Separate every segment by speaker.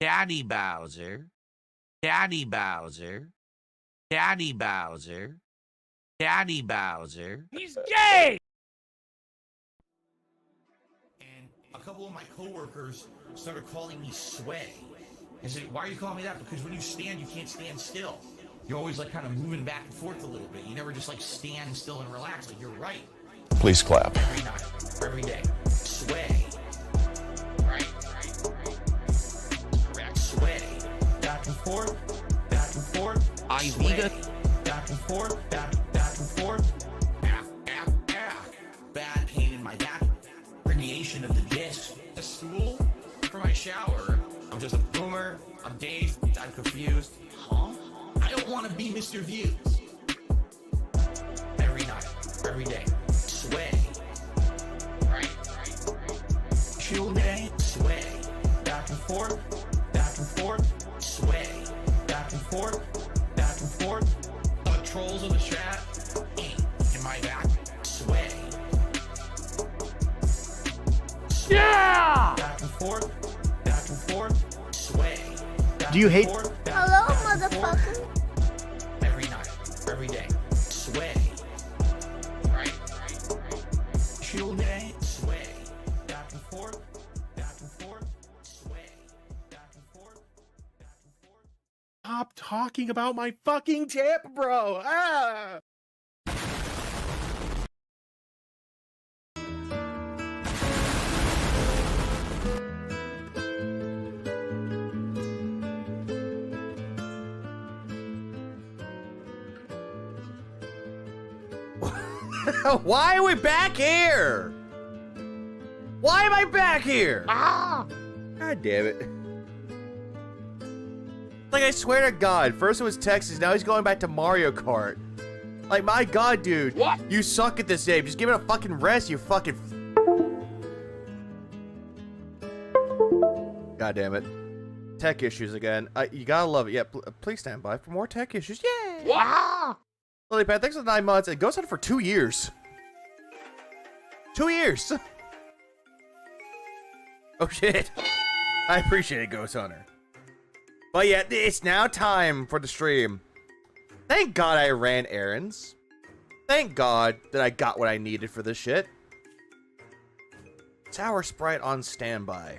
Speaker 1: Daddy Bowser, Daddy Bowser, Daddy Bowser, Daddy Bowser.
Speaker 2: He's gay!
Speaker 3: And a couple of my coworkers started calling me Sway. I said, why are you calling me that? Because when you stand, you can't stand still. You're always like kind of moving back and forth a little bit. You never just like stand still and relax. Like you're right.
Speaker 4: Please clap.
Speaker 3: Every night, every day. Sway. Right. Correct. Sway. Back and forth. Back and forth.
Speaker 1: I
Speaker 3: Sway.
Speaker 1: need it.
Speaker 3: Back and forth. Back and forth. Bad pain in my back. Herniation of the disc. A stool for my shower. I'm just a boomer. I'm dazed. I'm confused. Huh? I don't want to be Mr. Views. Every night. Every day. Sway. Right. Chill day. Sway. Back and forth. Back and forth. Sway. Back and forth. Back and forth. Trolls on the chat. In my back. Sway.
Speaker 2: Yeah!
Speaker 3: Back and forth. Back and forth. Sway. Back
Speaker 5: Do you
Speaker 3: and
Speaker 5: hate-
Speaker 3: forth,
Speaker 6: Hello,
Speaker 3: back and forth.
Speaker 6: motherfucker.
Speaker 3: Every night. Every day. Sway. Right. Chill day. Sway. Back and forth. Back and forth. Sway. Back and forth. Back and forth.
Speaker 5: Stop talking about my fucking tip, bro. Ah! Why are we back here? Why am I back here? God damn it. Like, I swear to God, first it was Texas, now he's going back to Mario Kart. Like, my God, dude.
Speaker 2: What?
Speaker 5: You suck at this game. Just give it a fucking rest, you fucking... God damn it. Tech issues again. You gotta love it. Yeah, please stand by for more tech issues. Yay!
Speaker 2: Wow!
Speaker 5: Lilypad, thanks for the 9 months. It goes on for 2 years. 2 years! Oh, shit. I appreciate it, Ghost Hunter. But yeah, it's now time for the stream. Thank God I ran errands. Thank God that I got what I needed for this shit. Tower Sprite on standby.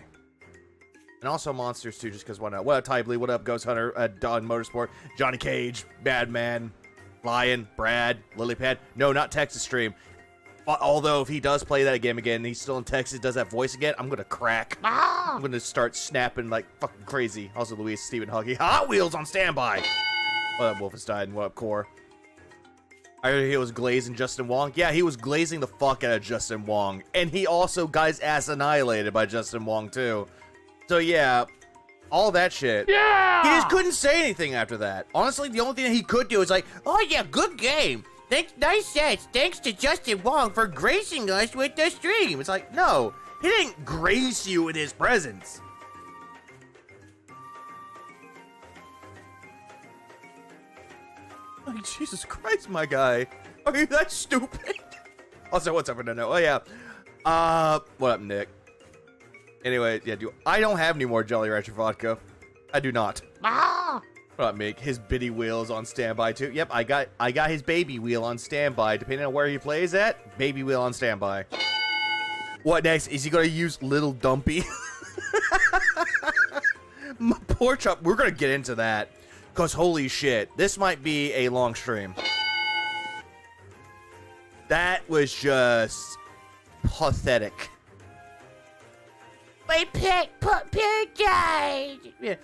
Speaker 5: And also Monsters too, just because why not? What up, Ty Blee? What up, Ghost Hunter? Don Motorsport, Johnny Cage, Badman, Lion, Brad, Lilypad. No, not Texas stream. Although if he does play that game again and he's still in Texas, does that voice again, I'm gonna crack. I'm gonna start snapping like fucking crazy. Also, Luis, Stephen Huggy, Hot Wheels on standby. What up, Wolfenstein? What up, Core? I heard he was glazing Justin Wong. Yeah, he was glazing the fuck out of Justin Wong, and he also got his ass annihilated by Justin Wong too. So yeah, all that shit.
Speaker 2: Yeah!
Speaker 5: He just couldn't say anything after that. Honestly, the only thing that he could do is like, oh yeah, good game. Thanks, nice sets. Thanks to Justin Wong for gracing us with the stream. It's like, no, he didn't grace you with his presence. Like, Jesus Christ, my guy. Are you that stupid? Also, what's up, no? Oh, yeah. What up, Nick? Anyway, yeah, I don't have any more Jolly Rancher vodka. I do not. What up, Mick? His biddy wheel is on standby too. Yep, I got his baby wheel on standby. Depending on where he plays at, baby wheel on standby. What next? Is he gonna use Little Dumpy? My poor chop. We're gonna get into that, cause holy shit, this might be a long stream. That was just pathetic. My pig died. Yeah.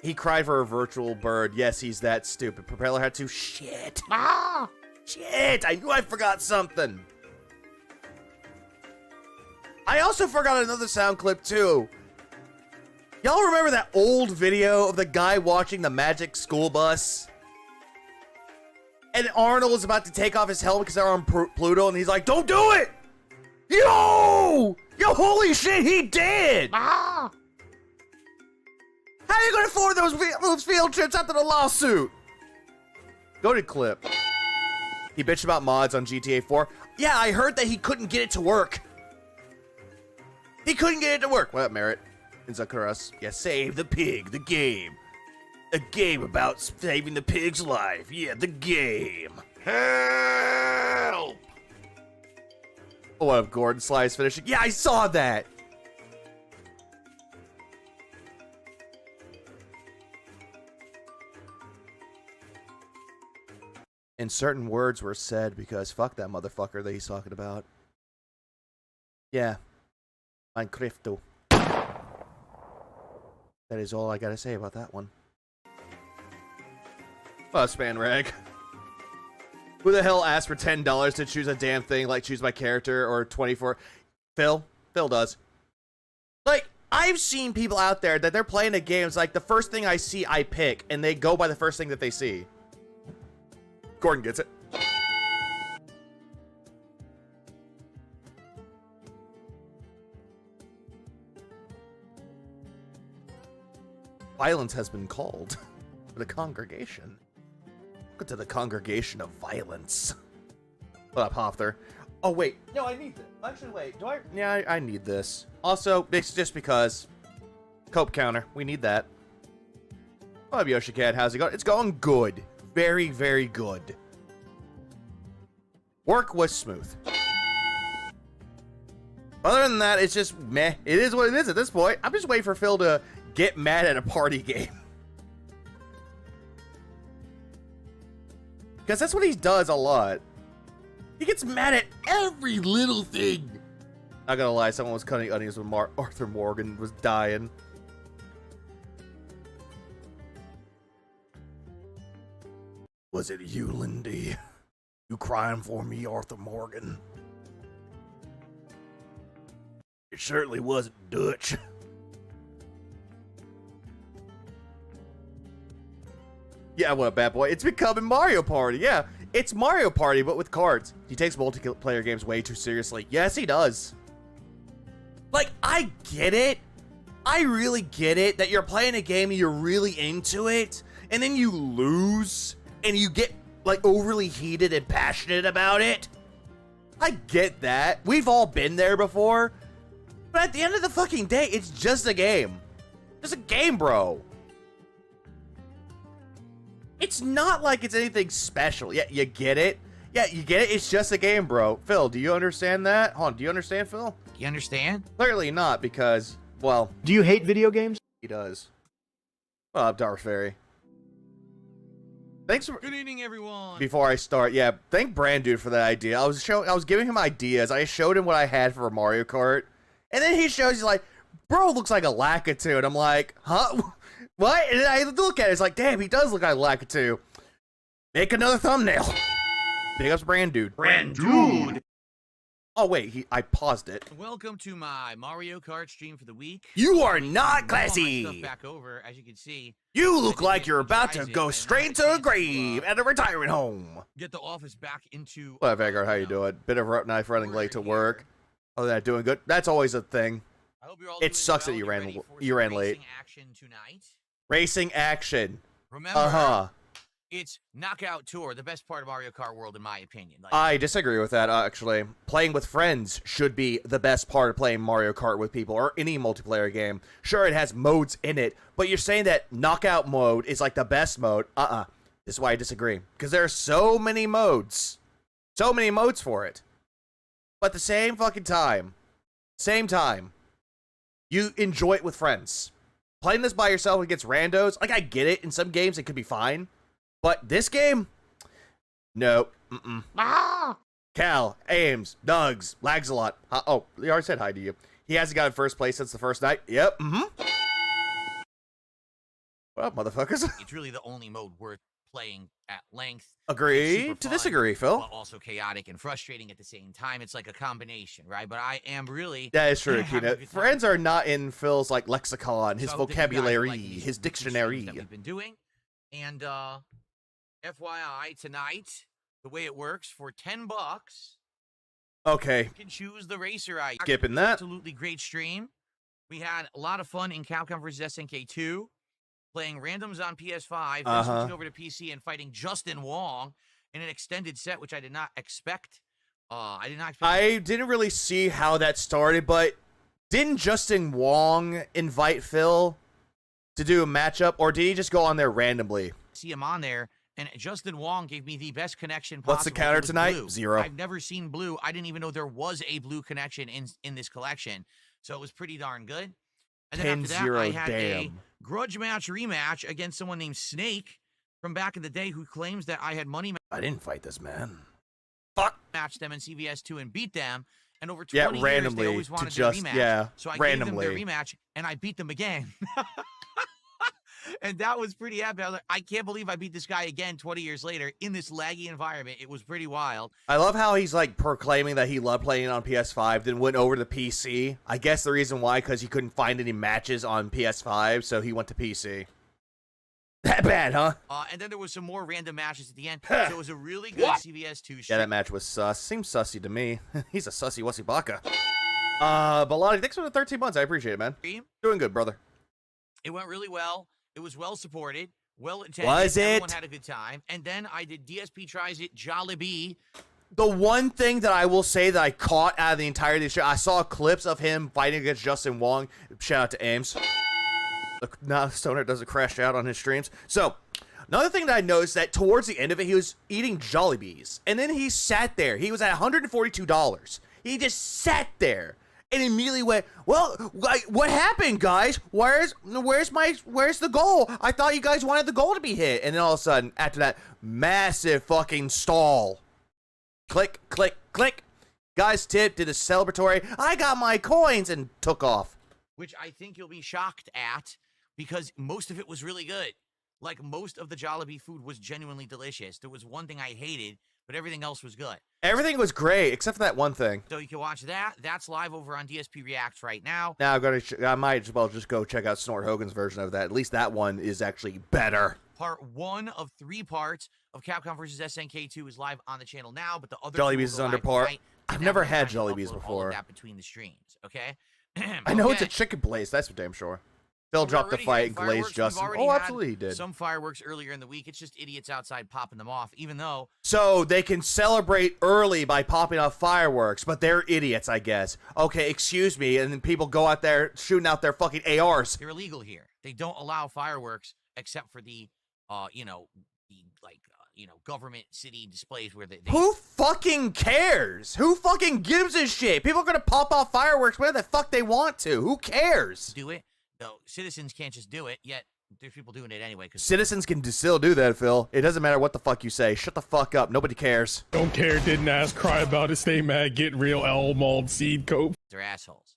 Speaker 5: He cried for a virtual bird. Yes, he's that stupid. Propeller had to. Shit. Shit. I knew I forgot something. I also forgot another sound clip, too. Y'all remember that old video of the guy watching the Magic School Bus? And Arnold is about to take off his helmet because they're on Pluto, and he's like, don't do it! Yo! Yo, holy shit, he did! How are you gonna afford those field trips after the lawsuit? Go to clip. He bitched about mods on GTA 4. Yeah, I heard that he couldn't get it to work. He couldn't get it to work. What up, Merritt? in Zakaras. Yeah, Save the Pig, the game. A game about saving the pig's life. Yeah, the game.
Speaker 1: Help!
Speaker 5: Oh, what up, Gordon? Sly's finishing. Yeah, I saw that. And certain words were said because fuck that motherfucker that he's talking about. Yeah. Minecraft. That is all I gotta say about that one. Span rag. Who the hell asked for $10 to choose a damn thing like choose my character or 24? Phil? Phil does. Like, I've seen people out there that they're playing a game, it's like the first thing I see I pick, and they go by the first thing that they see. Gordon gets it. Violence has been called for the congregation. Welcome to the congregation of violence. What up, Hofter? Oh, wait. No, I need this. Actually, wait. Do I? Yeah, I need this. Also, it's just because. Cope counter. We need that. What up, Yoshi Cat? How's it going? It's going good. Very, very good. Work was smooth. Other than that, it's just meh. It is what it is at this point. I'm just waiting for Phil to get mad at a party game. Because that's what he does a lot. He gets mad at every little thing. Not gonna lie, someone was cutting onions when Arthur Morgan was dying. Was it you, Lindy? You crying for me, Arthur Morgan? It certainly wasn't Dutch. Yeah, what a bad boy. It's becoming Mario Party. Yeah, it's Mario Party, but with cards. He takes multiplayer games way too seriously. Yes, he does. Like, I get it. I really get it that you're playing a game and you're really into it, and then you lose, and you get, like, overly heated and passionate about it. I get that. We've all been there before. But at the end of the fucking day, it's just a game. It's a game, bro. It's not like it's anything special. Yeah, you get it? Yeah, you get it? It's just a game, bro. Phil, do you understand that? Hold on, do you understand, Phil?
Speaker 1: You understand?
Speaker 5: Clearly not, because, well...
Speaker 2: Do you hate video games?
Speaker 5: He does. What up, Dark Fairy? Thanks for...
Speaker 1: Good evening, everyone.
Speaker 5: Before I start, yeah, thank Brand Dude for that idea. I was giving him ideas. I showed him what I had for Mario Kart. And then he shows, he's like, bro looks like a Lakitu. And I'm like, huh? What? And then I look at it, it's like, damn, he does look like Lakitu. Make another thumbnail. Big ups, Brand Dude.
Speaker 1: Brand Dude.
Speaker 5: Oh, wait, I paused it.
Speaker 1: Welcome to my Mario Kart stream for the week.
Speaker 5: You are not classy.
Speaker 1: Stuff back over, as you can see.
Speaker 5: You look like you're about to go straight to a grave at a retirement home.
Speaker 1: Get the office back into...
Speaker 5: What up, Vanguard? How you doing? Bit of a knife running late to work. Oh, that doing good? That's always a thing.
Speaker 1: I hope you're all
Speaker 5: It sucks that you ran late.
Speaker 1: Racing action tonight.
Speaker 5: Racing action.
Speaker 1: Remember, it's Knockout Tour, the best part of Mario Kart World, in my opinion. Like,
Speaker 5: I disagree with that, actually. Playing with friends should be the best part of playing Mario Kart with people, or any multiplayer game. Sure, it has modes in it, but you're saying that Knockout mode is like the best mode. This is why I disagree. Because there are so many modes. So many modes for it. But at the same fucking time, you enjoy it with friends. Playing this by yourself against randos, like, I get it. In some games, it could be fine. But this game? No. Cal, Aames, Nugs, lags a lot. Oh, he already said hi to you. He hasn't gotten first place since the first night. Yep, What up, motherfuckers?
Speaker 1: It's really the only mode worth playing at length.
Speaker 5: Agree to disagree, Phil.
Speaker 1: But also chaotic and frustrating at the same time. It's like a combination, right? But I am really...
Speaker 5: That is true, Akina. Friends are not in Phil's, like, lexicon, his vocabulary, his dictionary.
Speaker 1: That we've been doing. And, FYI, tonight, the way it works, for $10,
Speaker 5: okay,
Speaker 1: you can choose the racer I
Speaker 5: skipping that.
Speaker 1: Absolutely great stream. We had a lot of fun in Capcom vs. SNK2, playing randoms on PS5, then switching over to PC and fighting Wong in an extended set, which I did not expect. I didn't really see how that started, but
Speaker 5: Didn't Justin Wong invite Phil to do a matchup, or did he just go on there randomly?
Speaker 1: See him on there, and Justin Wong gave me the best connection possible.
Speaker 5: What's the counter tonight?
Speaker 1: Blue.
Speaker 5: 0.
Speaker 1: I've never seen blue. I didn't even know there was a blue connection in this collection, so it was pretty darn good. And then after that, I had a grudge match rematch against someone named Snake from back in the day who claims that I had money.
Speaker 5: I didn't fight this man. Fuck.
Speaker 1: Matched them in CVS 2 and beat them. And over 20
Speaker 5: Yeah, randomly
Speaker 1: years, they always wanted
Speaker 5: to just
Speaker 1: their rematch.
Speaker 5: yeah,
Speaker 1: So I
Speaker 5: randomly.
Speaker 1: gave them their rematch, and I beat them again. And that was pretty epic. I was like, I can't believe I beat this guy again 20 years later in this laggy environment. It was pretty wild.
Speaker 5: I love how he's like proclaiming that he loved playing on PS5, then went over to PC. I guess the reason why, because he couldn't find any matches on PS5, so he went to PC. That bad, huh?
Speaker 1: And then there was some more random matches at the end. So it was a really good CVS 2 stream.
Speaker 5: Yeah, that match was sus. Seems sussy to me. He's a sussy wussy baka. Baladi, thanks for the 13 months. I appreciate it, man. Doing good, brother.
Speaker 1: It went really well. It was well supported, well attended.
Speaker 5: Was it?
Speaker 1: Everyone had a good time. And then I did DSP Tries It, Jollibee.
Speaker 5: The one thing that I will say that I caught out of the entirety of the show, I saw clips of him fighting against Justin Wong. Shout out to Aames. Now Stoner doesn't crash out on his streams. So, another thing that I noticed that towards the end of it, he was eating Jollibees. And then he sat there. He was at $142. He just sat there. And immediately went, well, what happened, guys? Where's the goal? I thought you guys wanted the goal to be hit. And then all of a sudden, after that massive fucking stall, click, click, click. Guys tip, did a celebratory, I got my coins, and took off.
Speaker 1: Which I think you'll be shocked at because most of it was really good. Like, most of the Jollibee food was genuinely delicious. There was one thing I hated, but everything else was good.
Speaker 5: Everything was great, except for that one thing.
Speaker 1: So you can watch that. That's live over on DSP Reacts right now.
Speaker 5: Now I might as well just go check out Snort Hogan's version of that. At least that one is actually better.
Speaker 1: Part 1 of 3 parts of Capcom vs. SNK 2 is live on the channel now, but the other
Speaker 5: Jollibee's is under par. I've never had Jollibee's
Speaker 1: all
Speaker 5: before.
Speaker 1: of that between the streams, okay?
Speaker 5: I know it's a chicken place. That's for damn sure. Phil dropped the fight and glazed Justin. Oh, absolutely he did.
Speaker 1: Some fireworks earlier in the week. It's just idiots outside popping them off, even though...
Speaker 5: So they can celebrate early by popping off fireworks, but they're idiots, I guess. Okay, excuse me, and then people go out there shooting out their fucking ARs.
Speaker 1: They're illegal here. They don't allow fireworks except for the, government city displays where they...
Speaker 5: Who fucking cares? Who fucking gives a shit? People are gonna pop off fireworks wherever the fuck they want to. Who cares?
Speaker 1: Do it. No, citizens can't just do it, yet there's people doing it anyway.
Speaker 5: Citizens can still do that, Phil. It doesn't matter what the fuck you say. Shut the fuck up. Nobody cares.
Speaker 2: Don't care, didn't ask, cry about it, stay mad, get real, Elmald, seed cope.
Speaker 1: They're assholes.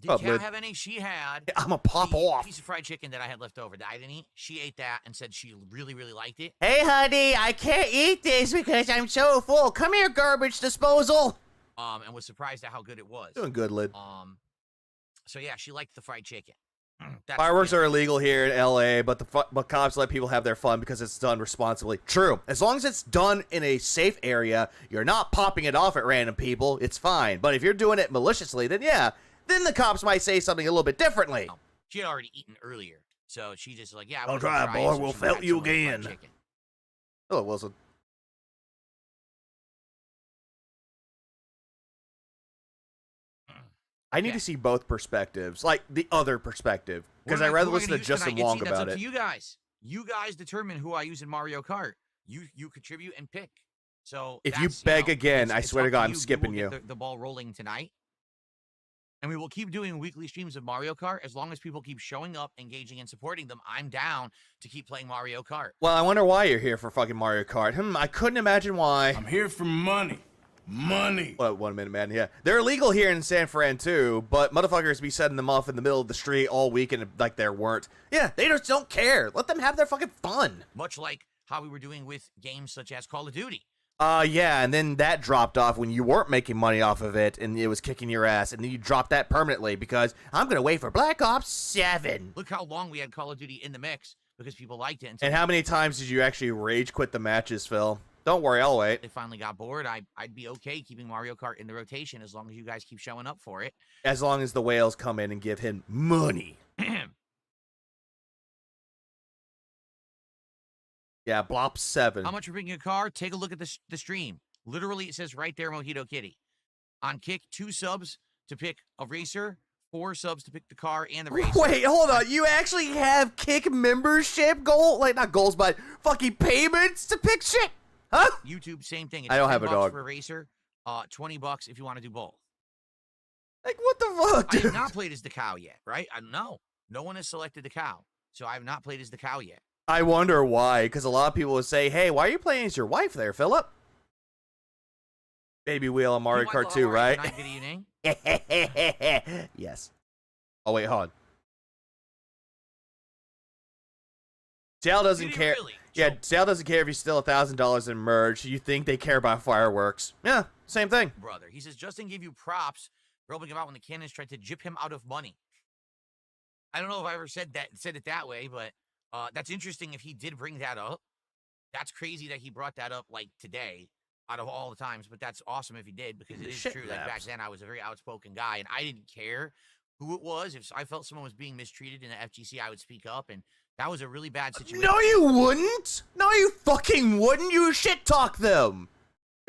Speaker 1: Did Kat have any? She had.
Speaker 5: I'm a pop off.
Speaker 1: Piece of fried chicken that I had left over that I didn't eat. She ate that and said she really, really liked it.
Speaker 5: Hey, honey, I can't eat this because I'm so full. Come here, garbage disposal.
Speaker 1: And was surprised at how good it was.
Speaker 5: Doing good, Lid.
Speaker 1: So yeah, she liked the fried chicken.
Speaker 5: Fireworks are illegal here in LA, but but cops let people have their fun because it's done responsibly. True. As long as it's done in a safe area, you're not popping it off at random people, it's fine. But if you're doing it maliciously, then yeah, then the cops might say something a little bit differently.
Speaker 1: She had already eaten earlier, so she just like, yeah.
Speaker 5: Don't try, boy. We'll felt you again. Hello, Wilson. I need to see both perspectives, like the other perspective, because I'd rather listen to Justin Wong about it.
Speaker 1: You guys determine who I use in Mario Kart. You contribute and pick. So
Speaker 5: if you beg again, I swear to God, I'm skipping you.
Speaker 1: The ball rolling tonight, and we will keep doing weekly streams of Mario Kart as long as people keep showing up, engaging, and supporting them. I'm down to keep playing Mario Kart.
Speaker 5: Well, I wonder why you're here for fucking Mario Kart. I couldn't imagine why.
Speaker 3: I'm here for money. Money.
Speaker 5: What, 1 minute, man? Yeah. They're illegal here in San Fran, too, but motherfuckers be setting them off in the middle of the street all weekend like there weren't. Yeah, they just don't care. Let them have their fucking fun.
Speaker 1: Much like how we were doing with games such as Call of Duty.
Speaker 5: Yeah, and then that dropped off when you weren't making money off of it, and it was kicking your ass, and then you dropped that permanently because I'm going to wait for Black Ops 7.
Speaker 1: Look how long we had Call of Duty in the mix because people liked it.
Speaker 5: And how many times did you actually rage quit the matches, Phil? Don't worry, I'll wait.
Speaker 1: They finally got bored. I'd be okay keeping Mario Kart in the rotation as long as you guys keep showing up for it.
Speaker 5: As long as the whales come in and give him money. Yeah, Blop 7.
Speaker 1: How much for bringing a car? Take a look at the stream. Literally, it says right there, Mojito Kitty. On Kick, 2 subs to pick a racer, 4 subs to pick the car and the racer.
Speaker 5: Wait, hold on. You actually have Kick membership not goals, but fucking payments to pick shit? Huh?
Speaker 1: YouTube, same thing. It's
Speaker 5: I don't have a
Speaker 1: $10
Speaker 5: dog.
Speaker 1: for a racer, $20 if you want to do both.
Speaker 5: Like, what the fuck,
Speaker 1: I
Speaker 5: dude?
Speaker 1: have not played as the cow yet, right? No one has selected the cow, so I have not played as the cow yet.
Speaker 5: I wonder why, because a lot of people would say, hey, why are you playing as your wife there, Philip? Baby wheel on Mario Kart 2, right? Yes. Oh, wait, hold on. Sal doesn't care.
Speaker 1: Really?
Speaker 5: Yeah,
Speaker 1: So,
Speaker 5: Sal doesn't care if you steal $1,000 in merch. You think they care about fireworks. Yeah, same thing.
Speaker 1: brother. He says, Justin gave you props for helping him out when the cannons tried to jip him out of money. I don't know if I ever said it that way, but that's interesting if he did bring that up. That's crazy that he brought that up like today out of all the times, but that's awesome if he did, because it is
Speaker 5: Shit
Speaker 1: true that back then I was a very outspoken guy and I didn't care who it was. If I felt someone was being mistreated in the FGC, I would speak up, and that was a really bad situation.
Speaker 5: No, you wouldn't. No, you fucking wouldn't. You shit talk them.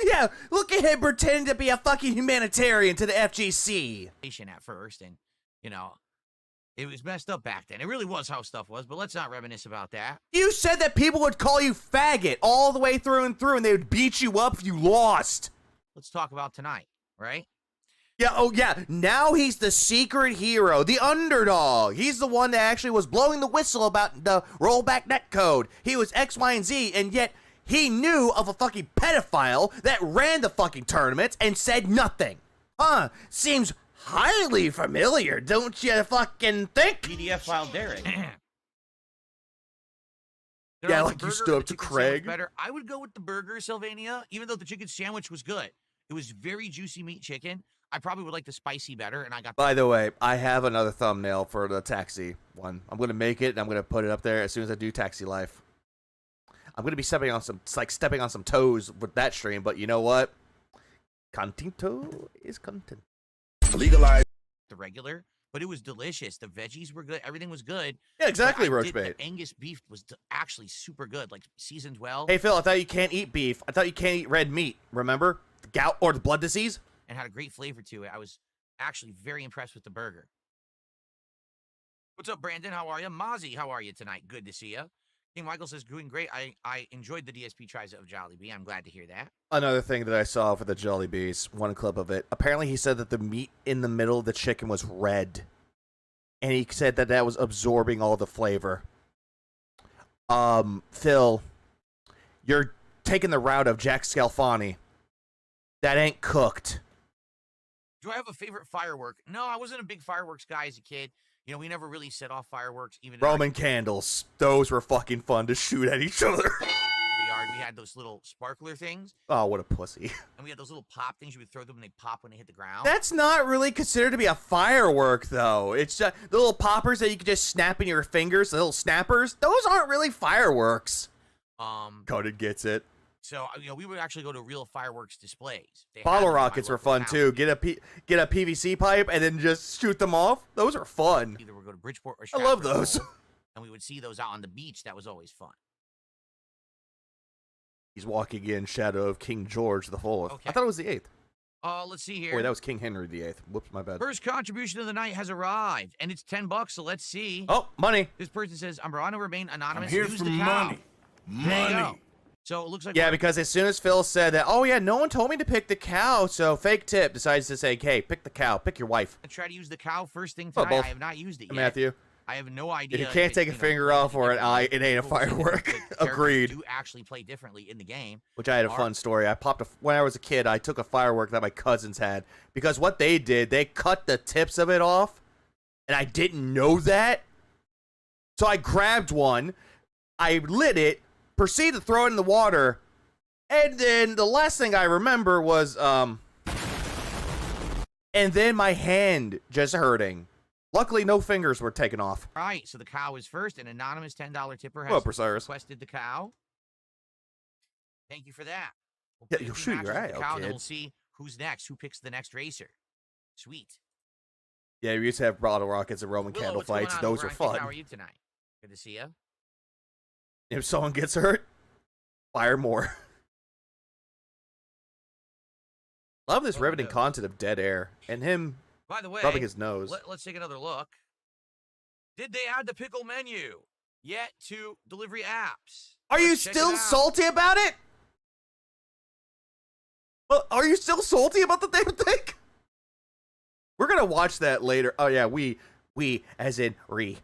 Speaker 5: Yeah, look at him pretending to be a fucking humanitarian to the FGC.
Speaker 1: At first, and you know, it was messed up back then. It really was how stuff was, but let's not reminisce about that.
Speaker 5: You said that people would call you faggot all the way through and through, and they would beat you up if you lost.
Speaker 1: Let's talk about tonight, right?
Speaker 5: Yeah, oh yeah, now he's the secret hero, the underdog. He's the one that actually was blowing the whistle about the rollback netcode. He was X, Y, and Z, and yet he knew of a fucking pedophile that ran the fucking tournaments and said nothing. Huh, seems highly familiar, don't you fucking think?
Speaker 3: PDF file Derek.
Speaker 5: Yeah, like you stood up to Craig.
Speaker 1: Better. I would go with the burger, Sylvania, even though the chicken sandwich was good. It was very juicy meat chicken. I probably would like the spicy better, and I got.
Speaker 5: By the way, I have another thumbnail for the taxi one. I'm gonna make it, and I'm gonna put it up there as soon as I do Taxi Life. I'm gonna be stepping on some toes with that stream, but you know what? Contento is content.
Speaker 4: Legalize
Speaker 1: the regular, but it was delicious. The veggies were good. Everything was good.
Speaker 5: Yeah, exactly,
Speaker 1: Roach
Speaker 5: Roachbait.
Speaker 1: The Angus beef was actually super good, like seasoned well.
Speaker 5: Hey, Phil, I thought you can't eat beef. I thought you can't eat red meat. Remember? The gout or the blood disease?
Speaker 1: And had a great flavor to it. I was actually very impressed with the burger. What's up, Brandon? How are you? Mozzie, how are you tonight? Good to see you. King Michael says, doing great. I enjoyed the DSP tries of Jollibee. I'm glad to hear that.
Speaker 5: Another thing that I saw for the Jollibees, one clip of it. Apparently, he said that the meat in the middle of the chicken was red. And he said that that was absorbing all the flavor. Phil, you're taking the route of Jack Scalfani. That ain't cooked.
Speaker 1: Do I have a favorite firework? No, I wasn't a big fireworks guy as a kid. You know, we never really set off fireworks. Even
Speaker 5: Roman candles. Those were fucking fun to shoot at each other.
Speaker 1: the yard, we had those little sparkler things.
Speaker 5: Oh, what a pussy.
Speaker 1: And we had those little pop things. You would throw them and they pop when they hit the ground.
Speaker 5: That's not really considered to be a firework, though. It's just the little poppers that you can just snap in your fingers, the little snappers. Those aren't really fireworks. Coded gets it.
Speaker 1: So, you know, we would actually go to real fireworks displays.
Speaker 5: Bottle rockets were fun, too. Get a PVC pipe and then just shoot them off. Those are fun.
Speaker 1: Either we'd go to Bridgeport or
Speaker 5: I love those.
Speaker 1: And we would see those out on the beach. That was always fun.
Speaker 5: He's walking in shadow of King George the Fourth.
Speaker 1: Okay.
Speaker 5: I thought it was the 8th.
Speaker 1: Let's see here.
Speaker 5: Wait, that was King Henry the 8th. Whoops, my bad.
Speaker 1: First contribution of the night has arrived, and it's $10, so let's see.
Speaker 5: Oh, money.
Speaker 1: This person says, I'm going to remain anonymous.
Speaker 4: I'm here
Speaker 1: Use
Speaker 4: for
Speaker 1: the cow.
Speaker 4: money.
Speaker 1: There you go.
Speaker 4: Money.
Speaker 1: So it looks like
Speaker 5: Yeah, because as soon as Phil said that, oh yeah, no one told me to pick the cow, so fake tip decides to say, hey, pick the cow, pick your wife.
Speaker 1: I try to use the cow first thing
Speaker 5: Oh,
Speaker 1: tonight.
Speaker 5: both.
Speaker 1: I have not used it yet.
Speaker 5: Matthew.
Speaker 1: I have no idea.
Speaker 5: If you can't take a finger off or an eye, it ain't a firework. Agreed.
Speaker 1: You actually play differently in the game.
Speaker 5: Which I had a fun story. When I was a kid, I took a firework that my cousins had. Because what they did, they cut the tips of it off. And I didn't know that. So I grabbed one. I lit it. Proceeded to throw it in the water. And then the last thing I remember was, and then my hand just hurting. Luckily, no fingers were taken off.
Speaker 1: All right, so the cow is first. An anonymous $10 tipper
Speaker 5: Well,
Speaker 1: has
Speaker 5: Perseus.
Speaker 1: requested the cow. Thank you for that. We'll
Speaker 5: Yeah,
Speaker 1: play
Speaker 5: you'll
Speaker 1: two
Speaker 5: shoot
Speaker 1: matches
Speaker 5: your
Speaker 1: with
Speaker 5: eye
Speaker 1: the
Speaker 5: out,
Speaker 1: cow, and then
Speaker 5: kid.
Speaker 1: we'll see who's next, who picks the next racer. Sweet.
Speaker 5: Yeah, we used to have bottle rockets and Roman
Speaker 1: Willow,
Speaker 5: candle
Speaker 1: what's going
Speaker 5: fights.
Speaker 1: on
Speaker 5: Those
Speaker 1: over
Speaker 5: are
Speaker 1: on Kick?
Speaker 5: fun.
Speaker 1: How are you tonight? Good to see you.
Speaker 5: If someone gets hurt, fire more. Love this riveting content of dead air and him
Speaker 1: By the way,
Speaker 5: rubbing his nose.
Speaker 1: Let's take another look. Did they add the pickle menu yet to delivery apps?
Speaker 5: Are you still salty about it? Are you still salty about the damn thing? We're gonna watch that later. Oh yeah, we as in Ree.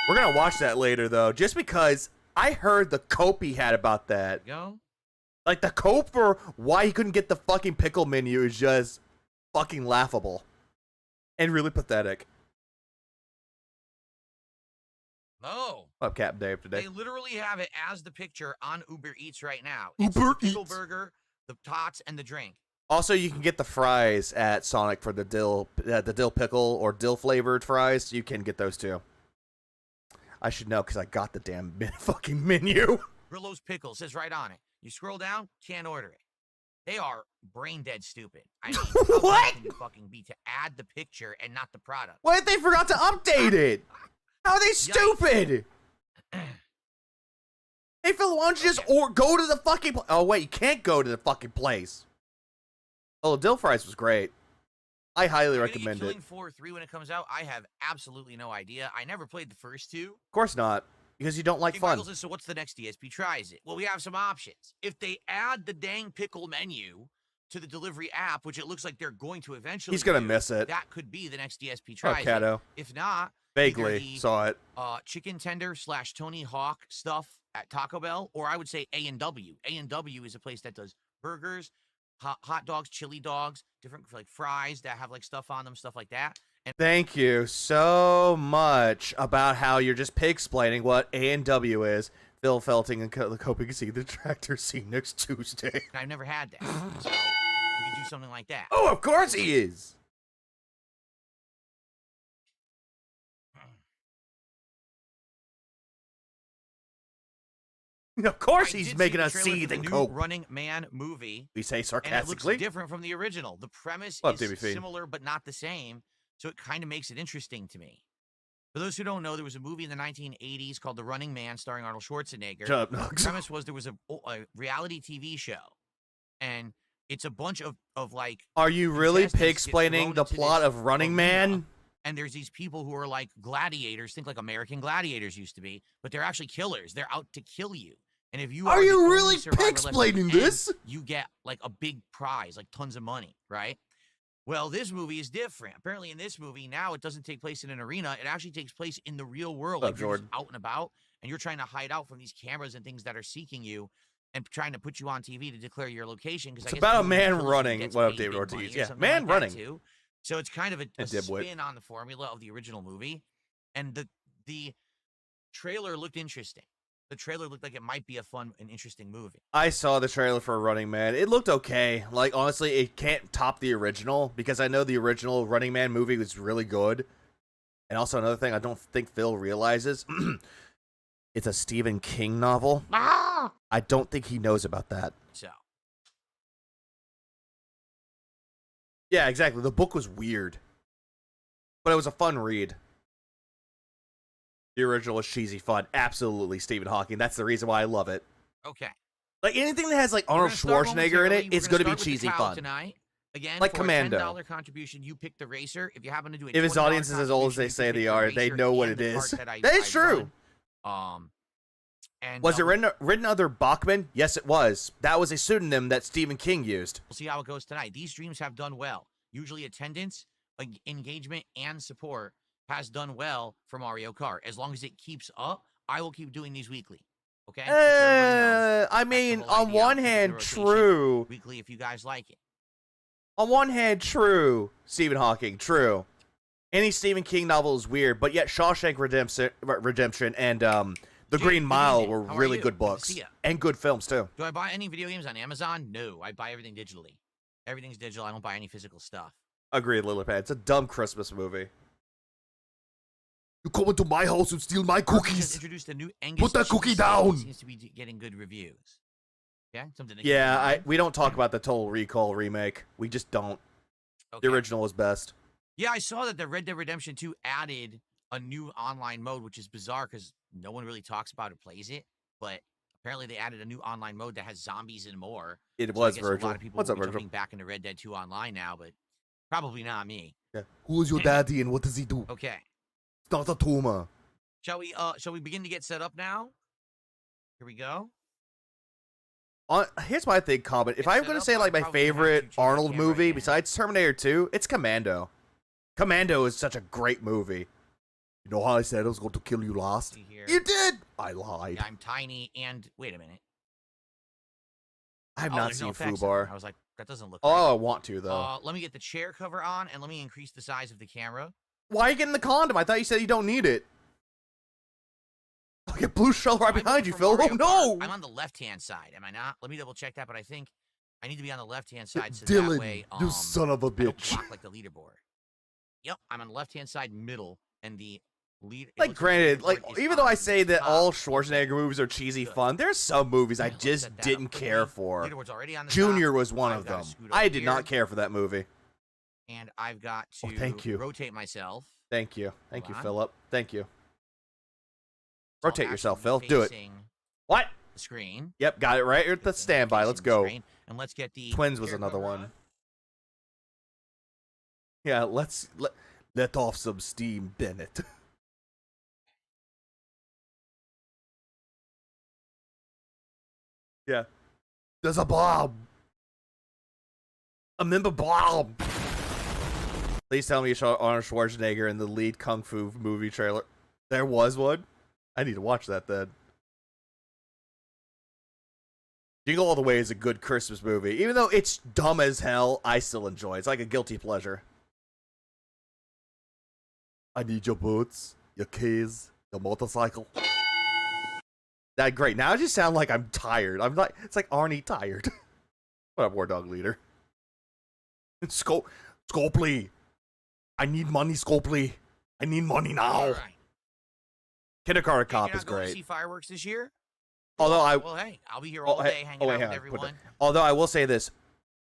Speaker 5: We're gonna watch that later though, just because I heard the cope he had about that.
Speaker 1: Go.
Speaker 5: Like the cope for why he couldn't get the fucking pickle menu is just fucking laughable and really pathetic.
Speaker 1: No.
Speaker 5: Up Captain Dave today.
Speaker 1: They literally have it as the picture on Uber Eats right now.
Speaker 5: Uber
Speaker 1: the pickle
Speaker 5: Eats.
Speaker 1: burger, the tots, and the drink.
Speaker 5: Also, you can get the fries at Sonic for the dill pickle or dill flavored fries. You can get those too. I should know because I got the damn fucking menu.
Speaker 1: Grillo's Pickle says right on it. You scroll down, can't order it. They are brain dead stupid. I mean,
Speaker 5: what?
Speaker 1: Can you fucking be to add the picture and not the product?
Speaker 5: What if they forgot to update it? How are they stupid? Hey, Phil, why don't you just go to the fucking oh, wait, you can't go to the fucking place. Oh, dill fries was great. I highly recommend it.
Speaker 1: Killing Floor 3 when it comes out, I have absolutely no idea. I never played the first two.
Speaker 5: Of course not, because you don't like fun.
Speaker 1: Michael says, so what's the next DSP tries it? Well, we have some options. If they add the dang pickle menu to the delivery app, which it looks like they're going to eventually
Speaker 5: He's going to miss it.
Speaker 1: That could be the next DSP tries
Speaker 5: Cato.
Speaker 1: it. If not,
Speaker 5: vaguely saw it.
Speaker 1: Chicken tender / Tony Hawk stuff at Taco Bell, or I would say A&W. A&W is a place that does burgers, hot dogs, chili dogs, different like fries that have like stuff on them, stuff like that. And
Speaker 5: thank you so much about how you're just pig-splaining what A&W is. Phil Felting and hoping to see the tractor scene next Tuesday.
Speaker 1: I've never had that, so we could do something like that.
Speaker 5: Oh, of course he is. Of course he's making us see the cope.
Speaker 1: Running Man movie.
Speaker 5: We say sarcastically.
Speaker 1: And it looks different from the original. The premise is similar but not the same, so it kind of makes it interesting to me. For those who don't know, there was a movie in the 1980s called The Running Man starring Arnold Schwarzenegger.
Speaker 5: Shut up,
Speaker 1: the premise was there was a reality TV show, and it's a bunch of like...
Speaker 5: Are you really pig-splaining the plot of Running Man?
Speaker 1: And there's these people who are like gladiators, think like American gladiators used to be, but they're actually killers. They're out to kill you. And if you
Speaker 5: are you really pig-splaining this?
Speaker 1: You get like a big prize, like tons of money, right? Well, this movie is different. Apparently in this movie, now it doesn't take place in an arena. It actually takes place in the real world. Like you're out and about, and you're trying to hide out from these cameras and things that are seeking you and trying to put you on TV to declare your location. Because
Speaker 5: it's about a man running. What up, David Ortiz? Yeah, man
Speaker 1: like
Speaker 5: running.
Speaker 1: Too. So it's kind of a spin on the formula of the original movie. And the trailer looked interesting. The trailer looked like it might be a fun and interesting movie.
Speaker 5: I saw the trailer for Running Man. It looked okay. Like, honestly, it can't top the original because I know the original Running Man movie was really good. And also another thing I don't think Phil realizes, it's a Stephen King novel.
Speaker 1: Ah!
Speaker 5: I don't think he knows about that.
Speaker 1: So.
Speaker 5: Yeah, exactly. The book was weird. But it was a fun read. The original is cheesy fun. Absolutely, Stephen Hawking. That's the reason why I love it.
Speaker 1: Okay.
Speaker 5: Like, anything that has, like, Arnold Schwarzenegger in it, it's going to be cheesy fun.
Speaker 1: Tonight. Again,
Speaker 5: like
Speaker 1: for
Speaker 5: Commando.
Speaker 1: a $10 contribution, you pick the racer. If you happen to do it,
Speaker 5: if his audience is as old as they say they are, they know what it is. That is true.
Speaker 1: And
Speaker 5: was it written under Bachman? Yes, it was. That was a pseudonym that Stephen King used.
Speaker 1: We'll see how it goes tonight. These streams have done well. Usually attendance, engagement, and support has done well for Mario Kart. As long as it keeps up, I will keep doing these weekly. Okay?
Speaker 5: I mean, on one hand, true.
Speaker 1: Weekly if you guys like it.
Speaker 5: On one hand, true. Stephen Hawking, true. Any Stephen King novel is weird, but yet Shawshank Redemption and The Green Mile were really good books. And good films, too.
Speaker 1: Do I buy any video games on Amazon? No. I buy everything digitally. Everything's digital. I don't buy any physical stuff.
Speaker 5: Agreed, Lillipad. It's a dumb Christmas movie. You come into my house and steal my cookies.
Speaker 1: Introduced a new Angus
Speaker 5: Put that cookie down.
Speaker 1: Seems to be getting good reviews. Yeah, something.
Speaker 5: We don't talk about the Total Recall remake. We just don't. Okay. The original was best.
Speaker 1: Yeah, I saw that the Red Dead Redemption 2 added a new online mode, which is bizarre because no one really talks about it, plays it. But apparently, they added a new online mode that has zombies and more.
Speaker 5: It was
Speaker 1: Virgil. A lot of people
Speaker 5: What's up,
Speaker 1: are
Speaker 5: Virgil?
Speaker 1: jumping back into Red Dead 2 online now, but Probably not me.
Speaker 5: Yeah. Who is your daddy and what does he do?
Speaker 1: Okay.
Speaker 5: It's not a tumor.
Speaker 1: Shall we begin to get set up now? Here we go.
Speaker 5: Here's my thing, comment. If I'm gonna say like my favorite Arnold movie besides Terminator 2, it's Commando. Commando is such a great movie. You know how I said I was going to kill you last? You did! I lied.
Speaker 1: Yeah, I'm tiny and... Wait a minute.
Speaker 5: I have not seen
Speaker 1: FUBAR. I was like, that doesn't look
Speaker 5: right.
Speaker 1: I
Speaker 5: want to, though.
Speaker 1: Let me get the chair cover on, and let me increase the size of the camera.
Speaker 5: Why are you getting the condom? I thought you said you don't need it. Okay, blue shell right behind you, Phil. Oh, no!
Speaker 1: I'm on the left-hand side, am I not? Let me double-check that, but I think I need to be on the left-hand side so
Speaker 5: Dylan,
Speaker 1: that way...
Speaker 5: you son of a bitch.
Speaker 1: I don't block, like, the leaderboard. Yep, I'm on the left-hand side middle, and the...
Speaker 5: Like, granted, like, even though I say that all Schwarzenegger movies are cheesy fun, there's some movies I just didn't care for. Junior was one of them. I did not care for that movie.
Speaker 1: And I've got to rotate myself.
Speaker 5: Thank you. Thank you, Philip. Thank you. Rotate yourself, Phil. Do it. What?
Speaker 1: The screen.
Speaker 5: Yep, got it right. You're at the standby. Let's go.
Speaker 1: And let's get the...
Speaker 5: Twins was another one. Yeah, let off some steam, Bennett. Yeah. There's a bomb. Remember bomb. Please tell me you saw Arnold Schwarzenegger in the lead Kung Fu movie trailer. There was one? I need to watch that then. Jingle All the Way is a good Christmas movie. Even though it's dumb as hell, I still enjoy it. It's like a guilty pleasure. I need your boots, your keys, your motorcycle. That great. Now I just sound like I'm tired. I'm like, it's like Arnie tired. What up, War Dog Leader? Scopely. I need money, Scopely. I need money now.
Speaker 1: All right.
Speaker 5: Kindergarten Cop is great.
Speaker 1: To see fireworks this year?
Speaker 5: Although
Speaker 1: well, hey, I'll be here all day hanging out with everyone.
Speaker 5: Although I will say this.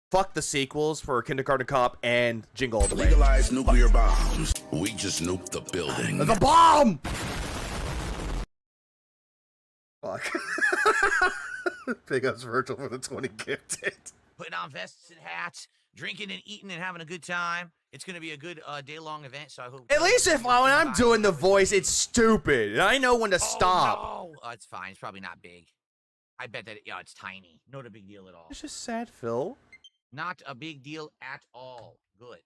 Speaker 5: Fuck the sequels for Kindergarten Cop and Jingle All the Way.
Speaker 4: Legalize nuclear bombs. We just nuked the building.
Speaker 5: The bomb! Fuck. Big ups Virgil for the 20 gifted.
Speaker 1: Putting on vests and hats, drinking and eating and having a good time. It's going to be a good day-long event, so I hope...
Speaker 5: At least if when I'm doing the voice, it's stupid. And I know when to stop.
Speaker 1: No. It's fine. It's probably not big. I bet that it's tiny. Not a big deal at all.
Speaker 5: It's just sad, Phil.
Speaker 1: Not a big deal at all. Good.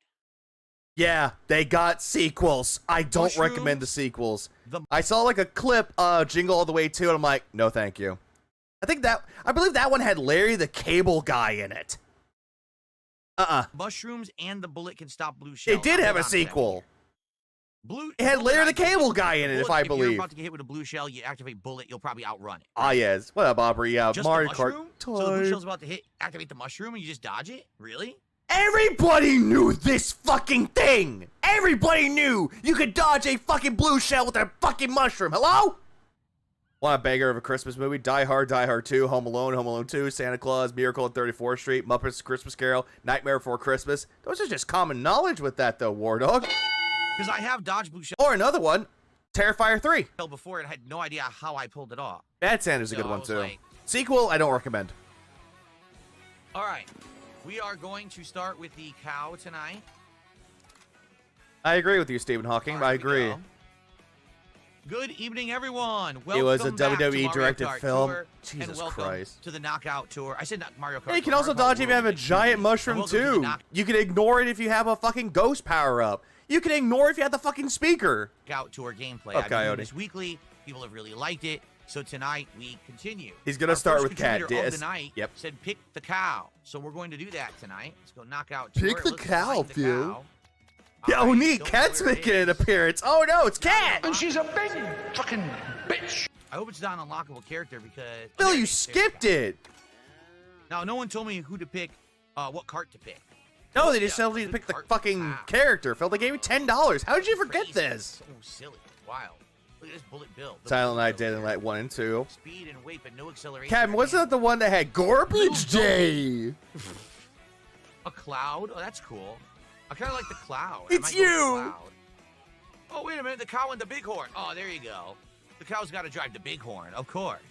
Speaker 5: Yeah, they got sequels. I don't recommend the sequels. I saw like a clip of Jingle All the Way 2, and I'm like, no thank you. I believe that one had Larry the Cable Guy in it.
Speaker 1: Mushrooms and the bullet can stop blue shell.
Speaker 5: It did have a sequel. It had Larry the Cable Guy in it, if I believe.
Speaker 1: If you're about to get hit with a blue shell, you activate bullet, you'll probably outrun it.
Speaker 5: Ah, yes. What up, Aubrey? Yeah,
Speaker 1: just
Speaker 5: Mario Kart.
Speaker 1: So the blue shell's about to activate the mushroom, and you just dodge it? Really?
Speaker 5: Everybody knew this fucking thing! Everybody knew you could dodge a fucking blue shell with a fucking mushroom. Hello? Want a banger of a Christmas movie? Die Hard, Die Hard 2, Home Alone 2, Santa Claus, Miracle on 34th Street, Muppets Christmas Carol, Nightmare Before Christmas. Those are just common knowledge with that, though, War Dog.
Speaker 1: Because I have dodged blue shell.
Speaker 5: Or another one, Terrifier 3.
Speaker 1: Before it, I had no idea how I pulled it off.
Speaker 5: Bad Santa's a good one, too. Sequel, I don't recommend.
Speaker 1: All right. We are going to start with the cow tonight.
Speaker 5: I agree with you, Stephen Hawking. I agree.
Speaker 1: Good evening, everyone. Welcome
Speaker 5: it was a
Speaker 1: back
Speaker 5: WWE directed film.
Speaker 1: Tour,
Speaker 5: Jesus
Speaker 1: and
Speaker 5: Christ.
Speaker 1: To the Knockout Tour. I said not Mario Kart.
Speaker 5: Hey, you can also dodge if you have a giant mushroom, too. You can ignore it if you have a fucking ghost power-up. You can ignore it if you have the fucking speaker.
Speaker 1: Knockout Tour gameplay.
Speaker 5: Okay,
Speaker 1: I've been doing this weekly. People have really liked it. So tonight we continue.
Speaker 5: He's going to start with Cat.
Speaker 1: Yep. Said pick the cow. So we're going to do that tonight. Let's go Knockout Tour.
Speaker 5: Pick the cow, Phil. Yeah, oh, neat. Cat's making an appearance. Oh, no, it's Cat.
Speaker 4: And she's a big fucking bitch.
Speaker 1: I hope it's not an unlockable character because...
Speaker 5: Phil, you skipped it.
Speaker 1: Now, no one told me who to pick, what cart to pick.
Speaker 5: No, they just told you to pick the fucking character, Phil. They gave me $10. How did you forget this?
Speaker 1: So silly. Wild. Look at this bullet bill.
Speaker 5: Silent Night, Deadly Night 1 and 2.
Speaker 1: Speed and weight, but no acceleration.
Speaker 5: Captain, wasn't that the one that had Garbage Day?
Speaker 1: A cloud? Oh, that's cool. I kind of like the cloud.
Speaker 5: It's you!
Speaker 1: Oh, wait a minute. The cow and the bighorn. Oh, there you go. The cow's got to drive the bighorn, of course.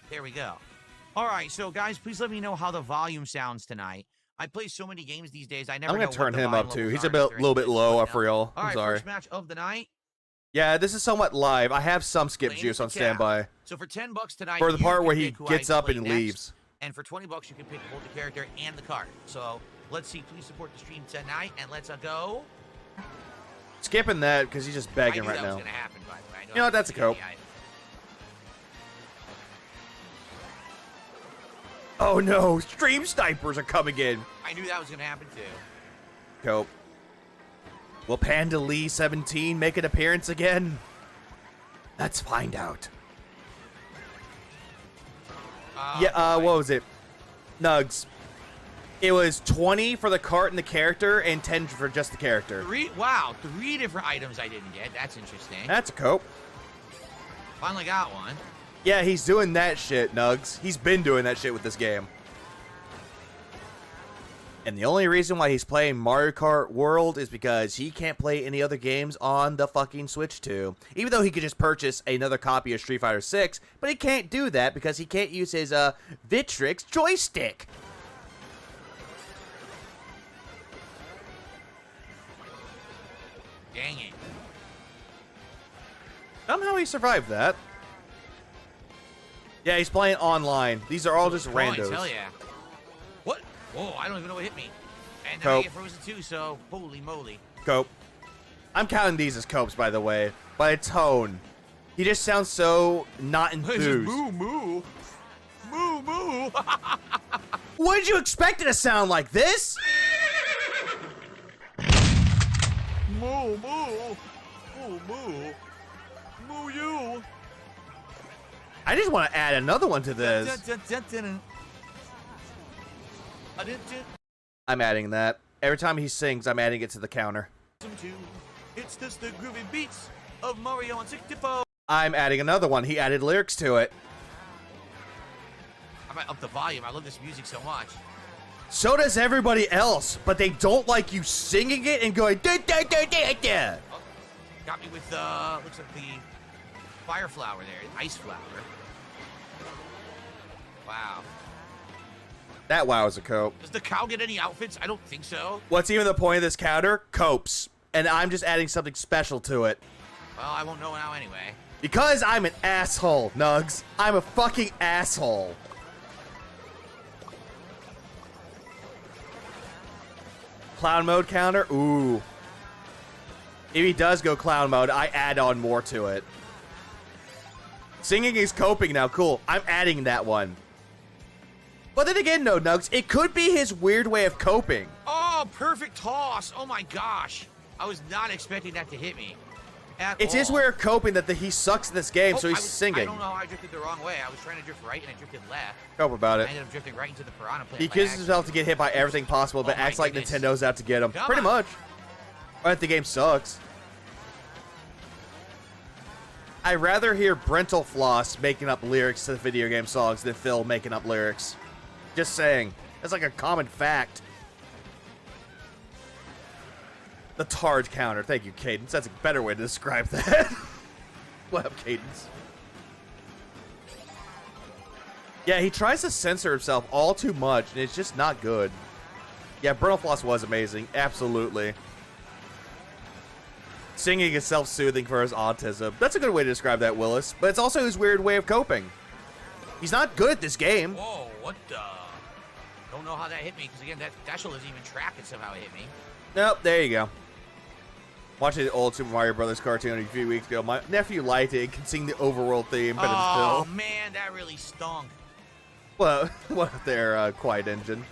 Speaker 1: There we go. All right, so guys, please let me know how the volume sounds tonight. I play so many games these days. I never.
Speaker 5: I'm
Speaker 1: know
Speaker 5: gonna turn
Speaker 1: what the
Speaker 5: him
Speaker 1: volume
Speaker 5: up too.
Speaker 1: levels
Speaker 5: He's
Speaker 1: are
Speaker 5: a
Speaker 1: if
Speaker 5: bit,
Speaker 1: they're
Speaker 5: little bit
Speaker 1: anything
Speaker 5: low
Speaker 1: but
Speaker 5: for real.
Speaker 1: All
Speaker 5: I'm
Speaker 1: right,
Speaker 5: sorry.
Speaker 1: first match of the night.
Speaker 5: Yeah, this is somewhat live. I have some skip
Speaker 1: Playing
Speaker 5: juice
Speaker 1: with
Speaker 5: on
Speaker 1: the cat.
Speaker 5: standby
Speaker 1: So for $10 tonight,
Speaker 5: for the
Speaker 1: you
Speaker 5: part
Speaker 1: can
Speaker 5: where he
Speaker 1: pick who
Speaker 5: gets
Speaker 1: I
Speaker 5: up
Speaker 1: play
Speaker 5: and
Speaker 1: next,
Speaker 5: leaves.
Speaker 1: And for $20, you can pick both the character and the card. So let's see. Please support the stream tonight, and let's go.
Speaker 5: Skipping that because he's just begging right
Speaker 1: that
Speaker 5: now.
Speaker 1: Was gonna happen, by the way.
Speaker 5: You know what? That's a cope. Oh no! Stream snipers are coming in.
Speaker 1: I knew that was gonna happen too.
Speaker 5: Cope. Will Panda Lee 17 make an appearance again? Let's find out. What was it? Nugs. It was 20 for the cart and the character, and 10 for just the character.
Speaker 1: Three different items I didn't get. That's interesting.
Speaker 5: That's a cope.
Speaker 1: Finally got one.
Speaker 5: Yeah, he's doing that shit, Nugs. He's been doing that shit with this game. And the only reason why he's playing Mario Kart World is because he can't play any other games on the fucking Switch 2. Even though he could just purchase another copy of Street Fighter 6, but he can't do that because he can't use his Vitrix joystick.
Speaker 1: Dang it.
Speaker 5: Somehow he survived that. Yeah, he's playing online. These are all just randos.
Speaker 1: Hell yeah. What? Whoa, I don't even know what hit me. And then
Speaker 5: Cope.
Speaker 1: I get frozen too, so holy moly.
Speaker 5: Cope. I'm counting these as copes, by the way. By a tone. He just sounds so not enthused.
Speaker 1: Moo, moo. Moo, moo.
Speaker 5: What did you expect it to sound like? This?
Speaker 1: Moo, moo. Moo, moo. Moo you.
Speaker 5: I just want to add another one to this. I'm adding that. Every time he sings, I'm adding it to the counter.
Speaker 1: It's just the groovy beats of Mario on 64.
Speaker 5: I'm adding another one. He added lyrics to it.
Speaker 1: I might up the volume. I love this music so much.
Speaker 5: So does everybody else, but they don't like you singing it and going da da da da da.
Speaker 1: Oh, got me with looks like the fire flower there, ice flower. Wow.
Speaker 5: That wow is a cope.
Speaker 1: Does the cow get any outfits? I don't think so.
Speaker 5: What's even the point of this counter? Copes. And I'm just adding something special to it.
Speaker 1: Well, I won't know now anyway.
Speaker 5: Because I'm an asshole, Nugs. I'm a fucking asshole. Clown mode counter? Ooh. If he does go clown mode, I add on more to it. Singing is coping now. Cool. I'm adding that one. But then again, no, Nugs, it could be his weird way of coping.
Speaker 1: Oh, perfect toss. Oh my gosh. I was not expecting that to hit me.
Speaker 5: It's his way of coping that he sucks at this game, so he's singing.
Speaker 1: I don't know how I drifted the wrong way. I was trying to drift right and I drifted left.
Speaker 5: Cope about
Speaker 1: I
Speaker 5: it.
Speaker 1: ended up drifting right into the piranha plant.
Speaker 5: He accuses himself to get hit by everything possible, but
Speaker 1: Oh my
Speaker 5: acts like
Speaker 1: goodness.
Speaker 5: Nintendo's out to get him.
Speaker 1: Come
Speaker 5: Pretty
Speaker 1: on.
Speaker 5: much. Or that the game sucks. I'd rather hear Brental Floss making up lyrics to the video game songs than Phil making up lyrics. Just saying. That's like a common fact. The Tard counter. Thank you, Cadence. That's a better way to describe that. What up, Cadence? Yeah, he tries to censor himself all too much, and it's just not good. Yeah, Brental Floss was amazing. Absolutely. Singing is self-soothing for his autism. That's a good way to describe that, Willis. But it's also his weird way of coping. He's not good at this game.
Speaker 1: Whoa, what the? Don't know how that hit me, because again, that show doesn't even track it somehow it hit me.
Speaker 5: Nope, there you go. Watching the old Super Mario Brothers cartoon a few weeks ago, my nephew liked it and can sing the overworld theme better than
Speaker 1: Oh,
Speaker 5: Phil.
Speaker 1: man, that really stunk.
Speaker 5: Well, what their quiet engine.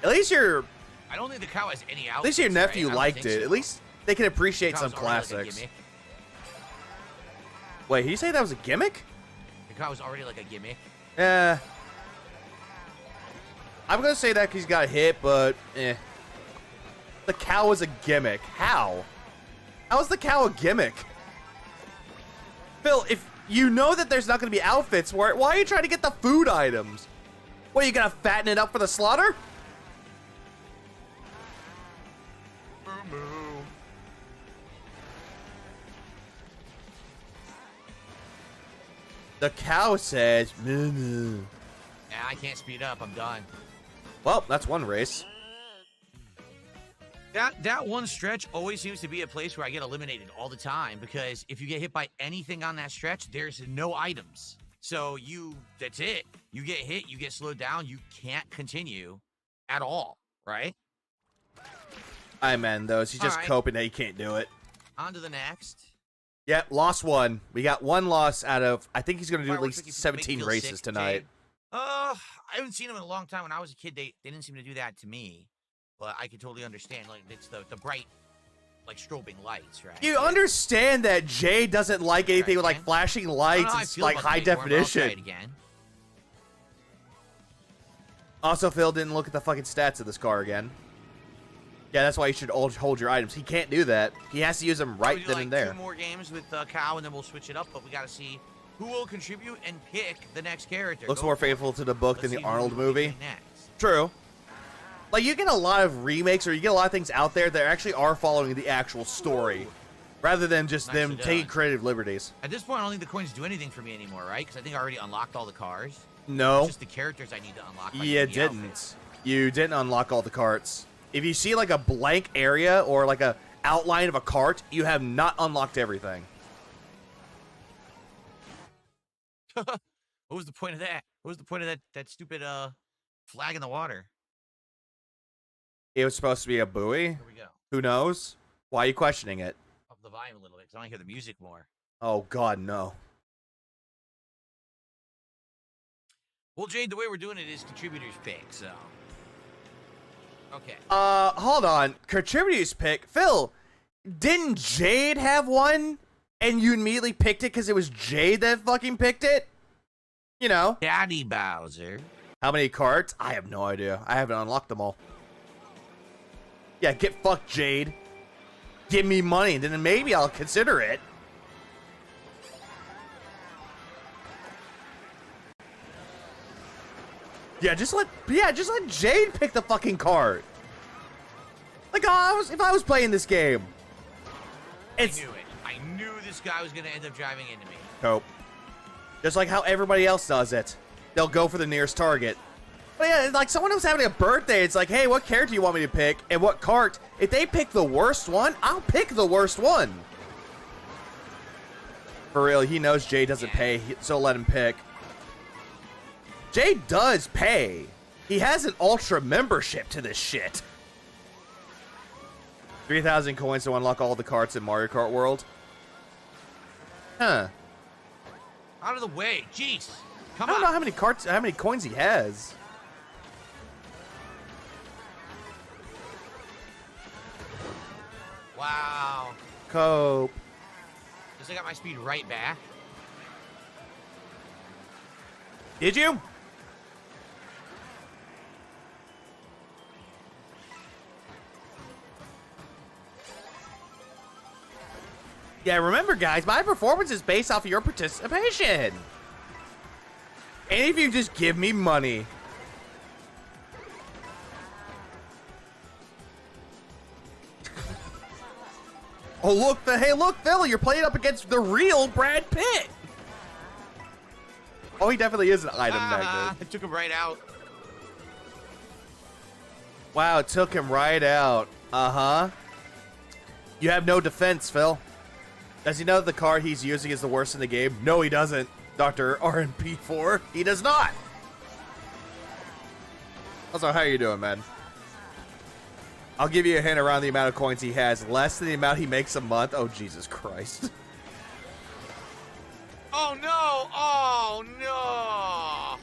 Speaker 5: At least your
Speaker 1: I don't think the cow has any outfits.
Speaker 5: At least your nephew
Speaker 1: right? I don't
Speaker 5: liked
Speaker 1: think
Speaker 5: it.
Speaker 1: so.
Speaker 5: At least they can appreciate
Speaker 1: The
Speaker 5: some
Speaker 1: cow was already like a
Speaker 5: classics.
Speaker 1: gimmick.
Speaker 5: Wait, did you say that was a gimmick?
Speaker 1: The cow was already like a gimmick.
Speaker 5: Eh. I'm gonna say that because he's got hit, but eh. The cow is a gimmick. How? How is the cow a gimmick? Phil, if you know that there's not gonna be outfits for it, why are you trying to get the food items? What, are you gonna fatten it up for the slaughter? The cow says, moo moo.
Speaker 1: Nah, I can't speed up. I'm done.
Speaker 5: Well, that's one race.
Speaker 1: That one stretch always seems to be a place where I get eliminated all the time, because if you get hit by anything on that stretch, there's no items. So that's it. You get hit, you get slowed down, you can't continue at all, right?
Speaker 5: I mean, those. He's just coping that he can't do it.
Speaker 1: On to the next.
Speaker 5: Yep, lost one. We got one loss out of, I think he's going to do at least 17 races tonight.
Speaker 1: I haven't seen him in a long time. When I was a kid, they didn't seem to do that to me. But I can totally understand. Like, it's the bright, like, strobing lights, right?
Speaker 5: You understand that Jay doesn't like anything with, like, flashing lights and, like, high definition.
Speaker 1: Again.
Speaker 5: Also, Phil didn't look at the fucking stats of this car again. Yeah, that's why you should hold your items. He can't do that. He has to use them right then and there.
Speaker 1: 2 more games with Cow, and then we'll switch it up. But we got to see who will contribute and pick the next character.
Speaker 5: Looks more faithful to the book than the Arnold movie. True. Like, you get a lot of remakes, or you get a lot of things out there that actually are following the actual story, rather than just them taking creative liberties.
Speaker 1: At this point, I don't think the coins do anything for me anymore, right? Because I think I already unlocked all the cars.
Speaker 5: No.
Speaker 1: It's just the characters I need to unlock.
Speaker 5: You didn't. You didn't unlock all the carts. If you see, like, a blank area or, like, a outline of a cart, you have not unlocked everything.
Speaker 1: What was the point of that? What was the point of that stupid flag in the water?
Speaker 5: It was supposed to be a buoy.
Speaker 1: Here we go.
Speaker 5: Who knows? Why are you questioning it?
Speaker 1: Up the volume a little bit, because I want to hear the music more.
Speaker 5: Oh, God, no.
Speaker 1: Well, Jade, the way we're doing it is contributors pick, so... Okay.
Speaker 5: Hold on. Contributors pick. Phil, didn't Jade have one? And you immediately picked it because it was Jade that fucking picked it? You know.
Speaker 1: Daddy Bowser.
Speaker 5: How many carts? I have no idea. I haven't unlocked them all. Yeah, get fucked, Jade. Give me money, and then maybe I'll consider it. Yeah, just let Jade pick the fucking cart. Like, if I was playing this game.
Speaker 1: I knew it. I knew this guy was gonna end up driving into me.
Speaker 5: Nope. Just like how everybody else does it. They'll go for the nearest target. But yeah, like someone who's having a birthday, it's like, hey, what character do you want me to pick? And what cart? If they pick the worst one, I'll pick the worst one. For real, he knows Jay doesn't pay, so let him pick. Jay does pay. He has an ultra membership to this shit. 3,000 coins to unlock all the carts in Mario Kart World. Huh.
Speaker 1: Out of the way. Jeez.
Speaker 5: I don't know how many coins he has.
Speaker 1: Wow.
Speaker 5: Cope.
Speaker 1: Guess I got my speed right back.
Speaker 5: Did you? Yeah, remember, guys, my performance is based off of your participation. And if you just give me money. Oh, look, hey, look, Phil, you're playing up against the real Brad Pitt. Oh, he definitely is an item magnet.
Speaker 1: It took him right out.
Speaker 5: Wow, it took him right out. Uh-huh. You have no defense, Phil. Does he know that the car he's using is the worst in the game? No, he doesn't. Dr. RNP4. He does not. Also, how you doing, man? I'll give you a hint around the amount of coins he has. Less than the amount he makes a month. Oh, Jesus Christ.
Speaker 1: Oh, no. Oh, no.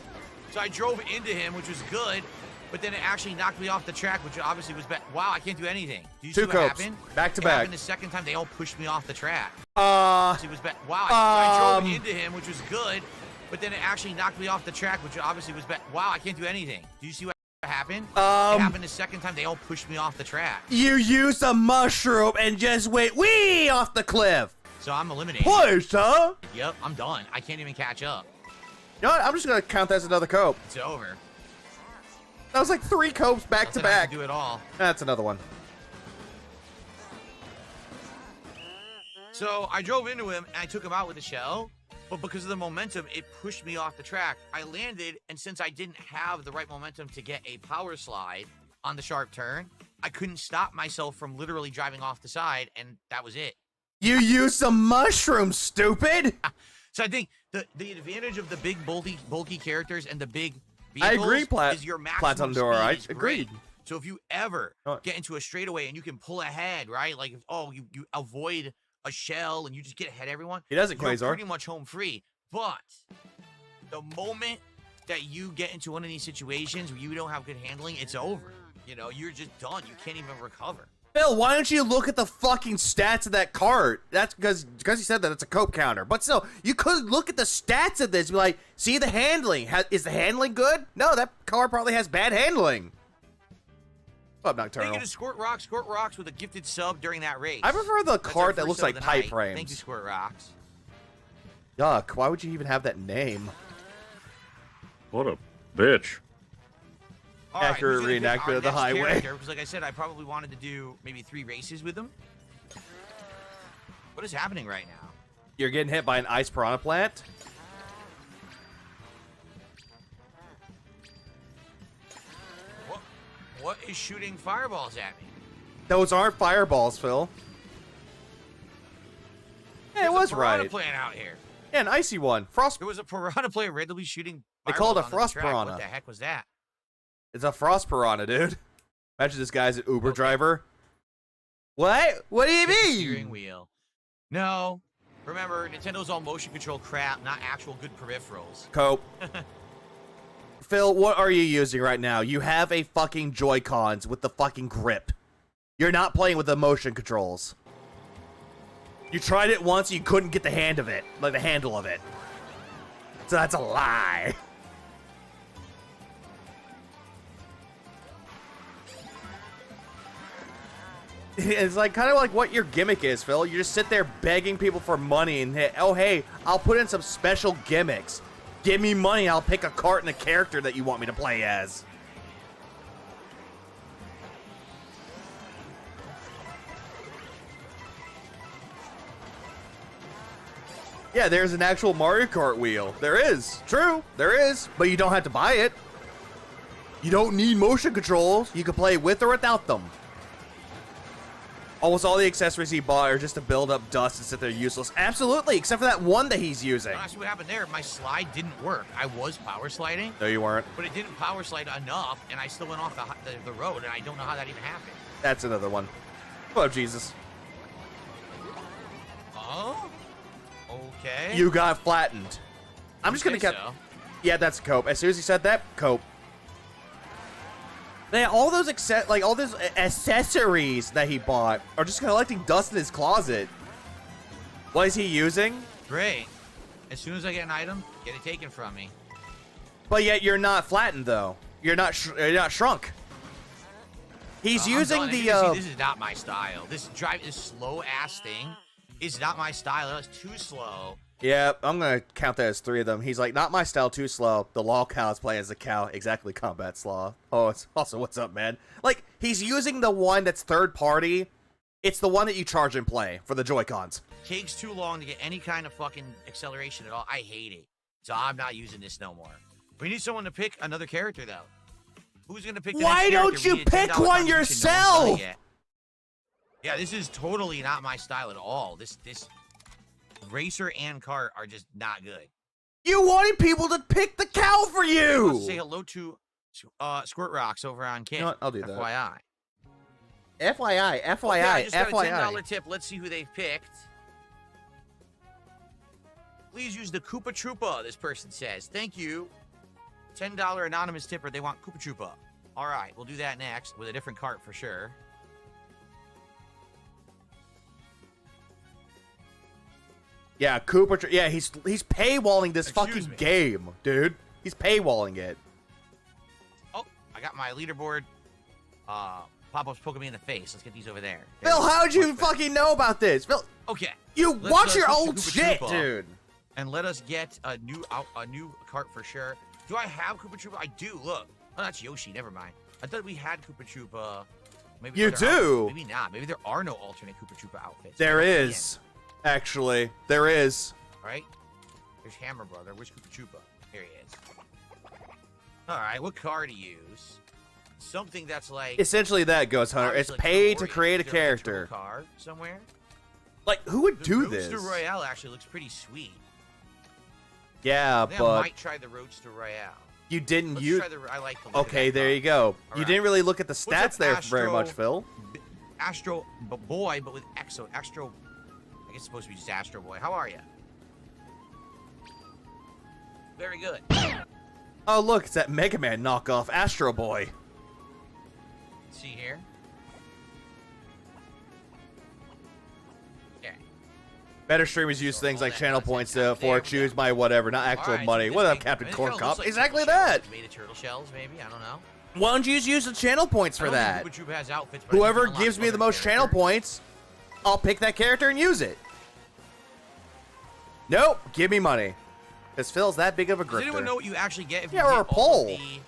Speaker 1: So I drove into him, which was good. But then it actually knocked me off the track, which obviously was bad. Wow, I can't do anything. Did you see what happened?
Speaker 5: Back to
Speaker 1: it
Speaker 5: back.
Speaker 1: Happened the second time, they all pushed me off the track.
Speaker 5: It
Speaker 1: was bad. Wow, I drove into him, which was good. But then it actually knocked me off the track, which obviously was bad. Wow, I can't do anything. Did you see what happened? It happened the second time, they all pushed me off the track.
Speaker 5: You used a mushroom and just went wee off the cliff.
Speaker 1: So I'm eliminated.
Speaker 5: Push, huh?
Speaker 1: Yep, I'm done. I can't even catch up.
Speaker 5: You know what? I'm just going to count that as another cope.
Speaker 1: It's over.
Speaker 5: That was like 3 copes back to back.
Speaker 1: I can do it all.
Speaker 5: That's another one.
Speaker 1: So I drove into him and I took him out with a shell, but because of the momentum, it pushed me off the track. I landed, and since I didn't have the right momentum to get a power slide on the sharp turn, I couldn't stop myself from literally driving off the side, and that was it.
Speaker 5: You used some mushrooms, stupid.
Speaker 1: So I think the advantage of the big bulky characters and the big
Speaker 5: I
Speaker 1: vehicles
Speaker 5: agree,
Speaker 1: is your maximum speed
Speaker 5: I
Speaker 1: is
Speaker 5: agreed.
Speaker 1: great. So if you ever get into a straightaway and you can pull ahead, right? Like, you avoid a shell and you just get ahead of everyone.
Speaker 5: He doesn't,
Speaker 1: you're
Speaker 5: Quasar.
Speaker 1: pretty much home free. But the moment that you get into one of these situations where you don't have good handling, it's over. You know, you're just done. You can't even recover.
Speaker 5: Phil, why don't you look at the fucking stats of that cart? That's because you said that it's a cope counter. But still, you could look at the stats of this and be like, see the handling. Is the handling good? No, that car probably has bad handling. What's up, Nocturnal?
Speaker 1: Thank you to Squirt Rocks with a gifted sub during that race.
Speaker 5: I prefer the cart that looks like pipe
Speaker 1: night.
Speaker 5: frames.
Speaker 1: Thank you, Squirt Rocks.
Speaker 5: Yuck, why would you even have that name?
Speaker 2: What a bitch.
Speaker 1: All right,
Speaker 5: Accurate
Speaker 1: who's gonna pick
Speaker 5: reenactment
Speaker 1: our
Speaker 5: of the
Speaker 1: next
Speaker 5: highway.
Speaker 1: character? Because like I said, I probably wanted to do maybe 3 races with them. What is happening right now?
Speaker 5: You're getting hit by an ice piranha plant?
Speaker 1: What is shooting fireballs at me?
Speaker 5: Those aren't fireballs, Phil. Yeah, it was
Speaker 1: There's a piranha
Speaker 5: right.
Speaker 1: plant out here.
Speaker 5: Yeah, an icy one. Frost.
Speaker 1: There was a piranha plant randomly shooting.
Speaker 5: They call it a
Speaker 1: fireballs onto the
Speaker 5: frost
Speaker 1: track.
Speaker 5: piranha.
Speaker 1: What the heck was that?
Speaker 5: It's a frost piranha, dude. Imagine this guy's an Uber driver. What? What do you
Speaker 1: Hit the
Speaker 5: mean?
Speaker 1: steering wheel. No. Remember, Nintendo's all motion control crap, not actual good peripherals.
Speaker 5: Cope. Phil, what are you using right now? You have a fucking Joy-Cons with the fucking grip. You're not playing with the motion controls. You tried it once, you couldn't get the hand of it, like the handle of it. So that's a lie. It's like kind of like what your gimmick is, Phil. You just sit there begging people for money and hey, I'll put in some special gimmicks. Give me money, I'll pick a cart and a character that you want me to play as. Yeah, there's an actual Mario Kart wheel. There is. True, there is. But you don't have to buy it. You don't need motion controls. You can play with or without them. Almost all the accessories he bought are just to build up dust and sit there useless. Absolutely, except for that one that he's using.
Speaker 1: I see what happened there. My slide didn't work. I was power sliding.
Speaker 5: No, you weren't.
Speaker 1: But it didn't power slide enough, and I still went off the road, and I don't know how that even happened.
Speaker 5: That's another one. Oh, Jesus.
Speaker 1: Oh? Okay.
Speaker 5: You got flattened. I'm just gonna
Speaker 1: say
Speaker 5: cut.
Speaker 1: so.
Speaker 5: Yeah, that's Cope. As soon as he said that, Cope. Man, all those all those accessories that he bought are just collecting dust in his closet. What is he using?
Speaker 1: Great. As soon as I get an item, get it taken from me.
Speaker 5: But yet you're not flattened though. You're not shrunk. He's using
Speaker 1: I'm done.
Speaker 5: the.
Speaker 1: As you can see, this is not my style. This slow ass thing is not my style. That's too slow.
Speaker 5: Yeah, I'm gonna count that as 3 of them. He's like, not my style, too slow. The law cows play as a cow. Exactly, combat slaw. Oh, it's also, what's up, man? Like, he's using the one that's third party. It's the one that you charge and play for the Joy-Cons.
Speaker 1: Takes too long to get any kind of fucking acceleration at all. I hate it. So I'm not using this no more. We need someone to pick another character, though. Who's gonna pick the
Speaker 5: Why
Speaker 1: next
Speaker 5: don't
Speaker 1: character?
Speaker 5: you
Speaker 1: We need a
Speaker 5: pick
Speaker 1: $10
Speaker 5: one
Speaker 1: contribution. No one's done it
Speaker 5: yourself?
Speaker 1: yet. Yeah, this is totally not my style at all. This racer and kart are just not good.
Speaker 5: You wanted people to pick the cow for you!
Speaker 1: Let's say hello to Squirt Rocks over on Kit.
Speaker 5: You know what? I'll do that.
Speaker 1: FYI.
Speaker 5: FYI, FYI,
Speaker 1: Okay, I just got a
Speaker 5: FYI.
Speaker 1: $10 tip. Let's see who they've picked. Please use the Koopa Troopa, this person says. Thank you. $10 anonymous tipper. They want Koopa Troopa. All right, we'll do that next with a different cart for sure.
Speaker 5: Yeah, Cooper. Yeah, he's paywalling this
Speaker 1: Excuse
Speaker 5: fucking
Speaker 1: me.
Speaker 5: game, dude. He's paywalling it.
Speaker 1: Oh, I got my leaderboard. Pop-ups poking me in the face. Let's get these over there.
Speaker 5: Phil, how'd you
Speaker 1: Much better.
Speaker 5: fucking know about this? Phil,
Speaker 1: Okay.
Speaker 5: you
Speaker 1: Let's,
Speaker 5: watch your
Speaker 1: switch to
Speaker 5: old
Speaker 1: Koopa
Speaker 5: shit,
Speaker 1: Troopa.
Speaker 5: dude.
Speaker 1: And let us get a new cart for sure. Do I have Koopa Troopa? I do. Look. Oh, that's Yoshi. Never mind. I thought we had Koopa Troopa. Maybe
Speaker 5: You
Speaker 1: other outfits.
Speaker 5: do.
Speaker 1: Maybe not. Maybe there are no alternate Koopa Troopa outfits.
Speaker 5: There
Speaker 1: Again.
Speaker 5: is, actually, there is.
Speaker 1: All right. There's Hammer Brother. Where's Koopa Troopa? Here he is. All right. What car to use? something that's like
Speaker 5: essentially that, Ghost Hunter. It's
Speaker 1: like
Speaker 5: pay to
Speaker 1: glorious.
Speaker 5: create a
Speaker 1: Is there, like,
Speaker 5: character.
Speaker 1: car somewhere.
Speaker 5: Like, who would
Speaker 1: The
Speaker 5: do
Speaker 1: Roadster
Speaker 5: this?
Speaker 1: Royale actually looks pretty sweet.
Speaker 5: Yeah,
Speaker 1: I think I
Speaker 5: but
Speaker 1: might try the Roadster Royale.
Speaker 5: you didn't
Speaker 1: Let's
Speaker 5: use.
Speaker 1: try the. I like the look
Speaker 5: Okay,
Speaker 1: of that
Speaker 5: there
Speaker 1: car.
Speaker 5: you go. You
Speaker 1: Alright.
Speaker 5: didn't really look at the
Speaker 1: What's
Speaker 5: stats
Speaker 1: up,
Speaker 5: there very much,
Speaker 1: Astro?
Speaker 5: Phil.
Speaker 1: Astro Boy, but with Exo. Astro. I guess it's supposed to be just Astro Boy. How are you? Very good.
Speaker 5: Oh, look, it's that Mega Man knockoff, Astro Boy.
Speaker 1: See here. Okay.
Speaker 5: Better streamers use
Speaker 1: So
Speaker 5: things
Speaker 1: all
Speaker 5: like
Speaker 1: that
Speaker 5: channel
Speaker 1: nonsense
Speaker 5: points
Speaker 1: out
Speaker 5: for
Speaker 1: there.
Speaker 5: choose my whatever, not actual
Speaker 1: Alright, so
Speaker 5: money.
Speaker 1: this
Speaker 5: What up,
Speaker 1: thing-
Speaker 5: Captain
Speaker 1: I mean, it
Speaker 5: Corn
Speaker 1: kinda
Speaker 5: Cop?
Speaker 1: looks like
Speaker 5: Exactly
Speaker 1: turtle shells,
Speaker 5: that.
Speaker 1: like made of turtle shells, maybe. I don't know.
Speaker 5: Why don't you just use the channel points
Speaker 1: I
Speaker 5: for
Speaker 1: don't think
Speaker 5: that?
Speaker 1: Koopa Troop has outfits, but I think
Speaker 5: Whoever
Speaker 1: you can unlock
Speaker 5: gives me the
Speaker 1: other
Speaker 5: most channel
Speaker 1: characters.
Speaker 5: points, I'll pick that character and use it. Nope, give me money. Because Phil's that big of a
Speaker 1: Does anyone know
Speaker 5: grifter.
Speaker 1: what you actually get if
Speaker 5: Yeah,
Speaker 1: you
Speaker 5: or
Speaker 1: get
Speaker 5: a
Speaker 1: all
Speaker 5: pole.
Speaker 1: of the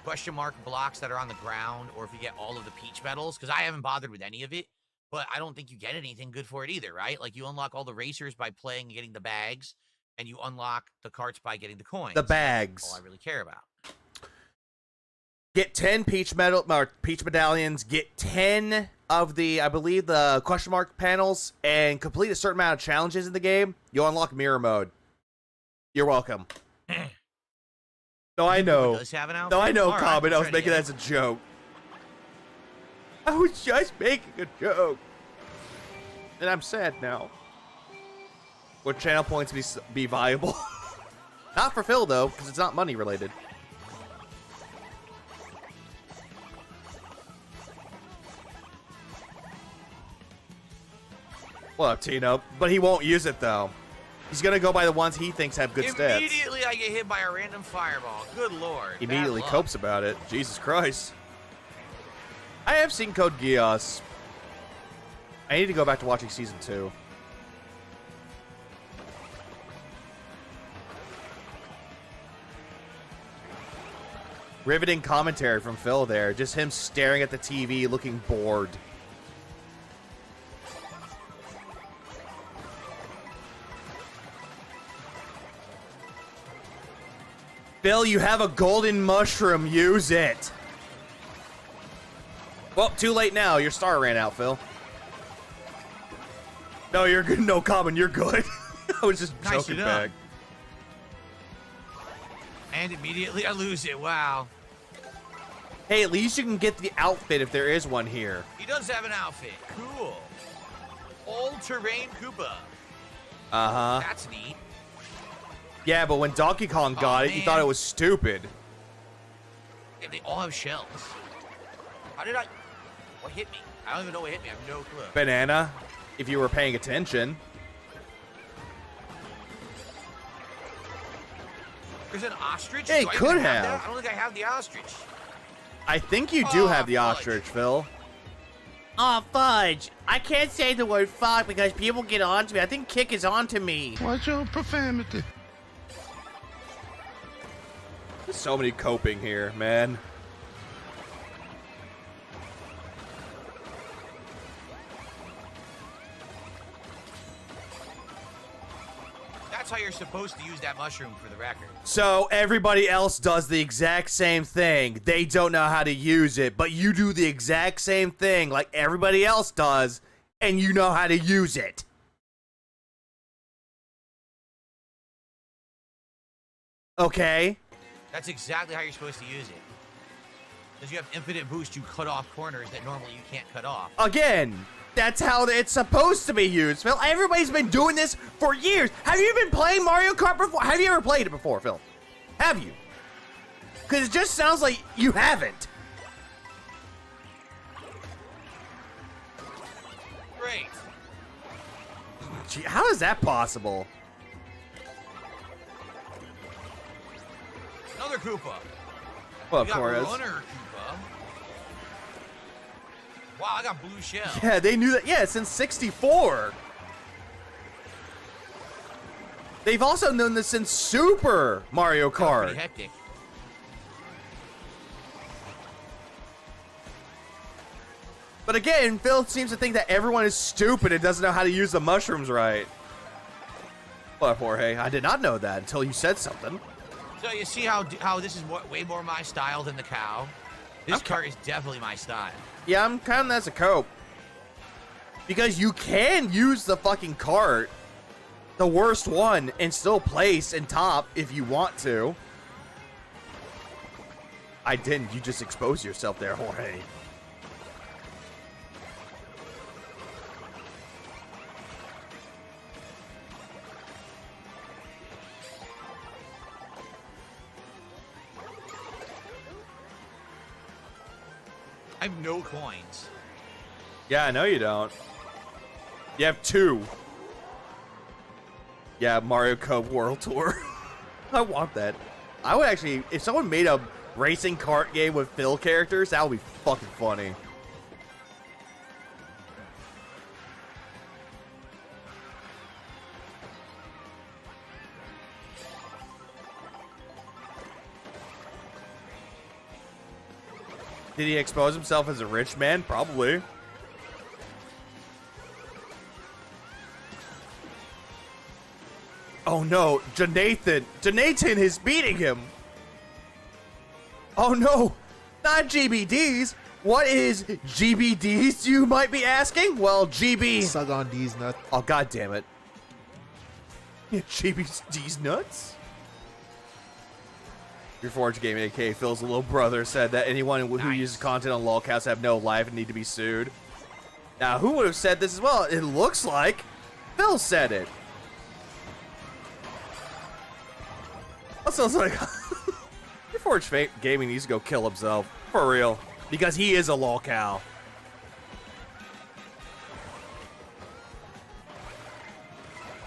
Speaker 1: question mark blocks that are on the ground, or if you get all of the peach medals? Because I haven't bothered with any of it, but I don't think you get anything good for it either, right? Like you unlock all the racers by playing and getting the bags, and you unlock the carts by getting the coins.
Speaker 5: The
Speaker 1: That's
Speaker 5: bags.
Speaker 1: all I really care about.
Speaker 5: Get 10 peach medallions, get 10 of the, I believe, the question mark panels, and complete a certain amount of challenges in the game, you'll unlock mirror mode. You're welcome. No, I know.
Speaker 1: Does have an outfit?
Speaker 5: No, I know,
Speaker 1: All right,
Speaker 5: Common. I
Speaker 1: we'll
Speaker 5: was
Speaker 1: try to
Speaker 5: making
Speaker 1: get
Speaker 5: that as a joke. I was just making a joke. And I'm sad now. Would channel points be viable? Not for Phil, though, because it's not money related. What up, Tino? But he won't use it, though. He's going to go by the ones he thinks have good stats.
Speaker 1: Immediately I get hit by a random fireball. Good lord. Bad
Speaker 5: Immediately
Speaker 1: luck.
Speaker 5: copes about it. Jesus Christ. I have seen Code Geass. I need to go back to watching season 2. Riveting commentary from Phil there. Just him staring at the TV looking bored. Phil, you have a golden mushroom. Use it. Well, too late now. Your star ran out, Phil. No, you're good. No, Common, you're good. I was just
Speaker 1: Nice
Speaker 5: joking
Speaker 1: it up.
Speaker 5: back.
Speaker 1: And immediately I lose it. Wow.
Speaker 5: Hey, at least you can get the outfit if there is one here.
Speaker 1: He does have an outfit. Cool. All-terrain Koopa.
Speaker 5: Uh-huh.
Speaker 1: That's neat.
Speaker 5: Yeah, but when Donkey Kong got it, you thought
Speaker 1: man.
Speaker 5: it was stupid.
Speaker 1: Yeah, they all have shells. How did I... What hit me? I don't even know what hit me. I have no clue.
Speaker 5: Banana, if you were paying attention.
Speaker 1: There's an ostrich?
Speaker 5: Yeah,
Speaker 1: Do I
Speaker 5: it could
Speaker 1: even
Speaker 5: have.
Speaker 1: that? I don't think I have the ostrich.
Speaker 5: I think you do
Speaker 1: Oh,
Speaker 5: have the
Speaker 1: fudge.
Speaker 5: ostrich, Phil. Oh, fudge. I can't say the word fuck because people get on to me. I think Kick is on to me.
Speaker 2: Watch your profanity.
Speaker 5: There's so many coping here, man.
Speaker 1: That's how you're supposed to use that mushroom for the record.
Speaker 5: So everybody else does the exact same thing. They don't know how to use it, but you do the exact same thing like everybody else does, and you know how to use it. Okay.
Speaker 1: That's exactly how you're supposed to use it. Because you have infinite boost, you cut off corners that normally you can't cut off.
Speaker 5: Again, that's how it's supposed to be used, Phil. Everybody's been doing this for years. Have you been playing Mario Kart before? Have you ever played it before, Phil? Have you? Because it just sounds like you haven't.
Speaker 1: Great.
Speaker 5: Gee, how is that possible?
Speaker 1: Another Koopa.
Speaker 5: Well,
Speaker 1: We
Speaker 5: of
Speaker 1: got
Speaker 5: course.
Speaker 1: Runner Koopa. Wow, I got blue shell.
Speaker 5: Yeah, they knew that. Yeah, since 64. They've also known this since Super Mario
Speaker 1: That's
Speaker 5: Kart.
Speaker 1: pretty hectic.
Speaker 5: But again, Phil seems to think that everyone is stupid and doesn't know how to use the mushrooms right. Well, Jorge, I did not know that until you said something.
Speaker 1: So you see how this is way more my style than the cow. This cart is definitely my style.
Speaker 5: Yeah, I'm counting that as a cope. Because you can use the fucking cart, the worst one, and still place in top if you want to. I didn't. You just exposed yourself there, Jorge.
Speaker 1: I have no coins.
Speaker 5: Yeah, I know you don't. You have 2. Yeah, Mario Kart World Tour. I want that. I would actually, if someone made a racing kart game with Phil characters, that would be fucking funny. Did he expose himself as a rich man? Probably. Oh no, Jonathan is beating him. Oh no, not GBDs. What is GBDs, you might be asking? Well, GB.
Speaker 6: Suck on D's nuts.
Speaker 5: Oh, god damn it. GBD's nuts? Your Forge Game, aka Phil's little brother, said that anyone who uses content on lolcast have no life and need to be sued. Now, who would have said this as well? It looks like Phil said it. Also, it's like, Your Forge Gaming needs to go kill himself. For real. Because he is a lolcow.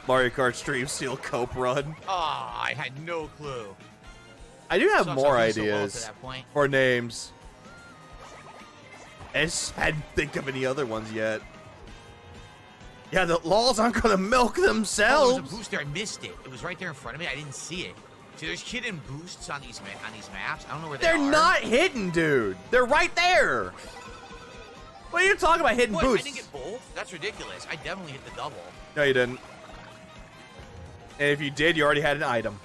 Speaker 5: Mario Kart Stream Steel Cope Run.
Speaker 1: Oh, I had no clue.
Speaker 5: I do have
Speaker 1: Sucks
Speaker 5: more
Speaker 1: I feel so well
Speaker 5: ideas
Speaker 1: to that point.
Speaker 5: for names. I just hadn't think of any other ones yet. Yeah, the LOLs aren't gonna milk
Speaker 1: Oh,
Speaker 5: themselves.
Speaker 1: there was a booster. I missed it. It was right there in front of me. I didn't see it. See, there's hidden boosts on these maps. I don't know where they are.
Speaker 5: They're not hidden, dude. They're right there. What are you talking about, hidden
Speaker 1: What?
Speaker 5: boosts?
Speaker 1: I didn't get both? That's ridiculous. I definitely hit the double.
Speaker 5: No, you didn't. And if you did, you already had an item.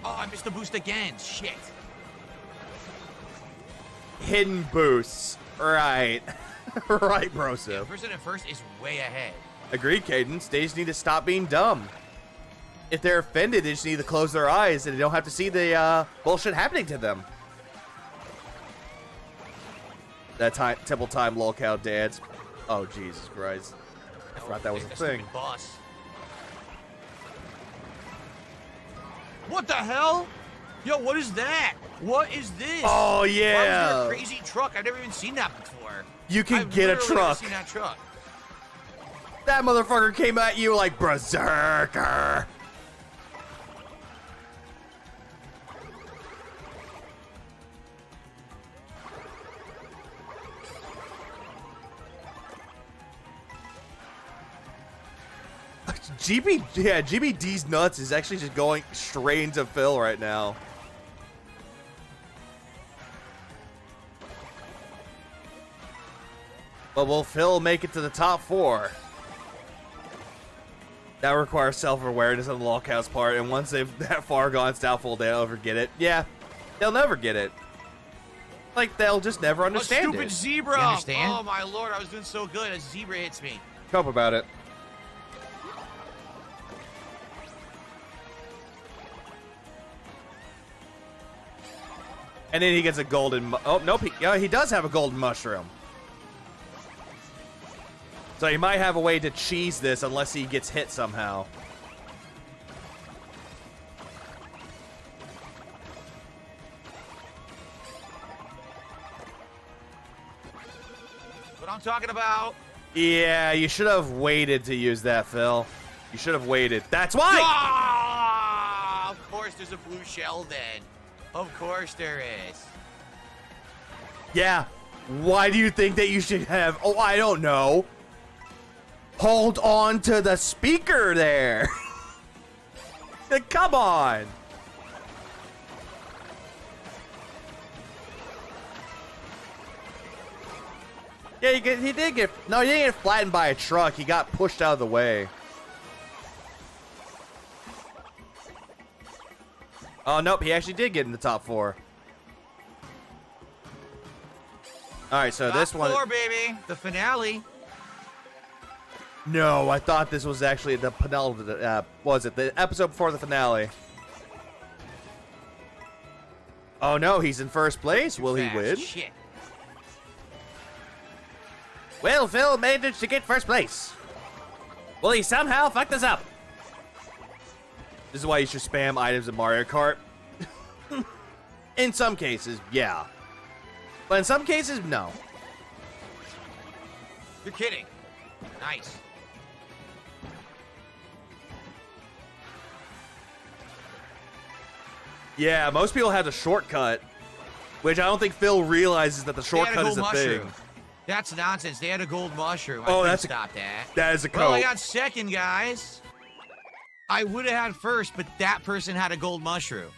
Speaker 1: Oh, I missed the boost again. Shit.
Speaker 5: Hidden boosts. Right. Right, Broseph.
Speaker 1: Yeah, person at first is way ahead.
Speaker 5: Agreed, Cadence. They just need to stop being dumb. If they're offended, they just need to close their eyes and they don't have to see the bullshit happening to them. That Temple Time lolcow dance. Oh, Jesus Christ. I forgot that was a thing.
Speaker 1: Boss. What the hell? Yo, what is that? What is this?
Speaker 5: Oh,
Speaker 1: Why was there
Speaker 5: yeah.
Speaker 1: a crazy truck? I've never even seen that before.
Speaker 5: You can
Speaker 1: I've
Speaker 5: get a
Speaker 1: literally never
Speaker 5: truck.
Speaker 1: seen that truck.
Speaker 5: That motherfucker came at you like berserker. GBD's nuts is actually just going straight into Phil right now. But will Phil make it to the top 4? That requires self-awareness on the lolcow's part, and once they've that far gone, it's doubtful they'll ever get it. Yeah, they'll never get it. Like, they'll just never understand
Speaker 1: A stupid
Speaker 5: it.
Speaker 1: zebra.
Speaker 5: You understand?
Speaker 1: Oh, my lord. I was doing so good. A zebra hits me.
Speaker 5: Cope about it. And then he gets a golden... Oh, nope. He does have a golden mushroom. So he might have a way to cheese this unless he gets hit somehow.
Speaker 1: What I'm talking about.
Speaker 5: Yeah, you should have waited to use that, Phil. You should have waited. That's why!
Speaker 1: Ah, of course there's a blue shell then. Of course there is.
Speaker 5: Yeah. Why do you think that you should have... Oh, I don't know. Hold on to the speaker there. Come on. Yeah, he did get... No, he didn't get flattened by a truck. He got pushed out of the way. Oh, nope. He actually did get in the top 4. All right, so
Speaker 1: Top
Speaker 5: this one.
Speaker 1: 4, baby. The finale.
Speaker 5: No, I thought this was actually the penultimate. Was it the episode before the finale? Oh no, he's in first place. Will he win?
Speaker 1: Shit.
Speaker 5: Will Phil managed to get first place? Will he somehow fuck this up? This is why you should spam items in Mario Kart. In some cases, yeah. But in some cases, no.
Speaker 1: You're kidding. Nice.
Speaker 5: Yeah, most people have the shortcut, which I don't think Phil realizes that the shortcut is a thing.
Speaker 1: That's nonsense. They had a gold mushroom.
Speaker 5: Oh,
Speaker 1: that's stop that.
Speaker 5: That is a code.
Speaker 1: Well, I got second, guys. I would have had first, but that person had a gold mushroom.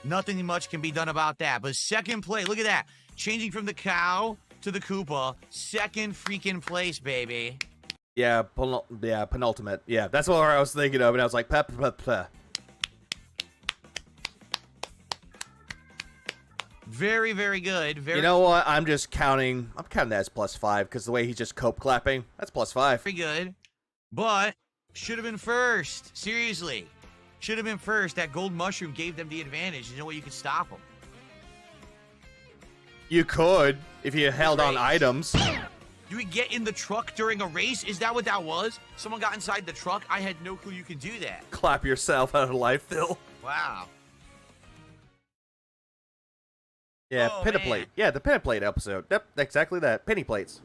Speaker 1: Nothing much can be done about that. But second place, look at that. Changing from the cow to the Koopa. Second freaking place, baby.
Speaker 5: Yeah, penultimate. Yeah, that's what I was thinking of, and I was like, peh.
Speaker 1: Very, very good.
Speaker 5: You know what? I'm counting that as +5 because the way he's just cope clapping, that's +5.
Speaker 1: Very good. But should have been first. Seriously. Should have been first. That gold mushroom gave them the advantage. You know what? You could stop them.
Speaker 5: You could if you held on items.
Speaker 1: You would get in the truck during a race? Is that what that was? Someone got inside the truck? I had no clue you could do that.
Speaker 5: Clap yourself out of life, Phil.
Speaker 1: Wow.
Speaker 5: Yeah,
Speaker 1: oh,
Speaker 5: pin plate. Yeah, the pin plate episode. Yep, exactly that. Penny plates.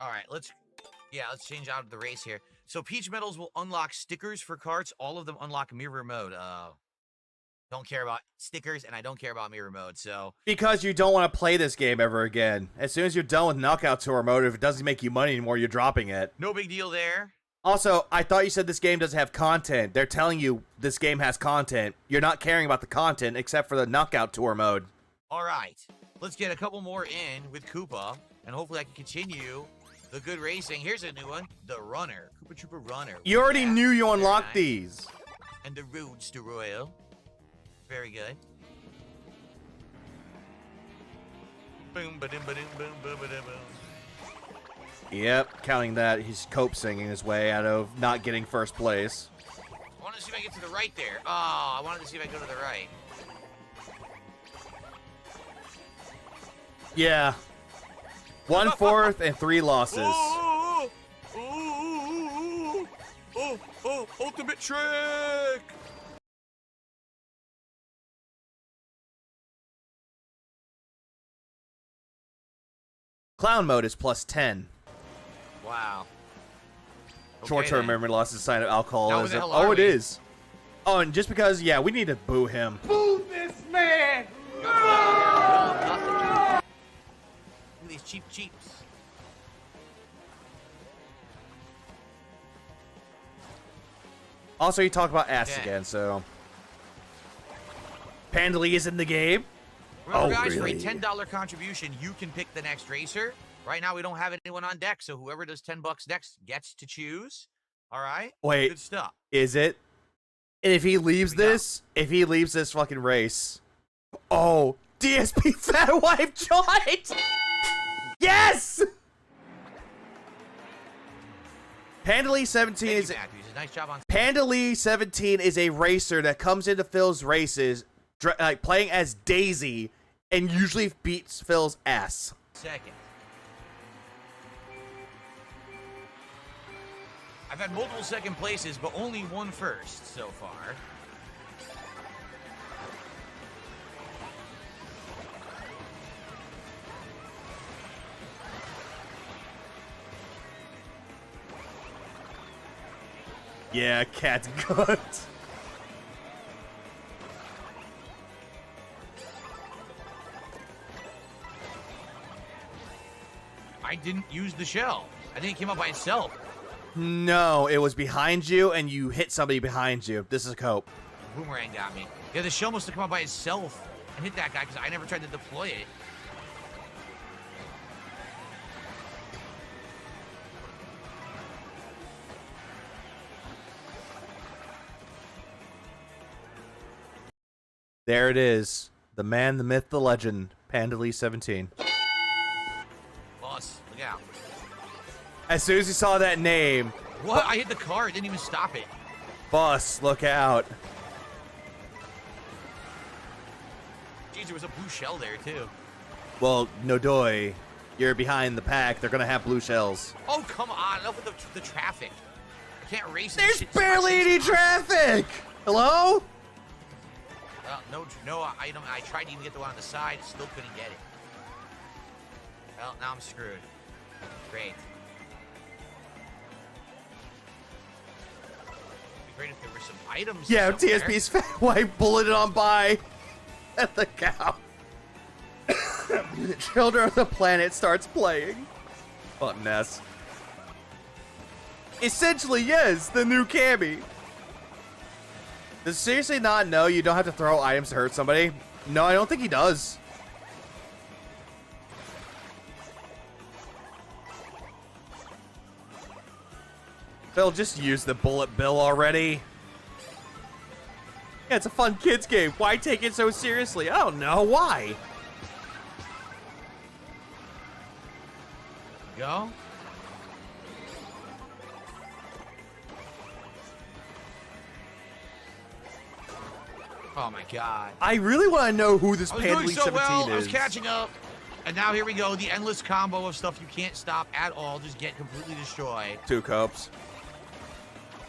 Speaker 1: All right, let's change out of the race here. So Peach Medals will unlock stickers for carts. All of them unlock mirror mode. Don't care about stickers, and I don't care about mirror mode, so...
Speaker 5: Because you don't want to play this game ever again. As soon as you're done with Knockout Tour mode, if it doesn't make you money anymore, you're dropping it.
Speaker 1: No big deal there.
Speaker 5: Also, I thought you said this game doesn't have content. They're telling you this game has content. You're not caring about the content except for the Knockout Tour mode.
Speaker 1: All right. Let's get a couple more in with Koopa, and hopefully I can continue the good racing. Here's a new one. The Runner. Koopa Troopa Runner.
Speaker 5: You already knew you unlocked these.
Speaker 1: And the Roadster Royal. Very good. Boom, ba-dum, ba-dum, boom, boom, ba-dum, boom.
Speaker 5: Yep, counting that, he's cope singing his way out of not getting first place.
Speaker 1: I wanted to see if I get to the right there. Oh, I wanted to see if I go to the right.
Speaker 5: Yeah. 1/4 and 3 losses.
Speaker 1: Ultimate trick!
Speaker 5: Clown mode is +10.
Speaker 1: Wow.
Speaker 5: Short-term memory loss is a sign of alcoholism.
Speaker 1: Now,
Speaker 5: oh, it is. Oh, and just because, yeah, we need to boo him.
Speaker 3: Boo this man!
Speaker 1: Look at these cheap cheaps.
Speaker 5: Also, you talk about ass
Speaker 1: Okay.
Speaker 5: again, so... Pandely is in the game.
Speaker 1: Remember, guys,
Speaker 5: really?
Speaker 1: for a $10 contribution, you can pick the next racer. Right now, we don't have anyone on deck, so whoever does $10 next gets to choose. All right?
Speaker 5: Wait,
Speaker 1: Good stuff.
Speaker 5: is it? And if he leaves this fucking race... Oh, DSP Fat Wife joined! Yes! Pandely 17
Speaker 1: Thank
Speaker 5: is...
Speaker 1: you, Matthews. Nice job on...
Speaker 5: Pandely 17 is a racer that comes into Phil's races playing as Daisy and usually beats Phil's ass.
Speaker 1: Second. I've had multiple second places, but only one first so far.
Speaker 5: Yeah, cat's good.
Speaker 1: I didn't use the shell. I think it came up by itself.
Speaker 5: No, it was behind you and you hit somebody behind you. This is a cope.
Speaker 1: Boomerang got me. Yeah, the shell must have come up by itself and hit that guy because I never tried to deploy it.
Speaker 5: There it is. The man, the myth, the legend, Pandalise 17.
Speaker 1: Boss, look out.
Speaker 5: As soon as he saw that name...
Speaker 1: What? I hit the car. It didn't even stop it.
Speaker 5: Boss, look out.
Speaker 1: Jeez, there was a blue shell there, too.
Speaker 5: Well, Nodoy, you're behind the pack. They're going to have blue shells.
Speaker 1: Oh, come on. Enough with the traffic. I can't race in
Speaker 5: There's
Speaker 1: shit.
Speaker 5: barely any traffic. Hello?
Speaker 1: No item. I tried to even get the one on the side. Still couldn't get it. Well, now I'm screwed. Great. It'd be great if there were some items.
Speaker 5: Yeah,
Speaker 1: somewhere.
Speaker 5: TSP's fat white bulleted on by at the cow. Children of the Planet starts playing. What mess. Essentially, yes, the new Cammy. Does seriously not know you don't have to throw items to hurt somebody? No, I don't think he does. Phil, just use the bullet bill already. Yeah, it's a fun kids game. Why take it so seriously? I don't know. Why?
Speaker 1: Go. Oh my god.
Speaker 5: I really want to know who this
Speaker 1: I was doing
Speaker 5: Pandalise
Speaker 1: so
Speaker 5: 17
Speaker 1: well.
Speaker 5: is.
Speaker 1: I was catching up. And now here we go. The endless combo of stuff you can't stop at all. Just get completely destroyed.
Speaker 5: 2 cups.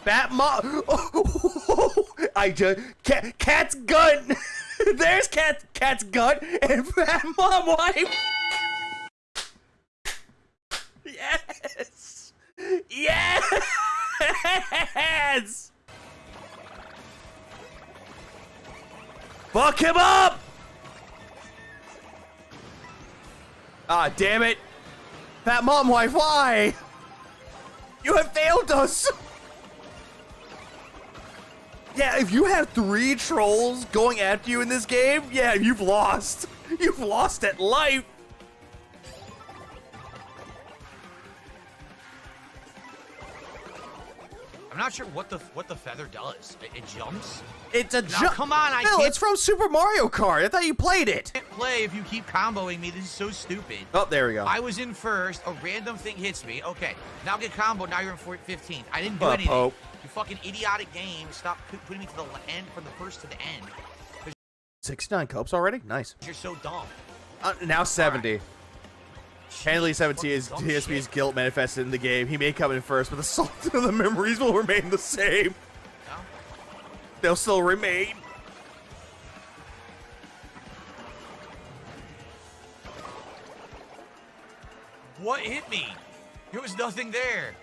Speaker 5: Bat Mom. I just Cat's gun. There's Cat's gun and Bat Mom wife. Yes. Yes. Fuck him up. Ah, damn it. Fat Mom wife, why? You have failed us. Yeah, if you have 3 trolls going after you in this game, yeah, you've lost. You've lost at life.
Speaker 1: I'm not sure what the feather does. It jumps.
Speaker 5: It's a jump.
Speaker 1: Come on, I
Speaker 5: no,
Speaker 1: can't.
Speaker 5: it's from Super Mario Kart. I thought you played it.
Speaker 1: Can't play if you keep comboing me. This is so stupid.
Speaker 5: Oh, there we go.
Speaker 1: I was in first. A random thing hits me. Okay, now get combo. Now you're in 15th. I didn't do
Speaker 5: What,
Speaker 1: anything.
Speaker 5: Pope?
Speaker 1: You fucking idiotic game. Stop putting me to the end from the first to the end.
Speaker 5: 69 cups already? Nice.
Speaker 1: You're so dumb.
Speaker 5: Now 70. Pandalise 17 is
Speaker 1: Fucking dumb
Speaker 5: DSP's
Speaker 1: shit.
Speaker 5: guilt manifested in the game. He may come in first, but the salt of the memories will remain the same.
Speaker 1: No?
Speaker 5: They'll still remain.
Speaker 1: What hit me? There was nothing there.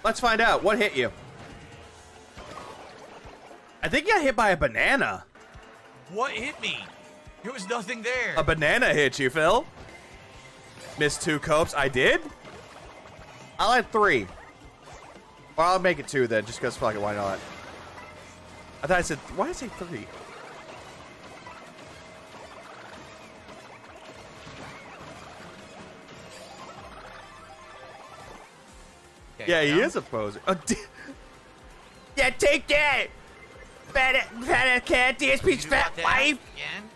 Speaker 5: Let's find out. What hit you? I think you got hit by a banana.
Speaker 1: What hit me? There was nothing there.
Speaker 5: A banana hit you, Phil. Missed 2 cups. I did? I'll add 3. Well, I'll make it 2 then, just because fuck it, why not? I thought I said, why did I say 3?
Speaker 1: Okay,
Speaker 5: Yeah, he
Speaker 1: now?
Speaker 5: is a poser. Oh, yeah, take that! Fat cat, DSP's
Speaker 1: You
Speaker 5: fat
Speaker 1: got that
Speaker 5: wife!
Speaker 1: Again?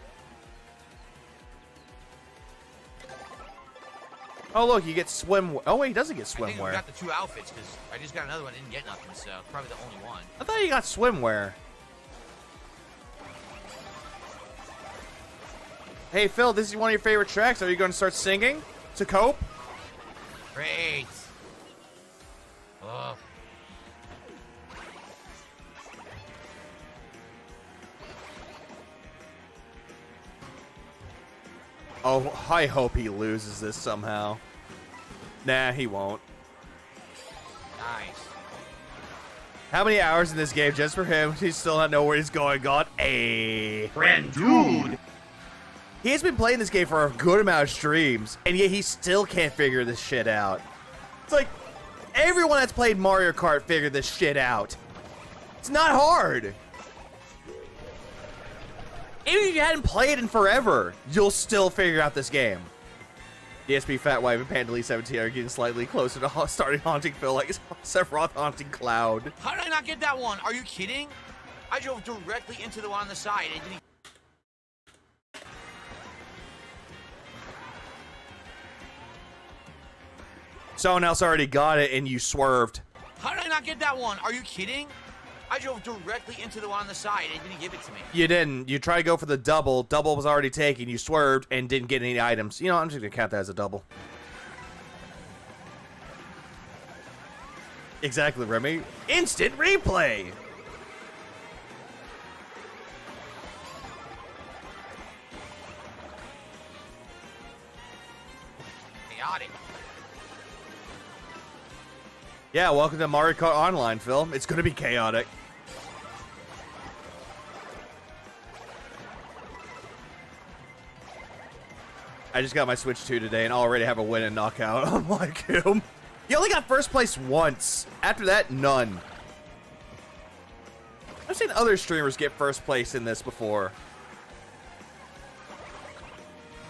Speaker 5: Oh, look, you get swim. Oh, wait, he doesn't get
Speaker 1: I think we
Speaker 5: swimwear.
Speaker 1: got the 2 outfits because I just got another one. Didn't get nothing, so it's probably the only one.
Speaker 5: I thought you got swimwear. Hey, Phil, this is one of your favorite tracks. Are you going to start singing to cope?
Speaker 1: Great. Ugh.
Speaker 5: Oh, I hope he loses this somehow. Nah, he won't.
Speaker 1: Nice.
Speaker 5: How many hours in this game just for him? He still not know where he's going. God,
Speaker 4: Friend, dude.
Speaker 5: He has been playing this game for a good amount of streams, and yet he still can't figure this shit out. It's like, everyone that's played Mario Kart figured this shit out. It's not hard. Even if you hadn't played in forever, you'll still figure out this game. DSP Fat Wife and Pandalise 17 are getting slightly closer to starting haunting Phil like Sephiroth haunting Cloud.
Speaker 1: How did I not get that one? Are you kidding? I drove directly into the one on the side. It didn't.
Speaker 5: Someone else already got it and you swerved.
Speaker 1: How did I not get that one? Are you kidding? I drove directly into the one on the side. It didn't give it to me.
Speaker 5: You didn't. You tried to go for the double. Double was already taken. You swerved and didn't get any items. You know, I'm just going to count that as a double. Exactly, Remy. Instant replay.
Speaker 1: Chaotic.
Speaker 5: Yeah, welcome to Mario Kart Online, Phil. It's going to be chaotic. I just got my Switch 2 today and already have a win and knockout. I'm like him. You only got first place once. After that, none. I've seen other streamers get first place in this before.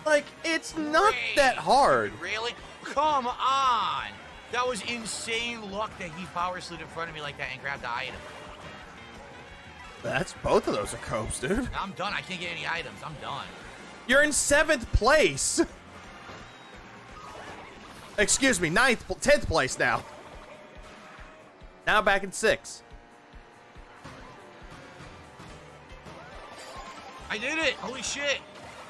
Speaker 5: Like, it's not that hard.
Speaker 1: Really? Come on. That was insane luck that he power slid in front of me like that and grabbed the item.
Speaker 5: That's both of those are copes, dude.
Speaker 1: I'm done. I can't get any items. I'm done.
Speaker 5: You're in 7th place. Excuse me, 10th place now. Now back in 6th.
Speaker 1: I did it. Holy shit.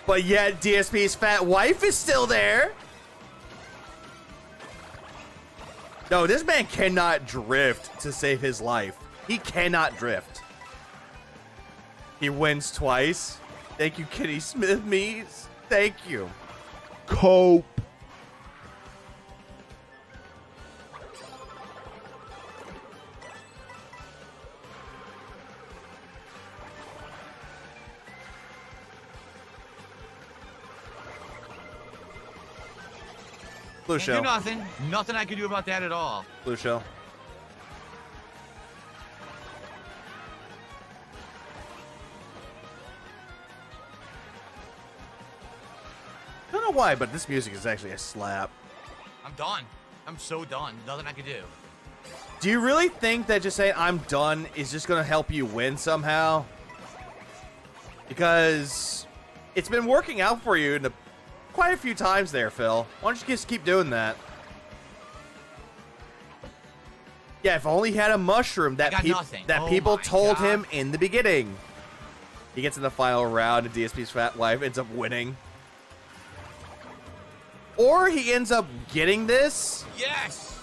Speaker 5: But yet DSP's fat wife is still there. No, this man cannot drift to save his life. He cannot drift. He wins twice. Thank you, Kitty Smith Mees. Thank you.
Speaker 2: Cope.
Speaker 5: Blue
Speaker 1: Can't
Speaker 5: shell.
Speaker 1: do nothing. Nothing I can do about that at all.
Speaker 5: Blue shell. I don't know why, but this music is actually a slap.
Speaker 1: I'm done. I'm so done. Nothing I can do.
Speaker 5: Do you really think that just saying I'm done is just going to help you win somehow? Because it's been working out for you quite a few times there, Phil. Why don't you just keep doing that? Yeah, if only he had a mushroom that, people told him in the beginning. He gets in the final round and DSP's fat wife ends up winning. Or he ends up getting this.
Speaker 1: Yes.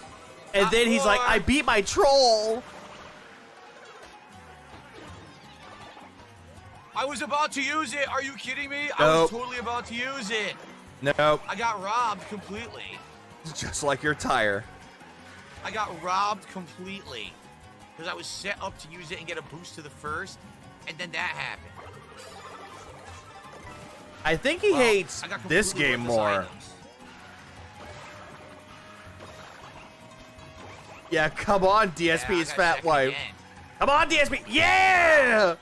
Speaker 5: And then he's like, I beat my troll.
Speaker 1: I was about to use it. Are you kidding me?
Speaker 5: Nope.
Speaker 1: I was totally about to use it.
Speaker 5: Nope.
Speaker 1: I got robbed completely.
Speaker 5: Just like your tire.
Speaker 1: I got robbed completely. Because I was set up to use it and get a boost to the first. And then that happened.
Speaker 5: I think he hates this game more.
Speaker 1: Items.
Speaker 5: Yeah, come on, DSP's fat wife. Come on, DSP. Yeah!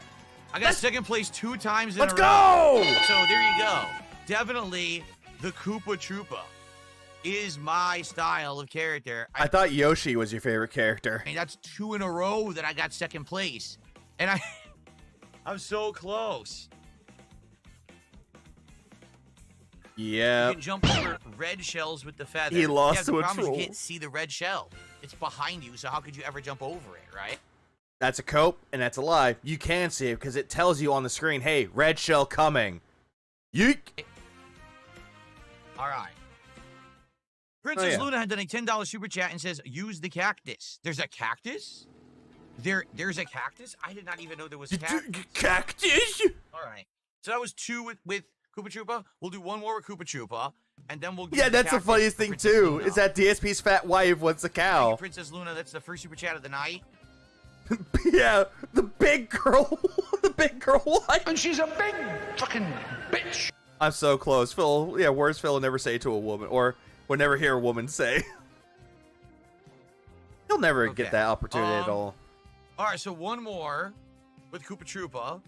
Speaker 1: I got second place 2 times in a row.
Speaker 5: Let's go!
Speaker 1: So there you go. Definitely the Koopa Troopa is my style of character.
Speaker 5: I thought Yoshi was your favorite character.
Speaker 1: I mean, that's 2 in a row that I got second place. And I'm so close.
Speaker 5: Yeah.
Speaker 1: You can jump over red shells with the feather.
Speaker 5: He lost to a
Speaker 1: troll. The problem is you can't see the red shell. It's behind you, so how could you ever jump over it, right?
Speaker 5: That's a cope, and that's a lie. You can see it because it tells you on the screen, hey, red shell coming. Yeek.
Speaker 1: All right. Princess Luna had done a $10 super chat and says, use the cactus. There's a cactus? There's a cactus? I did not even know there was a cactus.
Speaker 5: Cactus?
Speaker 1: All right. So that was 2 with Koopa Troopa. We'll do 1 more with Koopa Troopa. And then we'll
Speaker 5: Yeah, that's the funniest thing, too, is that DSP's fat wife wants a cow.
Speaker 1: Princess Luna, that's the first super chat of the night.
Speaker 5: Yeah, the big girl. The big girl wife.
Speaker 3: And she's a big fucking bitch.
Speaker 5: I'm so close. Phil, yeah, words Phil will never say to a woman, or will never hear a woman say. He'll never get that opportunity at all.
Speaker 1: All right, so 1 more with Koopa Troopa.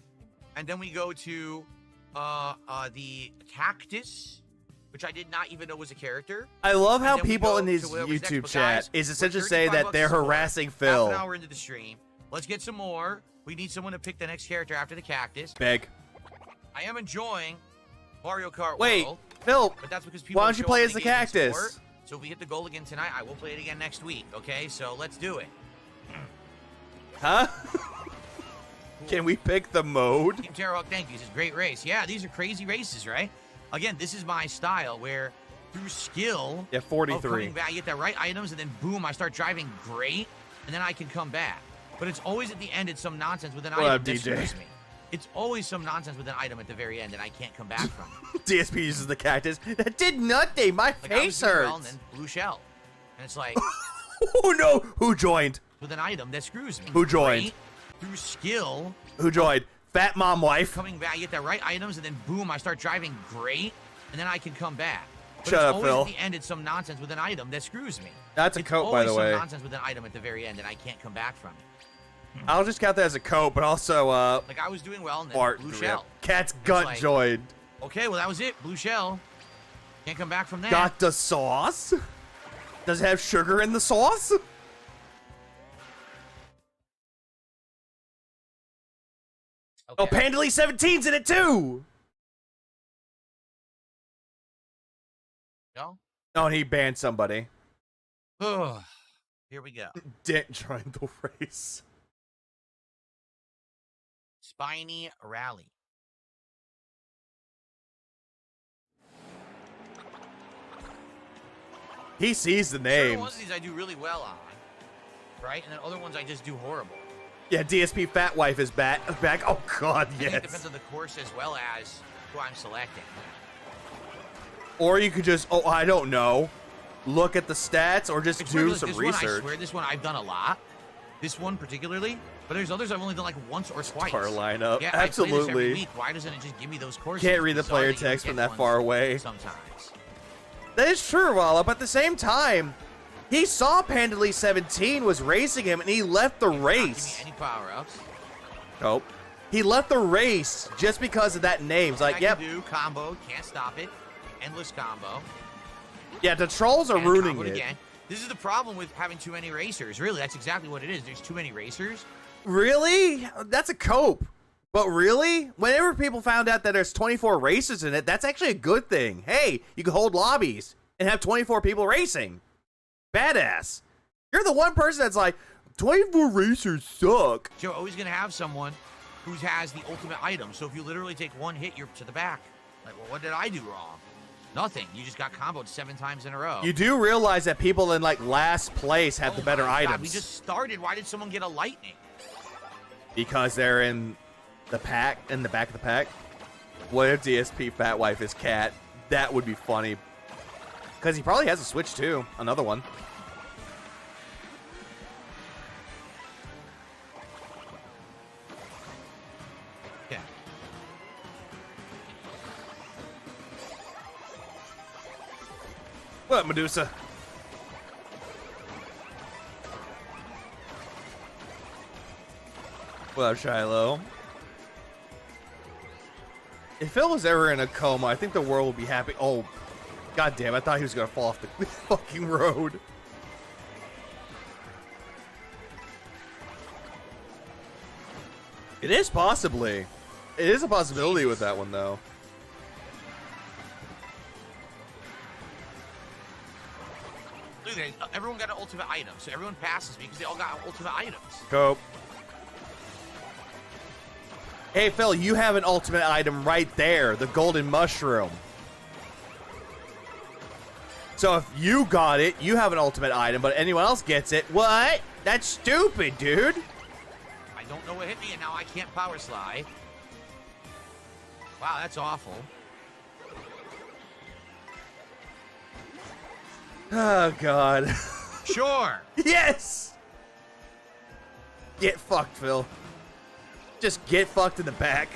Speaker 1: And then we go to the cactus, which I did not even know was a character.
Speaker 5: I love how people in his YouTube chat is essentially saying that they're harassing Phil.
Speaker 1: Half an hour into the stream. Let's get some more. We need someone to pick the next character after the cactus.
Speaker 5: Big.
Speaker 1: I am enjoying Mario Kart
Speaker 5: Wait,
Speaker 1: World,
Speaker 5: Phil.
Speaker 1: but that's because people
Speaker 5: Why don't you
Speaker 1: show
Speaker 5: play
Speaker 1: up
Speaker 5: as the
Speaker 1: and engage in
Speaker 5: cactus?
Speaker 1: sport. So if we hit the goal again tonight, I will play it again next week. Okay, so let's do it.
Speaker 5: Huh? Can we pick the mode?
Speaker 1: Team Terrahawk, thank you. This is a great race. Yeah, these are crazy races, right? Again, this is my style where through skill,
Speaker 5: Yeah, 43.
Speaker 1: of coming back, you get the right items, and then boom, I start driving great, and then I can come back. But it's always at the end, it's some nonsense with an
Speaker 5: What
Speaker 1: item
Speaker 5: up,
Speaker 1: that
Speaker 5: DJ?
Speaker 1: screws me. It's always some nonsense with an item at the very end, and I can't come back from it.
Speaker 5: DSP uses the cactus. That did nothing. My
Speaker 1: Like, I was
Speaker 5: face
Speaker 1: doing
Speaker 5: hurts.
Speaker 1: well, and then blue shell. And it's like,
Speaker 5: Oh no! Who joined?
Speaker 1: with an item that screws me.
Speaker 5: Who joined?
Speaker 1: Great, through skill,
Speaker 5: Who joined? Fat mom wife.
Speaker 1: coming back, you get the right items, and then boom, I start driving great, and then I can come back. But
Speaker 5: Shut
Speaker 1: it's
Speaker 5: up,
Speaker 1: always
Speaker 5: Phil.
Speaker 1: at the end, it's some nonsense with an item that screws me.
Speaker 5: That's a
Speaker 1: It's
Speaker 5: coat, by the
Speaker 1: always
Speaker 5: way.
Speaker 1: some nonsense with an item at the very end, and I can't come back from it.
Speaker 5: I'll just count that as a coat, but also
Speaker 1: Like, I was doing well, and then
Speaker 5: Bart
Speaker 1: blue
Speaker 5: drip.
Speaker 1: shell.
Speaker 5: Cat's
Speaker 1: It's
Speaker 5: gut
Speaker 1: like-
Speaker 5: joined.
Speaker 1: Okay, well, that was it. Blue shell. Can't come back from that.
Speaker 5: Got the sauce? Does it have sugar in the sauce?
Speaker 1: Okay.
Speaker 5: Oh, Pandely 17's in it too!
Speaker 1: No?
Speaker 5: Oh, and he banned somebody.
Speaker 1: Ugh. Here we go.
Speaker 5: Didn't join the race.
Speaker 1: Spiny Rally.
Speaker 5: He sees the
Speaker 1: Certain
Speaker 5: names.
Speaker 1: ones of these I do really well on, right? And then other ones I just do horrible.
Speaker 5: Yeah, DSP Fat Wife is back. Oh God,
Speaker 1: I think it
Speaker 5: yes.
Speaker 1: depends on the course as well as who I'm selecting.
Speaker 5: Or you could just, oh, I don't know, look at the stats or just
Speaker 1: It's
Speaker 5: do
Speaker 1: weird, like,
Speaker 5: some
Speaker 1: this
Speaker 5: research.
Speaker 1: One, I swear, this one I've done a lot. This one particularly, but there's others I've only done like once or twice.
Speaker 5: Star lineup,
Speaker 1: Yeah, I play this every
Speaker 5: absolutely.
Speaker 1: week. Why doesn't it just give me those courses?
Speaker 5: Can't read the
Speaker 1: So I
Speaker 5: player
Speaker 1: think you
Speaker 5: text
Speaker 1: get
Speaker 5: from that
Speaker 1: ones
Speaker 5: far away.
Speaker 1: Sometimes.
Speaker 5: That is true, Walla, but at the same time, he saw Pandely 17 was racing him and he left the
Speaker 1: Not
Speaker 5: race.
Speaker 1: give me any power-ups.
Speaker 5: Nope. He left the race just because of that name. It's like,
Speaker 1: I
Speaker 5: yep,
Speaker 1: can do combo, can't stop it. Endless combo.
Speaker 5: yeah, the trolls are
Speaker 1: And
Speaker 5: ruining
Speaker 1: comboed
Speaker 5: it.
Speaker 1: again. This is the problem with having too many racers. Really, that's exactly what it is. There's too many racers.
Speaker 5: Really? That's a cope. But really? Whenever people found out that there's 24 races in it, that's actually a good thing. Hey, you can hold lobbies and have 24 people racing. Badass. You're the one person that's like, 24 racers suck.
Speaker 1: You're always going to have someone who has the ultimate item. So if you literally take one hit, you're to the back. Like, well, what did I do wrong? Nothing. You just got comboed 7 times in a row.
Speaker 5: You do realize that people in like last place have
Speaker 1: Oh
Speaker 5: the better
Speaker 1: my God,
Speaker 5: items.
Speaker 1: we just started. Why did someone get a lightning?
Speaker 5: Because they're in the pack, in the back of the pack. What if DSP Fat Wife is Cat? That would be funny. Because he probably has a Switch too. Another one.
Speaker 1: Yeah.
Speaker 5: What, Medusa? What up, Shiloh? If Phil was ever in a coma, I think the world would be happy. Oh, goddamn! I thought he was gonna fall off the fucking road. It is possibly. It is a possibility with that one, though.
Speaker 1: Look at that. Everyone got an ultimate item. So everyone passes me because they all got ultimate items.
Speaker 5: Cope. Hey, Phil, you have an ultimate item right there, the golden mushroom. So if you got it, you have an ultimate item, but anyone else gets it, what? That's stupid, dude.
Speaker 1: I don't know what hit me, and now I can't power slide. Wow, that's awful.
Speaker 5: Oh, God.
Speaker 1: Sure.
Speaker 5: Yes! Get fucked, Phil. Just get fucked in the back.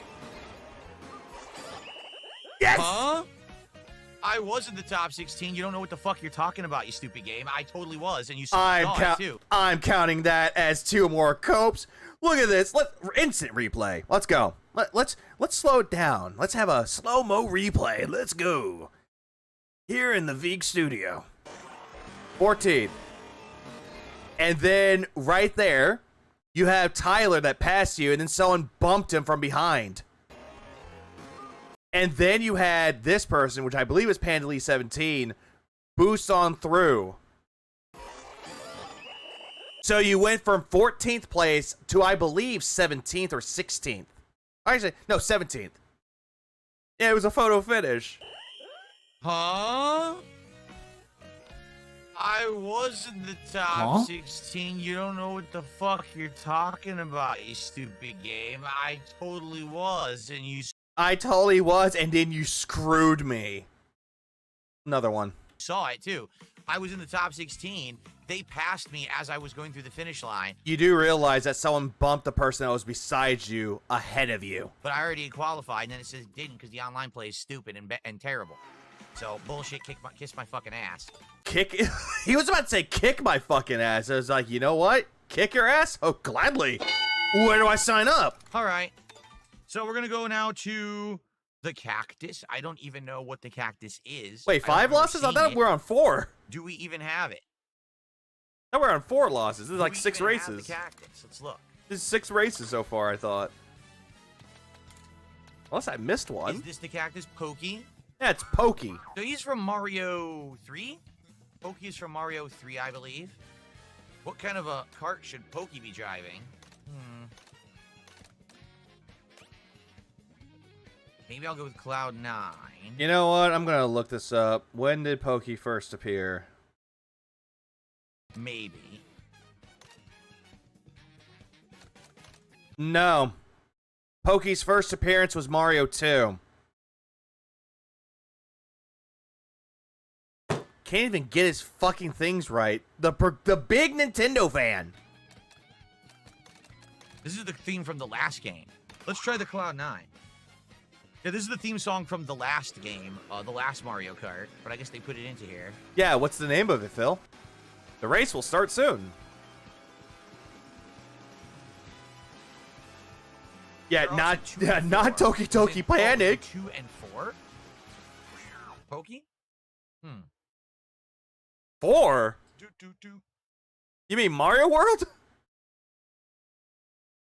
Speaker 5: Yes!
Speaker 1: Huh? I was in the top 16. You don't know what the fuck you're talking about, you stupid game. I totally was, and you saw it too.
Speaker 5: I'm counting that as 2 more copes. Look at this. Instant replay. Let's go. Let's slow it down. Let's have a slow-mo replay. Let's go. Here in the Veek studio. 14th. And then right there, You have Tyler that passed you, and then someone bumped him from behind. And then you had this person, which I believe is Pandalee17, boost on through. So you went from 14th place to, I believe, 17th or 16th. Actually, no, 17th. Yeah, it was a photo finish.
Speaker 1: Huh? I was in the top 16. You don't know what the fuck you're talking about, you stupid game. I totally was, and you
Speaker 5: I totally was, and then you screwed me. Another one.
Speaker 1: Saw it, too. I was in the top 16. They passed me as I was going through the finish line.
Speaker 5: You do realize that someone bumped the person that was beside you ahead of you.
Speaker 1: But I already qualified, and then it says didn't because the online play is stupid and terrible. So, bullshit, kiss my fucking ass.
Speaker 5: Kick? He was about to say kick my fucking ass. I was like, you know what? Kick your ass? Oh, gladly. Where do I sign up?
Speaker 1: All right. So we're going to go now to the cactus. I don't even know what the cactus is.
Speaker 5: Wait, 5 losses? I thought we were on 4.
Speaker 1: Do we even have it?
Speaker 5: I thought we were on 4 losses. This is like 6 races.
Speaker 1: Have the cactus? Let's look.
Speaker 5: This is 6 races so far, I thought. Unless I missed one.
Speaker 1: Is this the cactus Pokey?
Speaker 5: Yeah, it's Pokey.
Speaker 1: So he's from Mario 3? Pokey is from Mario 3, I believe. What kind of a cart should Pokey be driving? Maybe I'll go with Cloud 9.
Speaker 5: You know what? I'm going to look this up. When did Pokey first appear?
Speaker 1: Maybe.
Speaker 5: No. Pokey's first appearance was Mario 2. Can't even get his fucking things right. The big Nintendo fan.
Speaker 1: This is the theme from the last game. Let's try the Cloud 9. Yeah, this is the theme song from the last game, the last Mario Kart, but I guess they put it into here.
Speaker 5: Yeah, what's the name of it, Phil? The race will start soon. Yeah, not Toki Toki Panic.
Speaker 1: 2 and 4? Pokey?
Speaker 5: 4? You mean Mario World?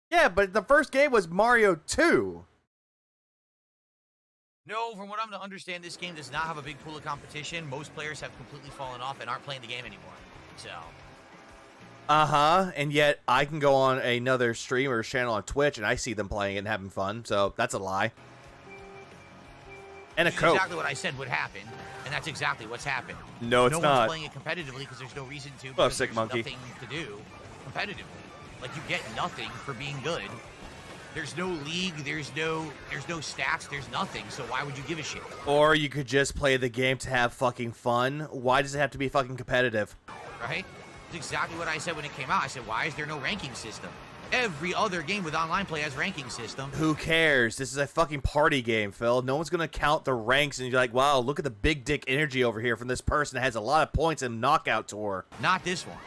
Speaker 5: Yeah, but the first game was Mario 2.
Speaker 1: No, from what I'm to understand, this game does not have a big pool of competition. Most players have completely fallen off and aren't playing the game anymore. So.
Speaker 5: And yet I can go on another streamer's channel on Twitch and I see them playing it and having fun. So that's a lie. And a
Speaker 1: That's
Speaker 5: Coke.
Speaker 1: exactly what I said would happen, and that's exactly what's happened.
Speaker 5: No, it's
Speaker 1: no
Speaker 5: not.
Speaker 1: one's playing it competitively because there's no reason to.
Speaker 5: Oh, sick monkey.
Speaker 1: Nothing to do competitively. Like you get nothing for being good. There's no league. There's no stats. There's nothing. So why would you give a shit?
Speaker 5: Or you could just play the game to have fucking fun. Why does it have to be fucking competitive?
Speaker 1: Right? That's exactly what I said when it came out. I said, why is there no ranking system? Every other game with online play has ranking system.
Speaker 5: Who cares? This is a fucking party game, Phil. No one's gonna count the ranks and you're like, wow, look at the big dick energy over here from this person that has a lot of points in Knockout Tour.
Speaker 1: Not this one.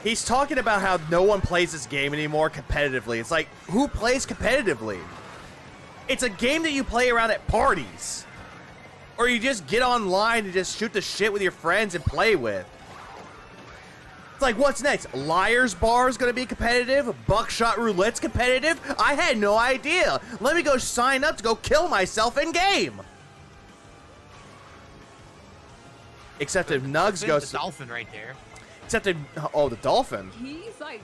Speaker 5: He's talking about how no one plays this game anymore competitively. It's like, who plays competitively? It's a game that you play around at parties. Or you just get online and just shoot the shit with your friends and play with. It's like, what's next? Liar's Bar is going to be competitive? Buckshot Roulette's competitive? I had no idea. Let me go sign up to go kill myself in-game. Except if Nugs goes...
Speaker 1: The dolphin right there.
Speaker 5: Except if... Oh, the dolphin.
Speaker 6: He's like,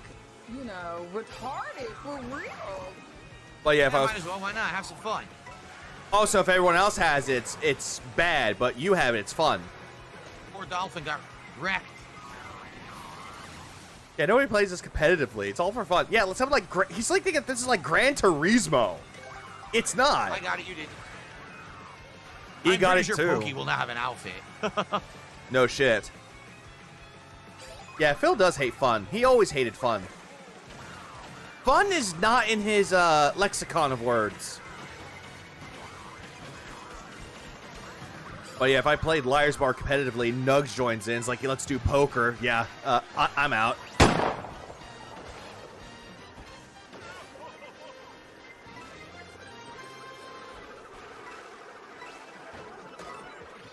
Speaker 6: you know, retarded for real.
Speaker 5: Well, yeah, if I was...
Speaker 1: Might as well. Why not? Have some fun.
Speaker 5: Also, if everyone else has it, it's bad, but you have it, it's fun.
Speaker 1: Poor dolphin got wrecked.
Speaker 5: Yeah, nobody plays this competitively. It's all for fun. Yeah, let's have like... He's like thinking this is like Gran Turismo. It's not.
Speaker 1: I got it, you did.
Speaker 5: He got it
Speaker 1: too.
Speaker 5: too.
Speaker 1: Pokey will not have an outfit.
Speaker 5: No shit. Yeah, Phil does hate fun. He always hated fun. Fun is not in his lexicon of words. But yeah, if I played Liar's Bar competitively, Nugs joins in. It's like, let's do poker. Yeah, I'm out.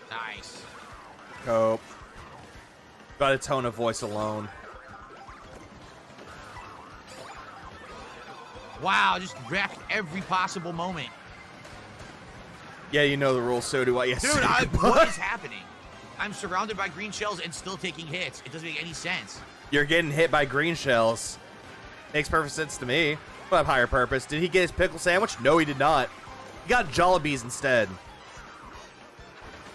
Speaker 1: Nice.
Speaker 5: Cope. Got a tone of voice alone.
Speaker 1: Wow, just wrecked every possible moment.
Speaker 5: Yeah, you know the rules, so do I. Yes,
Speaker 1: Dude, what is happening? I'm surrounded by green shells and still taking hits. It doesn't make any sense.
Speaker 5: You're getting hit by green shells. Makes perfect sense to me. But of higher purpose. Did he get his pickle sandwich? No, he did not. He got Jollibees instead.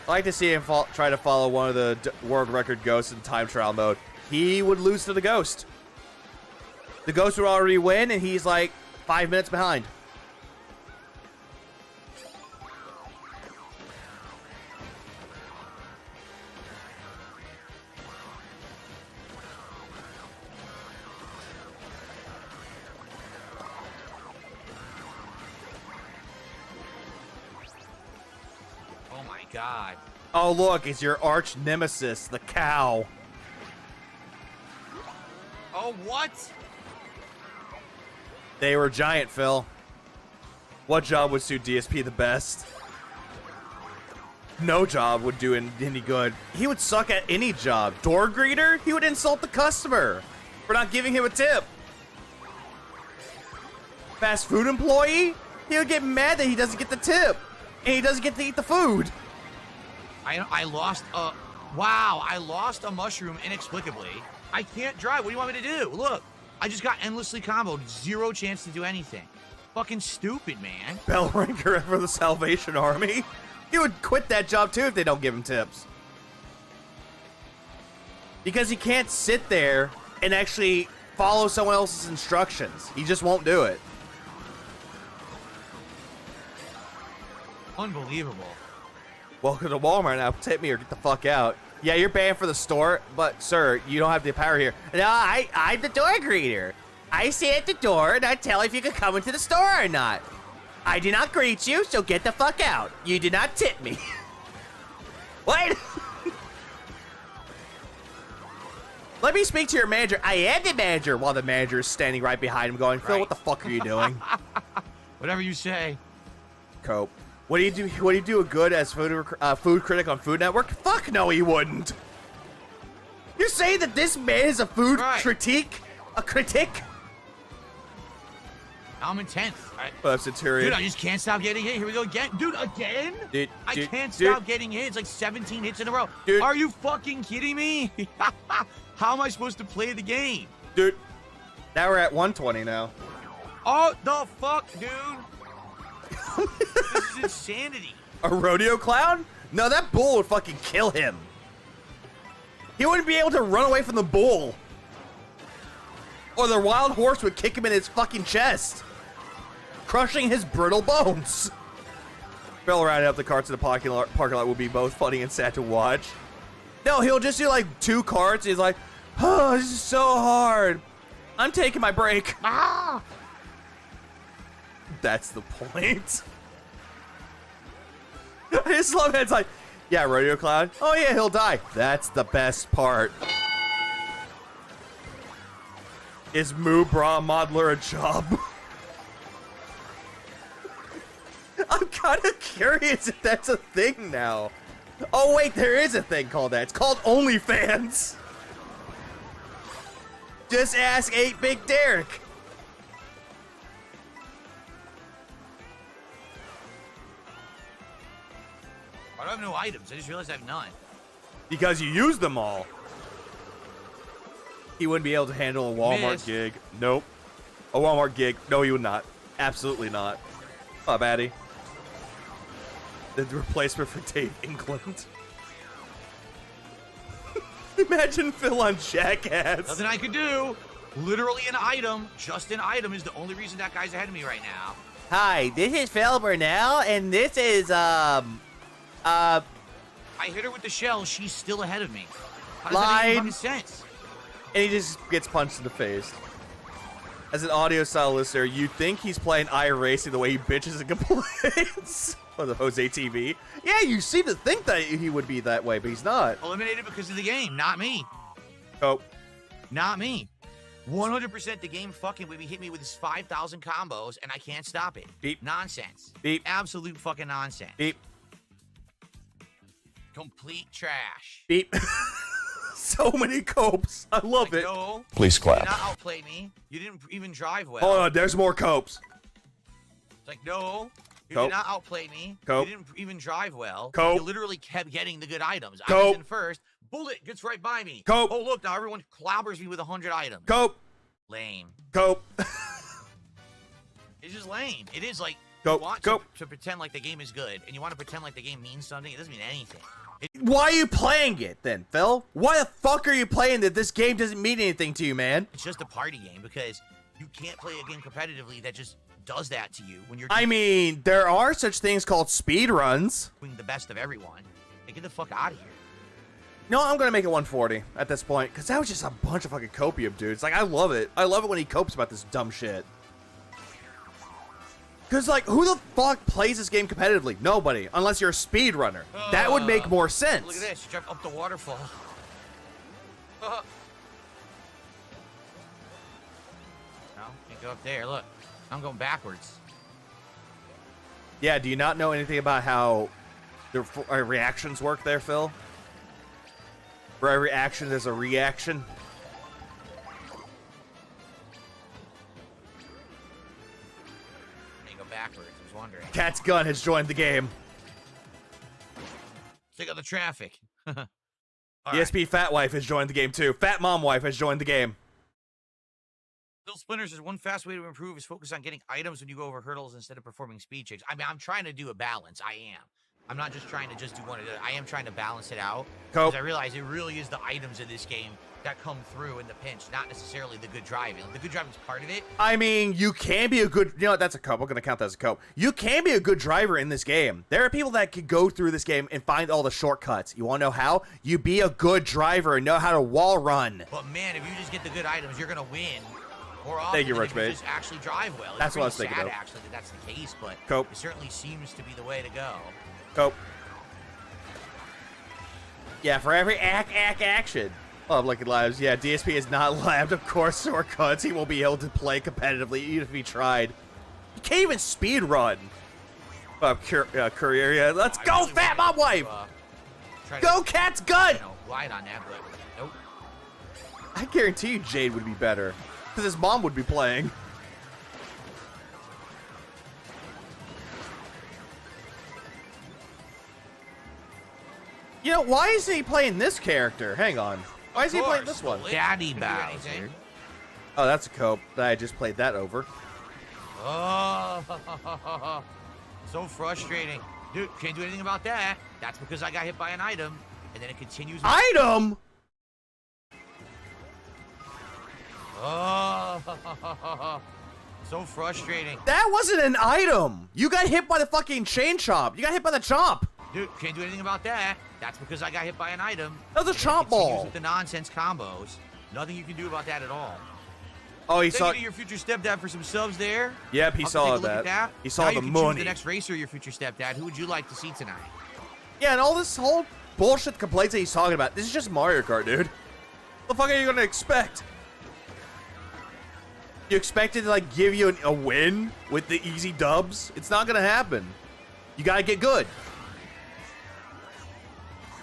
Speaker 5: I like to see him try to follow one of the world record ghosts in time trial mode. He would lose to the ghost. The ghost would already win, and he's like 5 minutes behind.
Speaker 1: Oh my god.
Speaker 5: Oh, look, it's your arch nemesis, the cow.
Speaker 1: Oh, what?
Speaker 5: They were giant, Phil. What job would suit DSP the best? No job would do any good. He would suck at any job. Door greeter? He would insult the customer for not giving him a tip. Fast food employee? He would get mad that he doesn't get the tip. And he doesn't get to eat the food.
Speaker 1: I lost a... Wow, I lost a mushroom inexplicably. I can't drive. What do you want me to do? Look, I just got endlessly comboed. Zero chance to do anything. Fucking stupid, man.
Speaker 5: Bell ringer for the Salvation Army. He would quit that job too if they don't give him tips. Because he can't sit there and actually follow someone else's instructions. He just won't do it.
Speaker 1: Unbelievable.
Speaker 5: Welcome to Walmart now. Tip me or get the fuck out. Yeah, you're banned for the store, but sir, you don't have the power here. No, I'm the door greeter. I sit at the door and I tell if you can come into the store or not. I do not greet you, so get the fuck out. You did not tip me. What? Let me speak to your manager. I am the manager, while the manager is standing right behind him going, Phil, what the fuck are you doing?
Speaker 1: Whatever you say.
Speaker 5: Cope. What do you do? What do you do a good as food critic on Food Network? Fuck no, he wouldn't. You're saying that this man is a food critique? A critic?
Speaker 1: I'm in 10th.
Speaker 5: Centurion.
Speaker 1: Dude, I just can't stop getting hit. Here we go again. Dude, again? I can't stop getting hit. It's like 17 hits in a row.
Speaker 5: Dude.
Speaker 1: Are you fucking kidding me? How am I supposed to play the game?
Speaker 5: Dude, now we're at 120 now.
Speaker 1: Oh, the fuck, dude? This is insanity.
Speaker 5: A rodeo clown? No, that bull would fucking kill him. He wouldn't be able to run away from the bull. Or the wild horse would kick him in his fucking chest, crushing his brittle bones. Phil riding up the carts in the parking lot would be both funny and sad to watch. No, he'll just do like 2 carts. He's like, oh, this is so hard. I'm taking my break.
Speaker 1: Ah!
Speaker 5: That's the point. I just love it. It's like, yeah, rodeo clown. Oh yeah, he'll die. That's the best part. Is Moo Bra Modeler a job? I'm kind of curious if that's a thing now. Oh wait, there is a thing called that. It's called OnlyFans. Just ask 8 Big Derek.
Speaker 1: I don't have no items. I just realized I have none.
Speaker 5: Because you use them all. He wouldn't be able to handle a Walmart gig. Nope. A Walmart gig. No, he would not. Absolutely not. Oh, baddie. The replacement for Dave England. Imagine Phil on Jackass.
Speaker 1: Nothing I could do. Literally an item. Just an item is the only reason that guy's ahead of me right now.
Speaker 5: Hi, this is Phil Burnell, and this is,
Speaker 1: I hit her with the shell. She's still ahead of me. How does that make fucking sense?
Speaker 5: And he just gets punched in the face. As an audio style listener, you'd think he's playing iRacing the way he bitches and complains. On the Jose TV. Yeah, you seem to think that he would be that way, but he's not.
Speaker 1: Eliminated because of the game, not me.
Speaker 5: Oh.
Speaker 1: Not me. 100% the game fucking with me, hit me with his 5,000 combos, and I can't stop it.
Speaker 5: Beep.
Speaker 1: Nonsense.
Speaker 5: Beep.
Speaker 1: Absolute fucking nonsense.
Speaker 5: Beep.
Speaker 1: Complete trash.
Speaker 5: Beep. so many copes. I love it.
Speaker 1: No,
Speaker 4: Please
Speaker 1: you
Speaker 4: clap.
Speaker 1: did not outplay me. You didn't even drive well.
Speaker 5: Hold on, there's more copes.
Speaker 1: It's like, no, you
Speaker 5: Cope.
Speaker 1: did not outplay me.
Speaker 5: Cope.
Speaker 1: You didn't even drive well.
Speaker 5: Cope.
Speaker 1: You literally kept getting the good items. I
Speaker 5: Cope.
Speaker 1: was in first. Bullet gets right by me.
Speaker 5: Cope.
Speaker 1: Oh, look, now everyone clobbers me with 100 items.
Speaker 5: Cope.
Speaker 1: Lame.
Speaker 5: Cope.
Speaker 1: It's just lame. It is like,
Speaker 5: Cope.
Speaker 1: you want
Speaker 5: Cope.
Speaker 1: to pretend like the game is good, and you want to pretend like the game means something. It doesn't mean anything.
Speaker 5: Why are you playing it then, Phil? Why the fuck are you playing that? This game doesn't mean anything to you, man.
Speaker 1: It's just a party game because you can't play a game competitively that just does that to you when you're
Speaker 5: I mean, there are such things called speed runs.
Speaker 1: doing the best of everyone. Like, get the fuck out of here.
Speaker 5: No, I'm gonna make it 140 at this point, because that was just a bunch of fucking copium dudes. Like, I love it. I love it when he copes about this dumb shit. Because, like, who the fuck plays this game competitively? Nobody, unless you're a speedrunner. That would make more sense.
Speaker 1: Look at this. You jump up the waterfall. No, can't go up there. Look, I'm going backwards.
Speaker 5: Yeah, do you not know anything about how the reactions work there, Phil? For every action, there's a reaction.
Speaker 1: Can't go backwards. I was wondering.
Speaker 5: Cat's Gun has joined the game.
Speaker 1: Check out the traffic. All right.
Speaker 5: DSP Fat Wife has joined the game too. Fat Mom Wife has joined the game.
Speaker 1: Bill Splinters says one fast way to improve is focus on getting items when you go over hurdles instead of performing speed checks. I mean, I'm trying to do a balance. I am. I'm not just trying to just do one of the. I am trying to balance it out.
Speaker 5: Cope.
Speaker 1: Because I realize it really is the items in this game that come through in the pinch, not necessarily the good driving. Like, the good driving's part of it.
Speaker 5: I mean, you can be a good. You know what? That's a cope. I'm gonna count that as a cope. You can be a good driver in this game. There are people that can go through this game and find all the shortcuts. You want to know how? You be a good driver and know how to wall run.
Speaker 1: But man, if you just get the good items, you're gonna win. More often
Speaker 5: Thank you,
Speaker 1: than
Speaker 5: Rich
Speaker 1: if you
Speaker 5: Mate.
Speaker 1: just actually drive well. It's
Speaker 5: That's what I was
Speaker 1: pretty
Speaker 5: thinking
Speaker 1: sad,
Speaker 5: of.
Speaker 1: actually, that that's the case, but
Speaker 5: Cope.
Speaker 1: it certainly seems to be the way to go.
Speaker 5: Cope. Yeah, for every action. Oh, Lucky Lives. Yeah, DSP is not labbed, of course, shortcuts. He won't be able to play competitively, even if he tried. He can't even speed run. Courier, yeah. Let's
Speaker 1: I
Speaker 5: go,
Speaker 1: really
Speaker 5: Fat
Speaker 1: wanted
Speaker 5: Mom Wife!
Speaker 1: try
Speaker 5: Go,
Speaker 1: to,
Speaker 5: Cat's Gun!
Speaker 1: glide on that, but nope.
Speaker 5: I guarantee you Jade would be better. Because his mom would be playing. You know, why is he playing this character? Hang on. Why is he playing this one?
Speaker 1: Daddy
Speaker 3: Can do
Speaker 1: Bowser.
Speaker 3: anything.
Speaker 5: Oh, that's a cope. I just played that over.
Speaker 1: Oh, so frustrating. Dude, can't do anything about that. That's because I got hit by an item, and then it continues.
Speaker 5: Item?
Speaker 1: Oh, so frustrating.
Speaker 5: That wasn't an item. You got hit by the fucking chain chomp. You got hit by the chomp.
Speaker 1: Dude, can't do anything about that. That's because I got hit by an item.
Speaker 5: That was a
Speaker 1: and then it
Speaker 5: chomp
Speaker 1: continues
Speaker 5: ball.
Speaker 1: With the nonsense combos. Nothing you can do about that at all.
Speaker 5: Oh, he
Speaker 1: Thank
Speaker 5: saw.
Speaker 1: you to your future stepdad for some subs there.
Speaker 5: Yep, he
Speaker 1: I'll
Speaker 5: saw
Speaker 1: take a look
Speaker 5: that.
Speaker 1: at that.
Speaker 5: He saw
Speaker 1: now
Speaker 5: the
Speaker 1: you can choose
Speaker 5: money.
Speaker 1: the next racer, your future stepdad. Who would you like to see tonight?
Speaker 5: Yeah, and all this whole bullshit complaints that he's talking about. This is just Mario Kart, dude. What the fuck are you gonna expect? You expect it to like give you a win with the easy dubs? It's not gonna happen. You gotta get good.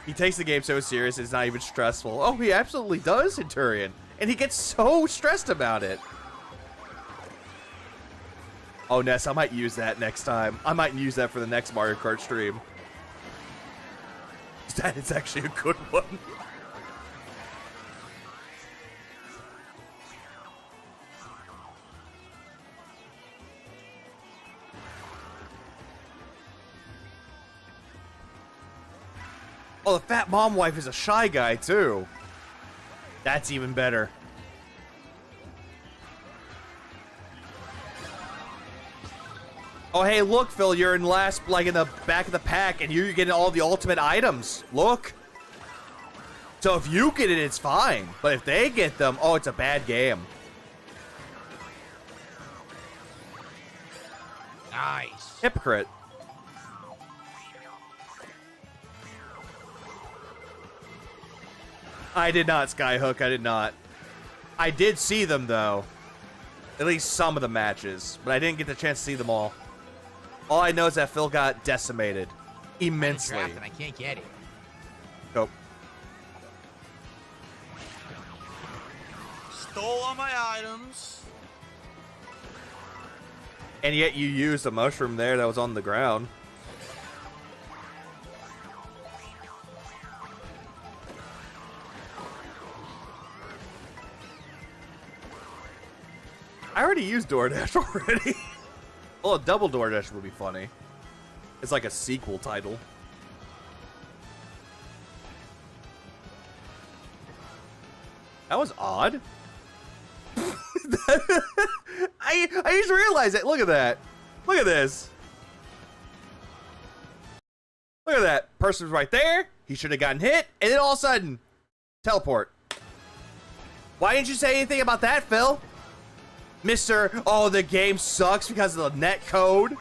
Speaker 5: He takes the game so serious it's not even stressful. Oh, he absolutely does, Centurion. And he gets so stressed about it. Oh, Ness, I might use that next time. I might use that for the next Mario Kart stream. That is actually a good one. Oh, the Fat Mom Wife is a shy guy, too. That's even better. Oh, hey, look, Phil, you're in last, like, in the back of the pack, and you're getting all the ultimate items. Look. So if you get it, it's fine. But if they get them, oh, it's a bad game.
Speaker 1: Nice.
Speaker 5: Hypocrite. I did not, Skyhook. I did not. I did see them, though. At least some of the matches. But I didn't get the chance to see them all. All I know is that Phil got decimated. Immensely.
Speaker 1: And I can't get it.
Speaker 5: Go.
Speaker 1: stole all my items.
Speaker 5: And yet you used a mushroom there that was on the ground. I already used DoorDash already. Well, a double DoorDash would be funny. It's like a sequel title. That was odd. I just realized it. Look at that. Look at this. Look at that. Person's right there. He should have gotten hit. And then all of a sudden, teleport. Why didn't you say anything about that, Phil? Mr. Oh, the game sucks because of the net code.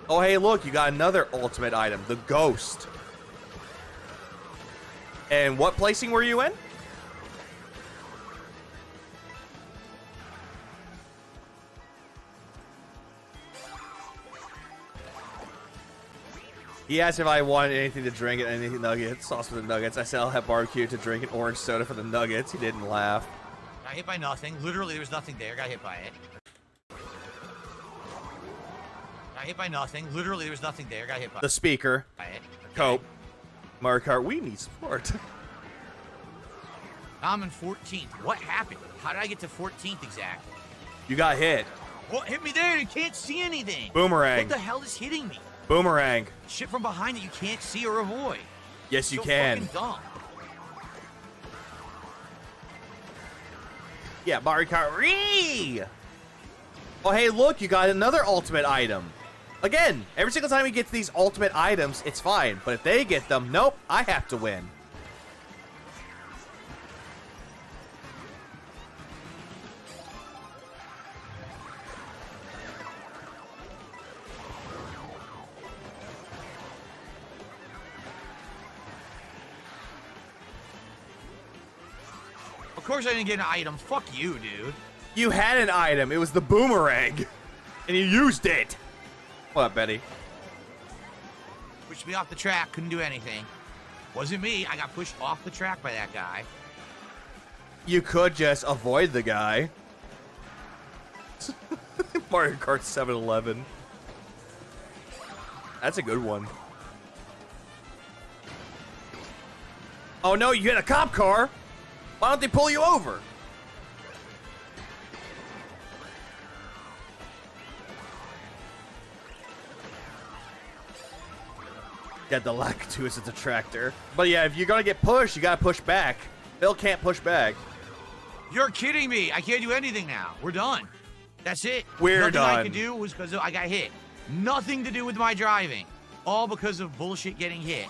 Speaker 5: Oh, hey, look, you got another ultimate item, the ghost. And what placing were you in? He asked if I wanted anything to drink and anything nuggets, sauce for the nuggets. I said I'll have barbecue to drink and orange soda for the nuggets. He didn't laugh.
Speaker 1: Got hit by nothing. Literally, there was nothing there. Got hit by it. Got hit by nothing. Literally, there was nothing there. Got hit by
Speaker 5: The speaker.
Speaker 1: it.
Speaker 5: Cope. Mario Kart, we need support.
Speaker 1: I'm in 14th. What happened? How did I get to 14th exact?
Speaker 5: You got hit.
Speaker 1: What hit me there? You can't see anything.
Speaker 5: Boomerang.
Speaker 1: What the hell is hitting me?
Speaker 5: Boomerang.
Speaker 1: Shit from behind that you can't see or avoid.
Speaker 5: Yes, you
Speaker 1: So
Speaker 5: can.
Speaker 1: fucking dumb.
Speaker 5: Yeah, Mario Kart Ree! Oh, hey, look, you got another ultimate item. Again, every single time you get to these ultimate items, it's fine. But if they get them, nope, I have to win.
Speaker 1: Of course I didn't get an item. Fuck you, dude.
Speaker 5: You had an item. It was the boomerang. And you used it. What, Betty?
Speaker 1: Pushed me off the track. Couldn't do anything. Wasn't me. I got pushed off the track by that guy.
Speaker 5: You could just avoid the guy. Mario Kart 7-Eleven. That's a good one. Oh no, you hit a cop car. Why don't they pull you over? Yeah, the Lakitu is a detractor. But yeah, if you're gonna get pushed, you gotta push back. Bill can't push back.
Speaker 1: You're kidding me. I can't do anything now. We're done. That's it.
Speaker 5: We're
Speaker 1: Nothing
Speaker 5: done.
Speaker 1: I could do was because I got hit. Nothing to do with my driving. All because of bullshit getting hit.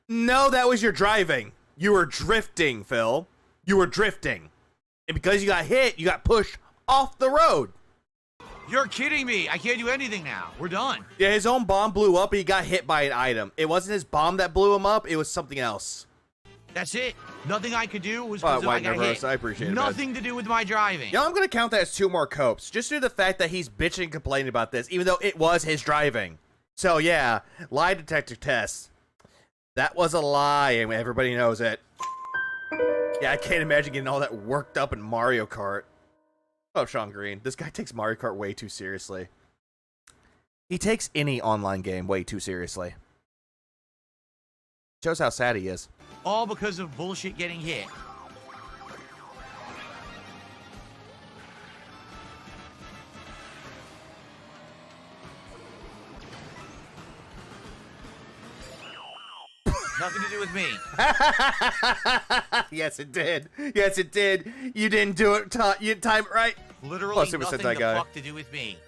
Speaker 5: No, that was your driving. You were drifting, Phil. You were drifting. And because you got hit, you got pushed off the road.
Speaker 1: You're kidding me. I can't do anything now. We're done.
Speaker 5: Yeah, his own bomb blew up and he got hit by an item. It wasn't his bomb that blew him up, it was something else.
Speaker 1: That's it. Nothing I could do was because I
Speaker 5: White
Speaker 1: got
Speaker 5: Reverse,
Speaker 1: hit.
Speaker 5: I appreciate it.
Speaker 1: Nothing to do with my driving.
Speaker 5: Yeah, I'm gonna count that as 2 more copes, just due to the fact that he's bitching and complaining about this, even though it was his driving. So yeah, lie detector test. That was a lie, and everybody knows it. Yeah, I can't imagine getting all that worked up in Mario Kart. Oh, Sean Green. This guy takes Mario Kart way too seriously. He takes any online game way too seriously. Shows how sad he is.
Speaker 1: All because of bullshit getting hit. Nothing to do with me.
Speaker 5: Yes, it did. Yes, it did. You didn't do it. You didn't time it right.
Speaker 1: Literally
Speaker 5: Oh, Super
Speaker 1: nothing
Speaker 5: Sentai
Speaker 1: the
Speaker 5: guy.
Speaker 1: fuck to do with me.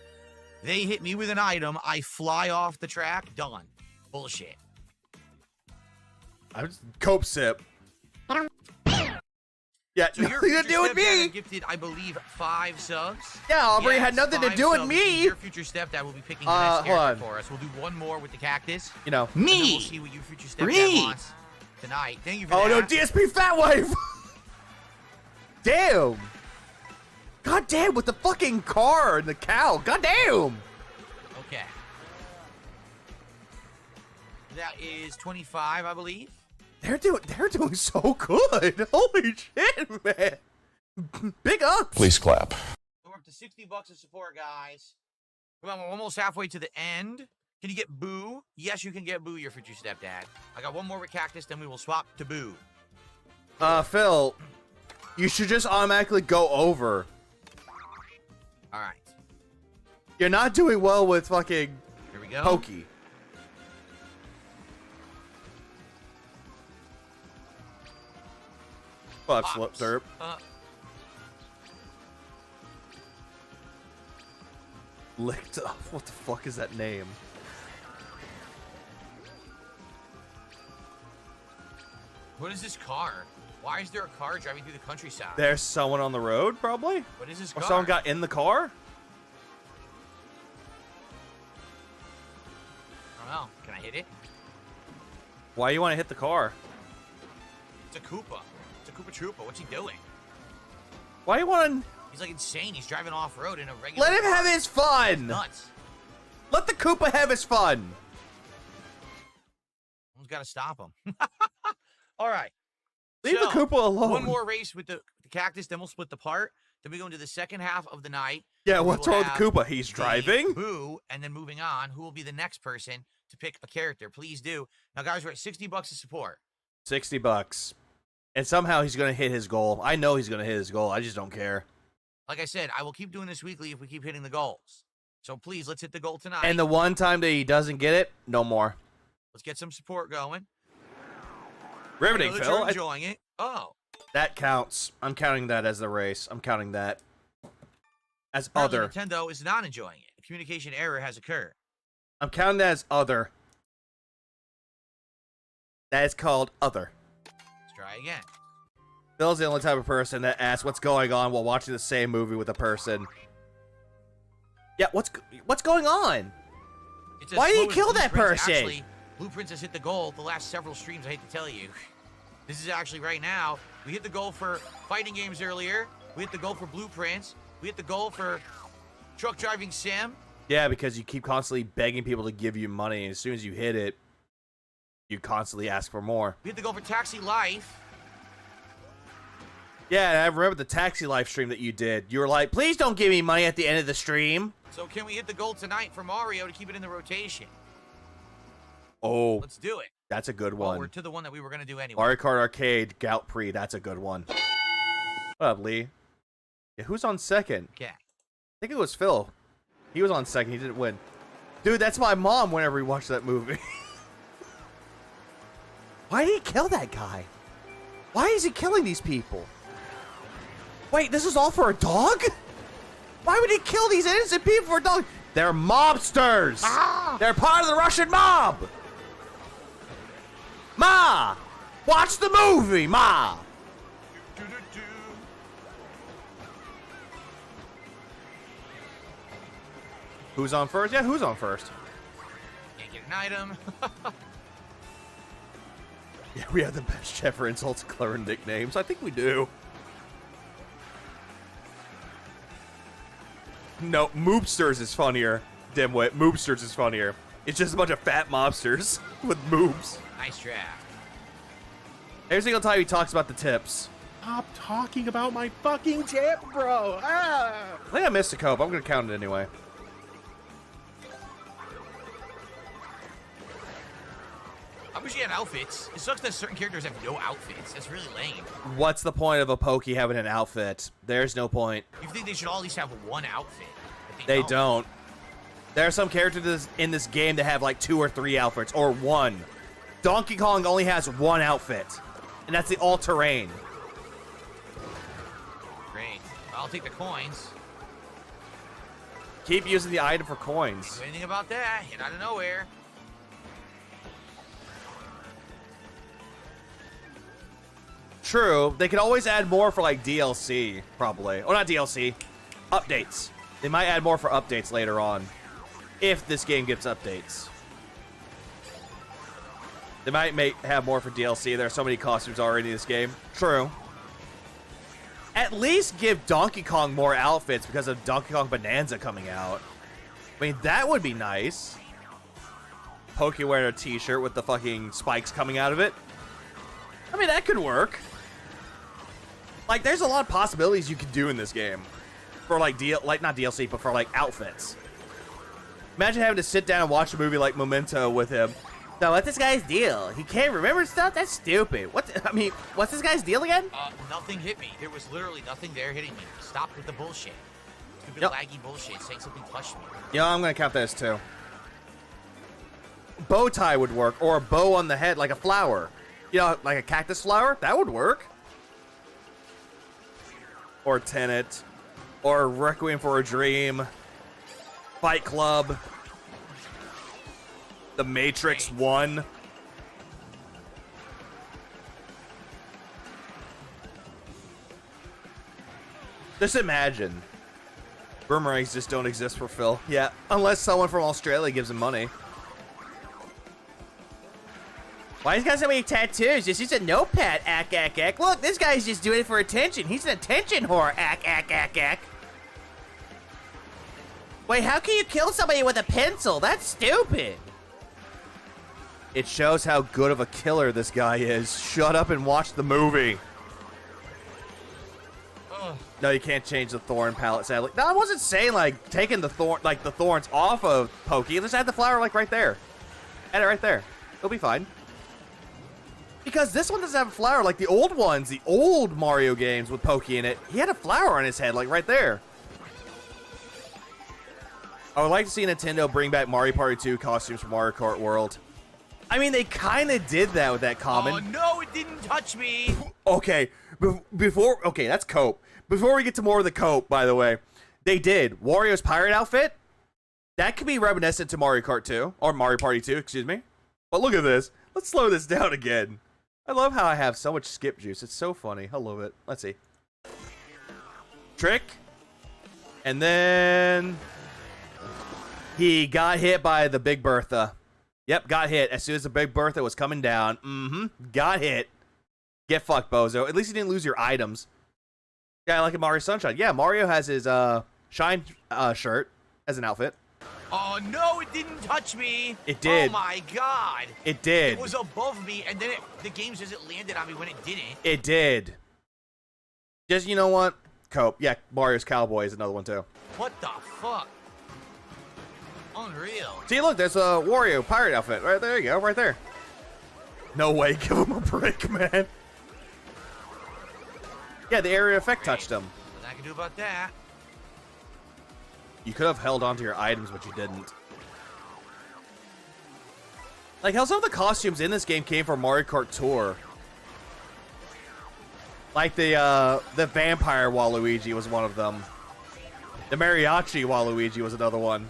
Speaker 1: They hit me with an item. I fly off the track. Done. Bullshit.
Speaker 5: I'm just cope sip. Yeah,
Speaker 1: So
Speaker 5: nothing to do with
Speaker 1: stepdad
Speaker 5: me.
Speaker 1: had gifted, I believe, 5 subs.
Speaker 5: Yeah, Aubrey had
Speaker 1: Yes,
Speaker 5: nothing to
Speaker 1: 5
Speaker 5: do with
Speaker 1: subs.
Speaker 5: me.
Speaker 1: Your future stepdad will be picking the next
Speaker 5: hold
Speaker 1: character
Speaker 5: on.
Speaker 1: for us. We'll do one more with the cactus.
Speaker 5: You know,
Speaker 1: And then
Speaker 5: me.
Speaker 1: we'll see what your future stepdad
Speaker 5: Ree.
Speaker 1: wants tonight. Thank you for
Speaker 5: Oh
Speaker 1: that.
Speaker 5: no, DSP Fat Wife. Damn. God damn, with the fucking car and the cow. God damn.
Speaker 1: Okay. That is 25, I believe.
Speaker 5: They're doing so good. Holy shit, man. Big ups.
Speaker 7: Please clap.
Speaker 1: We're up to $60 of support, guys. Come on, we're almost halfway to the end. Can you get Boo? Yes, you can get Boo, your future stepdad. I got one more with Cactus, then we will swap to Boo.
Speaker 5: Phil, you should just automatically go over.
Speaker 1: All right.
Speaker 5: You're not doing well with fucking
Speaker 1: Here we go.
Speaker 5: Pokey. Fuck, Slip Derp. Licked up. What the fuck is that name?
Speaker 1: What is this car? Why is there a car driving through the countryside?
Speaker 5: There's someone on the road, probably?
Speaker 1: What is this
Speaker 5: Or
Speaker 1: car?
Speaker 5: someone got in the car?
Speaker 1: I don't know. Can I hit it?
Speaker 5: Why you want to hit the car?
Speaker 1: It's a Koopa. It's a Koopa Troopa. What's he doing?
Speaker 5: Why you want to...
Speaker 1: He's like insane. He's driving off-road in a regular
Speaker 5: Let him
Speaker 1: car.
Speaker 5: have his fun!
Speaker 1: Nuts.
Speaker 5: Let the Koopa have his fun!
Speaker 1: Someone's got to stop him. All right.
Speaker 5: Leave the Koopa alone.
Speaker 1: One more race with the Cactus, then we'll split the part. Then we go into the second half of the night.
Speaker 5: Yeah,
Speaker 1: We
Speaker 5: what's
Speaker 1: will
Speaker 5: wrong with
Speaker 1: have
Speaker 5: Koopa? He's
Speaker 1: the
Speaker 5: driving?
Speaker 1: Boo, and then moving on. Who will be the next person to pick a character? Please do. Now, guys, we're at $60 of support.
Speaker 5: $60. And somehow he's going to hit his goal. I know he's going to hit his goal. I just don't care.
Speaker 1: Like I said, I will keep doing this weekly if we keep hitting the goals. So please, let's hit the goal tonight.
Speaker 5: And the one time that he doesn't get it, no more.
Speaker 1: Let's get some support going.
Speaker 5: Riveting,
Speaker 1: I know that
Speaker 5: Phil.
Speaker 1: you're enjoying it. Oh.
Speaker 5: That counts. I'm counting that as the race. I'm counting that as
Speaker 1: Apparently
Speaker 5: other.
Speaker 1: Nintendo is not enjoying it. A communication error has occurred.
Speaker 5: I'm counting that as other. That is called other.
Speaker 1: Let's try again.
Speaker 5: Phil's the only type of person that asks what's going on while watching the same movie with a person. Yeah, what's going on?
Speaker 1: It's as
Speaker 5: Why did
Speaker 1: slow
Speaker 5: he
Speaker 1: as
Speaker 5: kill that
Speaker 1: Blueprints.
Speaker 5: person?
Speaker 1: Actually, Blueprints has hit the goal the last several streams, I hate to tell you. This is actually right now. We hit the goal for fighting games earlier. We hit the goal for Blueprints. We hit the goal for truck driving sim.
Speaker 5: Yeah, because you keep constantly begging people to give you money, and as soon as you hit it, you constantly ask for more.
Speaker 1: We hit the goal for Taxi Life.
Speaker 5: Yeah, and I remember the Taxi Life stream that you did. You were like, please don't give me money at the end of the stream.
Speaker 1: So can we hit the goal tonight for Mario to keep it in the rotation?
Speaker 5: Oh,
Speaker 1: Let's do it.
Speaker 5: that's a good
Speaker 1: Well,
Speaker 5: one.
Speaker 1: we're to the one that we were going to do anyway.
Speaker 5: Mario Kart Arcade, Gout Pre, that's a good one. What up, Lee? Yeah, who's on second?
Speaker 1: Okay.
Speaker 5: I think it was Phil. He was on second, he didn't win. Dude, that's my mom whenever we watch that movie. Why did he kill that guy? Why is he killing these people? Wait, this is all for a dog? Why would he kill these innocent people for a dog? They're mobsters!
Speaker 1: Ah!
Speaker 5: They're part of the Russian mob! Ma! Watch the movie, Ma! Who's on first? Yeah, who's on first?
Speaker 1: Can't get an item.
Speaker 5: Yeah, we have the best Sheffer insults and clever nicknames. I think we do. No, Moobsters is funnier, dimwit. Moobsters is funnier. It's just a bunch of fat mobsters with moobs.
Speaker 1: Nice draft.
Speaker 5: Every single time he talks about the tips.
Speaker 2: Stop talking about my fucking tip, bro. Ah!
Speaker 5: I think I missed a cope. I'm going to count it anyway.
Speaker 1: I wish he had outfits. It sucks that certain characters have no outfits. That's really lame.
Speaker 5: What's the point of a Pokey having an outfit? There's no point.
Speaker 1: You think they should all at least have one outfit? But
Speaker 5: They don't. There are some characters in this game that have like 2 or 3 outfits, or 1. Donkey Kong only has 1 outfit, and that's the all-terrain.
Speaker 1: Great. I'll take the coins.
Speaker 5: Keep using the item for coins.
Speaker 1: Do anything about that? Hit out of nowhere.
Speaker 5: True, they could always add more for like DLC, probably. Or not DLC, updates. They might add more for updates later on, if this game gets updates. They might have more for DLC. There are so many costumes already in this game. True. At least give Donkey Kong more outfits because of Donkey Kong Bonanza coming out. I mean, that would be nice. Pokey wearing a t-shirt with the fucking spikes coming out of it. I mean, that could work. Like, there's a lot of possibilities you could do in this game. For, like, not DLC, but for, like, outfits. Imagine having to sit down and watch a movie like Memento with him. So, what's this guy's deal? He can't remember stuff? That's stupid. What's this guy's deal again?
Speaker 1: Nothing hit me. There was literally nothing there hitting me. Stop with the bullshit. Stupid laggy bullshit. Saying something touched me.
Speaker 5: Yeah, I'm gonna count this too. Bow tie would work, or a bow on the head like a flower. You know, like a cactus flower? That would work. Or Tenet. Or Requiem for a Dream. Fight Club. The Matrix 1. Just imagine. Boomerangs just don't exist for Phil. Yeah, unless someone from Australia gives him money. Why he's got so many tattoos? This is a notepad, ack. Look, this guy's just doing it for attention. He's an attention whore, ack. Wait, how can you kill somebody with a pencil? That's stupid. It shows how good of a killer this guy is. Shut up and watch the movie. No, you can't change the thorn palette, sadly. No, I wasn't saying, like, taking the thorns off of Pokey. Let's add the flower, like, right there. Add it right there. It'll be fine. Because this one doesn't have a flower like the old ones, the old Mario games with Pokey in it. He had a flower on his head, like, right there. I would like to see Nintendo bring back Mario Party 2 costumes from Mario Kart World. I mean, they kind of did that with that common.
Speaker 1: Oh, no, it didn't touch me.
Speaker 5: Okay, okay, that's cope. Before we get to more of the cope, by the way, they did. Wario's pirate outfit, that could be reminiscent to Mario Kart 2, or Mario Party 2, excuse me. But look at this. Let's slow this down again. I love how I have so much skip juice. It's so funny. I love it. Let's see. Trick. And then he got hit by the Big Bertha. Yep, got hit as soon as the Big Bertha was coming down. Got hit. Get fucked, bozo. At least you didn't lose your items. Yeah, like in Mario Sunshine. Yeah, Mario has his Shine shirt as an outfit.
Speaker 1: Oh, no, it didn't touch me.
Speaker 5: It did.
Speaker 1: Oh, my God.
Speaker 5: It did.
Speaker 1: It was above me, and then the game says it landed on me when it didn't.
Speaker 5: It did. Just, you know what? Cope. Yeah, Mario's Cowboy is another one, too.
Speaker 1: What the fuck? Unreal.
Speaker 5: See, look, there's a Wario pirate outfit. Right there you go, right there. No way, give him a break, man. Yeah, the area effect touched him.
Speaker 1: Nothing I can do about that.
Speaker 5: You could have held onto your items, but you didn't. Like, how some of the costumes in this game came from Mario Kart Tour. Like the vampire Waluigi was one of them. The mariachi Waluigi was another one.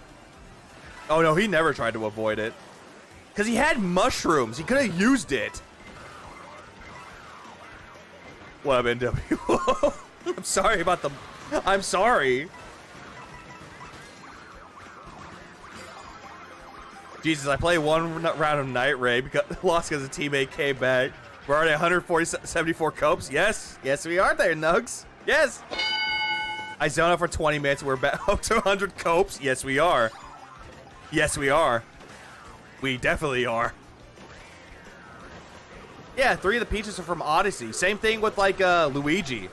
Speaker 5: Oh no, he never tried to avoid it. Because he had mushrooms. He could have used it. What up, NW? I'm sorry about the... I'm sorry. Jesus, I played one round of Night Raid, lost because a teammate came back. We're already 174 copes. Yes. Yes, we are there, Nugs. Yes. I zoned out for 20 minutes. We're back up to 100 copes. Yes, we are. Yes, we are. We definitely are. Yeah, 3 of the Peaches are from Odyssey. Same thing with, like, Luigi.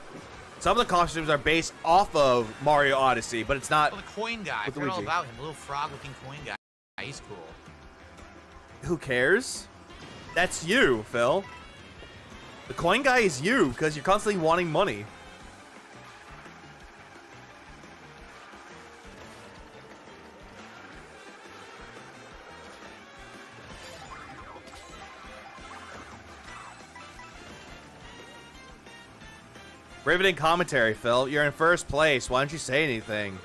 Speaker 5: Some of the costumes are based off of Mario Odyssey, but it's not...
Speaker 1: Oh, the coin guy. I forgot all about him. The little frog-looking coin guy. He's cool.
Speaker 5: Who cares? That's you, Phil. The coin guy is you, because you're constantly wanting money. Riveting commentary, Phil. You're in first place. Why don't you say anything?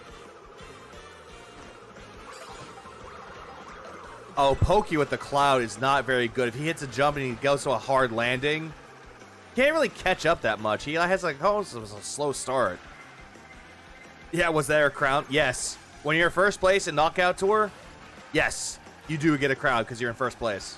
Speaker 5: Oh, Pokey with the cloud is not very good. If he hits a jump and he goes to a hard landing, he can't really catch up that much. He has like, oh, it was a slow start. Yeah, was there a crown? Yes. When you're in first place in Knockout Tour, yes, you do get a crown because you're in first place.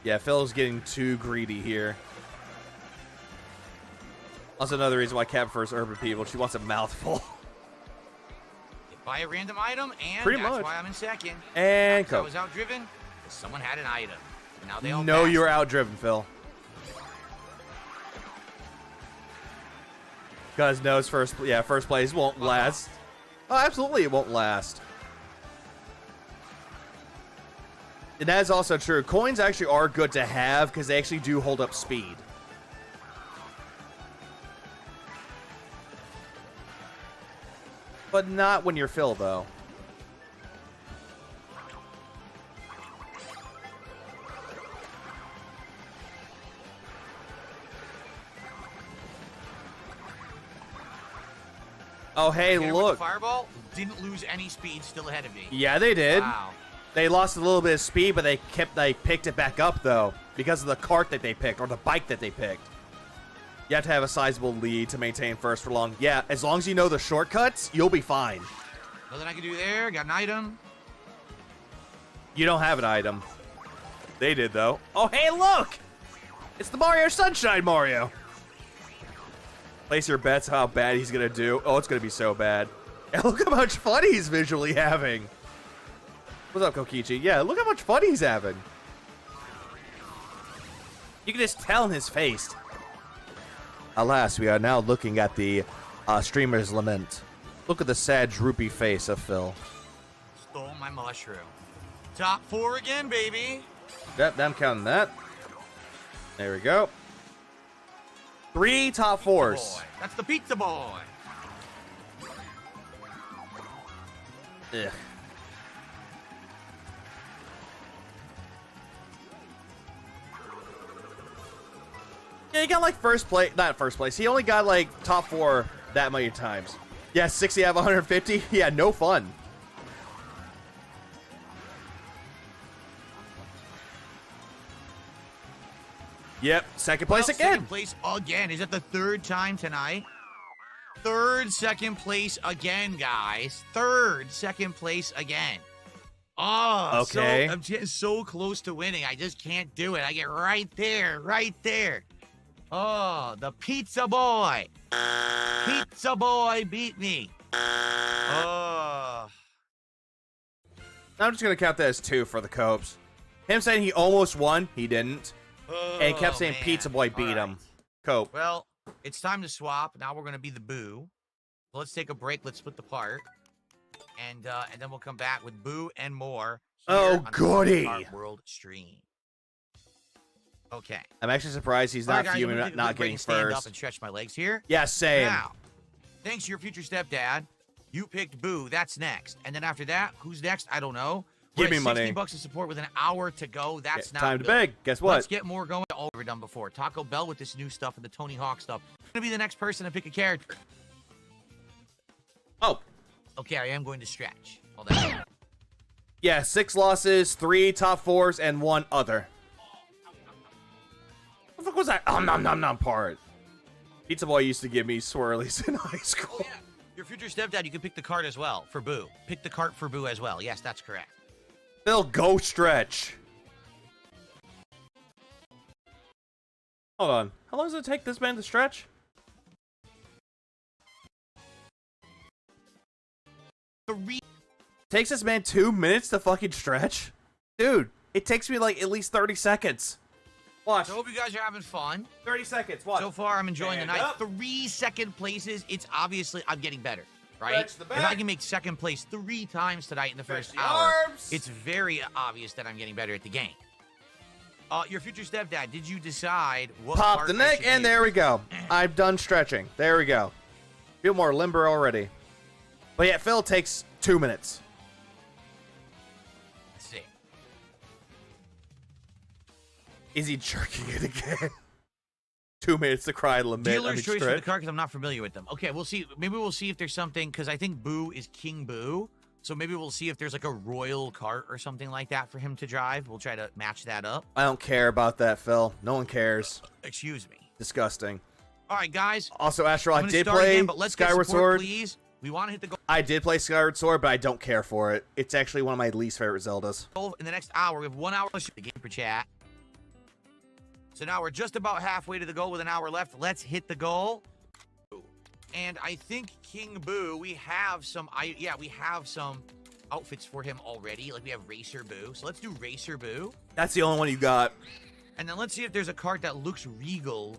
Speaker 5: Yeah, Phil's getting too greedy here. Also, another reason why Cat prefers urban people. She wants a mouthful.
Speaker 1: Buy a random item, and
Speaker 5: Pretty
Speaker 1: that's
Speaker 5: much.
Speaker 1: why I'm in second.
Speaker 5: And
Speaker 1: I
Speaker 5: Coke.
Speaker 1: was outdriven. Someone had an item. Now they all
Speaker 5: No,
Speaker 1: passed.
Speaker 5: you were outdriven, Phil. Guys knows first place won't last. Oh, absolutely, it won't last. And that is also true. Coins actually are good to have because they actually do hold up speed. But not when you're Phil, though. Oh, hey,
Speaker 1: Hit her with the
Speaker 5: look.
Speaker 1: Fireball didn't lose any speed, still ahead of me.
Speaker 5: Yeah, they did.
Speaker 1: Wow.
Speaker 5: They lost a little bit of speed, but they picked it back up, though, because of the cart that they picked, or the bike that they picked. You have to have a sizable lead to maintain first for long. Yeah, as long as you know the shortcuts, you'll be fine.
Speaker 1: Nothing I can do there. Got an item.
Speaker 5: You don't have an item. They did, though. Oh, hey, look! It's the Mario Sunshine Mario. Place your bets how bad he's going to do. Oh, it's going to be so bad. And look how much fun he's visually having. What's up, Kokichi? Yeah, look how much fun he's having. You can just tell in his face. Alas, we are now looking at the streamer's lament. Look at the sad, droopy face of Phil.
Speaker 1: Stole my mushroom. Top 4 again, baby.
Speaker 5: Yep, I'm counting that. There we go. 3 top 4s.
Speaker 1: Boy. That's the pizza boy.
Speaker 5: Ugh. Yeah, he got like first place, not first place. He only got like top 4 that many times. Yeah, 60 out of 150. Yeah, no fun. Yep, second place again.
Speaker 1: Second place again. Is it the 3rd time tonight? 3rd second place again, guys. 3rd second place again. Oh,
Speaker 5: okay.
Speaker 1: So, I'm getting so close to winning. I just can't do it. I get right there, right there. Oh, the pizza boy. Pizza boy beat me. Oh.
Speaker 5: I'm just going to count that as 2 for the Copes. Him saying he almost won, he didn't. And he kept saying
Speaker 1: man.
Speaker 5: Pizza Boy beat him. Cope.
Speaker 1: Well, it's time to swap. Now we're going to be the Boo. So let's take a break. Let's split the part. And then we'll come back with Boo and more. Here
Speaker 5: Oh,
Speaker 1: on the
Speaker 5: goody.
Speaker 1: Mario Kart World stream. Okay.
Speaker 5: I'm actually surprised he's not
Speaker 1: All right, guys,
Speaker 5: fuming,
Speaker 1: I'm gonna
Speaker 5: not
Speaker 1: take a break
Speaker 5: getting
Speaker 1: and stand up
Speaker 5: first.
Speaker 1: and stretch my legs here.
Speaker 5: Yeah, same.
Speaker 1: Now, thanks to your future stepdad, you picked Boo. That's next. And then after that, who's next? I don't know.
Speaker 5: Give
Speaker 1: We're
Speaker 5: me
Speaker 1: at
Speaker 5: money.
Speaker 1: $60 of support with an hour to go. That's not
Speaker 5: Time to
Speaker 1: good.
Speaker 5: beg. Guess what?
Speaker 1: Let's get more going. All we've done before. Taco Bell with this new stuff and the Tony Hawk stuff. I'm gonna be the next person to pick a character.
Speaker 5: Oh,
Speaker 1: Okay, I am going to stretch. Hold on.
Speaker 5: yeah, 6 losses, 3 top 4s, and 1 other. What the fuck was that? Nom part. Pizza Boy used to give me swirlies in high school.
Speaker 1: Your future stepdad, you can pick the cart as well for Boo. Pick the cart for Boo as well. Yes, that's correct.
Speaker 5: Phil, go stretch. Hold on. How long does it take this man to stretch? Takes this man 2 minutes to fucking stretch? Dude, it takes me like at least 30 seconds. Watch.
Speaker 1: So I hope you guys are having fun.
Speaker 5: 30 seconds. Watch.
Speaker 1: So far, I'm enjoying the
Speaker 5: Stand
Speaker 1: night.
Speaker 5: up.
Speaker 1: 3 second places. It's obviously I'm getting better, right?
Speaker 5: Stretch the
Speaker 1: If
Speaker 5: back.
Speaker 1: I can make second place 3 times tonight in the
Speaker 5: Stretch
Speaker 1: first
Speaker 5: the
Speaker 1: hour,
Speaker 5: arms.
Speaker 1: it's very obvious that I'm getting better at the game. Your future stepdad, did you decide what
Speaker 5: Pop
Speaker 1: part
Speaker 5: the
Speaker 1: I
Speaker 5: neck,
Speaker 1: should
Speaker 5: and
Speaker 1: use?
Speaker 5: there we go. I'm done stretching. There we go. Feel more limber already. But yeah, Phil takes 2 minutes.
Speaker 1: Let's see.
Speaker 5: Is he jerking it again? 2 minutes to cry, lament,
Speaker 1: Dealer's choice for the
Speaker 5: stretch.
Speaker 1: card because I'm not familiar with them. Okay, we'll see. Maybe we'll see if there's something because I think Boo is King Boo. So maybe we'll see if there's like a royal cart or something like that for him to drive. We'll try to match that up.
Speaker 5: I don't care about that, Phil. No one cares.
Speaker 1: Excuse me.
Speaker 5: Disgusting.
Speaker 1: All right, guys.
Speaker 5: Also, Astro,
Speaker 1: I'm
Speaker 5: I
Speaker 1: gonna
Speaker 5: did
Speaker 1: start
Speaker 5: play
Speaker 1: again, but let's get
Speaker 5: Skyward
Speaker 1: support,
Speaker 5: Sword.
Speaker 1: please. We want to hit the goal
Speaker 5: I did play Skyward Sword, but I don't care for it. It's actually one of my least favorite Zeldas.
Speaker 1: in the next hour. We have 1 hour to shoot the game for chat. So now we're just about halfway to the goal with an hour left. Let's hit the goal. And I think King Boo, we have some outfits for him already. Like we have Racer Boo. So let's do Racer Boo.
Speaker 5: That's the only one you got.
Speaker 1: And then let's see if there's a cart that looks regal.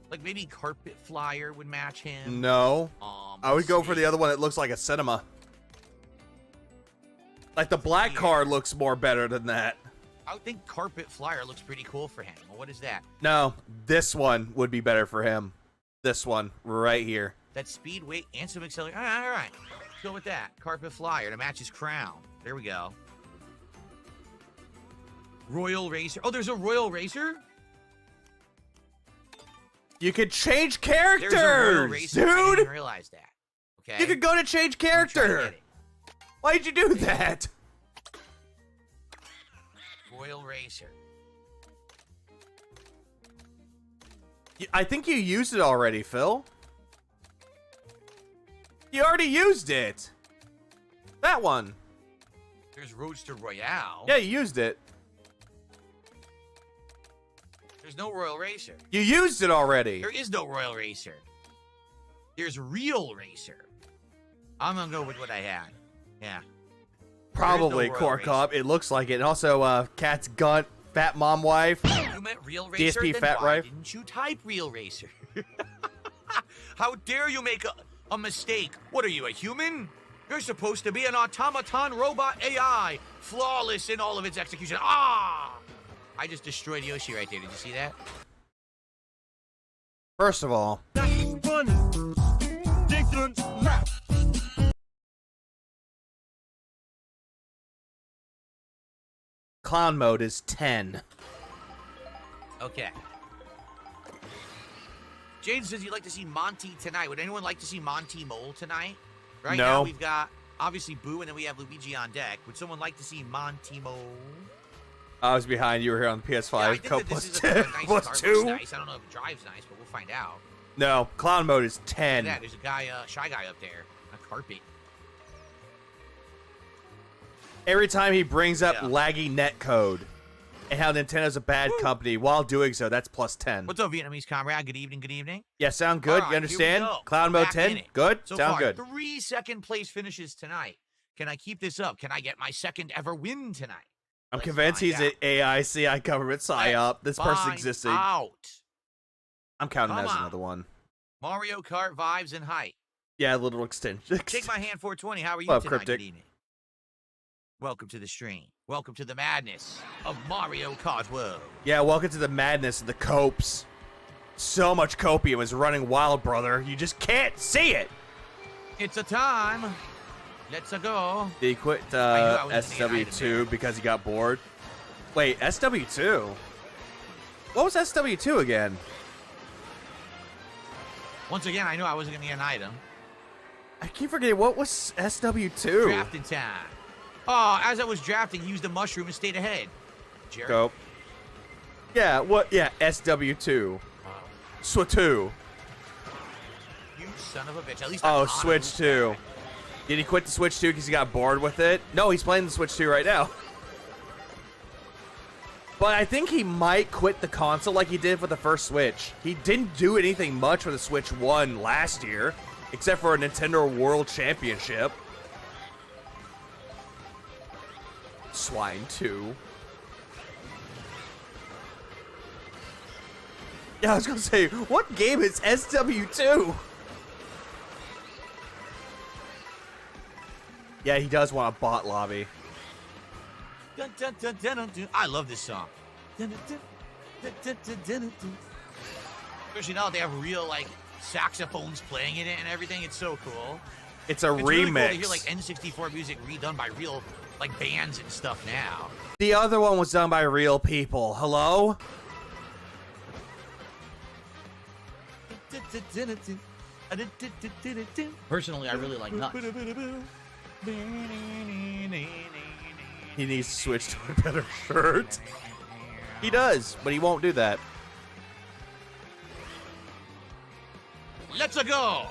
Speaker 1: Like maybe Carpet Flyer would match him.
Speaker 5: No. I would go for the other one that looks like a cinema. Like the black card looks more better than that.
Speaker 1: I would think Carpet Flyer looks pretty cool for him. Well, what is that?
Speaker 5: No, this one would be better for him. This one right here.
Speaker 1: That speed, weight, and some acceleration. All right. Let's go with that. Carpet Flyer to match his crown. There we go. Royal Racer. Oh, there's a Royal Racer?
Speaker 5: You could change characters,
Speaker 1: There's a Royal Racer.
Speaker 5: dude.
Speaker 1: I didn't even realize that. Okay.
Speaker 5: You could go to change character. Why'd you do that?
Speaker 1: Royal Racer.
Speaker 5: I think you used it already, Phil. You already used it. That one.
Speaker 1: There's Roadster Royale.
Speaker 5: Yeah, you used it.
Speaker 1: There's no Royal Racer.
Speaker 5: You used it already.
Speaker 1: There is no Royal Racer. There's Real Racer. I'm gonna go with what I had. Yeah.
Speaker 5: Probably
Speaker 1: no
Speaker 5: Core Cop. It looks like it. And also, Cat's Gunt, Fat Mom Wife.
Speaker 1: You meant Real Racer?
Speaker 5: DSP
Speaker 1: then
Speaker 5: Fat
Speaker 1: why
Speaker 5: Wife.
Speaker 1: didn't you type Real Racer? How dare you make a mistake? What are you, a human? You're supposed to be an automaton robot AI, flawless in all of its execution. Ah! I just destroyed Yoshi right there. Did you see that?
Speaker 5: First of all, clown mode is 10.
Speaker 1: Okay. Jade says you'd like to see Monty tonight. Would anyone like to see Monty Mole tonight? Right
Speaker 5: No.
Speaker 1: now we've got, obviously, Boo, and then we have Luigi on deck. Would someone like to see Monty Mole?
Speaker 5: I was behind. You were here on the PS5.
Speaker 1: Yeah, I think
Speaker 5: Code
Speaker 1: that
Speaker 5: plus
Speaker 1: this is
Speaker 5: 10,
Speaker 1: a nice
Speaker 5: plus
Speaker 1: car.
Speaker 5: 2.
Speaker 1: Looks nice. I don't know if it drives nice, but we'll find out.
Speaker 5: No, clown mode is
Speaker 1: Look
Speaker 5: 10.
Speaker 1: at that. There's a guy, Shy Guy up there. A carpet.
Speaker 5: Every time he brings up
Speaker 1: Yeah.
Speaker 5: laggy net code and how Nintendo's a bad company, while doing so, that's plus 10.
Speaker 1: What's up, Vietnamese comrade? Good evening, good evening.
Speaker 5: Yeah, sound good?
Speaker 1: All
Speaker 5: You
Speaker 1: right,
Speaker 5: understand?
Speaker 1: here we go.
Speaker 5: Clown mode
Speaker 1: Back
Speaker 5: 10?
Speaker 1: in it.
Speaker 5: Good?
Speaker 1: So
Speaker 5: Sound
Speaker 1: far,
Speaker 5: good.
Speaker 1: 3 second place finishes tonight. Can I keep this up? Can I get my second ever win tonight?
Speaker 5: I'm
Speaker 1: Let's
Speaker 5: convinced
Speaker 1: find
Speaker 5: he's an
Speaker 1: out.
Speaker 5: AICI government psyop. This person
Speaker 1: Find
Speaker 5: existing.
Speaker 1: out.
Speaker 5: I'm counting
Speaker 1: Come
Speaker 5: as
Speaker 1: on.
Speaker 5: another one.
Speaker 1: Mario Kart vibes and height.
Speaker 5: Yeah, a little extension.
Speaker 1: Take my hand 420. How are you
Speaker 5: What up,
Speaker 1: tonight?
Speaker 5: Cryptic?
Speaker 1: Good evening. Welcome to the stream. Welcome to the madness of Mario Kart World.
Speaker 5: Yeah, welcome to the madness of the copes. So much copium is running wild, brother. You just can't see it.
Speaker 1: It's a time. Let's go.
Speaker 5: He quit
Speaker 1: I knew I was gonna get an item there.
Speaker 5: SW2 because he got bored. Wait, SW2? What was SW2 again?
Speaker 1: Once again, I knew I wasn't going to get an item.
Speaker 5: I keep forgetting, what was SW2?
Speaker 1: Drafting time. Oh, as I was drafting, he used a mushroom and stayed ahead. Jerk.
Speaker 5: Go. Yeah, what? Yeah, SW2. SW2.
Speaker 1: You son of a bitch. At least I
Speaker 5: Oh,
Speaker 1: caught him.
Speaker 5: Switch 2. Did he quit the Switch 2 because he got bored with it? No, he's playing the Switch 2 right now. But I think he might quit the console like he did for the first Switch. He didn't do anything much for the Switch 1 last year, except for a Nintendo World Championship. Swine 2. Yeah, I was gonna say, what game is SW2? Yeah, he does want a bot lobby.
Speaker 1: Dun, dun, dun, dun, dun, dun. I love this song. Dun, dun, dun, dun, dun, dun, dun, dun. Especially now they have real like saxophones playing in it and everything. It's so cool.
Speaker 5: It's a
Speaker 1: It's really cool
Speaker 5: remix.
Speaker 1: to hear like N64 music redone by real like bands and stuff now.
Speaker 5: The other one was done by real people. Hello?
Speaker 1: Personally, I really like Nuts.
Speaker 5: He needs to switch to a better shirt. He does, but he won't do that.
Speaker 1: Let's go.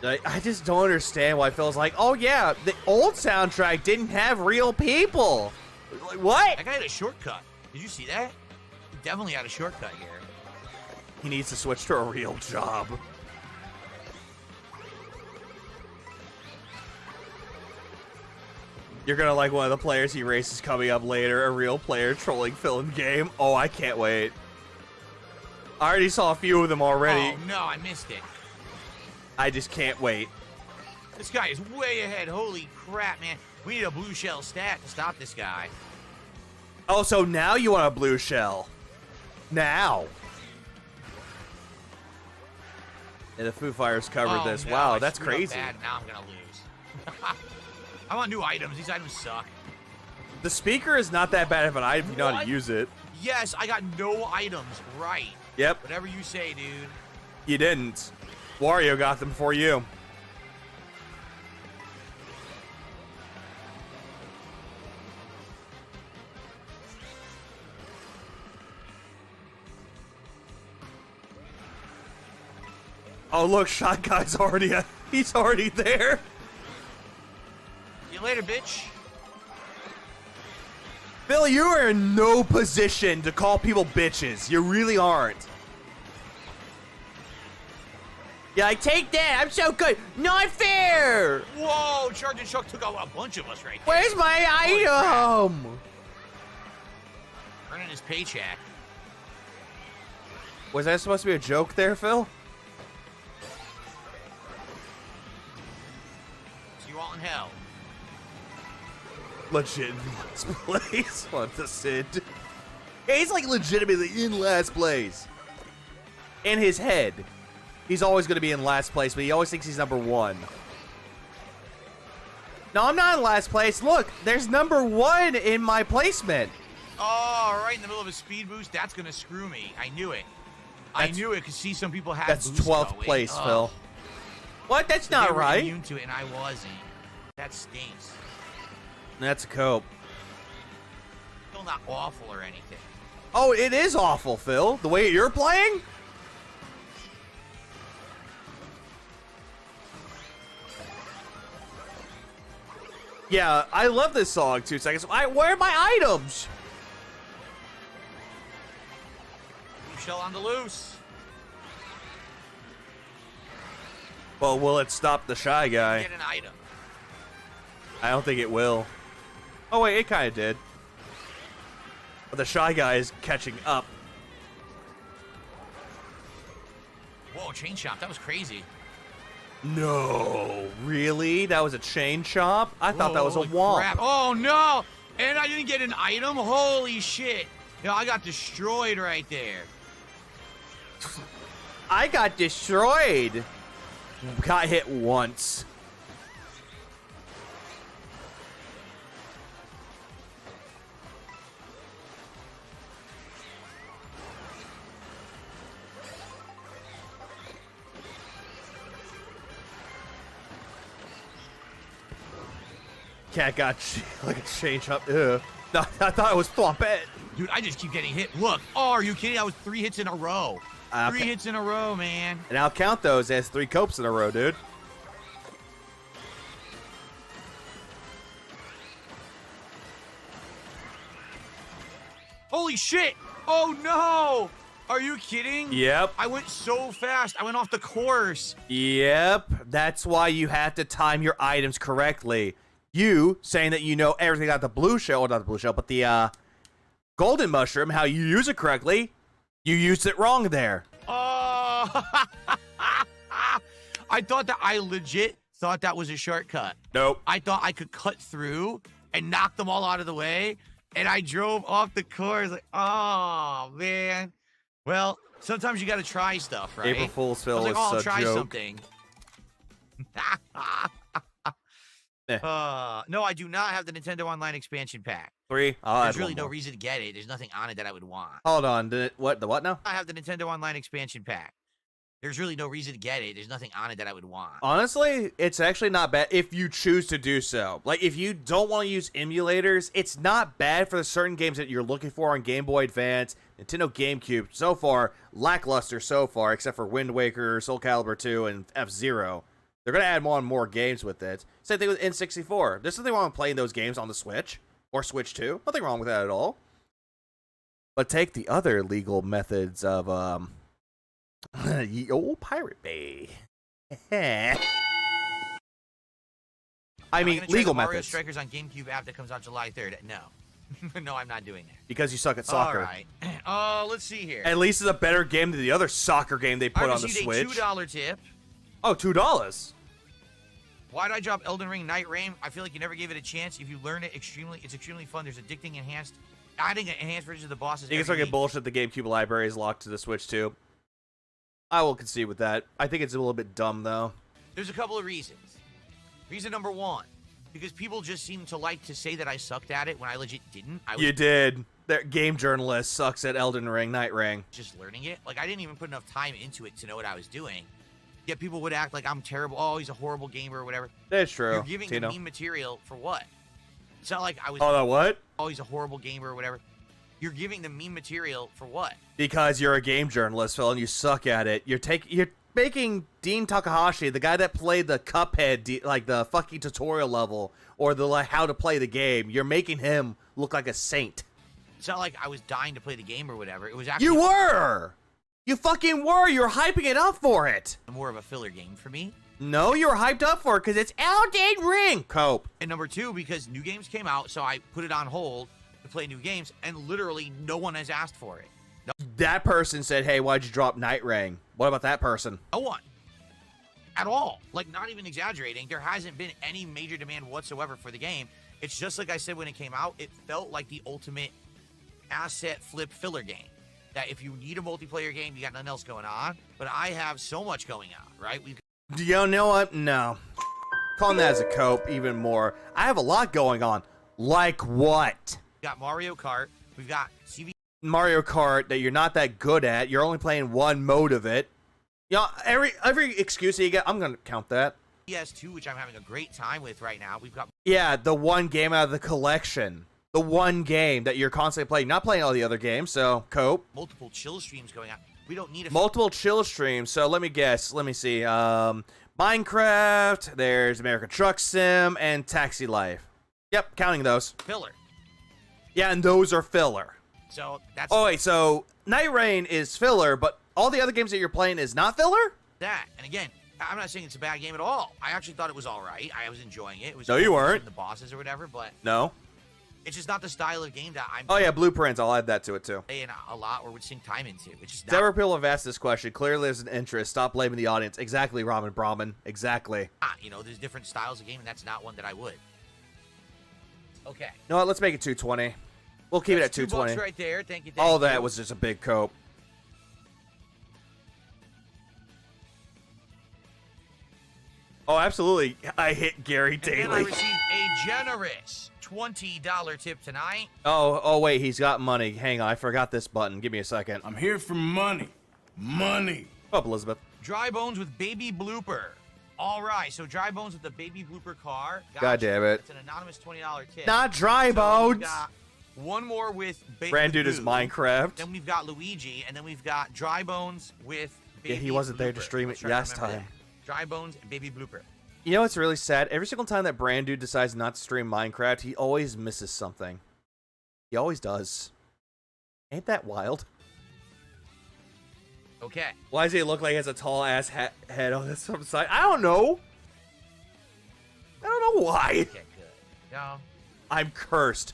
Speaker 5: I just don't understand why Phil's like, oh yeah, the old soundtrack didn't have real people. Like, what?
Speaker 1: That guy had a shortcut. Did you see that? definitely had a shortcut here.
Speaker 5: He needs to switch to a real job. You're gonna like one of the players he races coming up later, a real player trolling Phil in game. Oh, I can't wait. I already saw a few of them already.
Speaker 1: Oh, no, I missed it.
Speaker 5: I just can't wait.
Speaker 1: This guy is way ahead. Holy crap, man. We need a blue shell stat to stop this guy.
Speaker 5: Oh, so now you want a blue shell. Now. And the Foo Fighters covered this.
Speaker 1: No,
Speaker 5: Wow,
Speaker 1: I
Speaker 5: that's
Speaker 1: screwed up
Speaker 5: crazy.
Speaker 1: bad. Now I'm going to lose. I want new items. These items suck.
Speaker 5: The speaker is not that bad of an item if you know how
Speaker 1: What?
Speaker 5: to use it.
Speaker 1: Yes, I got no items right.
Speaker 5: Yep,
Speaker 1: Whatever you say, dude.
Speaker 5: you didn't. Wario got them for you. Oh, look, Shot Guy's already, he's already there.
Speaker 1: See you later, bitch.
Speaker 5: Phil, you are in no position to call people bitches. You really aren't. Yeah, like, take that. I'm so good. Not fair.
Speaker 1: Whoa, Charging Chuck took out a bunch of us right there.
Speaker 5: Where's my item?
Speaker 1: Earning his paycheck.
Speaker 5: Was that supposed to be a joke there, Phil?
Speaker 1: See you all in hell.
Speaker 5: Legit in last place. What the Sid? Yeah, he's like legitimately in last place. In his head, he's always going to be in last place, but he always thinks he's number one. No, I'm not in last place. Look, there's number one in my placement.
Speaker 1: Oh, right in the middle of a speed boost. That's going to screw me. I knew it. I knew it because see some people have
Speaker 5: That's
Speaker 1: boost
Speaker 5: 12th
Speaker 1: going.
Speaker 5: place,
Speaker 1: Ugh.
Speaker 5: Phil. What? That's
Speaker 1: But they
Speaker 5: not
Speaker 1: were
Speaker 5: right.
Speaker 1: immune to it, and I wasn't. That stinks.
Speaker 5: That's a cope.
Speaker 1: Still not awful or anything.
Speaker 5: Oh, it is awful, Phil. The way you're playing? Yeah, I love this song. 2 seconds. Where are my items?
Speaker 1: You shell on the loose.
Speaker 5: Well, will it stop the Shy Guy?
Speaker 1: Get an item.
Speaker 5: I don't think it will. Oh, wait, it kind of did. But the Shy Guy is catching up.
Speaker 1: Whoa, chain shop. That was crazy.
Speaker 5: No, really? That was a chain chomp? I thought that was a
Speaker 1: Holy
Speaker 5: womp.
Speaker 1: crap. Oh, no. And I didn't get an item? Holy shit. You know, I got destroyed right there.
Speaker 5: I got destroyed. Got hit once. Cat got like a change up. Ugh. No, I thought it was Flompette.
Speaker 1: Dude, I just keep getting hit. Look. Oh, are you kidding? That was 3 hits in a row.
Speaker 5: Okay.
Speaker 1: 3 hits in a row, man.
Speaker 5: And I'll count those as 3 copes in a row, dude.
Speaker 1: Holy shit. Oh, no. Are you kidding?
Speaker 5: Yep.
Speaker 1: I went so fast. I went off the course.
Speaker 5: Yep. That's why you have to time your items correctly. You saying that you know everything about the blue shell, or not the blue shell, but the golden mushroom, how you use it correctly, you used it wrong there.
Speaker 1: Oh. I legit thought that was a shortcut.
Speaker 5: Nope.
Speaker 1: I thought I could cut through and knock them all out of the way. And I drove off the course like, oh, man. Well, sometimes you got to try stuff, right?
Speaker 5: April Fool's Phil
Speaker 1: I was like,
Speaker 5: was
Speaker 1: oh, I'll
Speaker 5: a
Speaker 1: try
Speaker 5: joke.
Speaker 1: something.
Speaker 5: Eh.
Speaker 1: No, I do not have the Nintendo Online expansion pack.
Speaker 5: 3. I'll
Speaker 1: There's
Speaker 5: add
Speaker 1: really
Speaker 5: one
Speaker 1: no
Speaker 5: more.
Speaker 1: reason to get it. There's nothing on it that I would want.
Speaker 5: Hold on. The what now?
Speaker 1: I have the Nintendo Online expansion pack. There's really no reason to get it. There's nothing on it that I would want.
Speaker 5: Honestly, it's actually not bad if you choose to do so. Like, if you don't want to use emulators, it's not bad for the certain games that you're looking for on Game Boy Advance, Nintendo GameCube. So far, lackluster so far, except for Wind Waker, Soul Calibur 2, and F-Zero. They're going to add more and more games with it. Same thing with N64. There's nothing wrong with playing those games on the Switch, or Switch 2. Nothing wrong with that at all. But take the other legal methods of ye old Pirate Bay. I mean, legal
Speaker 1: Mario
Speaker 5: methods.
Speaker 1: Strikers on GameCube app that comes out July 3rd. No. No, I'm not doing that.
Speaker 5: Because you suck at soccer.
Speaker 1: All right. Let's see here.
Speaker 5: At least it's a better game than the other soccer game they put on the Switch.
Speaker 1: A $2 tip.
Speaker 5: Oh, $2.
Speaker 1: Why did I drop Elden Ring Night Rain? I feel like you never gave it a chance. If you learn it, it's extremely fun. There's addicting adding enhanced versions of the bosses.
Speaker 5: You can start getting bullshit. The GameCube library is locked to the Switch too. I will concede with that. I think it's a little bit dumb though.
Speaker 1: There's a couple of reasons. Reason number one, because people just seem to like to say that I sucked at it when I legit didn't.
Speaker 5: You did. That game journalist sucks at Elden Ring Night Ring.
Speaker 1: Just learning it. Like, I didn't even put enough time into it to know what I was doing. Yet people would act like I'm terrible. Oh, he's a horrible gamer or whatever.
Speaker 5: That's true.
Speaker 1: You're giving the meme material for what? It's not like I was...
Speaker 5: Oh, no, what?
Speaker 1: Oh, he's a horrible gamer or whatever. You're giving the meme material for what?
Speaker 5: Because you're a game journalist, Phil, and you suck at it. You're making Dean Takahashi, the guy that played the Cuphead, like the fucking tutorial level, or the like how to play the game. You're making him look like a saint.
Speaker 1: It's not like I was dying to play the game or whatever. It was actually...
Speaker 5: You were! You fucking were! You were hyping it up for it!
Speaker 1: More of a filler game for me.
Speaker 5: No, you were hyped up for it because it's Elden Ring! Cope.
Speaker 1: And number two, because new games came out, so I put it on hold to play new games, and literally no one has asked for it. No,
Speaker 5: that person said, hey, why'd you drop Night Ring? What about that person?
Speaker 1: No one. At all. Like, not even exaggerating. There hasn't been any major demand whatsoever for the game. It's just like I said when it came out, it felt like the ultimate asset flip filler game. That if you need a multiplayer game, you got nothing else going on. But I have so much going on, right?
Speaker 5: You know what? No. Calling that as a cope even more. I have a lot going on. Like what?
Speaker 1: We got Mario Kart. We've got CV.
Speaker 5: Mario Kart that you're not that good at. You're only playing one mode of it. You know, every excuse that you get, I'm going to count that.
Speaker 1: PS2, which I'm having a great time with right now. We've got...
Speaker 5: Yeah, the one game out of the collection. The one game that you're constantly playing. Not playing all the other games, so cope.
Speaker 1: Multiple chill streams going on. We don't need a...
Speaker 5: Multiple chill streams, so let me guess. Let me see. Minecraft, there's American Truck Sim, and Taxi Life. Yep, counting those.
Speaker 1: Filler.
Speaker 5: Yeah, and those are filler.
Speaker 1: So, that's...
Speaker 5: Oh, wait, so Night Rain is filler, but all the other games that you're playing is not filler?
Speaker 1: That. And again, I'm not saying it's a bad game at all. I actually thought it was all right. I was enjoying it. It was
Speaker 5: no, you weren't.
Speaker 1: The bosses or whatever, but...
Speaker 5: No.
Speaker 1: It's just not the style of game that I'm...
Speaker 5: Oh, yeah, Blueprints. I'll add that to it, too.
Speaker 1: ...playing a lot or would sink time into. It's just not...
Speaker 5: Several people have asked this question. Clearly there's an interest. Stop blaming the audience. Exactly, Ramen Brahmin. Exactly.
Speaker 1: You know, there's different styles of game, and that's not one that I would. Okay.
Speaker 5: You know what? Let's make it 220. We'll keep it at 220.
Speaker 1: $2 right there. Thank you.
Speaker 5: All that was just a big cope. Oh, absolutely. I hit Gary daily.
Speaker 1: And I received a generous $20 tip tonight.
Speaker 5: Oh, wait. He's got money. Hang on. I forgot this button. Give me a second.
Speaker 7: I'm here for money. Money.
Speaker 5: Up, Elizabeth.
Speaker 1: Dry Bones with Baby Blooper. All right. So Dry Bones with the Baby Blooper car. Gotcha.
Speaker 5: God damn it.
Speaker 1: It's an anonymous $20 tip.
Speaker 5: Not Dry Bones.
Speaker 1: Got one more with Baby
Speaker 5: Brand dude is Minecraft.
Speaker 1: Then we've got Luigi. And then we've got Dry Bones with Baby
Speaker 5: Yeah, he wasn't there to
Speaker 1: Blooper.
Speaker 5: stream it last time.
Speaker 1: Dry Bones and Baby Blooper.
Speaker 5: You know what's really sad? Every single time that Brand Dude decides not to stream Minecraft, he always misses something. He always does. Ain't that wild?
Speaker 1: Okay.
Speaker 5: Why does he look like he has a tall ass head on this side? I don't know. I don't know why.
Speaker 1: Okay, good. No.
Speaker 5: I'm cursed.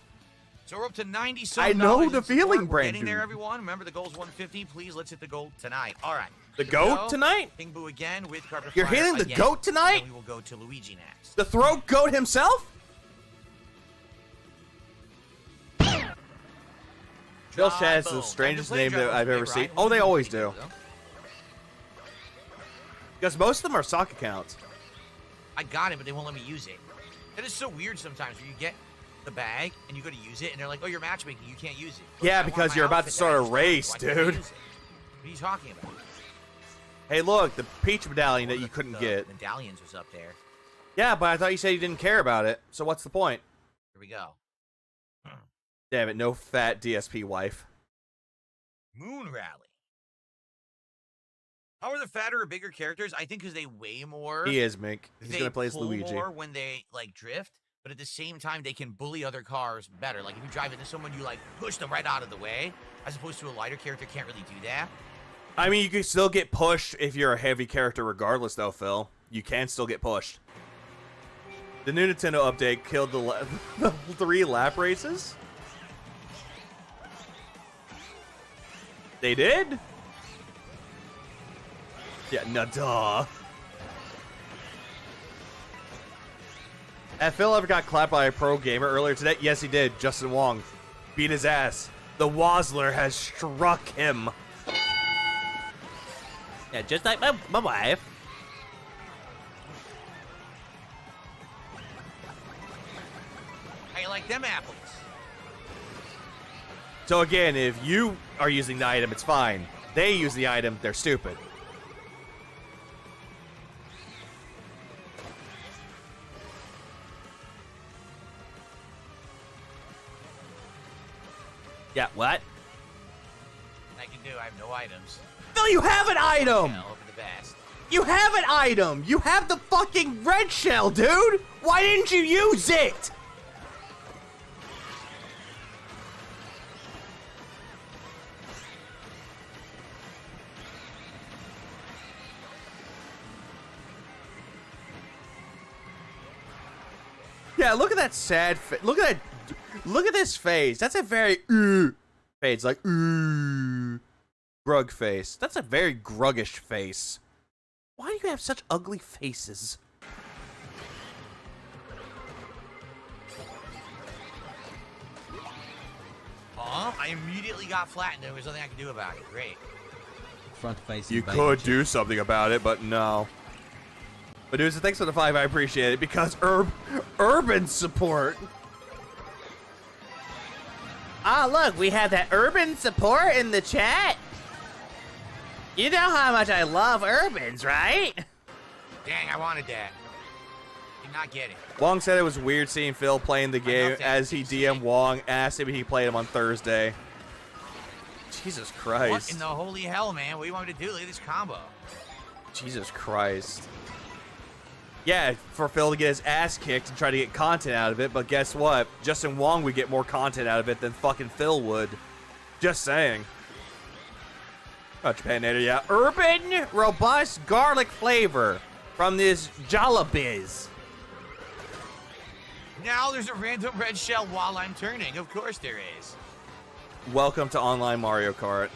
Speaker 1: So we're up to 90
Speaker 5: I know the feeling, Brand
Speaker 1: Getting there,
Speaker 5: Dude.
Speaker 1: everyone. Remember, the goal's 150. Please, let's hit the goal tonight. All right.
Speaker 5: The
Speaker 1: Here we
Speaker 5: goat
Speaker 1: go.
Speaker 5: tonight?
Speaker 1: King Boo again with Carpet
Speaker 5: You're
Speaker 1: Flyer
Speaker 5: hitting the
Speaker 1: again.
Speaker 5: goat tonight?
Speaker 1: And then we will go to Luigi next.
Speaker 5: The throat goat himself? Bill Shad is the strangest name that I've ever seen. Oh, they always do. Because most of them are sock accounts.
Speaker 1: I got it, but they won't let me use it. That is so weird sometimes where you get the bag and you go to use it and they're like, oh, you're matchmaking. You can't use it.
Speaker 5: Yeah,
Speaker 1: I want
Speaker 5: because
Speaker 1: my
Speaker 5: you're about to
Speaker 1: outfit
Speaker 5: start
Speaker 1: that I
Speaker 5: a
Speaker 1: just got.
Speaker 5: race,
Speaker 1: Why can't I
Speaker 5: dude.
Speaker 1: use it? What are you talking about?
Speaker 5: Hey, look, the peach medallion that you
Speaker 1: The
Speaker 5: couldn't get.
Speaker 1: Medallions was up there.
Speaker 5: Yeah, but I thought you said you didn't care about it. So what's the point?
Speaker 1: Here we go.
Speaker 5: Damn it, no fat DSP wife.
Speaker 1: Moon Rally. How are the fatter or bigger characters? I think because they weigh more.
Speaker 5: He is, Mink. He's
Speaker 1: They
Speaker 5: going to play as
Speaker 1: pull
Speaker 5: Luigi.
Speaker 1: more when they like drift. but at the same time, they can bully other cars better. Like, if you drive into someone, you, like, push them right out of the way, as opposed to a lighter character can't really do that.
Speaker 5: I mean, you can still get pushed if you're a heavy character regardless, though, Phil. You can still get pushed. The new Nintendo update killed the 3 lap races? They did? Yeah, no, duh. And Phil ever got clapped by a pro gamer earlier today? Yes, he did. Justin Wong beat his ass. The Wazzler has struck him. Yeah, just like my wife.
Speaker 1: How you like them apples?
Speaker 5: So again, if you are using the item, it's fine. They use the item, they're stupid. Yeah, what?
Speaker 1: I can do. I have no items.
Speaker 5: No, you have an item!
Speaker 1: Yeah, hope for the best.
Speaker 5: You have an item! You have the fucking red shell, dude! Why didn't you use it? Yeah, look at that sad face. Look at that. Look at this face. That's a very face. Like grug face. That's a very gruggish face. Why do you have such ugly faces?
Speaker 1: I immediately got flattened. There was nothing I could do about it. Great.
Speaker 8: Front facing.
Speaker 5: You could do something about it, but no. But dudes, thanks for the 5. I appreciate it because urban support. Ah, look, we have that urban support in the chat. You know how much I love urbans, right?
Speaker 1: Dang, I wanted that. Did not get it.
Speaker 5: Wong said it was weird seeing Phil playing the game as he DM'd Wong, asked him if he played him on Thursday. Jesus Christ.
Speaker 1: What in the holy hell, man? What do you want me to do? Look at this combo.
Speaker 5: Jesus Christ. Yeah, for Phil to get his ass kicked and try to get content out of it, but guess what? Justin Wong would get more content out of it than fucking Phil would. Just saying. Oh, Japanator, yeah. Urban, robust garlic flavor from this Jollibee.
Speaker 1: Now there's a random red shell while I'm turning. Of course there is.
Speaker 5: Welcome to online Mario Kart.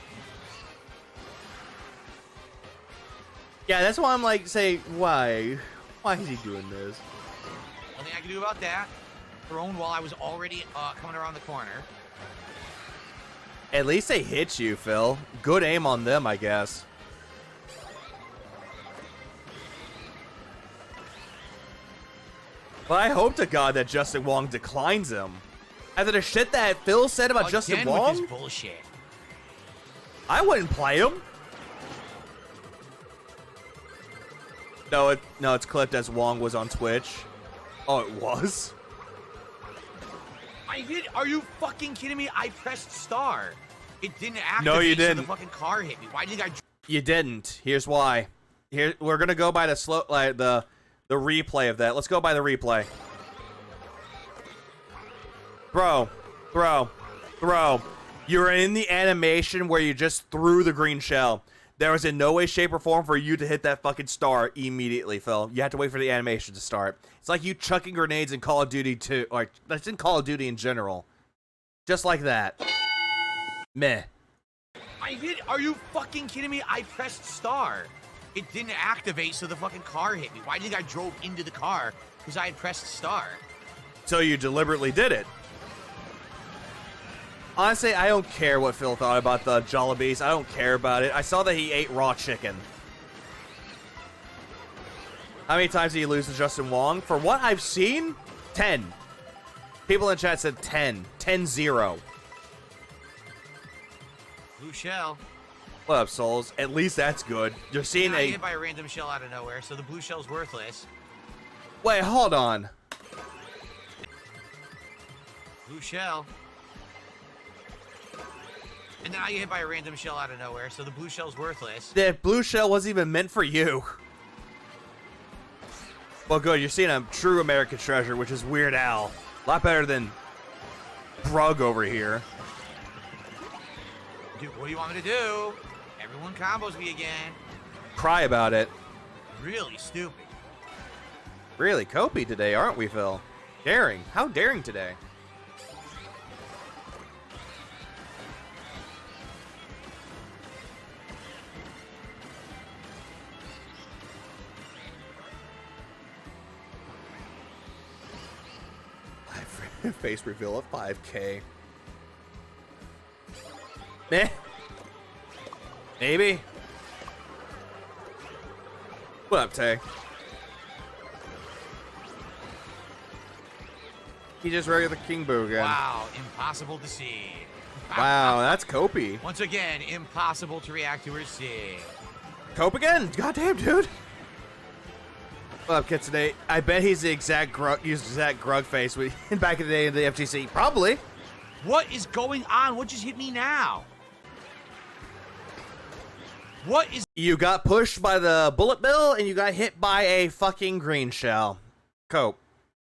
Speaker 5: Yeah, that's why I'm like, say, why? Why is he doing this?
Speaker 1: Nothing I can do about that. Thrown while I was already coming around the corner.
Speaker 5: At least they hit you, Phil. Good aim on them, I guess. But I hope to God that Justin Wong declines him. After the shit that Phil said about Justin Wong,
Speaker 1: with this bullshit.
Speaker 5: I wouldn't play him. No, it's clipped as Wong was on Twitch. Oh, it was?
Speaker 1: I did. Are you fucking kidding me? I pressed star. It didn't activate.
Speaker 5: No, you
Speaker 1: So
Speaker 5: didn't.
Speaker 1: the fucking car hit me. Why did I?
Speaker 5: You didn't. Here's why. Here we're gonna go by the slow, like the replay of that. Let's go by the replay. Bro. You're in the animation where you just threw the green shell. There was in no way, shape, or form for you to hit that fucking star immediately, Phil. You have to wait for the animation to start. It's like you chucking grenades in Call of Duty 2. Like, that's in Call of Duty in general. Just like that. Meh.
Speaker 1: I did. Are you fucking kidding me? I pressed star. It didn't activate, so the fucking car hit me. Why do you think I drove into the car? Because I had pressed star.
Speaker 5: So you deliberately did it. Honestly, I don't care what Phil thought about the Jollibees. I don't care about it. I saw that he ate raw chicken. How many times did he lose to Justin Wong? For what I've seen, 10. People in chat said 10. 10-0.
Speaker 1: Blue shell.
Speaker 5: What up, Souls? At least that's good. You're seeing
Speaker 1: I hit by a random shell out of nowhere, so the blue shell's worthless.
Speaker 5: Wait, hold on.
Speaker 1: Blue shell. And then I get hit by a random shell out of nowhere, so the blue shell's worthless.
Speaker 5: The blue shell wasn't even meant for you. Well, good. You're seeing a true American treasure, which is Weird Al. A lot better than Brug over here.
Speaker 1: Dude, what do you want me to do? Everyone combos me again.
Speaker 5: Cry about it.
Speaker 1: Really stupid.
Speaker 5: Really copy today, aren't we, Phil? Daring. How daring today? Face reveal at 5K. Meh. Maybe. What up, Tay? He just regular King Boo again.
Speaker 1: Wow, impossible to see.
Speaker 5: Wow, that's Copy.
Speaker 1: Once again, impossible to react to or see.
Speaker 5: Cope again? Goddamn, dude. What up, kids today? I bet he's the exact grug face back in the day in the FGC. Probably.
Speaker 1: What is going on? What just hit me now? What is...
Speaker 5: You got pushed by the bullet bill and you got hit by a fucking green shell. Cope.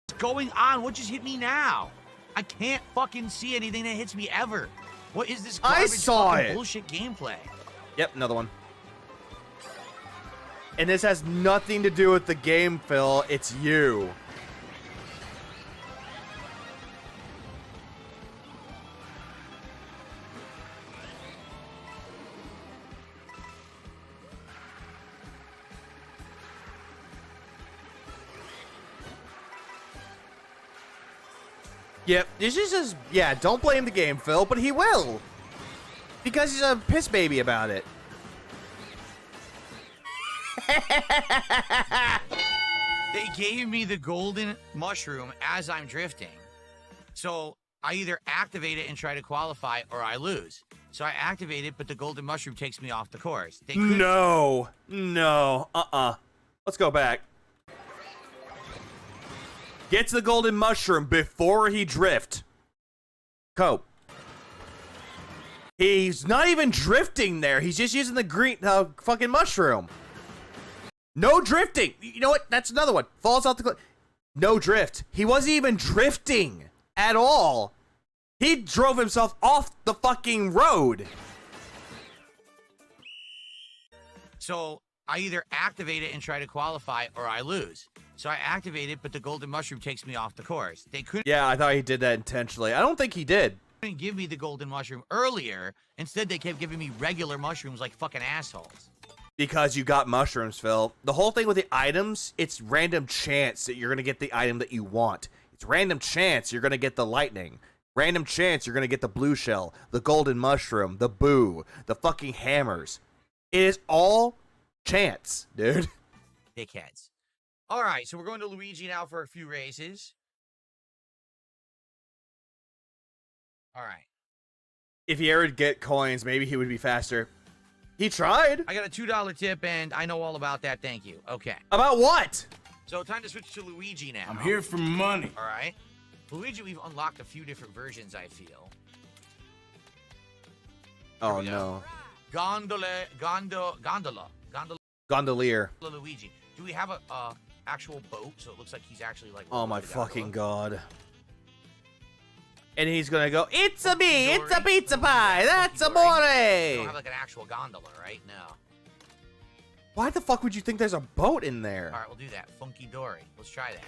Speaker 1: What's going on? What just hit me now? I can't fucking see anything that hits me ever. What is this garbage fucking bullshit gameplay?
Speaker 5: Yep, another one. And this has nothing to do with the game, Phil. It's you. Yep, this is just, yeah, don't blame the game, Phil, but he will. Because he's a piss baby about it.
Speaker 1: They gave me the golden mushroom as I'm drifting. So I either activate it and try to qualify or I lose. So I activate it, but the golden mushroom takes me off the course.
Speaker 5: No. Let's go back. Gets the golden mushroom before he drift. Cope. He's not even drifting there. He's just using the green fucking mushroom. No drifting. You know what? That's another one. Falls off the cliff. No drift. He wasn't even drifting at all. He drove himself off the fucking road.
Speaker 1: So I either activate it and try to qualify or I lose. So I activate it, but the golden mushroom takes me off the course. They couldn't...
Speaker 5: Yeah, I thought he did that intentionally. I don't think he did.
Speaker 1: Couldn't give me the golden mushroom earlier. Instead, they kept giving me regular mushrooms like fucking assholes.
Speaker 5: Because you got mushrooms, Phil. The whole thing with the items, it's random chance that you're going to get the item that you want. It's random chance you're going to get the lightning. Random chance you're going to get the blue shell, the golden mushroom, the boo, the fucking hammers. It is all chance, dude.
Speaker 1: Dickheads. All right, so we're going to Luigi now for a few races. All right.
Speaker 5: If he ever get coins, maybe he would be faster. He tried.
Speaker 1: I got a $2 tip, and I know all about that. Thank you. Okay.
Speaker 5: About what?
Speaker 1: So time to switch to Luigi now.
Speaker 7: I'm here for money.
Speaker 1: All right. Luigi, we've unlocked a few different versions, I feel.
Speaker 5: Oh, no. Gondolier.
Speaker 1: Luigi. Do we have a actual boat? So it looks like he's actually like...
Speaker 5: Oh, my fucking God. And he's gonna go, it's a me, it's a pizza pie, that's amore.
Speaker 1: You don't have like an actual gondola, right? No.
Speaker 5: Why the fuck would you think there's a boat in there?
Speaker 1: All right, we'll do that. Funky Dory. Let's try that.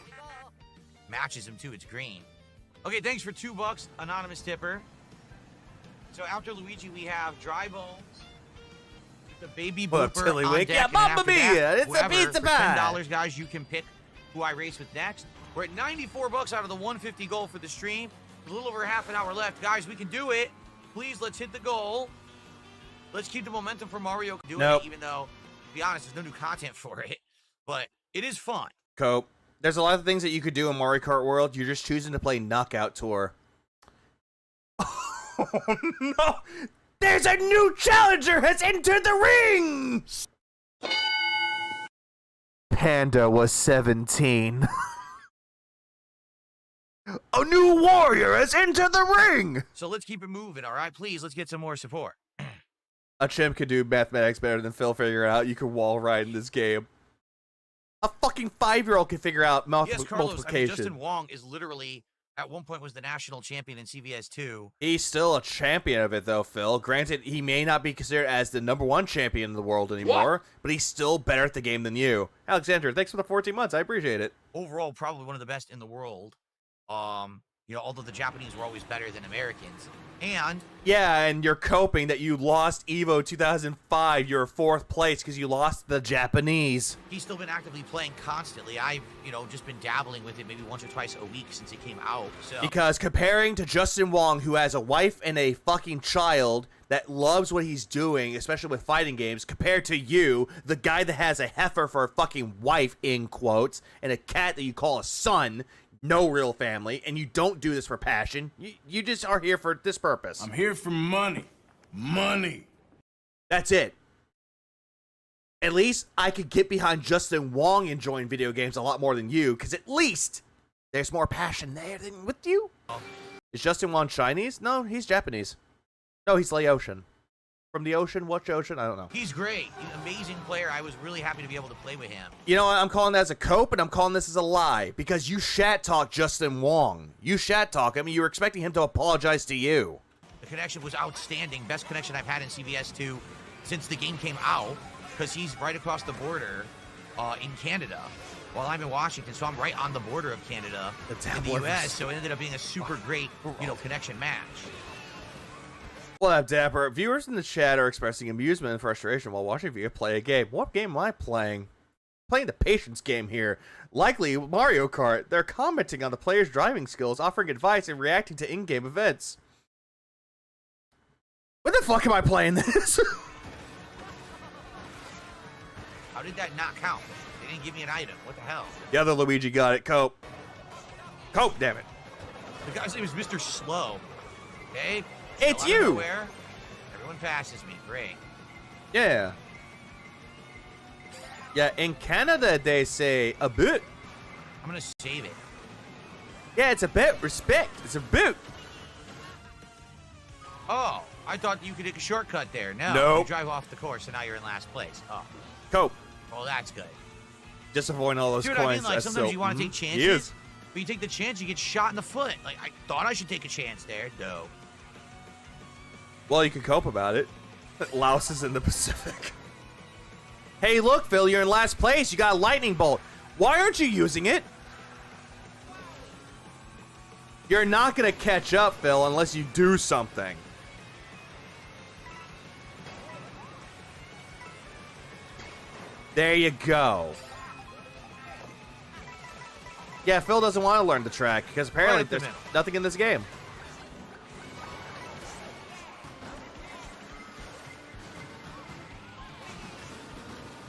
Speaker 1: Matches him too. It's green. Okay, thanks for $2, anonymous tipper. So after Luigi, we have Dry Bones, the Baby Booper on deck.
Speaker 5: Yeah, Mamma Mia! It's a pizza pie.
Speaker 1: $10, guys, you can pick who I race with next. We're at $94 out of the 150 goal for the stream. A little over half an hour left. Guys, we can do it. Please, let's hit the goal. Let's keep the momentum for Mario doing it, even though, to be honest, there's no new content for it. But it is fun.
Speaker 5: Cope, there's a lot of things that you could do in Mario Kart World. You're just choosing to play Knockout Tour. Oh, no! There's a new challenger has entered the ring! Panda was 17. A new warrior has entered the ring!
Speaker 1: So let's keep it moving, all right? Please, let's get some more support.
Speaker 5: A chimp could do mathematics better than Phil figuring out you can wall ride in this game. A fucking fucking 5-year-old can figure out
Speaker 1: Yes, Carlos, I mean,
Speaker 5: multiplication.
Speaker 1: Justin Wong is literally, at one point, was the national champion in CVS 2.
Speaker 5: He's still a champion of it, though, Phil. Granted, he may not be considered as the #1 champion in the world anymore, but he's still better at the game than you. Alexander, thanks for the 14 months. I appreciate it.
Speaker 1: Overall, probably one of the best in the world. You know, although the Japanese were always better than Americans. And
Speaker 5: yeah, and you're coping that you lost Evo 2005. You're 4th place because you lost the Japanese.
Speaker 1: He's still been actively playing constantly. I've, you know, just been dabbling with it maybe once or twice a week since it came out. So
Speaker 5: Because comparing to Justin Wong, who has a wife and a fucking child that loves what he's doing, especially with fighting games, compared to you, the guy that has a heifer for a fucking wife, in quotes, and a cat that you call a son, no real family, and you don't do this for passion. You just are here for this purpose.
Speaker 7: I'm here for money. Money.
Speaker 5: That's it. At least I could get behind Justin Wong enjoying video games a lot more than you, because at least there's more passion there than with you. Is Justin Wong Chinese? No, he's Japanese. No, he's Laotian. From the ocean? Which ocean? I don't know.
Speaker 1: he's great. He's an amazing player. I was really happy to be able to play with him.
Speaker 5: You know what? I'm calling that as a cope, and I'm calling this as a lie, because you shat talk Justin Wong. You shat talk him, and you were expecting him to apologize to you.
Speaker 1: The connection was outstanding. Best connection I've had in CVS 2 since the game came out, because he's right across the border in Canada, while I'm in Washington, so I'm right on the border of Canada in the U.S., so it ended up being a super great, you know, connection match.
Speaker 5: What up, Dapper? Viewers in the chat are expressing amusement and frustration while watching you play a game. What game am I playing? Playing the patience game here. Likely Mario Kart. They're commenting on the player's driving skills, offering advice, and reacting to in-game events. What the fuck am I playing this?
Speaker 1: How did that not count? They didn't give me an item. What the hell?
Speaker 5: The other Luigi got it. Cope. Cope, damn it.
Speaker 1: The guy's name is Mr. Slow. Okay?
Speaker 5: It's
Speaker 1: So, out of
Speaker 5: you!
Speaker 1: nowhere, everyone passes me. Great.
Speaker 5: Yeah. Yeah, in Canada they say a boot.
Speaker 1: I'm gonna save it.
Speaker 5: Yeah, it's a bit. Respect. It's a boot.
Speaker 1: Oh, I thought you could take a shortcut there. No,
Speaker 5: Nope.
Speaker 1: you drive off the course and now you're in last place. Oh,
Speaker 5: Cope.
Speaker 1: well, that's good.
Speaker 5: Just avoiding all those
Speaker 1: See what
Speaker 5: coins.
Speaker 1: I mean? Like,
Speaker 5: That's
Speaker 1: sometimes
Speaker 5: so-
Speaker 1: you want to take
Speaker 5: He
Speaker 1: chances,
Speaker 5: is.
Speaker 1: but you take the chance, you get shot in the foot. Like, I thought I should take a chance there. No.
Speaker 5: Well, you can cope about it. Laos is in the Pacific. Hey, look, Phil, you're in last place. You got a lightning bolt. Why aren't you using it? You're not going to catch up, Phil, unless you do something. There you go. Yeah, Phil doesn't want to learn the track because apparently
Speaker 1: Right at the
Speaker 5: there's
Speaker 1: middle.
Speaker 5: nothing in this game.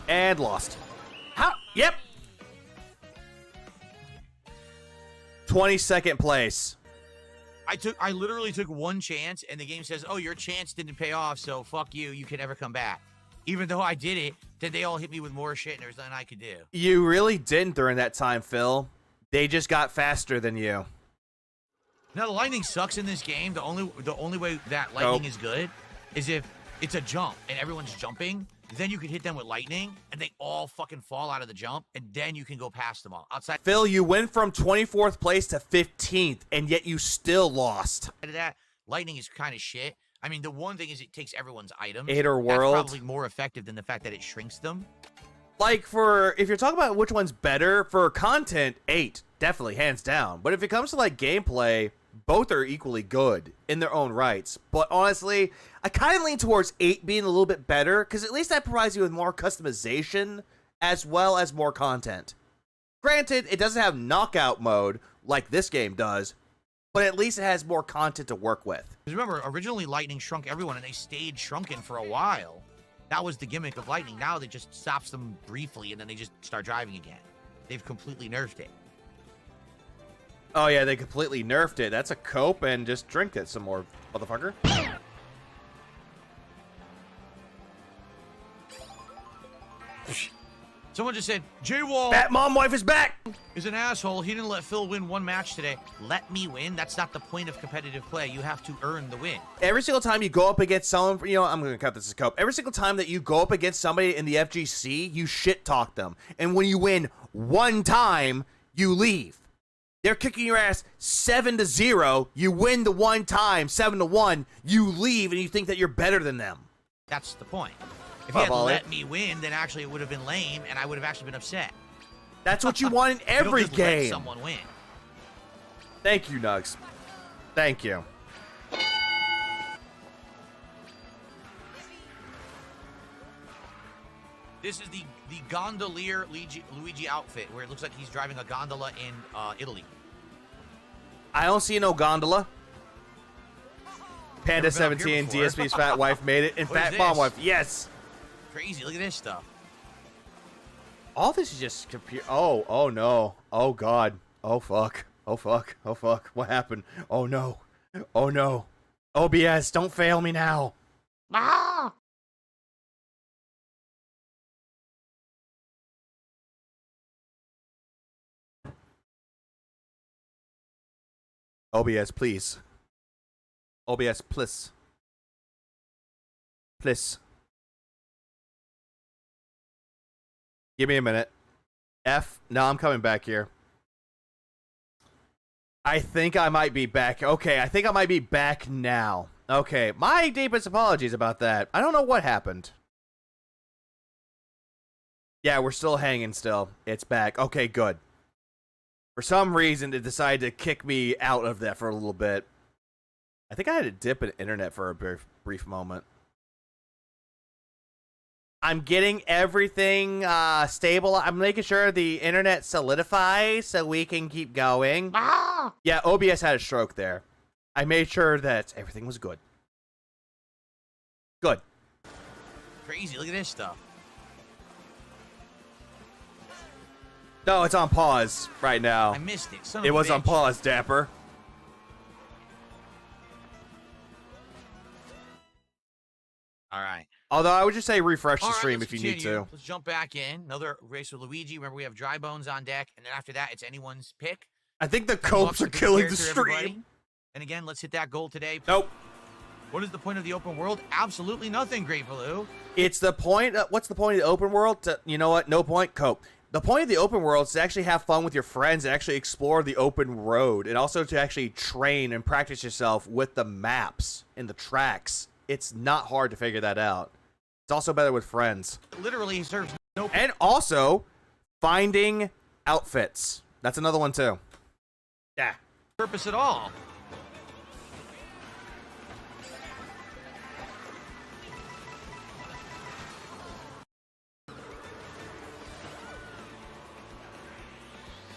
Speaker 5: And lost. How? Yep. 22nd place.
Speaker 1: I literally took one chance, and the game says, "Oh, your chance didn't pay off, so fuck you. You can never come back." Even though I did it, then they all hit me with more shit, and there's nothing I could do.
Speaker 5: You really didn't during that time, Phil. They just got faster than you.
Speaker 1: Now the lightning sucks in this game. The only way that lightning is good is if it's a jump and everyone's jumping. Then you can hit them with lightning, and they all fucking fall out of the jump, and then you can go past them all. Outside
Speaker 5: Phil, you went from 24th place to 15th, and yet you still lost.
Speaker 1: of that, lightning is kind of shit. I mean, the one thing is it takes everyone's items.
Speaker 5: Hater
Speaker 1: That's
Speaker 5: world.
Speaker 1: probably more effective than the fact that it shrinks them.
Speaker 5: Like, if you're talking about which one's better, for content, 8. Definitely, hands down. But if it comes to, like, gameplay, both are equally good in their own rights. But honestly, I kind of lean towards 8 being a little bit better, because at least that provides you with more customization, as well as more content. Granted, it doesn't have knockout mode, like this game does, but at least it has more content to work with.
Speaker 1: Because remember, originally lightning shrunk everyone, and they stayed shrunken for a while. That was the gimmick of lightning. Now they just stops them briefly, and then they just start driving again. They've completely nerfed it.
Speaker 5: Oh yeah, they completely nerfed it. That's a cope, and just drink it some more, motherfucker.
Speaker 1: Someone just said, J-Wall
Speaker 5: Bat Mom Wife is back!
Speaker 1: is an asshole. He didn't let Phil win one match today. Let me win? That's not the point of competitive play. You have to earn the win.
Speaker 5: Every single time you go up against someone, you know, I'm going to cut this as cope. Every single time that you go up against somebody in the FGC, you shit talk them. And when you win one time, you leave. They're kicking your ass 7-0. You win the one time, 7-1. You leave and you think that you're better than them.
Speaker 1: That's the point. If you had let me win, then actually it would have been lame, and I would have actually been upset.
Speaker 5: That's what you want in every
Speaker 1: you don't just
Speaker 5: game.
Speaker 1: Let someone win.
Speaker 5: Thank you, Nugs. Thank you.
Speaker 1: This is the gondolier Luigi outfit, where it looks like he's driving a gondola in Italy.
Speaker 5: I don't see no gondola. Panda 17, DSP's fat wife made it, and fat mom wife, yes.
Speaker 1: Crazy, look at this stuff.
Speaker 5: All this is just computer. Oh no. Oh god. Oh fuck. Oh fuck. Oh fuck. What happened? Oh no. Oh no. OBS, don't fail me now.
Speaker 1: Ah!
Speaker 5: OBS, please. OBS, please. Please. Give me a minute. No, I'm coming back here. I think I might be back. Okay, I think I might be back now. Okay, my deepest apologies about that. I don't know what happened. Yeah, we're still hanging still. It's back. Okay, good. For some reason, it decided to kick me out of that for a little bit. I think I had to dip in internet for a brief moment. I'm getting everything stable. I'm making sure the internet solidifies so we can keep going. Ah! Yeah, OBS had a stroke there. I made sure that everything was good. Good.
Speaker 1: Crazy, look at this stuff.
Speaker 5: No, it's on pause right now.
Speaker 1: I missed it. Son of
Speaker 5: it
Speaker 1: a
Speaker 5: was
Speaker 1: bitch.
Speaker 5: on pause, Dapper.
Speaker 1: All right.
Speaker 5: Although I would just say refresh the
Speaker 1: All right,
Speaker 5: stream
Speaker 1: let's
Speaker 5: if you need
Speaker 1: continue.
Speaker 5: to.
Speaker 1: Let's jump back in. Another race with Luigi. Remember, we have Dry Bones on deck, and then after that, it's anyone's pick.
Speaker 5: I think the
Speaker 1: Bucks
Speaker 5: copes are
Speaker 1: to pick a
Speaker 5: killing the
Speaker 1: character, everybody.
Speaker 5: stream.
Speaker 1: And again, let's hit that goal today.
Speaker 5: Nope.
Speaker 1: What is the point of the open world? Absolutely nothing, Great Blue.
Speaker 5: It's the point. What's the point of the open world? You know what? No point. Cope. The point of the open world is to actually have fun with your friends and actually explore the open road, and also to actually train and practice yourself with the maps and the tracks. It's not hard to figure that out. It's also better with friends.
Speaker 1: It literally serves no
Speaker 5: And also, finding outfits. That's another one too. Yeah.
Speaker 1: purpose at all.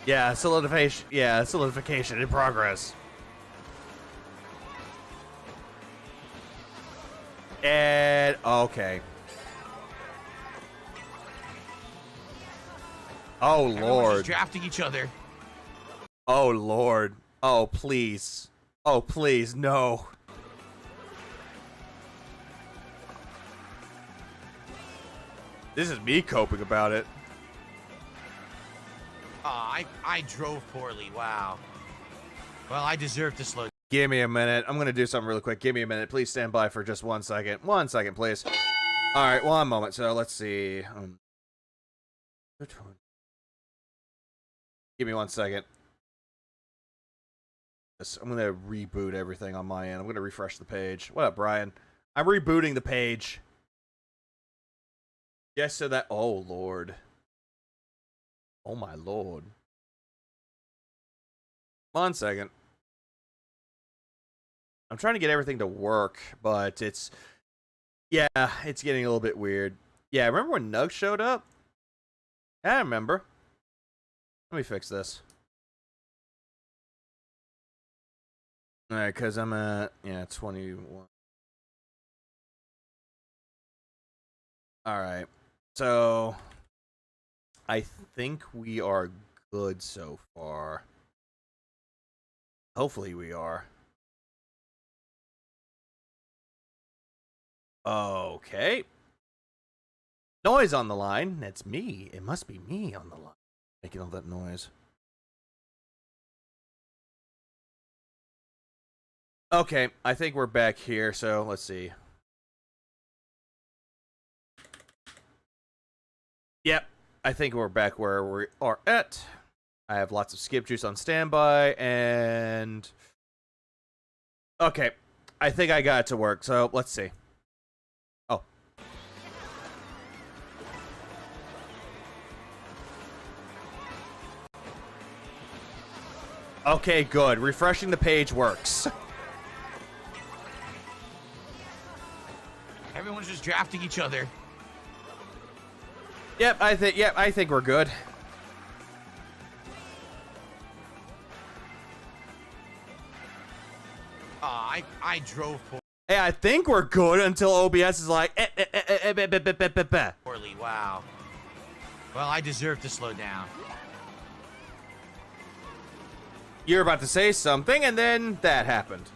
Speaker 5: Yeah, solidification. Yeah, solidification in progress. And okay. Oh
Speaker 1: Everyone's
Speaker 5: Lord.
Speaker 1: just drafting each other.
Speaker 5: Oh Lord. Oh please. Oh please, no. This is me coping about it.
Speaker 1: I drove poorly. Wow. Well, I deserve to slow.
Speaker 5: Give me a minute. I'm gonna do something really quick. Give me a minute. Please stand by for just 1 second. 1 second, please. All right, 1 moment. So let's see. Give me 1 second. I'm gonna reboot everything on my end. I'm gonna refresh the page. What up, Brian? I'm rebooting the page. Yes, so that. Oh Lord. Oh my Lord. 1 second. I'm trying to get everything to work, but it's. Yeah, it's getting a little bit weird. Yeah, remember when Nug showed up? I remember. Let me fix this. Alright, because I'm at, yeah, 21. Alright, so I think we are good so far. Hopefully we are. Okay. Noise on the line. It's me. It must be me on the line. Making all that noise. Okay, I think we're back here, so let's see. Yep, I think we're back where we are at. I have lots of skip juice on standby, and... Okay, I think I got it to work, so let's see. Oh. Okay, good. Refreshing the page works.
Speaker 1: Everyone's just drafting each other.
Speaker 5: Yep, I think we're good.
Speaker 1: I drove
Speaker 5: Hey, I think we're good until OBS is like,
Speaker 1: poorly. Wow. Well, I deserve to slow down.
Speaker 5: You're about to say something, and then that happened.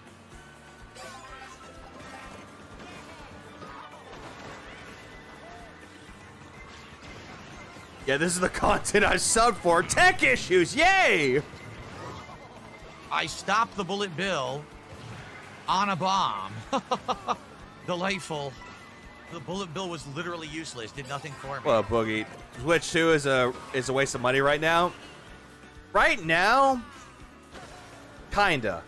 Speaker 5: Yeah, this is the content I subbed for. Tech issues, yay!
Speaker 1: I stopped the bullet bill on a bomb. Delightful. The bullet bill was literally useless. Did nothing for me.
Speaker 5: Well, Boogie, Switch 2 is a waste of money right now. Right now, kinda.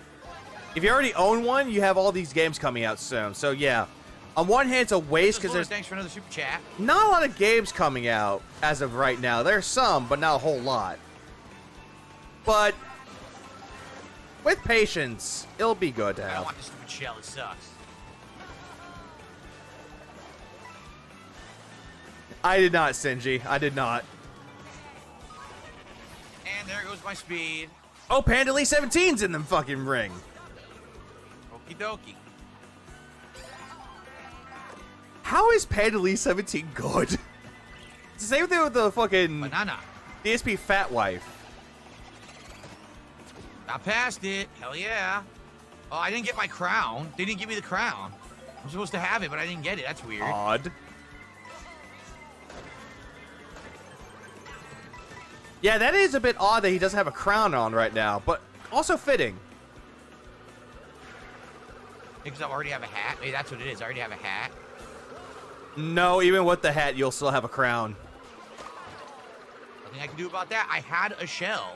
Speaker 5: If you already own one, you have all these games coming out soon. So yeah, on one hand, it's a waste because there's
Speaker 1: thanks for another super chat.
Speaker 5: Not a lot of games coming out as of right now. There's some, but not a whole lot. But with patience, it'll be good to
Speaker 1: I
Speaker 5: have.
Speaker 1: don't want this stupid shell. It sucks.
Speaker 5: I did not, Sinji. I did not.
Speaker 1: And there goes my speed.
Speaker 5: Oh, Panda Lee 17's in the fucking ring.
Speaker 1: Okie dokie.
Speaker 5: How is Panda Lee 17 good? It's the same thing with the fucking
Speaker 1: Banana.
Speaker 5: DSP fat wife.
Speaker 1: I passed it. Hell yeah. Oh, I didn't get my crown. They didn't give me the crown. I'm supposed to have it, but I didn't get it. That's weird.
Speaker 5: Odd. Yeah, that is a bit odd that he doesn't have a crown on right now, but also fitting.
Speaker 1: Because I already have a hat. Maybe that's what it is. I already have a hat.
Speaker 5: No, even with the hat, you'll still have a crown.
Speaker 1: Nothing I can do about that. I had a shell.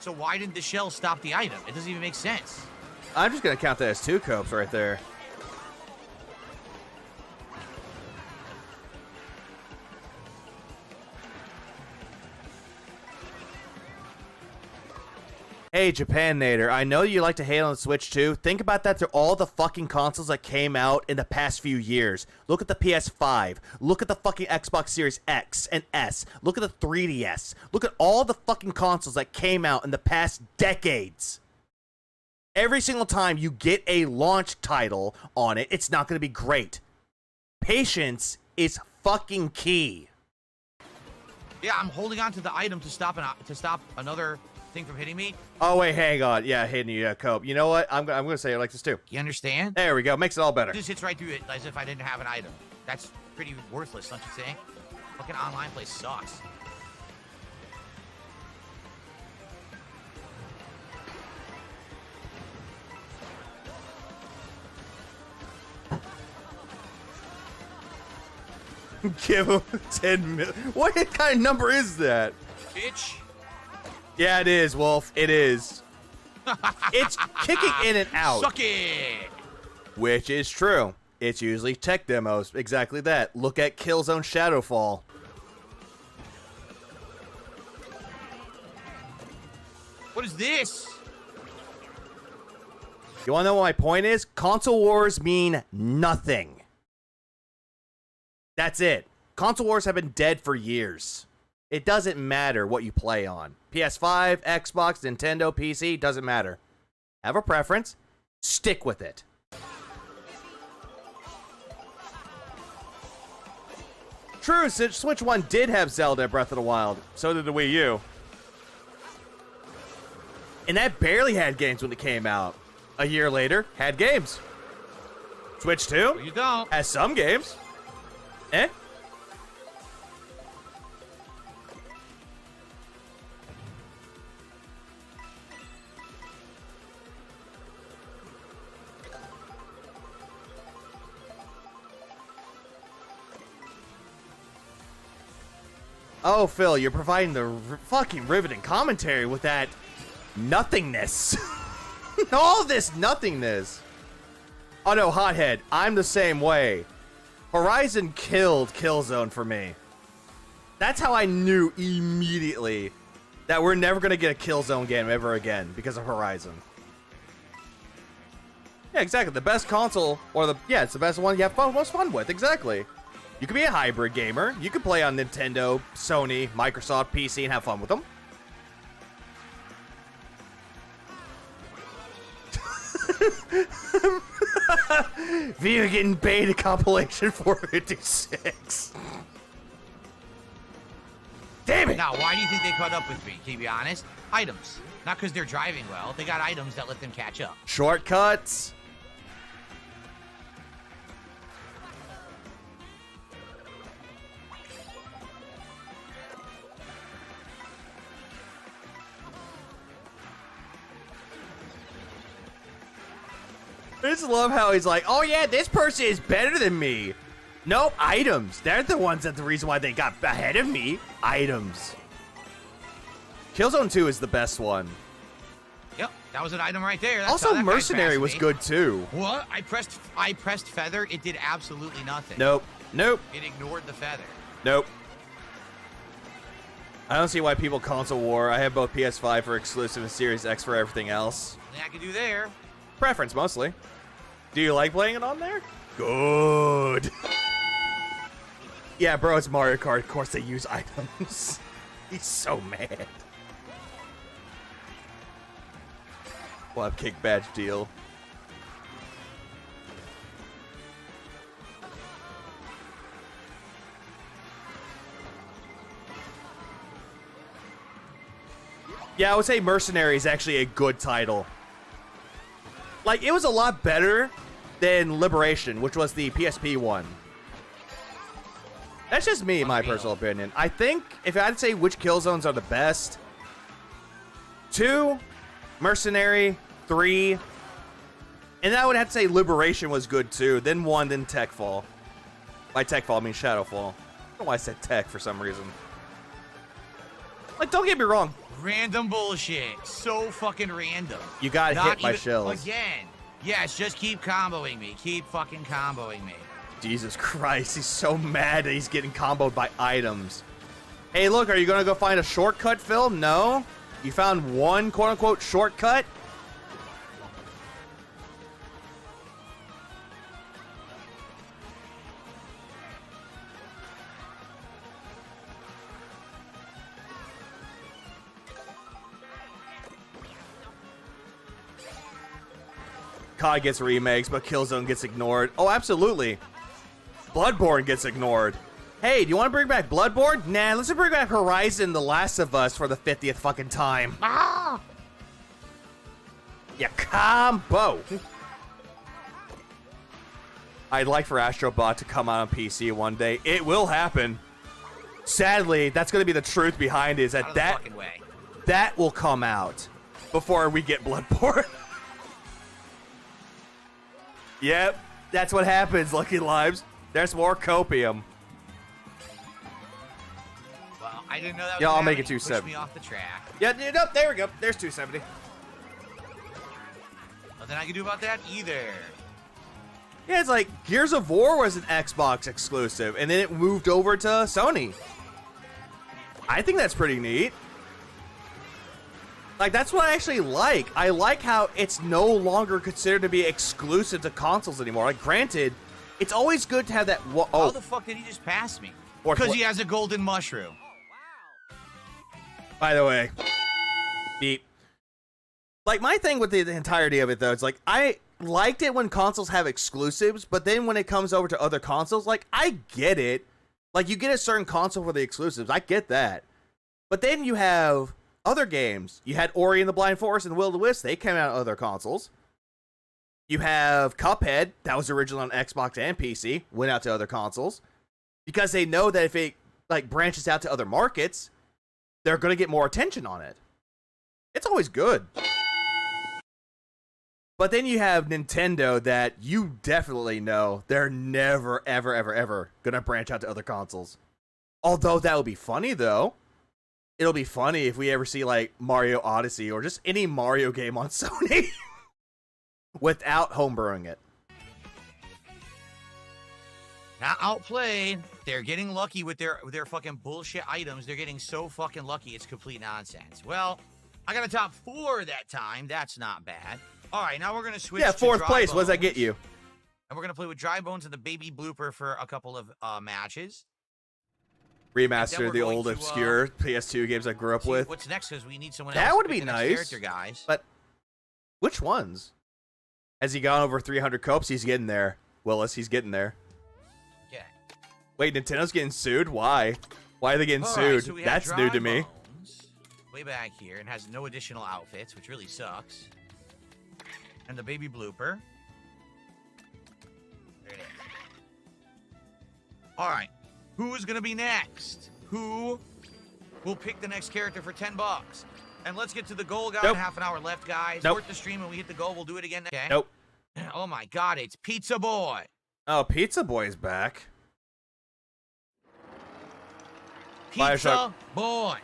Speaker 1: So why didn't the shell stop the item? It doesn't even make sense.
Speaker 5: I'm just going to count that as 2 copes right there. Hey, Japan Nader, I know you like to hate on the Switch too. Think about that through all the fucking consoles that came out in the past few years. Look at the PS5. Look at the fucking Xbox Series X and S. Look at the 3DS. Look at all the fucking consoles that came out in the past decades. Every single time you get a launch title on it, it's not going to be great. Patience is fucking key.
Speaker 1: Yeah, I'm holding on to the item to stop another thing from hitting me.
Speaker 5: Oh, wait, hang on. Yeah, hitting you, cope. You know what? I'm going to say it like this, too.
Speaker 1: You understand?
Speaker 5: There we go. Makes it all better.
Speaker 1: It just hits right through it as if I didn't have an item. That's pretty worthless, don't you think? Fucking online play sucks.
Speaker 5: Give him 10 million. What kind of number is that?
Speaker 1: Bitch.
Speaker 5: Yeah, it is, Wolf. It is. It's kicking in and out.
Speaker 1: Suck it.
Speaker 5: Which is true. It's usually tech demos. Exactly that. Look at Killzone Shadowfall.
Speaker 1: What is this?
Speaker 5: You want to know what my point is? Console wars mean nothing. That's it. Console wars have been dead for years. It doesn't matter what you play on. PS5, Xbox, Nintendo, PC, doesn't matter. Have a preference. Stick with it. True, Switch 1 did have Zelda Breath of the Wild. So did the Wii U. And that barely had games when it came out. A year later, had games. Switch 2
Speaker 1: Well, you don't.
Speaker 5: has some games. Eh? Oh, Phil, you're providing the fucking riveting commentary with that nothingness. All this nothingness. Oh no, Hothead, I'm the same way. Horizon killed Killzone for me. That's how I knew immediately that we're never going to get a Killzone game ever again because of Horizon. Yeah, exactly. The best console, or it's the best one you have most fun with. Exactly. You can be a hybrid gamer. You can play on Nintendo, Sony, Microsoft, PC, and have fun with them. Via getting beta compilation 456. Damn it!
Speaker 1: Now, why do you think they caught up with me? Can you be honest? Items. Not because they're driving well. They got items that let them catch up.
Speaker 5: Shortcuts. I just love how he's like, oh yeah, this person is better than me. Nope, items. They're the ones that's the reason why they got ahead of me. Items. Killzone 2 is the best one.
Speaker 1: Yep, that was an item right there. That's
Speaker 5: Also, Mercenary was good too.
Speaker 1: What? I pressed feather. It did absolutely nothing.
Speaker 5: Nope. Nope.
Speaker 1: It ignored the feather.
Speaker 5: Nope. I don't see why people console war. I have both PS5 for exclusive and Series X for everything else.
Speaker 1: Nothing I can do there.
Speaker 5: Preference, mostly. Do you like playing it on there? Good. Yeah, bro, it's Mario Kart. Of course they use items. He's so mad. We'll have kick badge deal. Yeah, I would say Mercenary is actually a good title. Like, it was a lot better than Liberation, which was the PSP one. That's just me, in my personal opinion. I think, if I had to say which Killzones are the best, 2, Mercenary, 3, and then I would have to say Liberation was good too, then 1, then Techfall. By Techfall, I mean Shadowfall. I don't know why I said Tech for some reason. Like, don't get me wrong.
Speaker 1: Random bullshit. So fucking random.
Speaker 5: You got hit by shells.
Speaker 1: Again. Yes, just keep comboing me. Keep fucking comboing me.
Speaker 5: Jesus Christ, he's so mad that he's getting comboed by items. Hey, look, are you going to go find a shortcut, Phil? No? You found one quote-unquote shortcut? COD gets remakes, but Killzone gets ignored. Oh, absolutely. Bloodborne gets ignored. Hey, do you want to bring back Bloodborne? Nah, let's bring back Horizon The Last of Us for the 50th fucking time. Ah! Yeah, combo. I'd like for Astrobot to come out on PC one day. It will happen. Sadly, that's going to be the truth behind it, is that will come out before we get Bloodborne. Yep, that's what happens, Lucky Lives. There's more copium.
Speaker 1: Well, I didn't know that was
Speaker 5: Yeah, I'll
Speaker 1: happening.
Speaker 5: make it 270.
Speaker 1: Push me off the track.
Speaker 5: Yeah, nope, there we go. There's 270.
Speaker 1: Nothing I can do about that either.
Speaker 5: Yeah, it's like Gears of War was an Xbox exclusive, and then it moved over to Sony. I think that's pretty neat. Like, that's what I actually like. I like how it's no longer considered to be exclusive to consoles anymore. Like, granted, it's always good to have that...
Speaker 1: How the fuck did he just pass me? Because he has a golden mushroom.
Speaker 5: By the way, beep. Like, my thing with the entirety of it, though, it's like, I liked it when consoles have exclusives, but then when it comes over to other consoles, like, I get it. Like, you get a certain console for the exclusives. I get that. But then you have other games. You had Ori and the Blind Forest and Will of the Wisp. They came out on other consoles. You have Cuphead. That was originally on Xbox and PC. Went out to other consoles. Because they know that if it, like, branches out to other markets, they're going to get more attention on it. It's always good. But then you have Nintendo that you definitely know they're never, ever, ever, ever going to branch out to other consoles. Although that would be funny, though. It'll be funny if we ever see, like, Mario Odyssey or just any Mario game on Sony without homebrewing it.
Speaker 1: Not outplayed. They're getting lucky with their fucking bullshit items. They're getting so fucking lucky. It's complete nonsense. Well, I got a top 4 that time. That's not bad. All right, now we're going to switch to
Speaker 5: 4th place. What does that get you?
Speaker 1: And we're going to play with Dry Bones and the Baby Blooper for a couple of matches.
Speaker 5: Remaster the old obscure PS2 games I grew up with.
Speaker 1: What's next? Because we need someone
Speaker 5: else. That would be
Speaker 1: nice.
Speaker 5: Character,
Speaker 1: guys.
Speaker 5: But which ones? Has he gone over 300 copes? He's getting there. Willis, he's getting there.
Speaker 1: Okay.
Speaker 5: Wait, Nintendo's getting sued? Why? Why are they getting sued?
Speaker 1: So
Speaker 5: that's new to me.
Speaker 1: Way back here and has no additional outfits, which really sucks. And the Baby Blooper. There it is. All right. Who's going to be next? Who will pick the next character for $10? And let's get to the goal. Got half an hour left, guys. Worth the stream. When we hit the goal, we'll do it again. Okay?
Speaker 5: Nope.
Speaker 1: Oh, my God. It's Pizza Boy.
Speaker 5: Oh, Pizza Boy's back.
Speaker 1: Pizza Boy.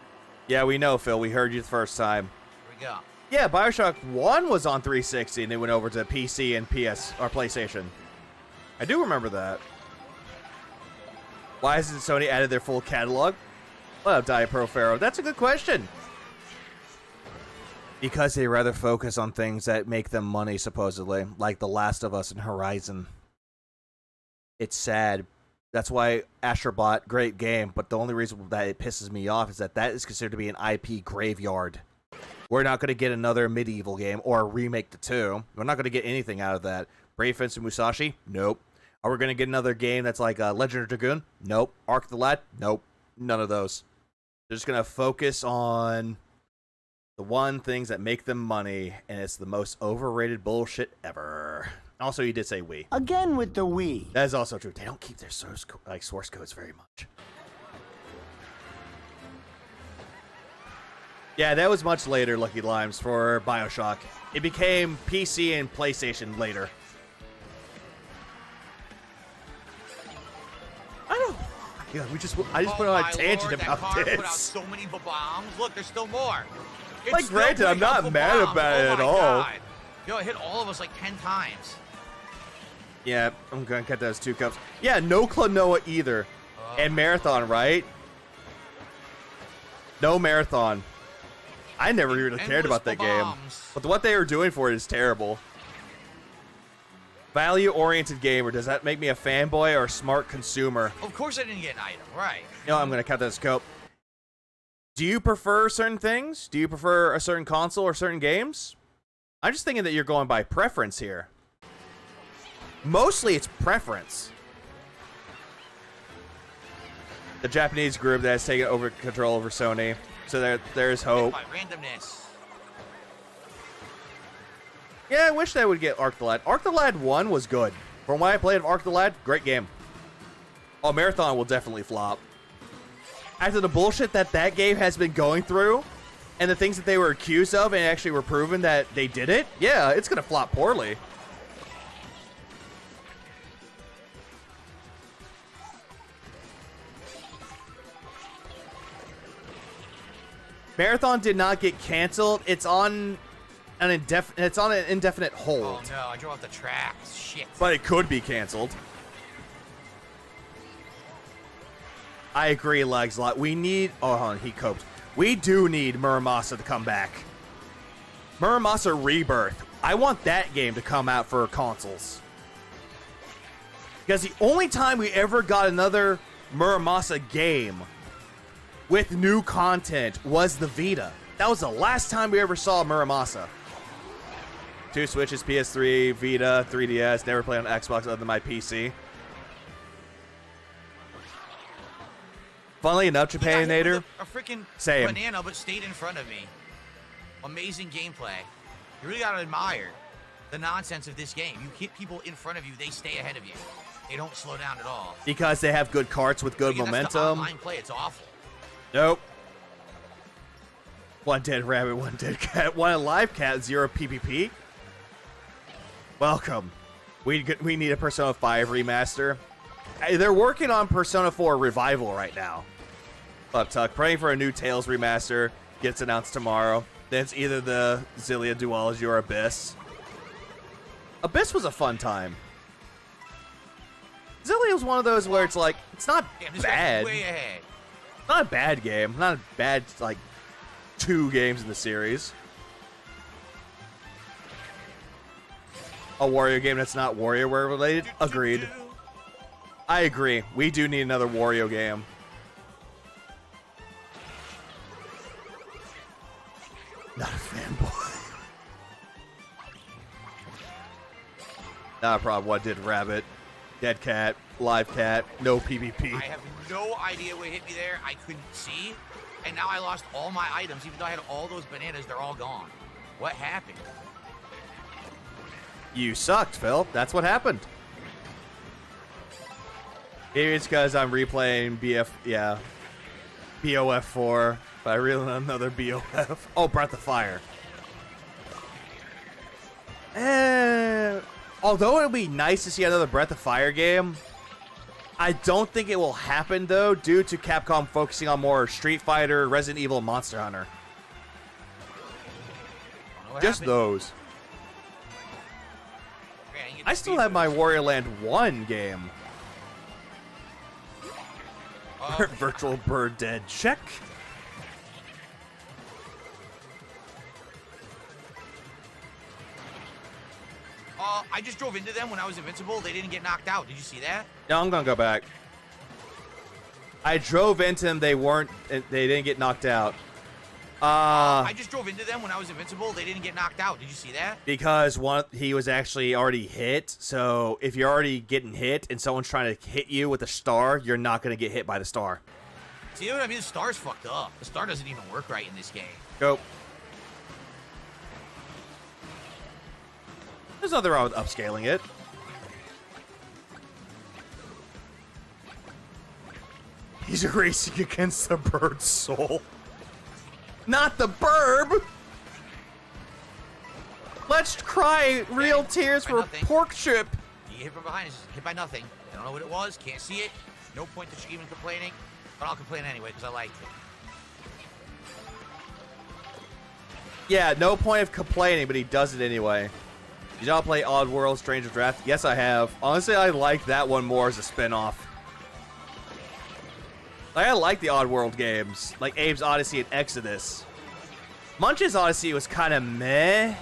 Speaker 5: Yeah, we know, Phil. We heard you the first time.
Speaker 1: Here we go.
Speaker 5: Yeah, Bioshock 1 was on 360, and they went over to PC and PS or PlayStation. I do remember that. Why hasn't Sony added their full catalog? What up, Diet Pro Pharaoh? That's a good question. Because they rather focus on things that make them money, supposedly, like The Last of Us and Horizon. It's sad. That's why Astrobot, great game, but the only reason that it pisses me off is that is considered to be an IP graveyard. We're not going to get another medieval game or a remake to 2. We're not going to get anything out of that. Brave Fence and Musashi? Nope. Are we going to get another game that's like Legend of Dragoon? Nope. Ark the Lad? Nope. None of those. They're just going to focus on the one things that make them money, and it's the most overrated bullshit ever. Also, you did say Wii.
Speaker 9: Again with the Wii.
Speaker 5: That is also true. They don't keep their source codes very much. Yeah, that was much later, Lucky Limes, for Bioshock. It became PC and PlayStation later. Yeah, I just put on a tangent about this. Put out
Speaker 1: so many bombs. Look, there's still more.
Speaker 5: Like, granted, I'm not mad about it at all.
Speaker 1: God. Yo, it hit all of us like 10 times.
Speaker 5: Yeah, I'm gonna cut those 2 cups. Yeah, no Klonoa either. And Marathon, right? No Marathon. I never really cared about that game. But what they were doing for it is terrible. Value-oriented gamer. Does that make me a fanboy or a smart consumer?
Speaker 1: Of course I didn't get an item, right.
Speaker 5: You know, I'm going to cut that scope. Do you prefer certain things? Do you prefer a certain console or certain games? I'm just thinking that you're going by preference here. Mostly it's preference. The Japanese group that has taken over control over Sony. So there's hope.
Speaker 1: By randomness.
Speaker 5: Yeah, I wish they would get Ark the Lad. Ark the Lad 1 was good. From what I played of Ark the Lad, great game. Oh, Marathon will definitely flop. After the bullshit that game has been going through, and the things that they were accused of and actually were proven that they did it, yeah, it's going to flop poorly. Marathon did not get canceled. It's on an indefinite hold.
Speaker 1: Oh no, I drove off the tracks. Shit.
Speaker 5: But it could be canceled. I agree, Legs a lot. We need... Oh, hold on, he coped. We do need Muramasa to come back. Muramasa Rebirth. I want that game to come out for consoles. Because the only time we ever got another Muramasa game with new content was the Vita. That was the last time we ever saw Muramasa. 2 Switches, PS3, Vita, 3DS. Never played on Xbox other than my PC. Funnily enough, Japanator.
Speaker 1: A freaking
Speaker 5: Same.
Speaker 1: banana, but stayed in front of me. Amazing gameplay. You really gotta admire the nonsense of this game. You hit people in front of you, they stay ahead of you. They don't slow down at all.
Speaker 5: Because they have good carts with good momentum.
Speaker 1: That's the online play. It's awful.
Speaker 5: Nope. One dead rabbit, one dead cat, one alive cat, 0 PPP. Welcome. We need a Persona 5 remaster. They're working on Persona 4 Revival right now. Tuck. Praying for a new Tales remaster gets announced tomorrow. Then it's either the Xillia duology or Abyss. Abyss was a fun time. Xillia was one of those where it's like, it's not bad.
Speaker 1: Way ahead.
Speaker 5: Not a bad game. Not a bad, like, 2 games in the series. A Wario game that's not WarioWare related? Agreed. I agree. We do need another Wario game. Not a fanboy. Not a problem. What did Rabbit? Dead cat. Live cat. No PvP.
Speaker 1: I have no idea what hit me there. I couldn't see. And now I lost all my items. Even though I had all those bananas, they're all gone. What happened?
Speaker 5: You sucked, Phil. That's what happened. Maybe it's because I'm replaying BOF 4, but I really want another BOF. Oh, Breath of Fire. Although it would be nice to see another Breath of Fire game, I don't think it will happen, though, due to Capcom focusing on more Street Fighter, Resident Evil, Monster Hunter. Just those. I still have my Wario Land 1 game. Virtual Bird dead. Check.
Speaker 1: I just drove into them when I was invincible. They didn't get knocked out. Did you see that?
Speaker 5: No, I'm gonna go back. I drove into them. They didn't get knocked out.
Speaker 1: I just drove into them when I was invincible. They didn't get knocked out. Did you see that?
Speaker 5: Because he was actually already hit. So if you're already getting hit and someone's trying to hit you with a star, you're not gonna get hit by the star.
Speaker 1: See what I mean? The star's fucked up. The star doesn't even work right in this game.
Speaker 5: Go. There's nothing wrong with upscaling it. He's racing against the bird's soul. Not the burb! Let's cry real tears for pork chip.
Speaker 1: You hit from behind, it's hit by nothing. I don't know what it was, can't see it. No point to even complaining, but I'll complain anyway because I liked it.
Speaker 5: Yeah, no point of complaining, but he does it anyway. Did y'all play Oddworld Stranger Draft? Yes, I have. Honestly, I like that one more as a spin-off. Like, I like the Oddworld games, like Abe's Odyssey and Exodus. Munch's Odyssey was kind of meh,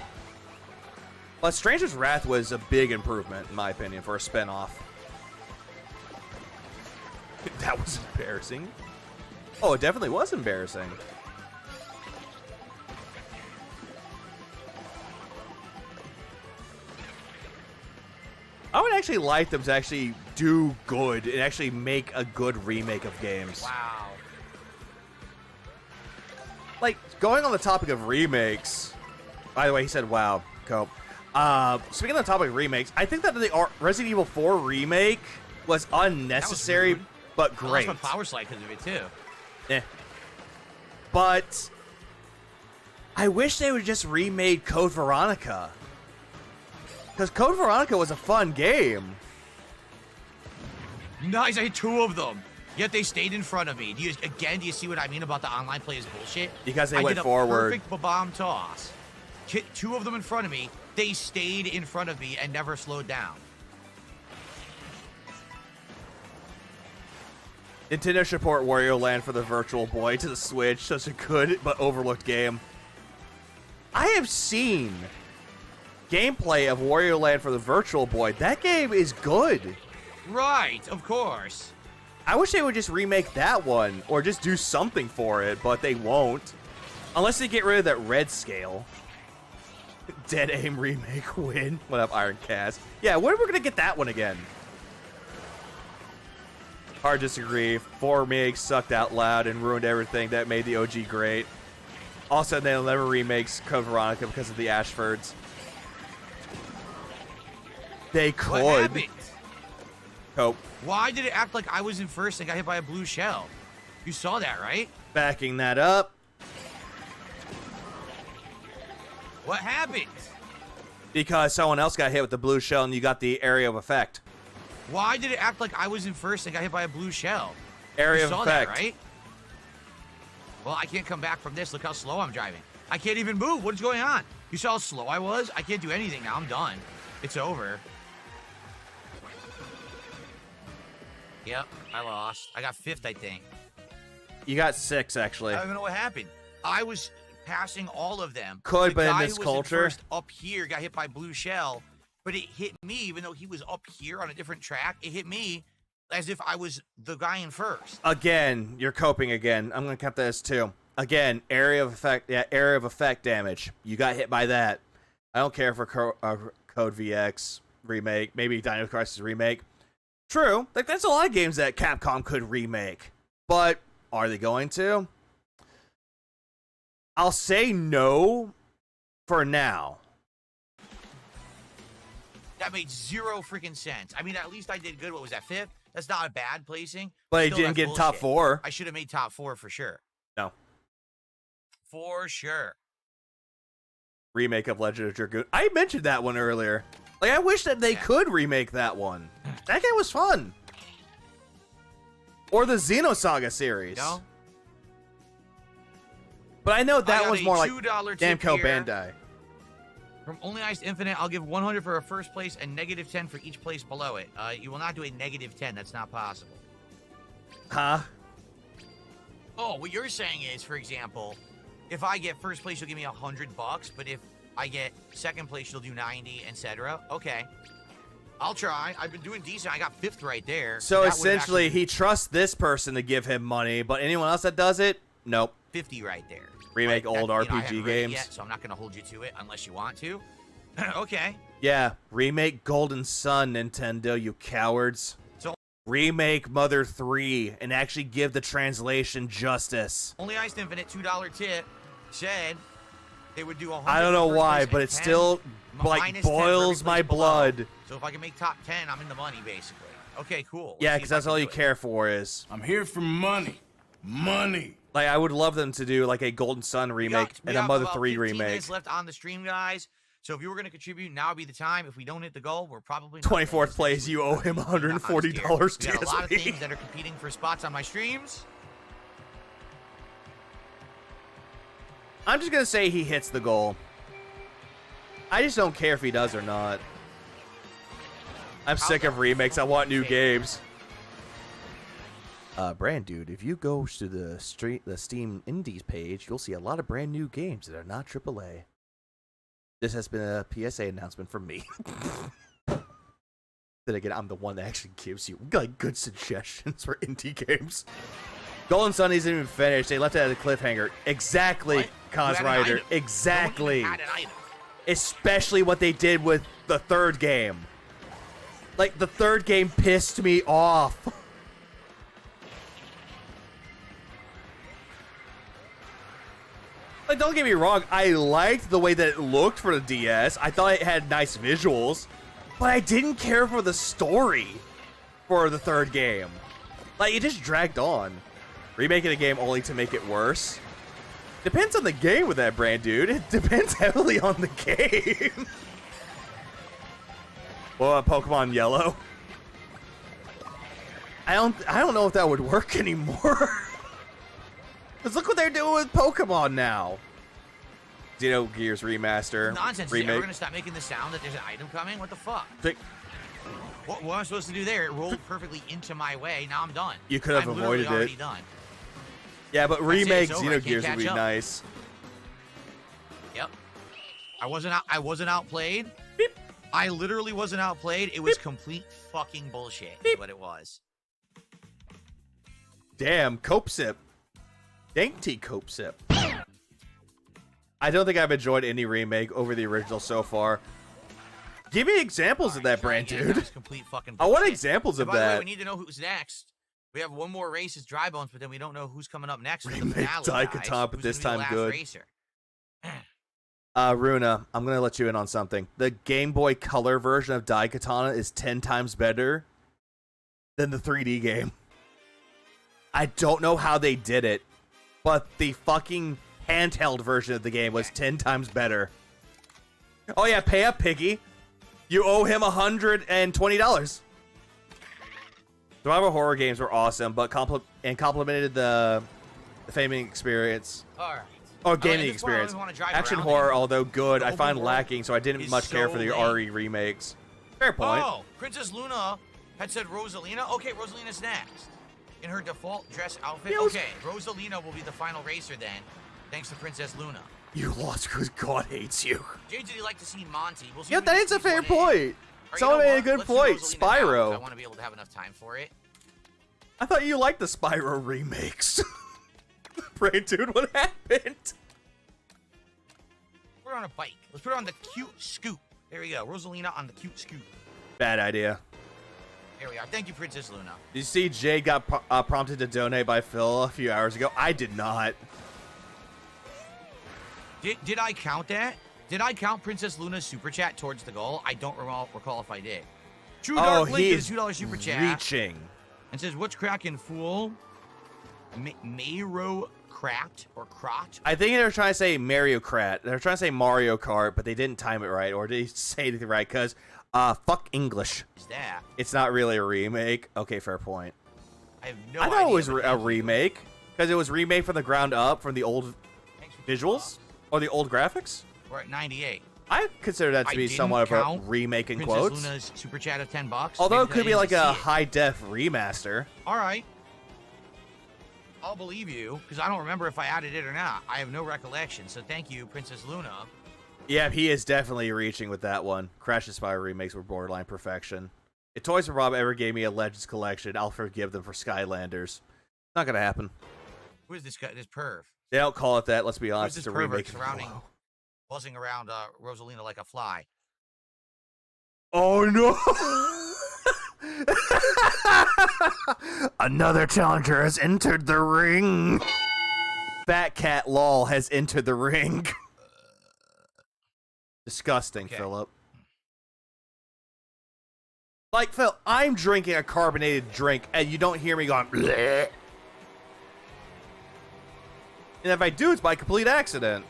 Speaker 5: but Stranger's Wrath was a big improvement, in my opinion, for a spin-off. That was embarrassing. Oh, it definitely was embarrassing. I would actually like them to actually do good and actually make a good remake of games.
Speaker 1: Wow.
Speaker 5: Like, going on the topic of remakes, by the way, he said, wow, Cope. Speaking of the topic of remakes, I think that the Resident Evil 4 remake was unnecessary, but great.
Speaker 1: I lost my power slide because of it, too.
Speaker 5: Yeah. But I wish they would just remade Code Veronica. Because Code Veronica was a fun game.
Speaker 1: Nice, I hit 2 of them. Yet they stayed in front of me. Do you see what I mean about the online play is bullshit?
Speaker 5: Because they went
Speaker 1: did a
Speaker 5: forward.
Speaker 1: Perfect bomb toss. Hit 2 of them in front of me. They stayed in front of me and never slowed down.
Speaker 5: Nintendo should port Wario Land for the Virtual Boy to the Switch. Such a good but overlooked game. I have seen gameplay of Wario Land for the Virtual Boy. That game is good.
Speaker 1: Right, of course.
Speaker 5: I wish they would just remake that one or just do something for it, but they won't. Unless they get rid of that red scale. Dead Aim remake win. What up, Iron Cast? Yeah, when are we going to get that one again? Hard disagree. 4 remakes sucked out loud and ruined everything that made the OG great. Also, they'll never remake Code Veronica because of the Ashfords. They could.
Speaker 1: What happened?
Speaker 5: Cope.
Speaker 1: Why did it act like I was in first and got hit by a blue shell? You saw that, right?
Speaker 5: Backing that up.
Speaker 1: What happened?
Speaker 5: Because someone else got hit with the blue shell and you got the area of effect.
Speaker 1: Why did it act like I was in first and got hit by a blue shell?
Speaker 5: Area
Speaker 1: you
Speaker 5: of
Speaker 1: saw
Speaker 5: effect.
Speaker 1: That, right? Well, I can't come back from this. Look how slow I'm driving. I can't even move. What is going on? You saw how slow I was? I can't do anything now. I'm done. It's over. Yep, I lost. I got 5th, I think.
Speaker 5: You got 6, actually.
Speaker 1: I don't even know what happened. I was passing all of them.
Speaker 5: Could,
Speaker 1: the
Speaker 5: but in
Speaker 1: guy
Speaker 5: this
Speaker 1: who was
Speaker 5: culture...
Speaker 1: first up here got hit by blue shell, but it hit me, even though he was up here on a different track. It hit me as if I was the guy in first.
Speaker 5: Again, you're coping again. I'm going to count that as 2. Again, area of effect damage. You got hit by that. I don't care for Code VX remake, maybe Dino Crisis remake. True, like that's a lot of games that Capcom could remake, but are they going to? I'll say no for now.
Speaker 1: That made 0 freaking sense. I mean, at least I did good. What was that, 5th? That's not a bad placing.
Speaker 5: But
Speaker 1: Still,
Speaker 5: it didn't get
Speaker 1: bullshit.
Speaker 5: top 4.
Speaker 1: I should have made top 4 for sure.
Speaker 5: No.
Speaker 1: For sure.
Speaker 5: Remake of Legend of Dragoon. I mentioned that one earlier. Like, I wish that they could remake that one. That game was fun. Or the Xenosaga series.
Speaker 1: No?
Speaker 5: But I know that was more like Namco
Speaker 1: here.
Speaker 5: Bandai.
Speaker 1: From Only Ice Infinite, I'll give 100 for a first place and negative 10 for each place below it. You will not do a negative 10. That's not possible.
Speaker 5: Huh?
Speaker 1: Oh, what you're saying is, for example, if I get first place, you'll give me $100, but if I get second place, you'll do 90, etc. Okay. I'll try. I've been doing decent. I got 5th right there.
Speaker 5: So essentially, he trusts this person to give him money, but anyone else that does it, nope.
Speaker 1: 50 right there.
Speaker 5: Remake old RPG games.
Speaker 1: Yet, so I'm not going to hold you to it unless you want to. Okay.
Speaker 5: Yeah, remake Golden Sun, Nintendo, you cowards.
Speaker 1: So
Speaker 5: remake Mother 3 and actually give the translation justice.
Speaker 1: Only Ice Infinite, $2 tip, said they would do 100.
Speaker 5: I don't know why, but it still like boils my blood.
Speaker 1: So if I can make top 10, I'm in the money basically. Okay, cool.
Speaker 5: Yeah, because that's all you care for is.
Speaker 7: I'm here for money. Money.
Speaker 5: Like, I would love them to do like a Golden Sun remake and a Mother 3 remake.
Speaker 1: Minutes left on the stream, guys. So if you were going to contribute, now would be the time. If we don't hit the goal, we're probably not
Speaker 5: 24th place. You owe him $140 DSP.
Speaker 1: We got a lot of things that are competing for spots on my streams.
Speaker 5: I'm just going to say he hits the goal. I just don't care if he does or not. I'm sick of remakes. I want new games. Brand dude, if you go to the Steam Indies page, you'll see a lot of brand new games that are not AAA. This has been a PSA announcement from me. Then again, I'm the one that actually gives you like good suggestions for indie games. Golden Sun isn't even finished. They left it at a cliffhanger. Exactly, Cos Rider. Exactly. Especially what they did with the 3rd game. Like, the 3rd game pissed me off. Like, don't get me wrong, I liked the way that it looked for the DS. I thought it had nice visuals, but I didn't care for the story for the 3rd game. Like, it just dragged on. Remaking a game only to make it worse. Depends on the game with that brand, dude. It depends heavily on the game. What about Pokemon Yellow? I don't know if that would work anymore. Because look what they're doing with Pokemon now. Xenogears Remaster.
Speaker 1: Nonsense.
Speaker 5: Remake.
Speaker 1: Is it ever going to stop making the sound that there's an item coming? What the fuck? What am I supposed to do there? It rolled perfectly into my way. Now I'm done.
Speaker 5: You could have
Speaker 1: I'm
Speaker 5: avoided
Speaker 1: literally already
Speaker 5: it.
Speaker 1: Done.
Speaker 5: Yeah, but remake
Speaker 1: It's over. I can't
Speaker 5: Xenogears would be
Speaker 1: catch up.
Speaker 5: nice.
Speaker 1: Yep. I wasn't outplayed.
Speaker 5: Beep.
Speaker 1: I literally wasn't outplayed. It was complete fucking bullshit. Is what it was.
Speaker 5: Damn, Cope Sip. Dainty Cope Sip. I don't think I've enjoyed any remake over the original so far. Give me examples of that, brand dude.
Speaker 1: That was complete fucking
Speaker 5: I want
Speaker 1: bullshit.
Speaker 5: examples of
Speaker 1: By the way,
Speaker 5: that.
Speaker 1: we need to know who's next. We have one more race, it's Dry Bones, but then we don't know who's coming up next.
Speaker 5: Remake Daikatana, but this time good.
Speaker 1: Racer.
Speaker 5: Runa, I'm going to let you in on something. The Game Boy Color version of Daikatana is 10 times better than the 3D game. I don't know how they did it, but the fucking handheld version of the game was 10 times better. Oh yeah, pay up, Piggy. You owe him $120. Survival horror games were awesome, but complemented the Faming experience.
Speaker 1: All right.
Speaker 5: Oh, gaming
Speaker 1: this one I
Speaker 5: experience.
Speaker 1: always wanna drive
Speaker 5: Action
Speaker 1: around
Speaker 5: horror,
Speaker 1: in.
Speaker 5: although good,
Speaker 1: The
Speaker 5: I
Speaker 1: open
Speaker 5: find
Speaker 1: world
Speaker 5: lacking, so I didn't
Speaker 1: is
Speaker 5: much care
Speaker 1: so
Speaker 5: for the
Speaker 1: lame.
Speaker 5: RE remakes. Fair point.
Speaker 1: Oh, Princess Luna had said Rosalina. Okay, Rosalina's next. In her default dress outfit.
Speaker 5: Yeah, it was-
Speaker 1: Okay, Rosalina will be the final racer then, thanks to Princess Luna.
Speaker 5: You lost because God hates you.
Speaker 1: Jay, did you like to see Monty? We'll see
Speaker 5: Yeah,
Speaker 1: if we can
Speaker 5: that is a
Speaker 1: squeeze
Speaker 5: fair
Speaker 1: one in.
Speaker 5: point.
Speaker 1: Or
Speaker 5: Someone
Speaker 1: you know
Speaker 5: made a
Speaker 1: what?
Speaker 5: good
Speaker 1: Let's do
Speaker 5: point.
Speaker 1: Rosalina now, 'cause
Speaker 5: Spyro.
Speaker 1: I want to be able to have enough time for it.
Speaker 5: I thought you liked the Spyro remakes. Brain dude, what happened?
Speaker 1: Put her on a bike. Let's put her on the cute scoop. There we go. Rosalina on the cute scoop.
Speaker 5: Bad idea.
Speaker 1: There we are. Thank you, Princess Luna.
Speaker 5: Did you see Jay got prompted to donate by Phil a few hours ago? I did not.
Speaker 1: Did I count that? Did I count Princess Luna's super chat towards the goal? I don't recall if I did. True Dark Link
Speaker 5: he
Speaker 1: did a
Speaker 5: is
Speaker 1: $2 super chat
Speaker 5: reaching.
Speaker 1: and says, "What's cracking, fool?" Mario Kart or Crot?
Speaker 5: I think they were trying to say Mario Kart. They were trying to say Mario Kart, but they didn't time it right, or did they say anything right? Because, fuck English.
Speaker 1: Is that?
Speaker 5: It's not really a remake. Okay, fair point.
Speaker 1: I have no
Speaker 5: I
Speaker 1: idea.
Speaker 5: thought it was
Speaker 1: but
Speaker 5: a
Speaker 1: thank you.
Speaker 5: remake, because it was remade from the ground up, from the old
Speaker 1: Thanks for
Speaker 5: visuals, or the old graphics.
Speaker 1: We're at 98.
Speaker 5: I consider that to
Speaker 1: I
Speaker 5: be
Speaker 1: didn't
Speaker 5: somewhat of a
Speaker 1: count
Speaker 5: remake in
Speaker 1: Princess
Speaker 5: quotes.
Speaker 1: Luna's super chat of $10.
Speaker 5: Although
Speaker 1: Maybe
Speaker 5: it could
Speaker 1: I
Speaker 5: be
Speaker 1: didn't
Speaker 5: like a
Speaker 1: see it.
Speaker 5: high-def remaster.
Speaker 1: All right. I'll believe you, because I don't remember if I added it or not. I have no recollection, so thank you, Princess Luna.
Speaker 5: Yeah, he is definitely reaching with that one. Crash and Spyro remakes were borderline perfection. If Toys R Bob ever gave me a Legends collection, I'll forgive them for Skylanders. Not gonna happen.
Speaker 1: Who is this guy, this perv?
Speaker 5: They don't call it that, let's be
Speaker 1: Who's
Speaker 5: honest.
Speaker 1: this
Speaker 5: It's a
Speaker 1: pervert
Speaker 5: remake.
Speaker 1: surrounding, buzzing around Rosalina like a fly?
Speaker 5: Oh no! Another challenger has entered the ring. Fat Cat Lol has entered the ring. Disgusting,
Speaker 1: Okay.
Speaker 5: Philip. Like, Phil, I'm drinking a carbonated drink, and you don't hear me going, bleh. And if I do, it's by complete accident.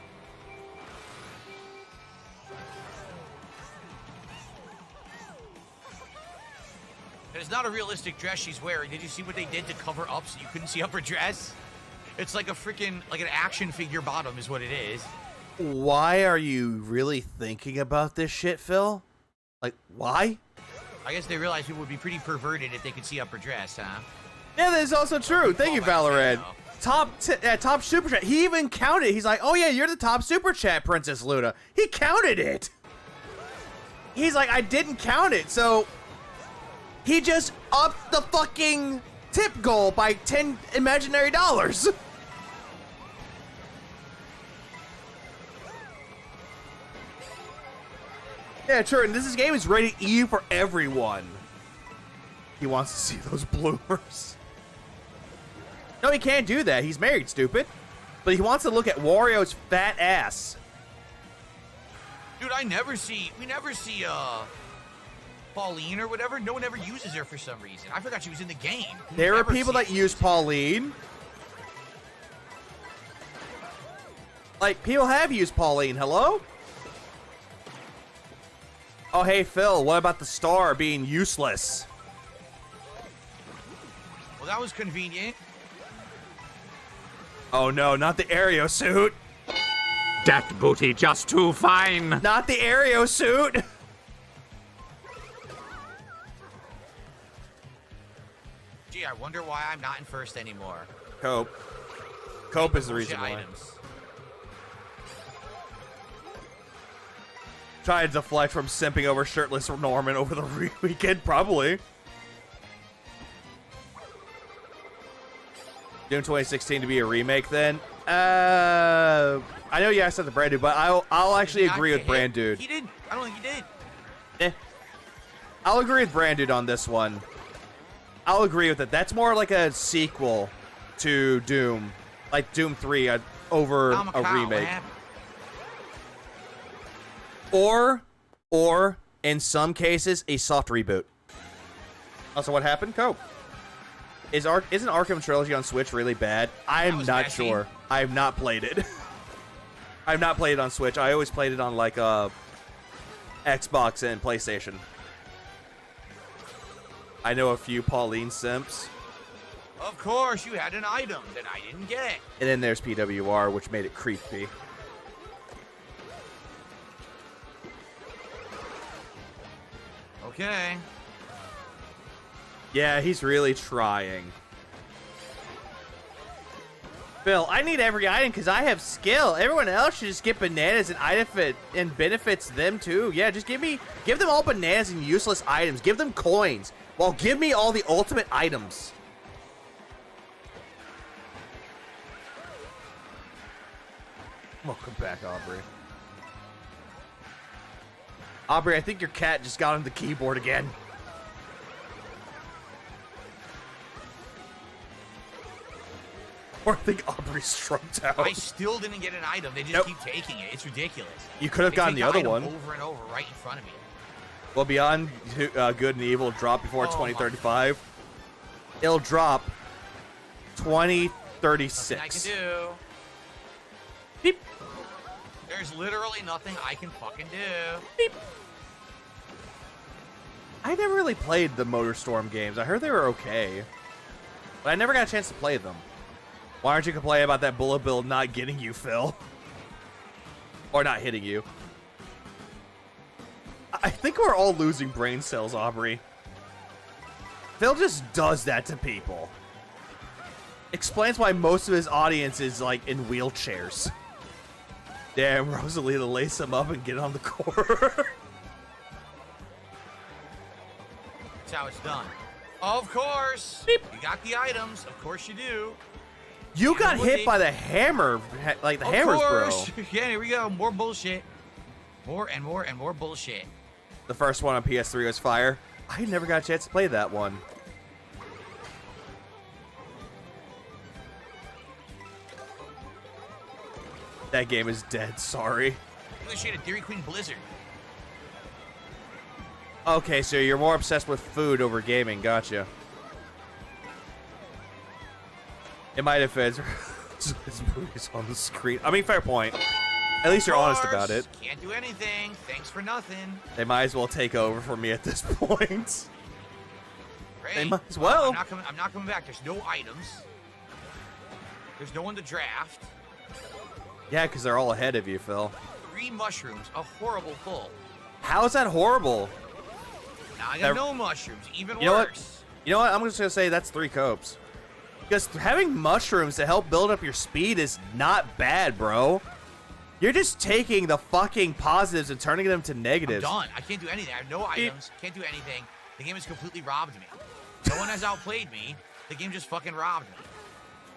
Speaker 1: It's not a realistic dress she's wearing. Did you see what they did to cover up so you couldn't see up her dress? It's like a freaking, like an action figure bottom is what it is.
Speaker 5: Why are you really thinking about this shit, Phil? Like, why?
Speaker 1: I guess they realized people would be pretty perverted if they could see up her dress, huh?
Speaker 5: Yeah, that is also true. Thank you, Valorant. Top super chat. He even counted. He's like, oh yeah, you're the top super chat, Princess Luna. He counted it. He's like, I didn't count it, so he just upped the fucking tip goal by 10 imaginary dollars. Yeah, true. And this game is rated E for everyone. He wants to see those bloomers. No, he can't do that. He's married, stupid. But he wants to look at Wario's fat ass.
Speaker 1: Dude, we never see, Pauline or whatever. No one ever uses her for some reason. I forgot she was in the game.
Speaker 5: There are
Speaker 1: Never
Speaker 5: people
Speaker 1: see
Speaker 5: that
Speaker 1: her.
Speaker 5: use Pauline. Like, people have used Pauline. Hello? Oh, hey, Phil, what about the star being useless?
Speaker 1: Well, that was convenient.
Speaker 5: Oh, no, not the Aereo suit.
Speaker 9: That booty just too fine.
Speaker 5: Not the Aereo suit.
Speaker 1: Gee, I wonder why I'm not in first anymore.
Speaker 5: Cope. Cope is the
Speaker 1: Bullshit
Speaker 5: reason why.
Speaker 1: items.
Speaker 5: Try to deflect from simping over shirtless Norman over the weekend, probably. Doom 2016 to be a remake, then? I know you asked at the Brand Dude, but I'll actually
Speaker 1: Did not
Speaker 5: agree
Speaker 1: get
Speaker 5: with Brand
Speaker 1: hit.
Speaker 5: Dude.
Speaker 1: He did. I don't think he did.
Speaker 5: Eh. I'll agree with Brand Dude on this one. I'll agree with it. That's more like a sequel to Doom, like Doom 3 over
Speaker 1: I'm
Speaker 5: a
Speaker 1: cow,
Speaker 5: remake.
Speaker 1: man.
Speaker 5: Or in some cases, a soft reboot. Also, what happened? Cope. Isn't Arkham Trilogy on Switch really bad? I'm
Speaker 1: was
Speaker 5: not
Speaker 1: messy.
Speaker 5: sure. I have not played it. I've not played it on Switch. I always played it on like Xbox and PlayStation. I know a few Pauline simps.
Speaker 1: Of course, you had an item that I didn't get.
Speaker 5: And then there's PWR, which made it creepy.
Speaker 1: Okay.
Speaker 5: Yeah, he's really trying. Phil, I need every item because I have skill. Everyone else should just get bananas and item and benefits them too. Yeah, just give them all bananas and useless items. Give them coins. Well, give me all the ultimate items. Welcome back, Aubrey. Aubrey, I think your cat just got on the keyboard again. Or I think Aubrey's struck out.
Speaker 1: I still didn't get an item. They just keep taking it. It's ridiculous.
Speaker 5: You could have gotten the other one.
Speaker 1: Over and over right in front of me.
Speaker 5: Well, Beyond Good and Evil drop before 2035. It'll drop 2036.
Speaker 1: Nothing I can do.
Speaker 5: Beep.
Speaker 1: There's literally nothing I can fucking do.
Speaker 5: Beep. I never really played the MotorStorm games. I heard they were okay, but I never got a chance to play them. Why aren't you complaining about that bullet bill not getting you, Phil? Or not hitting you? I think we're all losing brain cells, Aubrey. Phil just does that to people. Explains why most of his audience is, like, in wheelchairs. Damn, Rosalita, lace him up and get on the court.
Speaker 1: That's how it's done. Of course. Beep. You got the items. Of course you do.
Speaker 5: You got hit by the hammer, like the hammers, bro.
Speaker 1: Yeah, here we go. More bullshit. More and more and more bullshit.
Speaker 5: The first one on PS3 was fire. I never got a chance to play that one. That game is dead, sorry.
Speaker 1: Holy shit, a Dairy Queen Blizzard.
Speaker 5: Okay, so you're more obsessed with food over gaming, gotcha. In my defense, this movie's on the screen. I mean, fair point. At least you're honest about it.
Speaker 1: Can't do anything. Thanks for nothing.
Speaker 5: They might as well take over for me at this point.
Speaker 1: Great.
Speaker 5: They might as well.
Speaker 1: I'm not coming back. There's no items. There's no one to draft.
Speaker 5: Yeah, because they're all ahead of you, Phil.
Speaker 1: 3 mushrooms. A horrible pull.
Speaker 5: How is that horrible?
Speaker 1: Now I got no mushrooms. Even
Speaker 5: you
Speaker 1: worse.
Speaker 5: You know what? I'm just going to say that's 3 copes. Because having mushrooms to help build up your speed is not bad, bro. You're just taking the fucking positives and turning them to negatives.
Speaker 1: I'm done. I can't do anything. I have no items. Can't do anything. The game has completely robbed me. No one has outplayed me. The game just fucking robbed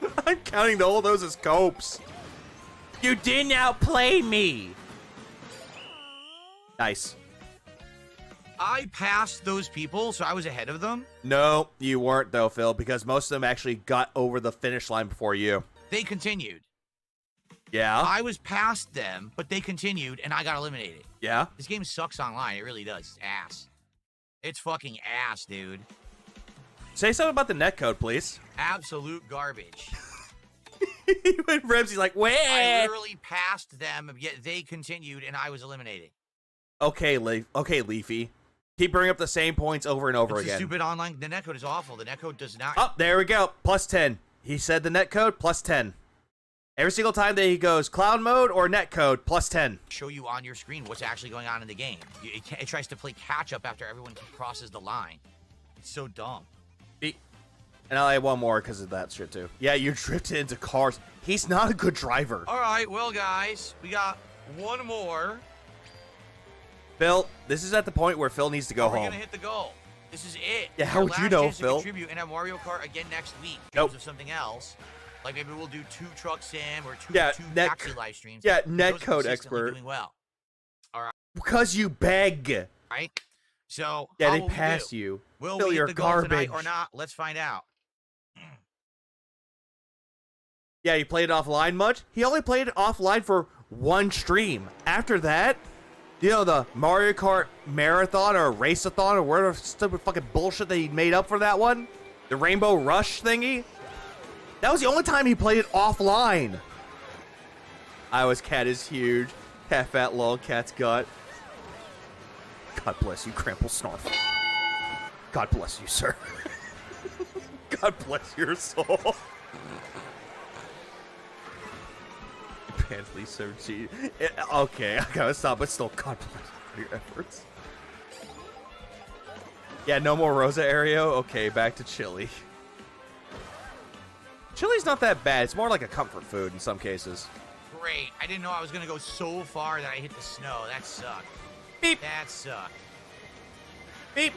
Speaker 1: me.
Speaker 5: I'm counting all those as copes. You didn't outplay me. Nice.
Speaker 1: I passed those people, so I was ahead of them.
Speaker 5: No, you weren't, though, Phil, because most of them actually got over the finish line before you.
Speaker 1: They continued.
Speaker 5: Yeah?
Speaker 1: I was past them, but they continued, and I got eliminated.
Speaker 5: Yeah?
Speaker 1: This game sucks online. It really does. It's ass. It's fucking ass, dude.
Speaker 5: Say something about the netcode, please.
Speaker 1: Absolute garbage.
Speaker 5: When Remsy's like, wait.
Speaker 1: I literally passed them, yet they continued, and I was eliminated.
Speaker 5: Okay, Leafy. Keep bringing up the same points over and over again.
Speaker 1: Stupid online. The netcode is awful. The netcode does not.
Speaker 5: Oh, there we go. Plus 10. He said the netcode, plus 10. Every single time that he goes cloud mode or netcode, plus 10.
Speaker 1: Show you on your screen what's actually going on in the game. It tries to play catch up after everyone crosses the line. It's so dumb.
Speaker 5: And I'll add one more because of that shit too. Yeah, you drifted into cars. He's not a good driver.
Speaker 1: All right, well, guys, we got one more.
Speaker 5: Phil, this is at the point where Phil needs to go home.
Speaker 1: We're gonna hit the goal. This is it.
Speaker 5: Yeah, how would you know, Phil?
Speaker 1: Contribute and have Mario Kart again next week.
Speaker 5: Nope.
Speaker 1: Of something else. Like maybe we'll do 2 truck sim or two taxi live streams.
Speaker 5: Yeah, netcode expert.
Speaker 1: Doing well. All right.
Speaker 5: Because you beg.
Speaker 1: Right. So
Speaker 5: yeah, they pass you.
Speaker 1: Will
Speaker 5: Phil,
Speaker 1: we
Speaker 5: you're
Speaker 1: hit the goal
Speaker 5: garbage
Speaker 1: tonight or not? Let's find out.
Speaker 5: Yeah, you played it offline much? He only played it offline for 1 stream. After that, you know, the Mario Kart Marathon or Raceathon or whatever stupid fucking bullshit that he made up for that one, the Rainbow Rush thingy, that was the only time he played it offline. Iowa's cat is huge. Fat lol cat's gut. God bless you, Crample Snarf. God bless you, sir. God God bless your soul. Apparently so cheap. Okay, I gotta stop, but still, God bless your efforts. Yeah, no more Rosa Aereo. Okay, back to chili. Chili's not that bad. It's more like a comfort food in some cases.
Speaker 1: Great. I didn't know I was going to go so far that I hit the snow. That sucked.
Speaker 5: Beep.
Speaker 1: That sucked.
Speaker 5: Beep.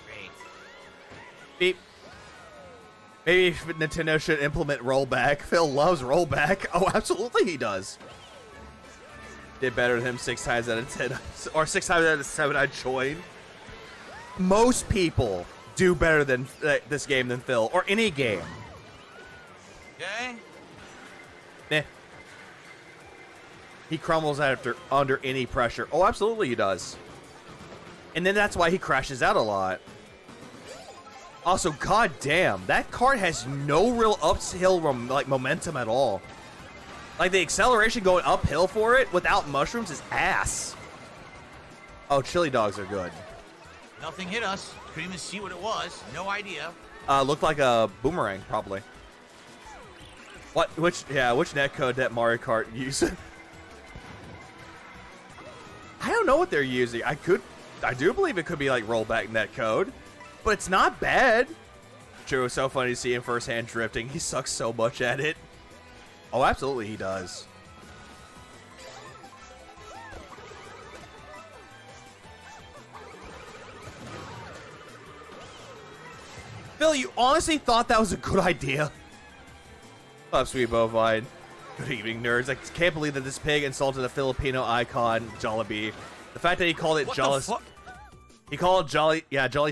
Speaker 1: Great.
Speaker 5: Beep. Maybe Nintendo should implement rollback. Phil loves rollback. Oh, absolutely he does. Did better than him 6 times out of 10. Or 6 times out of 7 I joined. Most people do better than this game than Phil. Or any game.
Speaker 1: Okay.
Speaker 5: Nah. He crumbles under any pressure. Oh, absolutely he does. And then that's why he crashes out a lot. Also, goddamn, that card has no real uphill momentum at all. Like, the acceleration going uphill for it without mushrooms is ass. Oh, chili dogs are good.
Speaker 1: Nothing hit us. Couldn't even see what it was. No idea.
Speaker 5: Looked like a boomerang, probably. What? Which netcode that Mario Kart use? I don't know what they're using. I do believe it could be like rollback netcode, but it's not bad. True, it's so funny to see him firsthand drifting. He sucks so much at it. Oh, absolutely he does. Phil, you honestly thought that was a good idea? Oh, sweet bovine. Good evening, nerds. I can't believe that this pig insulted a Filipino icon, Jollibee. The fact that he called it Jolly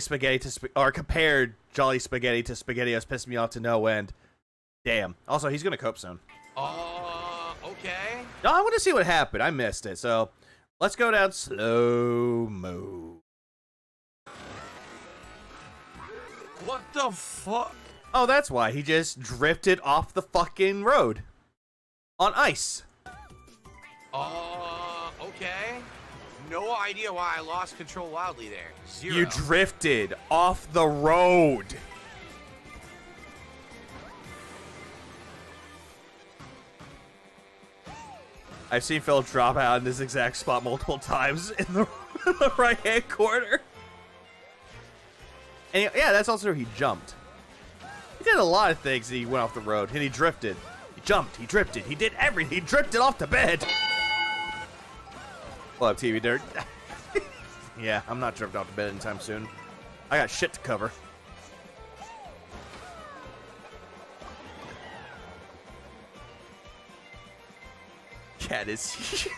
Speaker 5: Spaghetti to or compared Jolly Spaghetti to SpaghettiOs pissed me off to no end. Damn. Also, he's gonna cope soon.
Speaker 1: Okay.
Speaker 5: No, I want to see what happened. I missed it, so let's go down slow-mo.
Speaker 1: What the fuck?
Speaker 5: Oh, that's why. He just drifted off the fucking road. On ice.
Speaker 1: Okay. No idea why I lost control wildly there. Zero.
Speaker 5: You drifted off the road. I've seen Phil drop out in this exact spot multiple times in the right-hand corner. And yeah, that's also he jumped. He did a lot of things. He went off the road and he drifted. He jumped. He drifted. He did everything. He drifted off the bed. What up, TV Dirt? Yeah, I'm not drifting off the bed anytime soon. I got shit to cover. Cat is...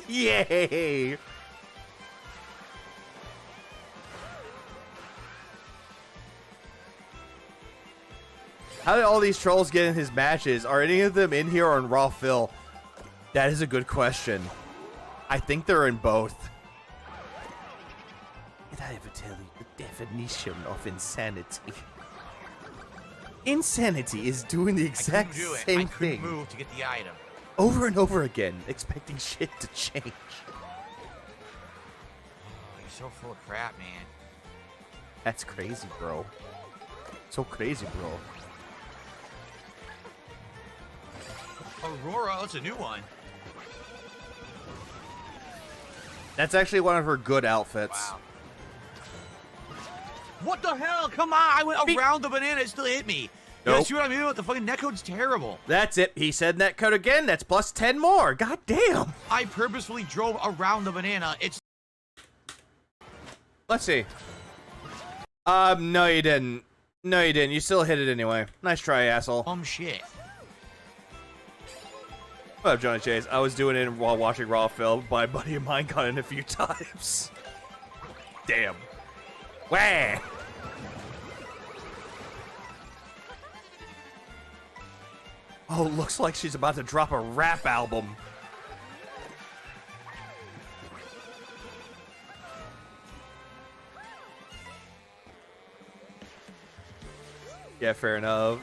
Speaker 5: Yay! How did all these trolls get in his matches? Are any of them in here or in Raw Phil? That is a good question. I think they're in both. Did I ever tell you the definition of insanity? Insanity is doing the exact same
Speaker 1: I couldn't
Speaker 5: thing
Speaker 1: move to get the item.
Speaker 5: over and over again, expecting shit to change.
Speaker 1: Oh, you're so full of crap, man.
Speaker 5: That's crazy, bro. So crazy, bro.
Speaker 1: Aurora, that's a new one.
Speaker 5: That's actually one of her good outfits.
Speaker 1: Wow. What the hell? Come on! I went around the banana, it still hit me.
Speaker 5: Nope.
Speaker 1: You see what I mean? The fucking netcode's terrible.
Speaker 5: That's it. He said netcode again. That's plus 10 more. God damn.
Speaker 1: I purposefully drove around the banana. It's.
Speaker 5: Let's see. No, you didn't. No, you didn't. You still hit it anyway. Nice try, asshole.
Speaker 1: Shit.
Speaker 5: What up, Johnny Chase? I was doing it while watching Raw Phil. My buddy of mine got in a few times. Damn. Wah! Oh, looks like she's about to drop a rap album. Yeah, fair enough.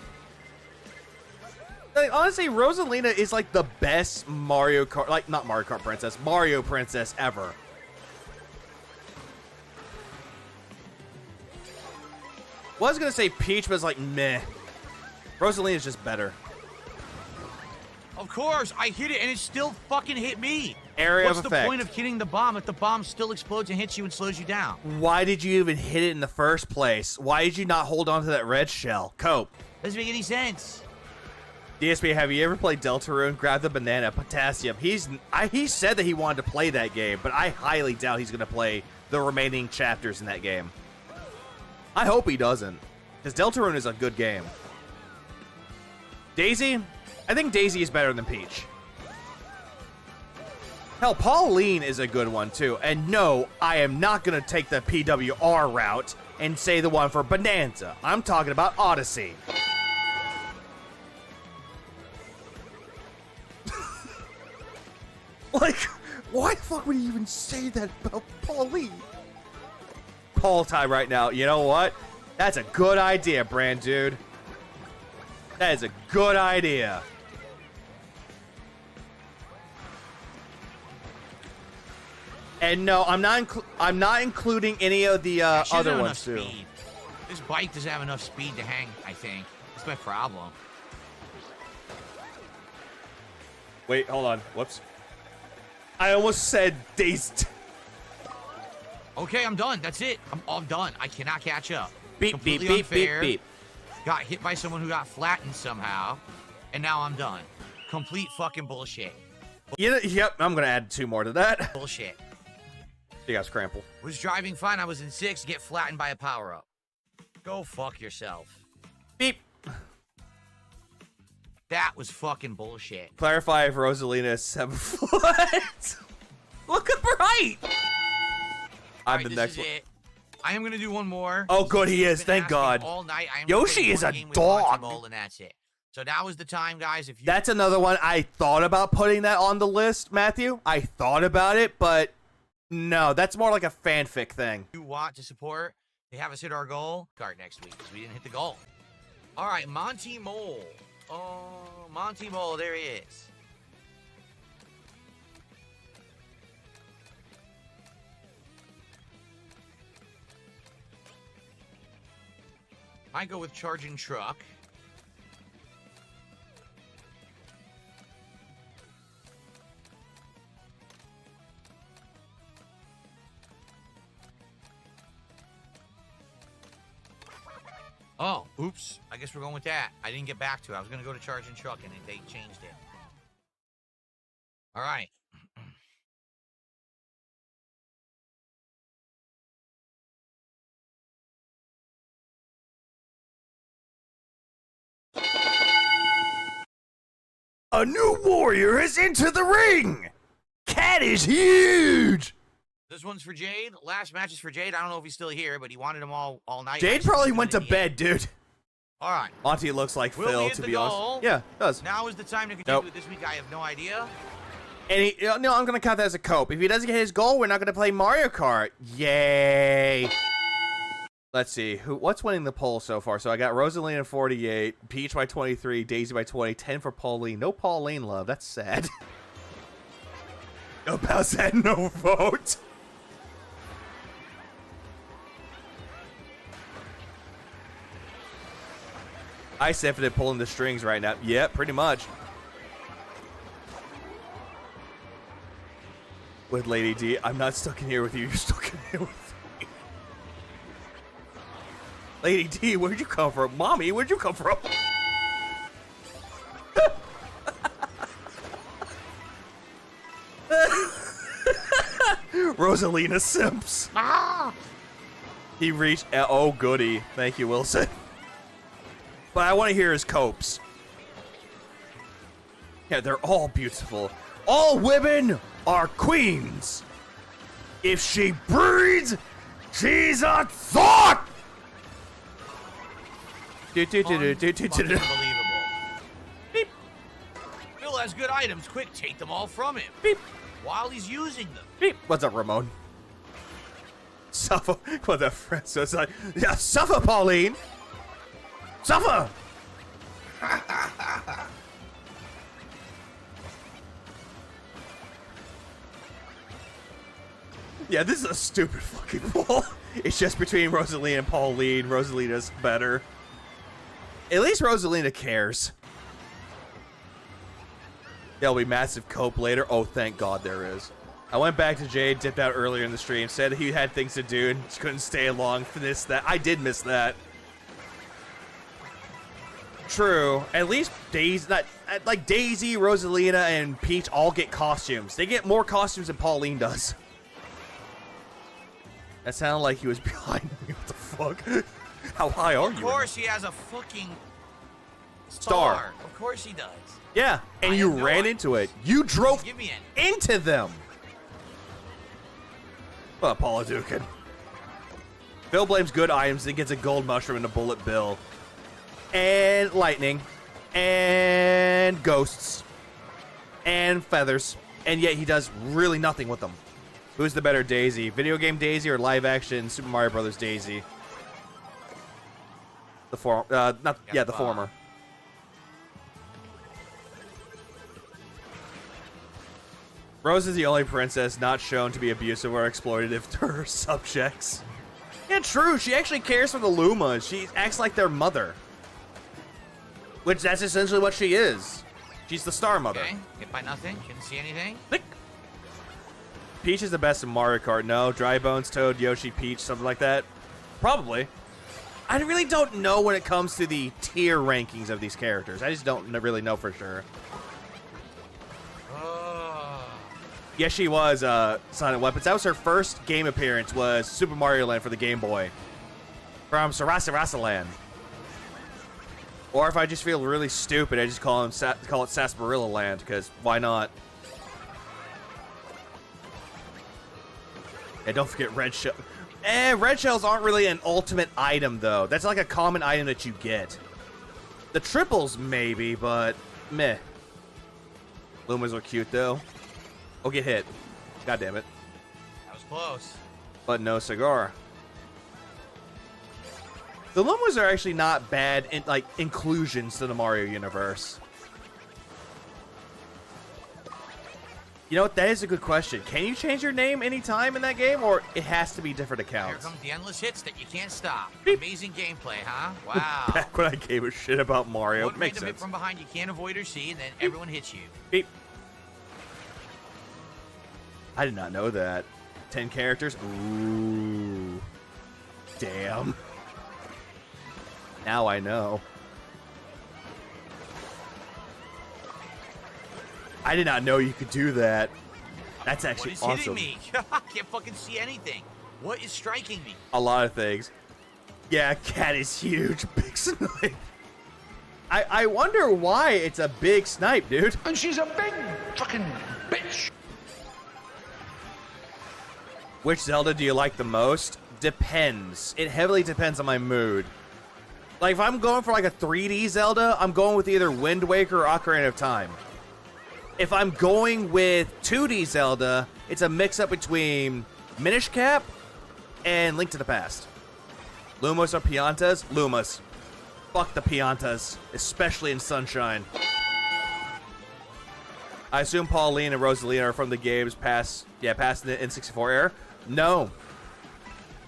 Speaker 5: Like, honestly, Rosalina is like the best Mario Kart, like not Mario Kart princess, Mario princess ever. Was gonna say Peach, but it's like meh. Rosalina's just better.
Speaker 1: Of course, I hit it and it still fucking hit me.
Speaker 5: Area of
Speaker 1: What's
Speaker 5: effect.
Speaker 1: the point of hitting the bomb if the bomb still explodes and hits you and slows you down?
Speaker 5: Why did you even hit it in the first place? Why did you not hold on to that red shell? Cope.
Speaker 1: Doesn't make any sense.
Speaker 5: DSP, have you ever played Deltarune? Grab the banana, potassium. He said that he wanted to play that game, but I highly doubt he's going to play the remaining chapters in that game. I hope he doesn't, because Deltarune is a good game. Daisy? I think Daisy is better than Peach. Hell, Pauline is a good one, too. And no, I am not going to take the PWR route and say the one for Bonanza. I'm talking about Odyssey. Like, why the fuck would he even say that about Pauline? Paul tie right now. You know what? That's a good idea, Brand Dude. That is a good idea. And no, I'm not including any of the other ones too.
Speaker 1: Speed. This bike doesn't have enough speed to hang, I think. That's my problem.
Speaker 5: Wait, hold on. Whoops. I almost said dazed.
Speaker 1: Okay, I'm done. That's it. I'm done. I cannot catch up.
Speaker 5: Beep,
Speaker 1: Completely
Speaker 5: beep, beep,
Speaker 1: unfair.
Speaker 5: beep, beep.
Speaker 1: Got hit by someone who got flattened somehow, and now I'm done. Complete fucking bullshit.
Speaker 5: Yep, I'm gonna add 2 more to that.
Speaker 1: Bullshit.
Speaker 5: You guys crample.
Speaker 1: Was driving fine. I was in 6th. Get flattened by a power-up. Go fuck yourself.
Speaker 5: Beep.
Speaker 1: That was fucking bullshit.
Speaker 5: Clarify if Rosalina is 7 foot. Look at her height. I'm the next one.
Speaker 1: It. I am gonna do one more.
Speaker 5: Oh, good, he is. Thank God.
Speaker 1: All night.
Speaker 5: Yoshi is a dog.
Speaker 1: And that's it. So now is the time, guys. If you
Speaker 5: That's another one I thought about putting that on the list, Matthew. I thought about it, but no, that's more like a fanfic thing.
Speaker 1: you want to support to have us hit our goal, start next week because we didn't hit the goal. All right, Monty Mole. Oh, Monty Mole, there he is. I go with charging truck. Oh, oops. I guess we're going with that. I didn't get back to it. I was going to go to charging truck, and they changed it. All right.
Speaker 5: A new warrior has entered the ring! Cat is huge!
Speaker 1: This one's for Jade. Last match is for Jade. I don't know if he's still here, but he wanted them all night.
Speaker 5: Jade probably went to bed, dude.
Speaker 1: All right.
Speaker 5: Auntie looks like
Speaker 1: Will we
Speaker 5: Phil,
Speaker 1: hit
Speaker 5: to
Speaker 1: the
Speaker 5: be
Speaker 1: goal?
Speaker 5: honest. Yeah, it does.
Speaker 1: Now is the time to continue with this week. I have no idea.
Speaker 5: And no, I'm going to count that as a cope. If he doesn't get his goal, we're not going to play Mario Kart. Yay. Let's see. What's winning the poll so far? So I got Rosalina 48, Peach by 23, Daisy by 20, 10 for Pauline. No Pauline love. That's sad. No Bowser, no vote. I definitely pulling the strings right now. Yeah, pretty much. With Lady D, I'm not stuck in here with you. You're stuck in here with me. Lady D, where'd you come from? Mommy, where'd you come from? Rosalina Simps.
Speaker 1: Ah!
Speaker 5: He reached. Oh, goody. Thank you, Wilson. But I want to hear his copes. Yeah, they're all beautiful. All women are queens. If she breeds, she's a thought.
Speaker 1: Unbelievable. Beep. Phil has good items. Quick, take them all from him.
Speaker 5: Beep.
Speaker 1: While he's using them.
Speaker 5: Beep. What's up, Ramon? Suffer. What the friend? So it's like, yeah, suffer, Pauline. Suffer. Yeah, this is a stupid fucking ball. It's just between Rosalina and Pauline. Rosalina's better. At least Rosalina cares. There'll be massive cope later. Oh, thank God there is. I went back to Jade, dipped out earlier in the stream, said he had things to do and just couldn't stay along for this, that. I did miss that. True. At least Daisy, like Daisy, Rosalina, and Peach all get costumes. They get more costumes than Pauline does. That sounded like he was behind me. What the fuck? How high are you?
Speaker 1: Of course he has a fucking
Speaker 5: star.
Speaker 1: Of course he does.
Speaker 5: Yeah, and you ran into it. You drove into them. Well, Paula Dukin. Bill blames good items and gets a gold mushroom and a bullet bill. And lightning. And ghosts. And feathers. And yet he does really nothing with them. Who's the better Daisy? Video game Daisy or live action Super Mario Brothers Daisy? The former. The former. Rose is the only princess not shown to be abusive or exploitative to her subjects. Yeah, true. She actually cares for the Lumas. She acts like their mother. Which, that's essentially what she is. She's the star mother.
Speaker 1: Okay, hit by nothing. Couldn't see anything.
Speaker 5: Click. Peach is the best in Mario Kart. No, Dry Bones, Toad, Yoshi, Peach, something like that. Probably. I really don't know when it comes to the tier rankings of these characters. I just don't really know for sure. Yes, she was Silent Weapons. That was her first game appearance, was Super Mario Land for the Game Boy. From Sarasa Land. Or if I just feel really stupid, I just call it Sarsaparilla Land, because why not? Yeah, don't forget Red Shell. Red Shells aren't really an ultimate item, though. That's like a common item that you get. The triples, maybe, but meh. Lumas are cute, though. Oh, get hit. God damn it.
Speaker 1: That was close.
Speaker 5: But no cigar. The Lumas are actually not bad inclusions to the Mario universe. You know what? That is a good question. Can you change your name anytime in that game, or it has to be different accounts?
Speaker 1: Here comes the endless hits that you can't stop.
Speaker 5: Beep.
Speaker 1: Amazing gameplay, huh? Wow.
Speaker 5: Back when I gave a shit about Mario.
Speaker 1: One
Speaker 5: Makes
Speaker 1: random hit
Speaker 5: sense.
Speaker 1: from behind you can't avoid or see, and then everyone hits you.
Speaker 5: Beep. I did not know that. 10 characters? Ooh. Damn. Now I know. I did not know you could do that. That's actually awesome.
Speaker 1: What is hitting me? I can't fucking see anything. What is striking me?
Speaker 5: A lot of things. Yeah, cat is huge. Big snipe. I wonder why it's a big snipe, dude.
Speaker 3: And she's a big fucking bitch.
Speaker 5: Which Zelda do you like the most? Depends. It heavily depends on my mood. Like, if I'm going for like a 3D Zelda, I'm going with either Wind Waker or Ocarina of Time. If I'm going with 2D Zelda, it's a mix-up between Minish Cap and Link to the Past. Lumos or Piantas? Lumas. Fuck the Piantas, especially in Sunshine. I assume Pauline and Rosalina are from the games past the N64 era. No.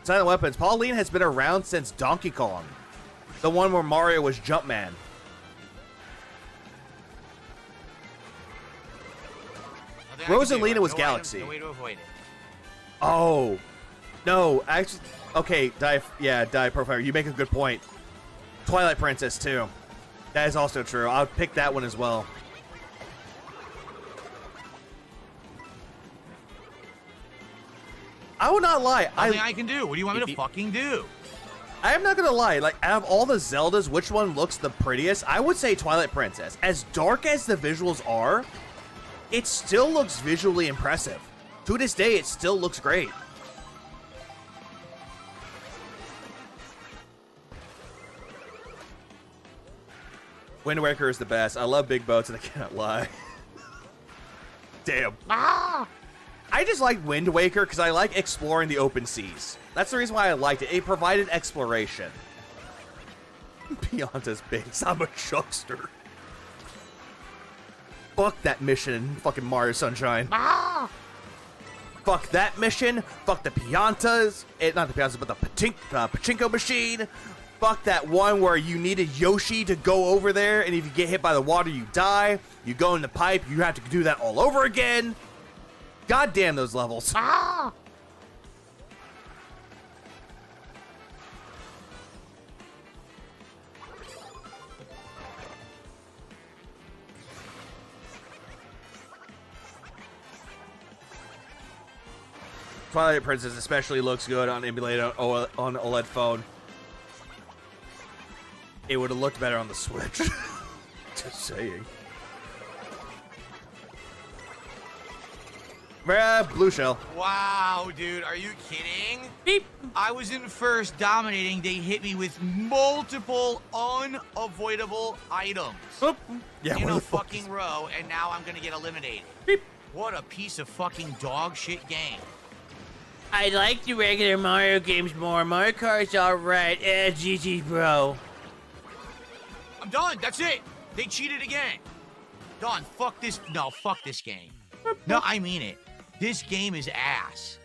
Speaker 5: Silent Weapons. Pauline has been around since Donkey Kong. The one where Mario was Jumpman. Rosalina was Galaxy.
Speaker 1: No way to avoid it.
Speaker 5: Oh. No, actually, okay, Die Profile, you make a good point. Twilight Princess, too. That is also true. I'll pick that one as well. I will not lie.
Speaker 1: Nothing I can do. What do you want me to fucking do?
Speaker 5: I am not gonna lie. Like, out of all the Zeldas, which one looks the prettiest? I would say Twilight Princess. As dark as the visuals are, it still looks visually impressive. To this day, it still looks great. Wind Waker is the best. I love big boats, and I cannot lie. Damn. Ah! I just like Wind Waker because I like exploring the open seas. That's the reason why I liked it. It provided exploration. Pianta's base. I'm a chuckster. Fuck that mission in fucking Mario Sunshine. Ah! Fuck that mission. Fuck the Piantas. Not the Piantas, but the pachinko machine. Fuck that one where you needed Yoshi to go over there, and if you get hit by the water, you die. You go in the pipe, you have to do that all over again. God damn those levels.
Speaker 1: Ah!
Speaker 5: Twilight Princess especially looks good on emulated on OLED phone. It would have looked better on the Switch. Just saying. Blue shell.
Speaker 1: Wow, dude, are you kidding?
Speaker 5: Beep.
Speaker 1: I was in first, dominating. They hit me with multiple unavoidable items
Speaker 5: Oop. Yeah,
Speaker 1: in
Speaker 5: where
Speaker 1: a
Speaker 5: the fuck
Speaker 1: fucking row, and now I'm gonna get eliminated.
Speaker 5: Beep.
Speaker 1: What a piece of fucking dog shit game.
Speaker 10: I like the regular Mario games more. Mario Kart's alright. GG, bro.
Speaker 1: I'm done. That's it. They cheated again. Done. Fuck this. No, fuck this game. No, I mean it. This game is ass.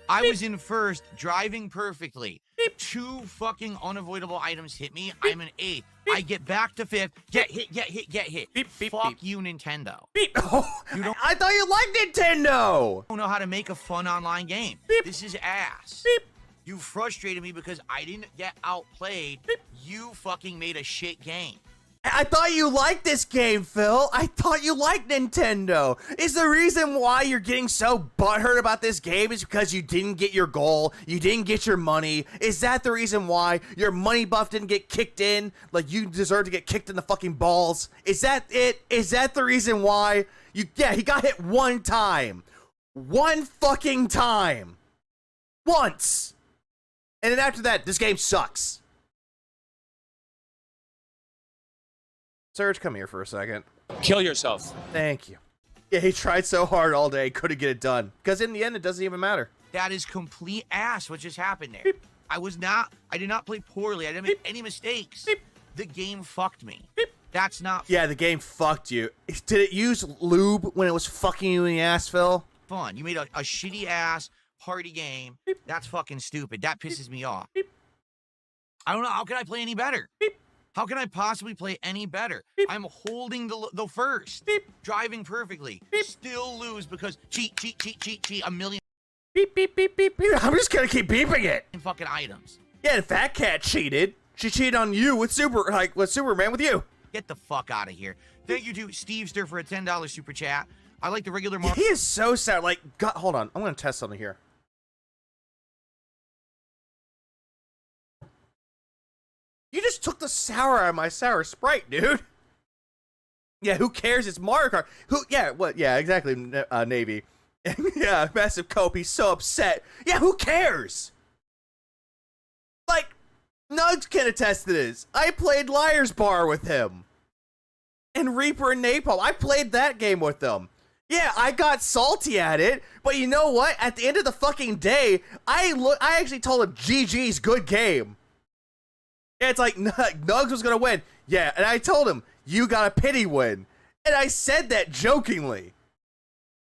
Speaker 1: I was in first, driving perfectly. 2 fucking unavoidable items hit me. I'm in 8th. I get back to 5th. Get hit, get hit, get hit. Fuck you, Nintendo.
Speaker 5: Oh, I thought you liked Nintendo.
Speaker 1: Don't know how to make a fun online game. This is ass. You frustrated me because I didn't get outplayed. You fucking made a shit game.
Speaker 5: I thought you liked this game, Phil. I thought you liked Nintendo. Is the reason why you're getting so butthurt about this game is because you didn't get your goal, you didn't get your money? Is that the reason why your money buff didn't get kicked in? Like you deserve to get kicked in the fucking balls? Is that it? Is that the reason why yeah, he got hit one time. One fucking time. Once. And then after that, this game sucks. Serge, come here for a second.
Speaker 9: Kill yourself.
Speaker 5: Thank you. Yeah, he tried so hard all day, couldn't get it done. Because in the end, it doesn't even matter.
Speaker 1: That is complete ass what just happened there. I did not play poorly. I didn't make any mistakes. The game fucked me. That's not
Speaker 5: Yeah, the game fucked you. Did it use lube when it was fucking you in the ass, Phil?
Speaker 1: fun. You made a shitty ass party game. That's fucking stupid. That pisses me off. I don't know. How can I play any better? How can I possibly play any better? I'm holding the first. Driving perfectly. Still lose because cheat, a million
Speaker 5: Beep, beep, beep, beep, beep. I'm just gonna keep beeping it.
Speaker 1: fucking items.
Speaker 5: Yeah, and Fat Cat cheated. She cheated on you with Superman with you.
Speaker 1: Get the fuck out of here. Thank you to Stevester for a $10 super chat. I like the regular Mario.
Speaker 5: He is so sad. Like, God, hold on. I'm gonna test something here. You just took the sour out of my sour Sprite, dude. Yeah, who cares? It's Mario Kart. Yeah, what? Yeah, exactly, Navy. Yeah, Massive Cope, he's so upset. Yeah, who cares? Like, Nugs can attest to this. I played Liar's Bar with him. And Reaper and Napalm. I played that game with them. Yeah, I got salty at it, but you know what? At the end of the fucking day, I actually told him, GG's, good game. Yeah, it's like, Nugs was gonna win. Yeah, and I told him, you got a pity win. And I said that jokingly.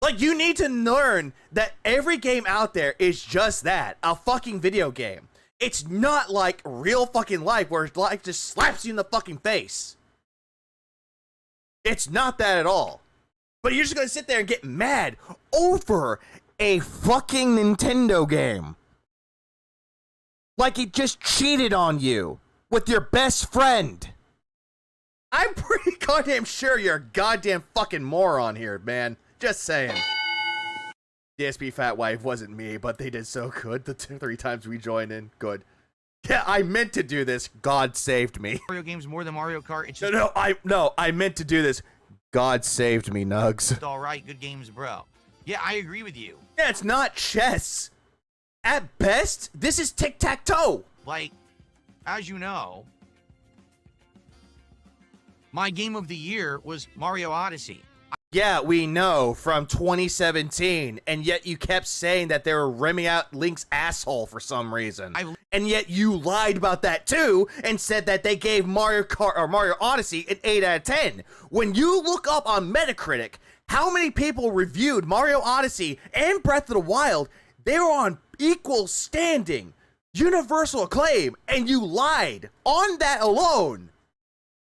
Speaker 5: Like, you need to learn that every game out there is just that, a fucking video game. It's not like real fucking life where life just slaps you in the fucking face. It's not that at all. But you're just gonna sit there and get mad over a fucking Nintendo game. Like it just cheated on you with your best friend. I'm pretty goddamn sure you're a goddamn fucking moron here, man. Just saying. DSP Fat Wife wasn't me, but they did so good the 3 times we joined in. Good. Yeah, I meant to do this. God saved me.
Speaker 1: Mario games more than Mario Kart. It's just
Speaker 5: I meant to do this. God saved me, Nugs.
Speaker 1: all right. Good games, bro. Yeah, I agree with you.
Speaker 5: Yeah, it's not chess. At best, this is tic-tac-toe.
Speaker 1: Like, as you know, my game of the year was Mario Odyssey.
Speaker 5: Yeah, we know, from 2017, and yet you kept saying that they were rimming out Link's asshole for some reason. And yet you lied about that too, and said that they gave Mario Kart or Mario Odyssey an 8 out of 10. When you look up on Metacritic How many people reviewed Mario Odyssey and Breath of the Wild? They were on equal standing, universal acclaim, and you lied on that alone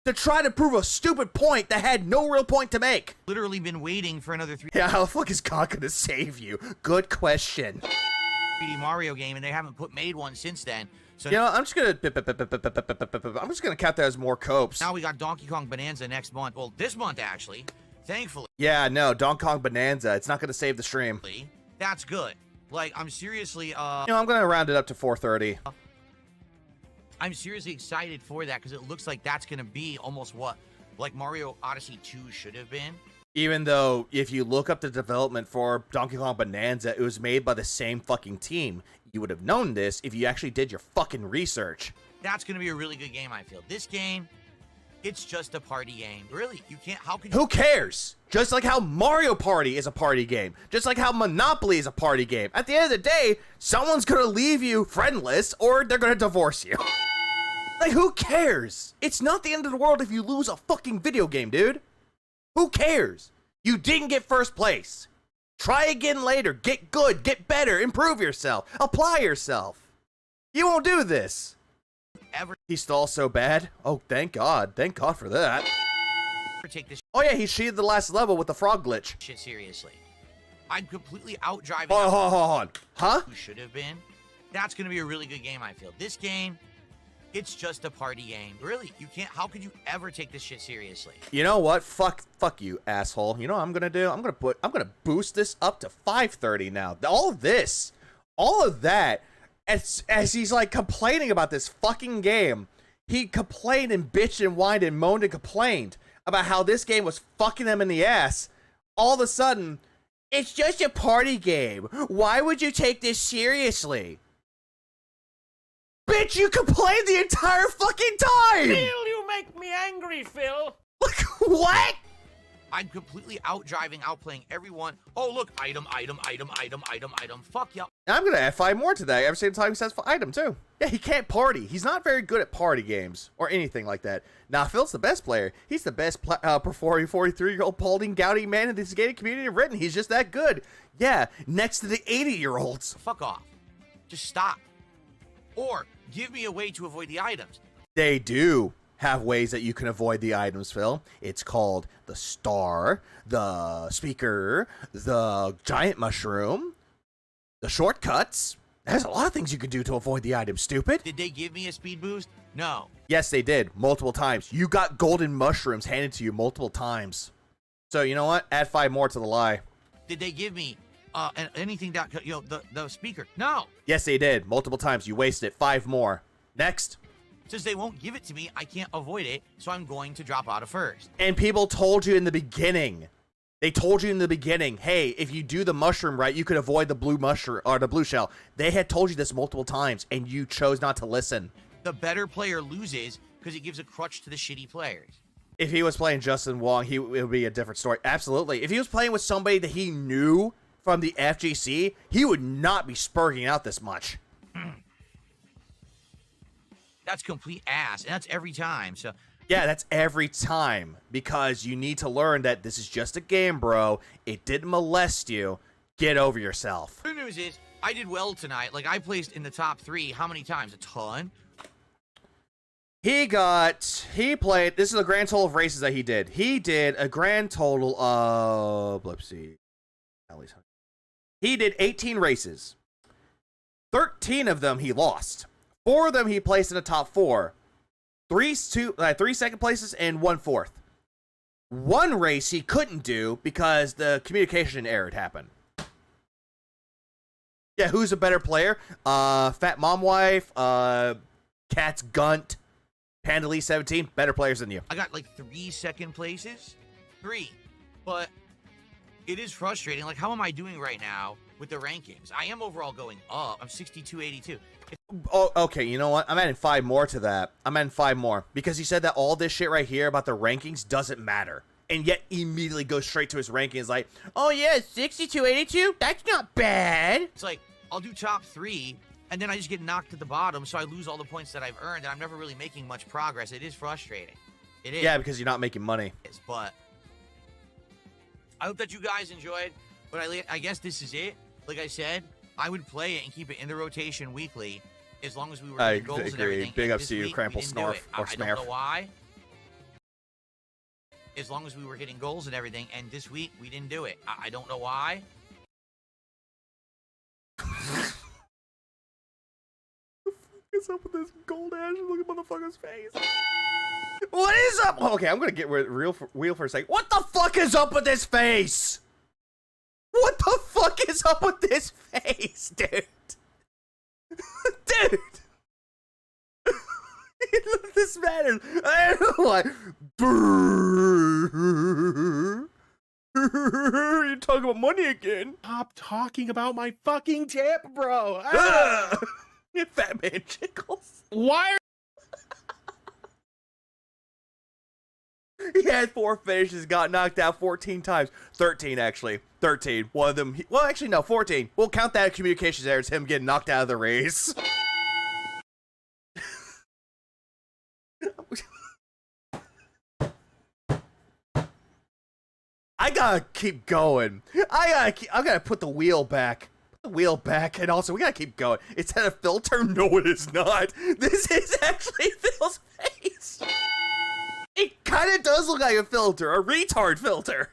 Speaker 5: to try to prove a stupid point that had no real point to make.
Speaker 1: Literally been waiting for another 3D
Speaker 5: Yeah, how the fuck is God gonna save you? Good question.
Speaker 1: Mario game, and they haven't made one since then. So
Speaker 5: You know, I'm just gonna count that as more copes.
Speaker 1: now we got Donkey Kong Bonanza next month. Well, this month actually. Thankfully,
Speaker 5: Yeah, no, Donkey Kong Bonanza. It's not gonna save the stream.
Speaker 1: that's good. Like, I'm seriously,
Speaker 5: You know, I'm gonna round it up to 4:30.
Speaker 1: I'm seriously excited for that because it looks like that's gonna be almost what, like Mario Odyssey 2 should have been.
Speaker 5: Even though, if you look up the development for Donkey Kong Bonanza, it was made by the same fucking team. You would have known this if you actually did your fucking research.
Speaker 1: That's gonna be a really good game, I feel. This game, it's just a party game. Really, you can't. How can you?
Speaker 5: Who cares? Just like how Mario Party is a party game. Just like how Monopoly is a party game. At the end of the day, someone's gonna leave you friendless or they're gonna divorce you. Like, who cares? It's not the end of the world if you lose a fucking video game, dude. Who cares? You didn't get first place. Try again later. Get good. Get better. Improve yourself. Apply yourself. You won't do this.
Speaker 1: Ever
Speaker 5: He stalled so bad. Oh, thank God. Thank God for that.
Speaker 1: take this
Speaker 5: Oh, yeah, he cheated the last level with the frog glitch.
Speaker 1: shit seriously? I'm completely out driving.
Speaker 5: Hold on. Huh?
Speaker 1: Who should have been? That's gonna be a really good game, I feel. This game, it's just a party game. Really, you can't. How could you ever take this shit seriously?
Speaker 5: You know what? Fuck you, asshole. You know what I'm gonna do? I'm gonna boost this up to 530 now. All of that, as he's like complaining about this fucking game, he complained and bitched and whined and moaned and complained about how this game was fucking him in the ass. All of a sudden, it's just a party game. Why would you take this seriously? Bitch, you complained the entire fucking time!
Speaker 10: Phil, you make me angry, Phil.
Speaker 5: Like, what?
Speaker 1: I'm completely out driving, out playing everyone. Oh, look, item. Fuck y'all.
Speaker 5: I'm gonna add 5 more to that every single time he says item too. Yeah, he can't party. He's not very good at party games or anything like that. Now, Phil's the best player. He's the best performing 43-year-old balding, gouty man in this gated community of Britain. He's just that good. Yeah, next to the 80-year-olds.
Speaker 1: Fuck off. Just stop. Or give me a way to avoid the items.
Speaker 5: They do have ways that you can avoid the items, Phil. It's called the star, the speaker, the giant mushroom, the shortcuts. There's a lot of things you can do to avoid the items, stupid.
Speaker 1: Did they give me a speed boost? No.
Speaker 5: Yes, they did. Multiple times. You got golden mushrooms handed to you multiple times. So, you know what? Add 5 more to the lie.
Speaker 1: Did they give me anything that, the speaker? No.
Speaker 5: Yes, they did. Multiple times. You wasted it. 5 more. Next.
Speaker 1: Since they won't give it to me, I can't avoid it, so I'm going to drop out of first.
Speaker 5: And people told you in the beginning. They told you in the beginning, hey, if you do the mushroom right, you could avoid the blue mushroom or the blue shell. They had told you this multiple times, and you chose not to listen.
Speaker 1: The better player loses because it gives a crutch to the shitty players.
Speaker 5: If he was playing Justin Wong, it would be a different story. Absolutely. If he was playing with somebody that he knew from the FGC, he would not be spurging out this much.
Speaker 1: That's complete ass, and that's every time. So
Speaker 5: yeah, that's every time, because you need to learn that this is just a game, bro. It didn't molest you. Get over yourself.
Speaker 1: The news is, I did well tonight. Like, I placed in the top 3 how many times? A ton.
Speaker 5: He played, this is a grand total of races that he did. He did a grand total of, let's see. He did 18 races. 13 of them he lost. 4 of them he placed in the top 4. 3 second places and 1 fourth. 1 race he couldn't do because the communication error had happened. Yeah, who's a better player? Fat Mom Wife, Cat's Gunt, Panda Lee 17, better players than you.
Speaker 1: I got like 3 second places. 3. But it is frustrating. Like, how am I doing right now with the rankings? I am overall going up. I'm 62-82.
Speaker 5: Oh, okay, you know what? I'm adding 5 more to that. I'm adding 5 more. Because he said that all this shit right here about the rankings doesn't matter. And yet immediately goes straight to his rankings like, oh yeah, 62-82? That's not bad.
Speaker 1: It's like, I'll do top 3, and then I just get knocked at the bottom, so I lose all the points that I've earned, and I'm never really making much progress. It is frustrating. It is.
Speaker 5: Yeah, because you're not making money.
Speaker 1: But I hope that you guys enjoyed, but I guess this is it. Like I said, I would play it and keep it in the rotation weekly as long as we were hitting goals and everything.
Speaker 5: Big
Speaker 1: and
Speaker 5: ups to you, Crample Snarf or
Speaker 1: I don't know why. As long as we were hitting goals and everything, and this week we didn't do it. I don't know why.
Speaker 5: What's up with this gold ash? Look at motherfucker's face. What is up? Okay, I'm gonna get real for a second. What the fuck is up with this face? What the fuck is up with this face, dude? Dude! This matters. I don't know why. You're talking about money again.
Speaker 2: Stop talking about my fucking tip, bro.
Speaker 5: Fat man Chickles.
Speaker 2: Why are
Speaker 5: he had 4 finishes, got knocked out 14 times. 13, actually. 13. One of them... well, actually, no, 14. We'll count that communications error as him getting knocked out of the race. I gotta keep going. I gotta put the wheel back. Put the wheel back, and also, we gotta keep going. Is that a filter? No, it is not. This is actually Phil's face. It kind of does look like a filter, a retard filter.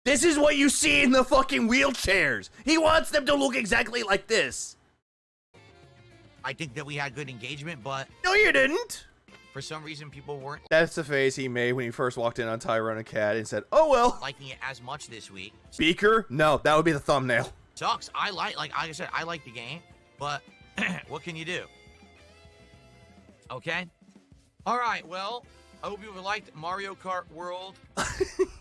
Speaker 5: This is what you see in the fucking wheelchairs. He wants them to look exactly like this.
Speaker 1: I think that we had good engagement, but...
Speaker 5: no, you didn't.
Speaker 1: For some reason, people weren't...
Speaker 5: that's the face he made when he first walked in on Tyrone Cat and said, oh, well.
Speaker 1: liking it as much this week.
Speaker 5: Beaker? No, that would be the thumbnail.
Speaker 1: Sucks. Like I said, I like the game, but what can you do? Okay? All right, well... I hope you liked Mario Kart World.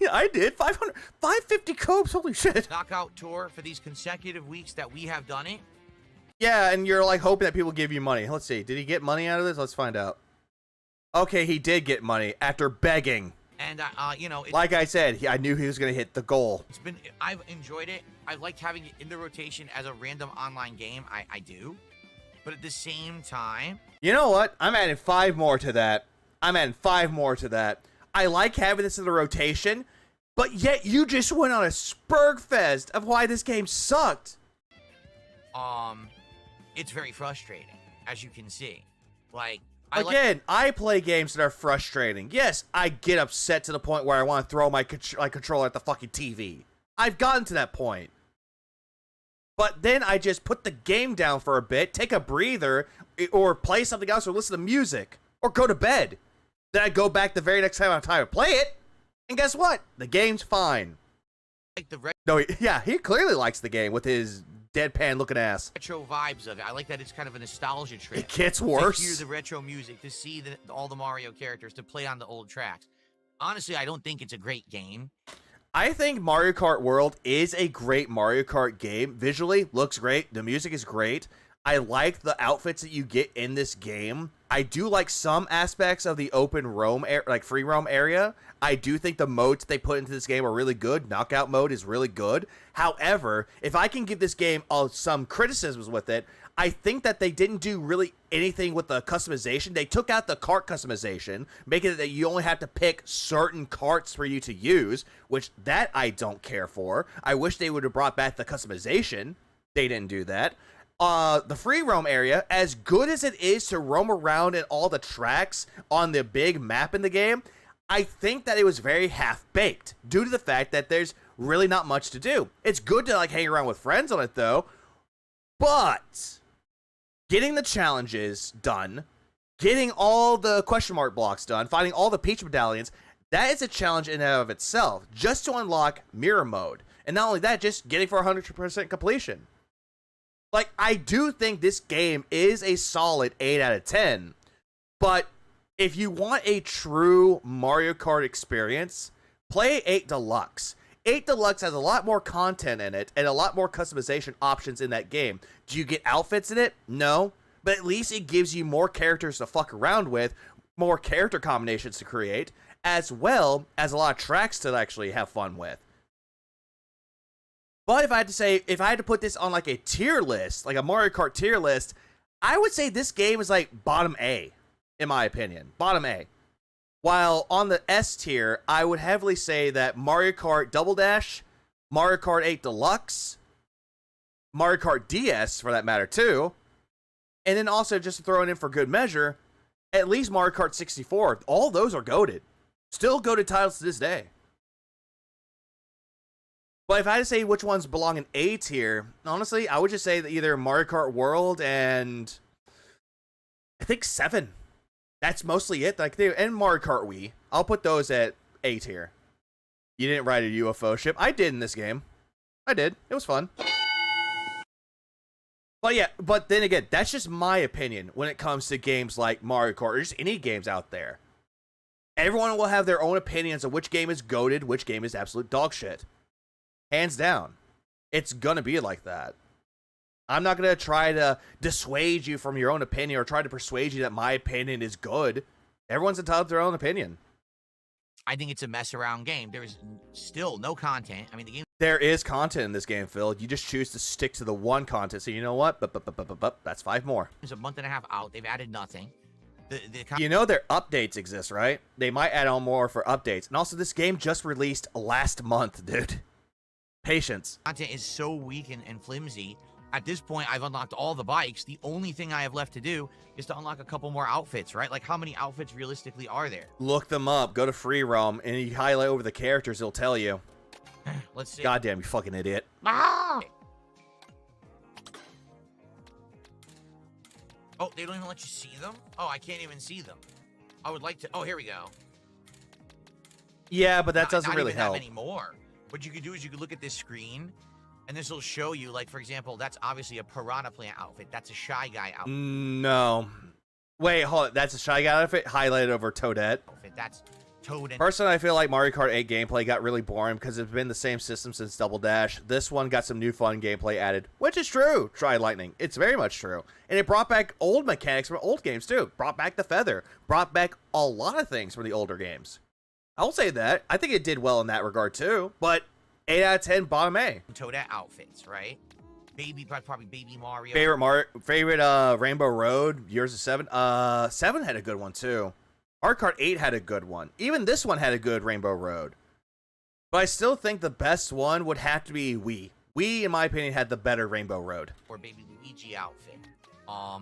Speaker 5: Yeah, I did. 550 copes. Holy shit.
Speaker 1: Knockout tour for these consecutive weeks that we have done it.
Speaker 5: Yeah, and you're like hoping that people give you money. Let's see. Did he get money out of this? Let's find out. Okay, he did get money after begging.
Speaker 1: And you know,
Speaker 5: like I said, I knew he was gonna hit the goal.
Speaker 1: I've enjoyed it. I've liked having it in the rotation as a random online game. I do. But at the same time,
Speaker 5: you know what? I'm adding 5 more to that. I like having this in the rotation, but yet you just went on a spurgfest of why this game sucked.
Speaker 1: It's very frustrating, as you can see. Like,
Speaker 5: I play games that are frustrating. Yes, I get upset to the point where I want to throw my controller at the fucking TV. I've gotten to that point. But then I just put the game down for a bit, take a breather, or play something else, or listen to music, or go to bed. Then I go back the very next time I have time to play it, and guess what? The game's fine.
Speaker 1: Like
Speaker 5: he clearly likes the game with his deadpan-looking ass.
Speaker 1: Retro vibes of it. I like that it's kind of a nostalgia trip.
Speaker 5: It gets worse.
Speaker 1: To hear the retro music, to see all the Mario characters, to play on the old tracks. Honestly, I don't think it's a great game.
Speaker 5: I think Mario Kart World is a great Mario Kart game. Visually, looks great. The music is great. I like the outfits that you get in this game. I do like some aspects of the open roam, like free roam area. I do think the modes they put into this game are really good. Knockout mode is really good. However, if I can give this game some criticisms with it, I think that they didn't do really anything with the customization. They took out the cart customization, making it that you only have to pick certain carts for you to use, which that I don't care for. I wish they would have brought back the customization. They didn't do that. The free roam area, as good as it is to roam around in all the tracks on the big map in the game, I think that it was very half-baked due to the fact that there's really not much to do. It's good to like hang around with friends on it though, but getting the challenges done, getting all the question mark blocks done, finding all the Peach medallions, that is a challenge in and of itself, just to unlock mirror mode. And not only that, just getting for 100% completion. Like, I do think this game is a solid 8 out of 10, but if you want a true Mario Kart experience, play 8 Deluxe. 8 Deluxe has a lot more content in it and a lot more customization options in that game. Do you get outfits in it? No, but at least it gives you more characters to fuck around with, more character combinations to create, as well as a lot of tracks to actually have fun with. But if I had to put this on like a tier list, like a Mario Kart tier list, I would say this game is like bottom A, in my opinion. Bottom A. While on the S tier, I would heavily say that Mario Kart Double Dash, Mario Kart 8 Deluxe, Mario Kart DS for that matter too, and then also just throwing in for good measure, at least Mario Kart 64. All those are goated. Still goated titles to this day. But if I had to say which ones belong in A tier, honestly, I would just say that either Mario Kart World and I think 7. That's mostly it. Like and Mario Kart Wii. I'll put those at A tier. You didn't ride a UFO ship. I did in this game. I did. It was fun. But yeah, but then again, that's just my opinion when it comes to games like Mario Kart or just any games out there. Everyone will have their own opinions of which game is goated, which game is absolute dog shit. Hands down. It's gonna be like that. I'm not going to try to dissuade you from your own opinion or try to persuade you that my opinion is good. Everyone's entitled to their own opinion.
Speaker 1: I think it's a mess around game. There is still no content. I mean, the game.
Speaker 5: There is content in this game, Phil. You just choose to stick to the one content. So you know what? That's 5 more.
Speaker 1: It's a month and a half out. They've added nothing.
Speaker 5: You know their updates exist, right? They might add on more for updates. And also, this game just released last month, dude. Patience.
Speaker 1: Content is so weak and flimsy. At this point, I've unlocked all the bikes. The only thing I have left to do is to unlock a couple more outfits, right? Like, how many outfits realistically are there?
Speaker 5: Look them up. Go to Free Roam, and you highlight over the characters, it'll tell you.
Speaker 1: Let's see.
Speaker 5: Goddamn, you fucking idiot.
Speaker 1: Ah! Oh, they don't even let you see them? Oh, I can't even see them. I would like to... Oh, here we go.
Speaker 5: Yeah, but that doesn't really help.
Speaker 1: Not anymore. What you could do is you could look at this screen... And this will show you, like, for example, that's obviously a Piranha Plant outfit. That's a Shy Guy outfit.
Speaker 5: No. Wait, hold on. That's a Shy Guy outfit highlighted over Toadette.
Speaker 1: That's Toad and...
Speaker 5: Personally, I feel like Mario Kart 8 gameplay got really boring because it's been the same system since Double Dash. This one got some new fun gameplay added, which is true. Try Lightning. It's very much true. And it brought back old mechanics from old games, too. Brought back the feather. Brought back a lot of things from the older games. I'll say that. I think it did well in that regard, too. But... 8 out of 10, bottom A.
Speaker 1: Toadette outfits, right? Probably Baby Mario.
Speaker 5: Favorite Rainbow Road, yours is 7. 7 had a good one, too. Mario Kart 8 had a good one. Even this one had a good Rainbow Road. But I still think the best one would have to be Wii. Wii, in my opinion, had the better Rainbow Road.
Speaker 1: Or Baby Luigi outfit.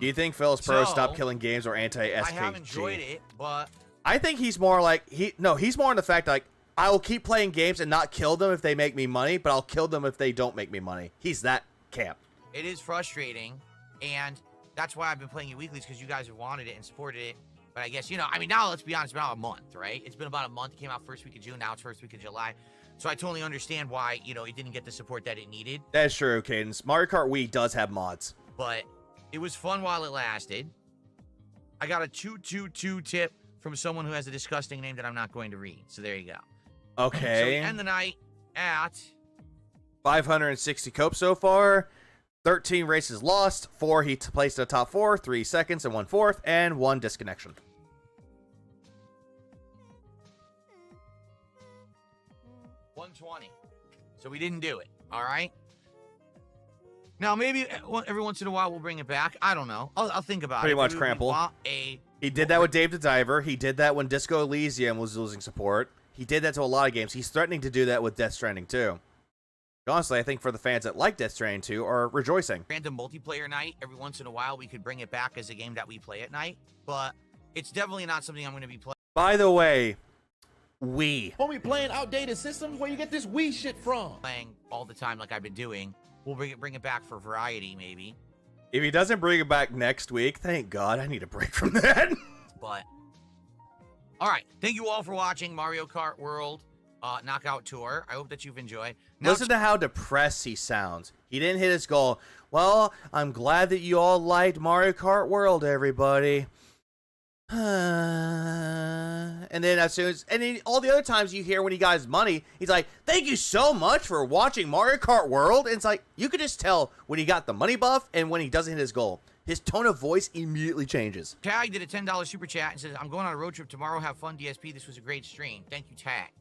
Speaker 5: Do you think Phil's Pro Stop Killing Games or anti-SKG?
Speaker 1: I have enjoyed it, but...
Speaker 5: I think he's more like... he's more in the fact, like, I will keep playing games and not kill them if they make me money, but I'll kill them if they don't make me money. He's that camp.
Speaker 1: It is frustrating, and that's why I've been playing it weekly, because you guys have wanted it and supported it. But I guess, I mean, now let's be honest, it's been about a month, right? It's been about a month. It came out first week of June. Now it's first week of July. So I totally understand why, it didn't get the support that it needed.
Speaker 5: That's true, Cadence. Mario Kart Wii does have mods.
Speaker 1: But it was fun while it lasted. I got a 222 tip from someone who has a disgusting name that I'm not going to read. So there you go.
Speaker 5: Okay.
Speaker 1: So we end the night at
Speaker 5: 560 copes so far. 13 races lost. 4 he placed in the top 4. 3 seconds and 1 fourth, and 1 disconnection. $120. So we didn't do it. All right. Now maybe every once in a while we'll bring it back. I don't know. I'll think about it. Pretty much Crample. He did that with Dave the Diver. He did that when Disco Elysium was losing support. He did that to a lot of games. He's threatening to do that with Death Stranding 2. Honestly, I think for the fans that like Death Stranding 2 are rejoicing.
Speaker 1: Random multiplayer night, every once in a while, we could bring it back as a game that we play at night. But it's definitely not something I'm going to be playing.
Speaker 5: By the way, Wii.
Speaker 3: Homie, playing outdated systems? Where you get this Wii shit from?
Speaker 1: Playing all the time like I've been doing. We'll bring it back for variety, maybe.
Speaker 5: If he doesn't bring it back next week, thank God, I need a break from that.
Speaker 1: But... all right, thank you all for watching Mario Kart World Knockout Tour. I hope that you've enjoyed. Now
Speaker 5: listen to how depressed he sounds. He didn't hit his goal. Well, I'm glad that you all liked Mario Kart World, everybody. And then all the other times you hear when he got his money, he's like, thank you so much for watching Mario Kart World. And it's like, you could just tell when he got the money buff and when he doesn't hit his goal. His tone of voice immediately changes.
Speaker 1: Tag did a $10 super chat and says, I'm going on a road trip tomorrow. Have fun, DSP. This was a great stream. Thank you, Tag.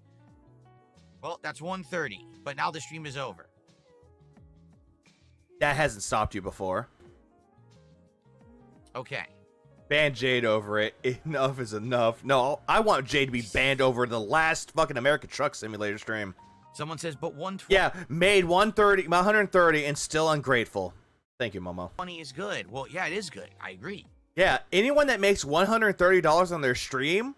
Speaker 1: Well, that's 1:30, but now the stream is over.
Speaker 5: That hasn't stopped you before.
Speaker 1: Okay.
Speaker 5: ban Jade over it. Enough is enough. No, I want Jade to be banned over the last fucking American Truck Simulator stream.
Speaker 1: Someone says, but 120.
Speaker 5: Yeah, made 130 and still ungrateful. Thank you, Momo.
Speaker 1: 20 is good. Well, yeah, it is good. I agree.
Speaker 5: Yeah, anyone that makes $130 on their stream,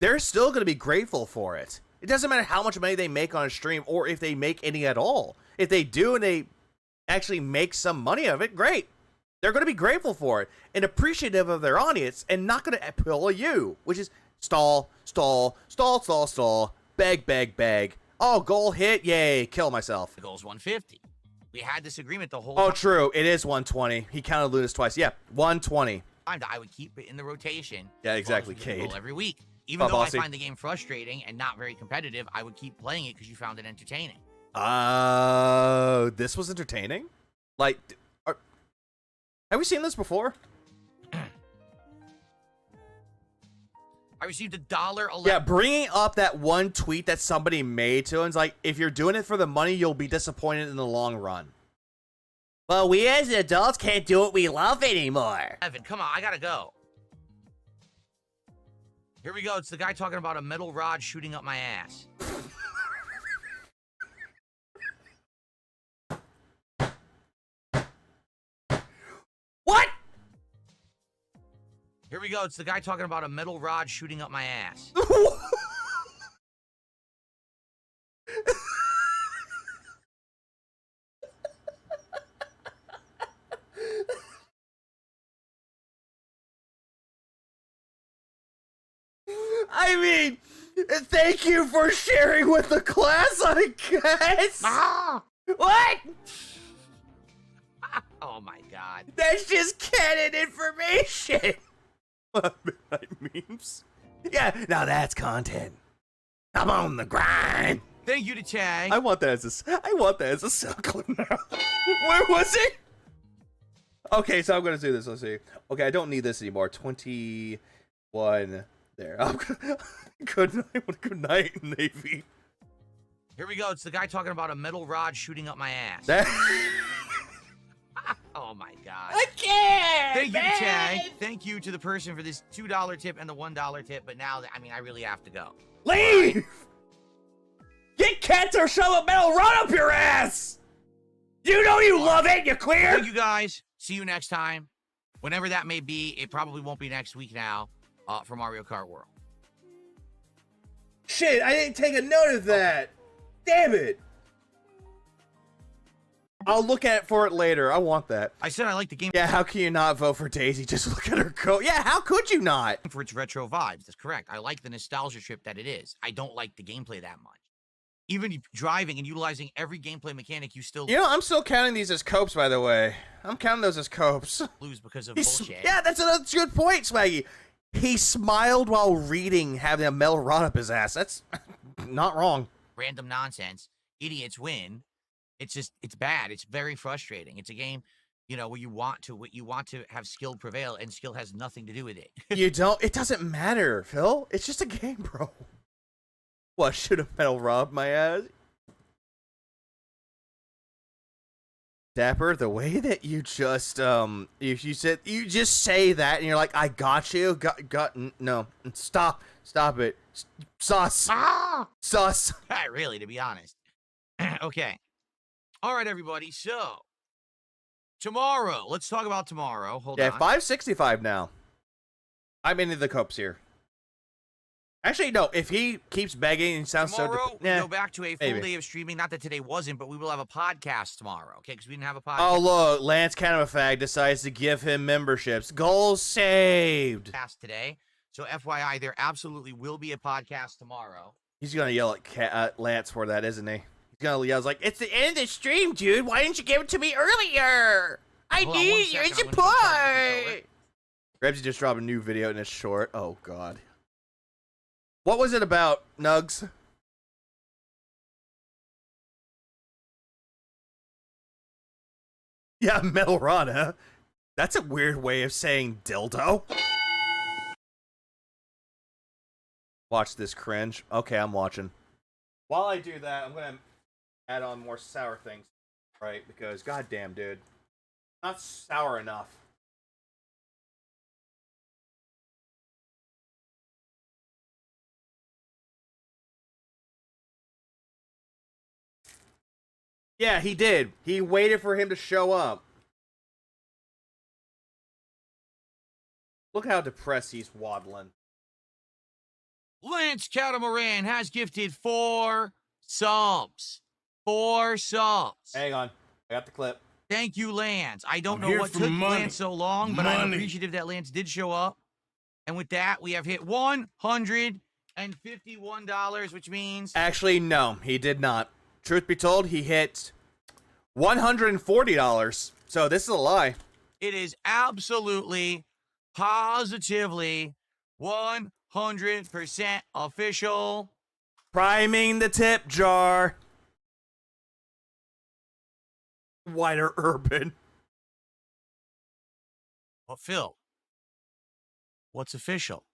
Speaker 5: they're still going to be grateful for it. It doesn't matter how much money they make on a stream or if they make any at all. If they do and they actually make some money of it, great. They're going to be grateful for it and appreciative of their audience and not going to pull you, which is stall, beg, beg, beg. Oh, goal hit, yay, kill myself.
Speaker 1: The goal's 150. We had this agreement the whole
Speaker 5: time.
Speaker 1: Oh,
Speaker 5: true, it is 120. He counted Lunas twice. Yeah, 120.
Speaker 1: I would keep it in the rotation.
Speaker 5: Yeah, exactly, Cade.
Speaker 1: Every week. Even though I find the game frustrating and not very competitive, I would keep playing it because you found it entertaining.
Speaker 5: This was entertaining? Like, have we seen this before?
Speaker 1: I received $1.11.
Speaker 5: Yeah, bringing up that one tweet that somebody made to him, it's like, if you're doing it for the money, you'll be disappointed in the long run. Well, we as adults can't do what we love anymore.
Speaker 1: Evan, come on, I gotta go. Here we go. It's the guy talking about a metal rod shooting up my ass.
Speaker 5: What?
Speaker 1: Here we go. It's the guy talking about a metal rod shooting up my ass.
Speaker 5: I mean, thank you for sharing with the class, I guess.
Speaker 1: Ah!
Speaker 5: What?
Speaker 1: Oh my god.
Speaker 5: That's just canon information. Midnight memes. Yeah, now that's content. I'm on the grind.
Speaker 1: Thank you to Tag.
Speaker 5: I want that as a sound clip now. Where was it? Okay, so I'm gonna do this. Let's see. Okay, I don't need this anymore. 21. There. Good night. Good night, Navy.
Speaker 1: Here we go. It's the guy talking about a metal rod shooting up my ass. Oh my god.
Speaker 10: I can't.
Speaker 1: Thank you to Tag. Thank you to the person for this $2 tip and the $1 tip. But now, I mean, I really have to go.
Speaker 5: Leave! Get cats or shove a metal rod up your ass! You know you love it, you clear?
Speaker 1: Thank you guys. See you next time. Whenever that may be, it probably won't be next week now for Mario Kart World.
Speaker 5: Shit, I didn't take a note of that. Damn it. I'll look at it for it later. I want that.
Speaker 1: I said I like the game.
Speaker 5: Yeah, how can you not vote for Daisy? Just look at her code. Yeah, how could you not?
Speaker 1: For its retro vibes. That's correct. I like the nostalgia trip that it is. I don't like the gameplay that much. Even driving and utilizing every gameplay mechanic, you still...
Speaker 5: You know, I'm still counting these as copes, by the way. I'm counting those as copes.
Speaker 1: Lose because of bullshit.
Speaker 5: Yeah, that's a good point, Swaggy. He smiled while reading, having a metal rod up his ass. That's not wrong.
Speaker 1: Random nonsense. Idiots win. It's just, it's bad. It's very frustrating. It's a game, you know, where you want to have skill prevail, and skill has nothing to do with it.
Speaker 5: You don't, it doesn't matter, Phil. It's just a game, bro. What, should have metal robbed my ass? Dapper, the way that you just, you just say that and you're like, I got you, no, stop it. Sus. Sus.
Speaker 1: Really, to be honest. Okay. All right, everybody. So, tomorrow. Let's talk about tomorrow. Hold on.
Speaker 5: Yeah, 565 now. I'm into the copes here. Actually, no. If he keeps begging and sounds
Speaker 1: tomorrow, we go back to a full day of streaming. Not that today wasn't, but we will have a podcast tomorrow, okay? Because we didn't have a podcast.
Speaker 5: Oh, look. Lance Canamafag decides to give him memberships. Goal saved.
Speaker 1: Today. So, FYI, there absolutely will be a podcast tomorrow.
Speaker 5: He's going to yell at Lance for that, isn't he? He's going to yell, like, it's the end of the stream, dude. Why didn't you give it to me earlier? I need your support. Rebsy just dropped a new video and it's short. Oh, God. What was it about, Nugs? Yeah, metal rod, huh? That's a weird way of saying dildo. Watch this cringe. Okay, I'm watching. While I do that, I'm gonna add on more sour things, right? Because goddamn, dude, not sour enough. Yeah, he did. He waited for him to show up. Look how depressed he's waddling.
Speaker 1: Lance Catamaran has gifted 4 subs. 4 subs.
Speaker 5: Hang on. I got the clip.
Speaker 1: Thank you, Lance. I don't
Speaker 7: I'm
Speaker 1: know what
Speaker 7: here
Speaker 1: took
Speaker 7: for money.
Speaker 1: Lance so long, but I'm appreciative that Lance did show up. And with that, we have hit $151, which means...
Speaker 5: Actually, no, he did not. Truth be told, he hit $140. So this is a lie.
Speaker 1: It is absolutely, positively 100% official.
Speaker 5: Priming the tip jar. Wider Urban.
Speaker 1: Well, Phil, what's official?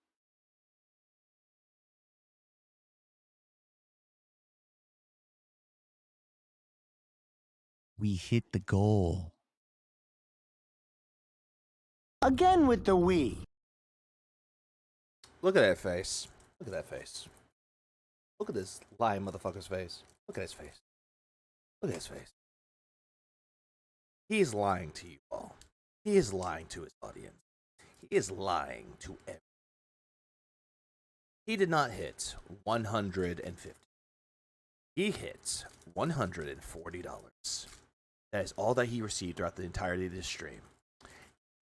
Speaker 1: We hit the goal.
Speaker 11: Again with the we.
Speaker 5: Look at that face. Look at that face. Look at this lying motherfucker's face. Look at his face. Look at his face. He is lying to you all. He is lying to his audience. He is lying to everyone. He did not hit 150. He hit $140. That is all that he received throughout the entirety of this stream.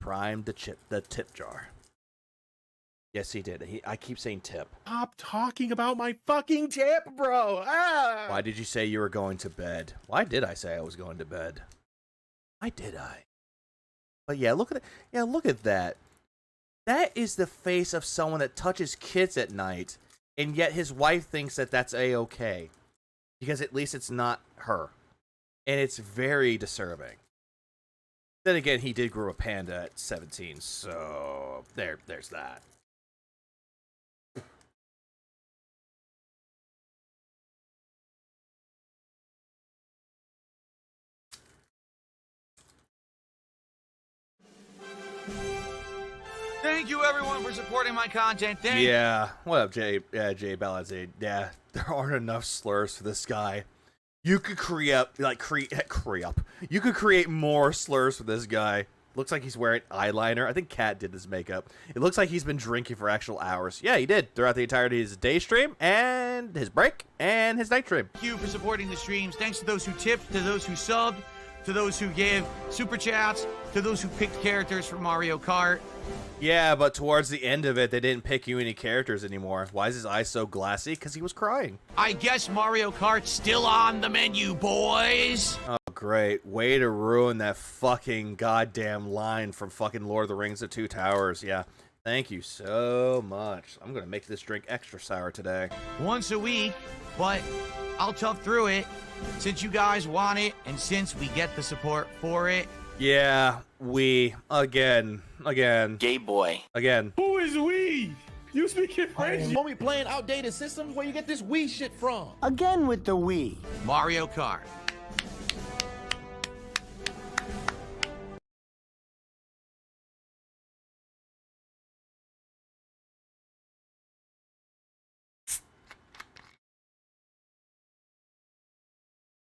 Speaker 5: Primed the tip jar. Yes, he did. I keep saying tip.
Speaker 2: Stop talking about my fucking tip, bro. Ah!
Speaker 5: Why did you say you were going to bed? Why did I say I was going to bed? Why did I? But yeah, look at it. Yeah, look at that. That is the face of someone that touches kids at night, and yet his wife thinks that that's a-okay. Because at least it's not her. And it's very disturbing. Then again, he did grow a panda at 17, so there's that.
Speaker 1: Thank you, everyone, for supporting my content.
Speaker 5: Yeah. What up, Jay? Yeah, Jay Balazade. Yeah, there aren't enough slurs for this guy. You could create You could create more slurs for this guy. Looks like he's wearing eyeliner. I think Kat did this makeup. It looks like he's been drinking for actual hours. Yeah, he did throughout the entirety of his day stream and his break and his night stream.
Speaker 1: Thank you for supporting the streams. Thanks to those who tipped, to those who subbed, to those who gave super chats, to those who picked characters for Mario Kart.
Speaker 5: Yeah, but towards the end of it, they didn't pick you any characters anymore. Why is his eye so glassy? Because he was crying.
Speaker 1: I guess Mario Kart's still on the menu, boys.
Speaker 5: Oh, great. Way to ruin that fucking goddamn line from fucking Lord of the Rings: The Two Towers. Yeah. Thank you so much. I'm going to make this drink extra sour today.
Speaker 1: Once a week, but I'll tough through it since you guys want it and since we get the support for it.
Speaker 5: Yeah, again.
Speaker 10: Gay boy.
Speaker 5: Again.
Speaker 2: Who is we? You speaking French?
Speaker 3: You be playing outdated systems? Where you get this Wii shit from?
Speaker 11: Again with the we.
Speaker 1: Mario Kart.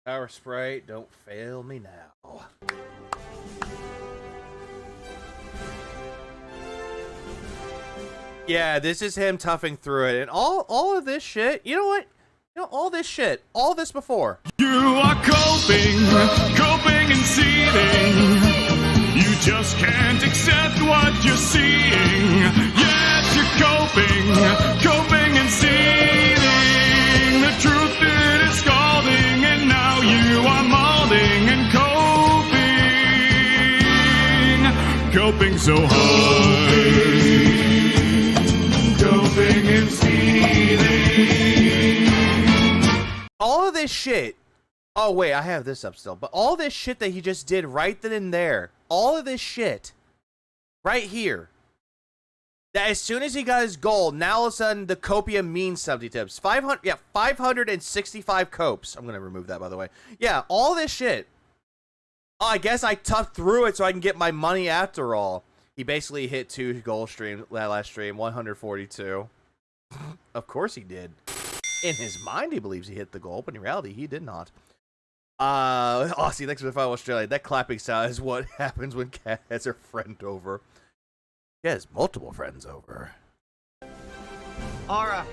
Speaker 5: Power Sprite, don't fail me now. Yeah, this is him toughing through it. And all of this shit, you know what? You know, all this shit, all this before.
Speaker 9: You are coping and seething. You just can't accept what you're seeing. Yes, you're coping and seething. The truth it is scalding, and now you are molding and coping so hard. Coping and seething.
Speaker 5: All of this shit. Oh, wait, I have this up still. But all this shit that he just did right then and there. All of this shit. Right here. That as soon as he got his goal, now all of a sudden the copia means 70 tips. 565 copes. I'm going to remove that, by the way. Yeah, all this shit. Oh, I guess I toughed through it so I can get my money after all. He basically hit 2 goal streams that last stream, 142. Of course he did. In his mind, he believes he hit the goal, but in reality, he did not. Aussie, thanks for the follow, Australia. That clapping sound is what happens when Kat has her friend over. She has multiple friends over.
Speaker 1: All right.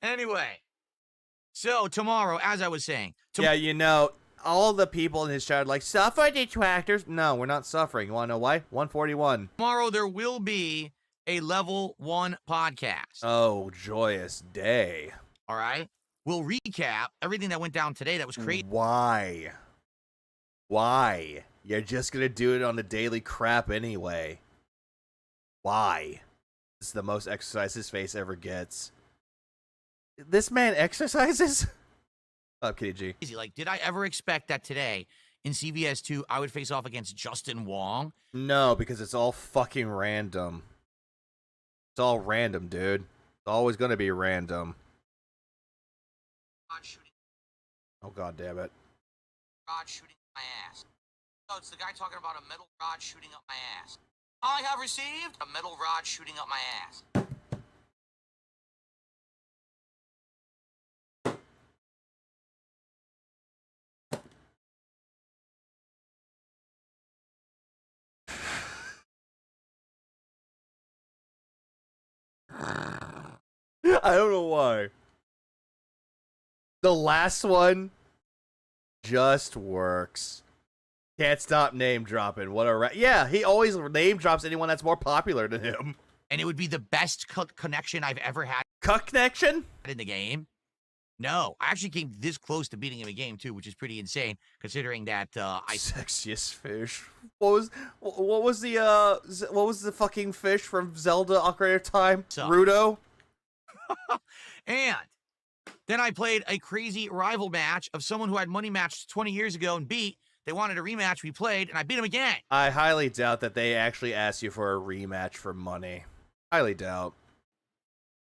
Speaker 1: Anyway, so tomorrow, as I was saying,
Speaker 5: yeah, you know, all the people in his chat are like, suffer detractors. No, we're not suffering. You want to know why? 141.
Speaker 1: Tomorrow there will be a level 1 podcast.
Speaker 5: Oh, joyous day.
Speaker 1: All right. We'll recap everything that went down today that was crazy.
Speaker 5: Why? Why? You're just going to do it on the daily crap anyway. Why? This is the most exercise his face ever gets. This man exercises? Oh, KG.
Speaker 1: Like, did I ever expect that today in CVS 2 I would face off against Justin Wong?
Speaker 5: No, because it's all fucking random. It's all random, dude. It's always going to be random. Oh, god damn it.
Speaker 1: Rod shooting my ass. Oh, it's the guy talking about a metal rod shooting up my ass. I have received a metal rod shooting up my ass.
Speaker 5: I don't know why. The last one just works. Can't stop name dropping. What a yeah, he always name drops anyone that's more popular than him.
Speaker 1: And it would be the best connection I've ever had.
Speaker 5: Connection?
Speaker 1: In the game? No, I actually came this close to beating him in a game too, which is pretty insane considering that
Speaker 5: sexiest fish. What was the fucking fish from Zelda Ocarina of Time? Rudo.
Speaker 1: And then I played a crazy rival match of someone who had money matched 20 years ago and beat. They wanted a rematch. We played, and I beat him again.
Speaker 5: I highly doubt that they actually asked you for a rematch for money. Highly doubt.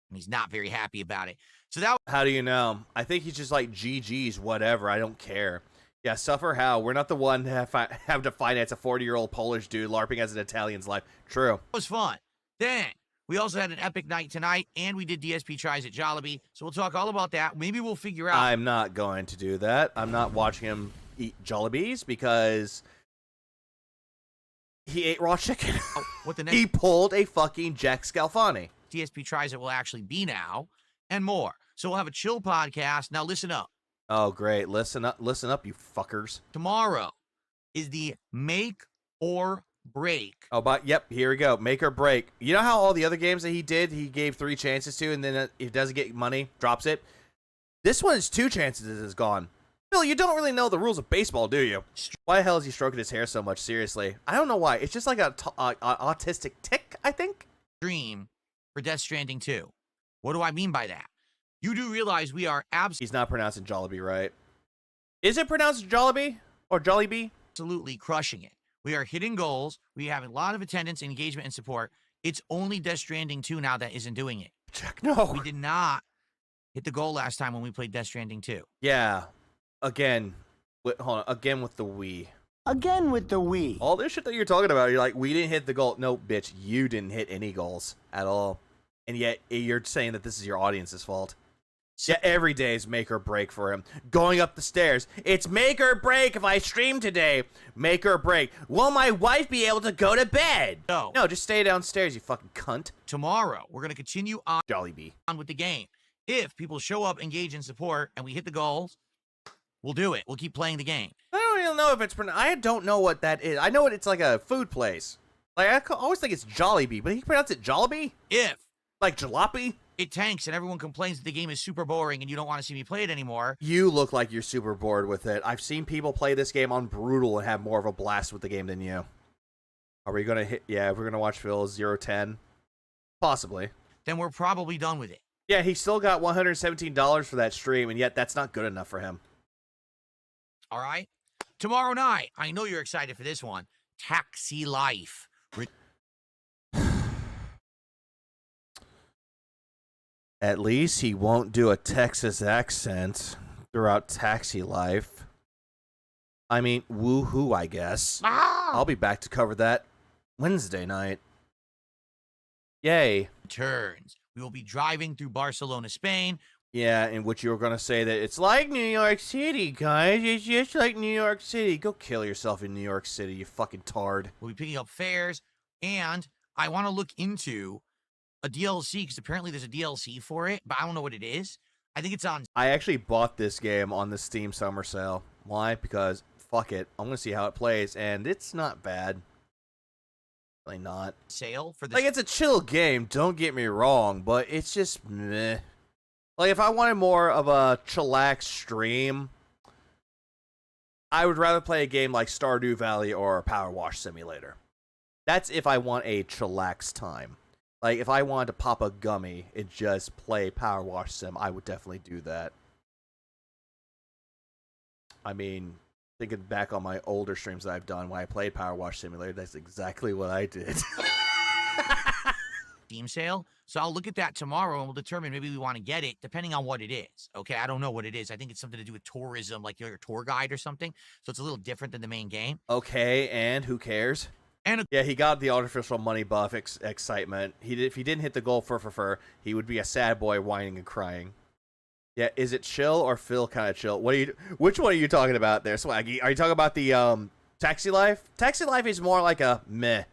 Speaker 1: And he's not very happy about it. So that.
Speaker 5: How do you know? I think he's just like, GG's, whatever. I don't care. Yeah, suffer how? We're not the one to have to finance a 40-year-old Polish dude LARPing as an Italian's life. True.
Speaker 1: It was fun. Then we also had an epic night tonight, and we did DSP tries at Jollibee. So we'll talk all about that. Maybe we'll figure out.
Speaker 5: I'm not going to do that. I'm not watching him eat Jollibees because he ate raw chicken.
Speaker 1: What the next?
Speaker 5: He pulled a fucking Jack Scalfani.
Speaker 1: DSP tries it will actually be now, and more. So we'll have a chill podcast. Now listen up.
Speaker 5: Oh, great. Listen up, you fuckers.
Speaker 1: Tomorrow is the make or break.
Speaker 5: Oh, but yep, here we go. Make or break. You know how all the other games that he did, he gave 3 chances to, and then if it doesn't get money, drops it? This one is 2 chances it is gone. Bill, you don't really know the rules of baseball, do you? Why the hell is he stroking his hair so much? Seriously. I don't know why. It's just like a autistic tick, I think.
Speaker 1: Dream for Death Stranding 2. What do I mean by that? You do realize we are
Speaker 5: He's not pronouncing Jollibee, right? Is it pronounced Jollibee or Jollibee?
Speaker 1: Absolutely crushing it. We are hitting goals. We have a lot of attendance, engagement, and support. It's only Death Stranding 2 now that isn't doing it.
Speaker 5: Jack, no.
Speaker 1: We did not hit the goal last time when we played Death Stranding 2.
Speaker 5: Yeah. Again. Hold on. Again with the Wii.
Speaker 11: Again with the Wii.
Speaker 5: All this shit that you're talking about, you're like, we didn't hit the goal. No, bitch, you didn't hit any goals at all. And yet, you're saying that this is your audience's fault. Yeah, every day is make or break for him. Going up the stairs. It's make or break if I stream today. Make or break. Will my wife be able to go to bed?
Speaker 1: No.
Speaker 5: No, just stay downstairs, you fucking cunt.
Speaker 1: Tomorrow, we're going to continue on
Speaker 5: Jollibee.
Speaker 1: With the game. If people show up, engage, and support, and we hit the goals, we'll do it. We'll keep playing the game.
Speaker 5: I don't even know if it's... I don't know what that is. I know it's like a food place. Like, I always think it's Jollibee, but he pronounced it Jollibee?
Speaker 1: If.
Speaker 5: Like jalopy?
Speaker 1: It tanks and everyone complains that the game is super boring and you don't want to see me play it anymore.
Speaker 5: You look like you're super bored with it. I've seen people play this game on Brutal and have more of a blast with the game than you. Are we going to hit... Yeah, if we're going to watch Phil 0-10. Possibly.
Speaker 1: Then we're probably done with it.
Speaker 5: Yeah, he still got $117 for that stream, and yet that's not good enough for him.
Speaker 1: All right. Tomorrow night, I know you're excited for this one. Taxi Life.
Speaker 5: At least he won't do a Texas accent throughout Taxi Life. I mean, woohoo, I guess. I'll be back to cover that Wednesday night. Yay.
Speaker 1: Turns. We will be driving through Barcelona, Spain.
Speaker 5: Yeah, in which you were going to say that it's like New York City, guys. It's just like New York City. Go kill yourself in New York City, you fucking tard.
Speaker 1: We'll be picking up fares, and I want to look into a DLC, because apparently there's a DLC for it, but I don't know what it is. I think it's on...
Speaker 5: I actually bought this game on the Steam Summer Sale. Why? Because, fuck it. I'm going to see how it plays, and it's not bad. Really not.
Speaker 1: Sale for this...
Speaker 5: Like, it's a chill game, don't get me wrong, but it's just meh. Like, if I wanted more of a chillax stream, I would rather play a game like Stardew Valley or Power Wash Simulator. That's if I want a chillax time. Like, if I wanted to pop a gummy and just play Power Wash Sim, I would definitely do that. I mean, thinking back on my older streams that I've done when I played Power Wash Simulator, that's exactly what I did.
Speaker 1: Steam sale. So I'll look at that tomorrow and we'll determine maybe we want to get it depending on what it is. Okay, I don't know what it is. I think it's something to do with tourism, like you're a tour guide or something. So it's a little different than the main game.
Speaker 5: Okay, and who cares?
Speaker 1: And
Speaker 5: yeah, he got the artificial money buff excitement. If he didn't hit the goal for, he would be a sad boy whining and crying. Yeah, is it chill or feel kind of chill? Which one are you talking about there, Swaggy? Are you talking about the Taxi Life? Taxi Life is more like a meh.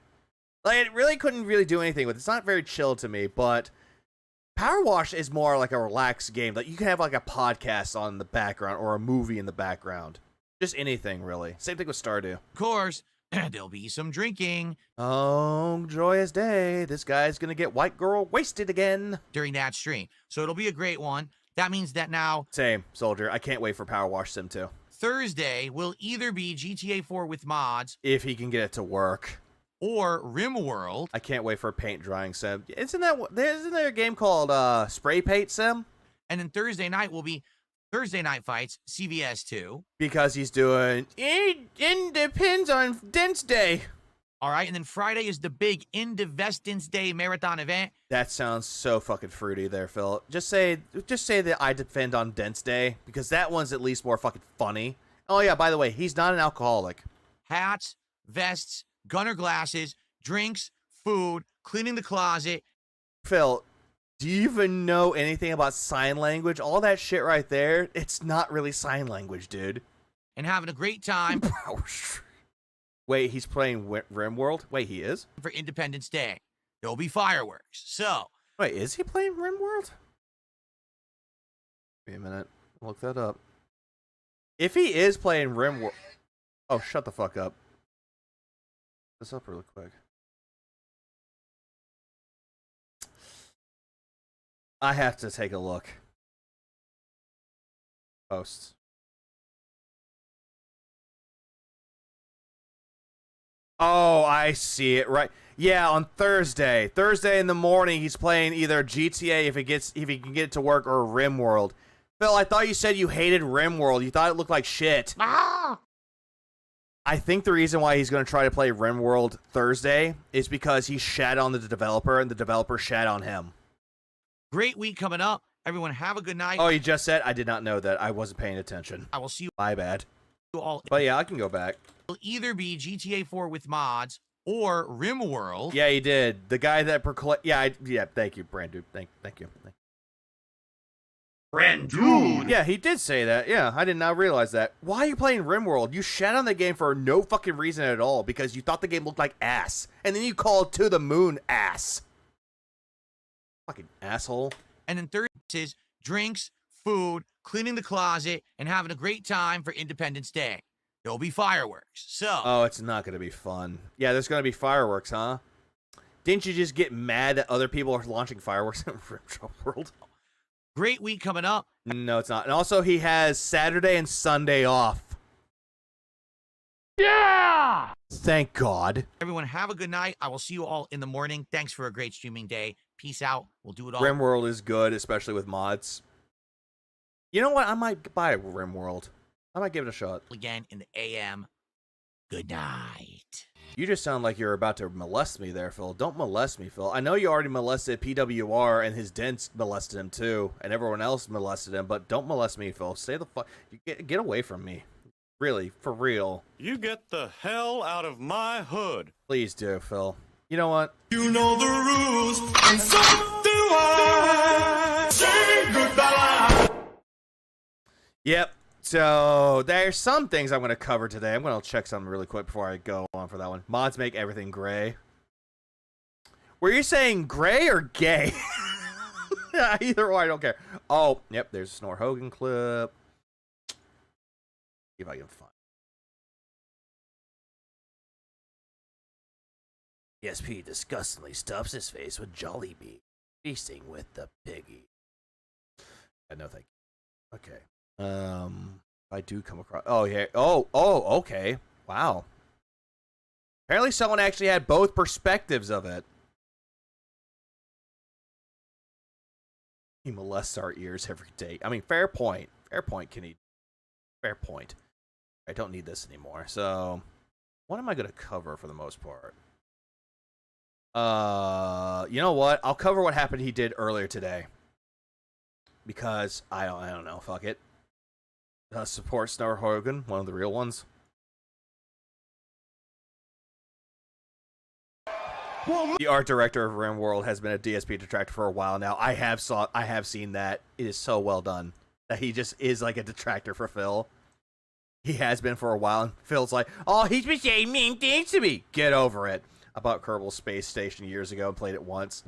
Speaker 5: Like, it really couldn't really do anything with it. It's not very chill to me, but Power Wash is more like a relaxed game. Like, you can have like a podcast on the background or a movie in the background. Just anything, really. Same thing with Stardew.
Speaker 1: Of course, there'll be some drinking.
Speaker 5: Oh, joyous day. This guy's gonna get white girl wasted again.
Speaker 1: During that stream. So it'll be a great one. That means that now...
Speaker 5: Same, Soldier. I can't wait for Power Wash Sim 2.
Speaker 1: Thursday will either be GTA 4 with mods...
Speaker 5: if he can get it to work.
Speaker 1: Or RimWorld.
Speaker 5: I can't wait for a paint drying sim. Isn't there a game called Spray Paint Sim?
Speaker 1: And then Thursday night will be Thursday Night Fights, CVS 2.
Speaker 5: Because he's doing... It depends on Dense Day.
Speaker 1: All right, and then Friday is the big Indivestance Day marathon event.
Speaker 5: That sounds so fucking fruity there, Phil. Just say that I defend on Dense Day, because that one's at least more fucking funny. Oh yeah, by the way, he's not an alcoholic.
Speaker 1: Hats, vests, gunner glasses, drinks, food, cleaning the closet.
Speaker 5: Phil, do you even know anything about sign language? All that shit right there, it's not really sign language, dude.
Speaker 1: And having a great time.
Speaker 5: Wait, he's playing RimWorld? Wait, he is?
Speaker 1: For Independence Day. There'll be fireworks. So.
Speaker 5: Wait, is he playing RimWorld? Wait a minute. Look that up. If he is playing RimWorld... Oh, shut the fuck up. This up really quick. I have to take a look. Posts. Oh, I see it. Right. Yeah, on Thursday. Thursday in the morning, he's playing either GTA if he can get it to work, or RimWorld. Phil, I thought you said you hated RimWorld. You thought it looked like shit.
Speaker 1: Ah!
Speaker 5: I think the reason why he's going to try to play RimWorld Thursday is because he shat on the developer, and the developer shat on him.
Speaker 1: Great week coming up. Everyone have a good night.
Speaker 5: Oh, you just said? I did not know that. I wasn't paying attention.
Speaker 1: I will see you.
Speaker 5: My bad.
Speaker 1: All.
Speaker 5: But yeah, I can go back.
Speaker 1: Will either be GTA 4 with mods or RimWorld.
Speaker 5: Yeah, he did. The guy that proclaimed... Yeah, thank you, Brand Dude. Thank you.
Speaker 9: Brand Dude!
Speaker 5: Yeah, he did say that. Yeah, I did not realize that. Why are you playing RimWorld? You shat on the game for no fucking reason at all, because you thought the game looked like ass. And then you called To the Moon ass. Fucking asshole.
Speaker 1: And then third is drinks, food, cleaning the closet, and having a great time for Independence Day. There'll be fireworks. So.
Speaker 5: Oh, it's not going to be fun. Yeah, there's going to be fireworks, huh? Didn't you just get mad that other people are launching fireworks in RimWorld?
Speaker 1: Great week coming up.
Speaker 5: No, it's not. And also, he has Saturday and Sunday off.
Speaker 9: Yeah!
Speaker 5: Thank God.
Speaker 1: Everyone, have a good night. I will see you all in the morning. Thanks for a great streaming day. Peace out. We'll do it all.
Speaker 5: RimWorld is good, especially with mods. You know what? I might buy RimWorld. I might give it a shot.
Speaker 1: Again in the AM. Good night.
Speaker 5: You just sound like you're about to molest me there, Phil. Don't molest me, Phil. I know you already molested PWR, and his dents molested him too, and everyone else molested him, but don't molest me, Phil. Stay the fuck... Get away from me. Really, for real.
Speaker 9: You get the hell out of my hood.
Speaker 5: Please do, Phil. You know what?
Speaker 3: You know the rules, and so do I.
Speaker 7: Say goodbye.
Speaker 5: Yep. So there's some things I'm going to cover today. I'm going to check something really quick before I go on for that one. Mods make everything gray. Were you saying gray or gay? Either or, I don't care. Oh, yep. There's a Snore Hogan clip. See if I can find. DSP disgustingly stuffs his face with Jollibee, feasting with the piggy. No, thank you. Okay. I do come across. Oh yeah. Oh. Okay. Wow. Apparently, someone actually had both perspectives of it. He molests our ears every day. I mean, fair point. Fair point, Kenny. Fair point. I don't need this anymore. So, what am I gonna cover for the most part? You know what? I'll cover what happened he did earlier today. Because I don't know. Fuck it. Support Snore Hogan, one of the real ones. The art director of RimWorld has been a DSP detractor for a while now. I have seen that. It is so well done that he just is like a detractor for Phil. He has been for a while, and Phil's like, "Oh, he's been saying mean things to me." Get over it. I bought Kerbal Space Station years ago and played it once.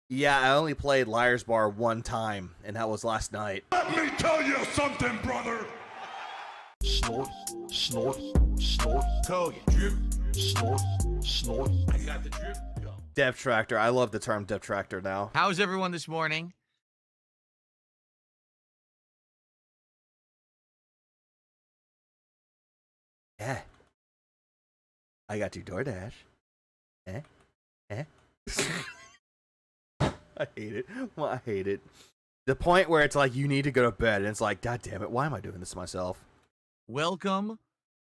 Speaker 5: Yeah, I only played Liar's Bar one time, and that was last night.
Speaker 7: Let me tell you something, brother.
Speaker 3: Snort, snort, snort. Kogan. Drip, snort, snort. I got the drip. Go.
Speaker 5: Dev Tractor. I love the term Dev Tractor now.
Speaker 1: How's everyone this morning?
Speaker 5: Yeah. I got you DoorDash. I hate it. Well, I hate it. The point where it's like, you need to go to bed, and it's like, God damn it, why am I doing this to myself?
Speaker 1: Welcome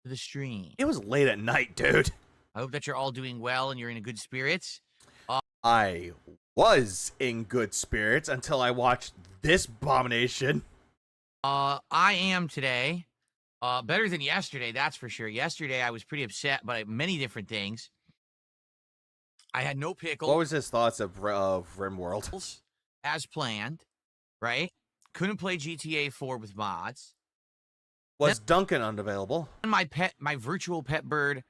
Speaker 1: to the stream.
Speaker 5: It was late at night, dude.
Speaker 1: I hope that you're all doing well and you're in good spirits.
Speaker 5: I was in good spirits until I watched this abomination.
Speaker 1: I am today. Better than yesterday, that's for sure. Yesterday, I was pretty upset by many different things. I had no pickle.
Speaker 5: What was his thoughts of RimWorld?
Speaker 1: As planned, right? Couldn't play GTA 4 with mods.
Speaker 5: Was Duncan unavailable?
Speaker 1: My virtual pet bird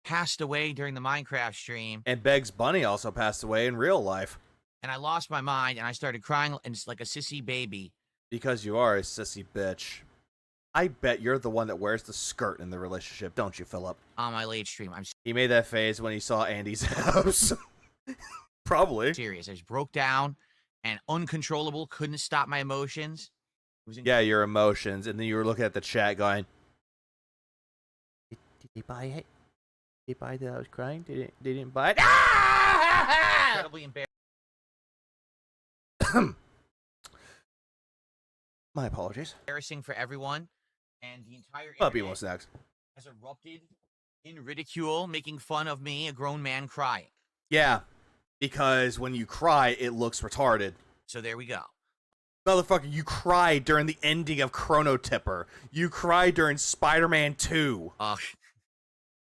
Speaker 1: passed away during the Minecraft stream.
Speaker 5: And Beg's Bunny also passed away in real life.
Speaker 1: And I lost my mind, and I started crying like a sissy baby.
Speaker 5: Because you are a sissy bitch. I bet you're the one that wears the skirt in the relationship, don't you, Philip?
Speaker 1: On my late stream,
Speaker 5: He made that face when he saw Andy's house. Probably.
Speaker 1: Serious. I just broke down and uncontrollable, couldn't stop my emotions.
Speaker 5: Yeah, your emotions. And then you were looking at the chat going, Did he buy it? Did he buy that I was crying? They didn't buy it?
Speaker 1: Incredibly embarrassing.
Speaker 5: My apologies.
Speaker 1: Embarrassing for everyone. And the entire
Speaker 5: Puppy
Speaker 1: internet
Speaker 5: snacks.
Speaker 1: has erupted in ridicule, making fun of me, a grown man crying.
Speaker 5: Yeah, because when you cry, it looks retarded.
Speaker 1: So there we go.
Speaker 5: Motherfucker, you cried during the ending of Chrono Tipper. You cried during Spider-Man 2.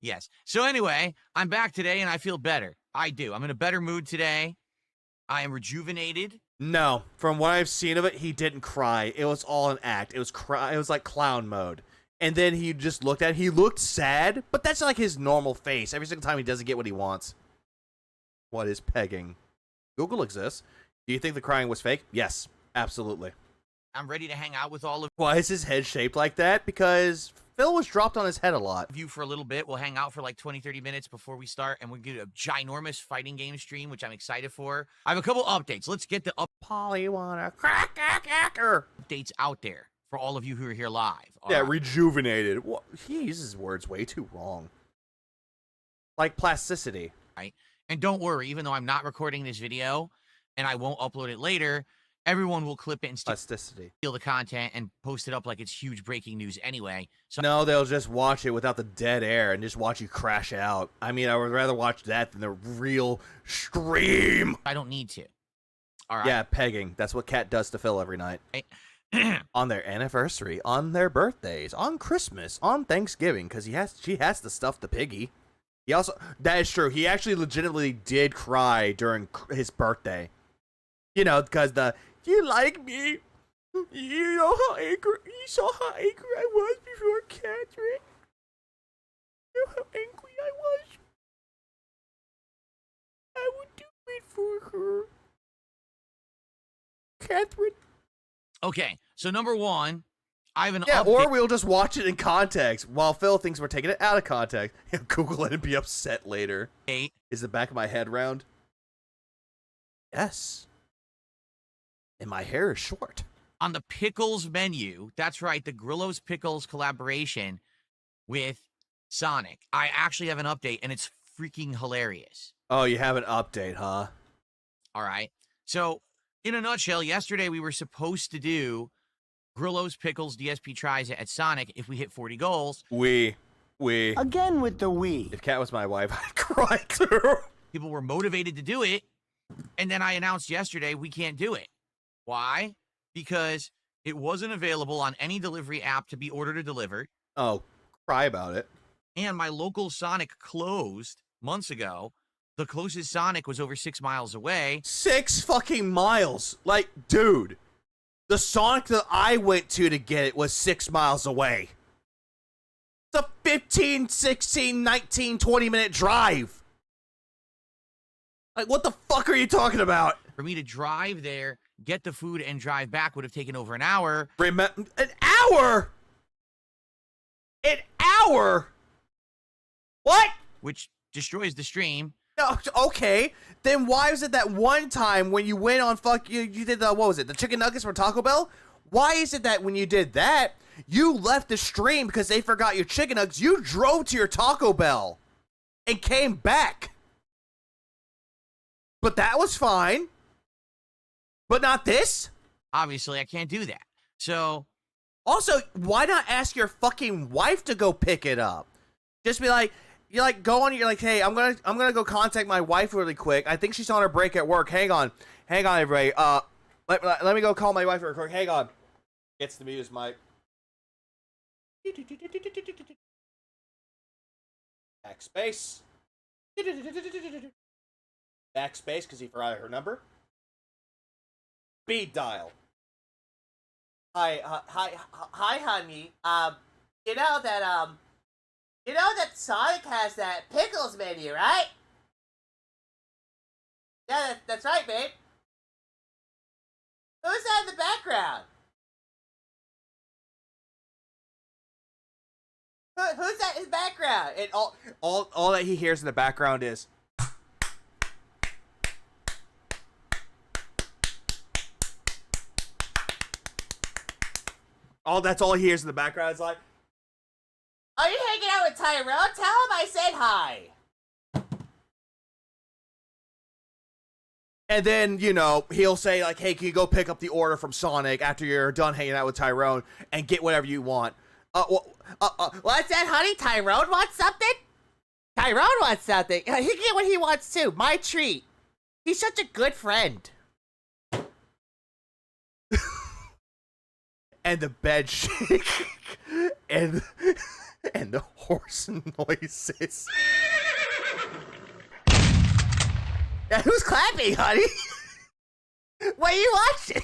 Speaker 1: Yes. So anyway, I'm back today and I feel better. I do. I'm in a better mood today. I am rejuvenated.
Speaker 5: No, from what I've seen of it, he didn't cry. It was all an act. It was like clown mode. And then he just looked at it. He looked sad, but that's like his normal face. Every single time he doesn't get what he wants. What is pegging? Google exists. Do you think the crying was fake? Yes, absolutely.
Speaker 1: I'm ready to hang out with all of
Speaker 5: Why is his head shaped like that? Because Phil was dropped on his head a lot.
Speaker 1: you for a little bit. We'll hang out for like 20, 30 minutes before we start, and we'll get a ginormous fighting game stream, which I'm excited for. I have a couple updates. Let's get the
Speaker 5: Polly wanna cracker
Speaker 1: updates out there for all of you who are here live.
Speaker 5: Yeah, rejuvenated. What? He uses words way too wrong. Like plasticity.
Speaker 1: Right. And don't worry, even though I'm not recording this video and I won't upload it later, everyone will clip it and steal the content and post it up like it's huge breaking news anyway. So
Speaker 5: no, they'll just watch it without the dead air and just watch you crash out. I mean, I would rather watch that than the real stream.
Speaker 1: I don't need to. All right.
Speaker 5: Yeah, pegging. That's what Kat does to Phil every night. On their anniversary, on their birthdays, on Christmas, on Thanksgiving, because she has to stuff the piggy. He also, that is true. He actually legitimately did cry during his birthday. You know, because you like me. You know how angry, you saw how angry I was before Catherine. You know how angry I was. I would do it for her. Catherine.
Speaker 1: Okay, so number one, I have an
Speaker 5: Yeah,
Speaker 1: update.
Speaker 5: or we'll just watch it in context while Phil thinks we're taking it out of context. He'll Google it and be upset later. Is the back of my head round? Yes. And my hair is short.
Speaker 1: On the pickles menu, that's right, the Grillo's Pickles collaboration with Sonic. I actually have an update, and it's freaking hilarious.
Speaker 5: Oh, you have an update, huh?
Speaker 1: All right. So, in a nutshell, yesterday we were supposed to do Grillo's Pickles DSP tries at Sonic if we hit 40 goals.
Speaker 5: We.
Speaker 11: Again with the we.
Speaker 5: If Kat was my wife, I'd cry too.
Speaker 1: People were motivated to do it, and then I announced yesterday we can't do it. Why? Because it wasn't available on any delivery app to be ordered or delivered.
Speaker 5: Oh, cry about it.
Speaker 1: And my local Sonic closed months ago. The closest Sonic was over 6 miles away.
Speaker 5: 6 fucking miles. Like, dude, the Sonic that I went to get it was 6 miles away. It's a 15, 16, 19, 20-minute drive. Like, what the fuck are you talking about?
Speaker 1: For me to drive there, get the food, and drive back would have taken over an hour.
Speaker 5: An hour? An hour? What?
Speaker 1: Which destroys the stream.
Speaker 5: No, okay. Then why was it that one time when you went on you did what was it? The chicken nuggets from Taco Bell? Why is it that when you did that, you left the stream because they forgot your chicken nuggets? You drove to your Taco Bell and came back. But that was fine. But not this?
Speaker 1: Obviously, I can't do that. So,
Speaker 5: also, why not ask your fucking wife to go pick it up? Just be like, you're like, go on, you're like, hey, I'm gonna go contact my wife really quick. I think she's on her break at work. Hang on, everybody. Let me go call my wife real quick. Hang on. Gets the muse, Mike. Backspace. Backspace, because he forgot her number. Speed dial. Hi, honey. You know that Sonic has that pickles menu, right? Yeah, that's right, babe. Who's that in the background? Who's that in the background? And all that he hears in the background is. That's all he hears in the background is like, are you hanging out with Tyrone? Tell him I said hi. And then, you know, he'll say like, hey, can you go pick up the order from Sonic after you're done hanging out with Tyrone and get whatever you want? What's that, honey? Tyrone wants something? Tyrone wants something. He can get what he wants too. My treat. He's such a good friend. And the bed shake and the horse noises. Yeah, who's clapping, honey? What are you watching?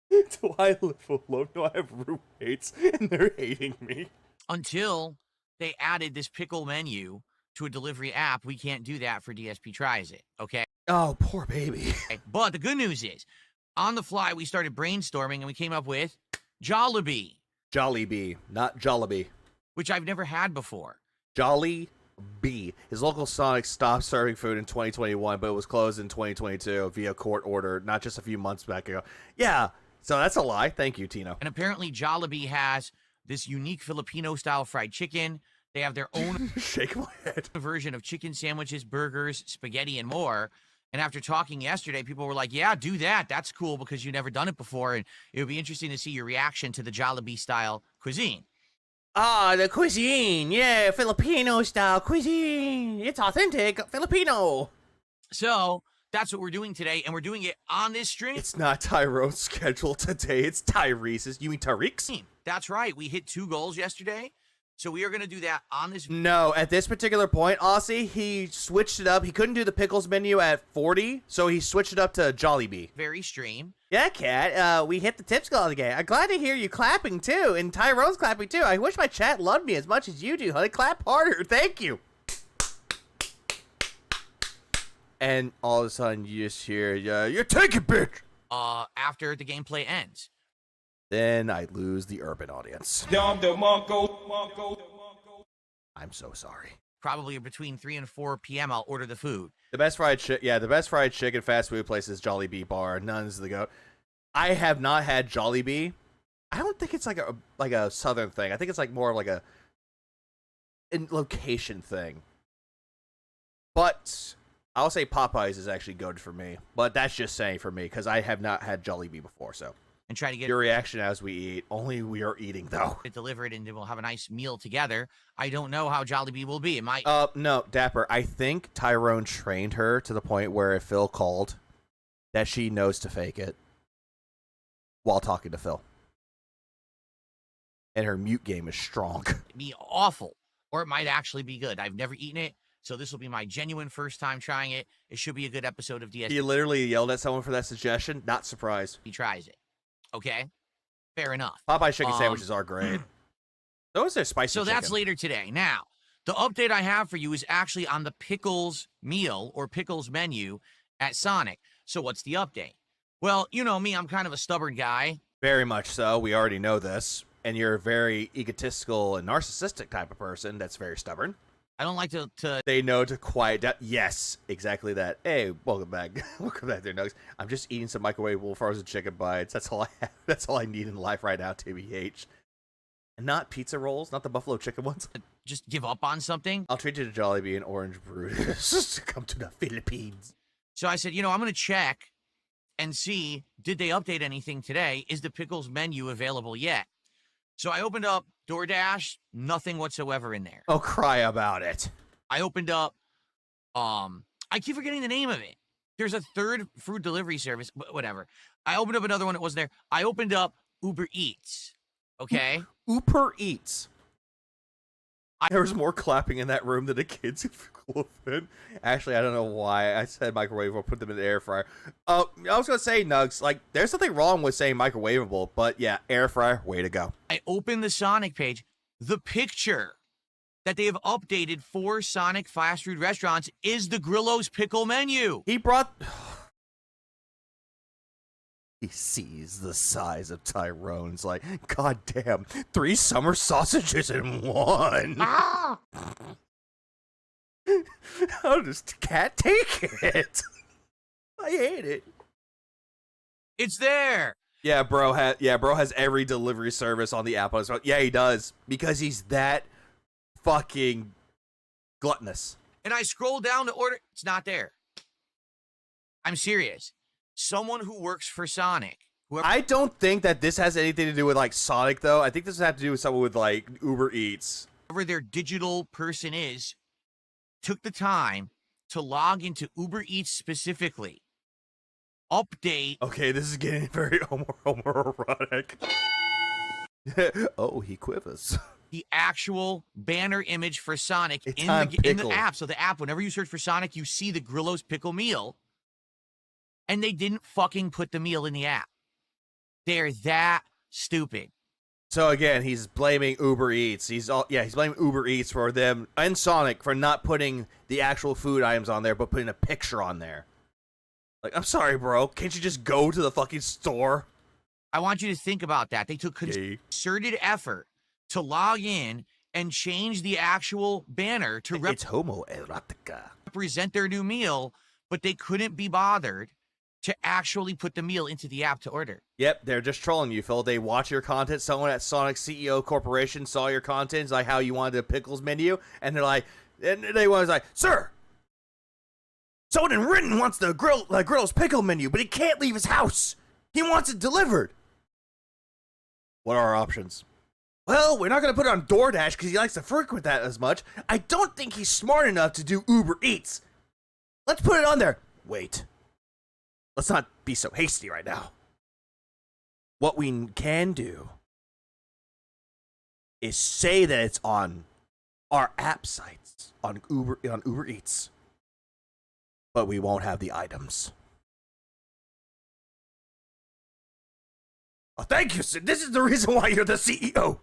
Speaker 5: Do I live alone? Do I have roommates and they're hating me?
Speaker 1: Until they added this pickle menu to a delivery app, we can't do that for DSP Tries It, okay?
Speaker 5: Oh, poor baby.
Speaker 1: But the good news is, on the fly, we started brainstorming and we came up with Jollibee.
Speaker 5: Jollibee, not Jollibee.
Speaker 1: Which I've never had before.
Speaker 5: Jollibee. His local Sonic stopped serving food in 2021, but it was closed in 2022 via court order, not just a few months back ago. Yeah, so that's a lie. Thank you, Tino.
Speaker 1: And apparently Jollibee has this unique Filipino-style fried chicken. They have their own
Speaker 5: shake my head
Speaker 1: version of chicken sandwiches, burgers, spaghetti, and more. And after talking yesterday, people were like, yeah, do that. That's cool because you've never done it before. And it would be interesting to see your reaction to the Jollibee-style cuisine.
Speaker 5: Ah, the cuisine. Yeah, Filipino-style cuisine. It's authentic Filipino.
Speaker 1: So that's what we're doing today, and we're doing it on this stream.
Speaker 5: It's not Tyrone's schedule today. It's Tyrese's. You mean Tariq's?
Speaker 1: That's right. We hit 2 goals yesterday. So we are going to do that on this.
Speaker 5: No, at this particular point, Aussie, he switched it up. He couldn't do the pickles menu at 40, so he switched it up to Jollibee.
Speaker 1: Very stream.
Speaker 5: Yeah, Kat, we hit the tips goal again. I'm glad to hear you clapping, too, and Tyrone's clapping, too. I wish my chat loved me as much as you do, honey. Clap harder. Thank you. And all of a sudden, you just hear, you're taking, bitch.
Speaker 1: After the gameplay ends.
Speaker 5: Then I lose the urban audience. I'm so sorry.
Speaker 1: Probably between 3 and 4 p.m. I'll order the food.
Speaker 5: The best fried chicken fast food place is Jollibee bar. None's the goat. I have not had Jollibee. I don't think it's like a southern thing. I think it's like more like a location thing. But I'll say Popeyes is actually good for me. But that's just saying for me because I have not had Jollibee before. So.
Speaker 1: And try to get
Speaker 5: your reaction as we eat. Only we are eating, though.
Speaker 1: It delivered, and we'll have a nice meal together. I don't know how Jollibee will be. It might.
Speaker 5: No, Dapper. I think Tyrone trained her to the point where if Phil called, that she knows to fake it while talking to Phil. And her mute game is strong.
Speaker 1: It'd be awful, or it might actually be good. I've never eaten it, so this will be my genuine first time trying it. It should be a good episode of DSP.
Speaker 5: He literally yelled at someone for that suggestion. Not surprised.
Speaker 1: He tries it. Okay, fair enough.
Speaker 5: Popeye chicken sandwiches are great. Those are spicy
Speaker 1: So
Speaker 5: chicken.
Speaker 1: that's later today. Now, the update I have for you is actually on the pickles meal or pickles menu at Sonic. So what's the update? Well, you know me, I'm kind of a stubborn guy.
Speaker 5: Very much so. We already know this. And you're a very egotistical and narcissistic type of person that's very stubborn.
Speaker 1: I don't like to...
Speaker 5: They know to quiet down. Yes, exactly that. Hey, welcome back. Welcome back there, Nugs. I'm just eating some microwavable frozen chicken bites. That's all I have. That's all I need in life right now, TBH. And not pizza rolls, not the buffalo chicken ones.
Speaker 1: Just give up on something?
Speaker 5: I'll treat you to Jollibee and Orange Brutus to come to the Philippines.
Speaker 1: So I said, I'm going to check and see, did they update anything today? Is the pickles menu available yet? So I opened up DoorDash, nothing whatsoever in there.
Speaker 5: Oh, cry about it.
Speaker 1: I opened up, I keep forgetting the name of it. There's a third food delivery service, whatever. I opened up another one that wasn't there. I opened up Uber Eats, okay?
Speaker 5: Uber Eats. There was more clapping in that room than the kids could have. Actually, I don't know why I said microwave or put them in the air fryer. I was going to say, Nugs, like, there's nothing wrong with saying microwavable, but yeah, air fryer, way to go.
Speaker 1: I opened the Sonic page. The picture that they have updated for Sonic fast food restaurants is the Grillo's pickle menu.
Speaker 5: He brought... He sees the size of Tyrone's like, God damn, 3 summer sausages in one.
Speaker 1: Ah!
Speaker 5: How does the cat take it? I hate it.
Speaker 1: It's there.
Speaker 5: Yeah, bro has every delivery service on the app on his phone. Yeah, he does. Because he's that fucking gluttonous.
Speaker 1: And I scroll down to order. It's not there. I'm serious. Someone who works for Sonic.
Speaker 5: I don't think that this has anything to do with, like, Sonic, though. I think this has to do with someone with, like, Uber Eats.
Speaker 1: Whoever their digital person is, took the time to log into Uber Eats specifically. Update.
Speaker 5: Okay, this is getting very homoerotic. Oh, he quivers.
Speaker 1: The actual banner image for Sonic
Speaker 5: it's
Speaker 1: in the app. So the app, whenever you search for Sonic, you see the Grillo's pickle meal. And they didn't fucking put the meal in the app. They're that stupid.
Speaker 5: So again, he's blaming Uber Eats. He's blaming Uber Eats for them and Sonic for not putting the actual food items on there, but putting a picture on there. Like, I'm sorry, bro. Can't you just go to the fucking store?
Speaker 1: I want you to think about that. They took concerted effort to log in and change the actual banner to
Speaker 5: it's homoerotica.
Speaker 1: Represent their new meal, but they couldn't be bothered to actually put the meal into the app to order.
Speaker 5: Yep, they're just trolling you, Phil. They watch your content. Someone at Sonic CEO Corporation saw your content, it's like how you wanted the pickles menu, and they're like, sir, someone in Renton wants the Grill's pickle menu, but he can't leave his house. He wants it delivered. What are our options? Well, we're not going to put it on DoorDash because he likes to frequent that as much. I don't think he's smart enough to do Uber Eats. Let's put it on there. Wait. Let's not be so hasty right now. What we can do is say that it's on our app sites, on Uber Eats, but we won't have the items. Oh, thank you, sir. This is the reason why you're the CEO.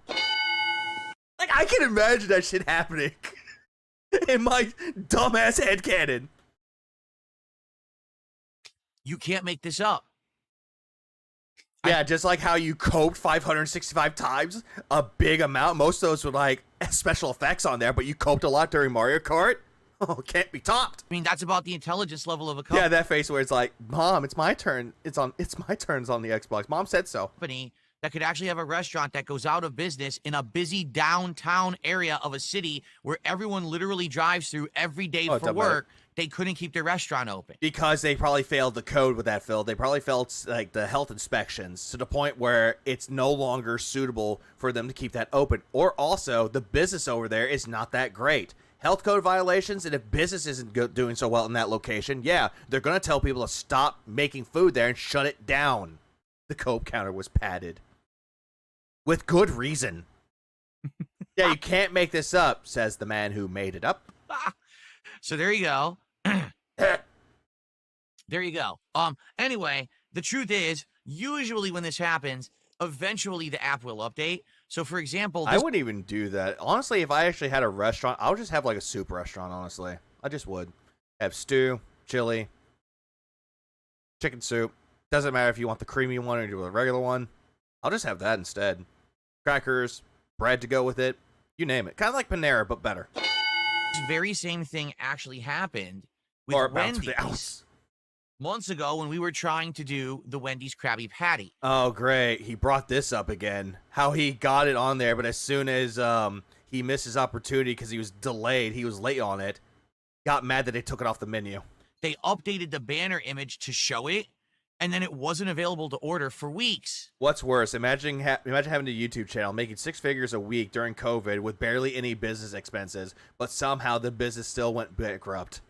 Speaker 5: Like, I can imagine that shit happening in my dumbass headcanon.
Speaker 1: You can't make this up.
Speaker 5: Yeah, just like how you coped 565 times, a big amount. Most of those were like special effects on there, but you coped a lot during Mario Kart. Oh, can't be topped.
Speaker 1: I mean, that's about the intelligence level of a company.
Speaker 5: Yeah, that face where it's like, Mom, it's my turn. It's my turn's on the Xbox. Mom said so.
Speaker 1: Company that could actually have a restaurant that goes out of business in a busy downtown area of a city where everyone literally drives through every day for work. They couldn't keep their restaurant open
Speaker 5: because they probably failed the code with that, Phil. They probably failed like the health inspections to the point where it's no longer suitable for them to keep that open. Or also, the business over there is not that great. Health code violations, and if business isn't doing so well in that location, yeah, they're going to tell people to stop making food there and shut it down. The cope counter was padded. With good reason. Yeah, you can't make this up, says the man who made it up.
Speaker 1: So there you go. There you go. Anyway, the truth is, usually when this happens, eventually the app will update. So for example,
Speaker 5: I wouldn't even do that. Honestly, if I actually had a restaurant, I would just have like a soup restaurant, honestly. I just would. Have stew, chili, chicken soup. Doesn't matter if you want the creamy one or the regular one. I'll just have that instead. Crackers, bread to go with it. You name it. Kind of like Panera, but better.
Speaker 1: This very same thing actually happened with Wendy's months ago when we were trying to do the Wendy's Krabby Patty.
Speaker 5: Oh, great. He brought this up again. How he got it on there, but as soon as he missed his opportunity because he was delayed, he was late on it, got mad that they took it off the menu.
Speaker 1: They updated the banner image to show it, and then it wasn't available to order for weeks.
Speaker 5: What's worse? Imagine having a YouTube channel, making 6 figures a week during COVID with barely any business expenses, but somehow the business still went bankrupt.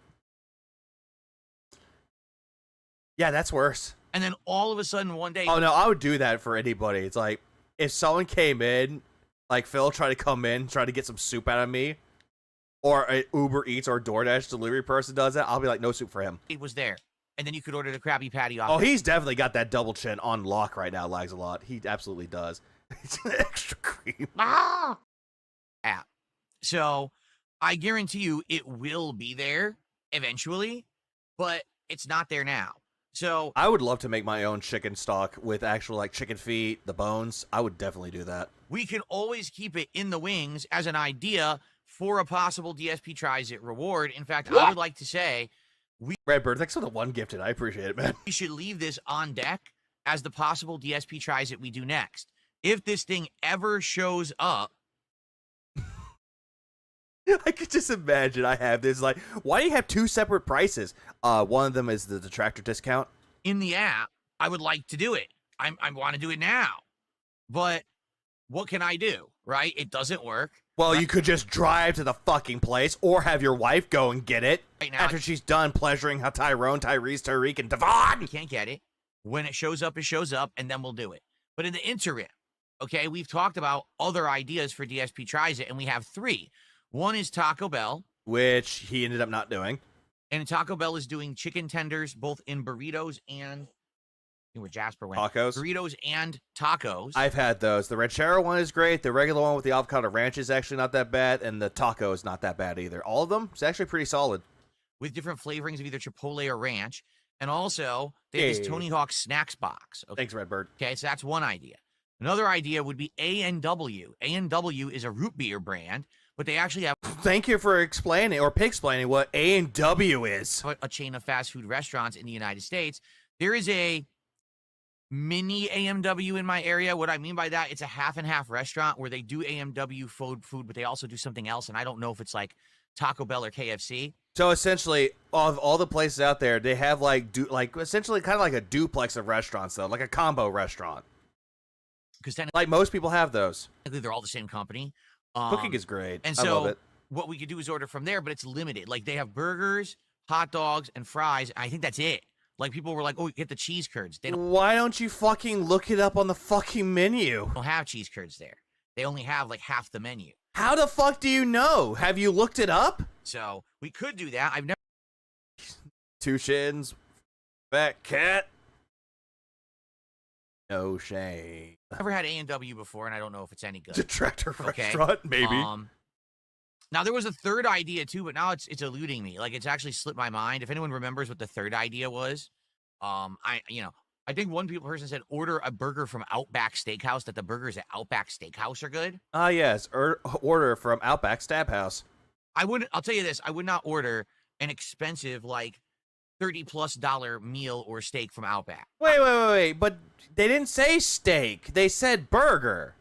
Speaker 5: Yeah, that's worse.
Speaker 1: And then all of a sudden one day...
Speaker 5: Oh, no, I would do that for anybody. It's like, if someone came in, like Phil tried to come in, try to get some soup out of me, or an Uber Eats or DoorDash delivery person does that, I'll be like, no soup for him.
Speaker 1: It was there. And then you could order the Krabby Patty off.
Speaker 5: Oh, he's definitely got that double chin on lock right now, Lags a lot. He absolutely does. It's extra cream.
Speaker 1: App. So I guarantee you it will be there eventually, but it's not there now. So
Speaker 5: I would love to make my own chicken stock with actual like chicken feet, the bones. I would definitely do that.
Speaker 1: We can always keep it in the wings as an idea for a possible DSP Tries It reward. In fact, I would like to say
Speaker 5: Redbird, thanks for the one gifted. I appreciate it, man.
Speaker 1: We should leave this on deck as the possible DSP Tries It we do next. If this thing ever shows up,
Speaker 5: I could just imagine I have this, like, why do you have 2 separate prices? One of them is the detractor discount.
Speaker 1: In the app, I would like to do it. I want to do it now. But what can I do, right? It doesn't work.
Speaker 5: Well, you could just drive to the fucking place or have your wife go and get it
Speaker 1: right now,
Speaker 5: after she's done pleasuring how Tyrone, Tyrese, Tariq, and Devon.
Speaker 1: You can't get it. When it shows up, and then we'll do it. But in the interim, okay, we've talked about other ideas for DSP Tries It, and we have 3. One is Taco Bell,
Speaker 5: which he ended up not doing.
Speaker 1: And Taco Bell is doing chicken tenders, both in burritos and where Jasper went.
Speaker 5: Tacos.
Speaker 1: Burritos and tacos.
Speaker 5: I've had those. The ranchero one is great. The regular one with the avocado ranch is actually not that bad. And the taco is not that bad either. All of them, it's actually pretty solid.
Speaker 1: With different flavorings of either Chipotle or ranch. And also, they have this Tony Hawk Snacks box. Okay.
Speaker 5: Thanks, Redbird.
Speaker 1: Okay, so that's one idea. Another idea would be A&W. A&W is a root beer brand, but they actually have...
Speaker 5: Thank you for explaining, or explaining what A&W is.
Speaker 1: A chain of fast food restaurants in the United States. There is a mini AMW in my area. What I mean by that, it's a half and half restaurant where they do AMW food, but they also do something else, and I don't know if it's like Taco Bell or KFC.
Speaker 5: So essentially, of all the places out there, they have essentially kind of like a duplex of restaurants, though, like a combo restaurant.
Speaker 1: Because then,
Speaker 5: like most people have those.
Speaker 1: They're all the same company.
Speaker 5: Cooking is great.
Speaker 1: And
Speaker 5: I love
Speaker 1: so
Speaker 5: it.
Speaker 1: What we could do is order from there, but it's limited. Like they have burgers, hot dogs, and fries. I think that's it. Like people were like, "Oh, get the cheese curds." They don't.
Speaker 5: Why don't you fucking look it up on the fucking menu?
Speaker 1: Don't have cheese curds there. They only have like half the menu.
Speaker 5: How the fuck do you know? Have you looked it up?
Speaker 1: So we could do that. I've never.
Speaker 5: Two shins, fat cat. No shame.
Speaker 1: Never had A&W before, and I don't know if it's any good.
Speaker 5: Detractor restaurant, maybe.
Speaker 1: Now there was a third idea too, but now it's eluding me. Like it's actually slipped my mind. If anyone remembers what the third idea was, I think one person said order a burger from Outback Steakhouse. That the burgers at Outback Steakhouse are good.
Speaker 5: Ah, yes, order from Outback Stabhouse.
Speaker 1: I'll tell you this. I would not order an expensive like $30+ meal or steak from Outback.
Speaker 5: Wait. But they didn't say steak. They said burger.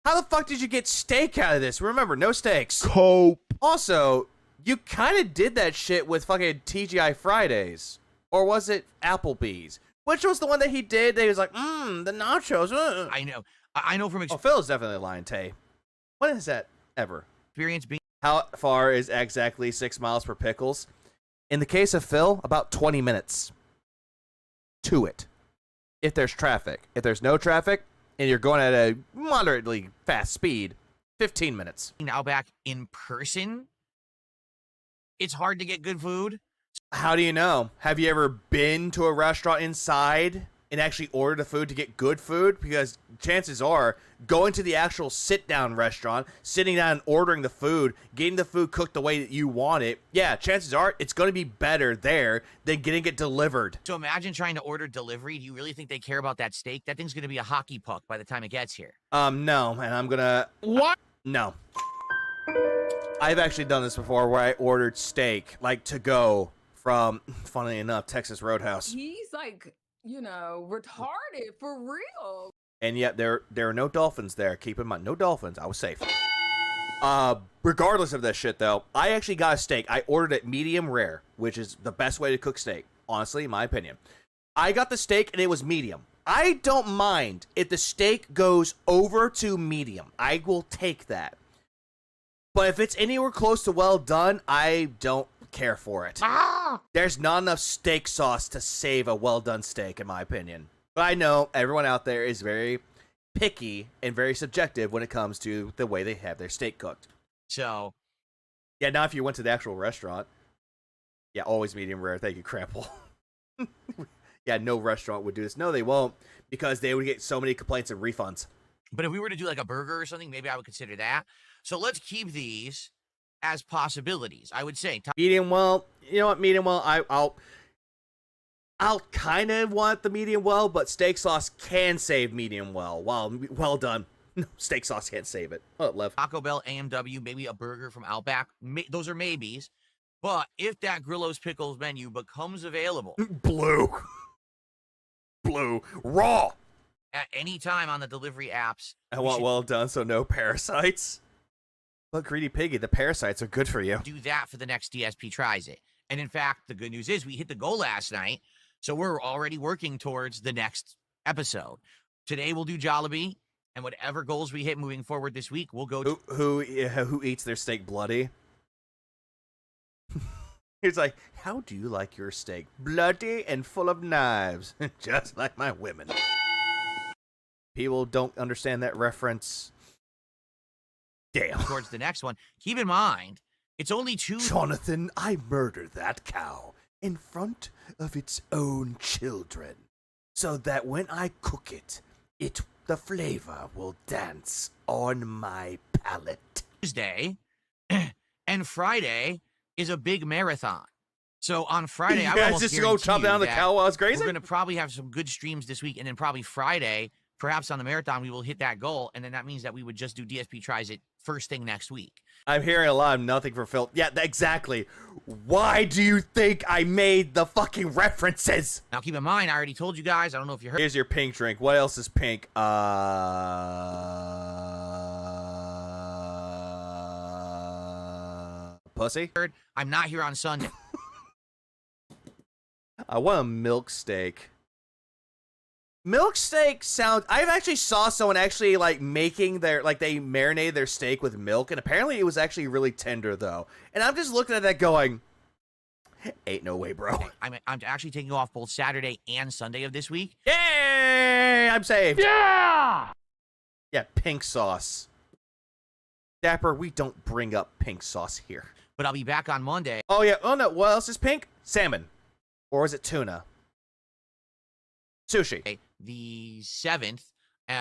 Speaker 5: How the fuck did you get steak out of this? Remember, no steaks.
Speaker 2: Cope.
Speaker 5: Also, you kind of did that shit with fucking TGI Fridays. Or was it Applebee's? Which was the one that he did? They was like, the nachos.
Speaker 1: I know. I know from experience.
Speaker 5: Oh, Phil's definitely lying, Tay. When is that ever?
Speaker 1: Being.
Speaker 5: How far is exactly 6 miles per pickles? In the case of Phil, about 20 minutes to it. If there's traffic. If there's no traffic, and you're going at a moderately fast speed, 15 minutes.
Speaker 1: Outback in person, it's hard to get good food.
Speaker 5: How do you know? Have you ever been to a restaurant inside and actually ordered the food to get good food? Because chances are, going to the actual sit-down restaurant, sitting down and ordering the food, getting the food cooked the way that you want it, yeah, chances are it's going to be better there than getting it delivered.
Speaker 1: So imagine trying to order delivery. Do you really think they care about that steak? That thing's going to be a hockey puck by the time it gets here.
Speaker 5: No, and I'm gonna...
Speaker 2: What?
Speaker 5: No. I've actually done this before where I ordered steak, like to go from, funnily enough, Texas Roadhouse.
Speaker 6: He's like, retarded for real.
Speaker 5: And yet there are no dolphins there. Keep in mind, no dolphins. I was safe. Regardless of that shit, though, I actually got a steak. I ordered it medium rare, which is the best way to cook steak, honestly, in my opinion. I got the steak, and it was medium. I don't mind if the steak goes over to medium. I will take that. But if it's anywhere close to well done, I don't care for it. There's not enough steak sauce to save a well done steak, in my opinion. But I know everyone out there is very picky and very subjective when it comes to the way they have their steak cooked.
Speaker 1: So,
Speaker 5: yeah, now if you went to the actual restaurant, yeah, always medium rare. Thank you, Crample. Yeah, no restaurant would do this. No, they won't, because they would get so many complaints and refunds.
Speaker 1: But if we were to do like a burger or something, maybe I would consider that. So let's keep these as possibilities. I would say
Speaker 5: medium well. You know what, medium well. I'll kind of want the medium well, but steak sauce can save medium well. Well done. No, steak sauce can't save it. Oh, Lev.
Speaker 1: Taco Bell, AMW, maybe a burger from Outback. Those are maybes. But if that Grillo's Pickles menu becomes available,
Speaker 5: blue, raw,
Speaker 1: at any time on the delivery apps,
Speaker 5: I want well done, so no parasites. But Greedy Piggy, the parasites are good for you.
Speaker 1: Do that for the next DSP tries it. And in fact, the good news is we hit the goal last night, so we're already working towards the next episode. Today we'll do Jollibee, and whatever goals we hit moving forward this week, we'll go to...
Speaker 5: Who eats their steak bloody? He's like, how do you like your steak? Bloody and full of knives, just like my women. People don't understand that reference. Damn.
Speaker 1: Towards the next one. Keep in mind, it's only 2...
Speaker 5: Jonathan, I murdered that cow in front of its own children, so that when I cook it, the flavor will dance on my palate.
Speaker 1: Tuesday and Friday is a big marathon. So on Friday, I almost
Speaker 5: just go chop down the cow while it's grazing?
Speaker 1: We're going to probably have some good streams this week, and then probably Friday, perhaps on the marathon, we will hit that goal, and then that means that we would just do DSP Tries It first thing next week.
Speaker 5: I'm hearing a lot of nothing for Phil. Yeah, exactly. Why do you think I made the fucking references?
Speaker 1: Now, keep in mind, I already told you guys. I don't know if you heard.
Speaker 5: Here's your pink drink. What else is pink? Pussy?
Speaker 1: I'm not here on Sunday.
Speaker 5: I want a milk steak. Milk steak sounds... I've actually saw someone actually, like, making their... Like, they marinated their steak with milk, and apparently it was actually really tender, though. And I'm just looking at that going... Ain't no way, bro.
Speaker 1: I'm actually taking off both Saturday and Sunday of this week.
Speaker 5: Yay! I'm saved.
Speaker 2: Yeah!
Speaker 5: Yeah, pink sauce. Dapper, we don't bring up pink sauce here.
Speaker 1: But I'll be back on Monday.
Speaker 5: Oh, yeah. Oh, no. What else is pink? Salmon. Or is it tuna? Sushi.
Speaker 1: The 7th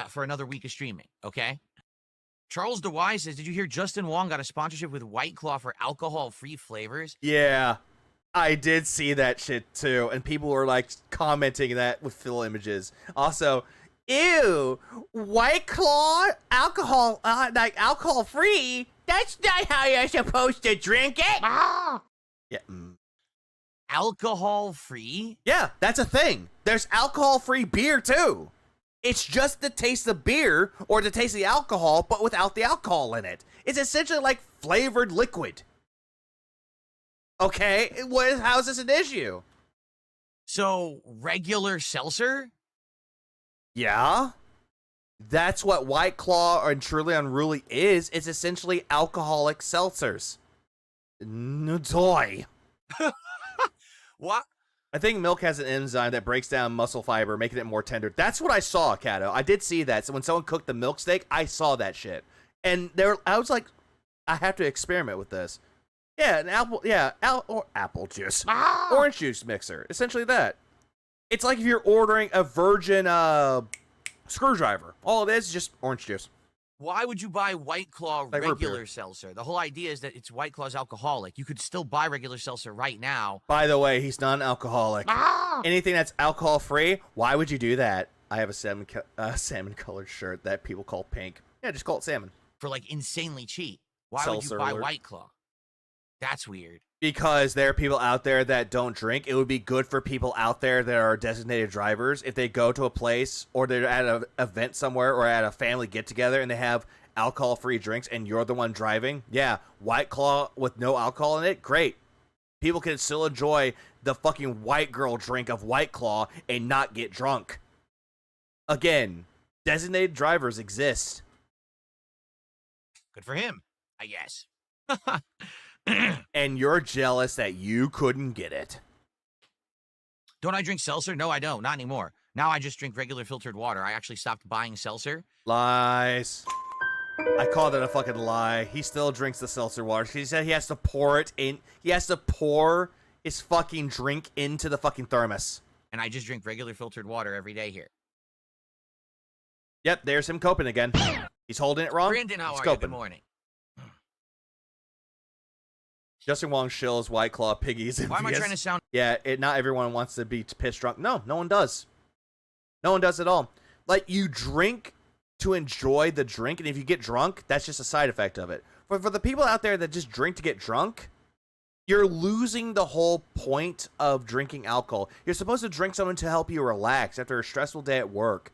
Speaker 1: for another week of streaming, okay? Charles DeWise says, did you hear Justin Wong got a sponsorship with White Claw for alcohol-free flavors?
Speaker 5: Yeah. I did see that shit, too. And people were, like, commenting that with Phil images. Also, ew, White Claw, alcohol, like, alcohol-free? That's not how you're supposed to drink it.
Speaker 1: Ah!
Speaker 5: Yeah.
Speaker 1: Alcohol-free?
Speaker 5: Yeah, that's a thing. There's alcohol-free beer, too. It's just the taste of beer or the taste of the alcohol, but without the alcohol in it. It's essentially like flavored liquid. Okay, how's this an issue?
Speaker 1: So, regular seltzer?
Speaker 5: Yeah. That's what White Claw and Truly Unruly is. It's essentially alcoholic seltzers. Nodoy.
Speaker 1: What?
Speaker 5: I think milk has an enzyme that breaks down muscle fiber, making it more tender. That's what I saw, Kato. I did see that. So when someone cooked the milk steak, I saw that shit. And I was like, I have to experiment with this. Yeah, an apple juice. Orange juice mixer. Essentially that. It's like if you're ordering a virgin screwdriver. All it is just orange juice.
Speaker 1: Why would you buy White Claw
Speaker 5: Like
Speaker 1: regular seltzer? The whole idea is that it's White Claw's alcoholic. You could still buy regular seltzer right now.
Speaker 5: By the way, he's non-alcoholic. Anything that's alcohol-free, why would you do that? I have a salmon-colored shirt that people call pink. Yeah, just call it salmon.
Speaker 1: For like insanely cheap. Why
Speaker 5: Seltzer
Speaker 1: would you buy
Speaker 5: alert.
Speaker 1: White Claw? That's weird.
Speaker 5: Because there are people out there that don't drink. It would be good for people out there that are designated drivers. If they go to a place or they're at an event somewhere or at a family get-together and they have alcohol-free drinks and you're the one driving, yeah, White Claw with no alcohol in it, great. People can still enjoy the fucking white girl drink of White Claw and not get drunk. Again, designated drivers exist.
Speaker 1: Good for him, I guess.
Speaker 5: And you're jealous that you couldn't get it.
Speaker 1: Don't I drink seltzer? No, I don't. Not anymore. Now I just drink regular filtered water. I actually stopped buying seltzer.
Speaker 5: Lies. I call that a fucking lie. He still drinks the seltzer water. He said he has to pour it in. He has to pour his fucking drink into the fucking thermos.
Speaker 1: And I just drink regular filtered water every day here.
Speaker 5: Yep, there's him coping again. He's holding it wrong.
Speaker 1: Brandon, how
Speaker 5: He's
Speaker 1: are
Speaker 5: coping.
Speaker 1: you? Good morning.
Speaker 5: Justin Wong shills White Claw piggies.
Speaker 1: Why am I trying to sound...
Speaker 5: Yeah, not everyone wants to be pissed drunk. No one does. No one does at all. Like, you drink to enjoy the drink, and if you get drunk, that's just a side effect of it. But for the people out there that just drink to get drunk, you're losing the whole point of drinking alcohol. You're supposed to drink something to help you relax after a stressful day at work,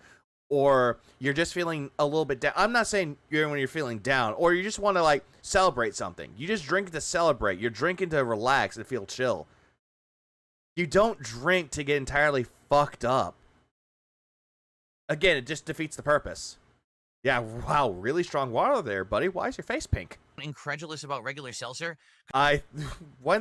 Speaker 5: or you're just feeling a little bit down. I'm not saying when you're feeling down, or you just want to, like, celebrate something. You just drink to celebrate. You're drinking to relax and feel chill. You don't drink to get entirely fucked up. Again, it just defeats the purpose. Yeah, wow, really strong water there, buddy. Why is your face pink?
Speaker 1: Incredulous about regular seltzer?
Speaker 5: Then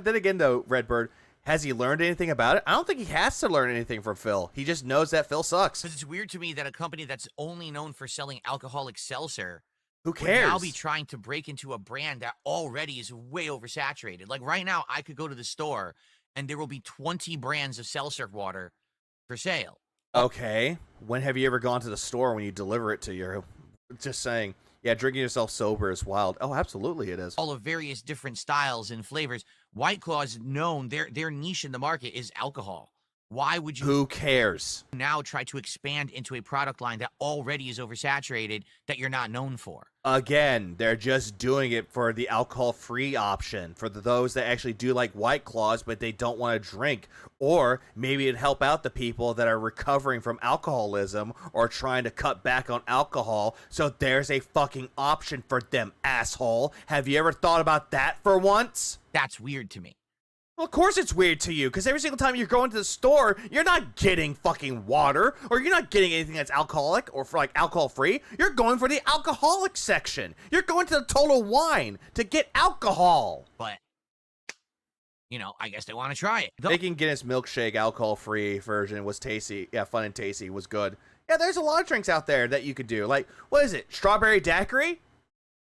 Speaker 5: again, though, Redbird, has he learned anything about it? I don't think he has to learn anything from Phil. He just knows that Phil sucks.
Speaker 1: Because it's weird to me that a company that's only known for selling alcoholic seltzer
Speaker 5: Who cares?
Speaker 1: would now be trying to break into a brand that already is way oversaturated. Like right now, I could go to the store and there will be 20 brands of seltzer water for sale.
Speaker 5: Okay. When have you ever gone to the store when you deliver it to you? Just saying. Yeah, drinking yourself sober is wild. Oh, absolutely it is.
Speaker 1: All of various different styles and flavors. White Claw is known, their niche in the market is alcohol. Why would you...
Speaker 5: Who cares?
Speaker 1: ...now try to expand into a product line that already is oversaturated that you're not known for?
Speaker 5: Again, they're just doing it for the alcohol-free option, for those that actually do like White Claws, but they don't want to drink. Or maybe it'd help out the people that are recovering from alcoholism or trying to cut back on alcohol, so there's a fucking option for them, asshole. Have you ever thought about that for once?
Speaker 1: That's weird to me.
Speaker 5: Well, of course it's weird to you, because every single time you're going to the store, you're not getting fucking water, or you're not getting anything that's alcoholic, or for like alcohol-free. You're going for the alcoholic section. You're going to the Total Wine to get alcohol.
Speaker 1: But, you know, I guess they want to try it.
Speaker 5: Making Guinness milkshake alcohol-free version was tasty. Yeah, fun and tasty was good. Yeah, there's a lot of drinks out there that you could do. Like, what is it? Strawberry daiquiri?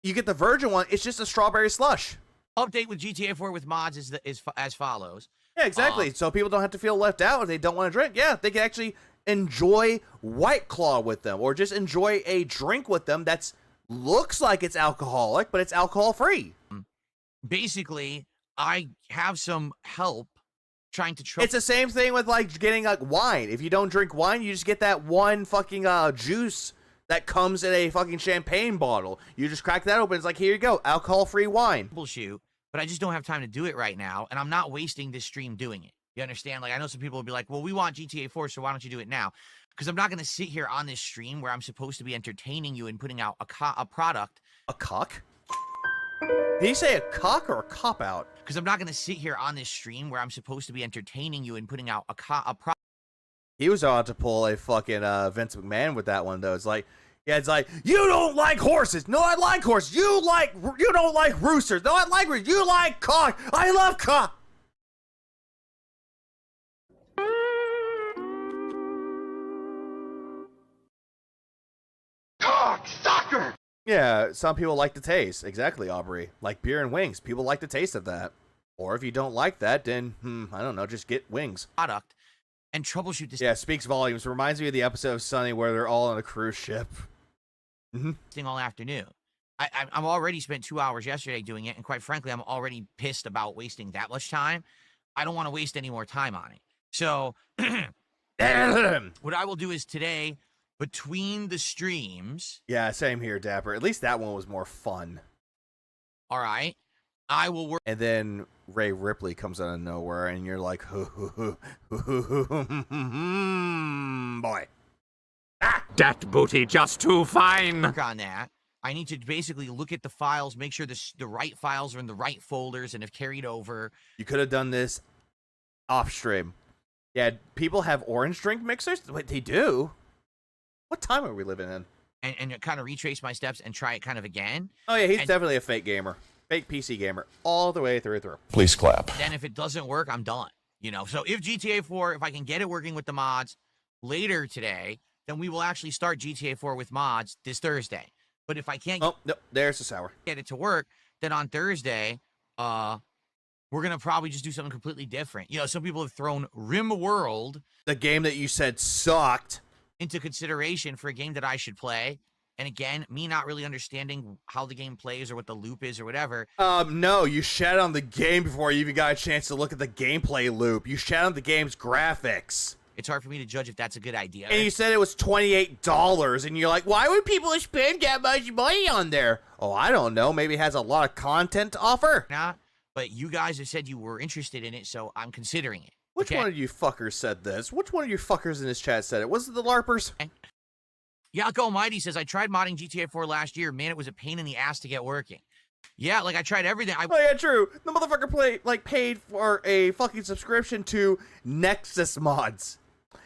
Speaker 5: You get the virgin one, it's just a strawberry slush.
Speaker 1: Update with GTA 4 with mods is as follows.
Speaker 5: Yeah, exactly. So people don't have to feel left out if they don't want to drink. Yeah, they can actually enjoy White Claw with them, or just enjoy a drink with them that's looks like it's alcoholic, but it's alcohol free.
Speaker 1: Basically, I have some help trying to
Speaker 5: It's the same thing with like getting like wine. If you don't drink wine, you just get that one fucking juice that comes in a fucking champagne bottle. You just crack that open. It's like, here you go, alcohol-free wine.
Speaker 1: Troubleshoot, but I just don't have time to do it right now, and I'm not wasting this stream doing it. You understand? Like, I know some people will be like, well, we want GTA 4, so why don't you do it now? Because I'm not going to sit here on this stream where I'm supposed to be entertaining you and putting out a product.
Speaker 5: A cock? Did he say a cock or a cop-out?
Speaker 1: Because I'm not going to sit here on this stream where I'm supposed to be entertaining you and putting out a product.
Speaker 5: He was about to pull a fucking Vince McMahon with that one, though. It's like, yeah, it's like, you don't like horses. No, I like horses. You don't like roosters. No, I like roosters. You like cock. I love cock.
Speaker 7: Cock sucker!
Speaker 5: Yeah, some people like the taste. Exactly, Aubrey. Like beer and wings. People like the taste of that. Or if you don't like that, then, I don't know, just get wings.
Speaker 1: Product and troubleshoot this.
Speaker 5: Yeah, speaks volumes. Reminds me of the episode of Sunny where they're all on a cruise ship.
Speaker 1: Thing all afternoon. I'm already spent 2 hours yesterday doing it, and quite frankly, I'm already pissed about wasting that much time. I don't want to waste any more time on it. So, what I will do is today, between the streams.
Speaker 5: Yeah, same here, Dapper. At least that one was more fun.
Speaker 1: All right. I will work.
Speaker 5: And then Ray Ripley comes out of nowhere, and you're like, boy.
Speaker 9: Ah, that booty just too fine.
Speaker 1: Work on that. I need to basically look at the files, make sure the right files are in the right folders and have carried over.
Speaker 5: You could have done this off stream. Yeah, people have orange drink mixers? Wait, they do? What time are we living in?
Speaker 1: And kind of retrace my steps and try it kind of again.
Speaker 5: Oh, yeah, he's definitely a fake gamer. Fake PC gamer. All the way through.
Speaker 4: Please clap.
Speaker 1: Then if it doesn't work, I'm done. You know, so if GTA 4, if I can get it working with the mods later today, then we will actually start GTA 4 with mods this Thursday. But if I can't
Speaker 5: there's the sour.
Speaker 1: Get it to work, then on Thursday, we're going to probably just do something completely different. You know, some people have thrown RimWorld,
Speaker 5: the game that you said sucked,
Speaker 1: into consideration for a game that I should play. And again, me not really understanding how the game plays or what the loop is or whatever.
Speaker 5: No, you shat on the game before you even got a chance to look at the gameplay loop. You shat on the game's graphics.
Speaker 1: It's hard for me to judge if that's a good idea.
Speaker 5: And you said it was $28, and you're like, why would people spend that much money on there? Oh, I don't know. Maybe it has a lot of content to offer.
Speaker 1: Not, but you guys have said you were interested in it, so I'm considering it.
Speaker 5: Which one of you fuckers said this? Which one of you fuckers in this chat said it? Was it the LARPers?
Speaker 1: Yak Almighty says, I tried modding GTA 4 last year. Man, it was a pain in the ass to get working. Yeah, like I tried everything. Oh
Speaker 5: yeah, true. The motherfucker paid for a fucking subscription to Nexus mods.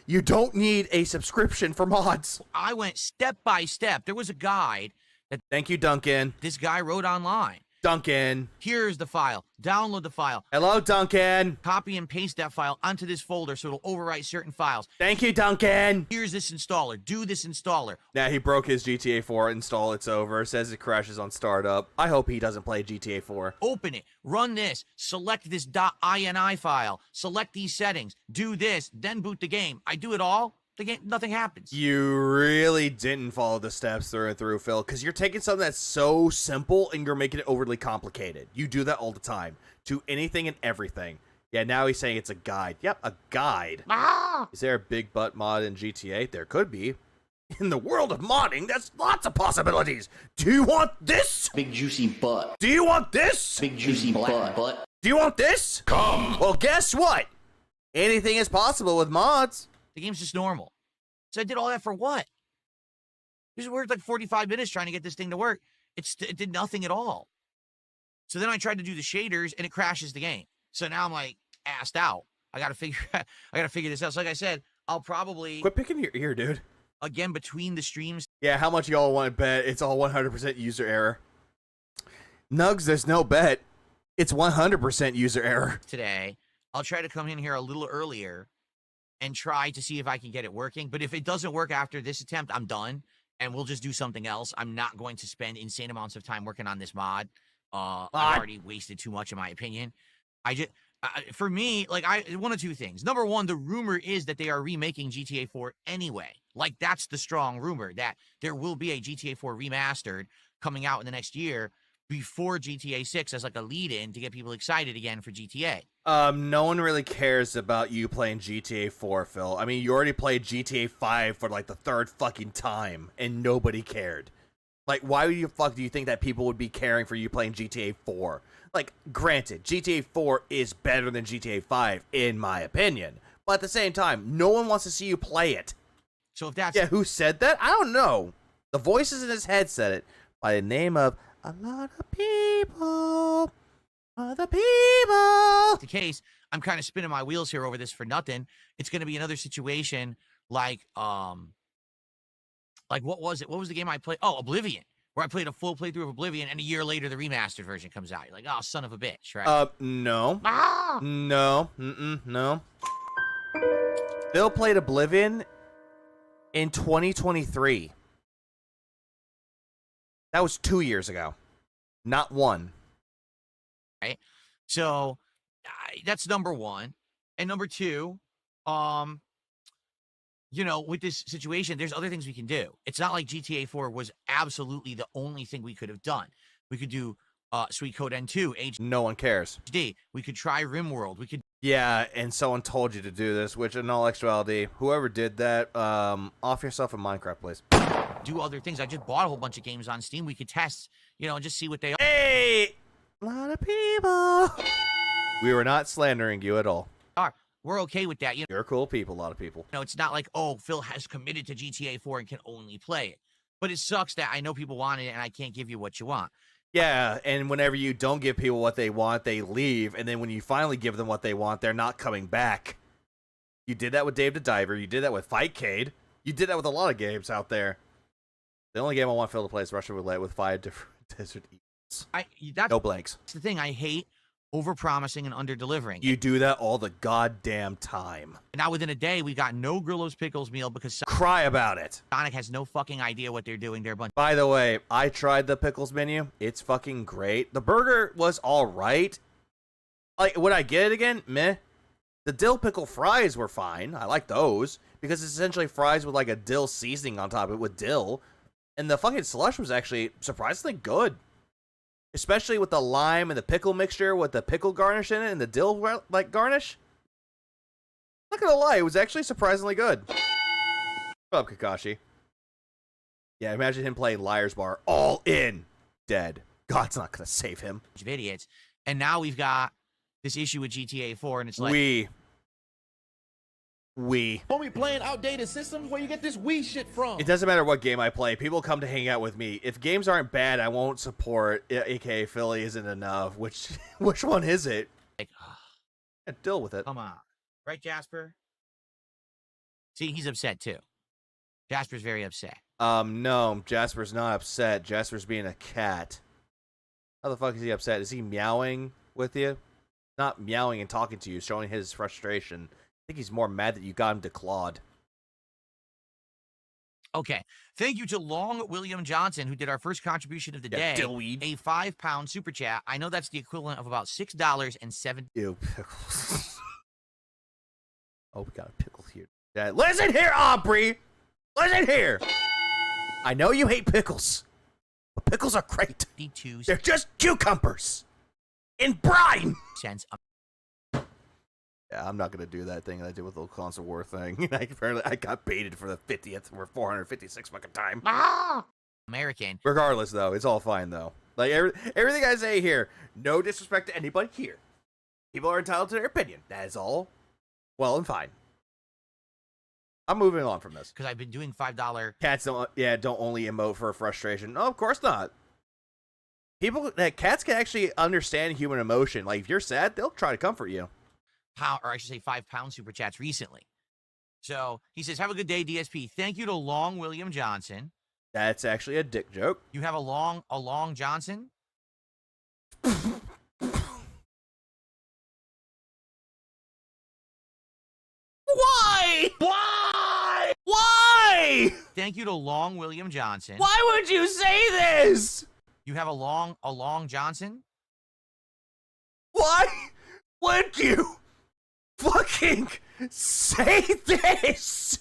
Speaker 5: You don't need a subscription for mods.
Speaker 1: I went step by step. There was a guide that
Speaker 5: Thank you, Duncan.
Speaker 1: This guy wrote online.
Speaker 5: Duncan.
Speaker 1: Here's the file. Download the file.
Speaker 5: Hello, Duncan.
Speaker 1: Copy and paste that file onto this folder so it'll overwrite certain files.
Speaker 5: Thank you, Duncan.
Speaker 1: Here's this installer. Do this installer.
Speaker 5: Now he broke his GTA 4 install. It's over. Says it crashes on startup. I hope he doesn't play GTA 4.
Speaker 1: Open it. Run this. Select this .ini file. Select these settings. Do this. Then boot the game. I do it all. The game, nothing happens.
Speaker 5: You really didn't follow the steps through and through, Phil, because you're taking something that's so simple and you're making it overly complicated. You do that all the time to anything and everything. Yeah, now he's saying it's a guide. Yep, a guide.
Speaker 1: Ah!
Speaker 5: Is there a big butt mod in GTA? There could be. In the world of modding, there's lots of possibilities. Do you want this?
Speaker 11: Big juicy butt.
Speaker 5: Do you want this?
Speaker 11: Big juicy black butt.
Speaker 5: Do you want this?
Speaker 7: Come.
Speaker 5: Well, guess what? Anything is possible with mods.
Speaker 1: The game's just normal. So I did all that for what? This worked like 45 minutes trying to get this thing to work. It did nothing at all. So then I tried to do the shaders and it crashes the game. So now I'm like assed out. I gotta figure this out. So like I said, I'll probably
Speaker 5: quit picking your ear, dude.
Speaker 1: Again, between the streams.
Speaker 5: Yeah, how much y'all want to bet? It's all 100% user error. Nugs, there's no bet. It's 100% user error.
Speaker 1: Today, I'll try to come in here a little earlier and try to see if I can get it working. But if it doesn't work after this attempt, I'm done. and we'll just do something else. I'm not going to spend insane amounts of time working on this mod. I've already wasted too much, in my opinion. For me, like, one of two things. Number one, the rumor is that they are remaking GTA 4 anyway. Like, that's the strong rumor, that there will be a GTA 4 remastered coming out in the next year before GTA 6 as like a lead-in to get people excited again for GTA.
Speaker 5: No one really cares about you playing GTA 4, Phil. I mean, you already played GTA 5 for like the third fucking time, and nobody cared. Like, why do you think that people would be caring for you playing GTA 4? Like, granted, GTA 4 is better than GTA 5, in my opinion. But at the same time, no one wants to see you play it.
Speaker 1: So if that's...
Speaker 5: Yeah, who said that? I don't know. The voices in his head said it by the name of a lot of people. Other people.
Speaker 1: The case, I'm kind of spinning my wheels here over this for nothing. It's going to be another situation like what was it? What was the game I played? Oh, Oblivion, where I played a full playthrough of Oblivion, and a year later the remastered version comes out. You're like, oh, son of a bitch, right?
Speaker 5: No. No. No. Bill played Oblivion in 2023. That was 2 years ago, not one.
Speaker 1: Right? So that's number one. And number two, with this situation, there's other things we can do. It's not like GTA 4 was absolutely the only thing we could have done. We could do Sweet Code N2,
Speaker 5: No one cares.
Speaker 1: HD. We could try RimWorld. We could...
Speaker 5: Yeah, and someone told you to do this, which in all actuality, whoever did that, off yourself in Minecraft, please.
Speaker 1: Do other things. I just bought a whole bunch of games on Steam. We could test, and just see what they are.
Speaker 5: Hey! A lot of people. We were not slandering you at all.
Speaker 1: We're okay with that.
Speaker 5: You're cool people, a lot of people.
Speaker 1: It's not like, oh, Phil has committed to GTA 4 and can only play it. But it sucks that I know people want it and I can't give you what you want.
Speaker 5: Yeah, and whenever you don't give people what they want, they leave. And then when you finally give them what they want, they're not coming back. You did that with Dave the Diver. You did that with Fightcade. You did that with a lot of games out there. The only game I want Phil to play is Russian Roulette with 5 different desert eagles. No blanks.
Speaker 1: That's the thing. I hate over-promising and under-delivering.
Speaker 5: You do that all the goddamn time.
Speaker 1: Now, within a day, we got no Grillo's Pickles meal because...
Speaker 5: Cry about it.
Speaker 1: Sonic has no fucking idea what they're doing. They're a bunch...
Speaker 5: By the way, I tried the pickles menu. It's fucking great. The burger was all right. Like, would I get it again? Meh. The dill pickle fries were fine. I like those because it's essentially fries with like a dill seasoning on top of it with dill. And the fucking slush was actually surprisingly good. Especially with the lime and the pickle mixture with the pickle garnish in it and the dill like garnish. Not gonna lie, it was actually surprisingly good. What up, Kakashi? Yeah, imagine him playing Liar's Bar all in. Dead. God's not gonna save him.
Speaker 1: Of idiots. And now we've got this issue with GTA 4 and it's like...
Speaker 5: We.
Speaker 12: When we playing outdated systems, where you get this Wii shit from?
Speaker 5: It doesn't matter what game I play. People come to hang out with me. If games aren't bad, I won't support. AKA Philly isn't enough. Which one is it?
Speaker 1: Like,
Speaker 5: deal with it.
Speaker 1: Come on. Right, Jasper? See, he's upset too. Jasper's very upset.
Speaker 5: No, Jasper's not upset. Jasper's being a cat. How the fuck is he upset? Is he meowing with you? Not meowing and talking to you, showing his frustration. I think he's more mad that you got him declawed.
Speaker 1: Okay. Thank you to Long William Johnson, who did our first contribution of the day.
Speaker 5: Dillweed.
Speaker 1: A £5 super chat. I know that's the equivalent of about $6.07.
Speaker 5: Ew, pickles. Oh, we got a pickle here. Listen here, Aubrey! Listen here! I know you hate pickles, but pickles are great. They're just cucumbers in brine! Yeah, I'm not gonna do that thing that I did with the console war thing. Apparently, I got baited for the 50th or 456 fucking time.
Speaker 1: American.
Speaker 5: Regardless, though, it's all fine though. Like everything I say here, no disrespect to anybody here. People are entitled to their opinion. That is all well and fine. I'm moving on from this
Speaker 1: because I've been doing $5.
Speaker 5: Cats don't only emote for frustration. No, of course not. Cats can actually understand human emotion. Like if you're sad, they'll try to comfort you.
Speaker 1: £5 super chats recently. So he says, have a good day, DSP. Thank you to Long William Johnson.
Speaker 5: That's actually a dick joke.
Speaker 1: You have a long Johnson?
Speaker 5: Why?
Speaker 1: Why?
Speaker 5: Why? Why?
Speaker 1: Thank you to Long William Johnson.
Speaker 10: Why would you say this?
Speaker 1: You have a long Johnson?
Speaker 5: Why would you fucking say this?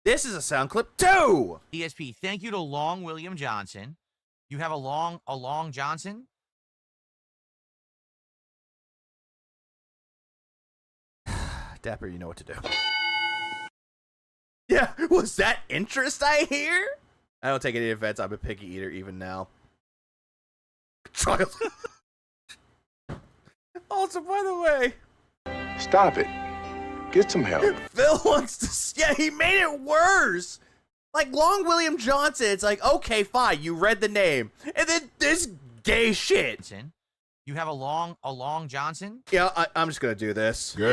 Speaker 5: This is a sound clip too.
Speaker 1: DSP, thank you to Long William Johnson. You have a long Johnson?
Speaker 5: Dapper, you know what to do. Yeah, was that interest I hear? I don't take any offense. I'm a picky eater even now. Child. Also, by the way,
Speaker 7: Stop it. Get some help.
Speaker 5: Phil wants to. Yeah, he made it worse. Like Long William Johnson, it's like, okay, fine, you read the name, and then this gay shit.
Speaker 1: You have a long Johnson?
Speaker 5: Yeah, I'm just gonna do this.
Speaker 7: You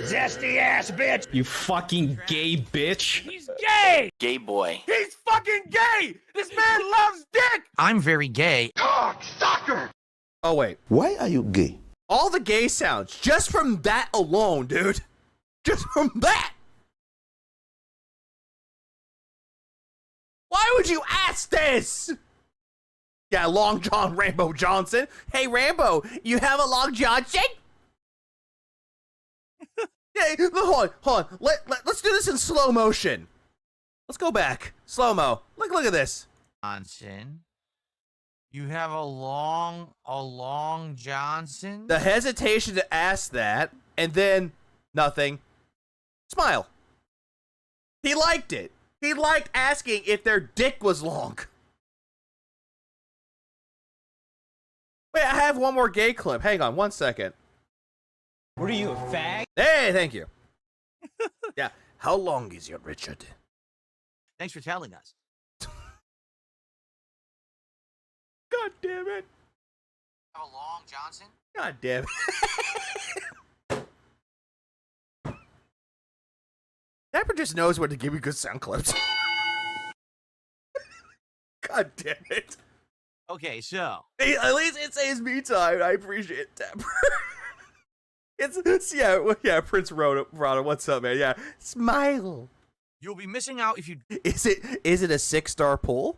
Speaker 7: zesty ass bitch.
Speaker 2: You fucking gay bitch.
Speaker 12: He's gay!
Speaker 10: Gay boy.
Speaker 12: He's fucking gay! This man loves dick!
Speaker 1: I'm very gay.
Speaker 7: Cocksucker.
Speaker 5: Oh wait,
Speaker 11: Why are you gay?
Speaker 5: all the gay sounds just from that alone, dude. Just from that. Why would you ask this? Yeah, Long John Rambo Johnson. Hey, Rambo, you have a Long Johnson? Yeah, hold on. Let's do this in slow motion. Let's go back. Slow-mo. Look at this.
Speaker 1: Johnson. You have a long Johnson?
Speaker 5: The hesitation to ask that, and then nothing. Smile. He liked it. He liked asking if their dick was long. Wait, I have one more gay clip. Hang on 1 second.
Speaker 8: What are you, a fag?
Speaker 5: Hey, thank you. Yeah. How long is your Richard?
Speaker 1: Thanks for telling us.
Speaker 5: God damn it.
Speaker 1: Have a long Johnson?
Speaker 5: God damn it. Dapper just knows when to give me good sound clips. God damn it.
Speaker 1: Okay, so.
Speaker 5: Hey, at least it saves me time. I appreciate it, Dapper. It's yeah, Prince Rada, what's up, man? Yeah. Smile.
Speaker 1: You'll be missing out if you.
Speaker 5: Is it a 6-star pull?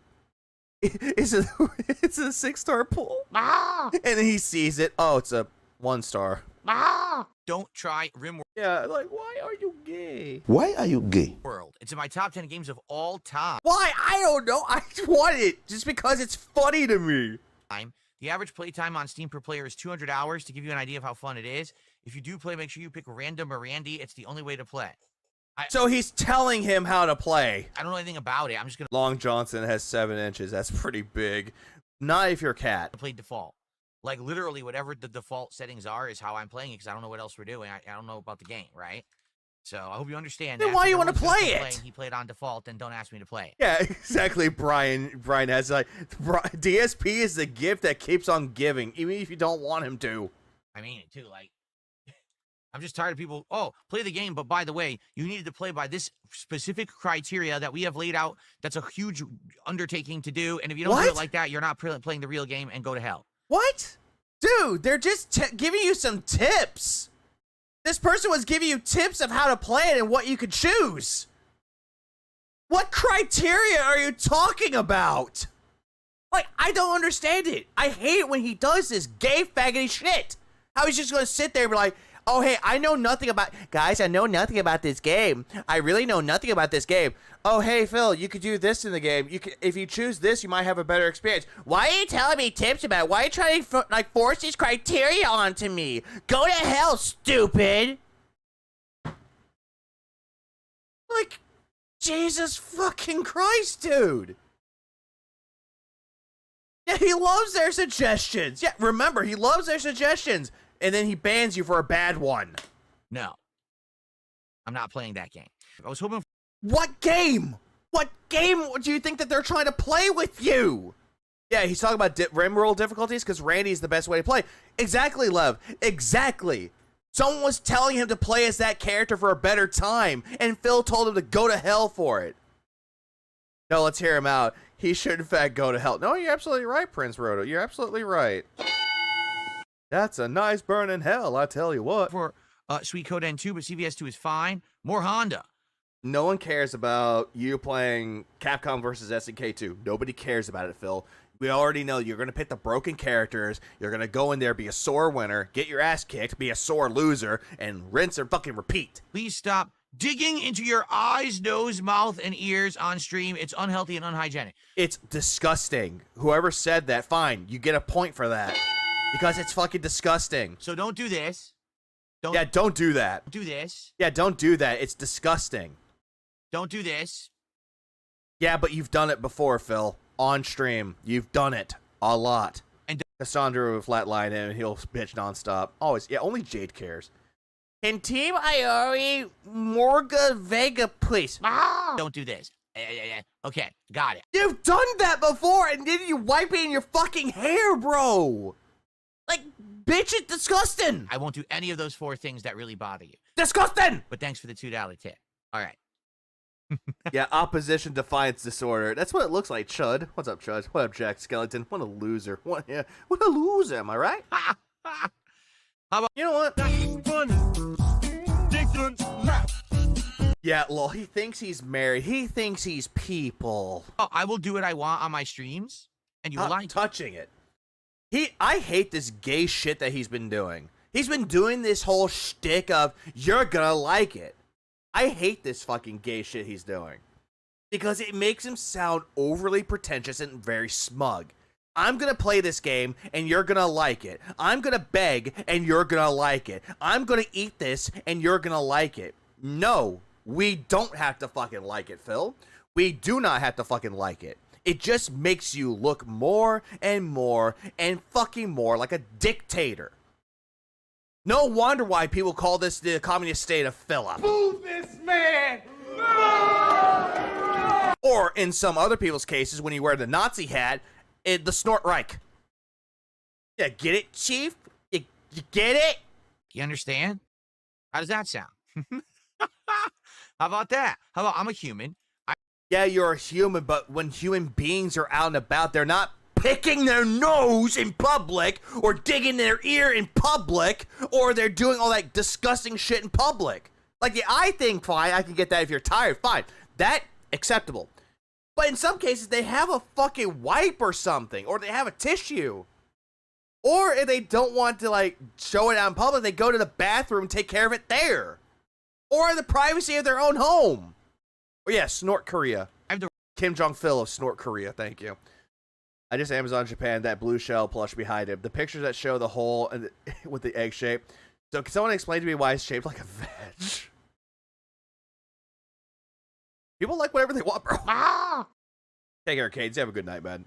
Speaker 5: It's a 6-star pull?
Speaker 1: Ah!
Speaker 5: And then he sees it. Oh, it's a 1-star.
Speaker 1: Ah! Don't try RimWorld.
Speaker 5: Yeah, like, why are you gay?
Speaker 11: Why are you gay?
Speaker 1: It's in my top 10 games of all time.
Speaker 5: Why? I don't know. I want it just because it's funny to me.
Speaker 1: The average playtime on Steam per player is 200 hours. To give you an idea of how fun it is, if you do play, make sure you pick random or Randy. It's the only way to play.
Speaker 5: So he's telling him how to play.
Speaker 1: I don't know anything about it. I'm just going to
Speaker 5: Long Johnson has 7 inches. That's pretty big. Not if you're a cat.
Speaker 1: play default. Like, literally, whatever the default settings are is how I'm playing it, because I don't know what else we're doing. I don't know about the game, right? So I hope you understand
Speaker 5: Then
Speaker 1: that.
Speaker 5: why
Speaker 1: If
Speaker 5: you want to
Speaker 1: everyone's
Speaker 5: play
Speaker 1: gonna
Speaker 5: it?
Speaker 1: He played on default, then don't ask me to play it.
Speaker 5: Yeah, exactly. Brian has like DSP is the gift that keeps on giving, even if you don't want him to.
Speaker 1: I mean it too. Like, I'm just tired of people. Oh, play the game, but by the way, you needed to play by this specific criteria that we have laid out. That's a huge undertaking to do, and if you don't do it like that, you're not playing the real game, and go to hell.
Speaker 5: What? Dude, they're just giving you some tips. This person was giving you tips of how to play it and what you could choose. What criteria are you talking about? Like, I don't understand it. I hate it when he does this gay faggoty shit. How he's just gonna sit there and be like, oh, hey, I know nothing about... Guys, I know nothing about this game. I really know nothing about this game. Oh, hey, Phil, you could do this in the game. You could, if you choose this, you might have a better experience. Why are you telling me tips about it? Why are you trying to, force these criteria onto me? Go to hell, stupid! Like, Jesus fucking Christ, dude! Yeah, he loves their suggestions. Yeah, remember, he loves their suggestions. And then he bans you for a bad one.
Speaker 1: No. I'm not playing that game. I was hoping...
Speaker 5: What game? What game do you think that they're trying to play with you? Yeah, he's talking about RimWorld difficulties because Randy's the best way to play. Exactly, Lev. Exactly. Someone was telling him to play as that character for a better time, and Phil told him to go to hell for it. No, let's hear him out. He should, in fact, go to hell. No, you're absolutely right, Prince Roto. You're absolutely right. That's a nice burning hell, I tell you what.
Speaker 1: For Sweet Code N2, but CVS2 is fine. More Honda.
Speaker 5: No one cares about you playing Capcom versus SNK 2. Nobody cares about it, Phil. We already know you're going to pick the broken characters. You're going to go in there, be a sore winner, get your ass kicked, be a sore loser, and rinse and fucking repeat.
Speaker 1: Please stop digging into your eyes, nose, mouth, and ears on stream. It's unhealthy and unhygienic.
Speaker 5: It's disgusting. Whoever said that, fine. You get a point for that. Because it's fucking disgusting.
Speaker 1: So don't do this.
Speaker 5: Don't do that.
Speaker 1: Don't do this.
Speaker 5: Yeah, don't do that. It's disgusting.
Speaker 1: Don't do this.
Speaker 5: Yeah, but you've done it before, Phil. On stream. You've done it. A lot.
Speaker 1: And
Speaker 5: Cassandra will flatline him and he'll bitch nonstop. Always. Yeah, only Jade cares. Can Team Iori Morga Vega, please?
Speaker 1: Don't do this. Okay, got it.
Speaker 5: You've done that before, and then you wipe it in your fucking hair, bro. Like, bitch, it's disgusting.
Speaker 1: I won't do any of those 4 things that really bother you.
Speaker 5: Disgusting!
Speaker 1: But thanks for the $2 tip. All right.
Speaker 5: Yeah, opposition defiance disorder. That's what it looks like, Chud. What's up, Chud? What up, Jack Skeleton? What a loser. What a loser, am I right?
Speaker 1: How about,
Speaker 5: you know what? Yeah, lol, he thinks he's married. He thinks he's people.
Speaker 1: Oh, I will do what I want on my streams, and you will like
Speaker 5: touching it. I hate this gay shit that he's been doing. He's been doing this whole shtick of, you're gonna like it. I hate this fucking gay shit he's doing. Because it makes him sound overly pretentious and very smug. I'm gonna play this game, and you're gonna like it. I'm gonna beg, and you're gonna like it. I'm gonna eat this, and you're gonna like it. No, we don't have to fucking like it, Phil. We do not have to fucking like it. It just makes you look more and more and fucking more like a dictator. No wonder why people call this the communist state of Philip.
Speaker 7: Move this man!
Speaker 5: Or in some other people's cases, when you wear the Nazi hat, the Snort Reich. Yeah, get it, Chief? You get it?
Speaker 1: You understand? How does that sound? How about that? How about I'm a human?
Speaker 5: Yeah, you're a human, but when human beings are out and about, they're not picking their nose in public or digging their ear in public or they're doing all that disgusting shit in public. Like the eye thing, fine, I can get that if you're tired, fine. That, acceptable. But in some cases, they have a fucking wipe or something, or they have a tissue. Or if they don't want to, like, show it out in public, they go to the bathroom and take care of it there. Or in the privacy of their own home. Or yeah, Snort Korea. Kim Jong-Phil of Snort Korea, thank you. I just Amazon Japan that blue shell plush behind him. The pictures that show the hole and with the egg shape. So can someone explain to me why it's shaped like a veg? People like whatever they want, bro. Take care, Cades. Have a good night, man.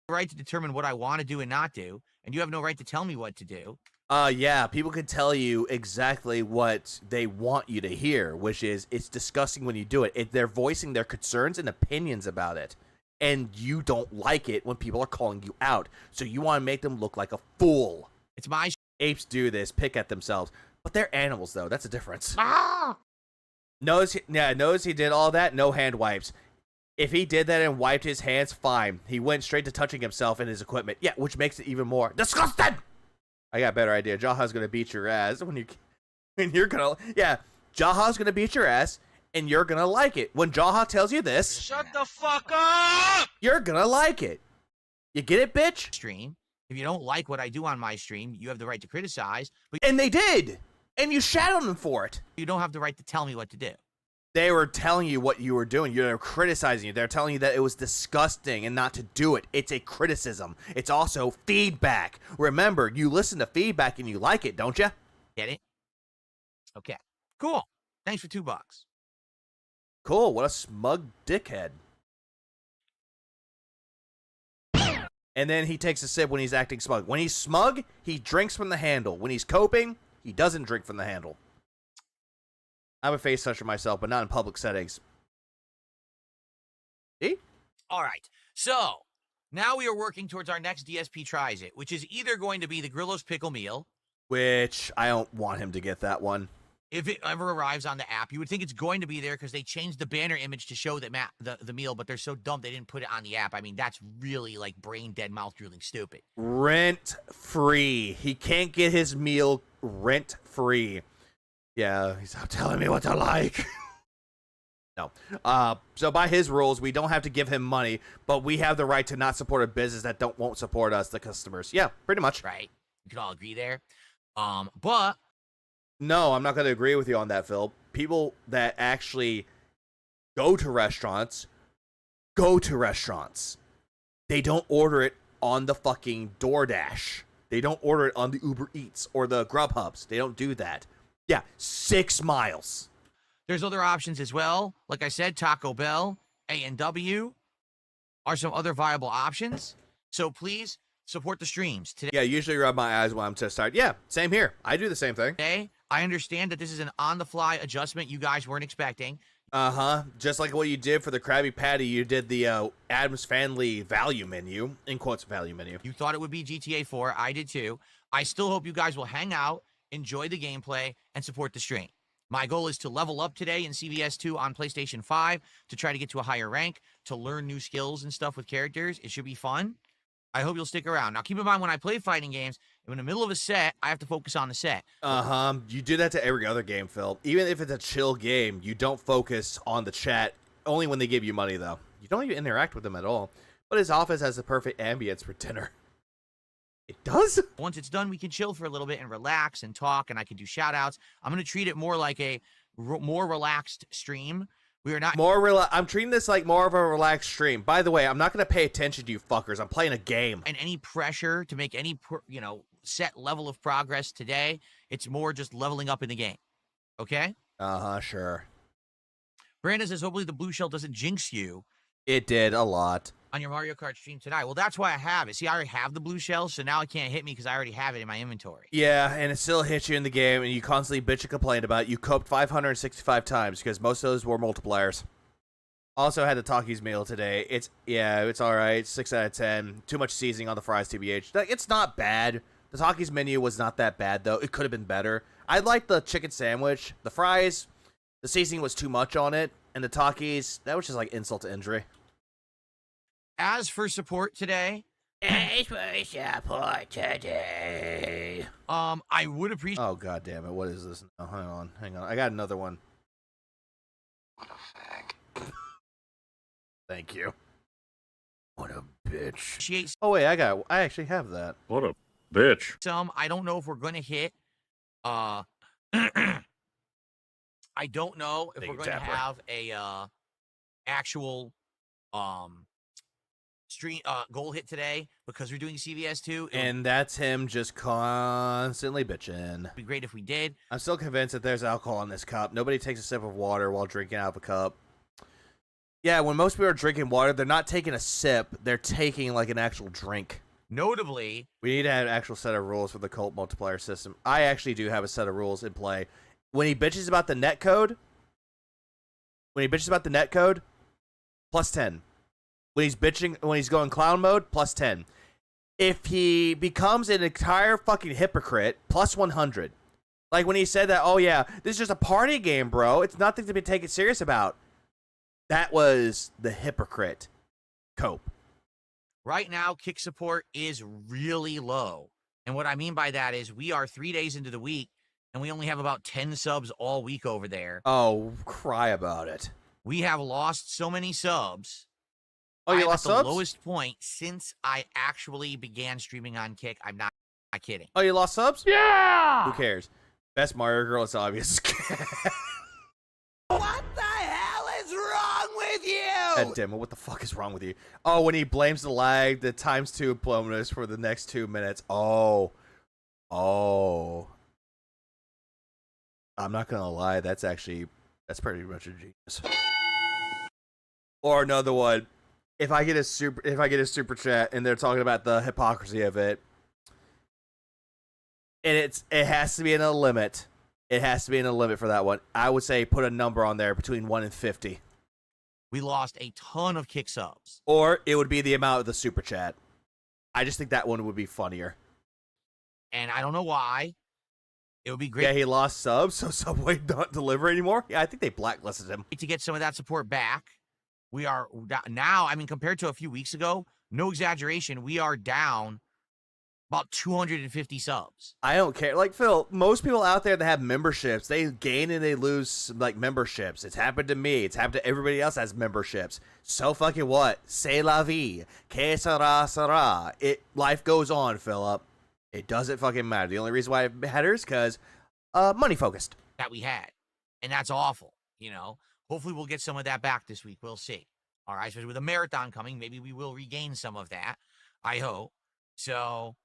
Speaker 1: Right to determine what I want to do and not do, and you have no right to tell me what to do.
Speaker 5: Yeah, people can tell you exactly what they want you to hear, which is it's disgusting when you do it. They're voicing their concerns and opinions about it, and you don't like it when people are calling you out, so you want to make them look like a fool.
Speaker 1: It's my
Speaker 5: apes do this, pick at themselves, but they're animals, though. That's a difference. Knows he did all that, no hand wipes. If he did that and wiped his hands, fine. He went straight to touching himself and his equipment. Yeah, which makes it even more disgusting. I got a better idea. Jaha's gonna beat your ass when you're gonna, yeah, Jaha's gonna beat your ass and you're gonna like it. When Jaha tells you this,
Speaker 1: shut the fuck up!
Speaker 5: You're gonna like it. You get it, bitch?
Speaker 1: Stream. If you don't like what I do on my stream, you have the right to criticize. But
Speaker 5: and they did. And you shat on them for it.
Speaker 1: You don't have the right to tell me what to do.
Speaker 5: They were telling you what you were doing. You're criticizing you. They're telling you that it was disgusting and not to do it. It's a criticism. It's also feedback. Remember, you listen to feedback and you like it, don't you?
Speaker 1: Get it? Okay. Cool. Thanks for $2.
Speaker 5: Cool. What a smug dickhead. And then he takes a sip when he's acting smug. When he's smug, he drinks from the handle. When he's coping, he doesn't drink from the handle. I'm a face toucher myself, but not in public settings. See?
Speaker 1: All right. So, now we are working towards our next DSP Tries It, which is either going to be the Grillo's Pickle Meal.
Speaker 5: Which, I don't want him to get that one.
Speaker 1: If it ever arrives on the app, you would think it's going to be there because they changed the banner image to show the meal, but they're so dumb they didn't put it on the app. I mean, that's really, like, brain-dead, mouth-drooling stupid.
Speaker 5: Rent-free. He can't get his meal rent-free. Yeah, he's telling me what to like. No. So by his rules, we don't have to give him money, but we have the right to not support a business that won't support us, the customers. Yeah, pretty much.
Speaker 1: Right. We could all agree there. But
Speaker 5: no, I'm not going to agree with you on that, Phil. People that actually go to restaurants. They don't order it on the fucking DoorDash. They don't order it on the Uber Eats or the Grubhubs. They don't do that. Yeah, 6 miles.
Speaker 1: There's other options as well. Like I said, Taco Bell, A&W are some other viable options. So please support the streams today.
Speaker 5: Yeah, usually rub my eyes when I'm to start. Yeah, same here. I do the same thing.
Speaker 1: Today, I understand that this is an on-the-fly adjustment you guys weren't expecting.
Speaker 5: Just like what you did for the Krabby Patty, you did the Aames Family value menu, in quotes, value menu.
Speaker 1: You thought it would be GTA 4. I did too. I still hope you guys will hang out, enjoy the gameplay, and support the stream. My goal is to level up today in CVS 2 on PlayStation 5 to try to get to a higher rank, to learn new skills and stuff with characters. It should be fun. I hope you'll stick around. Now, keep in mind, when I play fighting games, in the middle of a set, I have to focus on the set.
Speaker 5: You do that to every other game, Phil. Even if it's a chill game, you don't focus on the chat. Only when they give you money, though. You don't even interact with them at all. But his office has the perfect ambience for dinner. It does?
Speaker 1: Once it's done, we can chill for a little bit and relax and talk, and I can do shout-outs. I'm going to treat it more like a more relaxed stream. We are not
Speaker 5: I'm treating this like more of a relaxed stream. By the way, I'm not going to pay attention to you fuckers. I'm playing a game.
Speaker 1: And any pressure to make any, set level of progress today. It's more just leveling up in the game. Okay?
Speaker 5: Sure.
Speaker 1: Brandon says, hopefully the blue shell doesn't jinx you.
Speaker 5: It did a lot.
Speaker 1: On your Mario Kart stream tonight. Well, that's why I have it. See, I already have the blue shell, so now it can't hit me because I already have it in my inventory.
Speaker 5: Yeah, and it still hits you in the game, and you constantly bitch and complain about it. You coped 565 times because most of those were multipliers. Also had the Takis meal today. It's all right. 6 out of 10. Too much seasoning on the fries, TBH. It's not bad. The Takis menu was not that bad, though. It could have been better. I liked the chicken sandwich. The fries, the seasoning was too much on it. And the Takis, that was just like insult to injury.
Speaker 1: As for support today,
Speaker 10: I
Speaker 1: would appreciate.
Speaker 5: Oh, god damn it! What is this? Oh, hang on. I got another one.
Speaker 4: What a fag.
Speaker 5: Thank you.
Speaker 4: What a bitch.
Speaker 5: Oh wait, I actually have that.
Speaker 9: What a bitch.
Speaker 1: I don't know if we're gonna hit. I don't know if we're gonna have a actual stream goal hit today because we're doing CVS 2.
Speaker 5: And that's him just constantly bitching.
Speaker 1: It'd be great if we did.
Speaker 5: I'm still convinced that there's alcohol in this cup. Nobody takes a sip of water while drinking out of a cup. Yeah, when most people are drinking water, they're not taking a sip. They're taking like an actual drink.
Speaker 1: Notably,
Speaker 5: we need to have an actual set of rules for the cult multiplier system. I actually do have a set of rules in play. When he bitches about the net code, plus 10. When he's going clown mode, plus 10. If he becomes an entire fucking hypocrite, plus 100. Like when he said that, oh yeah, this is just a party game, bro. It's nothing to be taken serious about. That was the hypocrite cope.
Speaker 1: Right now, kick support is really low. And what I mean by that is we are 3 days into the week, and we only have about 10 subs all week over there.
Speaker 5: Oh, cry about it.
Speaker 1: We have lost so many subs.
Speaker 5: Oh, you lost subs?
Speaker 1: At the lowest point since I actually began streaming on Kick. I'm not kidding.
Speaker 5: Oh, you lost subs?
Speaker 1: Yeah!
Speaker 5: Who cares? Best Mario girl, it's obvious.
Speaker 10: What the hell is wrong with you?
Speaker 5: God damn it, what the fuck is wrong with you? Oh, when he blames the lag, the ×2 bonus for the next 2 minutes. Oh. I'm not gonna lie, that's pretty much a genius. Or another one. If I get a super chat and they're talking about the hypocrisy of it, and it has to be in a limit. It has to be in a limit for that one. I would say put a number on there between 1 and 50.
Speaker 1: We lost a ton of kick subs.
Speaker 5: Or it would be the amount of the super chat. I just think that one would be funnier.
Speaker 1: And I don't know why. It would be great.
Speaker 5: Yeah, he lost subs, so Subway don't deliver anymore. Yeah, I think they blacklisted him.
Speaker 1: To get some of that support back. We are now, compared to a few weeks ago, no exaggeration, we are down about 250 subs.
Speaker 5: I don't care. Like, Phil, most people out there that have memberships, they gain and they lose, like, memberships. It's happened to me. It's happened to everybody else that has memberships. So fucking what? C'est la vie. Que sera, sera. Life goes on, Philip. It doesn't fucking matter. The only reason why it matters is because money focused.
Speaker 1: That we had. And that's awful, you know. Hopefully we'll get some of that back this week. We'll see. All right, especially with a marathon coming, maybe we will regain some of that. I hope. So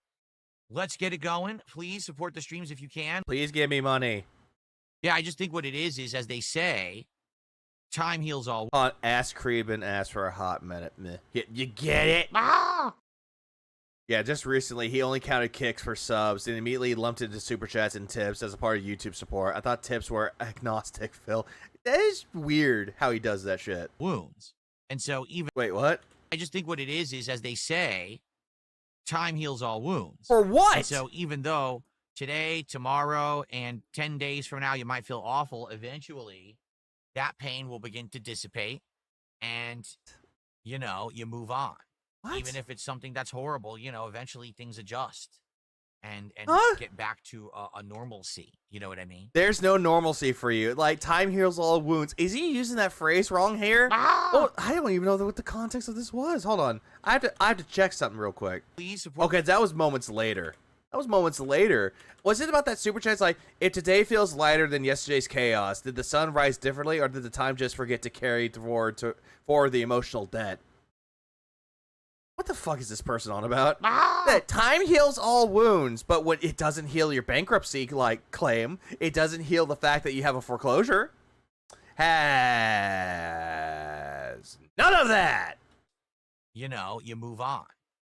Speaker 1: let's get it going. Please support the streams if you can.
Speaker 5: Please give me money.
Speaker 1: Yeah, I just think what it is as they say, time heals all.
Speaker 5: Ask Creeben asked for a hot minute. You get it?
Speaker 1: Ah!
Speaker 5: Yeah, just recently, he only counted kicks for subs and immediately lumped into super chats and tips as a part of YouTube support. I thought tips were agnostic, Phil. That is weird how he does that shit.
Speaker 1: Wounds. And so even...
Speaker 5: Wait, what?
Speaker 1: I just think what it is as they say, time heals all wounds.
Speaker 5: For what?
Speaker 1: And so even though today, tomorrow, and 10 days from now, you might feel awful, eventually that pain will begin to dissipate and, you know, you move on.
Speaker 5: What?
Speaker 1: Even if it's something that's horrible, you know, eventually things adjust and get back to a normalcy. You know what I mean?
Speaker 5: There's no normalcy for you. Like, time heals all wounds. Is he using that phrase wrong here?
Speaker 1: Ah!
Speaker 5: Oh, I don't even know what the context of this was. Hold on. I have to check something real quick.
Speaker 1: Please support.
Speaker 5: Okay, that was moments later. Was it about that super chat? It's like, if today feels lighter than yesterday's chaos, did the sun rise differently, or did the time just forget to carry forward the emotional debt? What the fuck is this person on about?
Speaker 1: Ah!
Speaker 5: That time heals all wounds, but when it doesn't heal your bankruptcy claim, it doesn't heal the fact that you have a foreclosure. Has none of that.
Speaker 1: You know, you move on.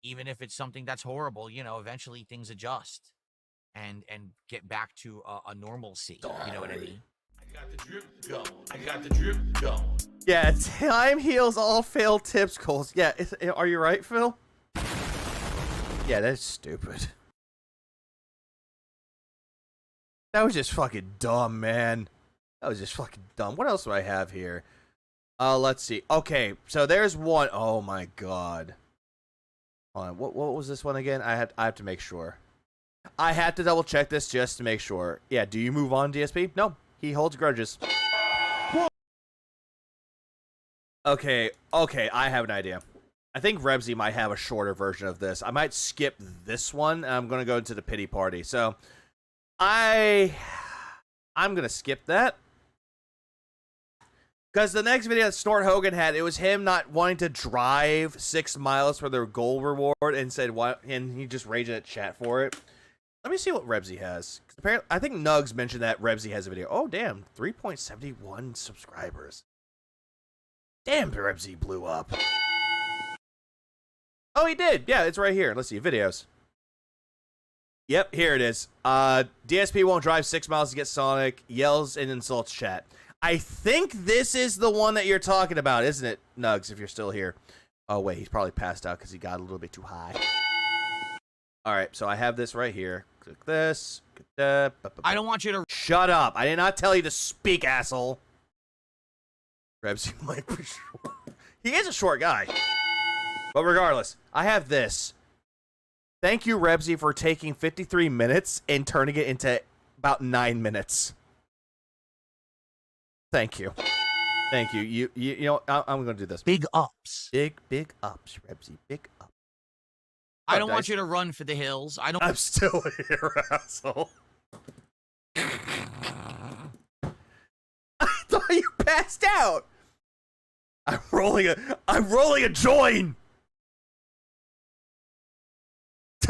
Speaker 1: Even if it's something that's horrible, you know, eventually things adjust and get back to a normalcy. You know what I mean?
Speaker 3: I got the drip going. I got the drip going.
Speaker 5: Yeah, time heals all failed tips goals. Yeah, are you right, Phil? Yeah, that's stupid. That was just fucking dumb, man. That was just fucking dumb. What else do I have here? Let's see. Okay, so there's one. Oh my god. Hold on. What was this one again? I have to make sure. I have to double check this just to make sure. Yeah, do you move on, DSP? No, he holds grudges. Okay, I have an idea. I think Rebsy might have a shorter version of this. I might skip this one, and I'm going to go into the pity party. So, I'm going to skip that. Because the next video that Snort Hogan had, it was him not wanting to drive 6 miles for their goal reward, and said what, and he just raged at chat for it. Let me see what Rebsy has. Apparently, I think Nugs mentioned that Rebsy has a video. Oh, damn, 3.71 subscribers. Damn, Rebsy blew up. Oh, he did. Yeah, it's right here. Let's see, videos. Yep, here it is. DSP won't drive 6 miles to get Sonic, yells and insults chat. I think this is the one that you're talking about, isn't it, Nugs, if you're still here? Oh, wait, he's probably passed out because he got a little bit too high. All right, so I have this right here. Click this.
Speaker 1: I don't want you to...
Speaker 5: Shut up. I did not tell you to speak, asshole. Rebsy might be short. He is a short guy. But regardless, I have this. Thank you, Rebsy, for taking 53 minutes and turning it into about 9 minutes. Thank you. Thank you. You know, I'm going to do this.
Speaker 1: Big ups.
Speaker 5: Big ups, Rebsy. Big ups.
Speaker 1: I don't want you to run for the hills.
Speaker 5: I'm still here, asshole. I thought you passed out. I'm rolling a join.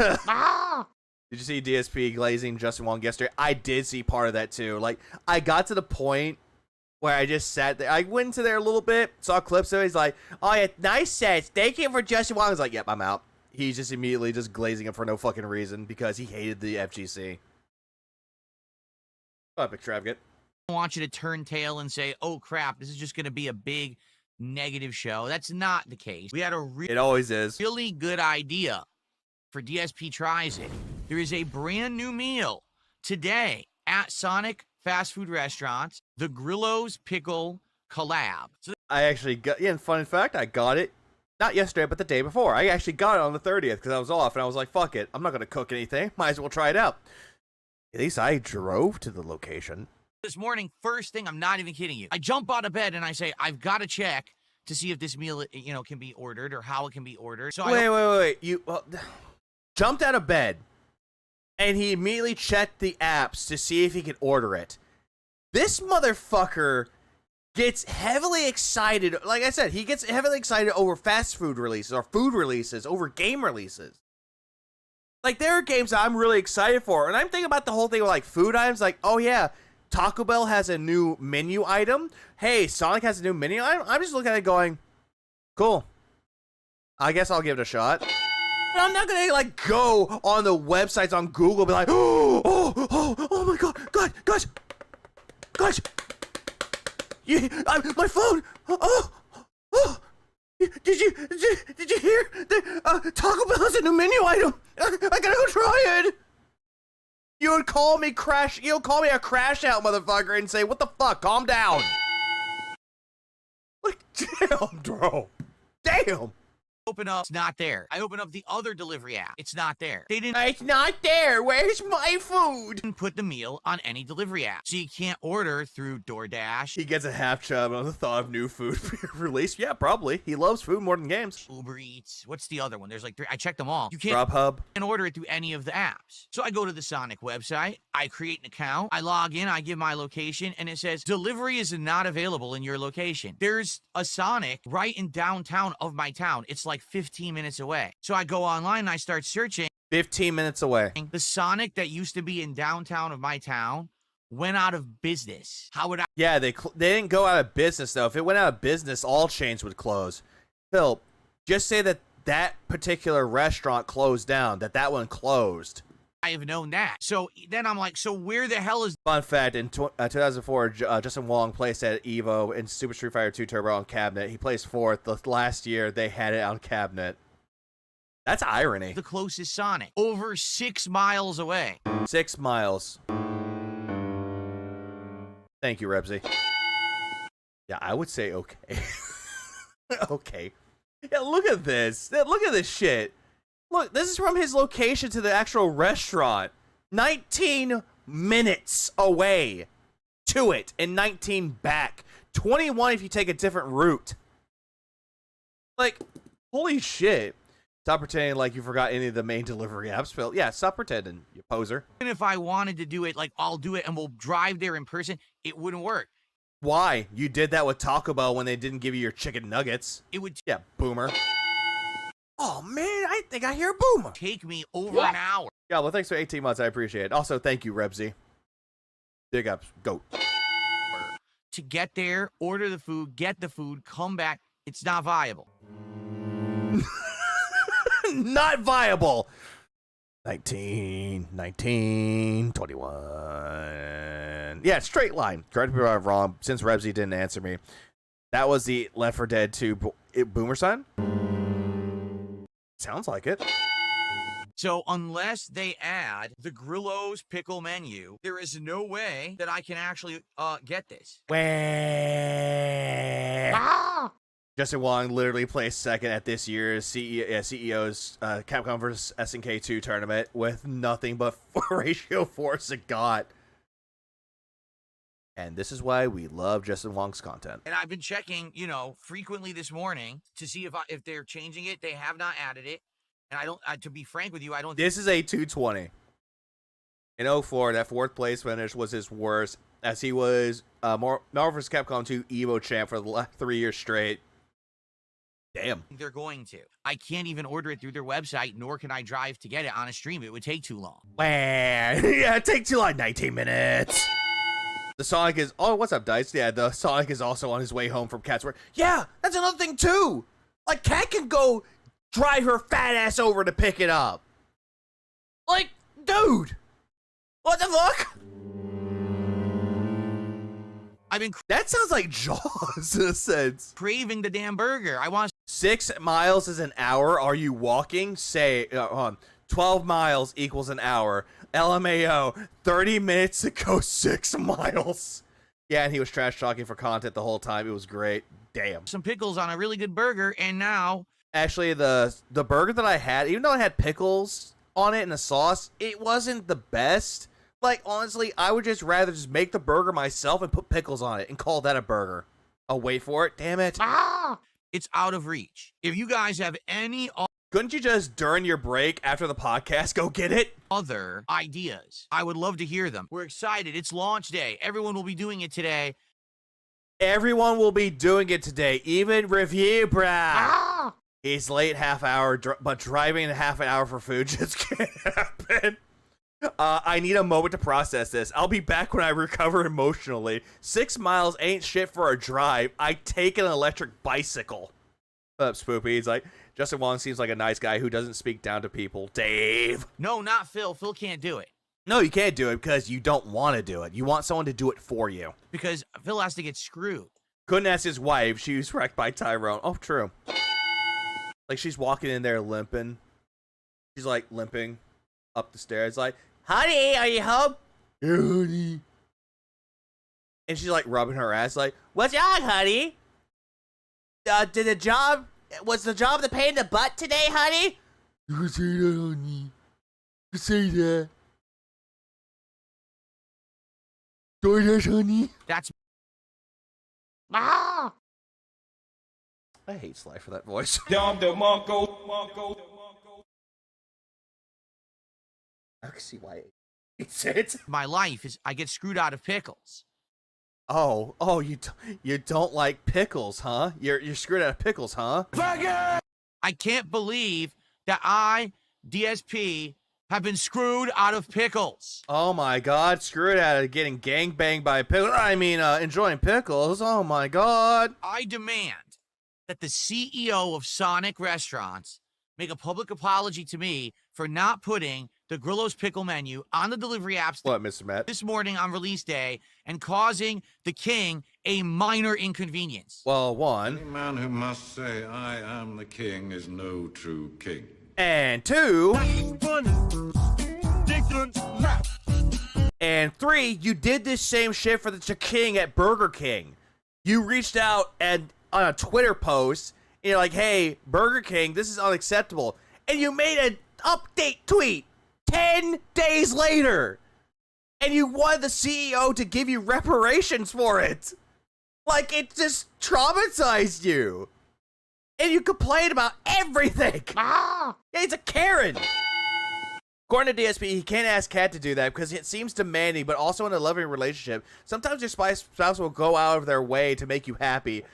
Speaker 1: Ah!
Speaker 5: Did you see DSP glazing Justin Wong yesterday? I did see part of that too. Like, I got to the point where I just sat there. I went into there a little bit, saw clips of it. He's like, oh yeah, nice sets. Thank you for Justin Wong. I was like, yep, I'm out. He's just immediately just glazing him for no fucking reason because he hated the FGC. Epic extravagant.
Speaker 1: I want you to turn tail and say, oh crap, this is just going to be a big negative show. That's not the case. We had a
Speaker 5: it always is.
Speaker 1: Really good idea for DSP Tries It. There is a brand new meal today at Sonic fast food restaurants, the Grillo's Pickle Collab. So
Speaker 5: I actually got, yeah, fun fact, I got it Not yesterday, but the day before. I actually got it on the 30th because I was off, and I was like, fuck it. I'm not going to cook anything. Might as well try it out. At least I drove to the location.
Speaker 1: This morning, first thing, I'm not even kidding you. I jump out of bed and I say, I've got to check to see if this meal, can be ordered or how it can be ordered. So
Speaker 5: wait. You jumped out of bed, and he immediately checked the apps to see if he could order it. This motherfucker gets heavily excited. Like I said, he gets heavily excited over fast food releases or food releases over game releases. Like, there are games that I'm really excited for, and I'm thinking about the whole thing with, like, food items. Like, oh, yeah, Taco Bell has a new menu item. Hey, Sonic has a new menu item. I'm just looking at it going, cool. I guess I'll give it a shot. But I'm not going to, like, go on the websites on Google and be like, oh my God, guys. My phone. Did you hear that Taco Bell has a new menu item? I gotta go try it. You would call me a crash out motherfucker and say, what the fuck? Calm down. Like, damn, bro. Damn.
Speaker 1: Open up, it's not there. I open up the other delivery app, it's not there.
Speaker 5: It's not there. Where's my food?
Speaker 1: Didn't put the meal on any delivery app, so you can't order through DoorDash.
Speaker 5: He gets a half chub on the thought of new food release. Yeah, probably. He loves food more than games.
Speaker 1: Uber Eats. What's the other one? There's like 3. I checked them all. You
Speaker 5: Grubhub.
Speaker 1: Can't order it through any of the apps. So I go to the Sonic website. I create an account. I log in. I give my location, and it says delivery is not available in your location. There's a Sonic right in downtown of my town. It's like 15 minutes away. So I go online and I start searching.
Speaker 5: 15 minutes away.
Speaker 1: The Sonic that used to be in downtown of my town went out of business. How would I?
Speaker 5: Yeah, they didn't go out of business, though. If it went out of business, all chains would close. Phil, just say that particular restaurant closed down, that one closed.
Speaker 1: I have known that. So then I'm like, so where the hell is...
Speaker 5: Fun fact, in 2004, Justin Wong placed at EVO in Super Street Fighter 2 Turbo on cabinet. He placed 4th. The last year, they had it on cabinet. That's irony.
Speaker 1: The closest Sonic. Over 6 miles away.
Speaker 5: 6 miles. Thank you, Rebsy. Yeah, I would say okay. Okay. Yeah, look at this. Look at this shit. Look, this is from his location to the actual restaurant. 19 minutes away to it and 19 back. 21 if you take a different route. Like, holy shit. Stop pretending like you forgot any of the main delivery apps, Phil. Yeah, stop pretending, you poser.
Speaker 1: And if I wanted to do it, like, I'll do it and we'll drive there in person, it wouldn't work.
Speaker 5: Why? You did that with Taco Bell when they didn't give you your chicken nuggets.
Speaker 1: It would...
Speaker 5: Yeah, boomer. Oh, man, I think I hear a boomer.
Speaker 1: Take me over an hour.
Speaker 5: Yeah, well, thanks for 18 months. I appreciate it. Also, thank you, Rebsy. Big ups. Goat.
Speaker 1: To get there, order the food, get the food, come back. It's not viable.
Speaker 5: Not viable. 19, 21. Yeah, straight line. Correct me if I'm wrong, since Rebsy didn't answer me. That was the Left 4 Dead 2 boomer sign? Sounds like it.
Speaker 1: So unless they add the Grillo's pickle menu, there is no way that I can actually get this.
Speaker 5: Justin Wong literally placed second at this year's CEO's Capcom vs. SNK 2 tournament with nothing but ratio 4 Sagat. And this is why we love Justin Wong's content.
Speaker 1: And I've been checking, frequently this morning to see if they're changing it. They have not added it. And I don't, to be frank with you, I don't.
Speaker 5: This is a 220. In 04, that 4th place finish was his worst, as he was Marvel vs. Capcom 2 Evo champ for the last 3 years straight. Damn.
Speaker 1: They're going to. I can't even order it through their website, nor can I drive to get it on a stream. It would take too long.
Speaker 5: Yeah, it takes too long. 19 minutes. The Sonic is... Oh, what's up, Dice? Yeah, the Sonic is also on his way home from Cat's work. Yeah, that's another thing, too. Like, Cat can go drive her fat ass over to pick it up. Like, dude. What the fuck? That sounds like Jaws in a sense.
Speaker 1: Craving the damn burger. I want
Speaker 5: 6 miles is an hour. Are you walking? Say, 12 miles equals an hour. LMAO, 30 minutes to go 6 miles. Yeah, and he was trash talking for content the whole time. It was great. Damn.
Speaker 1: some pickles on a really good burger, and now
Speaker 5: Actually, the burger that I had, even though it had pickles on it and the sauce, it wasn't the best. Like, honestly, I would just rather just make the burger myself and put pickles on it and call that a burger. Oh, wait for it. Damn it.
Speaker 1: It's out of reach. If you guys have any
Speaker 5: couldn't you just, during your break after the podcast, go get it?
Speaker 1: Other ideas, I would love to hear them. We're excited. It's launch day. Everyone will be doing it today.
Speaker 5: Everyone will be doing it today. Even Review Brad. He's late half hour, but driving half an hour for food just can't happen. I need a moment to process this. I'll be back when I recover emotionally. 6 miles ain't shit for a drive. I take an electric bicycle. Spoopy. He's like, Justin Wong seems like a nice guy who doesn't speak down to people. Dave.
Speaker 1: No, not Phil. Phil can't do it.
Speaker 5: No, you can't do it because you don't want to do it. You want someone to do it for you.
Speaker 1: Because Phil has to get screwed.
Speaker 5: Couldn't ask his wife. She was wrecked by Tyrone. Oh, true. Like, she's walking in there limping. She's, like, limping up the stairs. Like, honey, are you home? Yeah, honey. And she's, like, rubbing her ass. Like, what's wrong, honey? Was the job the pain in the butt today, honey? You can say that, honey. You can say that. DoorDash, honey.
Speaker 1: That's...
Speaker 5: I hate Sly for that voice.
Speaker 3: Dom the Monko.
Speaker 5: I can see why it's it.
Speaker 1: My life is I get screwed out of pickles.
Speaker 5: Oh, you don't like pickles, huh? You're screwed out of pickles, huh?
Speaker 1: I can't believe that I, DSP, have been screwed out of pickles.
Speaker 5: Oh my God, screwed out of getting gangbanged by pickles. I mean, enjoying pickles. Oh my God.
Speaker 1: I demand that the CEO of Sonic Restaurants make a public apology to me for not putting the Grillo's pickle menu on the delivery apps
Speaker 5: what, Mr. Matt?
Speaker 1: This morning on release day and causing the king a minor inconvenience.
Speaker 5: Well, one.
Speaker 13: Any man who must say I am the king is no true king.
Speaker 5: And two. And three, you did this same shit for the king at Burger King. You reached out and on a Twitter post, and you're like, hey, Burger King, this is unacceptable. And you made an update tweet 10 days later. And you wanted the CEO to give you reparations for it. Like, it just traumatized you. And you complain about everything. Yeah, he's a Karen. According to DSP, he can't ask Kat to do that because it seems demanding, but also in a loving relationship. Sometimes your spouse will go out of their way to make you happy.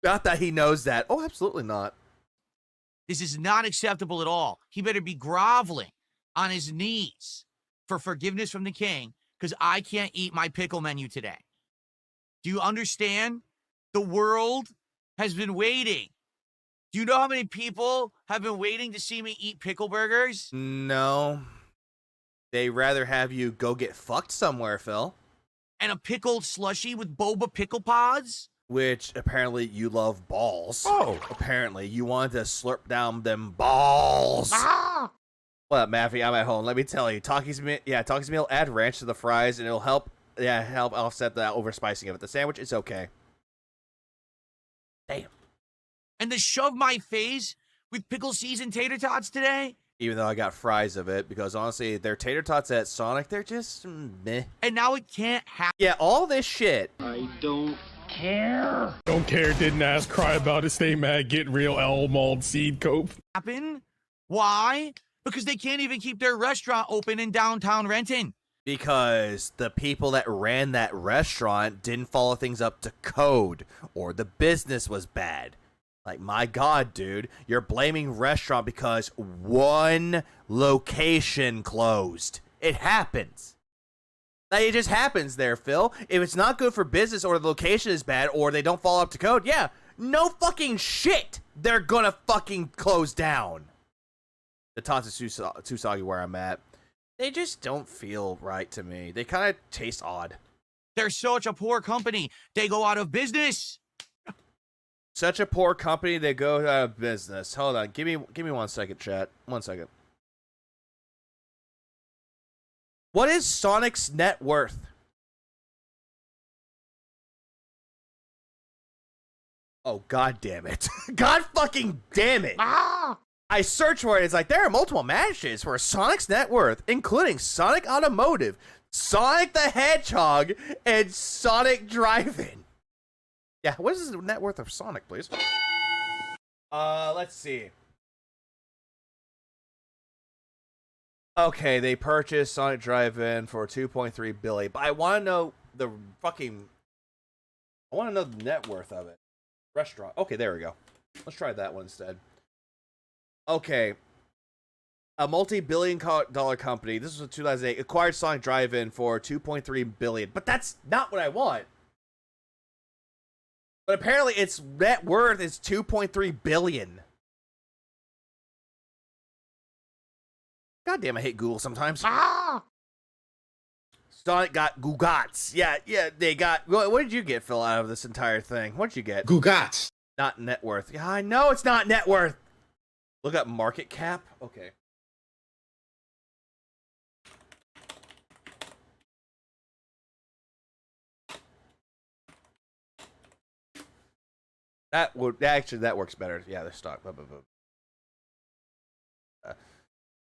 Speaker 5: Not that he knows that. Oh, absolutely not.
Speaker 1: This is not acceptable at all. He better be groveling on his knees for forgiveness from the king because I can't eat my pickle menu today. Do you understand? The world has been waiting. Do you know how many people have been waiting to see me eat pickle burgers?
Speaker 5: No. They rather have you go get fucked somewhere, Phil.
Speaker 1: And a pickled slushie with boba pickle pods?
Speaker 5: Which, apparently, you love balls.
Speaker 1: Oh.
Speaker 5: Apparently, you wanted to slurp down them balls. What up, Maffy? I'm at home. Let me tell you. Takis meal, add ranch to the fries, and it'll help offset the overspicing of it. The sandwich is okay. Damn.
Speaker 1: And to shove my face with pickle seasoned tater tots today?
Speaker 5: Even though I got fries of it, because honestly, their tater tots at Sonic, they're just meh.
Speaker 1: And now it can't happen.
Speaker 5: Yeah, all this shit.
Speaker 7: I don't care.
Speaker 2: Don't care, didn't ask, cry about it, stay mad, get real, Elmald, seed cope.
Speaker 1: Happen? Why? Because they can't even keep their restaurant open in downtown Renton.
Speaker 5: Because the people that ran that restaurant didn't follow things up to code, or the business was bad. Like, my God, dude, you're blaming restaurant because one location closed. It happens. Like, it just happens there, Phil. If it's not good for business or the location is bad or they don't follow up to code, yeah, no fucking shit. They're gonna fucking close down. The tots is too soggy where I'm at. They just don't feel right to me. They kind of taste odd.
Speaker 1: They're such a poor company. They go out of business.
Speaker 5: Such a poor company, they go out of business. Hold on, give me 1 second, chat. 1 second. What is Sonic's net worth? Oh, god damn it. God fucking damn it.
Speaker 1: Ah!
Speaker 5: I searched for it. It's like, there are multiple matches for Sonic's net worth, including Sonic Automotive, Sonic the Hedgehog, and Sonic Drive-In. Yeah, what is the net worth of Sonic, please? Let's see. Okay, they purchased Sonic Drive-In for $2.3 billion, but I want to know the I want to know the net worth of it. Restaurant. Okay, there we go. Let's try that one instead. Okay. A multi-billion dollar company, this was in 2008, acquired Sonic Drive-In for $2.3 billion. But that's not what I want. But apparently its net worth is $2.3 billion. God damn, I hate Google sometimes.
Speaker 1: Ah!
Speaker 5: Sonic got Googats. Yeah, they got... What did you get, Phil, out of this entire thing? What did you get?
Speaker 2: Googats.
Speaker 5: Not net worth. Yeah, I know it's not net worth. Look up market cap. Okay. That works better. Yeah, the stock.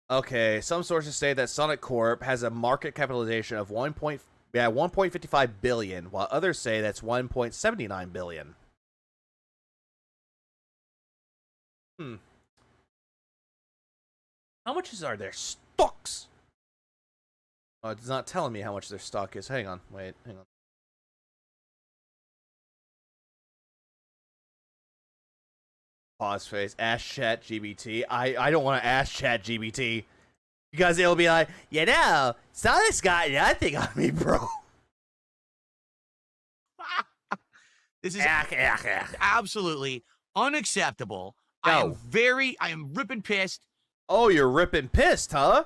Speaker 5: Okay, some sources say that Sonic Corp has a market capitalization of 1.55 billion, while others say that's 1.79 billion. How much are their stocks? Oh, it's not telling me how much their stock is. Hang on. Hang on. Pause face. Ask Chat GBT. I don't want to ask Chat GBT. Because it'll be like, you know, Sonic's got nothing on me, bro.
Speaker 1: This is absolutely unacceptable.
Speaker 5: No.
Speaker 1: I am ripping pissed.
Speaker 5: Oh, you're ripping pissed, huh?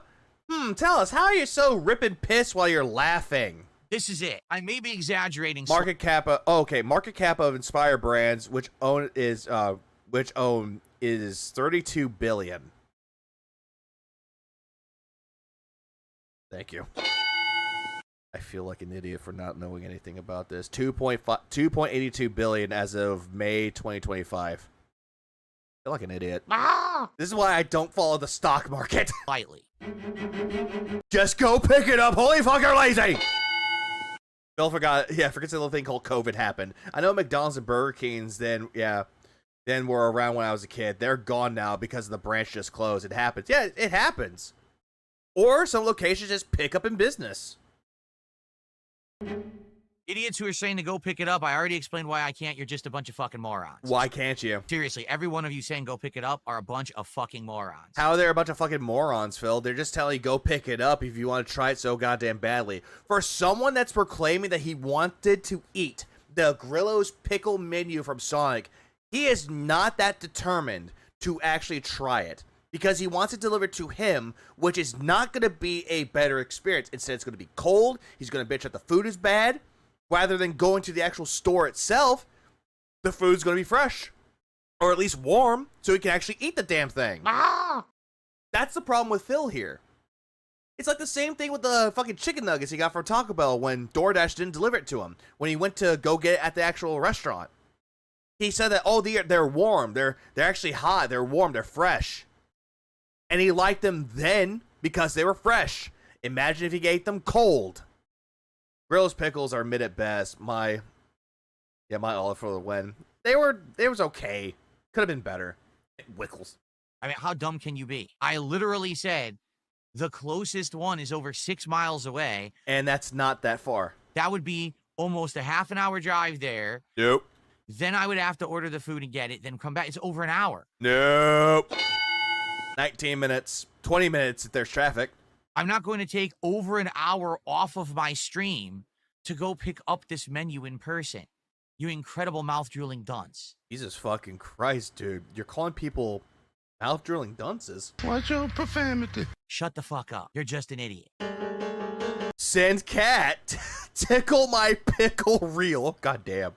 Speaker 5: Tell us, how are you so ripping pissed while you're laughing?
Speaker 1: This is it. I may be exaggerating.
Speaker 5: Market cap of Inspire Brands, which is 32 billion. Thank you. I feel like an idiot for not knowing anything about this. 2.82 billion as of May 2025. I feel like an idiot.
Speaker 1: Ah!
Speaker 5: This is why I don't follow the stock market.
Speaker 1: Slightly.
Speaker 5: Just go pick it up. Holy fuck, you're lazy. Bill forgets a little thing called COVID happened. I know McDonald's and Burger King's then were around when I was a kid. They're gone now because the branch just closed. It happens. Yeah, it happens. Or some locations just pick up in business.
Speaker 1: Idiots who are saying to go pick it up, I already explained why I can't. You're just a bunch of fucking morons.
Speaker 5: Why can't you?
Speaker 1: Seriously, every one of you saying go pick it up are a bunch of fucking morons.
Speaker 5: How are there a bunch of fucking morons, Phil? They're just telling you go pick it up if you want to try it so goddamn badly. For someone that's proclaiming that he wanted to eat the Grillo's pickle menu from Sonic, he is not that determined to actually try it. Because he wants it delivered to him, which is not going to be a better experience. Instead, it's going to be cold. He's going to bitch that the food is bad. Rather than going to the actual store itself, the food's going to be fresh. Or at least warm, so he can actually eat the damn thing.
Speaker 1: Ah!
Speaker 5: That's the problem with Phil here. It's like the same thing with the fucking chicken nuggets he got from Taco Bell when DoorDash didn't deliver it to him. When he went to go get it at the actual restaurant. He said that, oh, they're warm. They're actually hot. They're warm. They're fresh. And he liked them then because they were fresh. Imagine if he ate them cold. Grillo's pickles are mid at best. My olive for the win. It was okay. Could have been better. Wickles.
Speaker 1: I mean, how dumb can you be? I literally said the closest one is over 6 miles away.
Speaker 5: And that's not that far.
Speaker 1: That would be almost a half an hour drive there.
Speaker 5: Nope.
Speaker 1: Then I would have to order the food and get it, then come back. It's over an hour.
Speaker 5: Nope. 19 minutes, 20 minutes if there's traffic.
Speaker 1: I'm not going to take over an hour off of my stream to go pick up this menu in person. You incredible mouth-drooling dunce.
Speaker 5: Jesus fucking Christ, dude. You're calling people mouth-drooling dunces.
Speaker 9: Watch your profanity.
Speaker 1: Shut the fuck up. You're just an idiot.
Speaker 5: Send cat. Tickle my pickle reel. God damn.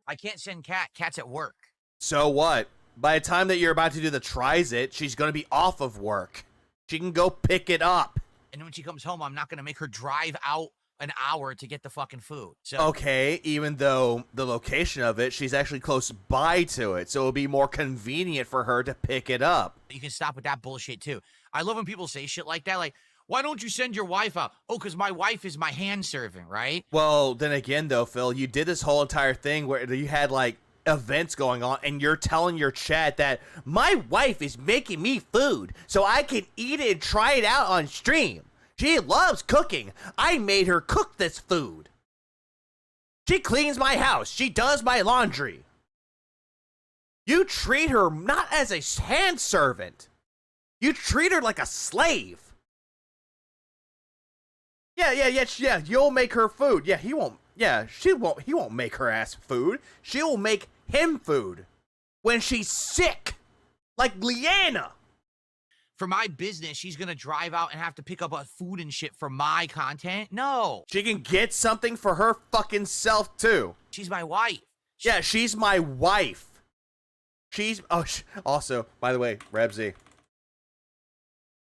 Speaker 1: I can't send cat. Cat's at work.
Speaker 5: So what? By the time that you're about to do the tries it, she's going to be off of work. She can go pick it up.
Speaker 1: And when she comes home, I'm not going to make her drive out an hour to get the fucking food. So
Speaker 5: okay, even though the location of it, she's actually close by to it, so it'll be more convenient for her to pick it up.
Speaker 1: You can stop with that bullshit too. I love when people say shit like that, like, why don't you send your wife out? Oh, because my wife is my hand servant, right?
Speaker 5: Well, then again, though, Phil, you did this whole entire thing where you had, like, events going on, and you're telling your chat that my wife is making me food so I can eat it and try it out on stream. She loves cooking. I made her cook this food. She cleans my house. She does my laundry. You treat her not as a hand servant. You treat her like a slave. Yeah, you'll make her food. Yeah, he won't. Yeah, he won't make her ass food. She'll make him food when she's sick, like Leanna.
Speaker 1: For my business, she's gonna drive out and have to pick up food and shit for my content? No.
Speaker 5: She can get something for her fucking self, too.
Speaker 1: She's my wife.
Speaker 5: Yeah, she's my wife. Also, by the way, Rebsy,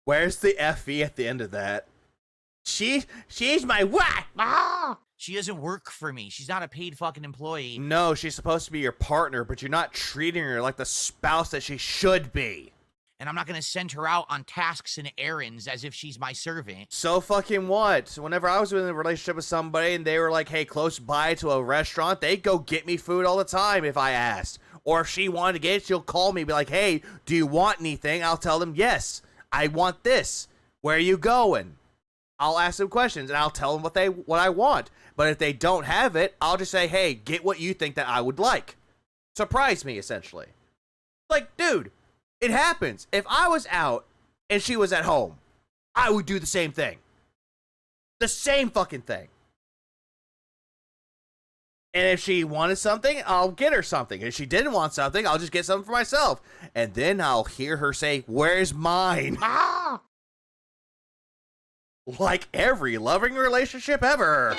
Speaker 5: where's the FE at the end of that? She's my wife.
Speaker 1: Ah! She doesn't work for me. She's not a paid fucking employee.
Speaker 5: No, she's supposed to be your partner, but you're not treating her like the spouse that she should be.
Speaker 1: And I'm not going to send her out on tasks and errands as if she's my servant.
Speaker 5: So fucking what? Whenever I was in a relationship with somebody and they were like, hey, close by to a restaurant, they'd go get me food all the time if I asked. Or if she wanted to get it, she'll call me, be like, hey, do you want anything? I'll tell them, yes, I want this. Where are you going? I'll ask them questions and I'll tell them what I want. But if they don't have it, I'll just say, hey, get what you think that I would like. Surprise me, essentially. Like, dude, it happens. If I was out and she was at home, I would do the same thing. The same fucking thing. And if she wanted something, I'll get her something. If she didn't want something, I'll just get something for myself. And then I'll hear her say, where's mine?
Speaker 1: Ah!
Speaker 5: Like every loving relationship ever.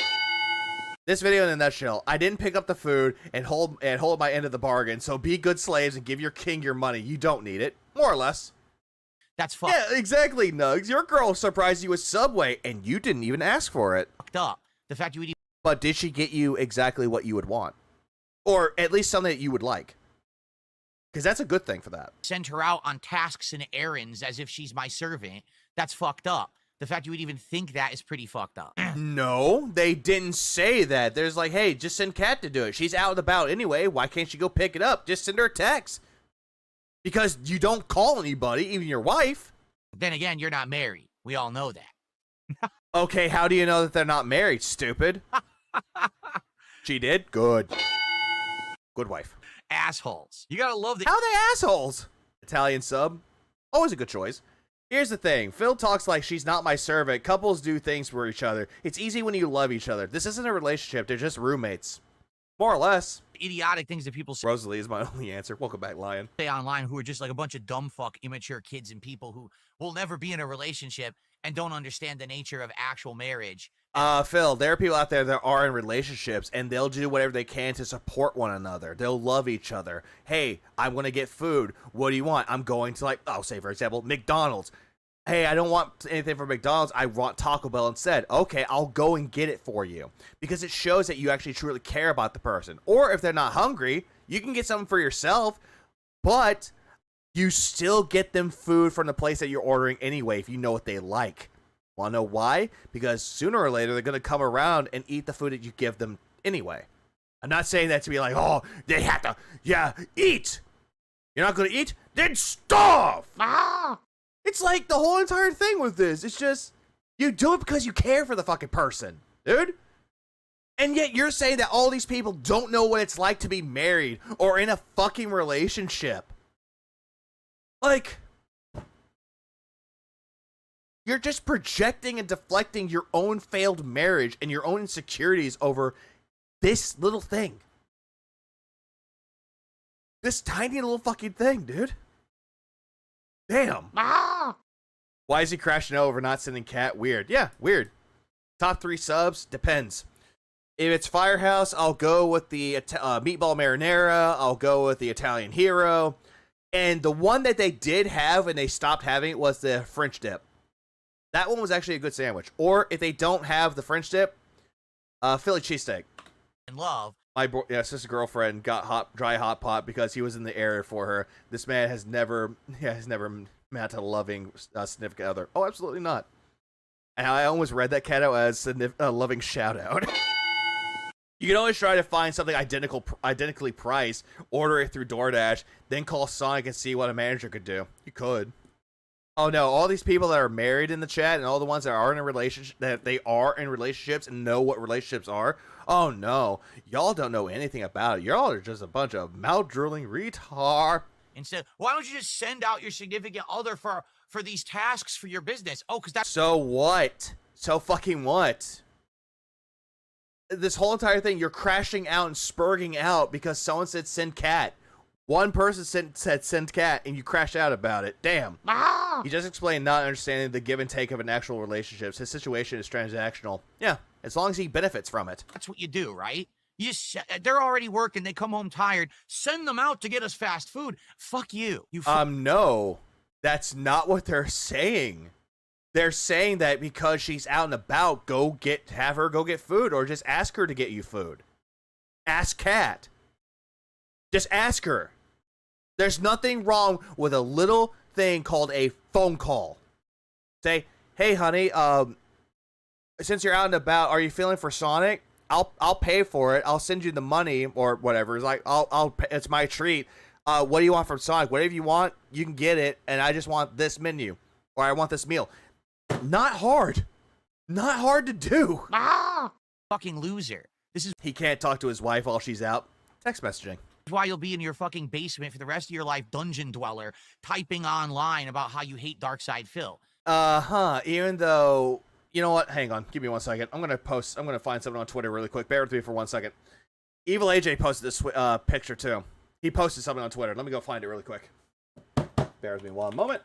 Speaker 5: This video in a nutshell, I didn't pick up the food and hold my end of the bargain, so be good slaves and give your king your money. You don't need it. More or less.
Speaker 1: That's fucked.
Speaker 5: Yeah, exactly, Nugs. Your girl surprised you with Subway, and you didn't even ask for it.
Speaker 1: Fucked up. The fact you would even...
Speaker 5: But did she get you exactly what you would want? Or at least something that you would like? Because that's a good thing for that.
Speaker 1: Send her out on tasks and errands as if she's my servant. That's fucked up. The fact you would even think that is pretty fucked up.
Speaker 5: No, they didn't say that. There's like, hey, just send Kat to do it. She's out and about anyway. Why can't she go pick it up? Just send her a text. Because you don't call anybody, even your wife.
Speaker 1: Then again, you're not married. We all know that.
Speaker 5: Okay, how do you know that they're not married, stupid? She did? Good. Good wife.
Speaker 1: Assholes. You gotta love the...
Speaker 5: How are they assholes? Italian sub. Always a good choice. Here's the thing. Phil talks like she's not my servant. Couples do things for each other. It's easy when you love each other. This isn't a relationship. They're just roommates. More or less.
Speaker 1: Idiotic things that people say.
Speaker 5: Rosalie is my only answer. Welcome back, Lion.
Speaker 1: Say online who are just like a bunch of dumb fuck, immature kids and people who will never be in a relationship and don't understand the nature of actual marriage.
Speaker 5: Phil, there are people out there that are in relationships and they'll do whatever they can to support one another. They'll love each other. Hey, I'm going to get food. What do you want? I'm going to, like, I'll say, for example, McDonald's. Hey, I don't want anything from McDonald's. I want Taco Bell instead. Okay, I'll go and get it for you. Because it shows that you actually truly care about the person. Or if they're not hungry, you can get something for yourself, but you still get them food from the place that you're ordering anyway if you know what they like. Want to know why? Because sooner or later, they're going to come around and eat the food that you give them anyway. I'm not saying that to be like, oh, they have to, eat. You're not going to eat? Then starve! Ah! It's like the whole entire thing with this. It's just, you do it because you care for the fucking person, dude. And yet you're saying that all these people don't know what it's like to be married or in a fucking relationship. Like, you're just projecting and deflecting your own failed marriage and your own insecurities over this little thing. This tiny little fucking thing, dude. Damn. Ah! Why is he crashing over not sending Cat? Weird. Yeah, weird. Top 3 subs? Depends. If it's Firehouse, I'll go with the Meatball Marinara. I'll go with the Italian Hero. And the one that they did have and they stopped having it was the French dip. That one was actually a good sandwich. Or if they don't have the French dip, Philly cheesesteak.
Speaker 1: In love.
Speaker 5: My sister's girlfriend got dry hot pot because he was in the area for her. This man has never met a loving significant other. Oh, absolutely not. And I almost read that cat out as a loving shout out. You can always try to find something identically priced, order it through DoorDash, then call Sonic and see what a manager could do. You could. Oh no, all these people that are married in the chat and all the ones that are in a relationship, that they are in relationships and know what relationships are. Oh no, y'all don't know anything about it. Y'all are just a bunch of mouth-drooling retard.
Speaker 1: Instead, why don't you just send out your significant other for these tasks for your business? Oh, because that's...
Speaker 5: So what? So fucking what? This whole entire thing, you're crashing out and spurging out because someone said send cat. One person said send cat, and you crash out about it. Damn.
Speaker 1: Ah!
Speaker 5: He just explained not understanding the give and take of an actual relationship. His situation is transactional. Yeah, as long as he benefits from it.
Speaker 1: That's what you do, right? You just, they're already working. They come home tired. Send them out to get us fast food. Fuck you.
Speaker 5: No, that's not what they're saying. They're saying that because she's out and about, have her go get food, or just ask her to get you food. Ask Kat. Just ask her. There's nothing wrong with a little thing called a phone call. Say, hey, honey, since you're out and about, are you feeling for Sonic? I'll pay for it. I'll send you the money or whatever. It's like, I'll pay, it's my treat. What do you want from Sonic? Whatever you want, you can get it. And I just want this menu, or I want this meal. Not hard. Not hard to do.
Speaker 1: Ah! Fucking loser.
Speaker 5: He can't talk to his wife while she's out. Text messaging.
Speaker 1: Why you'll be in your fucking basement for the rest of your life, dungeon dweller, typing online about how you hate Darkside Phil.
Speaker 5: Even though, you know what? Hang on. Give me 1 second. I'm going to find something on Twitter really quick. Bear with me for 1 second. Evil AJ posted this picture too. He posted something on Twitter. Let me go find it really quick. Bear with me 1 moment.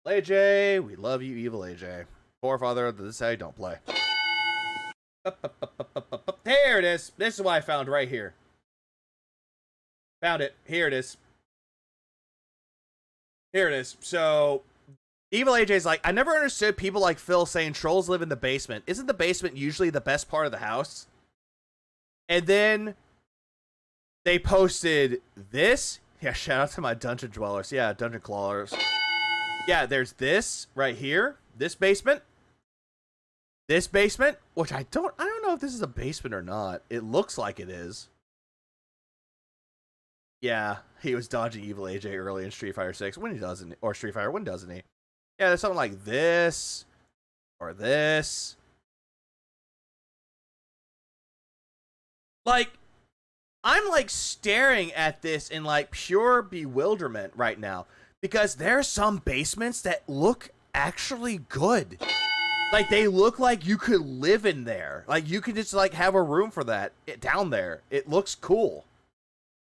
Speaker 5: AJ, we love you, Evil AJ. Forefather, this is how you don't play. There it is. This is what I found right here. Found it. Here it is. Here it is. So, Evil AJ's like, I never understood people like Phil saying trolls live in the basement. Isn't the basement usually the best part of the house? And then they posted this. Yeah, shout out to my dungeon dwellers. Yeah, dungeon crawlers. Yeah, there's this right here. This basement. This basement, which I don't know if this is a basement or not. It looks like it is. Yeah, he was dodging Evil AJ early in Street Fighter 6. When he doesn't, or Street Fighter, when doesn't he? Yeah, there's something like this, or this. Like, I'm like staring at this in like pure bewilderment right now, because there's some basements that look actually good. Like, they look like you could live in there. Like, you could just like have a room for that down there. It looks cool.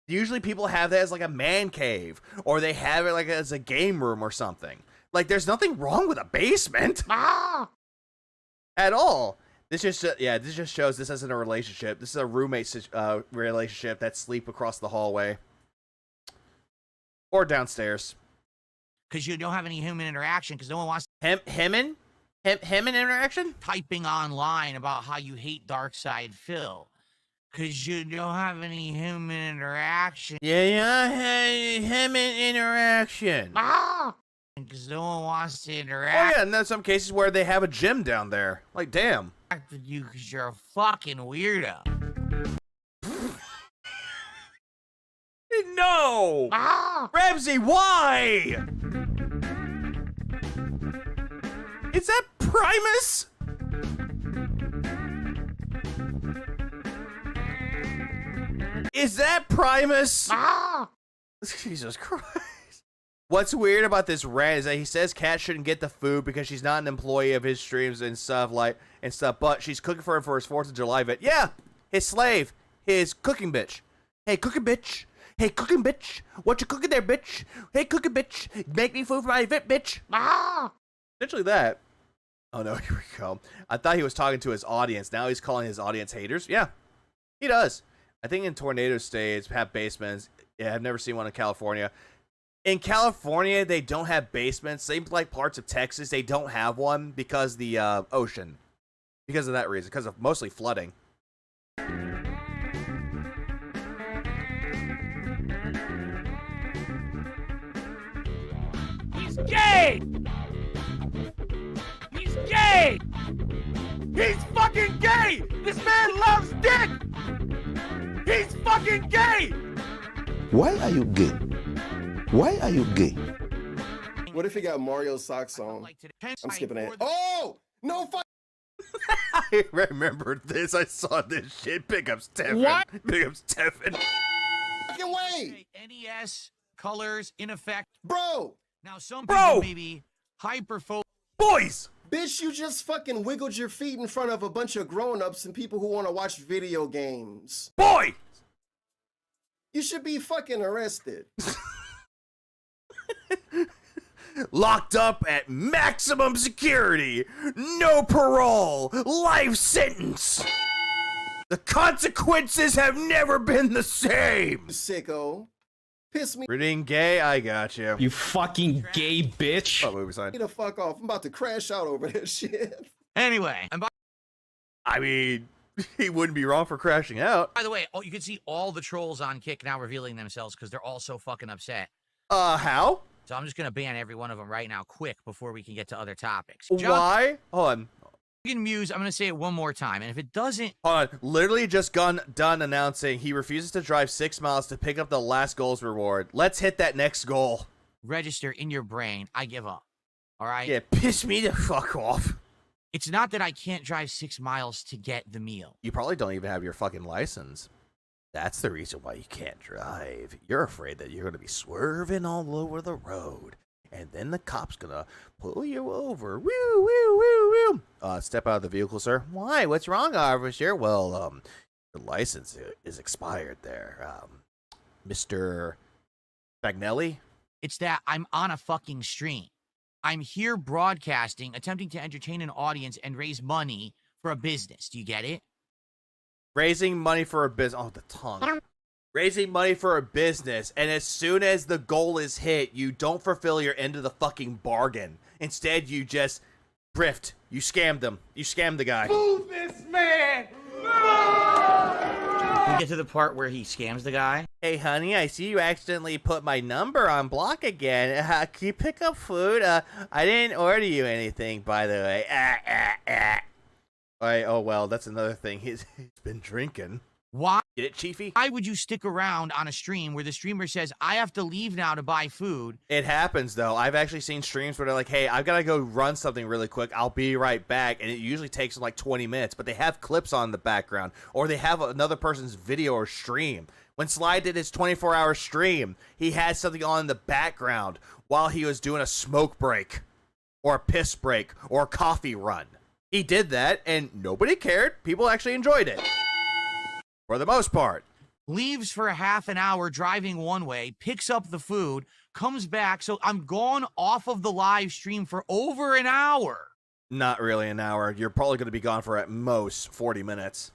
Speaker 5: Usually people have that as like a man cave, or they have it like as a game room or something. Like, there's nothing wrong with a basement at all. This just shows this isn't a relationship. This is a roommate relationship that sleep across the hallway or downstairs.
Speaker 1: Because you don't have any human interaction. Because no one wants
Speaker 5: him interaction.
Speaker 1: Typing online about how you hate Darkside Phil. Because you don't have any human interaction.
Speaker 5: Yeah, human interaction.
Speaker 1: Because no one wants to interact.
Speaker 5: Oh yeah, and there's some cases where they have a gym down there. Like, damn.
Speaker 1: With you because you're a fucking weirdo.
Speaker 5: No! Ramsey, why? Is that Primus? Is that Primus? Jesus Christ. What's weird about this rant is that he says Kat shouldn't get the food because she's not an employee of his streams and stuff, but she's cooking for him for his 4th of July event. Yeah, his slave, his cooking bitch. Hey, cooking bitch. Hey, cooking bitch. What you cooking there, bitch? Hey, cooking bitch. Make me food for my event, bitch. Essentially that. Oh no, here we go. I thought he was talking to his audience. Now he's calling his audience haters. Yeah, he does. I think in tornado states have basements. Yeah, I've never seen one in California. In California, they don't have basements. Same like parts of Texas, they don't have one because the ocean. Because of that reason. Because of mostly flooding.
Speaker 9: He's gay! He's gay! He's fucking gay! This man loves dick! He's fucking gay!
Speaker 11: Why are you gay? Why are you gay?
Speaker 12: What if he got Mario socks on? I'm skipping it. Oh! No fuck!
Speaker 5: I remembered this. I saw this shit. Pick up Stefan.
Speaker 2: What?
Speaker 5: Pick up Stefan.
Speaker 12: Fucking way!
Speaker 1: NES colors in effect.
Speaker 12: Bro!
Speaker 1: Now some people may be hyperfocused.
Speaker 5: Boys!
Speaker 12: Bitch, you just fucking wiggled your feet in front of a bunch of grown-ups and people who want to watch video games.
Speaker 5: Boy!
Speaker 12: You should be fucking arrested.
Speaker 5: Locked up at maximum security. No parole. Life sentence. The consequences have never been the same.
Speaker 12: Sicko. Piss me
Speaker 5: Reading gay, I got you.
Speaker 8: You fucking gay bitch.
Speaker 5: Oh, movie sign.
Speaker 12: the fuck off. I'm about to crash out over this shit.
Speaker 1: Anyway, and
Speaker 5: I mean, he wouldn't be wrong for crashing out.
Speaker 1: by the way, you can see all the trolls on Kick now revealing themselves because they're all so fucking upset.
Speaker 5: How?
Speaker 1: So I'm just gonna ban every one of them right now, quick, before we can get to other topics.
Speaker 5: Why? Hold on.
Speaker 1: Muse, I'm gonna say it one more time, and if it doesn't,
Speaker 5: Hold on. Literally just done announcing he refuses to drive 6 miles to pick up the last goal's reward. Let's hit that next goal.
Speaker 1: register in your brain, I give up. All right?
Speaker 5: Yeah, piss me the fuck off.
Speaker 1: It's not that I can't drive 6 miles to get the meal.
Speaker 5: You probably don't even have your fucking license. That's the reason why you can't drive. You're afraid that you're going to be swerving all over the road. And then the cop's going to pull you over. Woo, woo, woo, woo. Step out of the vehicle, sir. Why? What's wrong, officer? Well, the license is expired there. Mr. Bagnelli?
Speaker 1: It's that I'm on a fucking stream. I'm here broadcasting, attempting to entertain an audience and raise money for a business. Do you get it?
Speaker 5: Raising money for a business. Oh, the tongue. Raising money for a business, and as soon as the goal is hit, you don't fulfill your end of the fucking bargain. Instead, you just grift. You scammed them. You scammed the guy.
Speaker 9: Move this man!
Speaker 1: We get to the part where he scams the guy.
Speaker 5: Hey, honey, I see you accidentally put my number on block again. Can you pick up food? I didn't order you anything, by the way. Oh, well, that's another thing. He's been drinking.
Speaker 1: Why?
Speaker 5: Get it, Chiefy?
Speaker 1: Why would you stick around on a stream where the streamer says, I have to leave now to buy food?
Speaker 5: It happens, though. I've actually seen streams where they're like, hey, I've got to go run something really quick. I'll be right back. And it usually takes them like 20 minutes, but they have clips on the background, or they have another person's video or stream. When Sly did his 24-hour stream, he had something on in the background while he was doing a smoke break, or a piss break, or a coffee run. He did that, and nobody cared. People actually enjoyed it. For the most part.
Speaker 1: Leaves for a half an hour driving one way, picks up the food, comes back. So I'm gone off of the live stream for over an hour.
Speaker 5: Not really an hour. You're probably going to be gone for at most 40 minutes.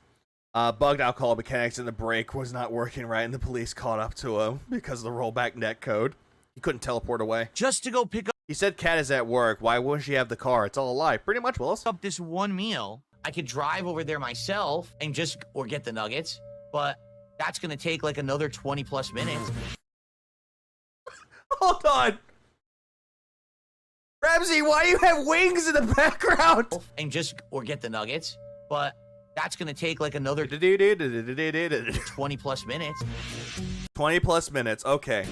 Speaker 5: Bugged alcohol mechanics in the brake was not working right, and the police caught up to him because of the rollback net code. He couldn't teleport away.
Speaker 1: Just to go pick
Speaker 5: He said Kat is at work. Why wouldn't she have the car? It's all a lie. Pretty much, Willis.
Speaker 1: up this one meal. I could drive over there myself and or get the nuggets, but that's going to take like another 20 plus minutes.
Speaker 5: Hold on. Ramsey, why do you have wings in the background?
Speaker 1: And or get the nuggets, but that's going to take like another 20 plus minutes.
Speaker 5: 20 plus minutes. Okay.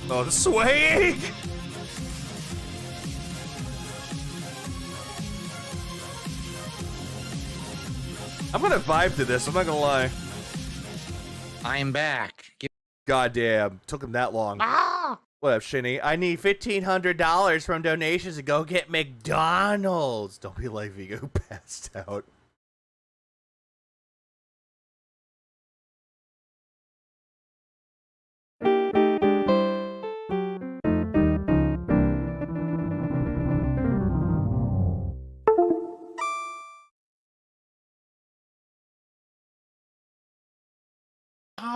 Speaker 5: Oh, the swaying! I'm gonna vibe to this, I'm not gonna lie.
Speaker 1: I am back.
Speaker 5: Goddamn, took him that long. What up, Shinny? I need $1,500 from donations to go get McDonald's. Don't be like Vigo who passed out.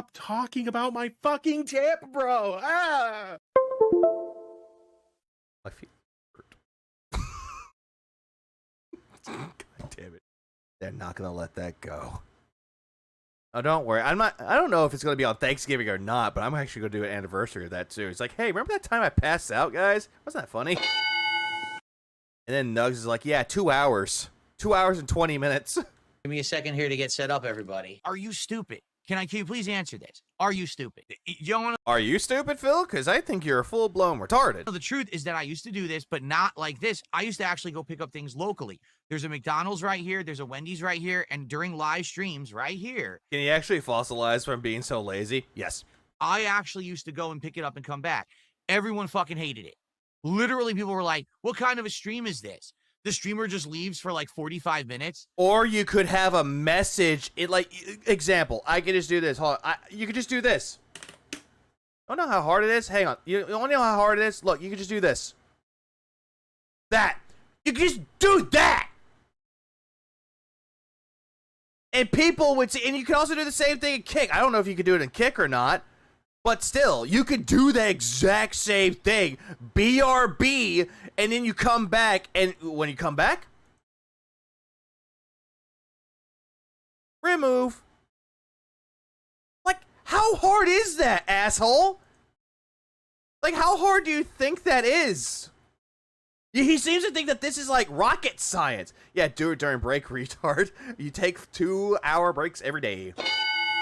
Speaker 2: stop talking about my fucking tip, bro. Ah.
Speaker 5: My feet hurt. God damn it. They're not gonna let that go. Oh, don't worry. I don't know if it's gonna be on Thanksgiving or not, but I'm actually gonna do an anniversary of that too. It's like, hey, remember that time I passed out, guys? Wasn't that funny? And then Nugs is like, yeah, 2 hours. 2 hours and 20 minutes.
Speaker 1: Give me a second here to get set up, everybody. Are you stupid? Can you please answer this? Are you stupid?
Speaker 5: Are you stupid, Phil? Because I think you're full-blown retarded.
Speaker 1: The truth is that I used to do this, but not like this. I used to actually go pick up things locally. There's a McDonald's right here. There's a Wendy's right here. And during live streams right here.
Speaker 5: Can you actually fossilize from being so lazy? Yes.
Speaker 1: I actually used to go and pick it up and come back. Everyone fucking hated it. Literally, people were like, what kind of a stream is this? The streamer just leaves for like 45 minutes.
Speaker 5: Or you could have a message. Example, I could just do this. Hold on. You could just do this. Don't know how hard it is? Hang on. You want to know how hard it is? Look, you could just do this. That. You can just do that. And people would see, and you can also do the same thing in Kick. I don't know if you could do it in Kick or not. But still, you could do the exact same thing. BRB, and then you come back, and when you come back, remove. Like, how hard is that, asshole? Like, how hard do you think that is? He seems to think that this is like rocket science. Yeah, do it during break, retard. You take 2-hour breaks every day.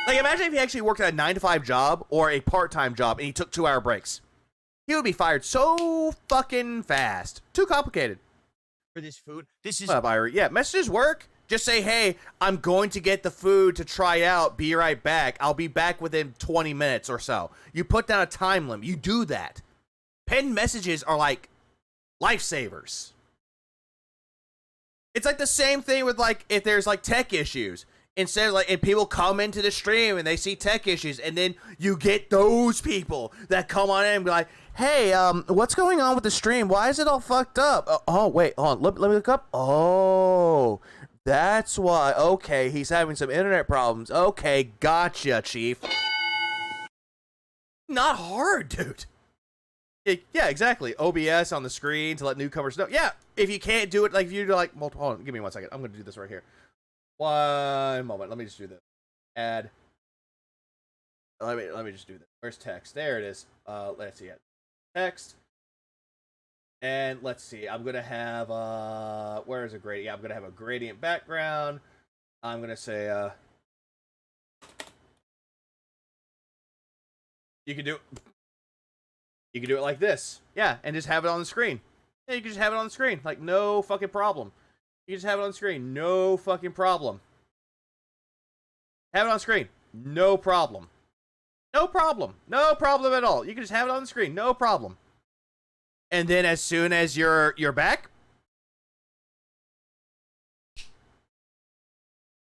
Speaker 5: Like, imagine if he actually worked at a 9-to-5 job or a part-time job and he took 2-hour breaks. He would be fired so fucking fast. Too complicated.
Speaker 1: For this food, this is...
Speaker 5: What up, Irie? Yeah, messages work. Just say, hey, I'm going to get the food to try out. Be right back. I'll be back within 20 minutes or so. You put down a time limit. You do that. Penned messages are like lifesavers. It's like the same thing with, like, if there's, like, tech issues. Instead of, like, and people come into the stream and they see tech issues, and then you get those people that come on in and be like, hey, what's going on with the stream? Why is it all fucked up? Oh, wait, hold on. Let me look up. Oh, that's why. Okay, he's having some internet problems. Okay, gotcha, Chief. Not hard, dude. Yeah, exactly. OBS on the screen to let newcomers know. Yeah, if you can't do it, like, if you're like, hold on, give me 1 second. I'm going to do this right here. 1 moment. Let me just do this. Add. Let me just do this. Where's text? There it is. Let's see it. Text. And let's see. I'm gonna have where is a gradient? Yeah, I'm gonna have a gradient background. I'm gonna say you can do it like this. Yeah, and just have it on the screen. Yeah, you can just have it on the screen. Like, no fucking problem. You just have it on screen. No fucking problem. Have it on screen. No problem. No problem. No problem at all. You can just have it on the screen. No problem. And then as soon as you're back,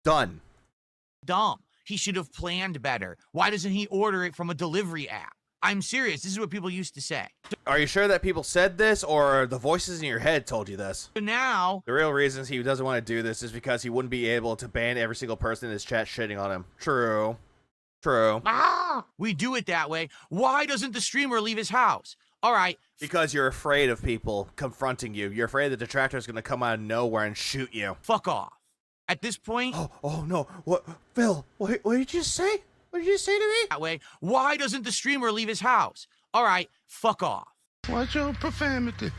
Speaker 5: done.
Speaker 1: Dumb. He should have planned better. Why doesn't he order it from a delivery app? I'm serious. This is what people used to say.
Speaker 5: Are you sure that people said this, or the voices in your head told you this?
Speaker 1: But now,
Speaker 5: the real reasons he doesn't want to do this is because he wouldn't be able to ban every single person in his chat shitting on him. True. True.
Speaker 1: We do it that way. Why doesn't the streamer leave his house? All right.
Speaker 5: Because you're afraid of people confronting you. You're afraid the detractor is going to come out of nowhere and shoot you.
Speaker 1: Fuck off. At this point...
Speaker 5: Oh no. What? Phil, what did you say? What did you say to me?
Speaker 1: That way. Why doesn't the streamer leave his house? All right. Fuck off.
Speaker 9: What's your profanity?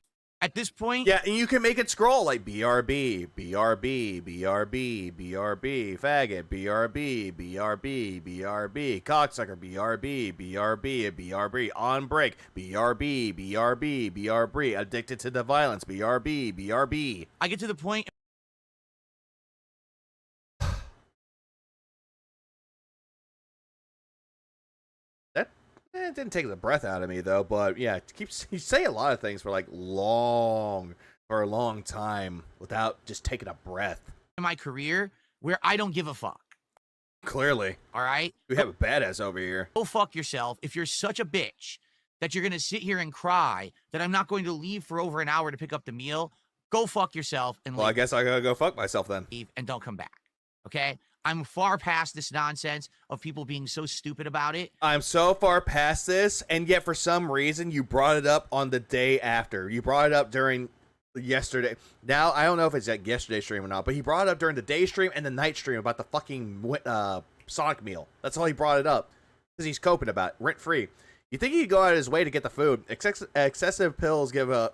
Speaker 1: At this point...
Speaker 5: Yeah, and you can make it scroll like BRB, BRB, BRB, BRB, faggot, BRB, BRB, BRB, cocksucker, BRB, BRB, BRB, on break, BRB, BRB, BRB, addicted to the violence, BRB, BRB.
Speaker 1: I get to the point...
Speaker 5: It didn't take the breath out of me, though, but yeah, you say a lot of things for, like, for a long time without just taking a breath.
Speaker 1: In my career, where I don't give a fuck.
Speaker 5: Clearly.
Speaker 1: All right?
Speaker 5: We have a badass over here.
Speaker 1: Go fuck yourself if you're such a bitch that you're going to sit here and cry that I'm not going to leave for over an hour to pick up the meal. Go fuck yourself and leave.
Speaker 5: Well, I guess I gotta go fuck myself then.
Speaker 1: And don't come back. Okay? I'm far past this nonsense of people being so stupid about it.
Speaker 5: I'm so far past this, and yet for some reason you brought it up on the day after. You brought it up during yesterday. Now, I don't know if it's like yesterday's stream or not, but he brought it up during the day stream and the night stream about the fucking Sonic meal. That's all he brought it up. Because he's coping about it, rent-free. You think he'd go out of his way to get the food. Excessive pills give a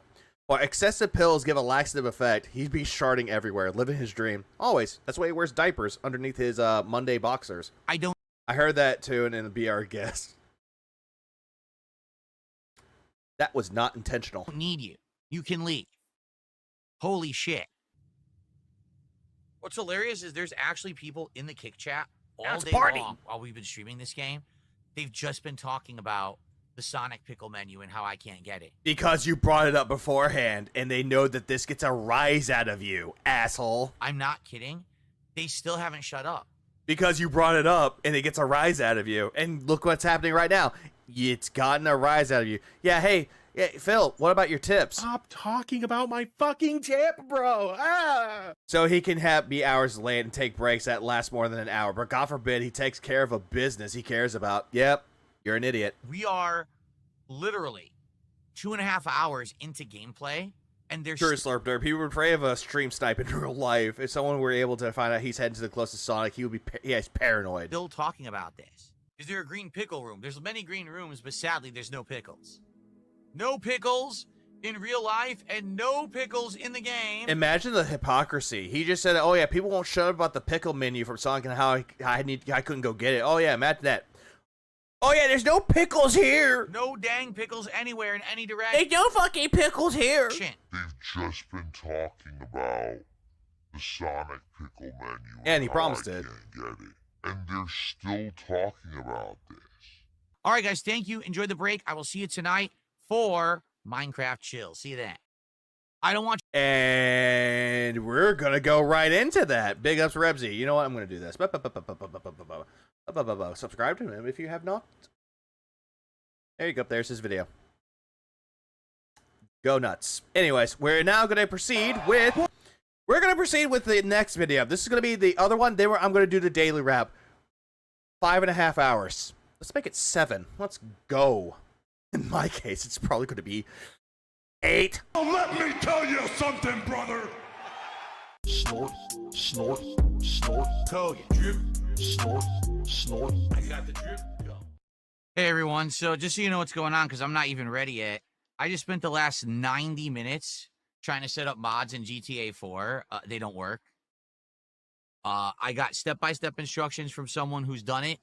Speaker 5: laxative effect. He'd be sharding everywhere, living his dream. Always. That's why he wears diapers underneath his Monday boxers. I heard that too, and it'll be our guest. That was not intentional.
Speaker 1: I don't need you. You can leave. Holy shit. What's hilarious is there's actually people in the Kick Chat all day long while we've been streaming this game. They've just been talking about the Sonic Pickle menu and how I can't get it.
Speaker 5: Because you brought it up beforehand, and they know that this gets a rise out of you, asshole.
Speaker 1: I'm not kidding. They still haven't shut up.
Speaker 5: Because you brought it up, and it gets a rise out of you. And look what's happening right now. It's gotten a rise out of you. Yeah, hey, Phil, what about your tips?
Speaker 2: Stop talking about my fucking tip, bro.
Speaker 5: So he can be hours late and take breaks that last more than an hour. But God forbid he takes care of a business he cares about. Yep, you're an idiot.
Speaker 1: We are literally 2.5 hours into gameplay, and there's
Speaker 5: sure, Slurp Derp. He would pray of a stream snipe in real life. If someone were able to find out he's heading to the closest Sonic, he would be he's paranoid.
Speaker 1: Still talking about this. Is there a green pickle room? There's many green rooms, but sadly, there's no pickles. No pickles in real life, and no pickles in the game.
Speaker 5: Imagine the hypocrisy. He just said, "Oh yeah, people won't shut up about the pickle menu from Sonic and how I couldn't go get it." Oh yeah, imagine that. Oh yeah, there's no pickles here.
Speaker 1: No dang pickles anywhere in any direction.
Speaker 10: There's no fucking pickles here.
Speaker 4: They've just been talking about the Sonic pickle menu.
Speaker 5: And he promised it.
Speaker 4: Can't get it. And they're still talking about this.
Speaker 1: All right, guys, thank you. Enjoy the break. I will see you tonight for Minecraft Chill. See you then. I don't want you.
Speaker 5: And we're going to go right into that. Big ups, Rebsy. You know what? I'm going to do this. Subscribe to him if you have not. There you go. There's his video. Go nuts. Anyways, we're now going to proceed with... We're going to proceed with the next video. This is going to be the other one. I'm going to do the daily wrap. 5.5 hours. Let's make it 7. Let's go. In my case, it's probably going to be 8.
Speaker 9: Oh, let me tell you something, brother.
Speaker 11: Snort, snort, snort.
Speaker 9: Code drip, snort, snort. I got the drip. Go.
Speaker 1: Hey, everyone. So just so you know what's going on, because I'm not even ready yet, I just spent the last 90 minutes trying to set up mods in GTA 4. They don't work. I got step-by-step instructions from someone who's done it.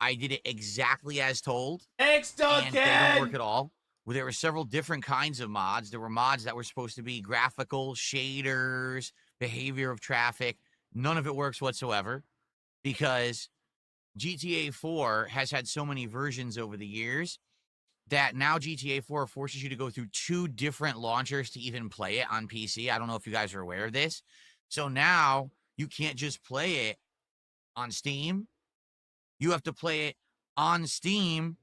Speaker 1: I did it exactly as told.
Speaker 5: Thanks, Duncan!
Speaker 1: And they don't work at all. Well, there were several different kinds of mods. There were mods that were supposed to be graphical, shaders, behavior of traffic. None of it works whatsoever because GTA 4 has had so many versions over the years that now GTA 4 forces you to go through 2 different launchers to even play it on PC. I don't know if you guys are aware of this. So now you can't just play it on Steam. You have to play it on Steam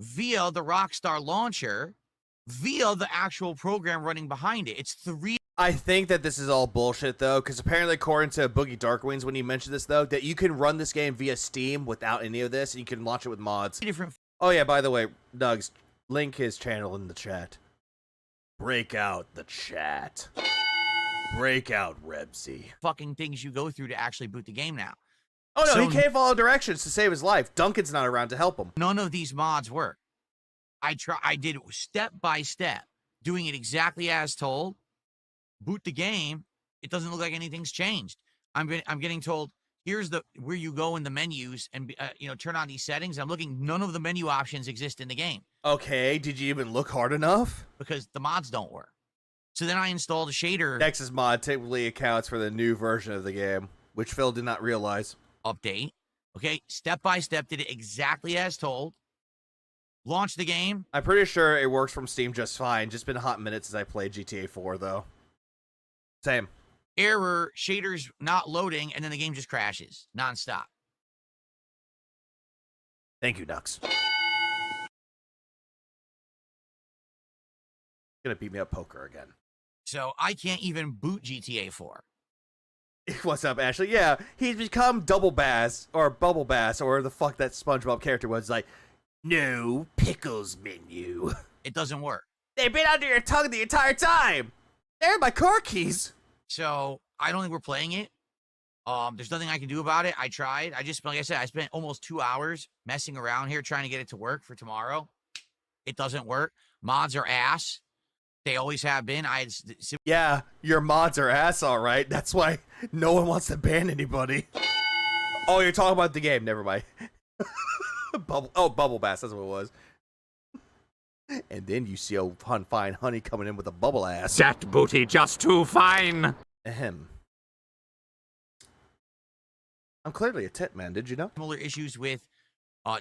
Speaker 1: via the Rockstar launcher, via the actual program running behind it. It's 3.
Speaker 5: I think that this is all bullshit, though, because apparently, according to Boogie Darkwings, when he mentioned this, though, that you can run this game via Steam without any of this, and you can launch it with mods.
Speaker 1: Different.
Speaker 5: Oh, yeah, by the way, Nugs, link his channel in the chat. Break out the chat. Break out Rebsy.
Speaker 1: Fucking things you go through to actually boot the game now.
Speaker 5: Oh, no, he can't follow directions to save his life. Duncan's not around to help him.
Speaker 1: None of these mods work. I did it step by step, doing it exactly as told. Boot the game. It doesn't look like anything's changed. I'm getting told, here's where you go in the menus and turn on these settings. I'm looking, none of the menu options exist in the game.
Speaker 5: Okay, did you even look hard enough?
Speaker 1: Because the mods don't work. So then I installed a shader.
Speaker 5: Nexus mod typically accounts for the new version of the game, which Phil did not realize.
Speaker 1: Update. Okay, step by step, did it exactly as told. Launch the game.
Speaker 5: I'm pretty sure it works from Steam just fine. Just been a hot minute since I played GTA 4, though. Same.
Speaker 1: Error, shaders not loading, and then the game just crashes nonstop.
Speaker 5: Thank you, Nux. Gonna beat me up poker again.
Speaker 1: So I can't even boot GTA 4.
Speaker 5: What's up, Ashley? Yeah, he's become Double Bass or Bubble Bass or the fuck that SpongeBob character was. Like, no pickles menu.
Speaker 1: It doesn't work.
Speaker 5: They've been under your tongue the entire time. They're my car keys.
Speaker 1: So I don't think we're playing it. There's nothing I can do about it. I tried. Like I said, I spent almost 2 hours messing around here trying to get it to work for tomorrow. It doesn't work. Mods are ass. They always have been.
Speaker 5: Yeah, your mods are ass, all right. That's why no one wants to ban anybody. Oh, you're talking about the game. Never mind. Bubble Bass. That's what it was. And then you see old fine honey coming in with a bubble ass.
Speaker 8: That booty just too fine.
Speaker 5: Ahem. I'm clearly a tit man. Did you know?
Speaker 1: Similar issues with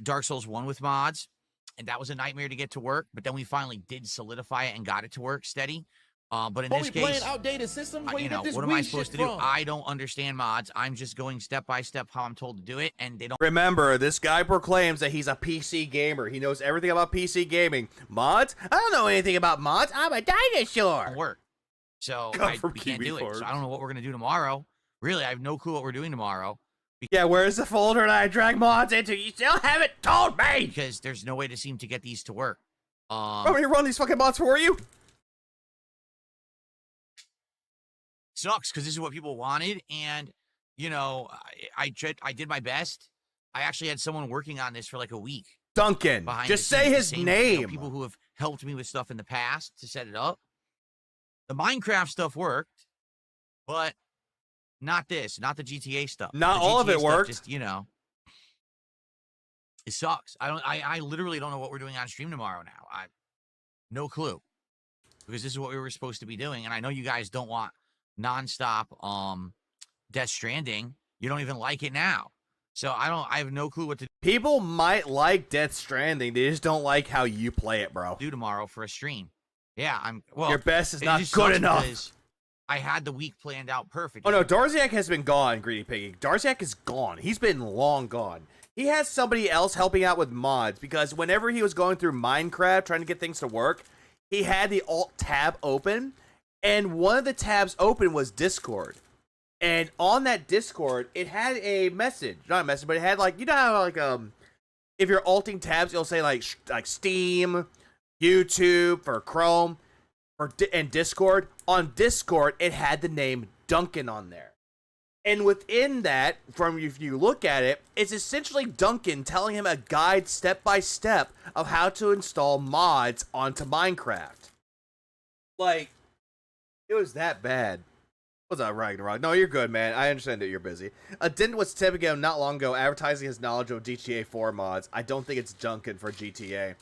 Speaker 1: Dark Souls 1 with mods, and that was a nightmare to get to work. But then we finally did solidify it and got it to work steady. But in this case,
Speaker 3: playing outdated systems.
Speaker 1: what am I supposed to do? I don't understand mods. I'm just going step by step how I'm told to do it, and they don't.
Speaker 5: Remember, this guy proclaims that he's a PC gamer. He knows everything about PC gaming. Mods? I don't know anything about mods. I'm a dinosaur.
Speaker 1: Work. So we can't do it. So I don't know what we're gonna do tomorrow. Really, I have no clue what we're doing tomorrow.
Speaker 5: Yeah, where's the folder that I drag mods into? You still haven't told me!
Speaker 1: Because there's no way to seem to get these to work.
Speaker 5: Want me to run these fucking mods for you?
Speaker 1: Sucks, because this is what people wanted, and, you know, I did my best. I actually had someone working on this for like a week.
Speaker 5: Duncan, just say his name.
Speaker 1: You know, people who have helped me with stuff in the past to set it up. The Minecraft stuff worked, but not this, not the GTA stuff.
Speaker 5: Not all of it worked.
Speaker 1: Just, you know, it sucks. I literally don't know what we're doing on stream tomorrow now. No clue, because this is what we were supposed to be doing, and I know you guys don't want nonstop Death Stranding. You don't even like it now, so I have no clue what to do.
Speaker 5: People might like Death Stranding, they just don't like how you play it, bro.
Speaker 1: Do tomorrow for a stream. Yeah,
Speaker 5: your best is not good enough.
Speaker 1: I had the week planned out perfect.
Speaker 5: Oh no, Darziak has been gone, Greedy Piggy. Darziak is gone. He's been long gone. He has somebody else helping out with mods, because whenever he was going through Minecraft trying to get things to work, he had the alt tab open, and one of the tabs open was Discord. And on that Discord, it had a message. Not a message, but it had like, you know how like if you're alting tabs, it'll say like Steam, YouTube for Chrome, and Discord. On Discord, it had the name Duncan on there. And within that, if you look at it, it's essentially Duncan telling him a guide step by step of how to install mods onto Minecraft. Like, it was that bad. What's up, Ragnarok? No, you're good, man. I understand that you're busy. Didn't was tipping him not long ago advertising his knowledge of GTA 4 mods. I don't think it's Duncan for GTA.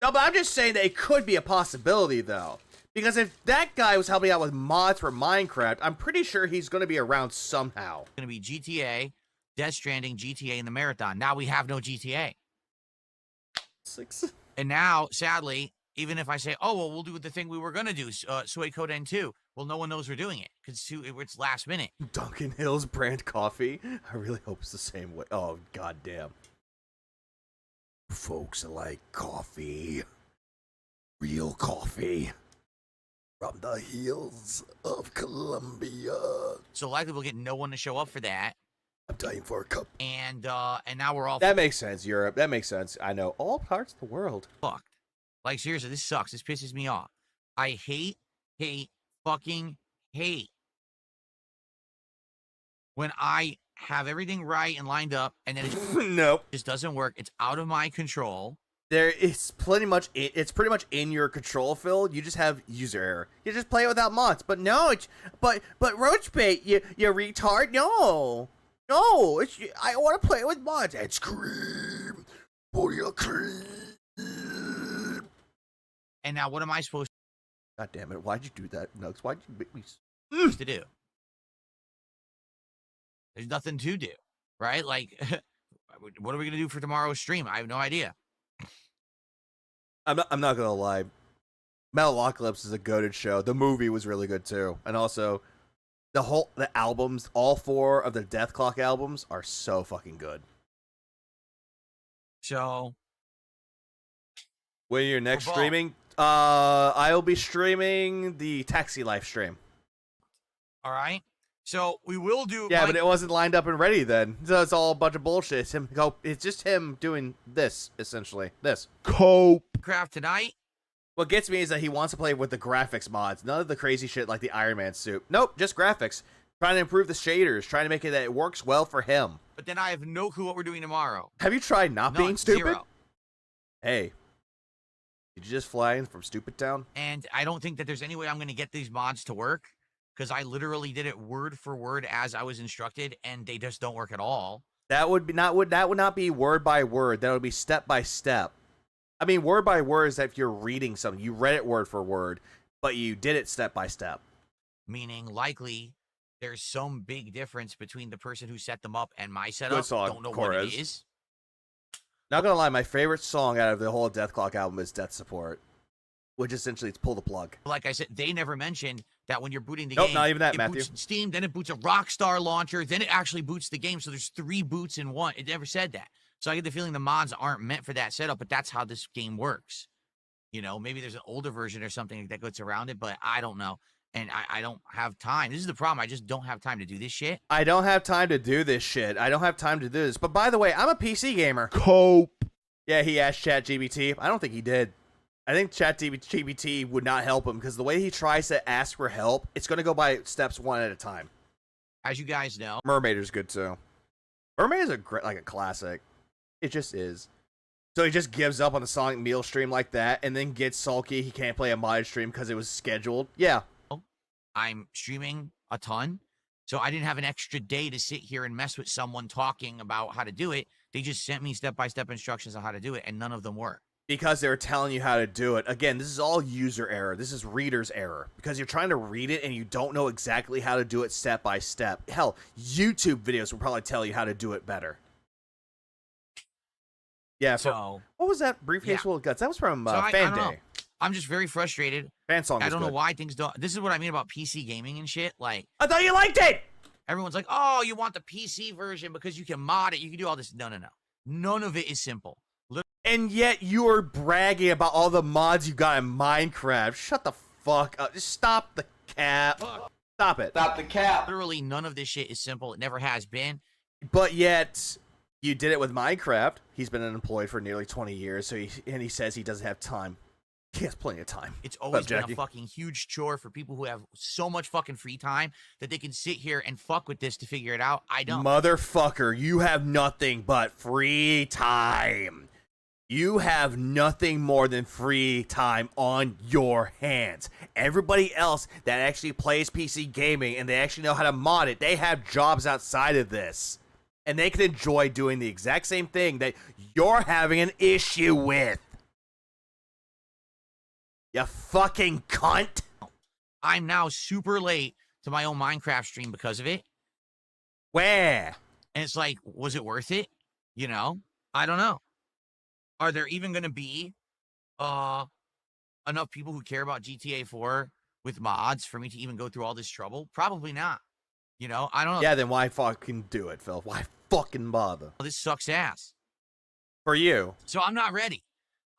Speaker 5: No, but I'm just saying that it could be a possibility, though. Because if that guy was helping out with mods for Minecraft, I'm pretty sure he's going to be around somehow.
Speaker 1: It's going to be GTA, Death Stranding, GTA, and the Marathon. Now we have no GTA.
Speaker 5: 6.
Speaker 1: And now, sadly, even if I say, oh, well, we'll do the thing we were going to do, Suikoden 2, well, no one knows we're doing it because it's last minute.
Speaker 5: Duncan Hill's brand coffee? I really hope it's the same way. Oh, goddamn. Folks like coffee. Real coffee. From the hills of Colombia.
Speaker 1: So likely we'll get no one to show up for that.
Speaker 5: I'm dying for a cup.
Speaker 1: And now we're all
Speaker 5: that makes sense, Europe. That makes sense. I know all parts of the world
Speaker 1: fucked. Like seriously, this sucks. This pisses me off. I hate, fucking hate when I have everything right and lined up, and then it
Speaker 5: nope,
Speaker 1: just doesn't work. It's out of my control.
Speaker 5: It's pretty much in your control field. You just have user error. You just play it without mods. But no, but Roachbait, you retard. No, I want to play it with mods. It's cream, booyah cream.
Speaker 1: And now what am I supposed to?
Speaker 5: God damn it! Why'd you do that, Nugs? Why'd you make me
Speaker 1: to do? There's nothing to do, right? Like, what are we gonna do for tomorrow's stream? I have no idea.
Speaker 5: I'm not gonna lie. Metalocalypse is a goated show. The movie was really good too, and also the albums, all 4 of the Death Clock albums, are so fucking good.
Speaker 1: So,
Speaker 5: when you're next streaming, I'll be streaming the Taxi Life stream.
Speaker 1: All right. So we will do.
Speaker 5: Yeah, but it wasn't lined up and ready then. So it's all a bunch of bullshit. It's him. It's just him doing this essentially. This
Speaker 1: Craft tonight.
Speaker 5: What gets me is that he wants to play with the graphics mods, none of the crazy shit like the Iron Man suit. Nope, just graphics. Trying to improve the shaders, trying to make it that it works well for him.
Speaker 1: But then I have no clue what we're doing tomorrow.
Speaker 5: Have you tried not being stupid?
Speaker 1: Zero.
Speaker 5: Hey, did you just fly in from Stupid Town?
Speaker 1: And I don't think that there's any way I'm going to get these mods to work because I literally did it word for word as I was instructed, and they just don't work at all.
Speaker 5: That would not be word by word. That would be step by step. I mean, word by word is that if you're reading something, you read it word for word, but you did it step by step.
Speaker 1: Meaning, likely, there's some big difference between the person who set them up and my setup.
Speaker 5: Good song,
Speaker 1: don't know
Speaker 5: Cortez.
Speaker 1: what it is.
Speaker 5: Not gonna lie, my favorite song out of the whole Death Clock album is Death Support, which essentially is pull the plug.
Speaker 1: Like I said, they never mentioned that when you're booting the
Speaker 5: Nope,
Speaker 1: game,
Speaker 5: not even that,
Speaker 1: it
Speaker 5: Matthew.
Speaker 1: boots Steam, then it boots a Rockstar launcher, then it actually boots the game. So there's 3 boots in one. It never said that. So I get the feeling the mods aren't meant for that setup, but that's how this game works. You know, maybe there's an older version or something that goes around it, but I don't know. And I don't have time. This is the problem. I just don't have time to do this shit.
Speaker 5: I don't have time to do this shit. I don't have time to do this. But by the way, I'm a PC gamer. Yeah, he asked ChatGPT. I don't think he did. I think ChatGPT would not help him because the way he tries to ask for help, it's going to go by steps one at a time.
Speaker 1: As you guys know,
Speaker 5: Mermaid is good too. Mermaid is a classic. It just is. So he just gives up on the Sonic meal stream like that and then gets sulky. He can't play a mod stream because it was scheduled. Yeah.
Speaker 1: I'm streaming a ton, so I didn't have an extra day to sit here and mess with someone talking about how to do it. They just sent me step-by-step instructions on how to do it, and none of them work.
Speaker 5: Because they were telling you how to do it. Again, this is all user error. This is reader's error. Because you're trying to read it and you don't know exactly how to do it step by step. Hell, YouTube videos will probably tell you how to do it better. Yeah, so what was that Briefcase Full of Guts? That was from Fan Day.
Speaker 1: I'm just very frustrated.
Speaker 5: Fan song.
Speaker 1: I don't know why things don't. This is what I mean about PC gaming and shit. Like,
Speaker 5: I thought you liked it.
Speaker 1: Everyone's like, oh, you want the PC version because you can mod it. You can do all this. No. None of it is simple.
Speaker 5: And yet you are bragging about all the mods you got in Minecraft. Shut the fuck up. Just stop the cap. Stop it.
Speaker 12: Stop the cap.
Speaker 1: Literally, none of this shit is simple. It never has been.
Speaker 5: But yet, you did it with Minecraft. He's been unemployed for nearly 20 years, so he says he doesn't have time. He has plenty of time.
Speaker 1: It's always been a fucking huge chore for people who have so much fucking free time that they can sit here and fuck with this to figure it out. I don't.
Speaker 5: Motherfucker, you have nothing but free time. You have nothing more than free time on your hands. Everybody else that actually plays PC gaming and they actually know how to mod it, they have jobs outside of this. And they can enjoy doing the exact same thing that you're having an issue with. You fucking cunt.
Speaker 1: I'm now super late to my own Minecraft stream because of it.
Speaker 5: Where?
Speaker 1: And it's like, was it worth it? You know? I don't know. Are there even going to be enough people who care about GTA 4 with mods for me to even go through all this trouble? Probably not. You know? I don't know.
Speaker 5: Yeah, then why fucking do it, Phil? Why fucking bother?
Speaker 1: This sucks ass.
Speaker 5: For you.
Speaker 1: So I'm not ready.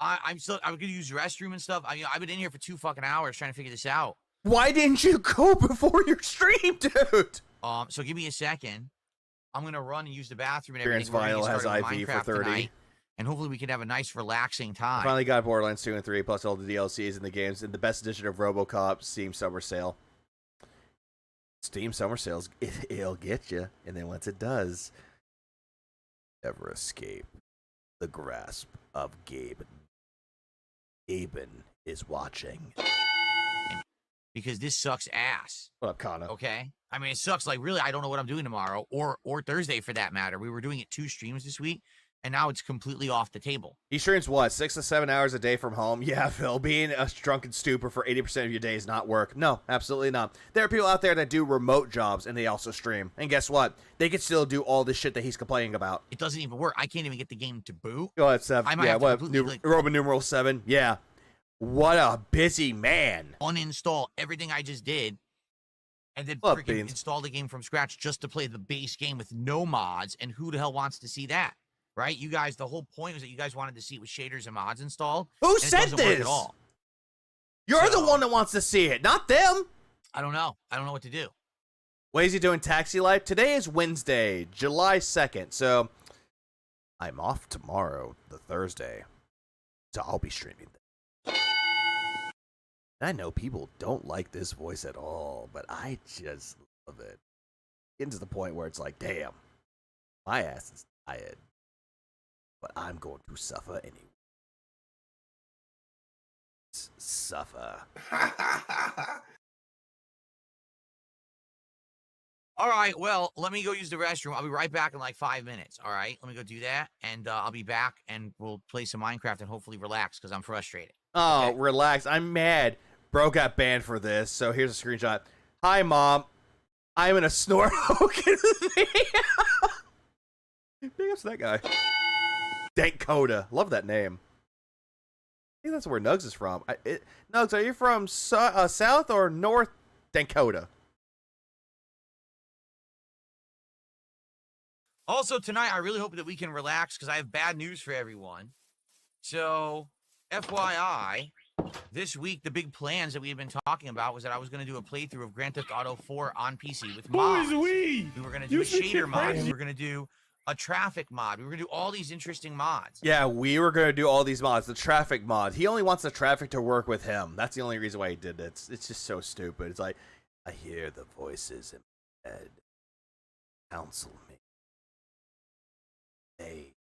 Speaker 1: I'm going to use the restroom and stuff. I mean, I've been in here for 2 fucking hours trying to figure this out.
Speaker 5: Why didn't you go before your stream, dude?
Speaker 1: So give me a second. I'm going to run and use the bathroom and
Speaker 5: Experience
Speaker 1: everything.
Speaker 5: Vinyl has IV for 30.
Speaker 1: Tonight, and hopefully we can have a nice, relaxing time.
Speaker 5: I finally got Borderlands 2 and 3, plus all the DLCs in the games, and the best edition of RoboCop, Steam Summer Sale. Steam Summer Sales, it'll get you, and then once it does, never escape the grasp of Gaben. Gaben is watching.
Speaker 1: Because this sucks ass.
Speaker 5: What up, Kana?
Speaker 1: Okay? I mean, it sucks. Like, really, I don't know what I'm doing tomorrow, or Thursday for that matter. We were doing it 2 streams this week, and now it's completely off the table.
Speaker 5: He streams what, 6 to 7 hours a day from home? Yeah, Phil, being a drunken stupor for 80% of your day is not work. No, absolutely not. There are people out there that do remote jobs, and they also stream. And guess what? They can still do all this shit that he's complaining about.
Speaker 1: It doesn't even work. I can't even get the game to boot.
Speaker 5: Go ahead, 7. Yeah, what? Roman numeral 7. Yeah. What a busy man.
Speaker 1: Uninstall everything I just did, and then freaking install the game from scratch just to play the base game with no mods. And who the hell wants to see that? Right? You guys, the whole point was that you guys wanted to see it with shaders and mods installed.
Speaker 5: Who said this?
Speaker 1: At all.
Speaker 5: You're the one that wants to see it, not them.
Speaker 1: I don't know. I don't know what to do.
Speaker 5: What is he doing Taxi Life? Today is Wednesday, July 2nd, so I'm off tomorrow, the Thursday, so I'll be streaming. I know people don't like this voice at all, but I just love it. Getting to the point where it's like, damn, my ass is tired, but I'm going to suffer anyway. Suffer.
Speaker 1: All right, well, let me go use the restroom. I'll be right back in like 5 minutes. All right, let me go do that, and I'll be back, and we'll play some Minecraft and hopefully relax because I'm frustrated.
Speaker 5: Oh,
Speaker 1: okay?
Speaker 5: Relax. I'm mad. Bro got banned for this, so here's a screenshot. Hi, Mom. I'm in a snort Hogan video. Big ups to that guy. Dank Coda. Love that name. I think that's where Nugs is from. Nugs, are you from South or North Dakota?
Speaker 1: Also, tonight, I really hope that we can relax because I have bad news for everyone. So, FYI, this week, the big plans that we had been talking about was that I was going to do a playthrough of Grand Theft Auto 4 on PC with mods. We were going to do a shader mod. We were going to do a traffic mod. We were going to do all these interesting mods.
Speaker 5: Yeah, we were going to do all these mods. The traffic mod. He only wants the traffic to work with him. That's the only reason why he did it. It's just so stupid. It's like, I hear the voices in my head. Counsel me. They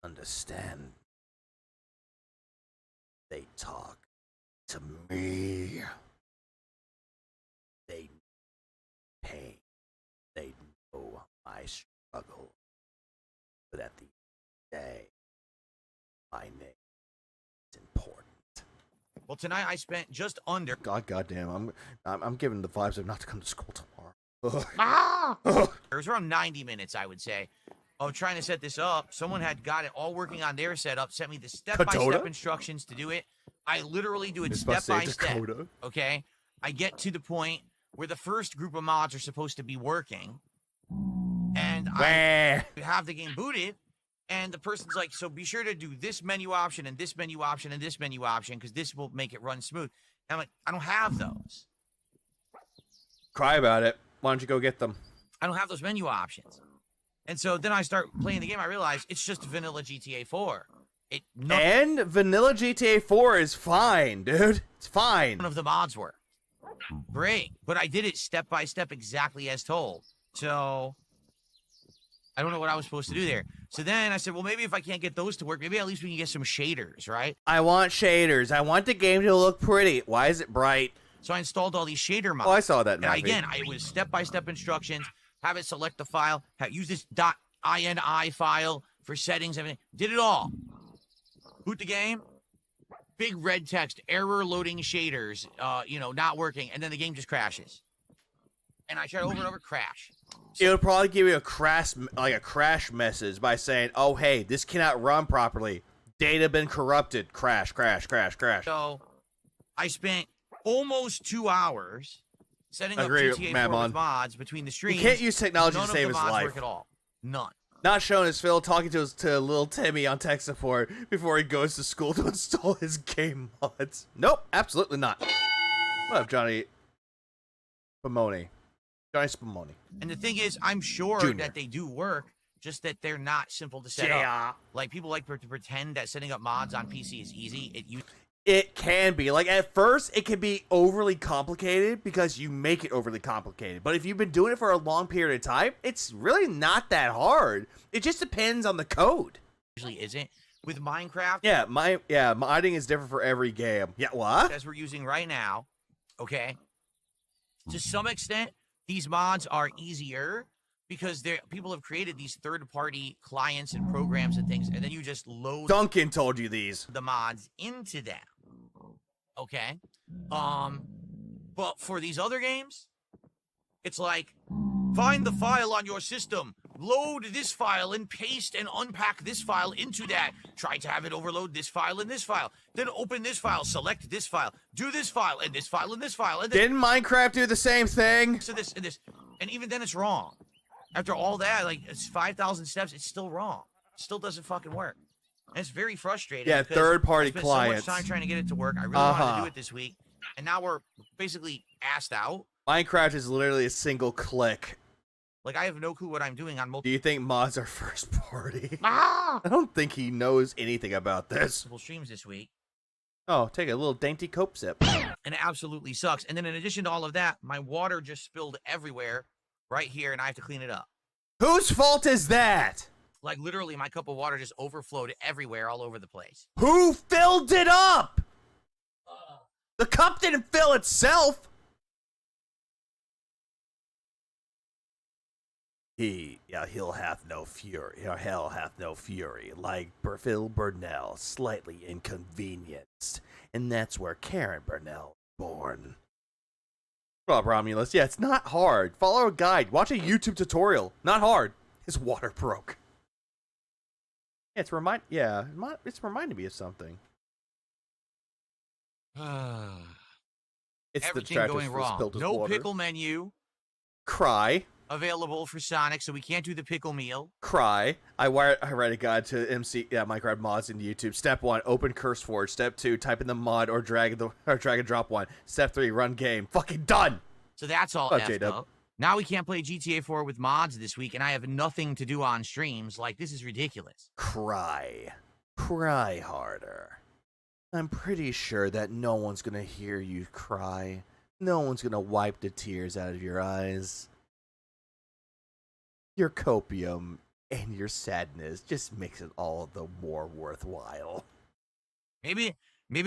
Speaker 5: understand. They talk to me. They pain. They know my struggle. But at the day, my name is important.
Speaker 1: Well, tonight I spent just under.
Speaker 5: Goddamn! I'm giving the vibes of not to come to school tomorrow.
Speaker 1: It was around 90 minutes, I would say, of trying to set this up. Someone had got it all working on their setup, sent me the step-by-step instructions to do it. I literally do it step-by-step, okay? I get to the point where the first group of mods are supposed to be working, and I have the game booted, and the person's like, so be sure to do this menu option, and this menu option, and this menu option, because this will make it run smooth. And I'm like, I don't have those.
Speaker 5: Cry about it. Why don't you go get them?
Speaker 1: I don't have those menu options. And so then I start playing the game. I realize it's just vanilla GTA 4.
Speaker 5: And vanilla GTA 4 is fine, dude. It's fine.
Speaker 1: None of the mods were. Great. But I did it step by step exactly as told. So I don't know what I was supposed to do there. So then I said, well, maybe if I can't get those to work, maybe at least we can get some shaders, right?
Speaker 5: I want shaders. I want the game to look pretty. Why is it bright?
Speaker 1: So I installed all these shader mods.
Speaker 5: Oh, I saw that.
Speaker 1: And again, it was step-by-step instructions. Have it select the file. Use this .ini file for settings. Everything. Did it all. Boot the game. Big red text. Error loading shaders. Not working. And then the game just crashes. And I try over and over. Crash.
Speaker 5: So, it'll probably give you a crash message by saying, "Oh, hey, this cannot run properly. Data been corrupted. Crash, crash, crash, crash."
Speaker 1: So I spent almost 2 hours setting up GTA 4 with mods between the streams.
Speaker 5: You can't use technology to save his life.
Speaker 1: None of the mods work at all. None.
Speaker 5: Not shown as Phil talking to little Timmy on tech support before he goes to school to install his game mods. Nope, absolutely not. What up, Johnny Spumoni? Johnny Spumoni.
Speaker 1: And the thing is, I'm sure that they do work, just that they're not simple to set up. Like, people like to pretend that setting up mods on PC is easy.
Speaker 5: It can be. Like, at first, it can be overly complicated because you make it overly complicated. But if you've been doing it for a long period of time, it's really not that hard. It just depends on the code.
Speaker 1: Usually isn't. With Minecraft...
Speaker 5: modding is different for every game. Yeah, what?
Speaker 1: As we're using right now, okay? To some extent, these mods are easier because people have created these third-party clients and programs and things, and then you just load...
Speaker 5: Duncan told you these.
Speaker 1: ...the mods into them. Okay, but for these other games, it's like, find the file on your system, load this file, and paste and unpack this file into that. Try to have it overload this file and this file. Then open this file, select this file, do this file, and this file, and this file. And
Speaker 5: didn't Minecraft do the same thing?
Speaker 1: So this and this, and even then it's wrong. After all that, like, it's 5,000 steps, it's still wrong. It still doesn't fucking work. And it's very frustrating.
Speaker 5: Yeah, third-party clients.
Speaker 1: So much time trying to get it to work. I really wanted to do it this week, and now we're basically assed out
Speaker 5: Minecraft is literally a single click.
Speaker 1: Like, I have no clue what I'm doing on
Speaker 5: Do you think mods are first party?
Speaker 1: Ah!
Speaker 5: I don't think he knows anything about this.
Speaker 1: multiple streams this week.
Speaker 5: Oh, take a little dainty cope sip.
Speaker 1: And it absolutely sucks. And then in addition to all of that, my water just spilled everywhere right here, and I have to clean it up.
Speaker 5: Whose fault is that?
Speaker 1: Like, literally, my cup of water just overflowed everywhere all over the place.
Speaker 5: Who filled it up? The cup didn't fill itself. He'll have no fury, or hell hath no fury, like Phil Burnell, slightly inconvenienced. And that's where Karen Burnell was born. Rob Romulus, yeah, it's not hard. Follow a guide, watch a YouTube tutorial. Not hard. His water broke. Yeah, it's reminding me of something. It's
Speaker 1: Everything
Speaker 5: the
Speaker 1: going wrong. No
Speaker 5: water.
Speaker 1: pickle menu
Speaker 5: Cry.
Speaker 1: available for Sonic, so we can't do the pickle meal.
Speaker 5: Cry. I write a guide to Minecraft mods in YouTube. Step 1, open CurseForge. Step 2, type in the mod or drag and drop one. Step 3, run game. Fucking done.
Speaker 1: So that's all
Speaker 5: Oh,
Speaker 1: effed
Speaker 5: J-Dub.
Speaker 1: up. Now we can't play GTA 4 with mods this week, and I have nothing to do on streams. Like, this is ridiculous.
Speaker 5: Cry. Cry harder. I'm pretty sure that no one's gonna hear you cry. No one's gonna wipe the tears out of your eyes. Your copium and your sadness just makes it all the more worthwhile.
Speaker 1: Maybe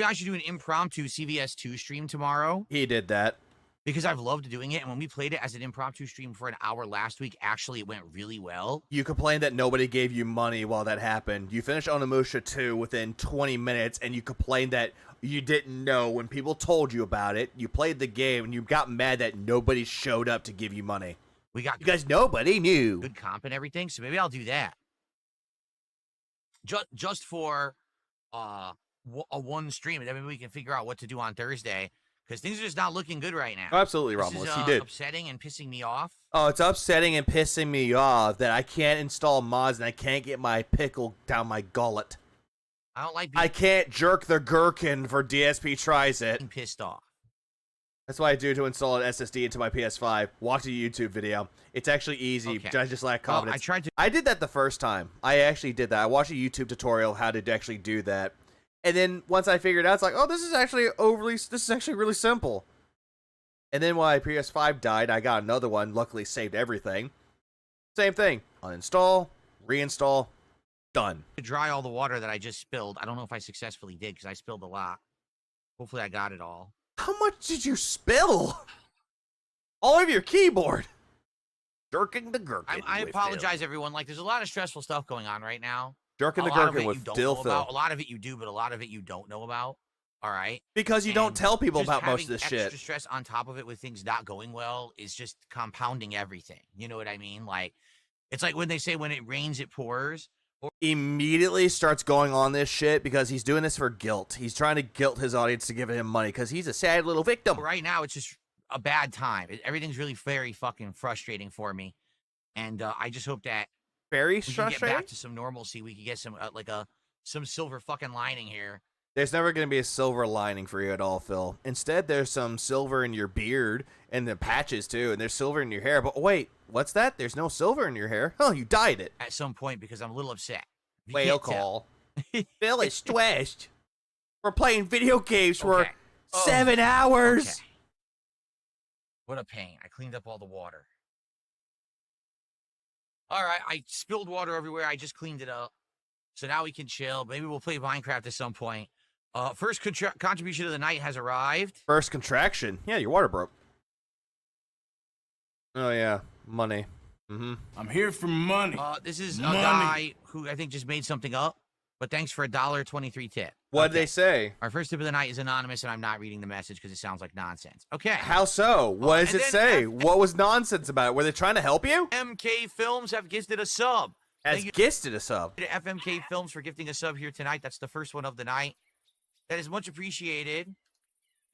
Speaker 1: I should do an impromptu CVS2 stream tomorrow.
Speaker 5: He did that.
Speaker 1: Because I've loved doing it, and when we played it as an impromptu stream for an hour last week, actually it went really well.
Speaker 5: You complained that nobody gave you money while that happened. You finished Onimusha 2 within 20 minutes, and you complained that you didn't know when people told you about it. You played the game, and you got mad that nobody showed up to give you money. Because nobody knew.
Speaker 1: Good comp and everything, so maybe I'll do that. Just for a one stream, and then maybe we can figure out what to do on Thursday. Because things are just not looking good right now.
Speaker 5: Absolutely, Romulus. He did.
Speaker 1: Upsetting and pissing me off.
Speaker 5: Oh, it's upsetting and pissing me off that I can't install mods and I can't get my pickle down my gullet.
Speaker 1: I don't like
Speaker 5: I can't jerk the gherkin for DSP tries it.
Speaker 1: being pissed off.
Speaker 5: That's what I do to install an SSD into my PS5. Watch a YouTube video. It's actually easy.
Speaker 1: Okay.
Speaker 5: I just lack confidence.
Speaker 1: I tried to.
Speaker 5: I did that the first time. I actually did that. I watched a YouTube tutorial how to actually do that. And then once I figured it out, it's like, oh, this is actually really simple. And then when my PS5 died, I got another one. Luckily, saved everything. Same thing. Uninstall, reinstall, done.
Speaker 1: To dry all the water that I just spilled. I don't know if I successfully did because I spilled a lot. Hopefully, I got it all.
Speaker 5: How much did you spill? All over your keyboard. Jerking the gherkin.
Speaker 1: I apologize, everyone. Like, there's a lot of stressful stuff going on right now.
Speaker 5: Jerking the gherkin with Dilfil.
Speaker 1: A lot of it you do, but a lot of it you don't know about. All right?
Speaker 5: Because you don't tell people
Speaker 1: just
Speaker 5: about most of this
Speaker 1: having
Speaker 5: shit.
Speaker 1: Extra stress on top of it with things not going well is just compounding everything. You know what I mean? Like, it's like when they say when it rains, it pours.
Speaker 5: Immediately starts going on this shit because he's doing this for guilt. He's trying to guilt his audience to give him money because he's a sad little victim.
Speaker 1: Right now, it's just a bad time. Everything's really very fucking frustrating for me. And I just hope that
Speaker 5: very
Speaker 1: we can get back to some normalcy. We can get some some silver fucking lining here.
Speaker 5: There's never going to be a silver lining for you at all, Phil. Instead, there's some silver in your beard and the patches too, and there's silver in your hair. But wait, what's that? There's no silver in your hair. Oh, you dyed it.
Speaker 1: At some point because I'm a little upset.
Speaker 5: Whale call. Phil is stressed. We're playing video games for 7 hours.
Speaker 1: Okay. What a pain. I cleaned up all the water. All right, I spilled water everywhere. I just cleaned it up. So now we can chill. Maybe we'll play Minecraft at some point. First contribution of the night has arrived.
Speaker 5: First contraction. Yeah, your water broke. Oh, yeah. Money. Mm-hmm.
Speaker 3: I'm here for money.
Speaker 1: This is a guy who I think just made something up. But thanks for $1.23 tip.
Speaker 5: What'd they say?
Speaker 1: Our first tip of the night is anonymous, and I'm not reading the message because it sounds like nonsense. Okay.
Speaker 5: How so? What does it say? What was nonsense about it? Were they trying to help you?
Speaker 1: FMK Films have gifted a sub.
Speaker 5: Has gifted a sub.
Speaker 1: To FMK Films for gifting a sub here tonight. That's the first one of the night. That is much appreciated.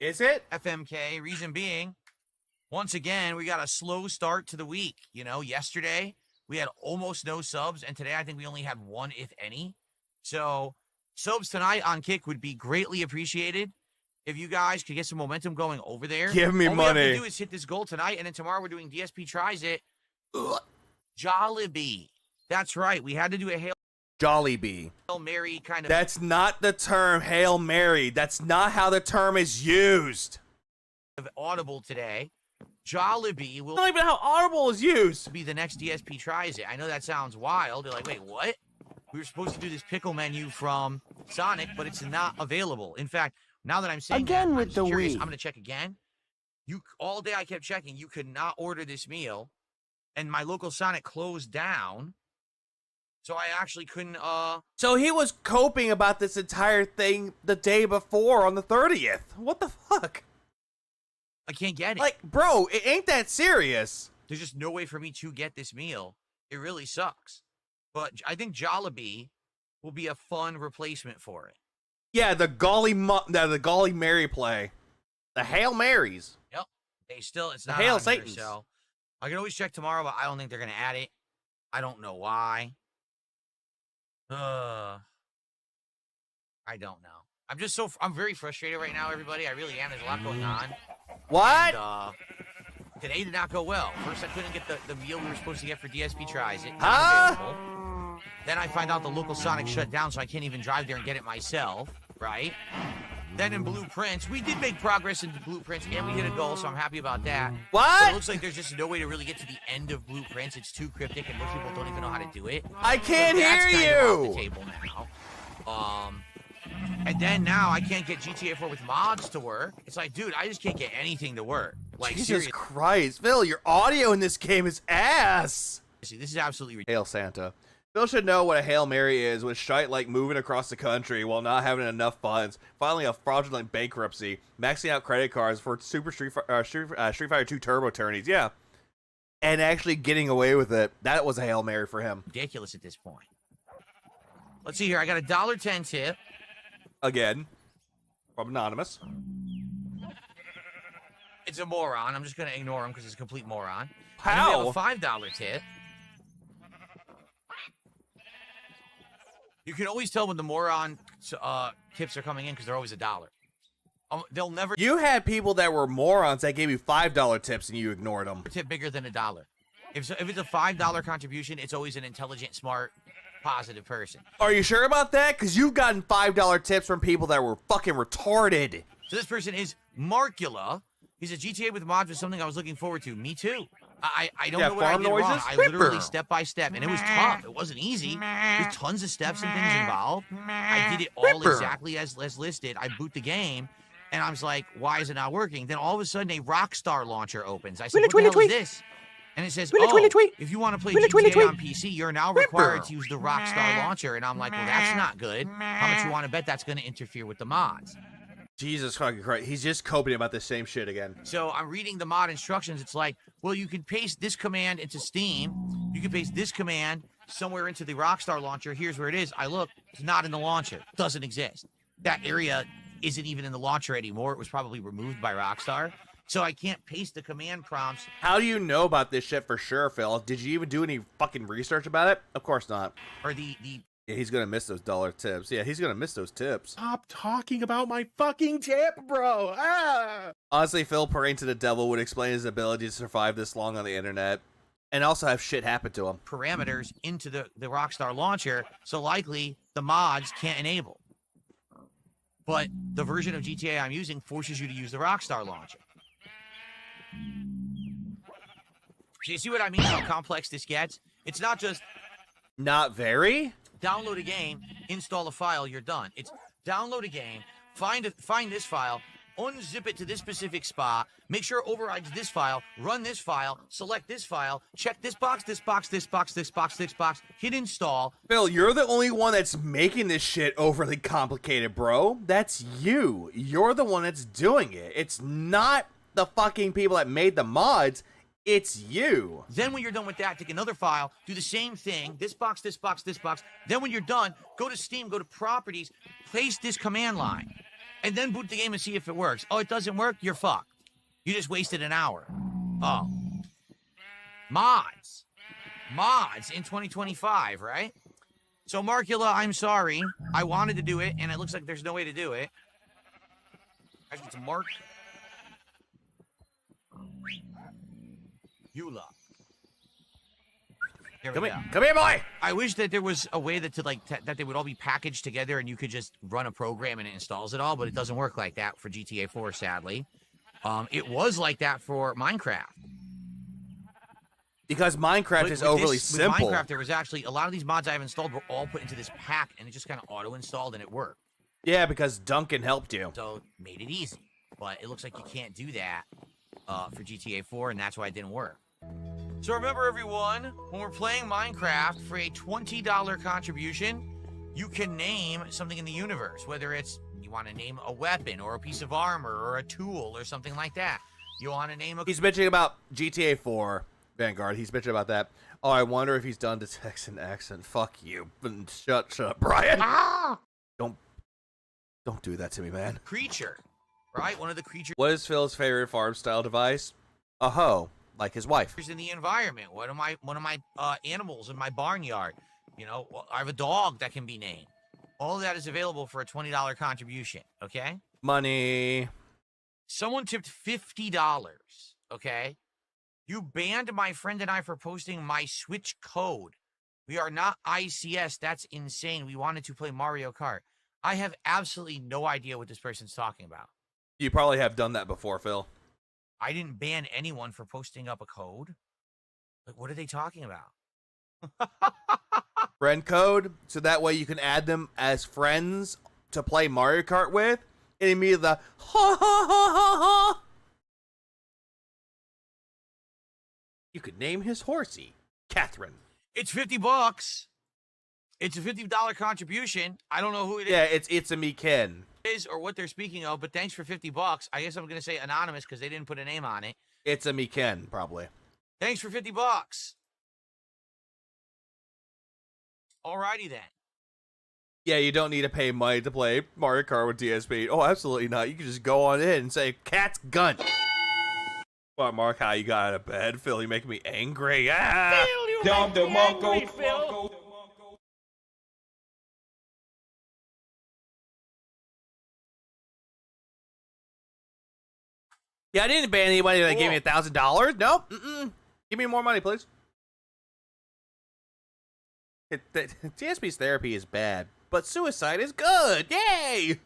Speaker 5: Is it?
Speaker 1: FMK. Reason being, once again, we got a slow start to the week. You know, yesterday we had almost no subs, and today I think we only had one, if any. So subs tonight on Kick would be greatly appreciated. if you guys could get some momentum going over there.
Speaker 5: Give me
Speaker 1: all
Speaker 5: money.
Speaker 1: All we have to do is hit this goal tonight, and then tomorrow we're doing DSP Tries It. Jollibee. That's right. We had to do a
Speaker 5: Jollibee.
Speaker 1: Hail Mary kind of.
Speaker 5: That's not the term Hail Mary. That's not how the term is used.
Speaker 1: Audible today. Jollibee will
Speaker 5: Not even how Audible is used.
Speaker 1: be the next DSP Tries It. I know that sounds wild. They're like, wait, what? We were supposed to do this pickle menu from Sonic, but it's not available. In fact, now that I'm saying
Speaker 11: Again
Speaker 1: that,
Speaker 11: with
Speaker 1: I'm
Speaker 11: the
Speaker 1: curious.
Speaker 11: Wii.
Speaker 1: I'm gonna check again. All day I kept checking. You could not order this meal, and my local Sonic closed down. So I actually couldn't,
Speaker 5: So he was coping about this entire thing the day before on the 30th. What the fuck?
Speaker 1: I can't get it.
Speaker 5: Like, bro, it ain't that serious.
Speaker 1: There's just no way for me to get this meal. It really sucks. But I think Jollibee will be a fun replacement for it.
Speaker 5: Yeah, the Golly Mary play. The Hail Marys.
Speaker 1: Yep. It's not
Speaker 5: Hail
Speaker 1: on here,
Speaker 5: Satans.
Speaker 1: so I can always check tomorrow, but I don't think they're gonna add it. I don't know why. I don't know. I'm very frustrated right now, everybody. I really am. There's a lot going on.
Speaker 5: What?
Speaker 1: And, today did not go well. First, I couldn't get the meal we were supposed to get for DSP Tries It.
Speaker 5: Huh?
Speaker 1: Available. Then I find out the local Sonic shut down, so I can't even drive there and get it myself, right? Then in Blueprints, we did make progress into Blueprints, and we hit a goal, so I'm happy about that.
Speaker 5: What?
Speaker 1: But it looks like there's just no way to really get to the end of Blueprints. It's too cryptic, and most people don't even know how to do it.
Speaker 5: I can't
Speaker 1: so that's
Speaker 5: hear
Speaker 1: kind
Speaker 5: you.
Speaker 1: of off the table now. And then now I can't get GTA 4 with mods to work. It's like, dude, I just can't get anything to work. Like,
Speaker 5: Jesus
Speaker 1: seriously.
Speaker 5: Christ, Phil, your audio in this game is ass.
Speaker 1: This is absolutely ridiculous.
Speaker 5: Hail Santa. Phil should know what a Hail Mary is, with shite like moving across the country while not having enough funds, filing a fraudulent bankruptcy, maxing out credit cards for Super Street Fighter 2 Turbo tourneys, yeah. And actually getting away with it. That was a Hail Mary for him.
Speaker 1: Ridiculous at this point. Let's see here. I got a $1.10 tip.
Speaker 5: Again. From Anonymous.
Speaker 1: It's a moron. I'm just going to ignore him because he's a complete moron.
Speaker 5: How?
Speaker 1: And we have a $5 tip. You can always tell when the moron tips are coming in because they're always $1. They'll never
Speaker 5: You had people that were morons that gave you $5 tips and you ignored them.
Speaker 1: tip bigger than $1. If it's a $5 contribution, it's always an intelligent, smart, positive person.
Speaker 5: Are you sure about that? Because you've gotten $5 tips from people that were fucking retarded.
Speaker 1: So this person is Markula. He's a GTA with mods was something I was looking forward to. Me too. I don't know what I did wrong. I literally step by step, and it was tough. It wasn't easy. There's tons of steps and things involved. I did it all exactly as listed. I boot the game, and I was like, why is it not working? Then all of a sudden, a Rockstar launcher opens. I said, what the hell is this? And it says, if you want to play GTA on PC, you're now required to use the Rockstar launcher. And I'm like, well, that's not good. How much you want to bet that's going to interfere with the mods?
Speaker 5: Jesus fucking Christ. He's just coping about the same shit again.
Speaker 1: So I'm reading the mod instructions. It's like, well, you can paste this command into Steam. You can paste this command somewhere into the Rockstar launcher. Here's where it is. I look. It's not in the launcher. It doesn't exist. That area isn't even in the launcher anymore. It was probably removed by Rockstar. So I can't paste the command prompts.
Speaker 5: How do you know about this shit for sure, Phil? Did you even do any fucking research about it? Of course not.
Speaker 1: Or the
Speaker 5: Yeah, he's gonna miss those dollar tips. Yeah, he's gonna miss those tips.
Speaker 2: Stop talking about my fucking tip, bro.
Speaker 5: Honestly, Phil praying to the devil would explain his ability to survive this long on the internet, and also have shit happen to him.
Speaker 1: Parameters into the Rockstar launcher, so likely the mods can't enable. But the version of GTA I'm using forces you to use the Rockstar launcher. So you see what I mean? How complex this gets? It's not just
Speaker 5: not very.
Speaker 1: Download a game, install a file, you're done. It's download a game, find this file, unzip it to this specific spot, make sure it overrides this file, run this file, select this file, check this box, this box, this box, this box, this box, hit install.
Speaker 5: Phil, you're the only one that's making this shit overly complicated, bro. That's you. You're the one that's doing it. It's not the fucking people that made the mods. It's you.
Speaker 1: Then when you're done with that, take another file, do the same thing, this box, this box, this box. Then when you're done, go to Steam, go to Properties, place this command line, and then boot the game and see if it works. Oh, it doesn't work? You're fucked. You just wasted an hour. Oh. Mods. Mods in 2025, right? So Markula, I'm sorry. I wanted to do it, and it looks like there's no way to do it. Actually, it's Mark Eula.
Speaker 5: Come here, boy.
Speaker 1: I wish that there was a way that that they would all be packaged together and you could just run a program and it installs it all, but it doesn't work like that for GTA 4, sadly. It was like that for Minecraft.
Speaker 5: Because Minecraft is overly simple.
Speaker 1: With Minecraft, there was actually a lot of these mods I've installed were all put into this pack, and it just kind of auto-installed and it worked.
Speaker 5: Yeah, because Duncan helped you.
Speaker 1: So it made it easy. But it looks like you can't do that for GTA 4, and that's why it didn't work. So remember, everyone, when we're playing Minecraft, for a $20 contribution, you can name something in the universe, whether it's you want to name a weapon or a piece of armor or a tool or something like that. You want to name a...
Speaker 5: He's bitching about GTA 4, Vanguard. He's bitching about that. Oh, I wonder if he's done the Texan accent. Fuck you. Shut up, Brian.
Speaker 1: Ah!
Speaker 5: Don't do that to me, man.
Speaker 1: Creature, right? One of the creatures...
Speaker 5: What is Phil's favorite farm-style device? A hoe. Like his wife.
Speaker 1: In the environment. One of my animals in my barnyard. You know, I have a dog that can be named. All of that is available for a $20 contribution. Okay.
Speaker 5: Money.
Speaker 1: Someone tipped $50. Okay. You banned my friend and I for posting my Switch code. We are not ICS. That's insane. We wanted to play Mario Kart. I have absolutely no idea what this person's talking about.
Speaker 5: You probably have done that before, Phil.
Speaker 1: I didn't ban anyone for posting up a code. Like, what are they talking about?
Speaker 5: Friend code, so that way you can add them as friends to play Mario Kart with, and immediately the ha ha ha ha ha. You could name his horsey Catherine.
Speaker 1: It's $50. It's a $50 contribution. I don't know who it is.
Speaker 5: Yeah, it's a me Ken.
Speaker 1: Is or what they're speaking of, but thanks for $50. I guess I'm gonna say anonymous because they didn't put a name on it.
Speaker 5: It's a me Ken, probably.
Speaker 1: Thanks for $50. Alrighty then.
Speaker 5: Yeah, you don't need to pay money to play Mario Kart with DSP. Oh, absolutely not. You can just go on in and say, "Cat's gun." What, Mark? How you got out of bed, Phil? You making me angry. Ah!
Speaker 3: Phil, you make me angry, Phil.
Speaker 5: Yeah, I didn't ban anybody that gave me $1,000. No, give me more money, please. DSP's therapy is bad, but suicide is good. Yay!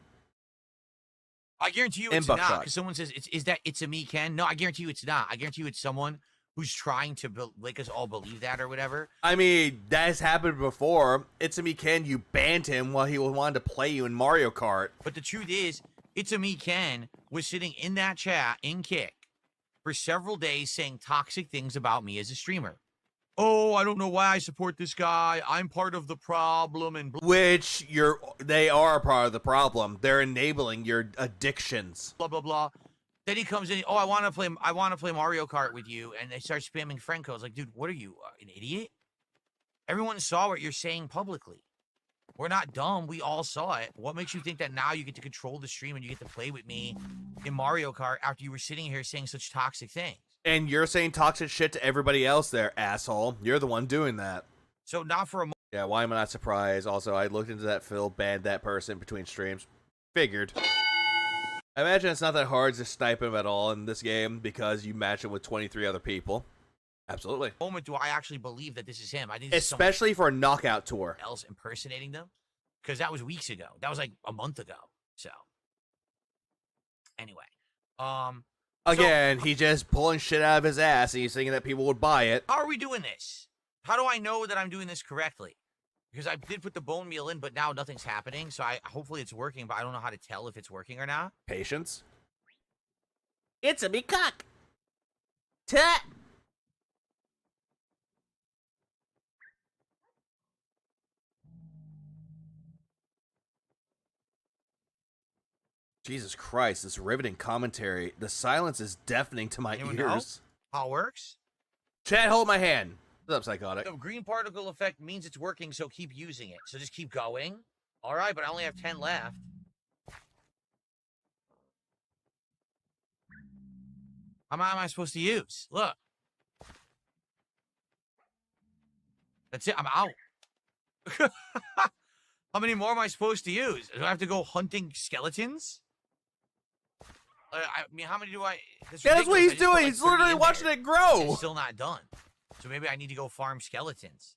Speaker 1: I guarantee you it's not, because someone says, it's a me, Ken? No, I guarantee you it's not. I guarantee you it's someone who's trying to make us all believe that or whatever.
Speaker 5: I mean, that has happened before. It's a me, Ken. You banned him while he wanted to play you in Mario Kart.
Speaker 1: But the truth is, It's a Me Ken was sitting in that chat in Kick for several days saying toxic things about me as a streamer. Oh, I don't know why I support this guy. I'm part of the problem, and
Speaker 5: which they are part of the problem. They're enabling your addictions.
Speaker 1: Blah blah blah. Then he comes in. Oh, I want to play Mario Kart with you, and they start spamming friend codes. Like, dude, what are you, an idiot? Everyone saw what you're saying publicly. We're not dumb. We all saw it. What makes you think that now you get to control the stream and you get to play with me in Mario Kart after you were sitting here saying such toxic things?
Speaker 5: And you're saying toxic shit to everybody else there, asshole. You're the one doing that.
Speaker 1: So not for a moment.
Speaker 5: Yeah, why am I not surprised? Also, I looked into that Phil banned that person between streams. Figured. I imagine it's not that hard to snipe him at all in this game because you match him with 23 other people. Absolutely.
Speaker 1: Moment do I actually believe that this is him? I think
Speaker 5: especially for a knockout tour.
Speaker 1: Else impersonating them, because that was weeks ago. That was like a month ago. So anyway,
Speaker 5: again, he just pulling shit out of his ass and he's thinking that people would buy it.
Speaker 1: How are we doing this? How do I know that I'm doing this correctly? Because I did put the bone meal in, but now nothing's happening. So hopefully it's working, but I don't know how to tell if it's working or not.
Speaker 5: Patience.
Speaker 10: It's a me cock. Tut.
Speaker 5: Jesus Christ, this riveting commentary. The silence is deafening to my ears.
Speaker 1: How it works?
Speaker 5: Chad, hold my hand. What's up, Psychotic?
Speaker 1: The green particle effect means it's working, so keep using it. So just keep going. All right, but I only have 10 left. How many am I supposed to use? Look. That's it. I'm out. How many more am I supposed to use? Do I have to go hunting skeletons? I mean, how many do I?
Speaker 5: That's what he's doing. He's literally watching it grow.
Speaker 1: It's still not done. So maybe I need to go farm skeletons.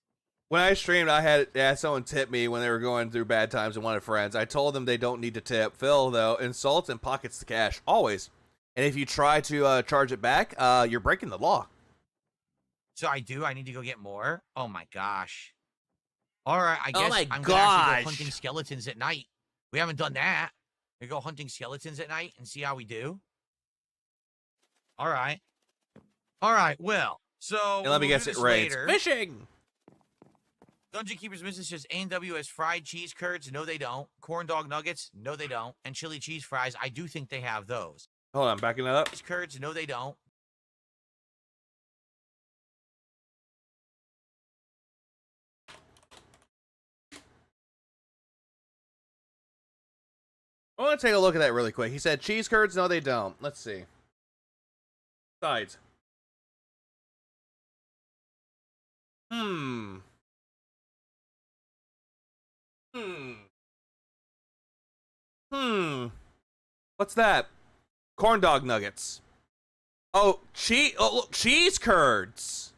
Speaker 5: When I streamed, I had someone tip me when they were going through bad times and wanted friends. I told them they don't need to tip. Phil, though, insults and pockets the cash. Always. And if you try to charge it back, you're breaking the law.
Speaker 1: So I need to go get more? Oh, my gosh. All right, I guess I'm going to actually go hunting skeletons at night. We haven't done that. We go hunting skeletons at night and see how we do. All right. All right, well, so...
Speaker 5: And let me guess, it rains. Fishing!
Speaker 1: Dungeon Keeper's Business says A&W has fried cheese curds. No, they don't. Corn dog nuggets. No, they don't. And chili cheese fries. I do think they have those.
Speaker 5: Hold on, backing that up.
Speaker 1: Cheese curds. No, they don't.
Speaker 5: I want to take a look at that really quick. He said cheese curds. No, they don't. Let's see. Sides. What's that? Corn dog nuggets. Oh, look, cheese curds.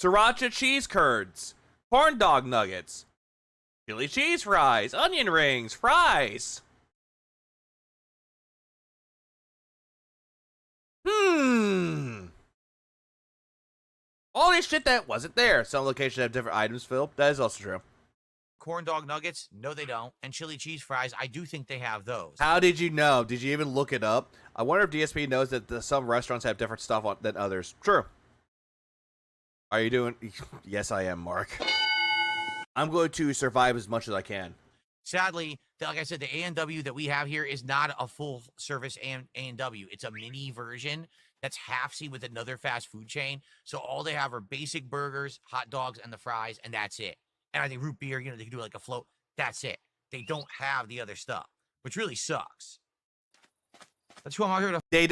Speaker 5: Sriracha cheese curds. Corn dog nuggets. Chili cheese fries. Onion rings. Fries. All this shit that wasn't there. Some locations have different items, Phil. That is also true.
Speaker 1: Corn dog nuggets? No, they don't. And chili cheese fries? I do think they have those.
Speaker 5: How did you know? Did you even look it up? I wonder if DSP knows that some restaurants have different stuff than others. True. Are you doing? Yes, I am, Mark. I'm going to survive as much as I can.
Speaker 1: Sadly, like I said, the A&W that we have here is not a full service A&W. It's a mini version that's half-see with another fast food chain. So all they have are basic burgers, hot dogs, and the fries, and that's it. And I think root beer, they can do like a float. That's it. They don't have the other stuff, which really sucks. That's who I'm out here to.
Speaker 5: They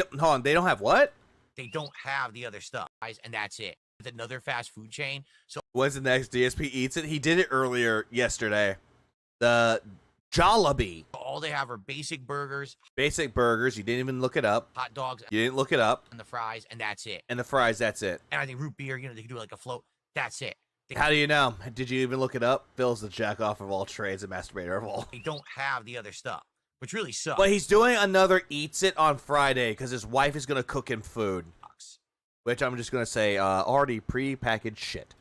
Speaker 5: don't have what?
Speaker 1: They don't have the other stuff, guys, and that's it. With another fast food chain. So
Speaker 5: when's the next DSP eats it? He did it earlier yesterday. The Jollibee.
Speaker 1: All they have are basic burgers.
Speaker 5: Basic burgers. You didn't even look it up.
Speaker 1: Hot dogs.
Speaker 5: You didn't look it up.
Speaker 1: And the fries, and that's it.
Speaker 5: And the fries, that's it.
Speaker 1: And I think root beer, they can do like a float. That's it.
Speaker 5: How do you know? Did you even look it up? Phil's the jack off of all trades and masturbator of all.
Speaker 1: They don't have the other stuff, which really sucks.
Speaker 5: But he's doing another Eats It on Friday because his wife is going to cook him food. Which I'm just going to say, already pre-packaged shit.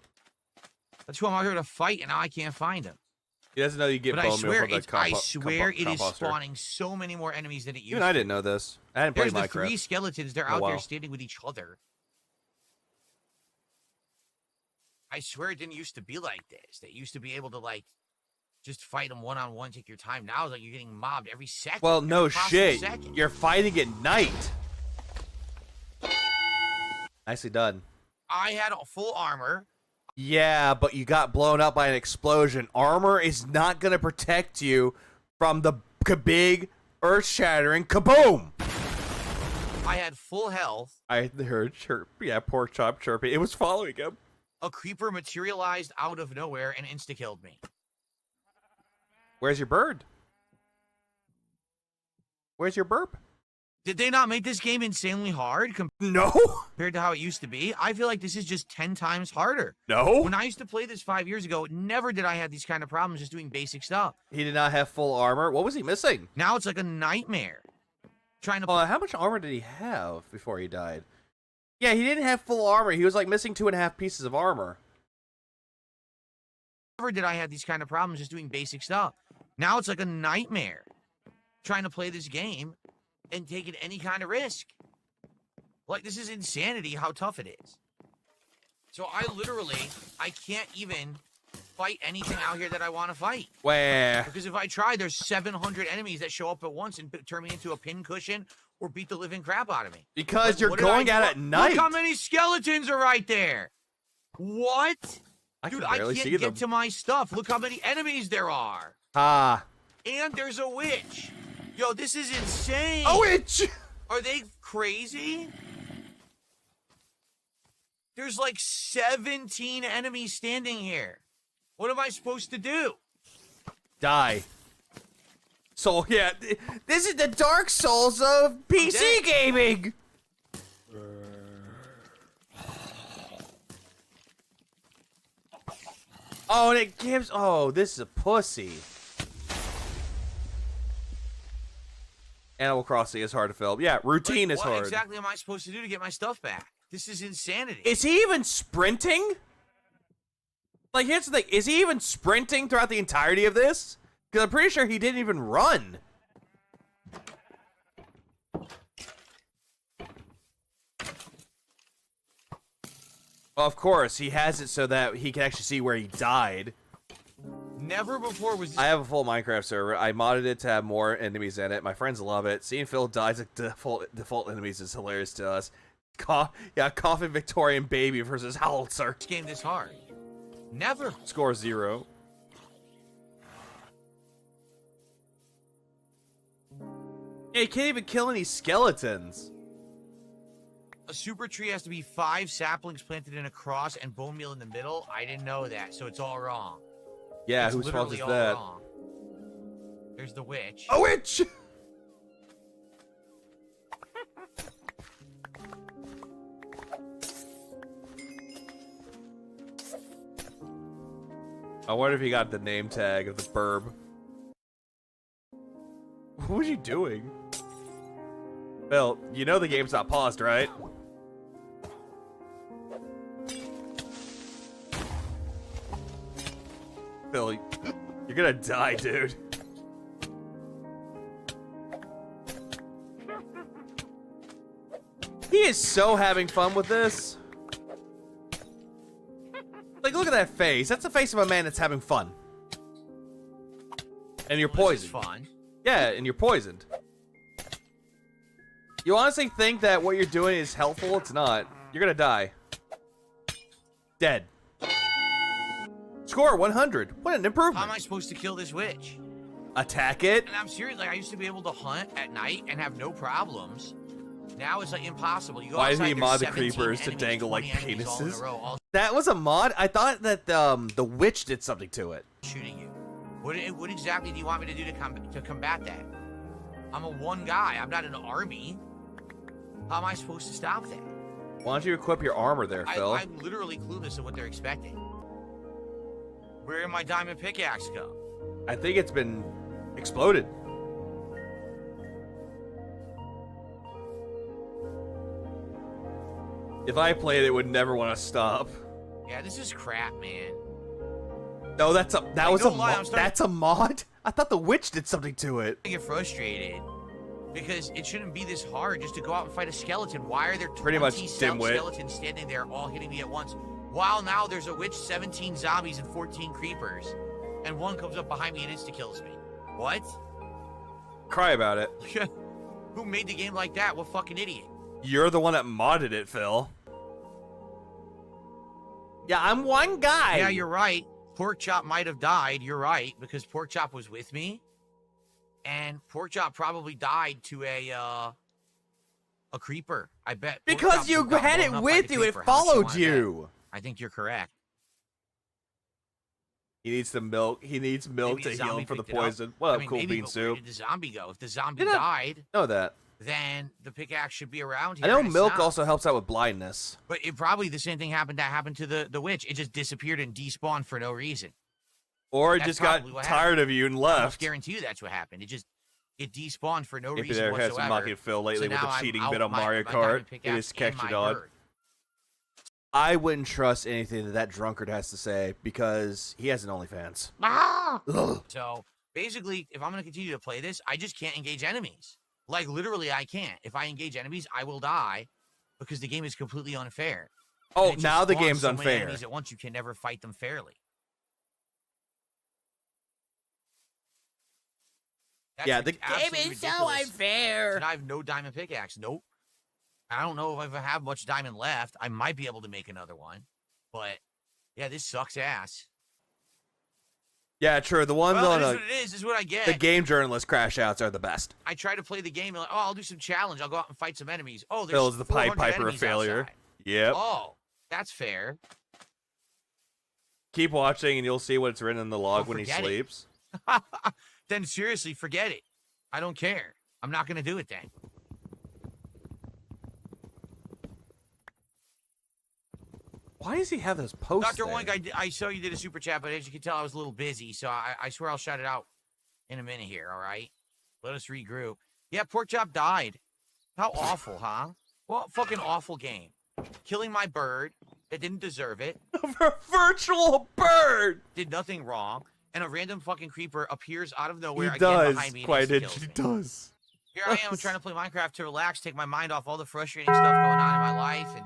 Speaker 1: That's who I'm out here to fight, and now I can't find him.
Speaker 5: He doesn't know you get bone meal from the
Speaker 1: I swear it is spawning so many more enemies than it used to.
Speaker 5: Even I didn't know this. I hadn't played Minecraft.
Speaker 1: There's the 3 skeletons. They're out there standing with each other. I swear it didn't used to be like this. They used to be able to, like, just fight them one-on-one, take your time. Now it's like you're getting mobbed every second.
Speaker 5: Well, no shit. You're fighting at night. Nicely done.
Speaker 1: I had a full armor.
Speaker 5: Yeah, but you got blown up by an explosion. Armor is not going to protect you from the big, earth-shattering kaboom!
Speaker 1: I had full health.
Speaker 5: I heard chirp. Yeah, pork chop chirping. It was following him.
Speaker 1: A creeper materialized out of nowhere and insta-killed me.
Speaker 5: Where's your bird? Where's your burp?
Speaker 1: Did they not make this game insanely hard
Speaker 5: No.
Speaker 1: compared to how it used to be? I feel like this is just 10 times harder.
Speaker 5: No.
Speaker 1: When I used to play this 5 years ago, never did I have these kind of problems just doing basic stuff.
Speaker 5: He did not have full armor. What was he missing?
Speaker 1: Now it's like a nightmare. Trying to.
Speaker 5: How much armor did he have before he died? Yeah, he didn't have full armor. He was like missing 2.5 pieces of armor.
Speaker 1: Never did I have these kind of problems just doing basic stuff. Now it's like a nightmare trying to play this game and taking any kind of risk. Like, this is insanity how tough it is. So I can't even fight anything out here that I want to fight.
Speaker 5: Where?
Speaker 1: Because if I try, there's 700 enemies that show up at once and turn me into a pincushion or beat the living crap out of me.
Speaker 5: Because you're going out at night.
Speaker 1: Look how many skeletons are right there. What? Dude, I can't get to my stuff. Look how many enemies there are.
Speaker 5: Ah.
Speaker 1: And there's a witch. Yo, this is insane.
Speaker 5: A witch!
Speaker 1: Are they crazy? There's like 17 enemies standing here. What am I supposed to do?
Speaker 5: Die. Soul, yeah. This is the Dark Souls of PC gaming. Oh, and it gives. Oh, this is a pussy. Animal Crossing is hard to film. Yeah, routine is hard.
Speaker 1: What exactly am I supposed to do to get my stuff back? This is insanity.
Speaker 5: Is he even sprinting? Like, here's the thing. Is he even sprinting throughout the entirety of this? Because I'm pretty sure he didn't even run. Well, of course, he has it so that he can actually see where he died.
Speaker 1: Never before was this.
Speaker 5: I have a full Minecraft server. I modded it to have more enemies in it. My friends love it. Seeing Phil die as default enemies is hilarious to us. Coffin Victorian Baby versus Howitzer.
Speaker 1: This game this hard. Never.
Speaker 5: Score 0. Yeah, you can't even kill any skeletons.
Speaker 1: A super tree has to be 5 saplings planted in a cross and bone meal in the middle. I didn't know that, so it's all wrong.
Speaker 5: Yeah,
Speaker 1: it's
Speaker 5: whose fault is
Speaker 1: all
Speaker 5: that?
Speaker 1: Wrong. There's the witch.
Speaker 5: A witch! I wonder if he got the name tag of the burb. What was you doing? Phil, you know the game's not paused, right? Phil, you're gonna die, dude. He is so having fun with this. Like, look at that face. That's the face of a man that's having fun. And you're poisoned.
Speaker 1: This is fun.
Speaker 5: Yeah, and you're poisoned. You honestly think that what you're doing is helpful? It's not. You're gonna die. Dead. Score 100. What an improvement.
Speaker 1: How am I supposed to kill this witch?
Speaker 5: Attack it.
Speaker 1: And I'm serious. Like, I used to be able to hunt at night and have no problems. Now it's like impossible. You go
Speaker 5: Why
Speaker 1: outside,
Speaker 5: did he mod the
Speaker 1: 17
Speaker 5: creepers to
Speaker 1: enemies,
Speaker 5: dangle like
Speaker 1: 20 enemies all in a
Speaker 5: penises?
Speaker 1: row,
Speaker 5: That was a mod? I thought that the witch did something to it.
Speaker 1: shooting you. What exactly do you want me to do to combat that? I'm a one guy. I'm not an army. How am I supposed to stop that?
Speaker 5: Why don't you equip your armor there, Phil?
Speaker 1: I'm literally clueless of what they're expecting. Where did my diamond pickaxe go?
Speaker 5: I think it's been exploded. If I played it, would never want to stop.
Speaker 1: Yeah, this is crap, man.
Speaker 5: No, that's a mod. I thought the witch did something to it.
Speaker 1: I get frustrated because it shouldn't be this hard just to go out and fight a skeleton. Why are there 20
Speaker 5: Pretty much dimwit.
Speaker 1: skeletons standing there all hitting me at once? While now there's a witch, 17 zombies, and 14 creepers. And one comes up behind me and insta-kills me. What?
Speaker 5: Cry about it.
Speaker 1: Who made the game like that? What fucking idiot?
Speaker 5: You're the one that modded it, Phil. Yeah, I'm one guy.
Speaker 1: Yeah, you're right. Porkchop might have died. You're right, because Porkchop was with me. And Porkchop probably died to a creeper. I bet.
Speaker 5: Because you had it with you. It followed you.
Speaker 1: I think you're correct.
Speaker 5: He needs some milk. He needs milk to heal him for the poison. Well, cool bean soup.
Speaker 1: Where did the zombie go? If the zombie died,
Speaker 5: know that.
Speaker 1: Then the pickaxe should be around here.
Speaker 5: I know milk also helps out with blindness.
Speaker 1: But it probably the same thing happened to the witch. It just disappeared and despawned for no reason.
Speaker 5: Or it just got tired of you and left.
Speaker 1: I guarantee you that's what happened. It despawned for no
Speaker 5: If
Speaker 1: reason
Speaker 5: there
Speaker 1: whatsoever.
Speaker 5: has been mocking Phil lately with the cheating bit on Mario Kart, it is catching on. I wouldn't trust anything that drunkard has to say because he has an OnlyFans.
Speaker 1: So basically, if I'm going to continue to play this, I just can't engage enemies. Like literally, I can't. If I engage enemies, I will die because the game is completely unfair.
Speaker 5: Oh, now the game's
Speaker 1: so many
Speaker 5: unfair.
Speaker 1: Enemies at once, you can never fight them fairly.
Speaker 10: Yeah, the game is so unfair.
Speaker 1: And I have no diamond pickaxe. Nope. I don't know if I have much diamond left. I might be able to make another one. But, yeah, this sucks ass.
Speaker 5: Yeah, true. The ones
Speaker 1: well,
Speaker 5: on
Speaker 1: what it is what I get.
Speaker 5: The game journalist crash outs are the best.
Speaker 1: I try to play the game and like, oh, I'll do some challenge. I'll go out and fight some enemies. Oh, there's
Speaker 5: Phil's the Pied Piper of failure.
Speaker 1: Outside.
Speaker 5: Yep.
Speaker 1: Oh, that's fair.
Speaker 5: Keep watching and you'll see what's written in the log when he sleeps.
Speaker 1: Then seriously, forget it. I don't care. I'm not going to do it then.
Speaker 5: Why does he have those posts
Speaker 1: Dr.
Speaker 5: there?
Speaker 1: Oink, I saw you did a super chat, but as you can tell, I was a little busy, so I swear I'll shout it out in a minute here, all right? Let us regroup. Yeah, Pork Chop died. How awful, huh? Well, fucking awful game. Killing my bird that didn't deserve it.
Speaker 5: A virtual bird!
Speaker 1: Did nothing wrong. And a random fucking creeper appears out of nowhere
Speaker 5: He
Speaker 1: again
Speaker 5: does,
Speaker 1: behind me and
Speaker 5: quite
Speaker 1: kills
Speaker 5: he
Speaker 1: me.
Speaker 5: does.
Speaker 1: Here I am trying to play Minecraft to relax, take my mind off all the frustrating stuff going on in my life and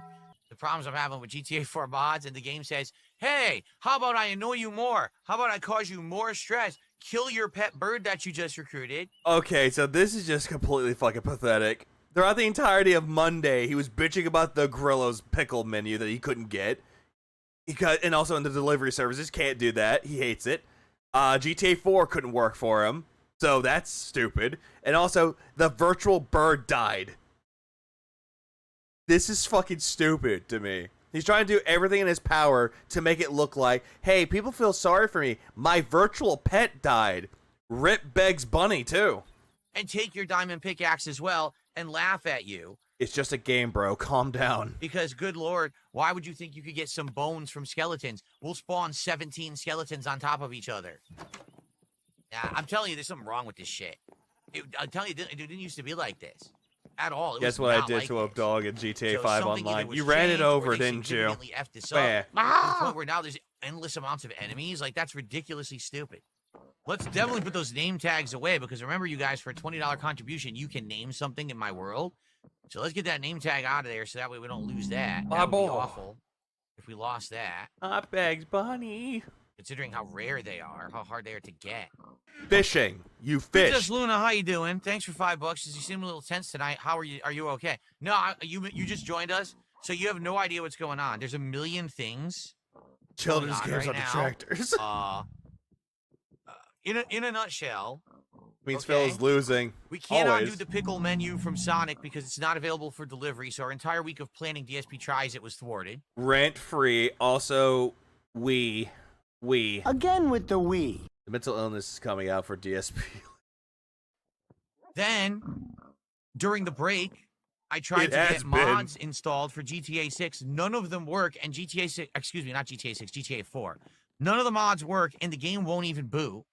Speaker 1: the problems I'm having with GTA 4 mods, and the game says, hey, how about I annoy you more? How about I cause you more stress? Kill your pet bird that you just recruited.
Speaker 5: Okay, so this is just completely fucking pathetic. Throughout the entirety of Monday, he was bitching about the Grillo's pickle menu that he couldn't get. And also in the delivery services, can't do that. He hates it. GTA 4 couldn't work for him, so that's stupid. And also, the virtual bird died. This is fucking stupid to me. He's trying to do everything in his power to make it look like, hey, people feel sorry for me. My virtual pet died. Rip Begs Bunny, too.
Speaker 1: And take your diamond pickaxe as well and laugh at you.
Speaker 5: It's just a game, bro. Calm down.
Speaker 1: Because, good lord, why would you think you could get some bones from skeletons? We'll spawn 17 skeletons on top of each other. Yeah, I'm telling you, there's something wrong with this shit. I'm telling you, it didn't used to be like this. At all.
Speaker 5: Guess what I did to a dog in GTA 5 online? You ran it over, didn't you?
Speaker 1: To the point where now there's endless amounts of enemies. Like, that's ridiculously stupid. Let's definitely put those name tags away, because remember, you guys, for a $20 contribution, you can name something in my world. So let's get that name tag out of there so that way we don't lose that. That would be awful if we lost that.
Speaker 5: Begs Bunny.
Speaker 1: Considering how rare they are, how hard they are to get.
Speaker 5: Fishing. You fish.
Speaker 1: Princess Luna, how you doing? Thanks for $5. You seem a little tense tonight. How are you? Are you okay? No, you just joined us, so you have no idea what's going on. There's a million things.
Speaker 5: Children's games on detractors.
Speaker 1: In a nutshell,
Speaker 5: means Phil is losing.
Speaker 1: We cannot do the pickle menu from Sonic because it's not available for delivery. So our entire week of planning DSP tries it was thwarted.
Speaker 5: Rent free. Also, we.
Speaker 14: Again with the we.
Speaker 5: The mental illness is coming out for DSP.
Speaker 1: Then, during the break, I tried to get mods installed for GTA 6. None of them work, and GTA 6, excuse me, not GTA 6, GTA 4. None of the mods work, and the game won't even boot.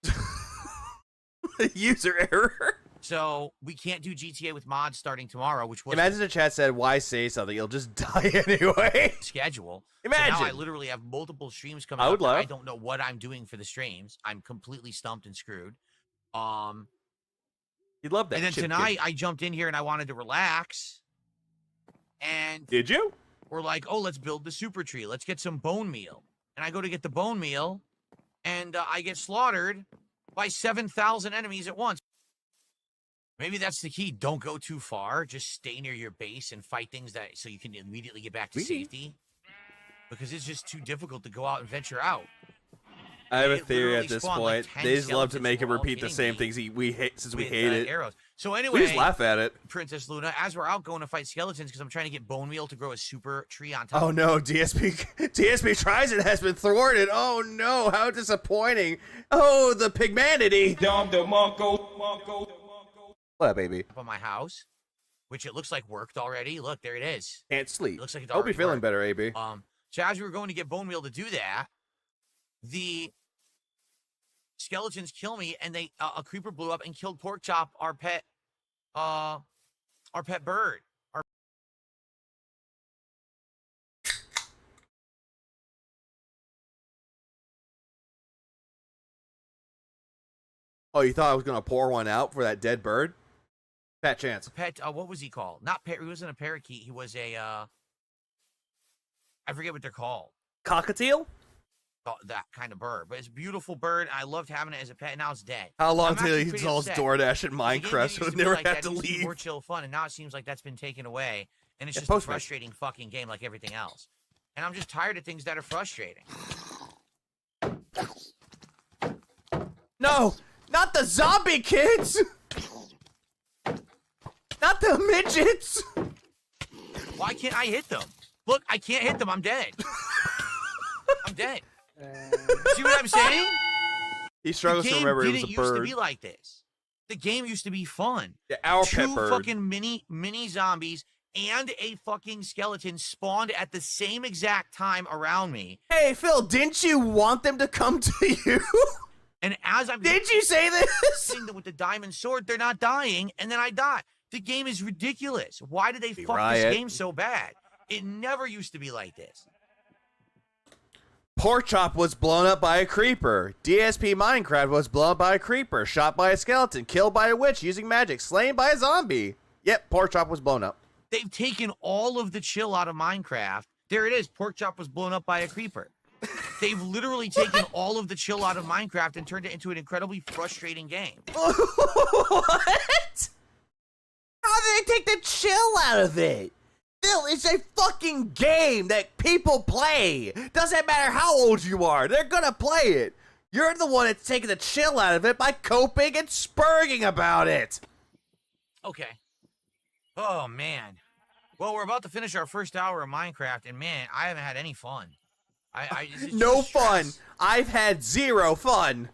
Speaker 5: User error.
Speaker 1: So we can't do GTA with mods starting tomorrow, which was
Speaker 5: imagine the chat said, "Why say something? You'll just die anyway."
Speaker 1: Schedule.
Speaker 5: Imagine.
Speaker 1: So now I literally have multiple streams coming.
Speaker 5: I would love.
Speaker 1: I don't know what I'm doing for the streams. I'm completely stumped and screwed.
Speaker 5: You'd love that.
Speaker 1: And then
Speaker 5: shit,
Speaker 1: tonight I jumped in here and I wanted to relax. And
Speaker 5: did you?
Speaker 1: We're like, oh, let's build the super tree. Let's get some bone meal. And I go to get the bone meal, and I get slaughtered by 7,000 enemies at once. Maybe that's the key. Don't go too far. Just stay near your base and fight things so you can immediately get back to safety. Because it's just too difficult to go out and venture out.
Speaker 5: I have a theory at this point. They just love to make him repeat the same things we hate since we hate it.
Speaker 1: Arrows. So anyway,
Speaker 5: we just laugh at it.
Speaker 1: Princess Luna, as we're out going to fight skeletons because I'm trying to get bone meal to grow a super tree on top.
Speaker 5: Oh no, DSP tries it has been thwarted. Oh no, how disappointing. Oh, the pigmanity. What, baby?
Speaker 1: Up on my house, which it looks like worked already. Look, there it is.
Speaker 5: Can't sleep.
Speaker 1: It looks like it's
Speaker 5: Hope you're feeling
Speaker 1: worked.
Speaker 5: better, AB.
Speaker 1: So as we were going to get bone meal to do that, the skeletons kill me, and a creeper blew up and killed Pork Chop, our pet bird.
Speaker 5: Oh, you thought I was gonna pour one out for that dead bird? Fat chance.
Speaker 1: Pet. What was he called? Not he wasn't a parakeet. He was a. I forget what they're called.
Speaker 5: Cockatiel.
Speaker 1: That kind of bird, but it's a beautiful bird. I loved having it as a pet. Now it's dead.
Speaker 5: How long till he installs DoorDash in Minecraft so he'll never have to leave?
Speaker 1: More chill fun, and now it seems like that's been taken away, and it's just a frustrating fucking game like everything else. And I'm just tired of things that are frustrating.
Speaker 5: No, not the zombie kids. Not the midgets.
Speaker 1: Why can't I hit them? Look, I can't hit them. I'm dead. I'm dead. See what I'm saying?
Speaker 5: He struggles to remember it was a bird.
Speaker 1: It used to be like this. The game used to be fun.
Speaker 5: Yeah, our
Speaker 1: Two
Speaker 5: pet bird.
Speaker 1: fucking mini zombies and a fucking skeleton spawned at the same exact time around me.
Speaker 5: Hey, Phil, didn't you want them to come to you?
Speaker 1: And as I'm...
Speaker 5: Did you say this?
Speaker 1: With the diamond sword, they're not dying, and then I die. The game is ridiculous. Why did they fuck this game so bad? It never used to be like this.
Speaker 5: Pork Chop was blown up by a creeper. DSP Minecraft was blown up by a creeper. Shot by a skeleton. Killed by a witch using magic. Slain by a zombie. Yep, Pork Chop was blown up.
Speaker 1: They've taken all of the chill out of Minecraft. There it is. Pork Chop was blown up by a creeper. They've literally taken all of the chill out of Minecraft and turned it into an incredibly frustrating game.
Speaker 5: What? How did they take the chill out of it? Phil, it's a fucking game that people play. Doesn't matter how old you are. They're gonna play it. You're the one that's taking the chill out of it by coping and spurging about it.
Speaker 1: Okay. Oh, man. Well, we're about to finish our first hour of Minecraft, and man, I haven't had any fun.
Speaker 5: No fun. I've had zero fun.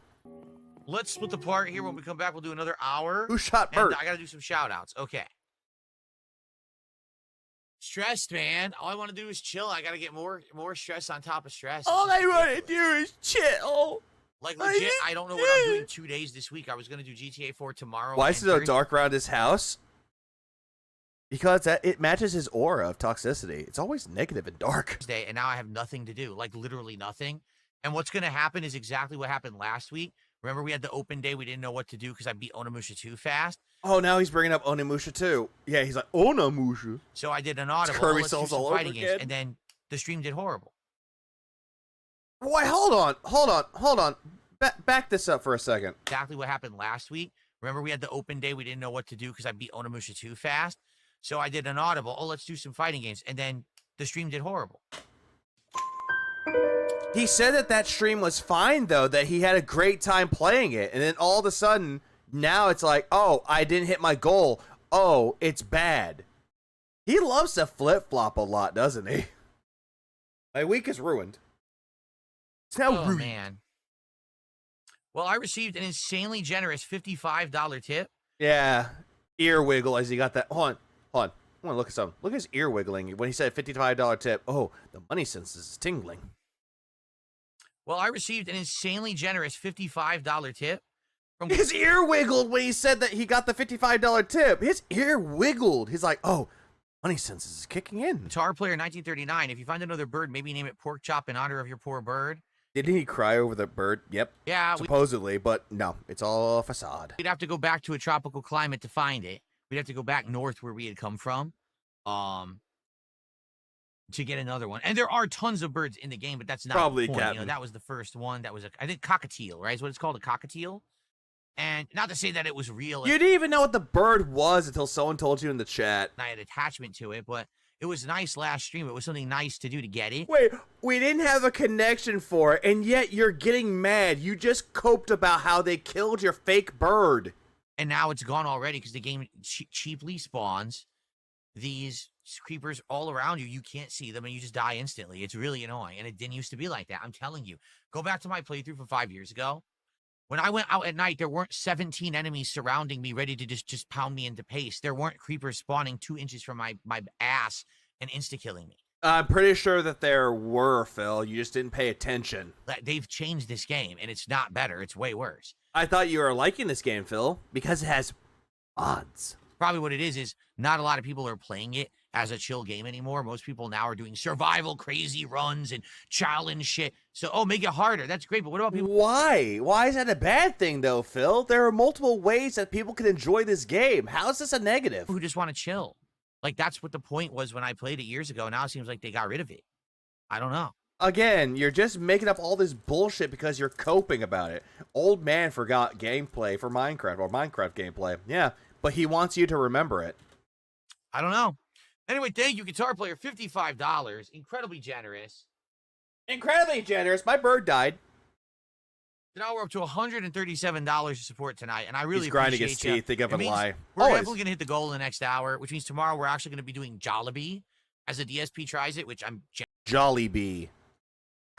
Speaker 1: Let's split apart here. When we come back, we'll do another hour.
Speaker 5: Who shot Bert?
Speaker 1: I gotta do some shout outs. Okay. Stressed, man. All I want to do is chill. I gotta get more stress on top of stress.
Speaker 5: All I want to do is chill.
Speaker 1: Like legit, I don't know what I'm doing 2 days this week. I was gonna do GTA 4 tomorrow.
Speaker 5: Why is it so dark around his house? Because it matches his aura of toxicity. It's always negative and dark.
Speaker 1: And now I have nothing to do, like literally nothing. And what's gonna happen is exactly what happened last week. Remember we had the open day. We didn't know what to do because I beat Onimusha too fast.
Speaker 5: Oh, now he's bringing up Onimusha too. Yeah, he's like, Onimusha.
Speaker 1: So I did an audible.
Speaker 5: Kirby
Speaker 1: Let's do
Speaker 5: Souls
Speaker 1: some
Speaker 5: all
Speaker 1: fighting
Speaker 5: over
Speaker 1: games,
Speaker 5: again.
Speaker 1: and then the stream did horrible.
Speaker 5: Wait, hold on. Back this up for a second.
Speaker 1: Exactly what happened last week. Remember we had the open day. We didn't know what to do because I beat Onimusha too fast. So I did an audible. Oh, let's do some fighting games, and then the stream did horrible.
Speaker 5: He said that stream was fine, though, that he had a great time playing it. And then all of a sudden, now it's like, oh, I didn't hit my goal. Oh, it's bad. He loves to flip-flop a lot, doesn't he? My week is ruined. It's now ruined.
Speaker 1: Man. Well, I received an insanely generous $55 tip.
Speaker 5: Yeah. Ear wiggle as he got that. Hold on. I want to look at something. Look at his ear wiggling when he said $55 tip. Oh, the money senses is tingling.
Speaker 1: Well, I received an insanely generous $55 tip.
Speaker 5: His ear wiggled when he said that he got the $55 tip. His ear wiggled. He's like, oh, money senses is kicking in.
Speaker 1: Guitar player 1939. If you find another bird, maybe name it Pork Chop in honor of your poor bird.
Speaker 5: Didn't he cry over the bird? Yep.
Speaker 1: Yeah.
Speaker 5: Supposedly, but no, it's all a facade.
Speaker 1: We'd have to go back to a tropical climate to find it. We'd have to go back north where we had come from. To get another one. And there are tons of birds in the game, but that's not
Speaker 5: probably
Speaker 1: the point.
Speaker 5: Captain.
Speaker 1: You know, that was the first one. That was I think cockatiel, right? Is what it's called, a cockatiel. And not to say that it was real.
Speaker 5: You didn't even know what the bird was until someone told you in the chat.
Speaker 1: I had attachment to it, but it was nice last stream. It was something nice to do to get it.
Speaker 5: Wait, we didn't have a connection for it, and yet you're getting mad. You just coped about how they killed your fake bird.
Speaker 1: And now it's gone already because the game cheaply spawns these creepers all around you. You can't see them, and you just die instantly. It's really annoying, and it didn't used to be like that. I'm telling you. Go back to my playthrough from 5 years ago. When I went out at night, there weren't 17 enemies surrounding me ready to just pound me into paste. There weren't creepers spawning 2 inches from my ass and insta-killing me.
Speaker 5: I'm pretty sure that there were, Phil. You just didn't pay attention.
Speaker 1: They've changed this game, and it's not better. It's way worse.
Speaker 5: I thought you were liking this game, Phil, because it has mods.
Speaker 1: Probably what it is not a lot of people are playing it as a chill game anymore. Most people now are doing survival crazy runs and challenge shit. So, make it harder. That's great, but what about people?
Speaker 5: Why? Why is that a bad thing, though, Phil? There are multiple ways that people can enjoy this game. How is this a negative?
Speaker 1: Who just want to chill. Like, that's what the point was when I played it years ago. Now it seems like they got rid of it. I don't know.
Speaker 5: Again, you're just making up all this bullshit because you're coping about it. Old man forgot gameplay for Minecraft, or Minecraft gameplay. Yeah, but he wants you to remember it.
Speaker 1: I don't know. Anyway, thank you, Guitar Player. $55. Incredibly generous.
Speaker 5: Incredibly generous. My bird died.
Speaker 1: Now we're up to $137 to support tonight, and I really
Speaker 5: He's grinding
Speaker 1: appreciate
Speaker 5: his teeth. Think of a lie.
Speaker 1: We're definitely going to hit the goal in the next hour, which means tomorrow we're actually going to be doing Jollibee as a DSP tries it, which I'm
Speaker 5: Jollibee.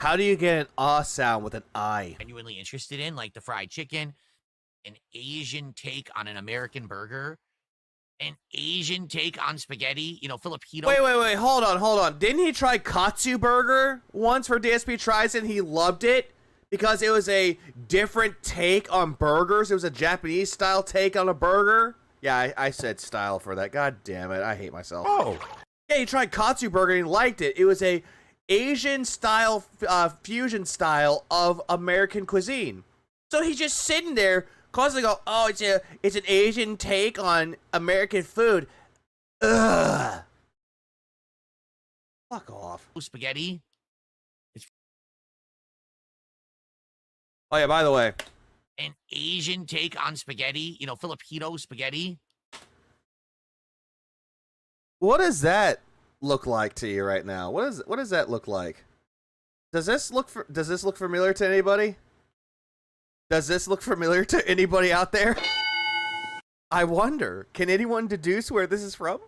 Speaker 5: How do you get an sound with an I?
Speaker 1: Genuinely interested in, like the fried chicken. an Asian take on an American burger, an Asian take on spaghetti, Filipino.
Speaker 5: Wait, hold on. Didn't he try Katsu Burger once for DSP Tries and he loved it? Because it was a different take on burgers. It was a Japanese style take on a burger. Yeah, I said style for that. God damn it. I hate myself.
Speaker 1: Oh.
Speaker 5: Yeah, he tried Katsu Burger and he liked it. It was a Asian style, fusion style of American cuisine. So he's just sitting there constantly go, oh, it's an Asian take on American food. Ugh. Fuck off.
Speaker 1: Spaghetti.
Speaker 5: Oh, yeah, by the way.
Speaker 1: An Asian take on spaghetti, Filipino spaghetti.
Speaker 5: What does that look like to you right now? What does that look like? Does this look familiar to anybody? Does this look familiar to anybody out there? I wonder. Can anyone deduce where this is from?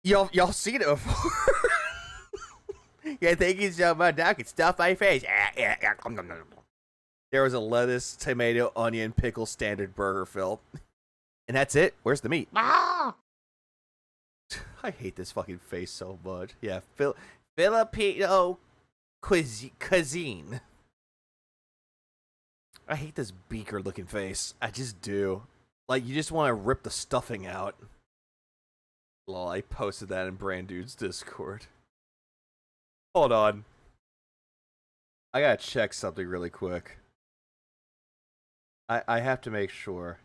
Speaker 5: Y'all seen it before? Yeah, thank you so much. Now I can stuff my face. There was a lettuce, tomato, onion, pickle standard burger, Phil. And that's it. Where's the meat?
Speaker 1: Ah!
Speaker 5: I hate this fucking face so much. Yeah, Filipino cuisine. I hate this beaker looking face. I just do. Like, you just want to rip the stuffing out. Lol, I posted that in Brand Dude's Discord. Hold on. I gotta check something really quick. I have to make sure.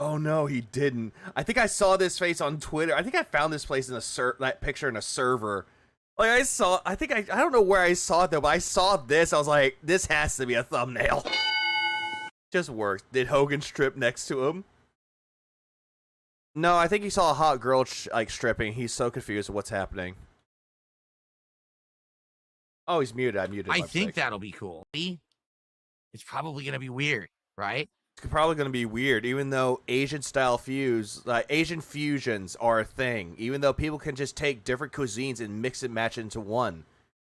Speaker 5: Oh no, he didn't. I think I saw this face on Twitter. I think I found this place in that picture in a server. Like I don't know where I saw it though, but I saw this. I was like, this has to be a thumbnail. Just worked. Did Hogan strip next to him? No, I think he saw a hot girl stripping. He's so confused with what's happening. Oh, he's muted. I muted him.
Speaker 1: I think that'll be cool. It's probably gonna be weird, right?
Speaker 5: It's probably going to be weird, even though Asian fusions are a thing. Even though people can just take different cuisines and mix and match into one.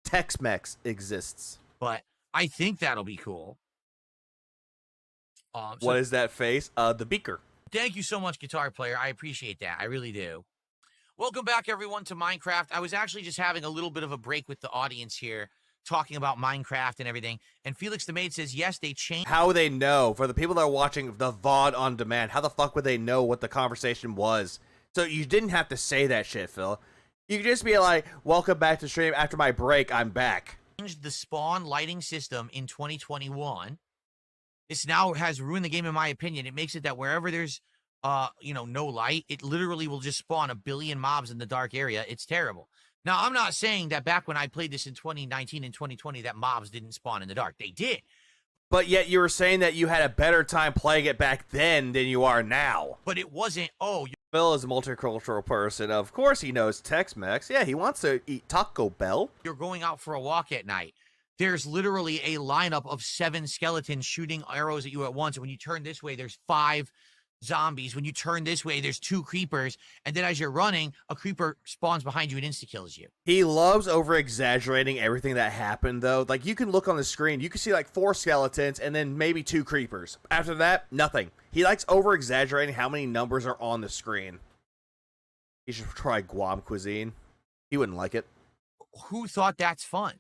Speaker 5: Tex-Mex exists.
Speaker 1: But I think that'll be cool.
Speaker 5: What is that face? The beaker.
Speaker 1: Thank you so much, Guitar Player. I appreciate that. I really do. Welcome back, everyone, to Minecraft. I was actually just having a little bit of a break with the audience here, talking about Minecraft and everything. And Felix the Maid says, yes, they changed.
Speaker 5: How would they know? For the people that are watching the VOD on demand, how the fuck would they know what the conversation was? So you didn't have to say that shit, Phil. You could just be like, welcome back to stream. After my break, I'm back.
Speaker 1: Changed the spawn lighting system in 2021. This now has ruined the game, in my opinion. It makes it that wherever there's, no light, it literally will just spawn a billion mobs in the dark area. It's terrible. Now, I'm not saying that back when I played this in 2019 and 2020 that mobs didn't spawn in the dark. They did.
Speaker 5: But yet you were saying that you had a better time playing it back then than you are now.
Speaker 1: But it wasn't,
Speaker 5: Phil is a multicultural person. Of course he knows Tex-Mex. Yeah, he wants to eat Taco Bell.
Speaker 1: You're going out for a walk at night. There's literally a lineup of 7 skeletons shooting arrows at you at once. And when you turn this way, there's 5 zombies. When you turn this way, there's 2 creepers. And then as you're running, a creeper spawns behind you and insta-kills you.
Speaker 5: He loves over-exaggerating everything that happened, though. Like, you can look on the screen. You can see, 4 skeletons and then maybe 2 creepers. After that, nothing. He likes over-exaggerating how many numbers are on the screen. He should try Guam cuisine. He wouldn't like it.
Speaker 1: Who thought that's fun?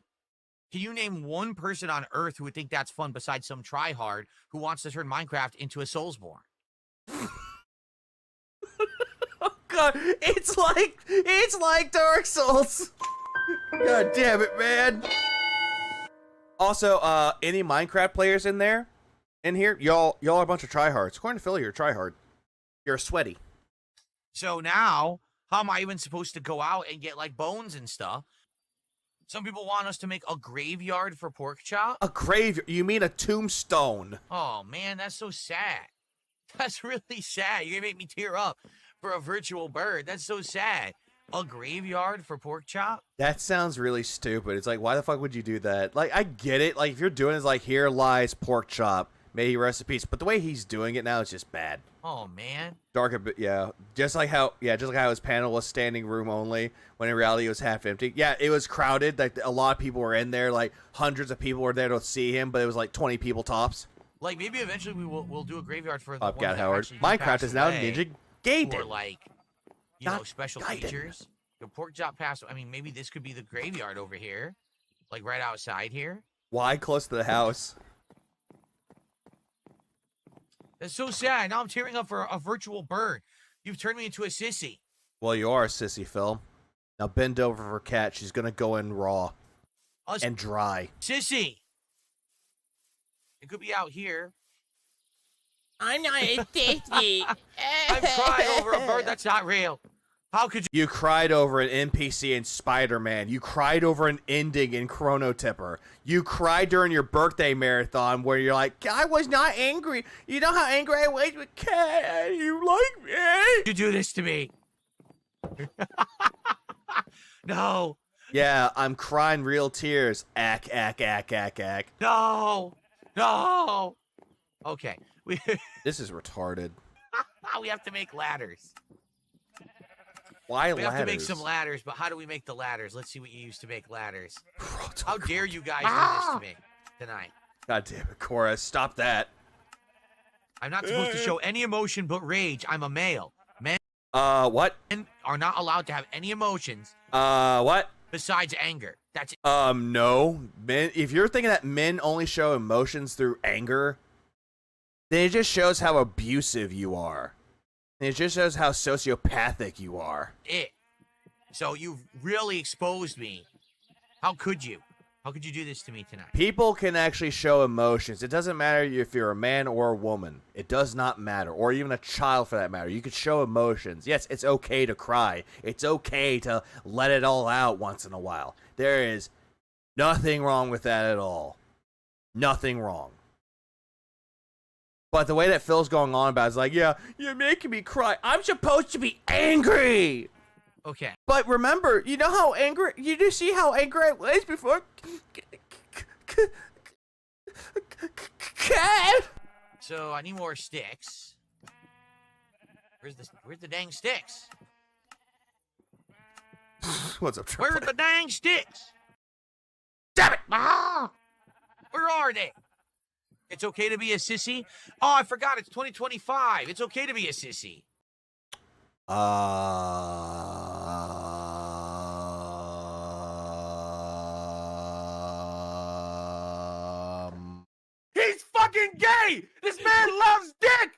Speaker 1: Can you name one person on Earth who would think that's fun besides some tryhard who wants to turn Minecraft into a Soulsborne?
Speaker 5: Oh God, it's like Dark Souls. God damn it, man. Also, any Minecraft players in here? Y'all are a bunch of tryhards. According to Philly, you're a tryhard. You're sweaty.
Speaker 1: So now, how am I even supposed to go out and get bones and stuff? Some people want us to make a graveyard for pork chop.
Speaker 5: A graveyard? You mean a tombstone?
Speaker 1: Oh man, that's so sad. That's really sad. You're gonna make me tear up for a virtual bird. That's so sad. A graveyard for pork chop?
Speaker 5: That sounds really stupid. It's like, why the fuck would you do that? I get it. If you're doing it, here lies pork chop. May he rest in peace. But the way he's doing it now is just bad.
Speaker 1: Oh man.
Speaker 5: Dark a bit, yeah. Just like how his panel was standing room only, when in reality it was half empty. Yeah, it was crowded. Like a lot of people were in there. Like hundreds of people were there to see him, but it was like 20 people tops.
Speaker 1: Like maybe eventually we'll do a graveyard for the
Speaker 5: Up,
Speaker 1: ones
Speaker 5: Cat
Speaker 1: that
Speaker 5: Howard.
Speaker 1: actually do
Speaker 5: Minecraft
Speaker 1: pass
Speaker 5: is now
Speaker 1: away,
Speaker 5: Ninja Gaiden.
Speaker 1: or like special features. The pork chop pass. I mean, maybe this could be the graveyard over here, like right outside here.
Speaker 5: Why close to the house?
Speaker 1: That's so sad. Now I'm tearing up for a virtual bird. You've turned me into a sissy.
Speaker 5: Well, you are a sissy, Phil. Now bend over for Cat. She's gonna go in raw and dry.
Speaker 1: Sissy. It could be out here.
Speaker 10: I'm not a sissy.
Speaker 1: I'm crying over a bird that's not real. How could you?
Speaker 5: You cried over an NPC in Spider-Man. You cried over an ending in Chrono Tipper. You cried during your birthday marathon where you're like, I was not angry. You know how angry I was with Cat? You like me?
Speaker 1: You do this to me. No.
Speaker 5: Yeah, I'm crying real tears. Ack.
Speaker 1: No. No. Okay.
Speaker 5: This is retarded.
Speaker 1: We have to make ladders.
Speaker 5: Why
Speaker 1: we
Speaker 5: ladders?
Speaker 1: have to make some ladders, but how do we make the ladders? Let's see what you used to make ladders. How dare you guys do this to me tonight?
Speaker 5: God damn it, Cora, stop that.
Speaker 1: I'm not supposed to show any emotion but rage. I'm a male. Men
Speaker 5: what?
Speaker 1: Are not allowed to have any emotions.
Speaker 5: What?
Speaker 1: Besides anger. That's it.
Speaker 5: No. Men, if you're thinking that men only show emotions through anger, then it just shows how abusive you are. And it just shows how sociopathic you are.
Speaker 1: So you've really exposed me. How could you? How could you do this to me tonight?
Speaker 5: People can actually show emotions. It doesn't matter if you're a man or a woman. It does not matter. Or even a child for that matter. You could show emotions. Yes, it's okay to cry. It's okay to let it all out once in a while. There is nothing wrong with that at all. Nothing wrong. But the way that Phil's going on about it is like, yeah, you're making me cry. I'm supposed to be angry.
Speaker 1: Okay.
Speaker 5: But remember, you know how angry, you do see how angry I was before?
Speaker 1: So I need more sticks. Where's the dang sticks?
Speaker 5: What's up,
Speaker 1: Where are the dang sticks? Damn it! Ah! Where are they? It's okay to be a sissy? Oh, I forgot. It's 2025. It's okay to be a sissy. He's fucking gay! This man loves dick!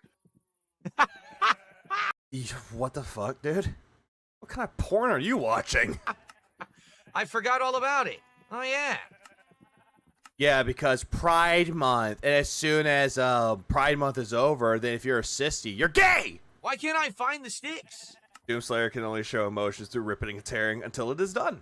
Speaker 5: What the fuck, dude? What kind of porn are you watching?
Speaker 1: I forgot all about it. Oh, yeah.
Speaker 5: Yeah, because Pride Month, and as soon as Pride Month is over, then if you're a sissy, you're gay!
Speaker 1: Why can't I find the sticks?
Speaker 5: Doomslayer can only show emotions through ripping and tearing until it is done.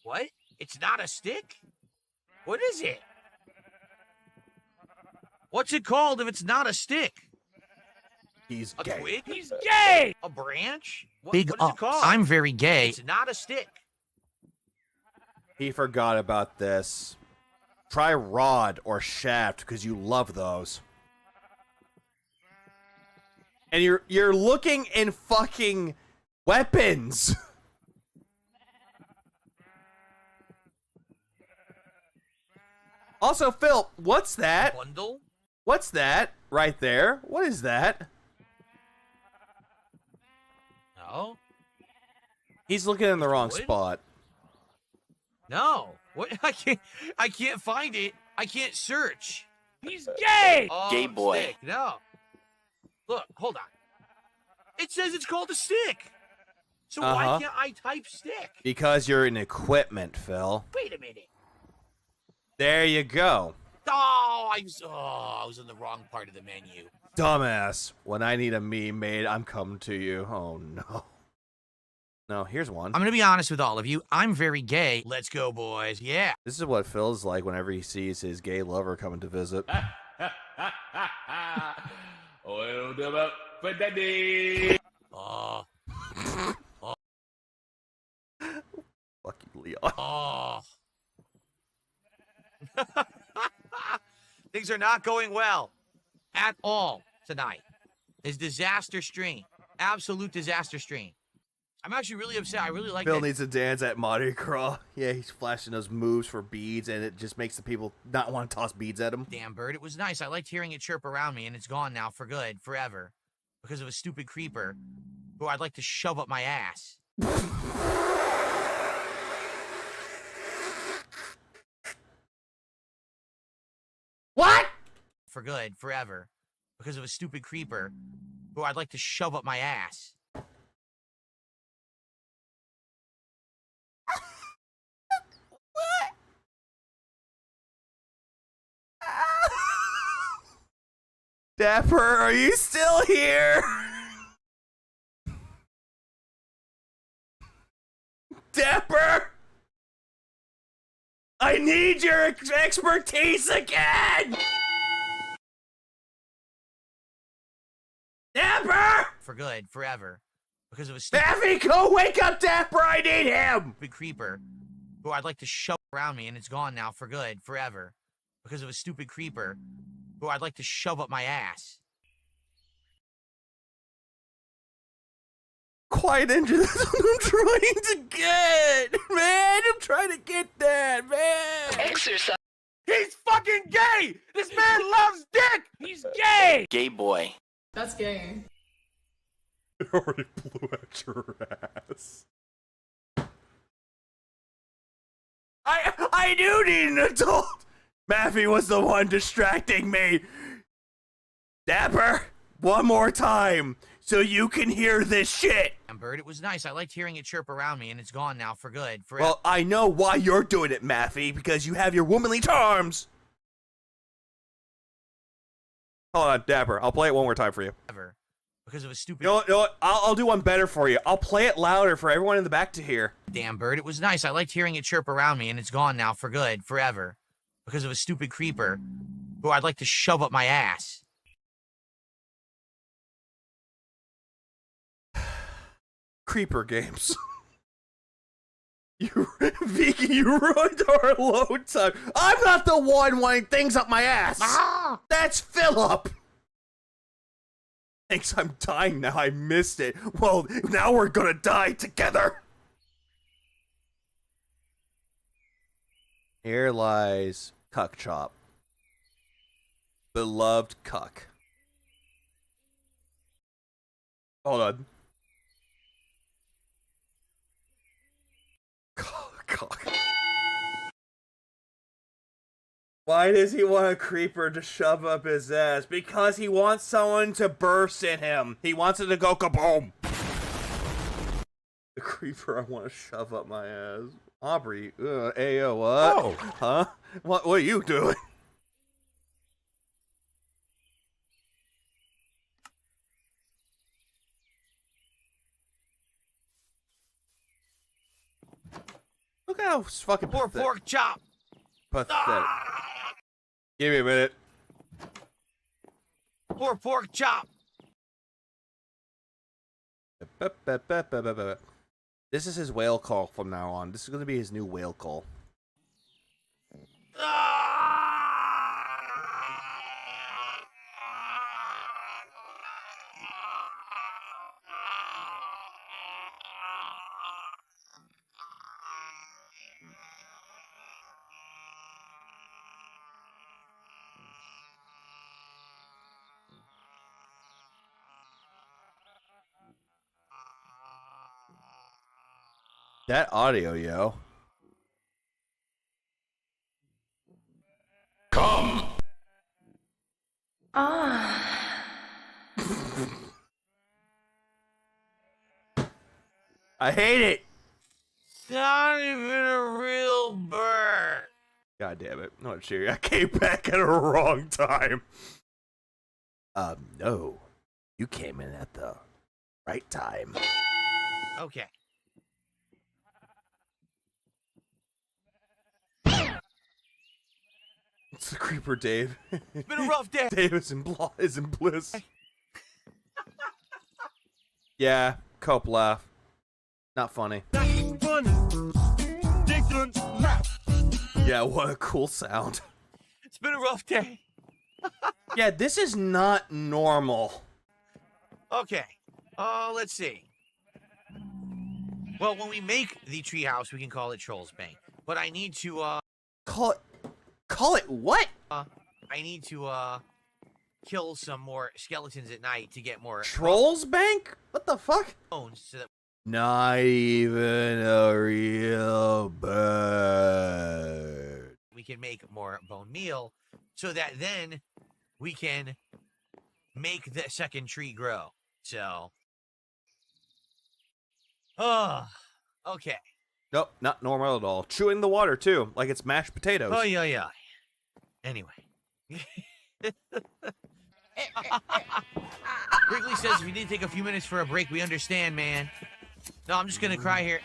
Speaker 1: What? It's not a stick? What is it? What's it called if it's not a stick?
Speaker 5: He's
Speaker 1: a
Speaker 5: gay.
Speaker 1: Twig? He's gay! A branch? What is it called? I'm very gay. It's not a stick.
Speaker 5: He forgot about this. Try rod or shaft because you love those. And you're looking in fucking weapons. Also, Phil, what's that?
Speaker 1: Bundle?
Speaker 5: What's that right there? What is that?
Speaker 1: No.
Speaker 5: He's looking in the wrong spot.
Speaker 1: No. What? I can't find it. I can't search. He's gay. Oh,
Speaker 14: gay boy.
Speaker 1: Stick. No. Look, hold on. It says it's called a stick. So why can't I type stick?
Speaker 5: Because you're in equipment, Phil.
Speaker 1: Wait a minute.
Speaker 5: There you go.
Speaker 1: Oh, I was in the wrong part of the menu.
Speaker 5: Dumbass. When I need a meme made, I'm coming to you. Oh, no. No, here's one.
Speaker 1: I'm going to be honest with all of you. I'm very gay. Let's go, boys. Yeah.
Speaker 5: This is what Phil's like whenever he sees his gay lover coming to visit.
Speaker 1: Oh.
Speaker 5: Fuck you.
Speaker 1: Things are not going well at all tonight. It's disaster stream. Absolute disaster stream. I'm actually really upset. I really like
Speaker 5: Bill
Speaker 1: that.
Speaker 5: needs to dance at Mario Kart. Yeah, he's flashing those moves for beads, and it just makes the people not want to toss beads at him.
Speaker 1: Damn bird. It was nice. I liked hearing it chirp around me, and it's gone now for good, forever. Because of a stupid creeper who I'd like to shove up my ass.
Speaker 5: What?
Speaker 1: For good, forever. Because of a stupid creeper who I'd like to shove up my ass.
Speaker 5: Dapper, are you still here? Dapper! I need your expertise again! Dapper!
Speaker 1: For good, forever. Because of a stupid
Speaker 5: Daffy, go wake up Dapper! I need him!
Speaker 1: creeper who I'd like to shove around me, and it's gone now for good, forever. Because of a stupid creeper who I'd like to shove up my ass.
Speaker 5: Quiet engine, that's what I'm trying to get! Man, I'm trying to get that, man!
Speaker 10: Exercise.
Speaker 9: He's fucking gay! This man loves dick! He's gay!
Speaker 10: Gay boy.
Speaker 6: That's gay.
Speaker 5: It already blew at your ass. I do need an adult! Maffy was the one distracting me! Dapper, one more time, so you can hear this shit!
Speaker 1: Bird, it was nice. I liked hearing it chirp around me, and it's gone now for good, forever.
Speaker 5: Well, I know why you're doing it, Maffy, because you have your womanly charms! Hold on, Dapper, I'll play it one more time for you.
Speaker 1: Because of a stupid...
Speaker 5: You know what? I'll do one better for you. I'll play it louder for everyone in the back to hear.
Speaker 1: Damn bird, it was nice. I liked hearing it chirp around me, and it's gone now for good, forever. Because of a stupid creeper who I'd like to shove up my ass.
Speaker 5: Creeper games. Vicky, you ruined our load time. I'm not the one wanting things up my ass. That's Philip. Thanks, I'm dying now. I missed it. Well, now we're gonna die together. Here lies Cuck Chop. Beloved Cuck. Hold on. Cock. Why does he want a creeper to shove up his ass? Because he wants someone to burst in him. He wants it to go kaboom. The creeper I want to shove up my ass. Aubrey, Ayo, what?
Speaker 9: Oh.
Speaker 5: Huh? What are you doing? Look how fucking
Speaker 1: Poor
Speaker 5: pathetic.
Speaker 1: pork chop.
Speaker 5: Pathetic. Give me a minute.
Speaker 1: Poor pork chop.
Speaker 5: This is his whale call from now on. This is going to be his new whale call. That audio, yo.
Speaker 9: Come!
Speaker 6: Ah.
Speaker 5: I hate it!
Speaker 1: Not even a real bird.
Speaker 5: God damn it. I'm not sure. I came back at a wrong time. No. You came in at the right time.
Speaker 1: Okay.
Speaker 5: It's the creeper, Dave.
Speaker 1: It's been a rough day.
Speaker 5: Dave is in bliss. Yeah, cope laugh. Not funny.
Speaker 9: Funny. Ridiculous laugh.
Speaker 5: Yeah, what a cool sound.
Speaker 1: It's been a rough day.
Speaker 5: Yeah, this is not normal.
Speaker 1: Okay. Let's see. Well, when we make the treehouse, we can call it Trolls Bank. But I need to,
Speaker 5: Call it what?
Speaker 1: I need to, kill some more skeletons at night to get more
Speaker 5: Trolls Bank? What the fuck?
Speaker 1: bones so that
Speaker 5: Not even a real bird.
Speaker 1: we can make more bone meal so that then we can make the second tree grow. So, okay.
Speaker 5: Nope, not normal at all. Chewing the water too, like it's mashed potatoes.
Speaker 1: Oh, yeah. Anyway. Wrigley says if you need to take a few minutes for a break, we understand, man. No, I'm just gonna cry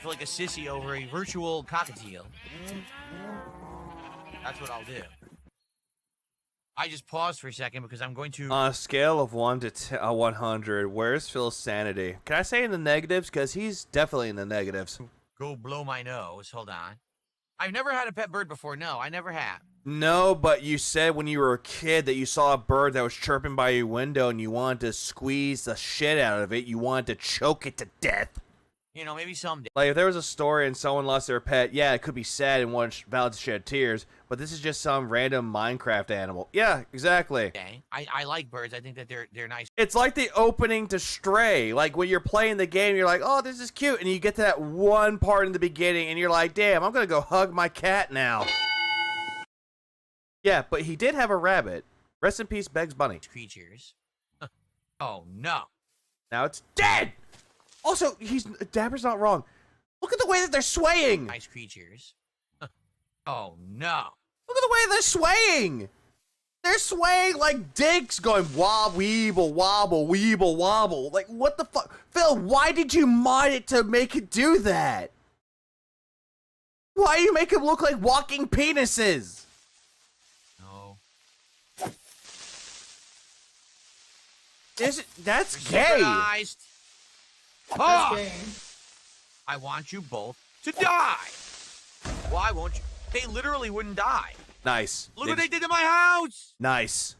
Speaker 1: for like a sissy over a virtual cockatiel. That's what I'll do. I just paused for a second because I'm going to...
Speaker 5: On a scale of 1 to 100, where's Phil's sanity? Can I say in the negatives? Because he's definitely in the negatives.
Speaker 1: Go blow my nose. Hold on. I've never had a pet bird before. No, I never have.
Speaker 5: No, but you said when you were a kid that you saw a bird that was chirping by your window and you wanted to squeeze the shit out of it. You wanted to choke it to death.
Speaker 1: You know, maybe someday.
Speaker 5: Like, if there was a story and someone lost their pet, yeah, it could be sad and valid to shed tears, but this is just some random Minecraft animal. Yeah, exactly.
Speaker 1: Okay. I like birds. I think that they're nice.
Speaker 5: It's like the opening to Stray. Like, when you're playing the game, you're like, oh, this is cute, and you get to that one part in the beginning, and you're like, damn, I'm gonna go hug my cat now. Yeah, but he did have a rabbit. Rest in peace, Bugs Bunny.
Speaker 1: Creatures. Oh, no.
Speaker 5: Now it's dead! Also, Dapper's not wrong. Look at the way that they're swaying!
Speaker 1: Nice creatures. Oh, no.
Speaker 5: Look at the way they're swaying! They're swaying like dicks going weeble, wobble, weeble, wobble. Like, what the fuck? Phil, why did you mod it to make it do that? Why do you make them look like walking penises?
Speaker 1: No.
Speaker 5: That's gay.
Speaker 1: Oh! I want you both to die. Why won't you? They literally wouldn't die.
Speaker 5: Nice.
Speaker 1: Look what they did to my house.
Speaker 5: Nice.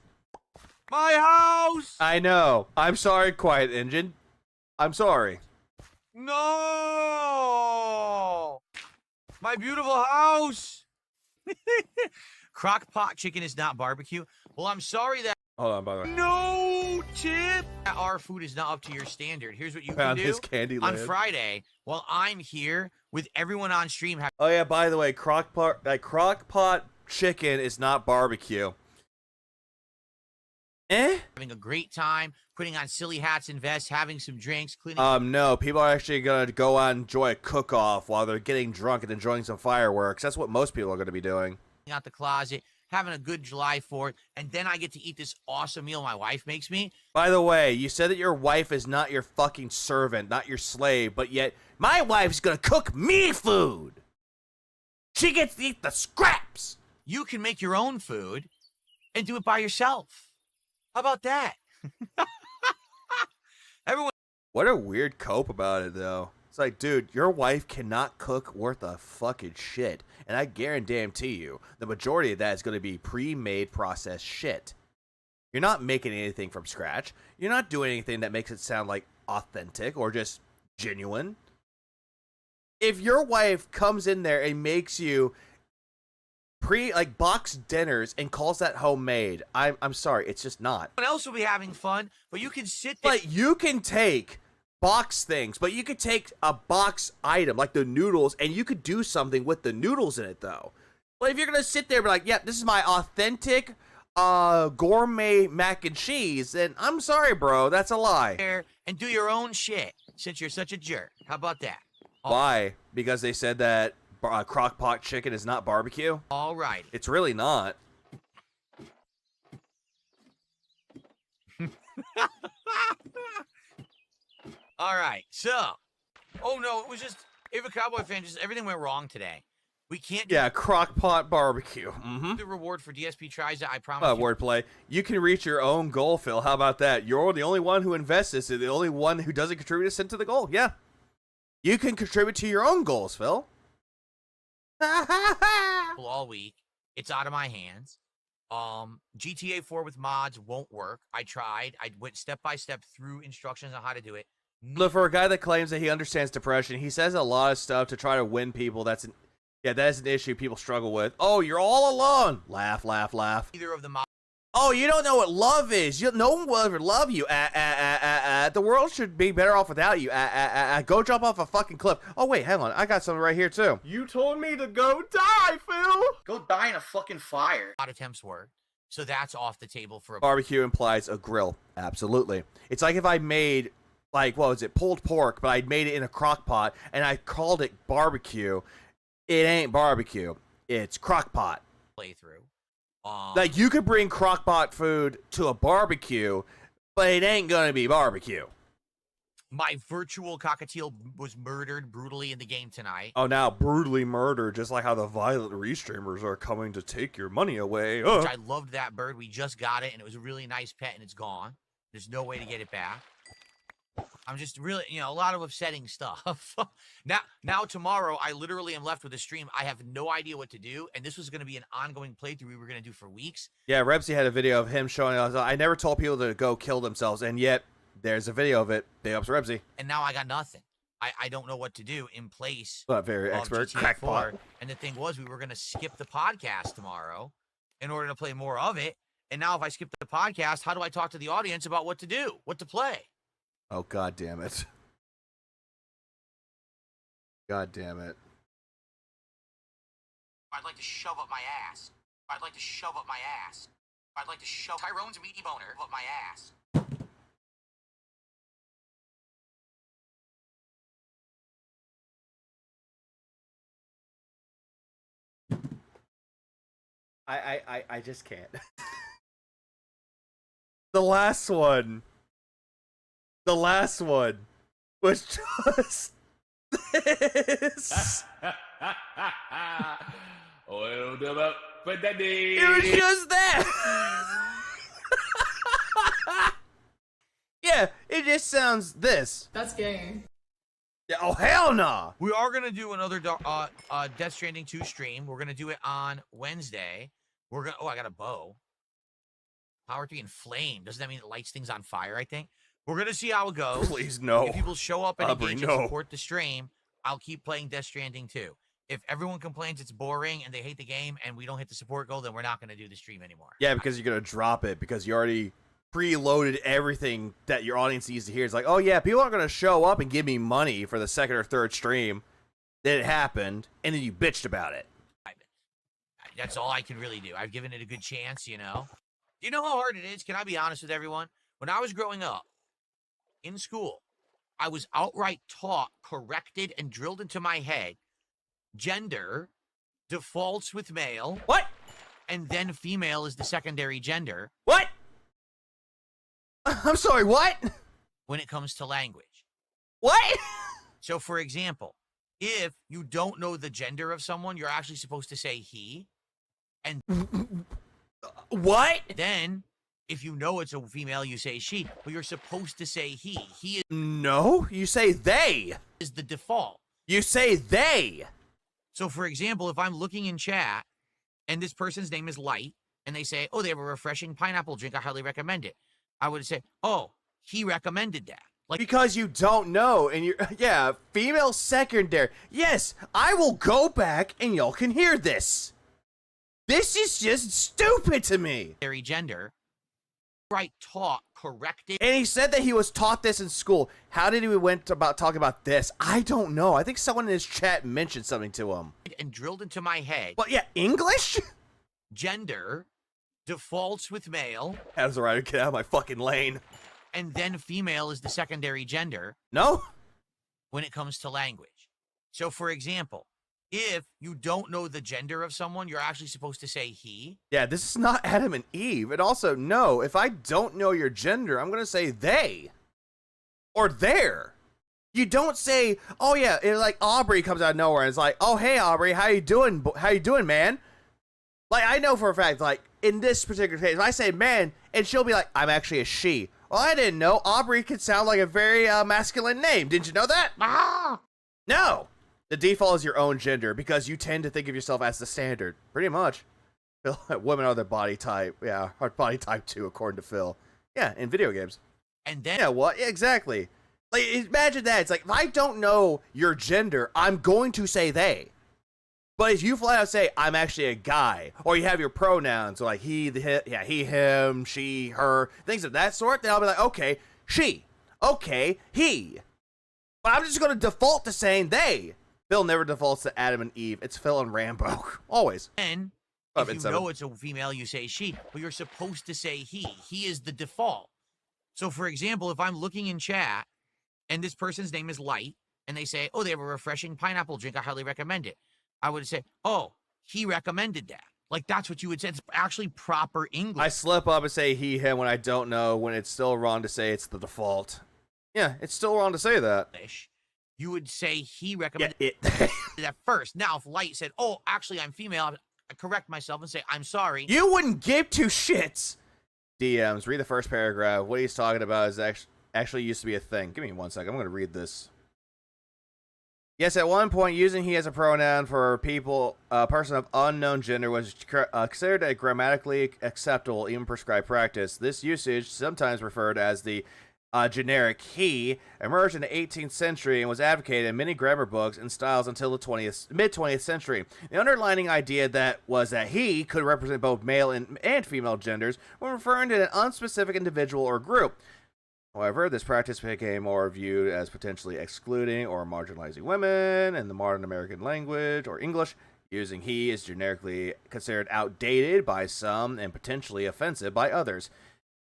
Speaker 1: My house.
Speaker 5: I know. I'm sorry, Quiet Engine. I'm sorry.
Speaker 1: No. My beautiful house. Crock pot chicken is not barbecue. Well, I'm sorry that.
Speaker 5: Hold on, by the way.
Speaker 1: No, Chip. Our food is not up to your standard. Here's what you
Speaker 5: Found
Speaker 1: can do.
Speaker 5: his candy
Speaker 1: On
Speaker 5: land.
Speaker 1: Friday, while I'm here with everyone on stream.
Speaker 5: Oh yeah, by the way, crock pot chicken is not barbecue.
Speaker 1: Having a great time, putting on silly hats and vests, having some drinks, cleaning.
Speaker 5: No, people are actually gonna go out and enjoy a cook-off while they're getting drunk and enjoying some fireworks. That's what most people are gonna be doing.
Speaker 1: Out the closet, having a good July 4th, and then I get to eat this awesome meal my wife makes me.
Speaker 5: By the way, you said that your wife is not your fucking servant, not your slave, but yet my wife's gonna cook me food. She gets to eat the scraps.
Speaker 1: You can make your own food and do it by yourself. How about that? Everyone.
Speaker 5: What a weird cope about it, though. It's like, dude, your wife cannot cook worth a fucking shit. And I guarantee you, the majority of that is going to be pre-made processed shit. You're not making anything from scratch. You're not doing anything that makes it sound like authentic or just genuine. If your wife comes in there and makes you boxed dinners and calls that homemade, I'm sorry, it's just not.
Speaker 1: Everyone else will be having fun, but you can sit there.
Speaker 5: Like, you can take box things, but you could take a box item like the noodles and you could do something with the noodles in it, though. But if you're gonna sit there and be like, yeah, this is my authentic gourmet mac and cheese, then I'm sorry, bro, that's a lie.
Speaker 1: And do your own shit since you're such a jerk. How about that?
Speaker 5: Why? Because they said that crock pot chicken is not barbecue?
Speaker 1: All right.
Speaker 5: It's really not.
Speaker 1: All right, so, oh no, it was just, if a Cowboy fan, just everything went wrong today. We can't do
Speaker 5: crock pot barbecue.
Speaker 1: the reward for DSP tries that, I promise you.
Speaker 5: Wordplay. You can reach your own goal, Phil. How about that? You're the only one who invests this, and the only one who doesn't contribute a cent to the goal. Yeah. You can contribute to your own goals, Phil.
Speaker 1: All week. It's out of my hands. GTA 4 with mods won't work. I tried. I went step by step through instructions on how to do it.
Speaker 5: Look, for a guy that claims that he understands depression, he says a lot of stuff to try to win people. That is an issue people struggle with. Oh, you're all alone. Laugh, laugh, laugh.
Speaker 1: Either of the mods.
Speaker 5: Oh, you don't know what love is. No one will ever love you. The world should be better off without you. Go jump off a fucking cliff. Oh, wait, hang on. I got something right here, too.
Speaker 12: You told me to go die, Phil.
Speaker 14: Go die in a fucking fire.
Speaker 1: Odd attempts were. So that's off the table for a
Speaker 5: barbecue implies a grill. Absolutely. It's like if I made, like, what was it, pulled pork, but I made it in a crock pot, and I called it barbecue. It ain't barbecue. It's crock pot.
Speaker 1: Playthrough.
Speaker 5: Like, you could bring crockpot food to a barbecue, but it ain't gonna be barbecue.
Speaker 1: My virtual cockatiel was murdered brutally in the game tonight.
Speaker 5: Oh, now brutally murdered, just like how the violent restreamers are coming to take your money away.
Speaker 1: Which I loved that bird. We just got it, and it was a really nice pet, and it's gone. There's no way to get it back. I'm just really, a lot of upsetting stuff. Now tomorrow, I literally am left with a stream. I have no idea what to do, and this was going to be an ongoing playthrough we were going to do for weeks.
Speaker 5: Yeah, Repsy had a video of him showing us. I never told people to go kill themselves, and yet there's a video of it. Big ups, Repsy.
Speaker 1: And now I got nothing. I don't know what to do in place.
Speaker 5: Not very
Speaker 1: of
Speaker 5: expert.
Speaker 1: GTA
Speaker 5: Crackpot.
Speaker 1: 4. And the thing was, we were going to skip the podcast tomorrow in order to play more of it. And now if I skip the podcast, how do I talk to the audience about what to do, what to play?
Speaker 5: Oh, God damn it. God damn it.
Speaker 1: I'd like to shove up my ass. I'd like to shove up my ass. I'd like to shove Tyrone's meaty boner up my ass.
Speaker 5: I just can't. The last one was just this. It was just that. Yeah, it just sounds this.
Speaker 6: That's gay.
Speaker 5: Yeah, oh, hell nah.
Speaker 1: We are going to do another Death Stranding 2 stream. We're going to do it on Wednesday. Oh, I got a bow. Power 3 and flame. Doesn't that mean it lights things on fire, I think? We're going to see how it goes.
Speaker 5: Please, no.
Speaker 1: If people show up and engage and
Speaker 5: no.
Speaker 1: support the stream, I'll keep playing Death Stranding 2. If everyone complains it's boring and they hate the game and we don't hit the support goal, then we're not going to do the stream anymore.
Speaker 5: Yeah, because you're going to drop it because you already preloaded everything that your audience needs to hear. It's like, oh yeah, people aren't going to show up and give me money for the second or third stream. Then it happened, and then you bitched about it.
Speaker 1: That's all I can really do. I've given it a good chance, Do you know how hard it is? Can I be honest with everyone? When I was growing up in school, I was outright taught, corrected, and drilled into my head, gender defaults with male.
Speaker 5: What?
Speaker 1: And then female is the secondary gender.
Speaker 5: What? I'm sorry, what?
Speaker 1: When it comes to language.
Speaker 5: What?
Speaker 1: So, for example, if you don't know the gender of someone, you're actually supposed to say he. And
Speaker 5: what?
Speaker 1: Then, if you know it's a female, you say she. But you're supposed to say he. He is.
Speaker 5: No, you say they.
Speaker 1: Is the default.
Speaker 5: You say they.
Speaker 1: So, for example, if I'm looking in chat and this person's name is Light, and they say, oh, they have a refreshing pineapple drink, I highly recommend it. I would say, oh, he recommended that. Like,
Speaker 5: because you don't know, and you're, yeah, female secondary. Yes, I will go back and y'all can hear this. This is just stupid to me.
Speaker 1: Gender, right, taught, corrected.
Speaker 5: And he said that he was taught this in school. How did he went about talking about this? I don't know. I think someone in his chat mentioned something to him.
Speaker 1: And drilled into my head.
Speaker 5: But yeah, English?
Speaker 1: Gender defaults with male.
Speaker 5: How does the writer get out of my fucking lane?
Speaker 1: And then female is the secondary gender.
Speaker 5: No?
Speaker 1: When it comes to language. So, for example, if you don't know the gender of someone, you're actually supposed to say he.
Speaker 5: Yeah, this is not Adam and Eve. And also, no, if I don't know your gender, I'm going to say they. Or their. You don't say, oh yeah, it's like Aubrey comes out of nowhere and it's like, oh hey Aubrey, how you doing? How you doing, man? Like, I know for a fact, like, in this particular case, if I say man, and she'll be like, I'm actually a she. Well, I didn't know. Aubrey could sound like a very masculine name. Didn't you know that?
Speaker 1: Ah!
Speaker 5: No. The default is your own gender because you tend to think of yourself as the standard. Pretty much. Phil, women are the body type. Yeah, are body type 2, according to Phil. Yeah, in video games.
Speaker 1: And then
Speaker 5: yeah, what? Exactly. Like, imagine that. It's like, if I don't know your gender, I'm going to say they. But if you flat out say, I'm actually a guy, or you have your pronouns, like he, him, she, her, things of that sort, then I'll be like, okay, she, okay, he. But I'm just going to default to saying they. Phil never defaults to Adam and Eve. It's Phil and Rambo. Always.
Speaker 1: And if you know it's a female, you say she, but you're supposed to say he. He is the default. So, for example, if I'm looking in chat, and this person's name is Light, and they say, oh, they have a refreshing pineapple drink, I highly recommend it. I would say, oh, he recommended that. Like, that's what you would say. It's actually proper English.
Speaker 5: I slip up and say he, him when I don't know, when it's still wrong to say it's the default. Yeah, it's still wrong to say that.
Speaker 1: You would say he recommended
Speaker 5: it
Speaker 1: at first. Now, if Light said, oh, actually, I'm female, I correct myself and say, I'm sorry.
Speaker 5: You wouldn't give two shits. DMs, read the first paragraph. What he's talking about is actually used to be a thing. Give me 1 second. I'm going to read this. Yes, at one point, using he as a pronoun for a person of unknown gender was considered a grammatically acceptable, even prescribed practice. This usage, sometimes referred as the generic he, emerged in the 18th century and was advocated in many grammar books and styles until the mid-20th century. The underlying idea was that he could represent both male and female genders when referring to an unspecific individual or group. However, this practice became more viewed as potentially excluding or marginalizing women in the modern American language or English. Using he is generically considered outdated by some and potentially offensive by others.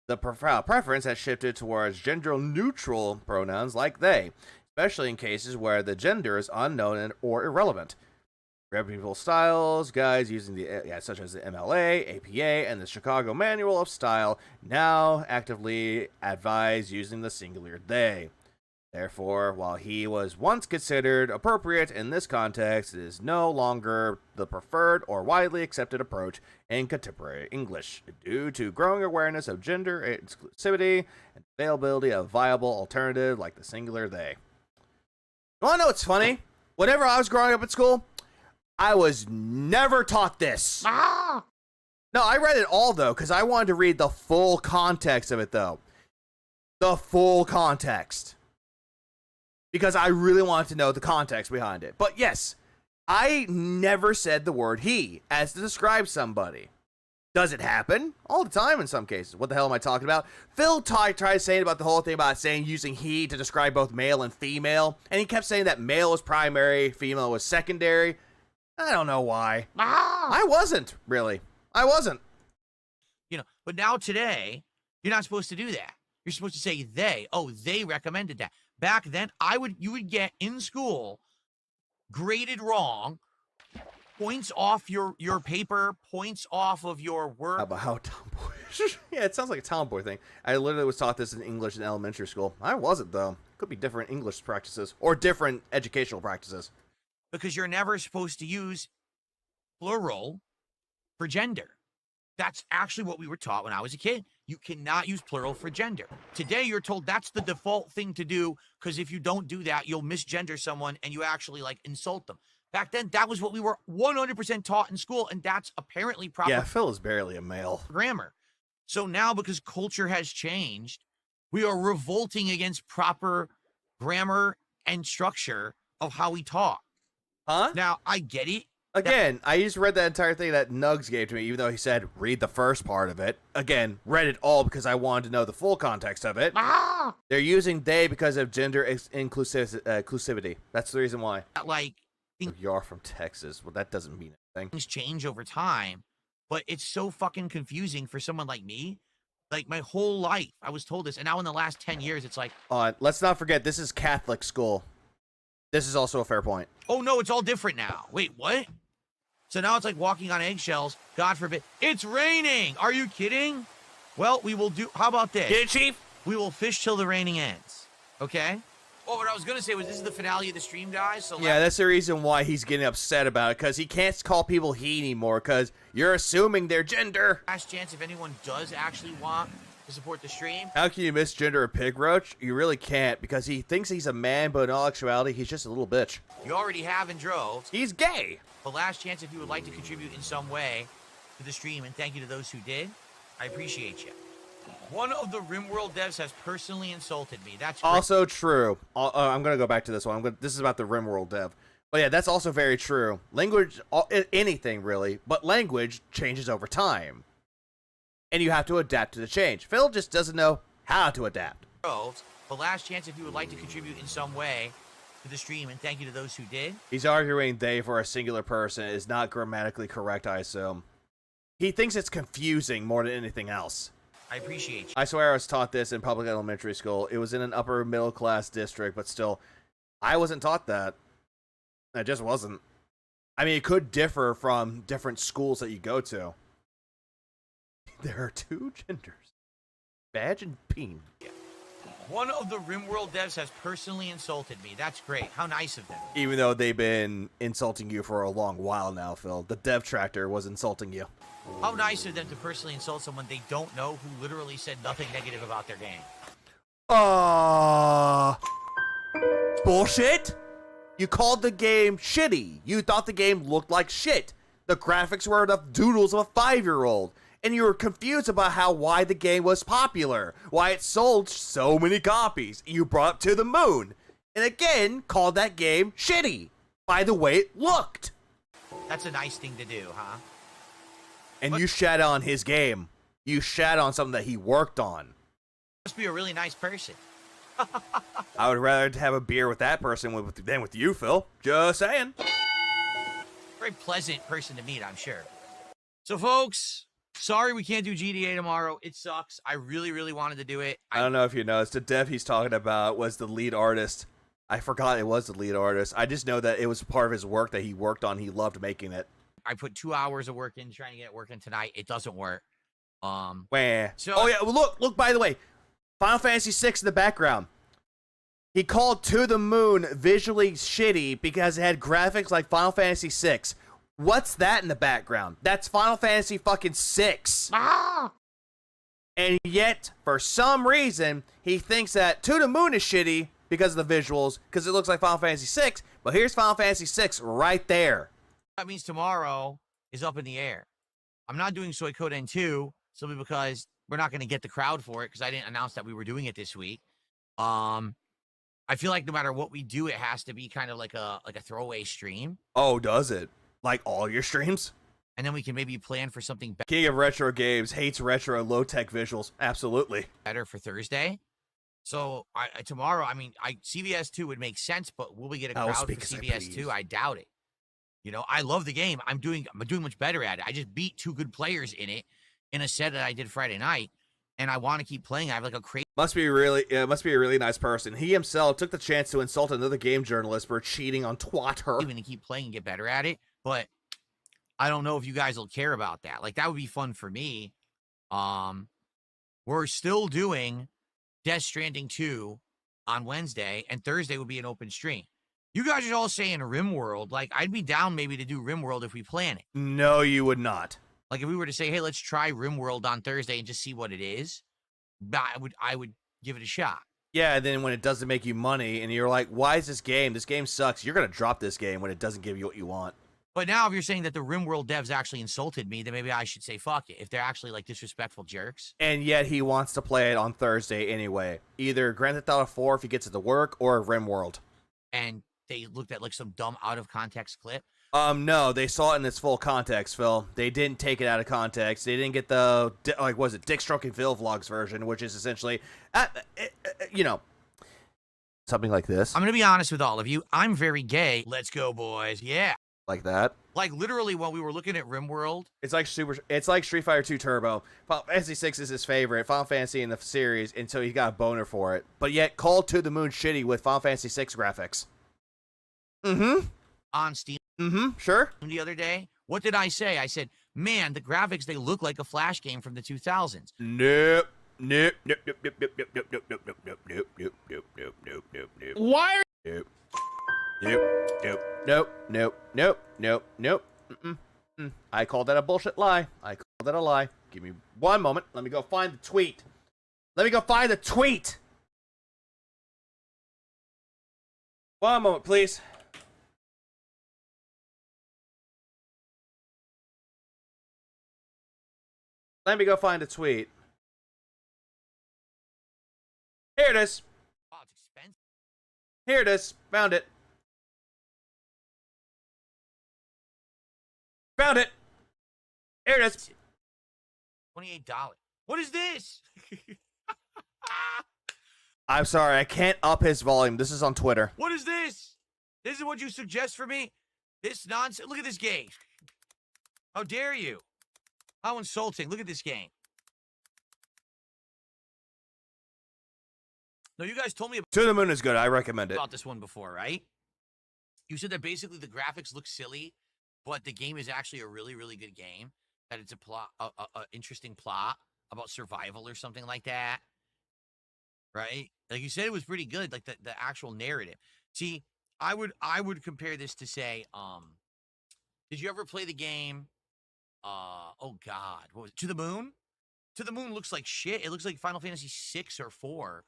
Speaker 5: The preference has shifted towards gender-neutral pronouns like they, especially in cases where the gender is unknown or irrelevant. Reputable styles guides using such as the MLA, APA, and the Chicago Manual of Style now actively advise using the singular they. Therefore, while he was once considered appropriate in this context, it is no longer the preferred or widely accepted approach in contemporary English, due to growing awareness of gender exclusivity and availability of viable alternative like the singular they. You want to know what's funny? Whenever I was growing up at school, I was never taught this. No, I read it all, though, because I wanted to read the full context of it, though. The full context. Because I really wanted to know the context behind it. But yes, I never said the word he as to describe somebody. Does it happen? All the time in some cases. What the hell am I talking about? Phil tried saying about the whole thing about using he to describe both male and female. And he kept saying that male was primary, female was secondary. I don't know why. I wasn't, really. I wasn't.
Speaker 1: But now today, you're not supposed to do that. You're supposed to say they. Oh, they recommended that. Back then, you would get in school graded wrong, points off your paper, points off of your work.
Speaker 5: How about how tomboyish? Yeah, it sounds like a tomboy thing. I literally was taught this in English in elementary school. I wasn't, though. Could be different English practices or different educational practices.
Speaker 1: Because you're never supposed to use plural for gender. That's actually what we were taught when I was a kid. You cannot use plural for gender. Today, you're told that's the default thing to do, because if you don't do that, you'll misgender someone and you actually, insult them. Back then, that was what we were 100% taught in school, and that's apparently proper.
Speaker 5: Yeah, Phil is barely a male.
Speaker 1: Grammar. So now, because culture has changed, we are revolting against proper grammar and structure of how we talk.
Speaker 5: Huh?
Speaker 1: Now, I get it.
Speaker 5: Again, I just read that entire thing that Nugs gave to me, even though he said, read the first part of it. Again, read it all because I wanted to know the full context of it. They're using they because of gender inclusivity. That's the reason why. You're from Texas. Well, that doesn't mean anything.
Speaker 1: Things change over time, but it's so fucking confusing for someone like me. My whole life, I was told this, and now in the last 10 years, it's like...
Speaker 5: let's not forget, this is Catholic school. This is also a fair point.
Speaker 1: Oh, no, it's all different now. Wait, what? So now it's like walking on eggshells. God forbid. It's raining. Are you kidding? Well, we will do... How about this?
Speaker 10: Get it, Chief?
Speaker 1: We will fish till the raining ends. Okay? Oh, what I was going to say was this is the finale of the stream, guys. So
Speaker 5: yeah, that's the reason why he's getting upset about it, because he can't call people he anymore, because you're assuming their gender.
Speaker 1: Last chance if anyone does actually want to support the stream.
Speaker 5: How can you misgender a pig roach? You really can't, because he thinks he's a man, but in all actuality, he's just a little bitch.
Speaker 1: You already have in droves.
Speaker 5: He's gay.
Speaker 1: The last chance if you would like to contribute in some way to the stream, and thank you to those who did. I appreciate you. One of the RimWorld devs has personally insulted me. That's great.
Speaker 5: Also true. I'm going to go back to this one. This is about the RimWorld dev. But yeah, that's also very true. Language, anything really, but language changes over time. And you have to adapt to the change. Phil just doesn't know how to adapt.
Speaker 1: The last chance if you would like to contribute in some way to the stream, and thank you to those who did.
Speaker 5: He's arguing they for a singular person is not grammatically correct, I assume. He thinks it's confusing more than anything else.
Speaker 1: I appreciate you.
Speaker 5: I swear I was taught this in public elementary school. It was in an upper middle class district, but still, I wasn't taught that. I just wasn't. I mean, it could differ from different schools that you go to. There are two genders. Badge and peen.
Speaker 1: Yeah. One of the RimWorld devs has personally insulted me. That's great. How nice of them.
Speaker 5: Even though they've been insulting you for a long while now, Phil. The dev tractor was insulting you.
Speaker 1: How nice of them to personally insult someone they don't know who literally said nothing negative about their game.
Speaker 5: Bullshit? You called the game shitty. You thought the game looked like shit. The graphics were enough doodles of a 5-year-old. And you were confused about why the game was popular, why it sold so many copies. You brought up To the Moon, and again called that game shitty by the way it looked.
Speaker 1: That's a nice thing to do, huh?
Speaker 5: And you shat on his game. You shat on something that he worked on.
Speaker 1: Must be a really nice person.
Speaker 5: I would rather have a beer with that person than with you, Phil. Just saying.
Speaker 1: Very pleasant person to meet, I'm sure. So, folks, sorry we can't do GTA tomorrow. It sucks. I really, really wanted to do it.
Speaker 5: I don't know if you noticed. The dev he's talking about was the lead artist. I forgot it was the lead artist. I just know that it was part of his work that he worked on. He loved making it.
Speaker 1: I put 2 hours of work in trying to get it working tonight. It doesn't work.
Speaker 5: Where?
Speaker 1: So,
Speaker 5: oh yeah, well, look. By the way, Final Fantasy VI in the background. He called To the Moon visually shitty because it had graphics like Final Fantasy VI. What's that in the background? That's Final Fantasy fucking VI. And yet, for some reason, he thinks that To the Moon is shitty because of the visuals, because it looks like Final Fantasy VI. But here's Final Fantasy VI right there.
Speaker 1: That means tomorrow is up in the air. I'm not doing Suikoden 2 simply because we're not going to get the crowd for it because I didn't announce that we were doing it this week. I feel like no matter what we do, it has to be kind of like a throwaway stream.
Speaker 5: Oh, does it? Like all your streams?
Speaker 1: And then we can maybe plan for something better.
Speaker 5: King of Retro Games hates retro low-tech visuals. Absolutely.
Speaker 1: Better for Thursday. So tomorrow, I mean, CVS 2 would make sense, but will we get a crowd for CVS 2? I doubt it. You know, I love the game. I'm doing much better at it. I just beat 2 good players in it in a set that I did Friday night, and I want to keep playing. I have like a crazy.
Speaker 5: Must be a really nice person. He himself took the chance to insult another game journalist for cheating on Twitter.
Speaker 1: Even to keep playing and get better at it, but I don't know if you guys will care about that. Like that would be fun for me. We're still doing Death Stranding 2 on Wednesday, and Thursday will be an open stream. You guys are all saying RimWorld. Like, I'd be down maybe to do RimWorld if we plan it.
Speaker 5: No, you would not.
Speaker 1: Like, if we were to say, hey, let's try RimWorld on Thursday and just see what it is, I would give it a shot.
Speaker 5: Yeah, and then when it doesn't make you money, and you're like, why is this game? This game sucks. You're going to drop this game when it doesn't give you what you want.
Speaker 1: But now if you're saying that the RimWorld devs actually insulted me, then maybe I should say fuck it. If they're actually, like, disrespectful jerks.
Speaker 5: And yet he wants to play it on Thursday anyway. Either Grand Theft Auto 4 if he gets it to work, or RimWorld.
Speaker 1: And they looked at like some dumb out of context clip.
Speaker 5: No, they saw it in its full context, Phil. They didn't take it out of context. They didn't get the Dick Stroking Phil vlogs version, which is essentially, you know, something like this.
Speaker 1: I'm gonna be honest with all of you. I'm very gay. Let's go, boys. Yeah.
Speaker 5: Like that.
Speaker 1: Like literally, when we were looking at RimWorld,
Speaker 5: it's like Street Fighter 2 Turbo. Final Fantasy 6 is his favorite Final Fantasy in the series until he got a boner for it. But yet, called To the Moon shitty with Final Fantasy 6 graphics. On
Speaker 1: Steam.
Speaker 5: Sure.
Speaker 1: The other day, what did I say? I said, man, the graphics, they look like a Flash game from the 2000s.
Speaker 5: Nope.
Speaker 2: Why
Speaker 5: Nope. I call that a bullshit lie. I call that a lie. Give me one moment. Let me go find the tweet. One moment, please. Let me go find a tweet. Here it is.
Speaker 1: Oh, it's expensive.
Speaker 5: Here it is. Found it. Found it. Here it is.
Speaker 1: $28. What is this?
Speaker 5: I'm sorry, I can't up his volume. This is on Twitter.
Speaker 1: What is this? This is what you suggest for me? This nonsense? Look at this game. How dare you? How insulting. Look at this game. No, you guys told me
Speaker 5: To the Moon is good. I recommend it.
Speaker 1: about this one before, right? You said that basically the graphics look silly, but the game is actually a really, really good game. That it's a plot, a interesting plot about survival or something like that, right? Like you said, it was pretty good. Like the actual narrative. See, I would compare this to say, did you ever play the game? Oh God, what was it? To the Moon? To the Moon looks like shit. It looks like Final Fantasy 6 or 4.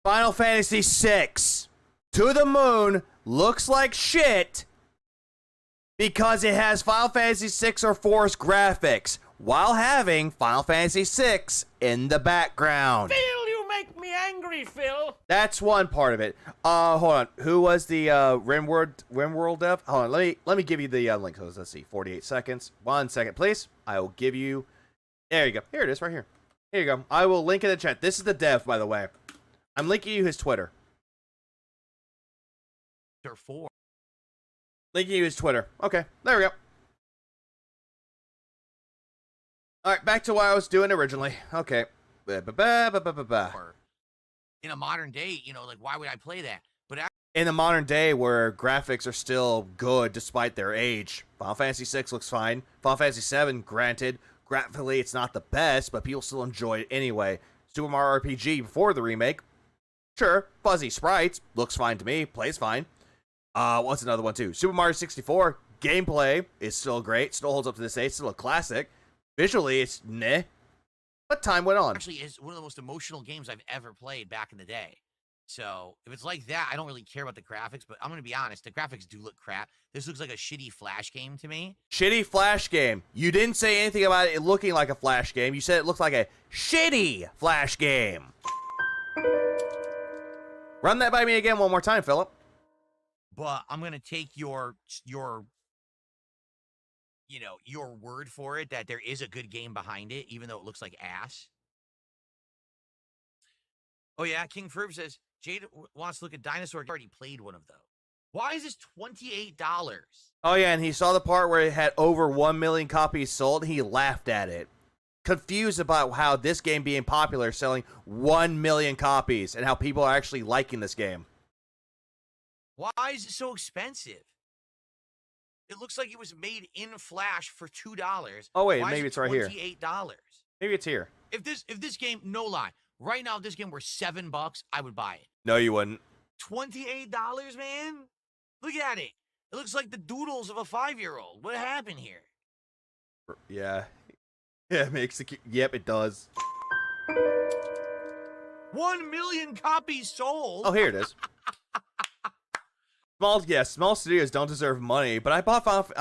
Speaker 5: Final Fantasy VI. To the Moon looks like shit because it has Final Fantasy 6 or 4's graphics while having Final Fantasy 6 in the background.
Speaker 10: Phil, you make me angry, Phil.
Speaker 5: That's one part of it. Hold on. Who was the RimWorld dev? Hold on. Let me give you the link. So let's see. 48 seconds. 1 second, please. I will give you. There you go. Here it is, right here. Here you go. I will link in the chat. This is the dev, by the way. I'm linking you his Twitter.
Speaker 1: Or 4.
Speaker 5: Linking you his Twitter. Okay, there we go. All right, back to what I was doing originally. Okay.
Speaker 1: In a modern day, you know, like why would I play that? But
Speaker 5: in the modern day where graphics are still good despite their age, Final Fantasy VI looks fine. Final Fantasy VII, granted, graphically it's not the best, but people still enjoy it anyway. Super Mario RPG before the remake, sure, fuzzy sprites, looks fine to me, plays fine. What's another one too? Super Mario 64, gameplay is still great, still holds up to this day, it's still a classic. Visually, it's meh. But time went on.
Speaker 1: Actually, is one of the most emotional games I've ever played back in the day. So if it's like that, I don't really care about the graphics, but I'm going to be honest, the graphics do look crap. This looks like a shitty Flash game to me.
Speaker 5: Shitty Flash game. You didn't say anything about it looking like a Flash game. You said it looked like a shitty Flash game. Run that by me again one more time, Philip.
Speaker 1: But I'm going to take your word for it that there is a good game behind it, even though it looks like ass. Oh, yeah, King Ferb says, Jade wants to look at Dinosaur. He already played one of those. Why is this $28?
Speaker 5: Oh, yeah, and he saw the part where it had over 1 million copies sold. He laughed at it. Confused about how this game being popular, selling 1 million copies, and how people are actually liking this game.
Speaker 1: Why is it so expensive? It looks like it was made in Flash for $2.
Speaker 5: Oh, wait,
Speaker 1: Why
Speaker 5: maybe it's right here.
Speaker 1: $28.
Speaker 5: Maybe it's here.
Speaker 1: If this game, no lie, right now, if this game were $7, I would buy it.
Speaker 5: No, you wouldn't.
Speaker 1: $28, man? Look at it. It looks like the doodles of a 5-year-old. What happened here?
Speaker 5: Yeah. Yeah, it makes it. Yep, it does.
Speaker 1: 1 million copies sold.
Speaker 5: Oh, here it is. Small studios don't deserve money, but I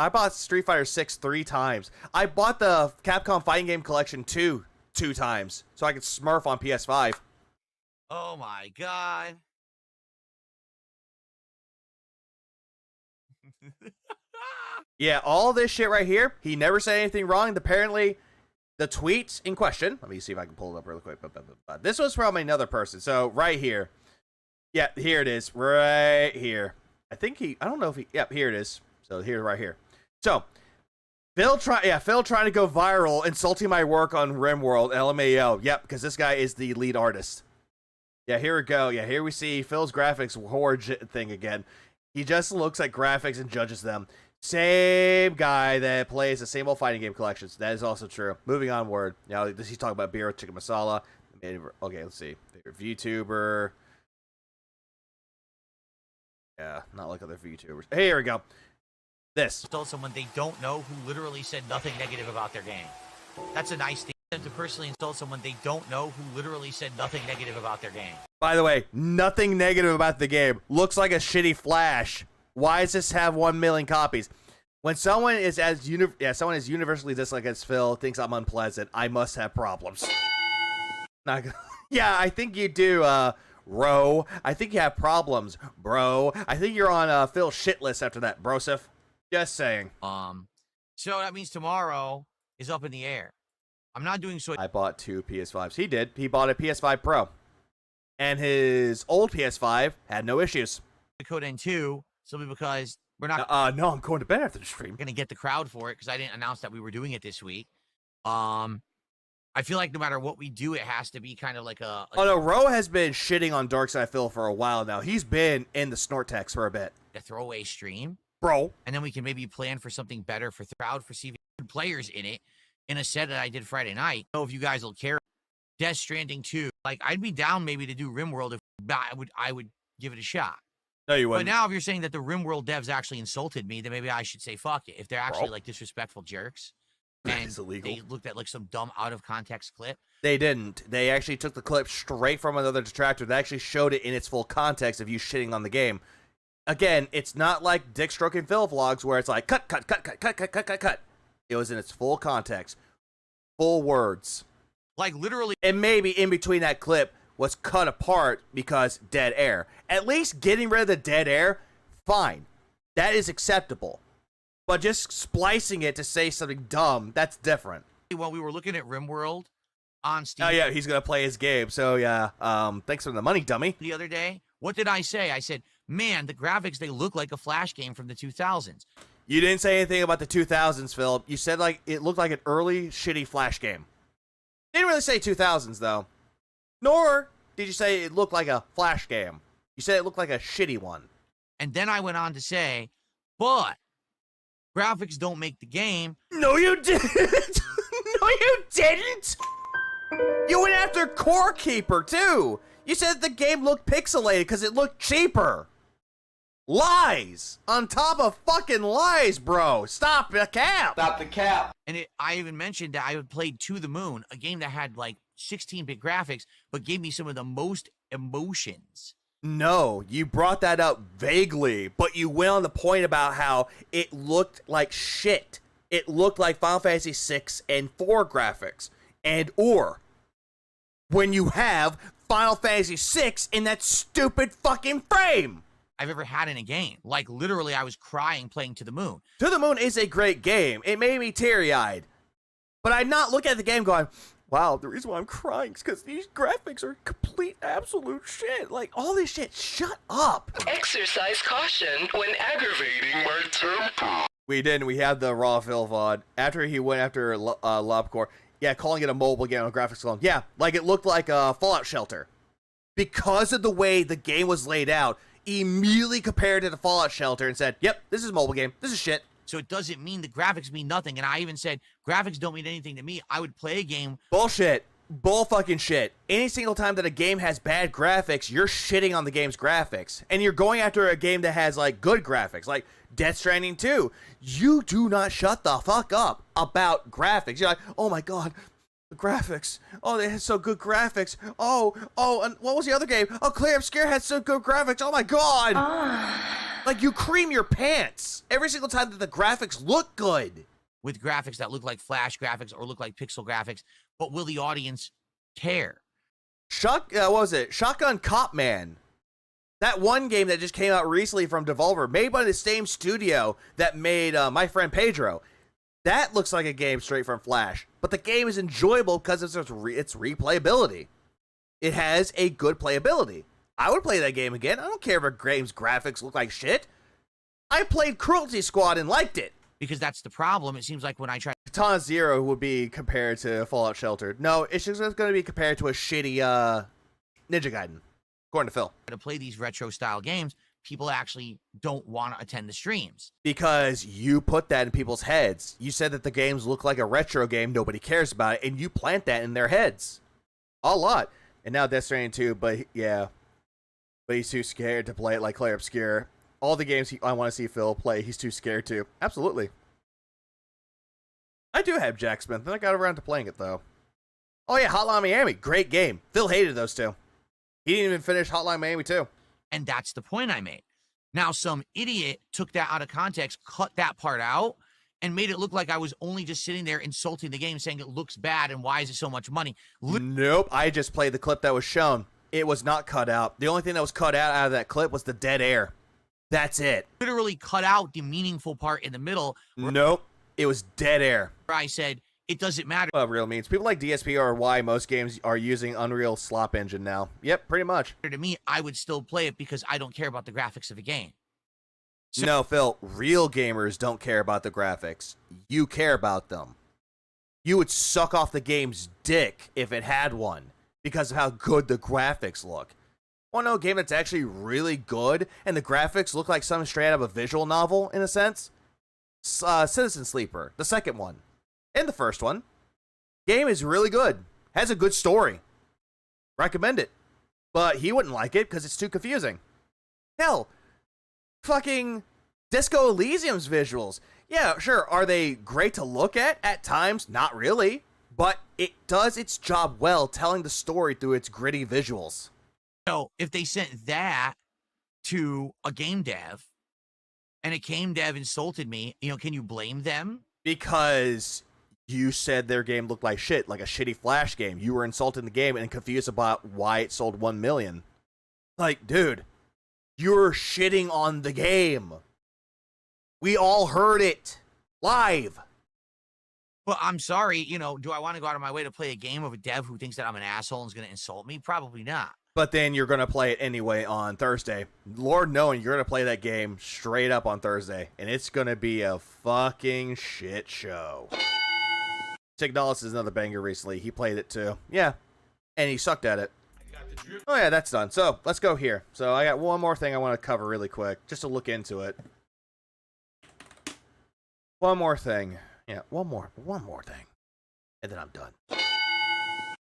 Speaker 5: bought Street Fighter 6 3 times. I bought the Capcom Fighting Game Collection 2 times, so I could smurf on PS5.
Speaker 1: Oh my god.
Speaker 5: Yeah, all this shit right here, he never said anything wrong. Apparently, the tweet in question, let me see if I can pull it up real quick. This was from another person, so right here. Yeah, here it is, right here. I don't know if yep, here it is. So here, right here. So, Phil trying to go viral, insulting my work on RimWorld, LMAO. Yep, because this guy is the lead artist. Yeah, here we go. Yeah, here we see Phil's graphics horror thing again. He just looks at graphics and judges them. Same guy that plays the same old fighting game collections. That is also true. Moving onward. Now, he's talking about beer, chicken masala. Okay, let's see. Favorite VTuber. Yeah, not like other VTubers. Hey, here we go. This.
Speaker 1: Insult someone they don't know who literally said nothing negative about their game. That's a nice thing. To personally insult someone they don't know who literally said nothing negative about their game.
Speaker 5: By the way, nothing negative about the game. Looks like a shitty Flash. Why does this have 1 million copies? When someone is someone is universally disliked as Phil, thinks I'm unpleasant, I must have problems. Not gonna, yeah, I think you do, Ro. I think you have problems, bro. I think you're on Phil's shit list after that, brosif. Just saying.
Speaker 1: So that means tomorrow is up in the air. I'm not doing so.
Speaker 5: I bought 2 PS5s. He did. He bought a PS5 Pro. And his old PS5 had no issues.
Speaker 1: Code N2 simply because we're not.
Speaker 5: No, I'm going to bed after the stream.
Speaker 1: We're gonna get the crowd for it because I didn't announce that we were doing it this week. I feel like no matter what we do, it has to be kind of like a.
Speaker 5: Oh no, Ro has been shitting on Darkside Phil for a while now. He's been in the Snortex for a bit.
Speaker 1: A throwaway stream,
Speaker 5: bro. And
Speaker 1: then we can maybe plan for something better for the crowd for CV players in it. In a set that I did Friday night. I don't know if you guys will care. Death Stranding 2. Like, I'd be down maybe to do RimWorld if I would give it a shot.
Speaker 5: No, you wouldn't.
Speaker 1: But now if you're saying that the RimWorld devs actually insulted me, then maybe I should say fuck it. If they're actually like disrespectful jerks. And they looked at like some dumb out of context clip.
Speaker 5: They didn't. They actually took the clip straight from another detractor. They actually showed it in its full context of you shitting on the game. Again, it's not like Dick Stroking Phil vlogs where it's like cut. It was in its full context. Full words.
Speaker 1: Like literally.
Speaker 5: And maybe in between that clip was cut apart because dead air. At least getting rid of the dead air, fine. That is acceptable. But just splicing it to say something dumb, that's different.
Speaker 1: When we were looking at RimWorld on Steam.
Speaker 5: Oh yeah, he's going to play his game. So yeah, thanks for the money, dummy.
Speaker 1: The other day, what did I say? I said, man, the graphics, they look like a Flash game from the 2000s.
Speaker 5: You didn't say anything about the 2000s, Phil. You said like it looked like an early, shitty Flash game. Didn't really say 2000s, though. Nor did you say it looked like a Flash game. You said it looked like a shitty one.
Speaker 1: And then I went on to say, but graphics don't make the game.
Speaker 5: No, you didn't. No, you didn't. You went after Core Keeper, too. You said the game looked pixelated because it looked cheaper. Lies on top of fucking lies, bro. Stop the cap.
Speaker 14: Stop the cap.
Speaker 1: And I even mentioned that I had played To the Moon, a game that had like 16-bit graphics, but gave me some of the most emotions.
Speaker 5: No, you brought that up vaguely, but you went on the point about how it looked like shit. It looked like Final Fantasy 6 and 4 graphics. And or when you have Final Fantasy 6 in that stupid fucking frame.
Speaker 1: I've ever had in a game. Like, literally, I was crying playing To the Moon.
Speaker 5: To the Moon is a great game. It made me teary-eyed. But I'd not look at the game going, wow, the reason why I'm crying is because these graphics are complete, absolute shit. Like, all this shit, shut up.
Speaker 15: Exercise caution when aggravating my temper.
Speaker 5: We didn't. We had the Raw Phil VOD. After he went after Lobcore, yeah, calling it a mobile game on graphics alone. Yeah, like it looked like a Fallout Shelter. Because of the way the game was laid out, immediately compared it to Fallout Shelter and said, yep, this is a mobile game. This is shit.
Speaker 1: So it doesn't mean the graphics mean nothing. And I even said, graphics don't mean anything to me. I would play a game.
Speaker 5: Bullshit. Bull fucking shit. Any single time that a game has bad graphics, you're shitting on the game's graphics. And you're going after a game that has, like, good graphics. Like Death Stranding 2. You do not shut the fuck up about graphics. You're like, oh my god, the graphics. Oh, they had so good graphics. Oh, and what was the other game? Oh, Clear Obscure had so good graphics. Oh my god. Like, you cream your pants every single time that the graphics look good.
Speaker 1: With graphics that look like Flash graphics or look like pixel graphics, but will the audience care?
Speaker 5: What was it? Shotgun Cop Man. That one game that just came out recently from Devolver, made by the same studio that made My Friend Pedro. That looks like a game straight from Flash, but the game is enjoyable because of its replayability. It has a good playability. I would play that game again. I don't care if a game's graphics look like shit. I played Cruelty Squad and liked it.
Speaker 1: Because that's the problem. It seems like when I try...
Speaker 5: Katana Zero would be compared to Fallout Shelter. No, it's just going to be compared to a shitty Ninja Gaiden, according to Phil.
Speaker 1: To play these retro-style games, people actually don't want to attend the streams.
Speaker 5: Because you put that in people's heads. You said that the games look like a retro game, nobody cares about it, and you plant that in their heads. A lot. And now Death Stranding 2, but yeah. But he's too scared to play it like Clay Obscure. all the games I want to see Phil play, he's too scared to. Absolutely. I do have Jack Smith, and I got around to playing it, though. Oh, yeah, Hotline Miami. Great game. Phil hated those two. He didn't even finish Hotline Miami 2.
Speaker 1: And that's the point I made. Now, some idiot took that out of context, cut that part out, and made it look like I was only just sitting there insulting the game, saying it looks bad, and why is it so much money?
Speaker 5: Nope, I just played the clip that was shown. It was not cut out. The only thing that was cut out of that clip was the dead air. That's it.
Speaker 1: Literally cut out the meaningful part in the middle.
Speaker 5: Nope, it was dead air.
Speaker 1: Where I said, it doesn't matter.
Speaker 5: What Unreal means. People like DSP are why most games are using Unreal Slop Engine now. Yep, pretty much.
Speaker 1: To me, I would still play it because I don't care about the graphics of the game. So,
Speaker 5: no, Phil, real gamers don't care about the graphics. You care about them. You would suck off the game's dick if it had one because of how good the graphics look. Want to know a game that's actually really good and the graphics look like something straight out of a visual novel, in a sense? Citizen Sleeper, the second one. And the first one. Game is really good. Has a good story. Recommend it. But he wouldn't like it because it's too confusing. Hell, fucking Disco Elysium's visuals. Yeah, sure. Are they great to look at times? Not really. But it does its job well telling the story through its gritty visuals.
Speaker 1: So if they sent that to a game dev and a game dev insulted me, can you blame them?
Speaker 5: Because you said their game looked like shit, like a shitty Flash game. You were insulting the game and confused about why it sold 1 million. Like, dude, you're shitting on the game. We all heard it live.
Speaker 1: Well, I'm sorry, do I want to go out of my way to play a game of a dev who thinks that I'm an asshole and is going to insult me? Probably not.
Speaker 5: But then you're going to play it anyway on Thursday. Lord knowing you're going to play that game straight up on Thursday. And it's going to be a fucking shit show. Signalis is another banger recently. He played it too. Yeah. And he sucked at it. Oh yeah, that's done. So let's go here. So I got one more thing I want to cover really quick. Just to look into it. One more thing. Yeah, one more thing. And then I'm done.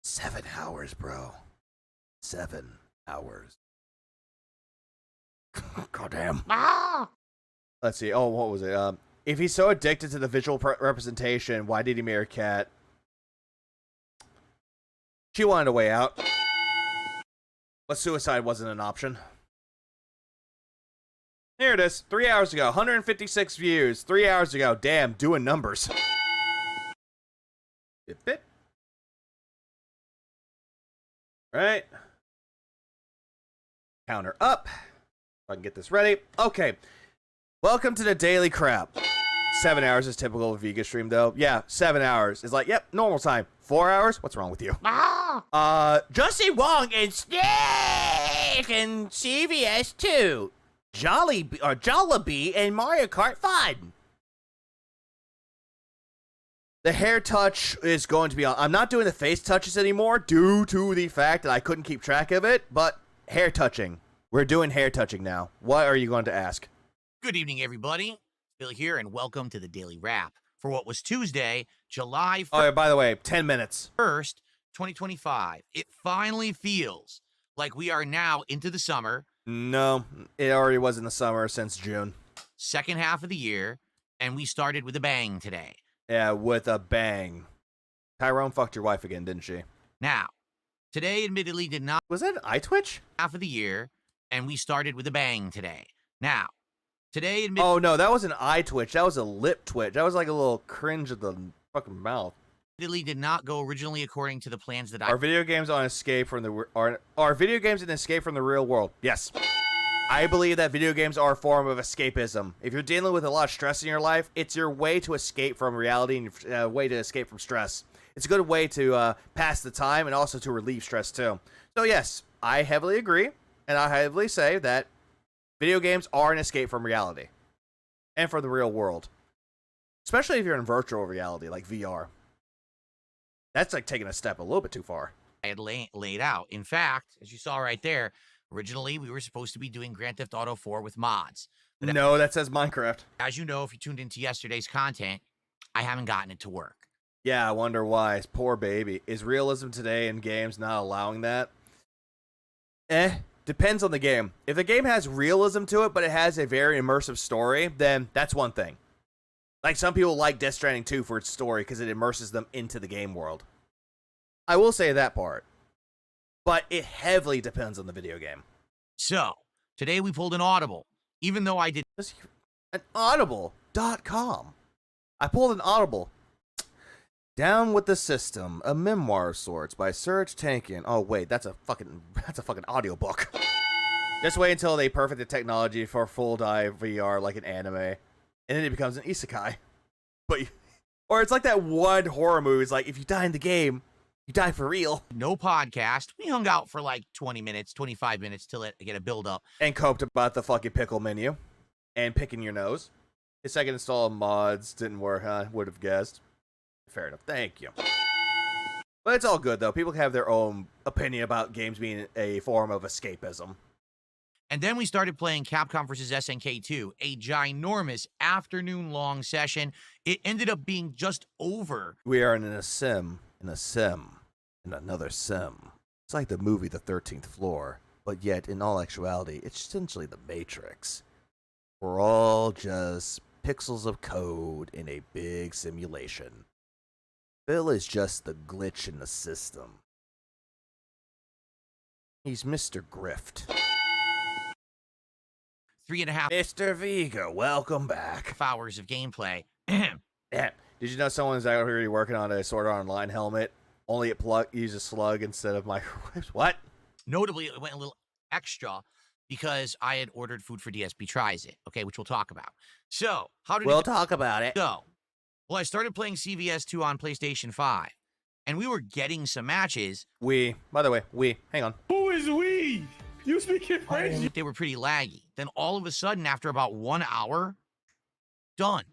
Speaker 5: 7 hours, bro. 7 hours. Goddamn.
Speaker 1: Ah!
Speaker 5: Let's see. Oh, what was it? If he's so addicted to the visual representation, why did he marry Kat? She wanted a way out. But suicide wasn't an option. Here it is. 3 hours ago. 156 views. 3 hours ago. Damn, doing numbers. Bit. Right. Counter up. If I can get this ready. Okay. Welcome to the Daily Crap. 7 hours is typical of a Vega stream, though. Yeah, 7 hours is like, yep, normal time. 4 hours? What's wrong with you?
Speaker 10: Justy Wong and Snake and CVS 2. Jollibee and Mario Kart 5.
Speaker 5: The hair touch is going to be on. I'm not doing the face touches anymore due to the fact that I couldn't keep track of it, but hair touching. We're doing hair touching now. What are you going to ask?
Speaker 1: Good evening, everybody. Bill here, and welcome to the Daily Wrap for what was Tuesday, July 1st.
Speaker 5: Oh, yeah, by the way, 10 minutes.
Speaker 1: 1st, 2025. It finally feels like we are now into the summer.
Speaker 5: No, it already was in the summer since June.
Speaker 1: Second half of the year, and we started with a bang today.
Speaker 5: Yeah, with a bang. Tyrone fucked your wife again, didn't she?
Speaker 1: Now, today admittedly did not...
Speaker 5: Was that an eye twitch?
Speaker 1: Half of the year, and we started with a bang today. Now, today...
Speaker 5: Oh, no, that was an eye twitch. That was a lip twitch. That was like a little cringe of the fucking mouth.
Speaker 1: Admittedly did not go originally according to the plans that
Speaker 5: Are video games on escape from the... Are video games an escape from the real world? Yes. I believe that video games are a form of escapism. If you're dealing with a lot of stress in your life, it's your way to escape from reality and your way to escape from stress. It's a good way to pass the time and also to relieve stress too. So yes, I heavily agree, and I heavily say that video games are an escape from reality and from the real world. Especially if you're in virtual reality like VR. That's like taking a step a little bit too far.
Speaker 1: I had laid out. In fact, as you saw right there, originally, we were supposed to be doing Grand Theft Auto 4 with mods. But
Speaker 5: no, that says Minecraft.
Speaker 1: As you know, if you tuned into yesterday's content, I haven't gotten it to work.
Speaker 5: Yeah, I wonder why. Poor baby. Is realism today in games not allowing that? depends on the game. If the game has realism to it, but it has a very immersive story, then that's one thing. Like, some people like Death Stranding 2 for its story because it immerses them into the game world. I will say that part. But it heavily depends on the video game.
Speaker 1: So, today we pulled an audible, even though I did...
Speaker 5: An audible.com. I pulled an audible. Down with the System, a memoir of sorts by Serge Tankian. Oh, wait, that's a fucking audiobook. Just wait until they perfect the technology for full dive VR like an anime. And then it becomes an isekai. Or it's like that one horror movie. It's like, if you die in the game, you die for real.
Speaker 1: No podcast. We hung out for like 20 minutes, 25 minutes till it get a build up.
Speaker 5: And coped about the fucking pickle menu. And picking your nose. His second install of mods didn't work, huh? Would have guessed. Fair enough. Thank you. But it's all good, though. People have their own opinion about games being a form of escapism.
Speaker 1: And then we started playing Capcom vs. SNK 2, a ginormous afternoon-long session. It ended up being just over.
Speaker 5: We are in a sim, in another sim. It's like the movie The 13th Floor, but yet, in all actuality, it's essentially The Matrix. We're all just pixels of code in a big simulation. Phil is just the glitch in the system. He's Mr. Grift.
Speaker 1: 3.5
Speaker 5: Mr. Vega, welcome back.
Speaker 1: Hours of gameplay.
Speaker 5: Yeah. Did you know someone's already working on a Sword Art Online helmet? Only it uses slug instead of microwaves. What?
Speaker 1: Notably, it went a little extra because I had ordered food for DSP Tries It, okay, which we'll talk about. So, how did
Speaker 5: we'll talk about it.
Speaker 1: Go. Well, I started playing CVS 2 on PlayStation 5, and we were getting some matches.
Speaker 5: By the way, hang on.
Speaker 2: Who is we? You speaking French?
Speaker 1: They were pretty laggy. Then all of a sudden, after about 1 hour, done.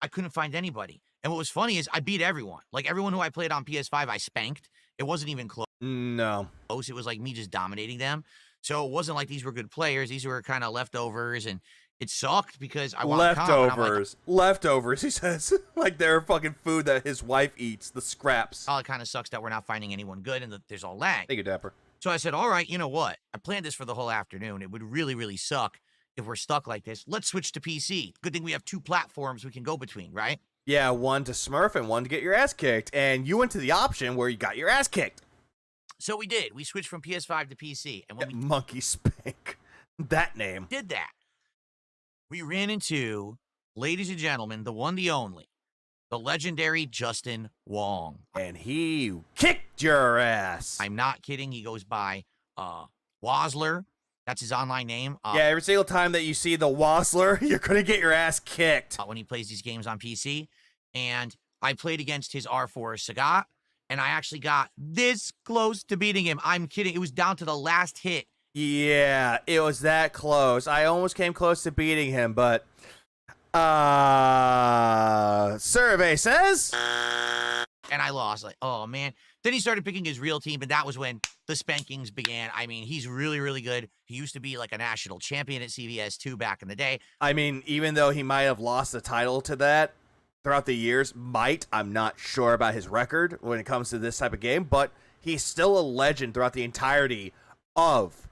Speaker 1: I couldn't find anybody. And what was funny is I beat everyone. Like, everyone who I played on PS5, I spanked. It wasn't even close.
Speaker 5: No.
Speaker 1: It was like me just dominating them. So it wasn't like these were good players. These were kind of leftovers, and it sucked because I wanted
Speaker 5: Leftovers, he says. Like they're fucking food that his wife eats, the scraps.
Speaker 1: Oh, it kind of sucks that we're not finding anyone good and that there's all lag.
Speaker 5: Thank you, Dapper.
Speaker 1: So I said, all right, you know what? I planned this for the whole afternoon. It would really, really suck if we're stuck like this. Let's switch to PC. Good thing we have 2 platforms we can go between, right?
Speaker 5: Yeah, one to smurf and one to get your ass kicked. And you went to the option where you got your ass kicked.
Speaker 1: So we did. We switched from PS5 to PC. And when we
Speaker 5: Monkey Spank. That name.
Speaker 1: did that, we ran into, ladies and gentlemen, the one, the only, the legendary Justin Wong.
Speaker 5: And he kicked your ass.
Speaker 1: I'm not kidding. He goes by Wozler. That's his online name.
Speaker 5: Yeah, every single time that you see the Wozler, you're going to get your ass kicked.
Speaker 1: When he plays these games on PC. And I played against his R4 Sagat, and I actually got this close to beating him. I'm kidding. It was down to the last hit.
Speaker 5: Yeah, it was that close. I almost came close to beating him, but survey says,
Speaker 1: and I lost. Like, oh man. Then he started picking his real team, and that was when the spankings began. I mean, he's really, really good. He used to be like a national champion at CVS 2 back in the day.
Speaker 5: I mean, even though he might have lost the title to that throughout the years, I'm not sure about his record when it comes to this type of game, but he's still a legend throughout the entirety of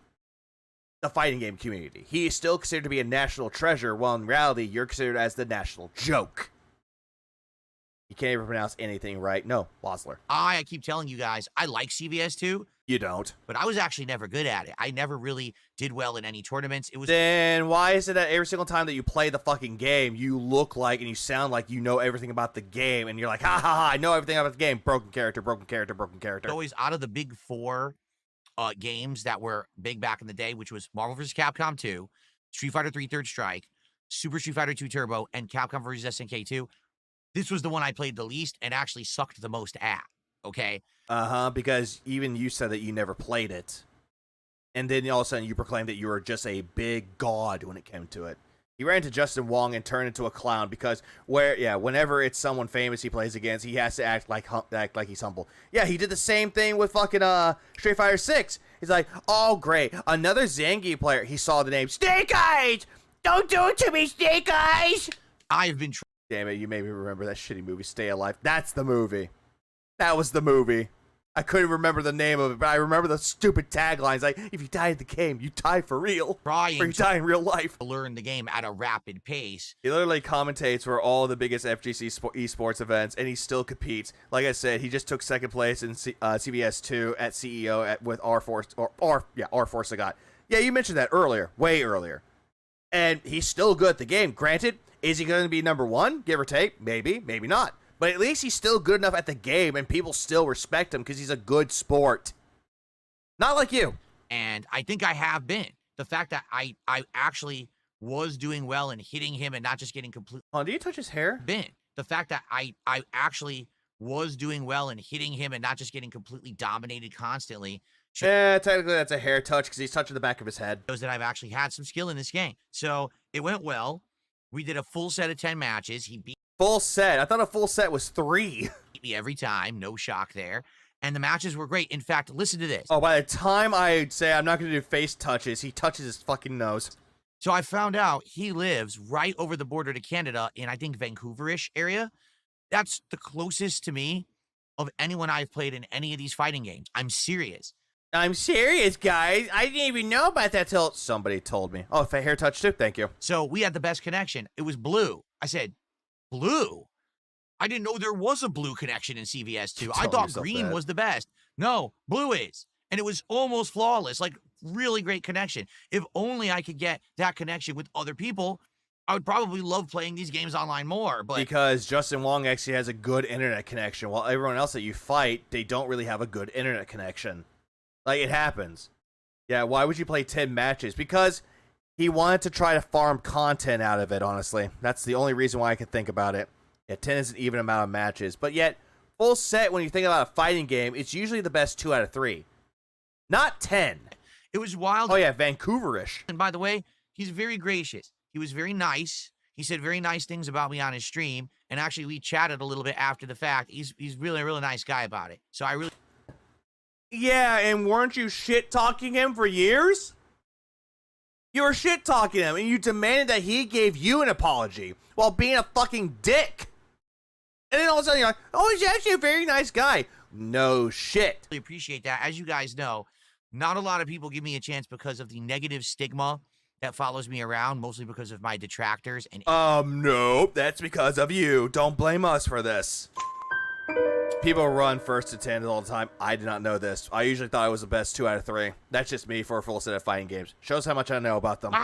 Speaker 5: the fighting game community. He is still considered to be a national treasure, while in reality, you're considered as the national joke. You can't even pronounce anything right. No, Wozler.
Speaker 1: I keep telling you guys, I like CVS 2.
Speaker 5: You don't.
Speaker 1: But I was actually never good at it. I never really did well in any tournaments. It was.
Speaker 5: Then why is it that every single time that you play the fucking game, you look like and you sound like you know everything about the game, and you're like, ha ha ha, I know everything about the game. Broken character, broken character, broken character.
Speaker 1: Always out of the big 4 games that were big back in the day, which was Marvel vs. Capcom 2, Street Fighter 3 Third Strike, Super Street Fighter 2 Turbo, and Capcom vs. SNK 2. This was the one I played the least and actually sucked the most at, okay?
Speaker 5: Because even you said that you never played it. And then all of a sudden you proclaimed that you were just a big god when it came to it. He ran into Justin Wong and turned into a clown because whenever it's someone famous he plays against, he has to act like he's humble. Yeah, he did the same thing with fucking Street Fighter 6. He's like, oh great, another Zangief player. He saw the name Snake Eyes. Don't do it to me, Snake Eyes.
Speaker 1: I've been.
Speaker 5: Damn it, you made me remember that shitty movie, Stay Alive. That's the movie. That was the movie. I couldn't remember the name of it, but I remember the stupid taglines like, if you die in the game, you die for real. Or you die in real life.
Speaker 1: Learn the game at a rapid pace.
Speaker 5: He literally commentates for all the biggest FGC esports events, and he still competes. Like I said, he just took second place in CBS 2 at CEO with R-Force I got. Yeah, you mentioned that earlier, way earlier. And he's still good at the game. Granted, is he going to be number one, give or take? Maybe, maybe not. But at least he's still good enough at the game, and people still respect him because he's a good sport. Not like you.
Speaker 1: And I think I have been. The fact that I actually was doing well and hitting him and not just getting complete.
Speaker 5: Oh, do you touch his hair?
Speaker 1: Been. The fact that I actually was doing well and hitting him and not just getting completely dominated constantly.
Speaker 5: Yeah, technically that's a hair touch because he's touching the back of his head.
Speaker 1: Shows that I've actually had some skill in this game. So it went well. We did a full set of 10 matches. He beat.
Speaker 5: Full set? I thought a full set was 3.
Speaker 1: Beat me every time. No shock there. And the matches were great. In fact, listen to this.
Speaker 5: Oh, by the time I say I'm not going to do face touches, he touches his fucking nose.
Speaker 1: So I found out he lives right over the border to Canada in, I think, Vancouver-ish area. That's the closest to me of anyone I've played in any of these fighting games. I'm serious.
Speaker 5: I'm serious, guys. I didn't even know about that till somebody told me. Oh, if a hair touch too? Thank you.
Speaker 1: So we had the best connection. It was blue. I said, blue? I didn't know there was a blue connection in CVS 2. I thought green was the best. No, blue is. And it was almost flawless, like really great connection. If only I could get that connection with other people, I would probably love playing these games online more. But
Speaker 5: because Justin Wong actually has a good internet connection, while everyone else that you fight, they don't really have a good internet connection. Like, it happens. Yeah, why would you play 10 matches? Because he wanted to try to farm content out of it, honestly. That's the only reason why I could think about it. Yeah, 10 is an even amount of matches. But yet, full set, when you think about a fighting game, it's usually the best 2 out of 3. Not 10.
Speaker 1: It was wild.
Speaker 5: Oh, yeah, Vancouver-ish.
Speaker 1: And by the way, he's very gracious. He was very nice. He said very nice things about me on his stream. And actually, we chatted a little bit after the fact. He's really a really nice guy about it. So I really...
Speaker 5: Yeah, and weren't you shit-talking him for years? You were shit-talking him, and you demanded that he gave you an apology while being a fucking dick. And then all of a sudden you're like, oh, he's actually a very nice guy. No shit.
Speaker 1: I really appreciate that. As you guys know, not a lot of people give me a chance because of the negative stigma that follows me around, mostly because of my detractors. And
Speaker 5: nope, that's because of you. Don't blame us for this. People run first to 10 all the time. I did not know this. I usually thought it was the best 2 out of 3. That's just me for a full set of fighting games. Shows how much I know about them.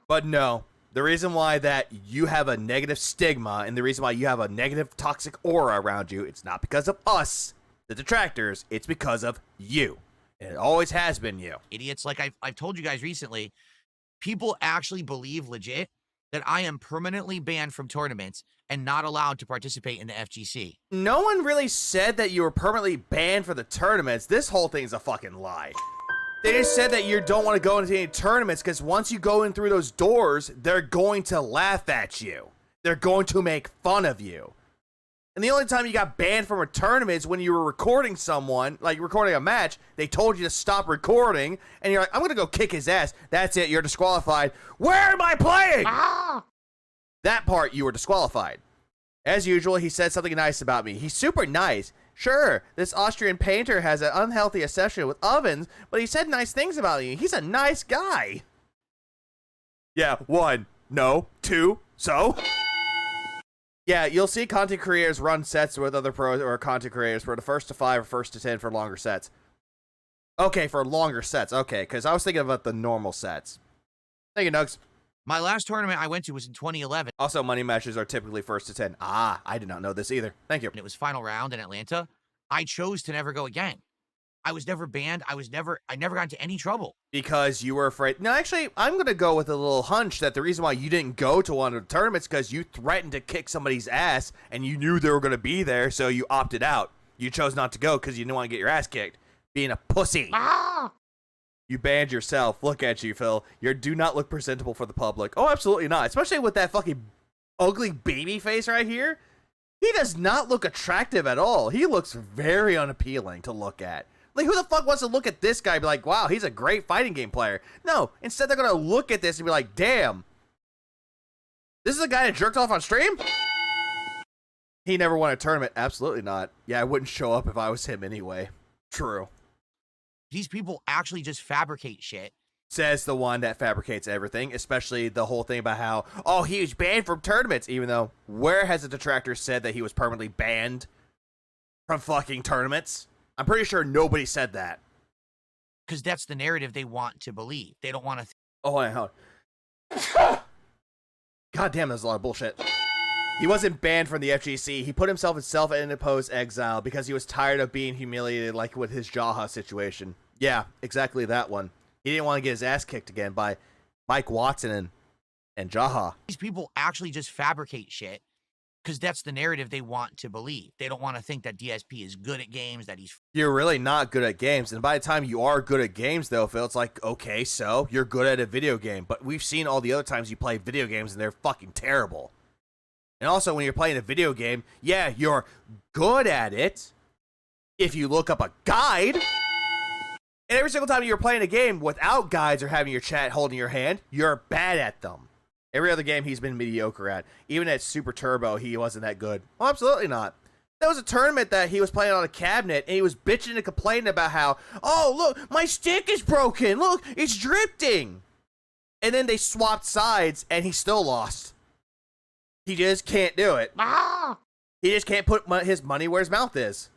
Speaker 5: But no, the reason why that you have a negative stigma and the reason why you have a negative toxic aura around you, it's not because of us, the detractors. It's because of you. And it always has been you.
Speaker 1: Idiots. Like I've told you guys recently, people actually believe legit that I am permanently banned from tournaments and not allowed to participate in the FGC.
Speaker 5: No one really said that you were permanently banned for the tournaments. This whole thing's a fucking lie. They just said that you don't want to go into any tournaments because once you go in through those doors, they're going to laugh at you. They're going to make fun of you. And the only time you got banned from a tournament is when you were recording someone, like recording a match, they told you to stop recording, and you're like, I'm going to go kick his ass. That's it, you're disqualified. Where am I playing? That part, you were disqualified. As usual, he said something nice about me. He's super nice. Sure, this Austrian painter has an unhealthy obsession with ovens, but he said nice things about me. He's a nice guy. Yeah, 1. No. 2. So? Yeah, you'll see content creators run sets with other pros or content creators for the first to 5 or first to 10 for longer sets. Okay, for longer sets. Okay, because I was thinking about the normal sets. Thank you, Nugs.
Speaker 1: My last tournament I went to was in 2011.
Speaker 5: Also, money matches are typically first to 10. Ah, I did not know this either. Thank you.
Speaker 1: And it was final round in Atlanta. I chose to never go again. I was never banned. I never got into any trouble.
Speaker 5: Because you were afraid. No, actually, I'm going to go with a little hunch that the reason why you didn't go to one of the tournaments because you threatened to kick somebody's ass and you knew they were going to be there, so you opted out. You chose not to go because you didn't want to get your ass kicked. Being a pussy. You banned yourself. Look at you, Phil. You do not look presentable for the public. Oh, absolutely not. Especially with that fucking ugly baby face right here. He does not look attractive at all. He looks very unappealing to look at. Like, who the fuck wants to look at this guy and be like, wow, he's a great fighting game player? No, instead they're going to look at this and be like, damn, this is a guy that jerked off on stream? He never won a tournament. Absolutely not. Yeah, I wouldn't show up if I was him anyway. True.
Speaker 1: These people actually just fabricate shit.
Speaker 5: Says the one that fabricates everything, especially the whole thing about how, oh, he was banned from tournaments, even though where has a detractor said that he was permanently banned from fucking tournaments? I'm pretty sure nobody said that.
Speaker 1: Because that's the narrative they want to believe. They don't want to...
Speaker 5: Oh, hold on. God damn, that's a lot of bullshit. He wasn't banned from the FGC. He put himself in self-imposed exile because he was tired of being humiliated like with his Jaha situation. Yeah, exactly that one. He didn't want to get his ass kicked again by Mike Watson and Jaha.
Speaker 1: These people actually just fabricate shit because that's the narrative they want to believe. They don't want to think that DSP is good at games, that he's...
Speaker 5: You're really not good at games. And by the time you are good at games, though, Phil, it's like, okay, so you're good at a video game. But we've seen all the other times you play video games and they're fucking terrible. And also, when you're playing a video game, yeah, you're good at it if you look up a guide. And every single time you're playing a game without guides or having your chat holding your hand, you're bad at them. Every other game he's been mediocre at. Even at Super Turbo, he wasn't that good. Well, absolutely not. There was a tournament that he was playing on a cabinet, and he was bitching and complaining about how, oh, look, my stick is broken. Look, it's drifting. And then they swapped sides, and he still lost. He just can't do it. He just can't put his money where his mouth is.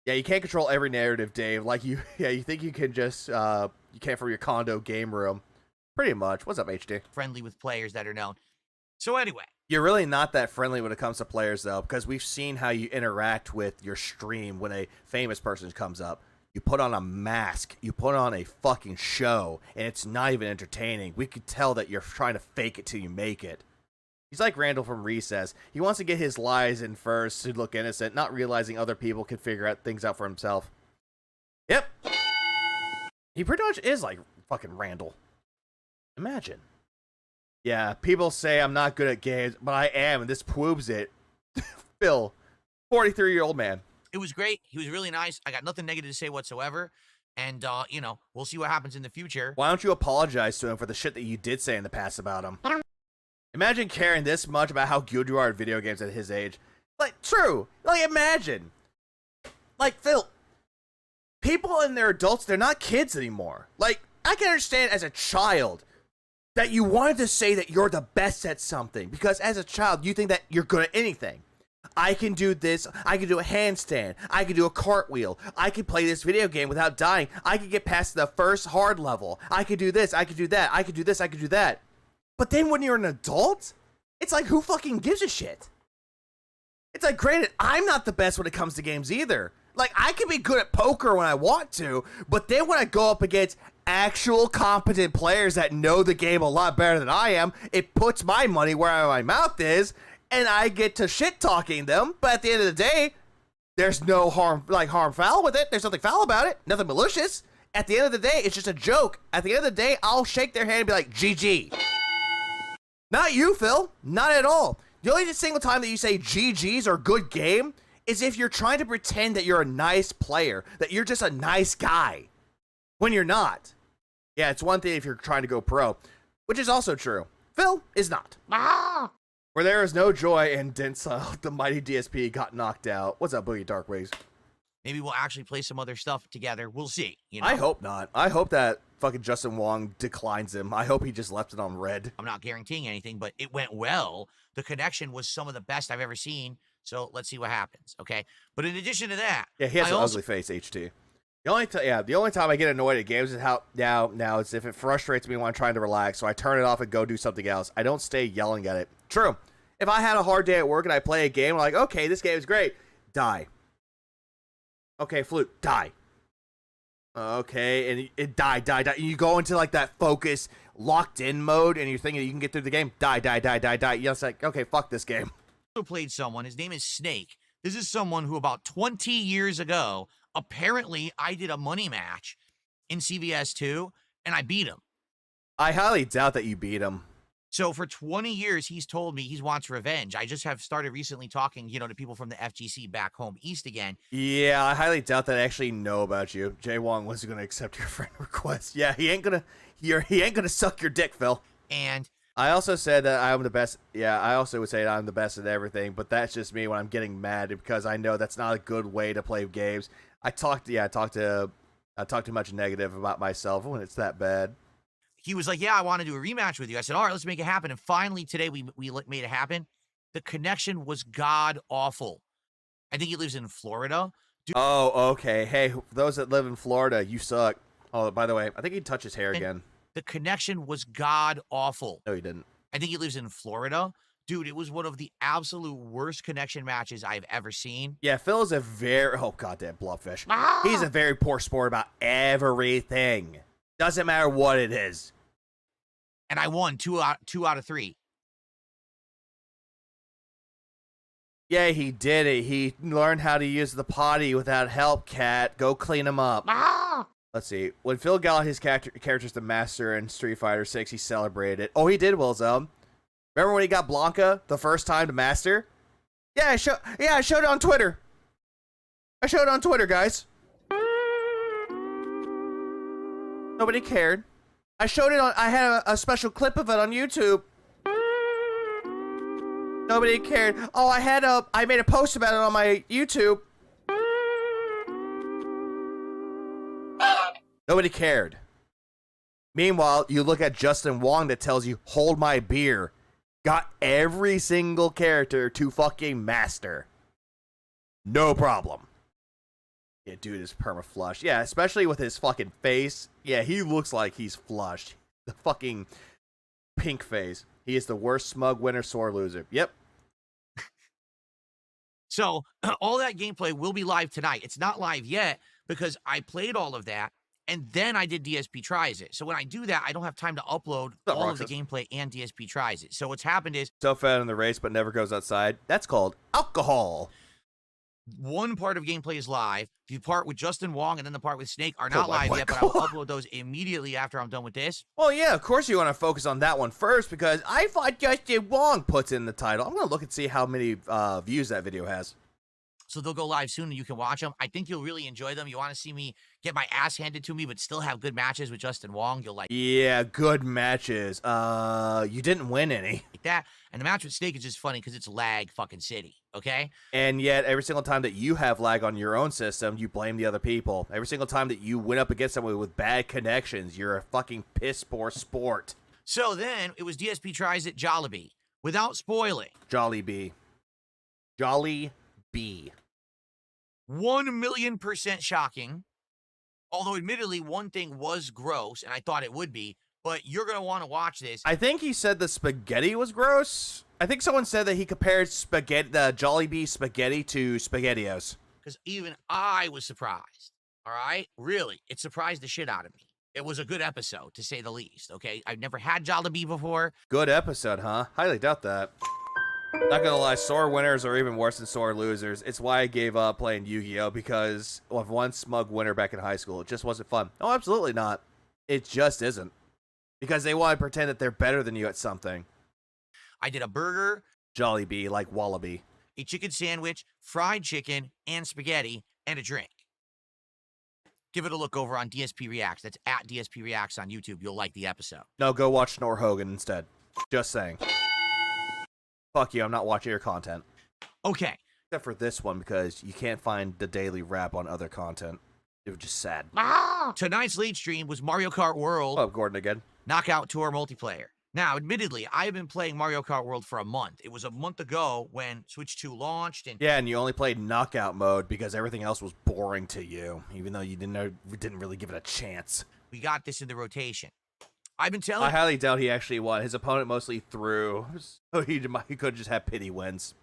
Speaker 5: Yeah, you can't control every narrative, Dave. Like, you think you can just, you can't from your condo game room. Pretty much. What's up, HD?
Speaker 1: Friendly with players that are known. So anyway.
Speaker 5: You're really not that friendly when it comes to players, though, because we've seen how you interact with your stream when a famous person comes up. You put on a mask. You put on a fucking show, and it's not even entertaining. We could tell that you're trying to fake it till you make it. He's like Randall from Recess. He wants to get his lies in first to look innocent, not realizing other people can figure things out for himself. Yep. He pretty much is like fucking Randall. Imagine. Yeah, people say I'm not good at games, but I am, and this proves it. Phil, 43-year-old man.
Speaker 1: It was great. He was really nice. I got nothing negative to say whatsoever. And, you know, we'll see what happens in the future.
Speaker 5: Why don't you apologize to him for the shit that you did say in the past about him? Imagine caring this much about how good you are at video games at his age. Like, true. Like, imagine. Like, Phil, people in their adults, they're not kids anymore. Like, I can understand as a child that you wanted to say that you're the best at something. Because as a child, you think that you're good at anything. I can do this. I can do a handstand. I can do a cartwheel. I can play this video game without dying. I can get past the first hard level. I can do this. I can do that. I can do this. I can do that. But then when you're an adult, it's like, who fucking gives a shit? It's like, granted, I'm not the best when it comes to games either. Like, I can be good at poker when I want to, but then when I go up against actual competent players that know the game a lot better than I am, it puts my money where my mouth is, and I get to shit-talking them. But at the end of the day, there's no harm foul with it. There's nothing foul about it. Nothing malicious. At the end of the day, it's just a joke. At the end of the day, I'll shake their hand and be like, GG. Not you, Phil. Not at all. The only single time that you say GG's or good game is if you're trying to pretend that you're a nice player, that you're just a nice guy, when you're not. Yeah, it's one thing if you're trying to go pro, which is also true. Phil is not. Where there is no joy in Densile, the mighty DSP got knocked out. What's up, Boogie Darkways?
Speaker 1: Maybe we'll actually play some other stuff together. We'll see. You know?
Speaker 5: I hope not. I hope that fucking Justin Wong declines him. I hope he just left it on red.
Speaker 1: I'm not guaranteeing anything, but it went well. The connection was some of the best I've ever seen. So let's see what happens, okay? But in addition to that...
Speaker 5: Yeah, he has an ugly face, HT. The only time I get annoyed at games is how... Now, it's if it frustrates me when I'm trying to relax, so I turn it off and go do something else. I don't stay yelling at it. True. If I had a hard day at work and I play a game, I'm like, okay, this game is great. Die. Okay, Flute, die. Okay, and it die. And you go into like that focus, locked in mode, and you're thinking you can get through the game. Die. You're just like, okay, fuck this game.
Speaker 1: I played someone, his name is Snake. This is someone who about 20 years ago, apparently I did a money match in CVS2, and I beat him.
Speaker 5: I highly doubt that you beat him.
Speaker 1: So for 20 years, he's told me he wants revenge. I just have started recently talking, to people from the FGC back home east again.
Speaker 5: Yeah, I highly doubt that I actually know about you. Jay Wong wasn't going to accept your friend request. Yeah, he ain't gonna suck your dick, Phil.
Speaker 1: And
Speaker 5: I also said that I'm the best. Yeah, I also would say I'm the best at everything, but that's just me when I'm getting mad because I know that's not a good way to play games. I talk too much negative about myself when it's that bad.
Speaker 1: He was like, yeah, I want to do a rematch with you. I said, all right, let's make it happen. And finally today we made it happen. The connection was god awful. I think he lives in Florida. Dude,
Speaker 5: oh, okay. Hey, those that live in Florida, you suck. Oh, by the way, I think he'd touch his hair again.
Speaker 1: The connection was god awful.
Speaker 5: No, he didn't.
Speaker 1: I think he lives in Florida. Dude, it was one of the absolute worst connection matches I've ever seen.
Speaker 5: Yeah, Phil is a very... Oh, goddamn Blobfish. Ah! He's a very poor sport about everything. Doesn't matter what it is.
Speaker 1: And I won two out of 3.
Speaker 5: Yeah, he did it. He learned how to use the potty without help, Cat. Go clean him up.
Speaker 1: Ah!
Speaker 5: Let's see. When Phil got his characters to Master in Street Fighter 6, he celebrated it. Oh, he did, Wilzo. Remember when he got Blanca the first time to Master? Yeah, I showed it on Twitter. I showed it on Twitter, guys. Nobody cared. I showed it on... I had a special clip of it on YouTube. Nobody cared. Oh, I made a post about it on my YouTube. Nobody cared. Meanwhile, you look at Justin Wong that tells you, hold my beer. Got every single character to fucking Master. No problem. Yeah, dude is perma-flushed. Yeah, especially with his fucking face. Yeah, he looks like he's flushed. The fucking pink face. He is the worst smug winner, sore loser. Yep.
Speaker 1: So, all that gameplay will be live tonight. It's not live yet because I played all of that. And then I did DSP Tries It. So when I do that, I don't have time to upload all of the gameplay and DSP Tries It. So what's happened is...
Speaker 5: So fat in the race, but never goes outside. That's called alcohol.
Speaker 1: One part of gameplay is live. The part with Justin Wong and then the part with Snake are not live yet, but I will upload those immediately after I'm done with this.
Speaker 5: Well, yeah, of course you want to focus on that one first because I thought Justin Wong puts in the title. I'm going to look and see how many views that video has.
Speaker 1: So they'll go live soon and you can watch them. I think you'll really enjoy them. You want to see me get my ass handed to me, but still have good matches with Justin Wong. You'll like...
Speaker 5: Yeah, good matches. You didn't win any.
Speaker 1: Like that. And the match with Snake is just funny because it's lag fucking city, okay?
Speaker 5: And yet, every single time that you have lag on your own system, you blame the other people. Every single time that you went up against someone with bad connections, you're a fucking piss-poor sport.
Speaker 1: So then, it was DSP Tries It Jollibee. Without spoiling.
Speaker 5: Jollibee. Jollibee.
Speaker 1: 1,000,000% shocking. Although, admittedly, one thing was gross, and I thought it would be, but you're going to want to watch this.
Speaker 5: I think he said the spaghetti was gross. I think someone said that he compared the Jollibee spaghetti to SpaghettiOs.
Speaker 1: Because even I was surprised, all right? Really, it surprised the shit out of me. It was a good episode, to say the least, okay? I've never had Jollibee before.
Speaker 5: Good episode, huh? Highly doubt that. Not gonna lie, sore winners are even worse than sore losers. It's why I gave up playing Yu-Gi-Oh! Because of one smug winner back in high school. It just wasn't fun. No, absolutely not. It just isn't. Because they want to pretend that they're better than you at something.
Speaker 1: I did a burger.
Speaker 5: Jollibee, like Wallaby.
Speaker 1: A chicken sandwich, fried chicken, and spaghetti, and a drink. Give it a look over on DSP Reacts. That's at DSP Reacts on YouTube. You'll like the episode.
Speaker 5: No, go watch Snor Hogan instead. Just saying. Fuck you, I'm not watching your content.
Speaker 1: Okay.
Speaker 5: Except for this one, because you can't find the daily wrap on other content. It was just sad.
Speaker 1: Tonight's lead stream was Mario Kart World.
Speaker 5: Oh, Gordon again.
Speaker 1: Knockout Tour multiplayer. Now, admittedly, I have been playing Mario Kart World for a month. It was a month ago when Switch 2 launched. And
Speaker 5: yeah, and you only played knockout mode because everything else was boring to you, even though you didn't really give it a chance.
Speaker 1: We got this in the rotation. I've been telling...
Speaker 5: I highly doubt he actually won. His opponent mostly threw, so he could just have pity wins.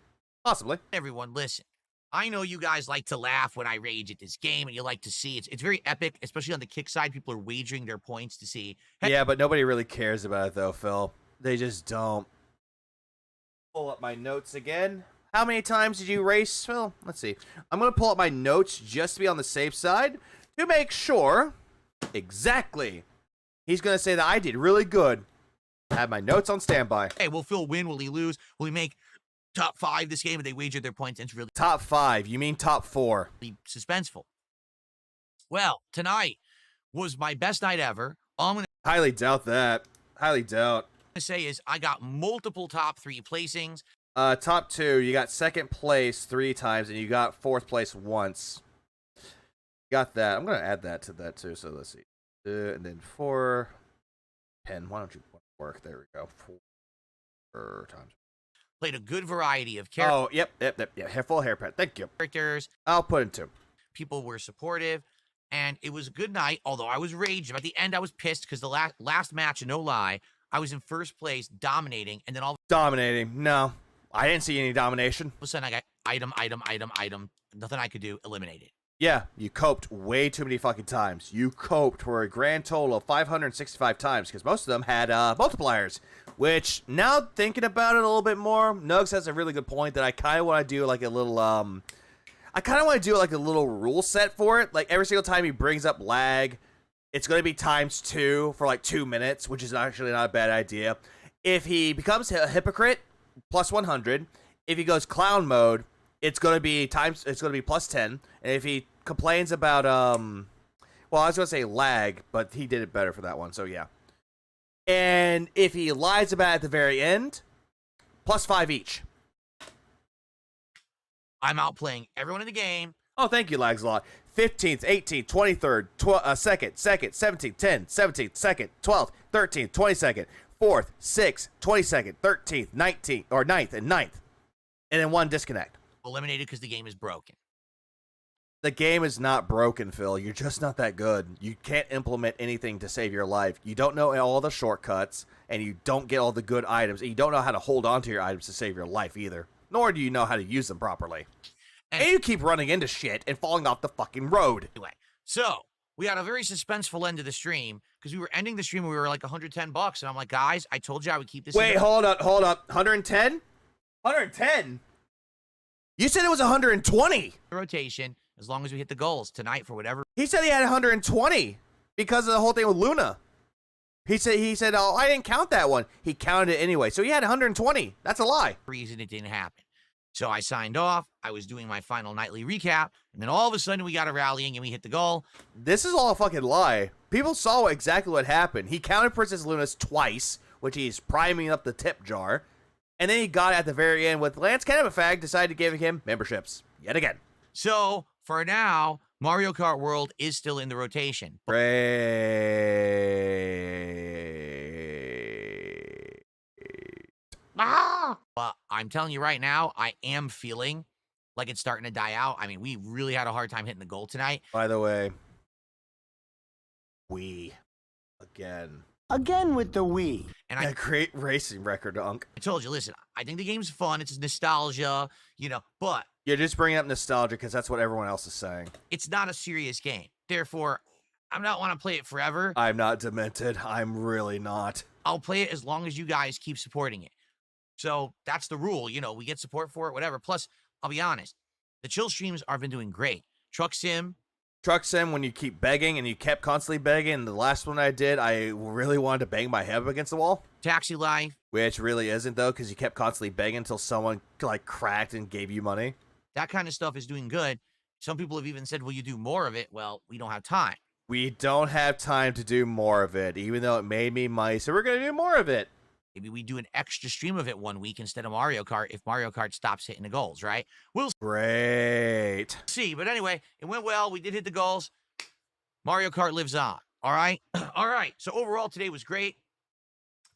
Speaker 5: Possibly.
Speaker 1: Everyone, listen. I know you guys like to laugh when I rage at this game, and you like to see it's very epic, especially on the kick side. People are wagering their points to see. Hey,
Speaker 5: yeah, but nobody really cares about it, though, Phil. They just don't. Pull up my notes again. How many times did you race, Phil? Let's see. I'm going to pull up my notes just to be on the safe side to make sure. Exactly. He's going to say that I did really good. I have my notes on standby.
Speaker 1: Hey, will Phil win? Will he lose? Will he make top 5 this game? And they wagered their points. It's really
Speaker 5: top 5. You mean top 4?
Speaker 1: Suspenseful. Well, tonight was my best night ever.
Speaker 5: Highly doubt that. Highly doubt.
Speaker 1: to say is I got multiple top 3 placings.
Speaker 5: Top 2, you got second place 3 times, and you got fourth place once. Got that. I'm gonna add that to that too. So let's see, and then 4, 10. Why don't you work? There we go. 4 times.
Speaker 1: Played a good variety of characters.
Speaker 5: Oh, yep. Full haircut. Thank you.
Speaker 1: Characters.
Speaker 5: I'll put in 2.
Speaker 1: People were supportive, and it was a good night. Although I was raged. At the end, I was pissed because the last match, no lie, I was in first place, dominating, and then
Speaker 5: dominating. No, I didn't see any domination.
Speaker 1: All of a sudden, I got item. Nothing I could do. Eliminated.
Speaker 5: Yeah, you coped way too many fucking times. You coped for a grand total of 565 times, because most of them had multipliers, which, now thinking about it a little bit more, Nugs has a really good point that I kind of want to do like a little, rule set for it. Like, every single time he brings up lag, it's going to be ×2 for like 2 minutes, which is actually not a bad idea. If he becomes a hypocrite, plus 100. If he goes clown mode, it's going to be plus 10. And if he complains about, well, I was going to say lag, but he did it better for that one, so yeah. And if he lies about it at the very end, plus 5 each.
Speaker 1: I'm outplaying everyone in the game.
Speaker 5: Oh, thank you, Lags a lot. 15th, 18th, 23rd, 2nd, 17th, 10th, 17th, 2nd, 12th, 13th, 22nd, 4th, 6th, 22nd, 13th, 19th, or 9th, and 9th. And then 1 disconnect.
Speaker 1: Eliminated because the game is broken.
Speaker 5: The game is not broken, Phil. You're just not that good. You can't implement anything to save your life. You don't know all the shortcuts, and you don't get all the good items, and you don't know how to hold on to your items to save your life either. Nor do you know how to use them properly. And you keep running into shit and falling off the fucking road.
Speaker 1: Anyway, so we had a very suspenseful end of the stream because we were ending the stream and we were like $110, and I'm like, guys, I told you I would keep this.
Speaker 5: Wait, hold up. 110? 110? You said it was 120.
Speaker 1: Rotation, as long as we hit the goals tonight for whatever.
Speaker 5: He said he had 120 because of the whole thing with Luna. He said, oh, I didn't count that one. He counted it anyway, so he had 120. That's a lie.
Speaker 1: Reason it didn't happen. So I signed off. I was doing my final nightly recap, and then all of a sudden we got a rallying and we hit the goal.
Speaker 5: This is all a fucking lie. People saw exactly what happened. He counted Princess Luna's twice, which he's priming up the tip jar. And then he got at the very end with Lance Canabafag decided to give him memberships yet again.
Speaker 1: So for now, Mario Kart World is still in the rotation. But I'm telling you right now, I am feeling like it's starting to die out. I mean, we really had a hard time hitting the goal tonight.
Speaker 5: By the way, we again.
Speaker 16: Again with the Wii.
Speaker 5: And a great racing record, Unk.
Speaker 1: I told you, listen, I think the game's fun. It's nostalgia, but...
Speaker 5: You're just bringing up nostalgia because that's what everyone else is saying.
Speaker 1: It's not a serious game. Therefore, I don't want to play it forever.
Speaker 5: I'm not demented. I'm really not.
Speaker 1: I'll play it as long as you guys keep supporting it. So that's the rule. We get support for it, whatever. Plus, I'll be honest, the chill streams have been doing great. Truck Sim,
Speaker 5: when you keep begging, and you kept constantly begging, and the last one I did, I really wanted to bang my head up against the wall.
Speaker 1: Taxi Life.
Speaker 5: Which really isn't, though, because you kept constantly begging until someone, cracked and gave you money.
Speaker 1: That kind of stuff is doing good. Some people have even said, will you do more of it? Well, we don't have time.
Speaker 5: We don't have time to do more of it, even though it made me money, so we're going to do more of it.
Speaker 1: Maybe we do an extra stream of it one week instead of Mario Kart if Mario Kart stops hitting the goals, right? We'll
Speaker 5: Great.
Speaker 1: see. But anyway, it went well. We did hit the goals. Mario Kart lives on. All right? All right. So overall, today was great.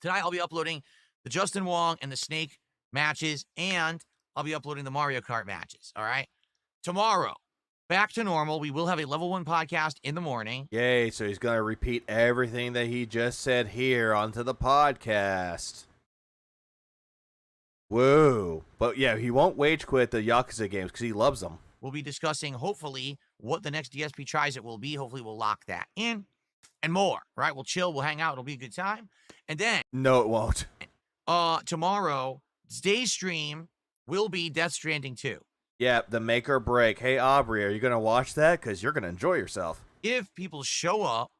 Speaker 1: Tonight, I'll be uploading the Justin Wong and the Snake matches, and I'll be uploading the Mario Kart matches. All right? Tomorrow, back to normal. We will have a level 1 podcast in the morning.
Speaker 5: Yay. So he's going to repeat everything that he just said here onto the podcast. Whoa. But yeah, he won't wage quit the Yakuza games because he loves them.
Speaker 1: We'll be discussing, hopefully, what the next DSP tries it will be. Hopefully, we'll lock that in and more, right? We'll chill. We'll hang out. It'll be a good time. And then...
Speaker 5: No, it won't.
Speaker 1: Tomorrow, today's stream will be Death Stranding 2.
Speaker 5: Yeah, the make or break. Hey, Aubrey, are you going to watch that? Because you're going to enjoy yourself.
Speaker 1: If people show up,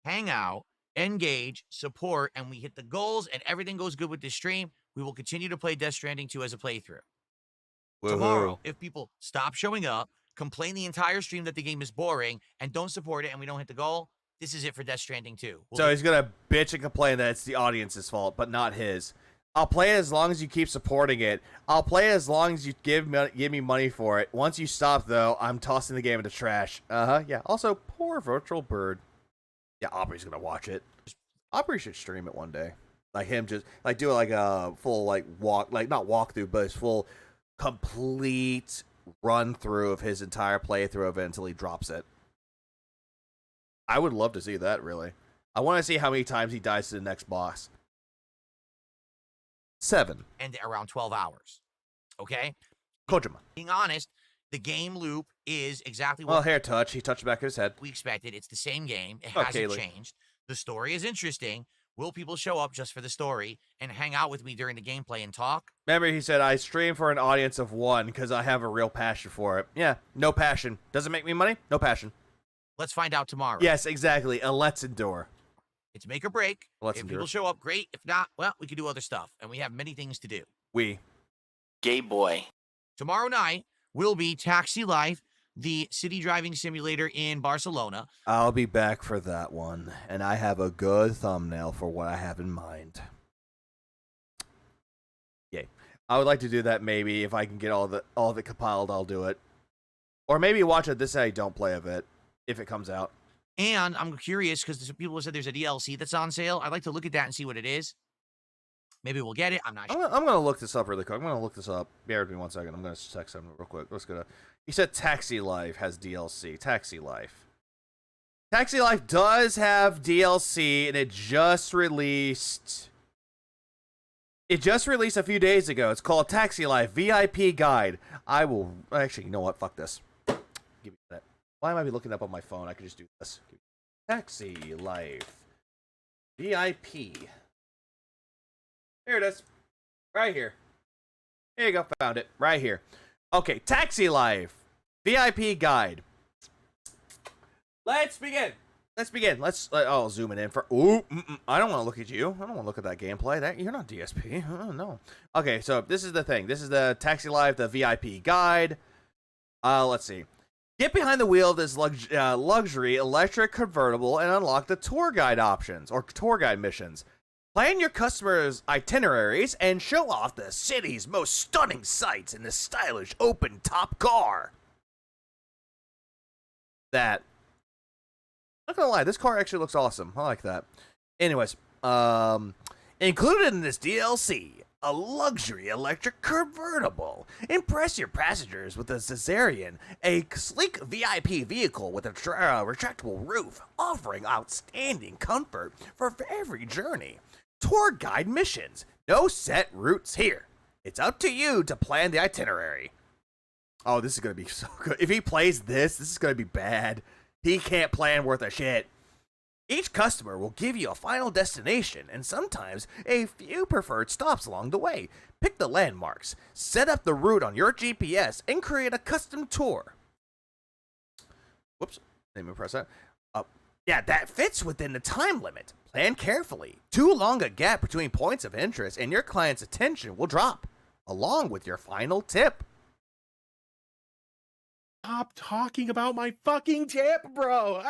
Speaker 1: hang out, engage, support, and we hit the goals and everything goes good with this stream, we will continue to play Death Stranding 2 as a playthrough.
Speaker 5: Woo-hoo.
Speaker 1: Tomorrow, if people stop showing up, complain the entire stream that the game is boring, and don't support it, and we don't hit the goal, this is it for Death Stranding 2.
Speaker 5: So he's gonna bitch and complain that it's the audience's fault, but not his. I'll play it as long as you keep supporting it. I'll play it as long as you give me money for it. Once you stop, though, I'm tossing the game in the trash. Yeah. Also, poor Virtual Bird. Yeah, Aubrey's gonna watch it. Aubrey should stream it one day. Like him just, like, do like a full, like, not walkthrough, but his full, complete run-through of his entire playthrough of it until he drops it. I would love to see that, really. I want to see how many times he dies to the next boss. 7.
Speaker 1: And around 12 hours. Okay?
Speaker 5: Kojima.
Speaker 1: Being honest, the game loop is exactly what...
Speaker 5: Well, hair touch. He touched the back of his head.
Speaker 1: We expected. It's the same game. It hasn't changed. The story is interesting. Will people show up just for the story and hang out with me during the gameplay and talk?
Speaker 5: Remember, he said, I stream for an audience of 1 because I have a real passion for it. Yeah, no passion. Does it make me money? No passion.
Speaker 1: Let's find out tomorrow.
Speaker 5: Yes, exactly. A let's endure.
Speaker 1: It's make or break. If people show up, great. If not, well, we can do other stuff. And we have many things to do.
Speaker 14: Gay boy.
Speaker 1: Tomorrow night will be Taxi Life, the city driving simulator in Barcelona.
Speaker 5: I'll be back for that one. And I have a good thumbnail for what I have in mind. Yay. I would like to do that maybe. If I can get all of it compiled, I'll do it. Or maybe watch it this I don't play of it. If it comes out.
Speaker 1: And I'm curious because people have said there's a DLC that's on sale. I'd like to look at that and see what it is. Maybe we'll get it. I'm not sure.
Speaker 5: I'm going to look this up really quick. I'm going to look this up. Bear with me 1 second. I'm going to text him real quick. Let's go. He said Taxi Life has DLC. Taxi Life. Taxi Life does have DLC, and it just released... It just released a few days ago. It's called Taxi Life VIP Guide. I will... Actually, you know what? Fuck this. Give me that. Why am I looking up on my phone? I could just do this. Taxi Life. VIP. Here it is. Right here. There you go. Found it. Right here. Okay. Taxi Life. VIP Guide. Let's begin. I'll zoom it in for... Ooh. I don't want to look at you. I don't want to look at that gameplay. You're not DSP. No. Okay. So this is the thing. This is the Taxi Life, the VIP Guide. Let's see. Get behind the wheel of this luxury electric convertible and unlock the tour guide options or tour guide missions. Plan your customers' itineraries and show off the city's most stunning sights in this stylish open-top car. I'm not gonna lie, this car actually looks awesome. I like that. Anyways, included in this DLC, a luxury electric convertible. Impress your passengers with a Caesarian, a sleek VIP vehicle with a retractable roof, offering outstanding comfort for every journey. Tour guide missions. No set routes here. It's up to you to plan the itinerary. Oh, this is going to be so good. If he plays this is going to be bad. He can't plan worth a shit. Each customer will give you a final destination and sometimes a few preferred stops along the way. Pick the landmarks, set up the route on your GPS, and create a custom tour. Whoops, didn't even press that. Yeah, that fits within the time limit. Plan carefully. Too long a gap between points of interest and your client's attention will drop, along with your final tip.
Speaker 2: Stop talking about my fucking tip, bro.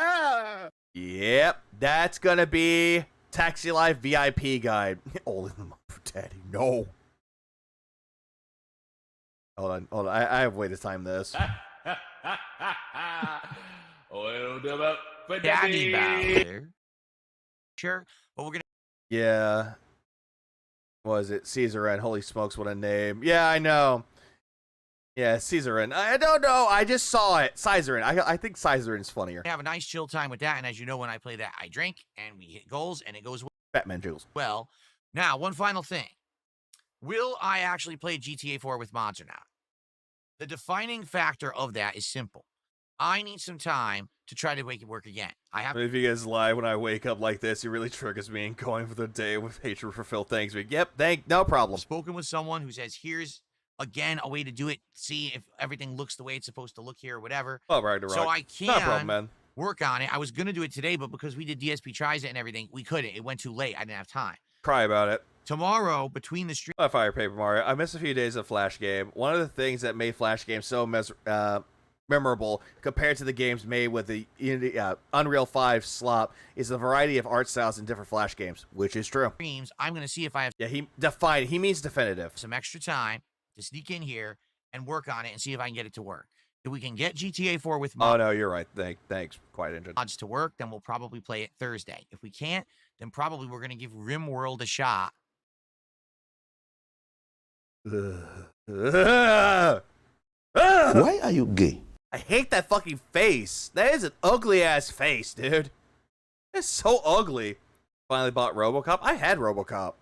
Speaker 5: Yep, that's gonna be Taxi Life VIP Guide. All in the mouth for daddy. No. Hold on. I have a way to time this.
Speaker 1: Daddy Bowser. Sure, but we're gonna.
Speaker 5: Yeah. What was it? Caesarin. Holy smokes, what a name. Yeah, I know. Yeah, Caesarin. I don't know. I just saw it. Caesarin. I think Caesarin's funnier.
Speaker 1: Have a nice chill time with that, and as you know, when I play that, I drink and we hit goals, and it goes
Speaker 5: Batman Jules.
Speaker 1: well. Now, one final thing: will I actually play GTA 4 with mods or not? The defining factor of that is simple. I need some time to try to make it work again.
Speaker 5: If you guys lie when I wake up like this, it really triggers me and going for the day with hatred for Phil. Thanks, but yep, no problem.
Speaker 1: I've spoken with someone who says, here's again a way to do it, see if everything looks the way it's supposed to look here or whatever.
Speaker 5: Oh, right.
Speaker 1: So I can
Speaker 5: no problem, man.
Speaker 1: Work on it. I was gonna do it today, but because we did DSP tries it and everything, we couldn't. It went too late. I didn't have time.
Speaker 5: Cry about it.
Speaker 1: Tomorrow, between the stream.
Speaker 5: Fire Paper Mario. I missed a few days of Flash game. One of the things that made Flash game so memorable compared to the games made with the Unreal 5 slop is the variety of art styles in different Flash games, which is true.
Speaker 1: I'm going to see if I have
Speaker 5: he means definitive.
Speaker 1: some extra time to sneak in here and work on it and see if I can get it to work. If we can get GTA 4 with
Speaker 5: Oh, no, you're right. Thanks, Quiet Engine.
Speaker 1: mods to work, then we'll probably play it Thursday. If we can't, then probably we're going to give RimWorld a shot.
Speaker 11: Why are you gay?
Speaker 5: I hate that fucking face. That is an ugly-ass face, dude. It's so ugly. Finally bought RoboCop. I had RoboCop.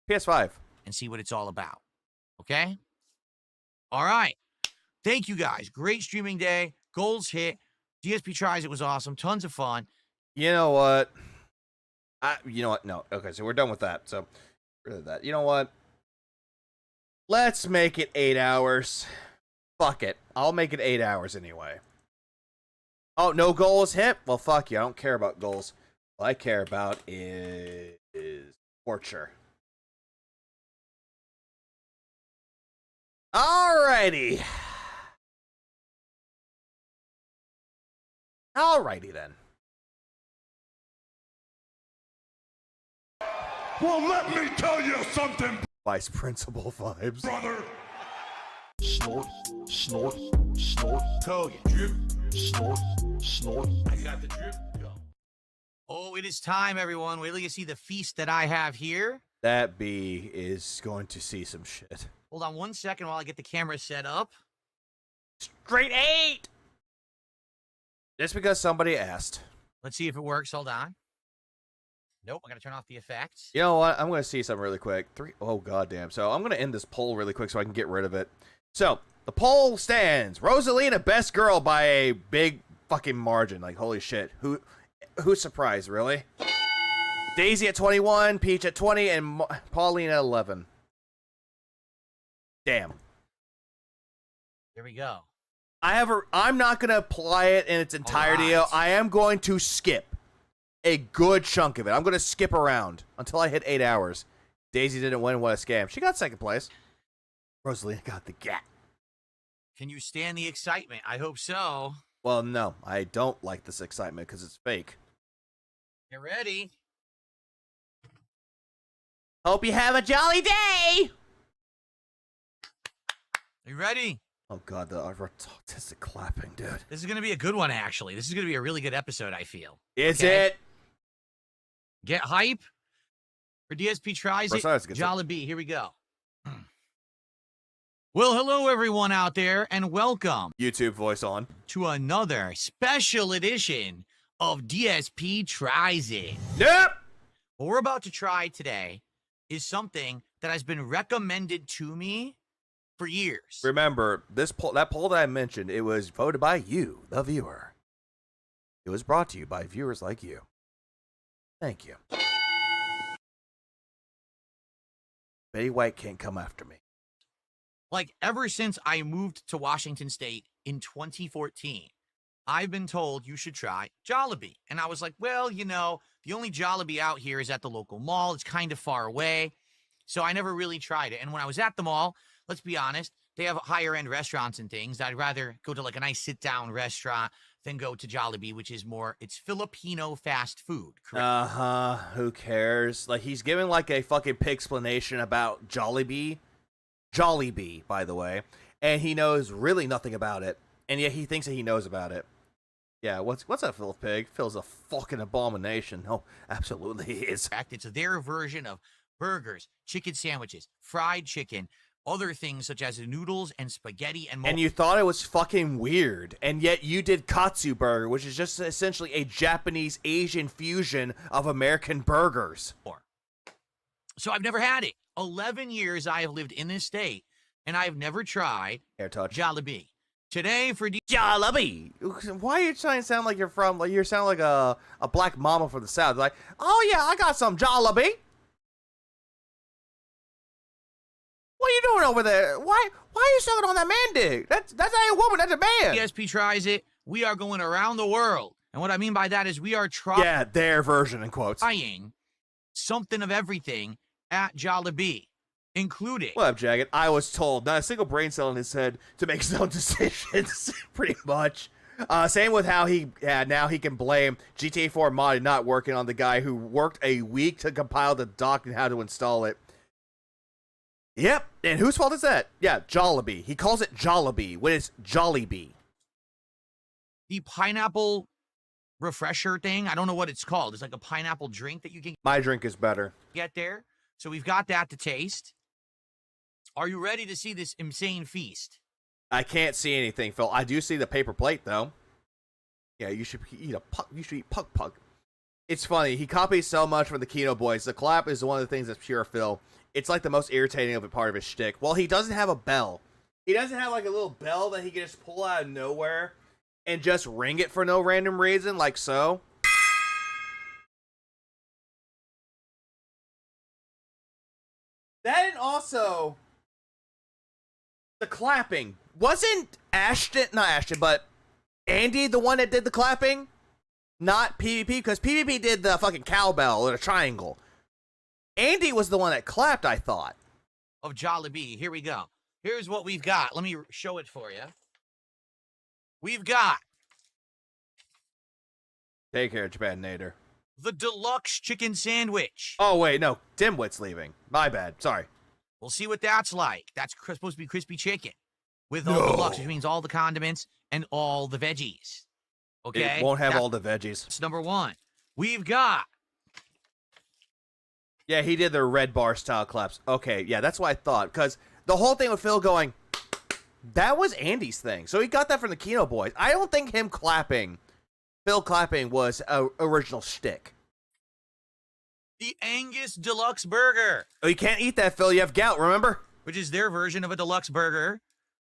Speaker 5: PS5.
Speaker 1: And see what it's all about. Okay? All right. Thank you, guys. Great streaming day. Goals hit. DSP tries. It was awesome. Tons of fun.
Speaker 5: You know what? No. Okay, so we're done with that. So, rid of that. You know what? Let's make it 8 hours. Fuck it. I'll make it 8 hours anyway. Oh, no goals hit? Well, fuck you. I don't care about goals. All I care about is torture. Alrighty. Alrighty then.
Speaker 9: Well, let me tell you something,
Speaker 5: Vice Principal vibes.
Speaker 9: brother.
Speaker 3: Snort, snort, snort.
Speaker 1: Kogan.
Speaker 3: Drip, snort, snort.
Speaker 1: I got the drip. Go. Oh, it is time, everyone. Wait till you see the feast that I have here.
Speaker 5: That bee is going to see some shit.
Speaker 1: Hold on 1 second while I get the camera set up.
Speaker 5: Straight 8! Just because somebody asked.
Speaker 1: Let's see if it works. Hold on. Nope, I gotta turn off the effects.
Speaker 5: You know what? I'm going to see something really quick. Oh, goddamn. So I'm going to end this poll really quick so I can get rid of it. So, the poll stands. Rosalina, best girl by a big fucking margin. Like, holy shit. Who's surprised, really? Daisy at 21, Peach at 20, and Pauline at 11. Damn.
Speaker 1: Here we go.
Speaker 5: I'm not going to apply it in its entirety.
Speaker 1: Right.
Speaker 5: I am going to skip a good chunk of it. I'm going to skip around until I hit 8 hours. Daisy didn't win. What a scam. She got second place. Rosalina got the gap.
Speaker 1: Can you stand the excitement? I hope so.
Speaker 5: Well, no. I don't like this excitement because it's fake.
Speaker 1: Get ready.
Speaker 5: Hope you have a jolly day.
Speaker 1: Are you ready?
Speaker 5: Oh, God. The autistic clapping, dude.
Speaker 1: This is going to be a good one, actually. This is going to be a really good episode, I feel.
Speaker 5: Is it?
Speaker 1: Get hype for DSP Tries It. Jollibee. Here we go. Well, hello, everyone out there, and welcome.
Speaker 5: YouTube voice on.
Speaker 1: To another special edition of DSP Tries It.
Speaker 5: Yep.
Speaker 1: What we're about to try today is something that has been recommended to me for years.
Speaker 5: Remember, that poll that I mentioned, it was voted by you, the viewer. It was brought to you by viewers like you. Thank you. Betty White can't come after me.
Speaker 1: Like, ever since I moved to Washington State in 2014, I've been told you should try Jollibee. And I was like, well, you know, the only Jollibee out here is at the local mall. It's kind of far away. So I never really tried it. And when I was at the mall, let's be honest, they have higher end restaurants and things. I'd rather go to like a nice sit down restaurant than go to Jollibee, which is more, it's Filipino fast food. Correct?
Speaker 5: Who cares? Like, he's giving like a fucking pig explanation about Jollibee. Jollibee, by the way. And he knows really nothing about it. And yet he thinks that he knows about it. Yeah, what's that, Phil Pig? Phil's a fucking abomination. No, absolutely he is.
Speaker 1: In fact, it's their version of burgers, chicken sandwiches, fried chicken, other things such as noodles and spaghetti and more.
Speaker 5: And you thought it was fucking weird, and yet you did katsu burger, which is just essentially a Japanese Asian fusion of American burgers.
Speaker 1: So I've never had it. 11 years I have lived in this state, and I've never tried
Speaker 5: Air touch.
Speaker 1: Jollibee. Today for
Speaker 5: Jollibee. Why are you trying to sound like you're from? Like you sound like a black mama from the South. Like, oh yeah, I got some Jollibee. What are you doing over there? Why are you sucking on that man dick? That's not a woman, that's a man.
Speaker 1: DSP Tries It. We are going around the world. And what I mean by that is we are trying.
Speaker 5: Yeah, their version in quotes.
Speaker 1: Trying something of everything at Jollibee. including.
Speaker 5: What up, Jagged? I was told not a single brain cell in his head to make his own decisions, pretty much. Same with how now he can blame GTA 4 modding not working on the guy who worked a week to compile the doc and how to install it. Yep, and whose fault is that? Yeah, Jollibee. He calls it Jollibee when it's Jollibee.
Speaker 1: The pineapple refresher thing, I don't know what it's called. It's like a pineapple drink that you can
Speaker 5: My drink is better.
Speaker 1: get there. So we've got that to taste. Are you ready to see this insane feast?
Speaker 5: I can't see anything, Phil. I do see the paper plate, though. Yeah, you should eat puck. It's funny. He copies so much from the Kino Boys. The clap is one of the things that's pure Phil. It's like the most irritating of a part of his shtick. Well, he doesn't have a bell. He doesn't have like a little bell that he can just pull out of nowhere and just ring it for no random reason, like so. That and also the clapping. Wasn't not Ashton, but Andy the one that did the clapping? Not PvP, because PvP did the fucking cowbell or the triangle. Andy was the one that clapped, I thought.
Speaker 1: Of Jollibee. Here we go. Here's what we've got. Let me show it for you. We've got.
Speaker 5: Take care, Japan Nader.
Speaker 1: The deluxe chicken sandwich.
Speaker 5: Oh, wait, no. Dimwit's leaving. My bad. Sorry.
Speaker 1: We'll see what that's like. That's supposed to be crispy chicken. With all deluxe, which means all the condiments and all the veggies. Okay?
Speaker 5: It won't have all the veggies.
Speaker 1: That's number one. We've got.
Speaker 5: Yeah, he did the red bar style claps. Okay, yeah, that's what I thought. Because the whole thing with Phil going, that was Andy's thing. So he got that from the Kino Boys. I don't think Phil clapping was a original shtick.
Speaker 1: The Angus Deluxe Burger.
Speaker 5: Oh, you can't eat that, Phil. You have gout, remember?
Speaker 1: Which is their version of a deluxe burger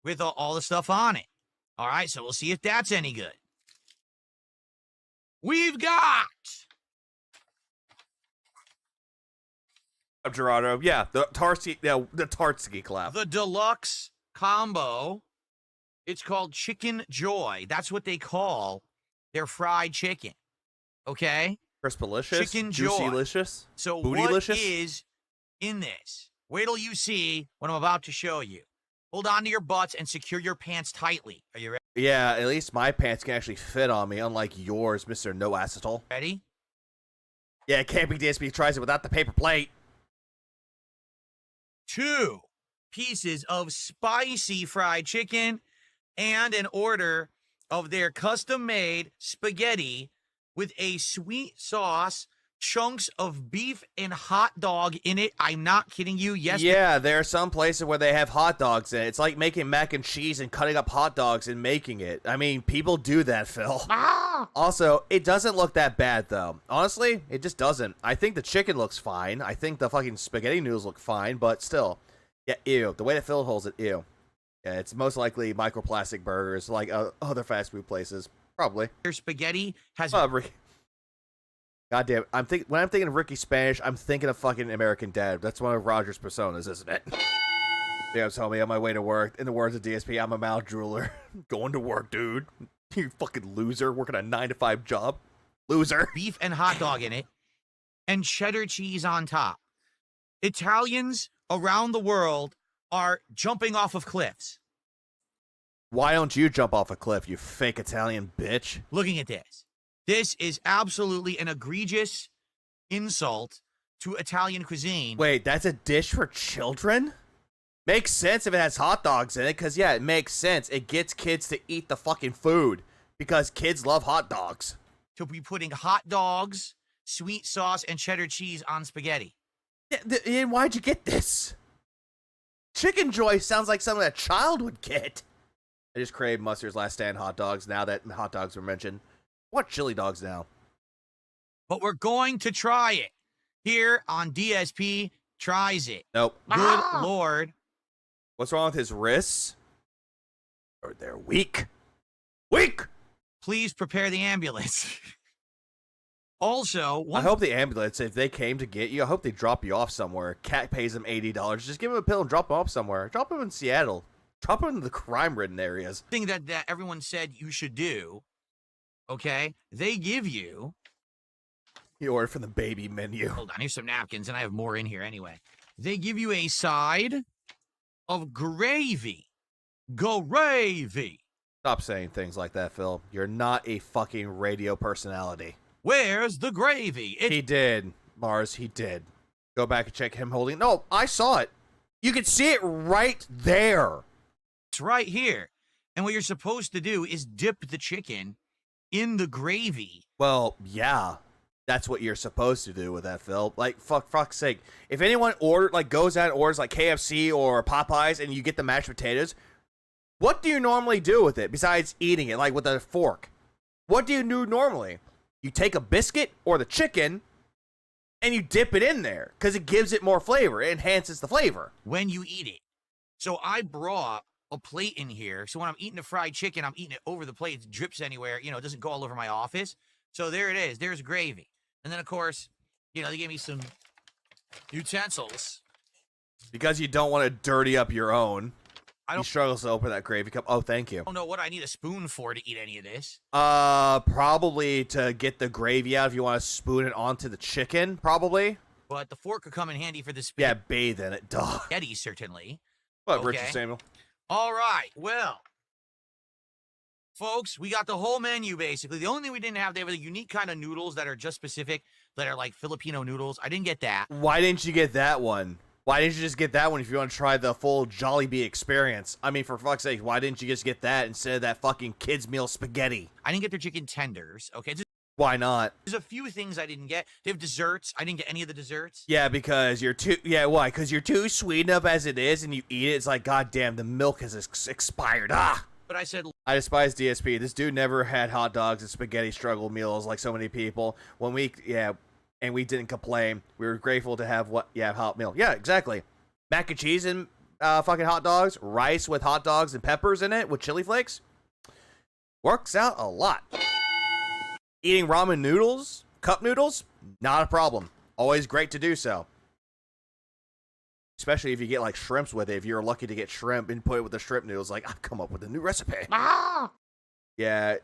Speaker 1: with all the stuff on it. All right, so we'll see if that's any good. We've got.
Speaker 5: Gerardo, yeah, the Tartsky clap.
Speaker 1: The deluxe combo. It's called Chicken Joy. That's what they call their fried chicken. Okay?
Speaker 5: Crispalicious?
Speaker 1: Chicken Joy.
Speaker 5: Juicylicious?
Speaker 1: So
Speaker 5: Bootylicious?
Speaker 1: what is in this? Wait till you see what I'm about to show you. Hold on to your butts and secure your pants tightly. Are you ready?
Speaker 5: Yeah, at least my pants can actually fit on me, unlike yours, Mr. No Acetal.
Speaker 1: Ready?
Speaker 5: Yeah, Camping DSP tries it without the paper plate.
Speaker 1: 2 pieces of spicy fried chicken and an order of their custom-made spaghetti with a sweet sauce, chunks of beef and hot dog in it. I'm not kidding you. Yes.
Speaker 5: Yeah, there are some places where they have hot dogs in it. It's like making mac and cheese and cutting up hot dogs and making it. I mean, people do that, Phil. Also, it doesn't look that bad, though. Honestly, it just doesn't. I think the chicken looks fine. I think the fucking spaghetti noodles look fine, but still. Yeah, ew. The way that Phil holds it, ew. Yeah, it's most likely microplastic burgers like other fast food places. Probably.
Speaker 1: Their spaghetti has...
Speaker 5: God damn, when I'm thinking of Ricky Spanish, I'm thinking of fucking American Dad. That's one of Roger's personas, isn't it? Yeah, told me on my way to work. In the words of DSP, I'm a mouth drooler. Going to work, dude. You fucking loser, working a 9-to-5 job. Loser.
Speaker 1: Beef and hot dog in it, and cheddar cheese on top. Italians around the world are jumping off of cliffs.
Speaker 5: Why don't you jump off a cliff, you fake Italian bitch?
Speaker 1: Looking at this. This is absolutely an egregious insult to Italian cuisine.
Speaker 5: Wait, that's a dish for children? Makes sense if it has hot dogs in it, because, yeah, it makes sense. It gets kids to eat the fucking food, because kids love hot dogs.
Speaker 1: To be putting hot dogs, sweet sauce, and cheddar cheese on spaghetti.
Speaker 5: Yeah, why'd you get this? Chicken Joy sounds like something a child would get. I just crave Mustard's Last Stand hot dogs now that hot dogs were mentioned. What chili dogs now?
Speaker 1: But we're going to try it. Here on DSP Tries It.
Speaker 5: Nope.
Speaker 1: Good Lord.
Speaker 5: What's wrong with his wrists? Or they're weak. Weak!
Speaker 1: Please prepare the ambulance. Also,
Speaker 5: I hope the ambulance, if they came to get you, I hope they drop you off somewhere. Cat pays them $80. Just give him a pill and drop him off somewhere. Drop him in Seattle. Drop him in the crime-ridden areas.
Speaker 1: Thing that everyone said you should do. Okay, they give you.
Speaker 5: You order from the baby menu.
Speaker 1: Hold on, here's some napkins, and I have more in here anyway. they give you a side of gravy. Gravy.
Speaker 5: Stop saying things like that, Phil. You're not a fucking radio personality.
Speaker 1: Where's the gravy?
Speaker 5: He did, Mars. He did. Go back and check him holding. No, I saw it. You can see it right there.
Speaker 1: It's right here. And what you're supposed to do is dip the chicken in the gravy.
Speaker 5: Well, yeah. That's what you're supposed to do with that, Phil. Like, fuck's sake. If anyone goes out and orders like KFC or Popeyes and you get the mashed potatoes, what do you normally do with it besides eating it, like with a fork? What do you do normally? You take a biscuit or the chicken and you dip it in there because it gives it more flavor. It enhances the flavor.
Speaker 1: When you eat it. So I brought a plate in here. So when I'm eating the fried chicken, I'm eating it over the plate. It drips anywhere. You know, it doesn't go all over my office. So there it is. There's gravy. And then, of course, you know, they gave me some utensils.
Speaker 5: Because you don't want to dirty up your own. He struggles to open that gravy cup. Oh, thank you.
Speaker 1: I don't know what I need a spoon for to eat any of this.
Speaker 5: Probably to get the gravy out if you want to spoon it onto the chicken, probably.
Speaker 1: But the fork could come in handy for this.
Speaker 5: Yeah, bathe in it, duh.
Speaker 1: Spaghetti, certainly.
Speaker 5: What, Richard Samuel?
Speaker 1: All right, well, folks, we got the whole menu, basically. The only thing we didn't have, they have a unique kind of noodles that are just specific, that are like Filipino noodles. I didn't get that.
Speaker 5: Why didn't you get that one? Why didn't you just get that one if you want to try the full Jollibee experience? I mean, for fuck's sake, why didn't you just get that instead of that fucking kids' meal spaghetti?
Speaker 1: I didn't get their chicken tenders, okay?
Speaker 5: Why not?
Speaker 1: There's a few things I didn't get. They have desserts. I didn't get any of the desserts.
Speaker 5: Yeah, because you're too... Yeah, why? Because you're too sweet enough as it is, and you eat it, it's like, goddamn, the milk has expired. Ah!
Speaker 1: But I said...
Speaker 5: I despise DSP. This dude never had hot dogs and spaghetti struggle meals like so many people. When we... Yeah, and we didn't complain. We were grateful to have what... Yeah, hot meal. Yeah, exactly. Mac and cheese and fucking hot dogs. Rice with hot dogs and peppers in it with chili flakes. Works out a lot. Eating ramen noodles, cup noodles, not a problem. Always great to do so. Especially if you get like shrimps with it. If you're lucky to get shrimp and put it with the shrimp noodles, like, I've come up with a new recipe.
Speaker 1: Ah!
Speaker 5: Yeah.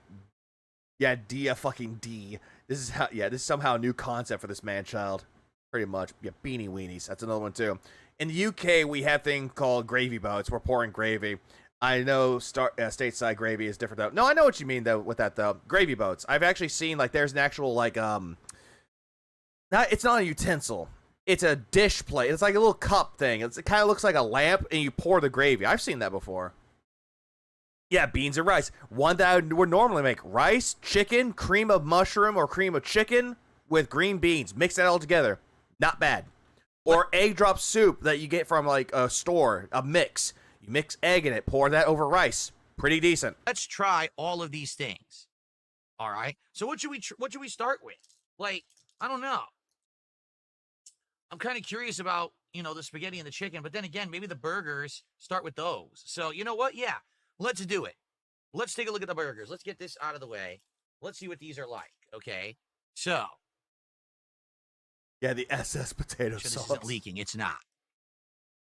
Speaker 5: Yeah, fucking D. This is somehow a new concept for this man-child. Pretty much. Yeah, beanie weenies. That's another one too. In the UK, we have thing called gravy boats. We're pouring gravy. I know stateside gravy is different though. No, I know what you mean though with that though. Gravy boats. I've actually seen like there's an actual like it's not a utensil. It's a dish plate. It's like a little cup thing. It kind of looks like a lamp and you pour the gravy. I've seen that before. Yeah, beans and rice. One that I would normally make. Rice, chicken, cream of mushroom or cream of chicken with green beans. Mix that all together. Not bad. Or egg drop soup that you get from like a store, a mix. You mix egg in it, pour that over rice. Pretty decent.
Speaker 1: Let's try all of these things. All right. So what should we start with? Like, I don't know. I'm kind of curious about, you know, the spaghetti and the chicken, but then again, maybe the burgers start with those. So, you know what? Yeah, let's do it. Let's take a look at the burgers. Let's get this out of the way. Let's see what these are like, okay? So.
Speaker 5: Yeah, the SS potato
Speaker 1: sauce.
Speaker 5: This
Speaker 1: isn't leaking. It's not.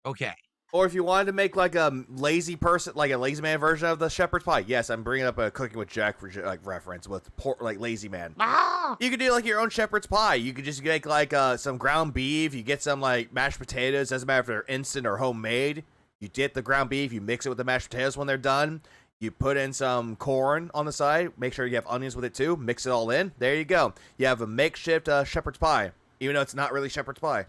Speaker 1: Okay.
Speaker 5: Or if you wanted to make like a lazy person, like a lazy man version of the shepherd's pie. Yes, I'm bringing up a Cooking with Jack reference with like lazy man.
Speaker 1: Ah!
Speaker 5: You could do like your own shepherd's pie. You could just make like some ground beef. You get some like mashed potatoes. Doesn't matter if they're instant or homemade. You get the ground beef. You mix it with the mashed potatoes when they're done. You put in some corn on the side. Make sure you have onions with it too. Mix it all in. There you go. You have a makeshift shepherd's pie. Even though it's not really shepherd's pie.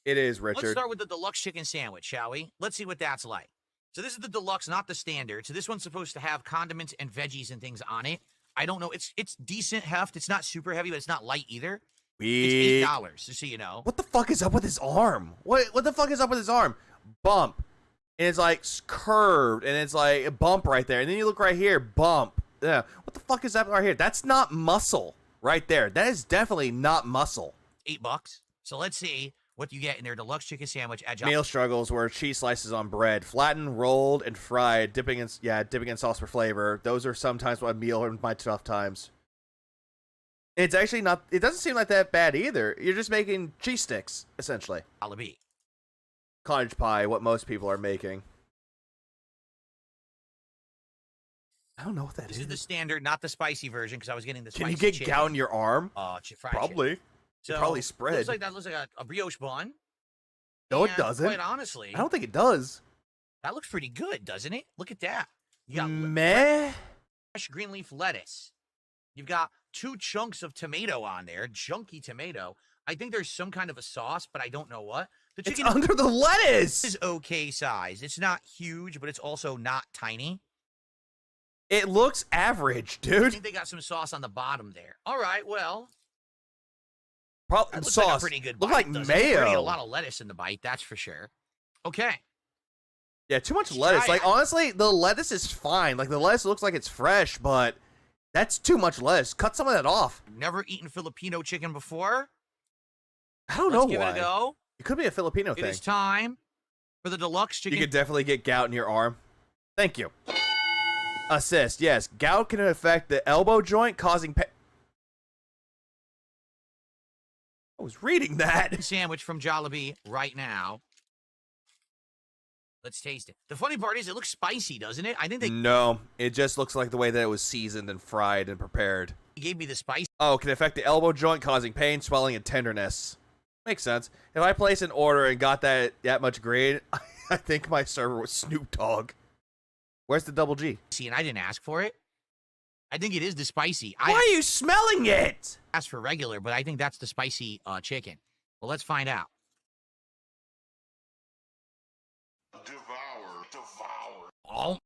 Speaker 5: It is, Richard.
Speaker 1: Let's start with the deluxe chicken sandwich, shall we? Let's see what that's like. So this is the deluxe, not the standard. So this one's supposed to have condiments and veggies and things on it. I don't know. It's decent heft. It's not super heavy, but it's not light either. It's $8, just so you know.
Speaker 5: What the fuck is up with his arm? What the fuck is up with his arm? Bump. And it's like curved, and it's like a bump right there. And then you look right here, bump. Yeah. What the fuck is that right here? That's not muscle. Right there. That is definitely not muscle.
Speaker 1: $8. So let's see what you get in their deluxe chicken sandwich at
Speaker 5: Meal struggles were cheese slices on bread, flattened, rolled, and fried, dipping in sauce for flavor. Those are sometimes my meal in my tough times. It's actually not. It doesn't seem like that bad either. You're just making cheese sticks essentially.
Speaker 1: Jollibee.
Speaker 5: Cottage pie, what most people are making. I don't know what that is.
Speaker 1: This is the standard, not the spicy version, because I was getting the spicy
Speaker 5: Can you get
Speaker 1: chicken.
Speaker 5: gout in your arm?
Speaker 1: Fried
Speaker 5: Probably.
Speaker 1: chicken. So
Speaker 5: probably spread.
Speaker 1: Looks like a brioche bun.
Speaker 5: No,
Speaker 1: and
Speaker 5: it doesn't.
Speaker 1: Quite honestly,
Speaker 5: I don't think it does.
Speaker 1: that looks pretty good, doesn't it? Look at that. You got
Speaker 5: Meh.
Speaker 1: fresh green leaf lettuce. You've got 2 chunks of tomato on there, chunky tomato. I think there's some kind of a sauce, but I don't know what. The chicken
Speaker 5: it's under the lettuce.
Speaker 1: Is okay size. It's not huge, but it's also not tiny.
Speaker 5: It looks average, dude.
Speaker 1: I think they got some sauce on the bottom there. All right, well.
Speaker 5: Probably
Speaker 1: looks
Speaker 5: sauce.
Speaker 1: like a pretty good bite.
Speaker 5: Look like mayo.
Speaker 1: Already a lot of lettuce in the bite, that's for sure. Okay.
Speaker 5: Yeah, too much lettuce. Like, honestly, the lettuce is fine. Like, the lettuce looks like it's fresh, but that's too much lettuce. Cut some of that off.
Speaker 1: Never eaten Filipino chicken before?
Speaker 5: I don't know why.
Speaker 1: Give it a go.
Speaker 5: It could be a Filipino thing.
Speaker 1: It is time for the deluxe chicken.
Speaker 5: You could definitely get gout in your arm. Thank you. Assist. Yes, gout can affect the elbow joint, causing pain. I was reading that.
Speaker 1: Sandwich from Jollibee right now. Let's taste it. The funny part is it looks spicy, doesn't it? I think they
Speaker 5: No, it just looks like the way that it was seasoned and fried and prepared.
Speaker 1: gave me the spice.
Speaker 5: Oh, can affect the elbow joint, causing pain, swelling, and tenderness. Makes sense. If I placed an order and got that much grade, I think my server was Snoop Dogg. Where's the double G?
Speaker 1: See, and I didn't ask for it. I think it is the spicy.
Speaker 5: Why are you smelling it?
Speaker 1: I asked for regular, but I think that's the spicy chicken. Well, let's find out.
Speaker 4: Devour.
Speaker 1: Oh.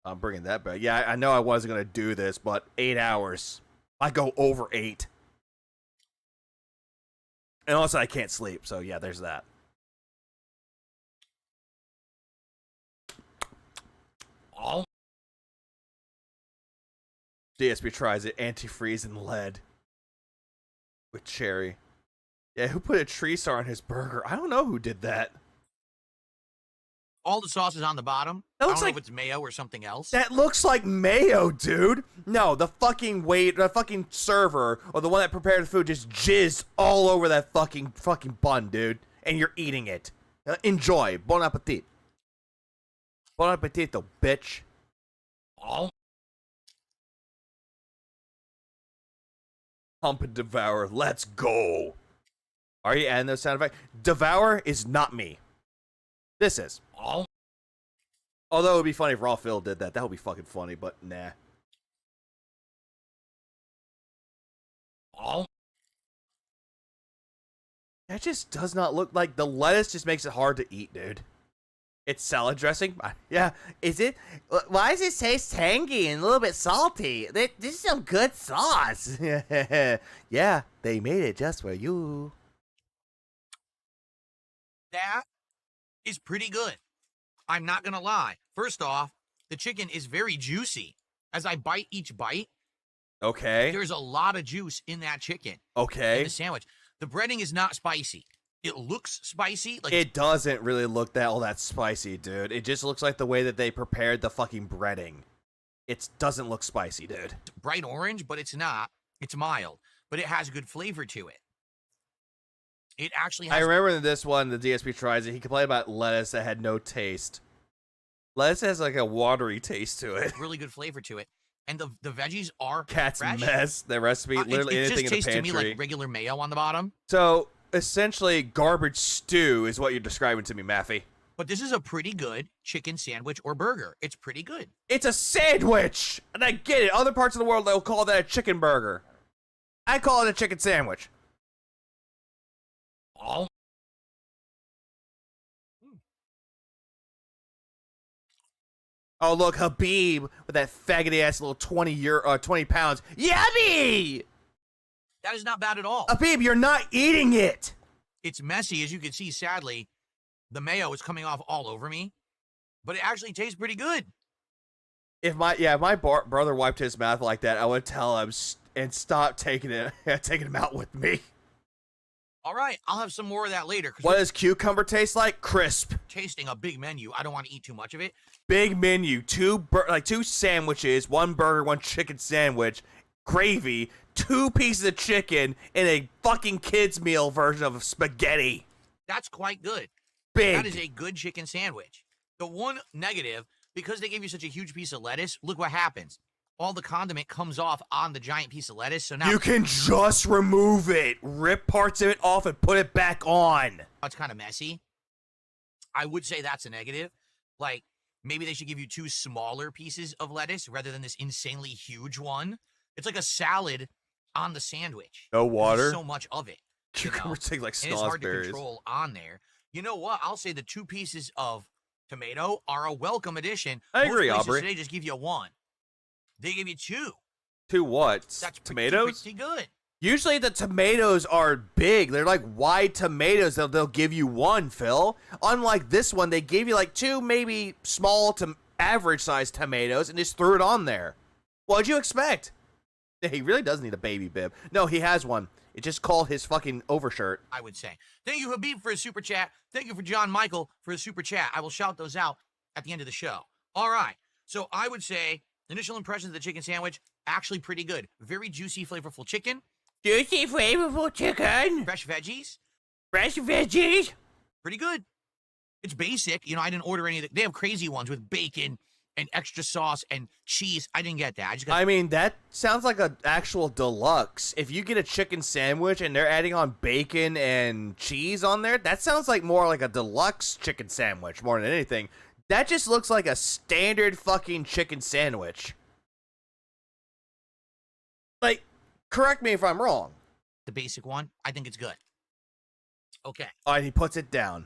Speaker 5: I'm bringing that back. Yeah, I know I wasn't going to do this, but 8 hours. I go over 8. And also, I can't sleep, so yeah, there's that.
Speaker 1: Oh.
Speaker 5: DSP tries it. Antifreeze and lead. With cherry. Yeah, who put a tree star on his burger? I don't know who did that.
Speaker 1: All the sauce is on the bottom.
Speaker 5: That
Speaker 1: I
Speaker 5: looks
Speaker 1: don't know
Speaker 5: like
Speaker 1: if it's mayo or something else.
Speaker 5: That looks like mayo, dude. No, the fucking the fucking server or the one that prepared the food just jizzed all over that fucking bun, dude. And you're eating it. Enjoy. Bon appetit. Bon appetito, bitch.
Speaker 1: Oh.
Speaker 5: Pump and devour. Let's go. Are you adding those sound effects? Devour is not me. This is.
Speaker 1: Oh.
Speaker 5: Although it would be funny if Raw Phil did that. That would be fucking funny, but nah.
Speaker 1: Oh.
Speaker 5: That just does not look like the lettuce just makes it hard to eat, dude. It's salad dressing? Yeah. Is it? Why does it taste tangy and a little bit salty? This is some good sauce. Yeah, they made it just for you.
Speaker 1: That is pretty good. I'm not going to lie. First off, the chicken is very juicy. As I bite each bite,
Speaker 5: okay,
Speaker 1: there's a lot of juice in that chicken.
Speaker 5: Okay.
Speaker 1: In the sandwich. The breading is not spicy. It looks spicy. Like
Speaker 5: it doesn't really look all that spicy, dude. It just looks like the way that they prepared the fucking breading. It doesn't look spicy, dude.
Speaker 1: Bright orange, but it's not. It's mild, but it has good flavor to it. It actually has...
Speaker 5: I remember in this one, the DSP tries it. He complained about lettuce that had no taste. Lettuce has like a watery taste to it.
Speaker 1: Really good flavor to it. And the veggies are
Speaker 5: Cat's
Speaker 1: fresh.
Speaker 5: mess. The recipe, literally anything in the pantry.
Speaker 1: It just tastes to me like regular mayo on the bottom.
Speaker 5: So, essentially, garbage stew is what you're describing to me, Maffey.
Speaker 1: But this is a pretty good chicken sandwich or burger. It's pretty good.
Speaker 5: It's a sandwich! And I get it. Other parts of the world, they'll call that a chicken burger. I call it a chicken sandwich.
Speaker 1: Oh.
Speaker 5: Oh, look, Habib with that faggoty-ass little 20 pounds. Yummy!
Speaker 1: That is not bad at all.
Speaker 5: Habib, you're not eating it!
Speaker 1: It's messy, as you can see, sadly. The mayo is coming off all over me. But it actually tastes pretty good.
Speaker 5: If my brother wiped his mouth like that, I would tell him and stop taking him out with me.
Speaker 1: All right, I'll have some more of that later.
Speaker 5: What does cucumber taste like? Crisp.
Speaker 1: Tasting a big menu. I don't want to eat too much of it.
Speaker 5: Big menu. Two sandwiches, 1 burger, 1 chicken sandwich, gravy, 2 pieces of chicken, and a fucking kids meal version of spaghetti.
Speaker 1: That's quite good.
Speaker 5: Big.
Speaker 1: That is a good chicken sandwich. The one negative, because they gave you such a huge piece of lettuce, look what happens. all the condiment comes off on the giant piece of lettuce. So now
Speaker 5: you can just remove it, rip parts of it off, and put it back on.
Speaker 1: It's kind of messy. I would say that's a negative. Like, maybe they should give you 2 smaller pieces of lettuce rather than this insanely huge one. It's like a salad on the sandwich.
Speaker 5: No water.
Speaker 1: There's so much of it.
Speaker 5: Cucumbers take like
Speaker 1: and it's hard to
Speaker 5: snozzberries.
Speaker 1: control on there. You know what? I'll say the 2 pieces of tomato are a welcome addition.
Speaker 5: I agree,
Speaker 1: Most places
Speaker 5: Aubrey.
Speaker 1: today just give you 1. They give you 2.
Speaker 5: 2 what?
Speaker 1: That's
Speaker 5: tomatoes?
Speaker 1: pretty good.
Speaker 5: Usually the tomatoes are big. They're like wide tomatoes. They'll give you 1, Phil. Unlike this one, they gave you like 2 maybe small to average sized tomatoes and just threw it on there. What'd you expect? He really does need a baby bib. No, he has one. It just called his fucking overshirt.
Speaker 1: I would say. Thank you, Habib, for a super chat. Thank you for John Michael for a super chat. I will shout those out at the end of the show. All right. So I would say initial impressions of the chicken sandwich, actually pretty good. Very juicy, flavorful chicken.
Speaker 10: Juicy, flavorful chicken.
Speaker 1: Fresh veggies.
Speaker 10: Fresh veggies.
Speaker 1: Pretty good. It's basic. You know, I didn't order any of the... They have crazy ones with bacon and extra sauce and cheese. I didn't get that. I just got...
Speaker 5: I mean, that sounds like an actual deluxe. If you get a chicken sandwich and they're adding on bacon and cheese on there, that sounds like more like a deluxe chicken sandwich more than anything. That just looks like a standard fucking chicken sandwich. Like, correct me if I'm wrong.
Speaker 1: The basic one, I think it's good. Okay.
Speaker 5: All right, he puts it down.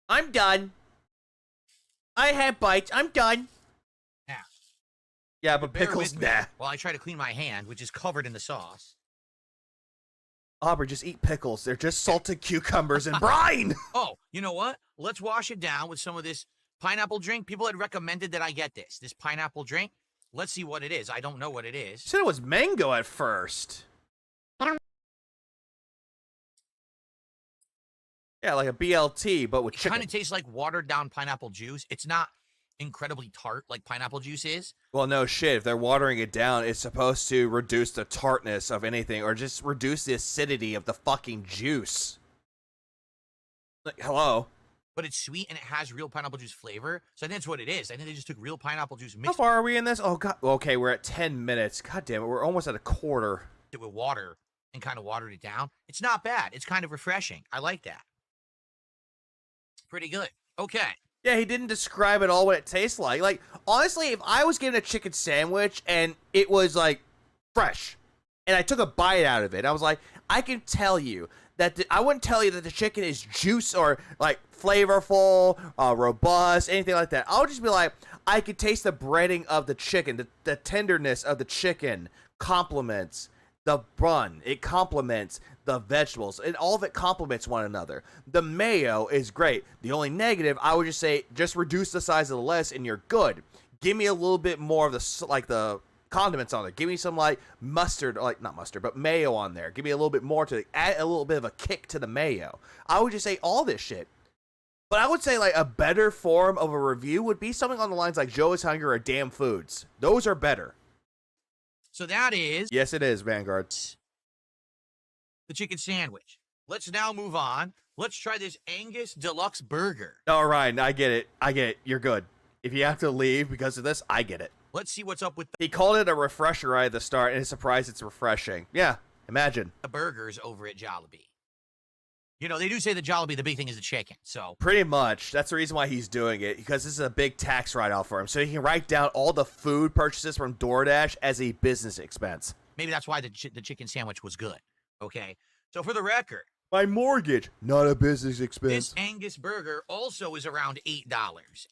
Speaker 10: I'm done. I had bites. I'm done.
Speaker 1: Now.
Speaker 5: Yeah, but
Speaker 1: Bear
Speaker 5: pickles,
Speaker 1: with me
Speaker 5: nah.
Speaker 1: while I try to clean my hand, which is covered in the sauce.
Speaker 5: Aubrey, just eat pickles. They're just salted cucumbers and brine.
Speaker 1: Oh, you know what? Let's wash it down with some of this pineapple drink. People had recommended that I get this pineapple drink. Let's see what it is. I don't know what it is.
Speaker 5: You said it was mango at first. Yeah, like a BLT, but with chicken.
Speaker 1: It kind of tastes like watered down pineapple juice. It's not incredibly tart like pineapple juice is.
Speaker 5: Well, no shit. If they're watering it down, it's supposed to reduce the tartness of anything or just reduce the acidity of the fucking juice. Like, hello?
Speaker 1: But it's sweet and it has real pineapple juice flavor. So I think that's what it is. I think they just took real pineapple juice,
Speaker 5: How
Speaker 1: mixed
Speaker 5: far are we in this? Oh, God. Okay, we're at 10 minutes. God damn it. We're almost at a quarter.
Speaker 1: it with water and kind of watered it down. It's not bad. It's kind of refreshing. I like that. Pretty good. Okay.
Speaker 5: Yeah, he didn't describe at all what it tastes like. Like, honestly, if I was getting a chicken sandwich and it was, like, fresh, and I took a bite out of it, I was like, I can tell you that I wouldn't tell you that the chicken is juice or, like, flavorful, robust, anything like that. I would just be like, I could taste the breading of the chicken, the tenderness of the chicken complements the bun. It complements the vegetables, and all of it complements one another. The mayo is great. The only negative, I would just say, just reduce the size of the lettuce and you're good. Give me a little bit more of the, like, the condiments on there. Give me some, like, mustard, like, not mustard, but mayo on there. Give me a little bit more to add a little bit of a kick to the mayo. I would just say all this shit. But I would say, like, a better form of a review would be something on the lines like Joe is Hungry or Damn Foods. Those are better.
Speaker 1: So that is...
Speaker 5: Yes, it is, Vanguard.
Speaker 1: The chicken sandwich. Let's now move on. Let's try this Angus Deluxe Burger.
Speaker 5: All right, I get it. I get it. You're good. If you have to leave because of this, I get it.
Speaker 1: Let's see what's up with
Speaker 5: He called it a refresher right at the start, and is surprised it's refreshing. Yeah, imagine.
Speaker 1: the burgers over at Jollibee. You know, they do say that Jollibee, the big thing is the chicken, so...
Speaker 5: Pretty much. That's the reason why he's doing it, because this is a big tax write-off for him. So he can write down all the food purchases from DoorDash as a business expense.
Speaker 1: Maybe that's why the chicken sandwich was good, okay? So for the record...
Speaker 5: My mortgage, not a business expense.
Speaker 1: This Angus burger also is around $8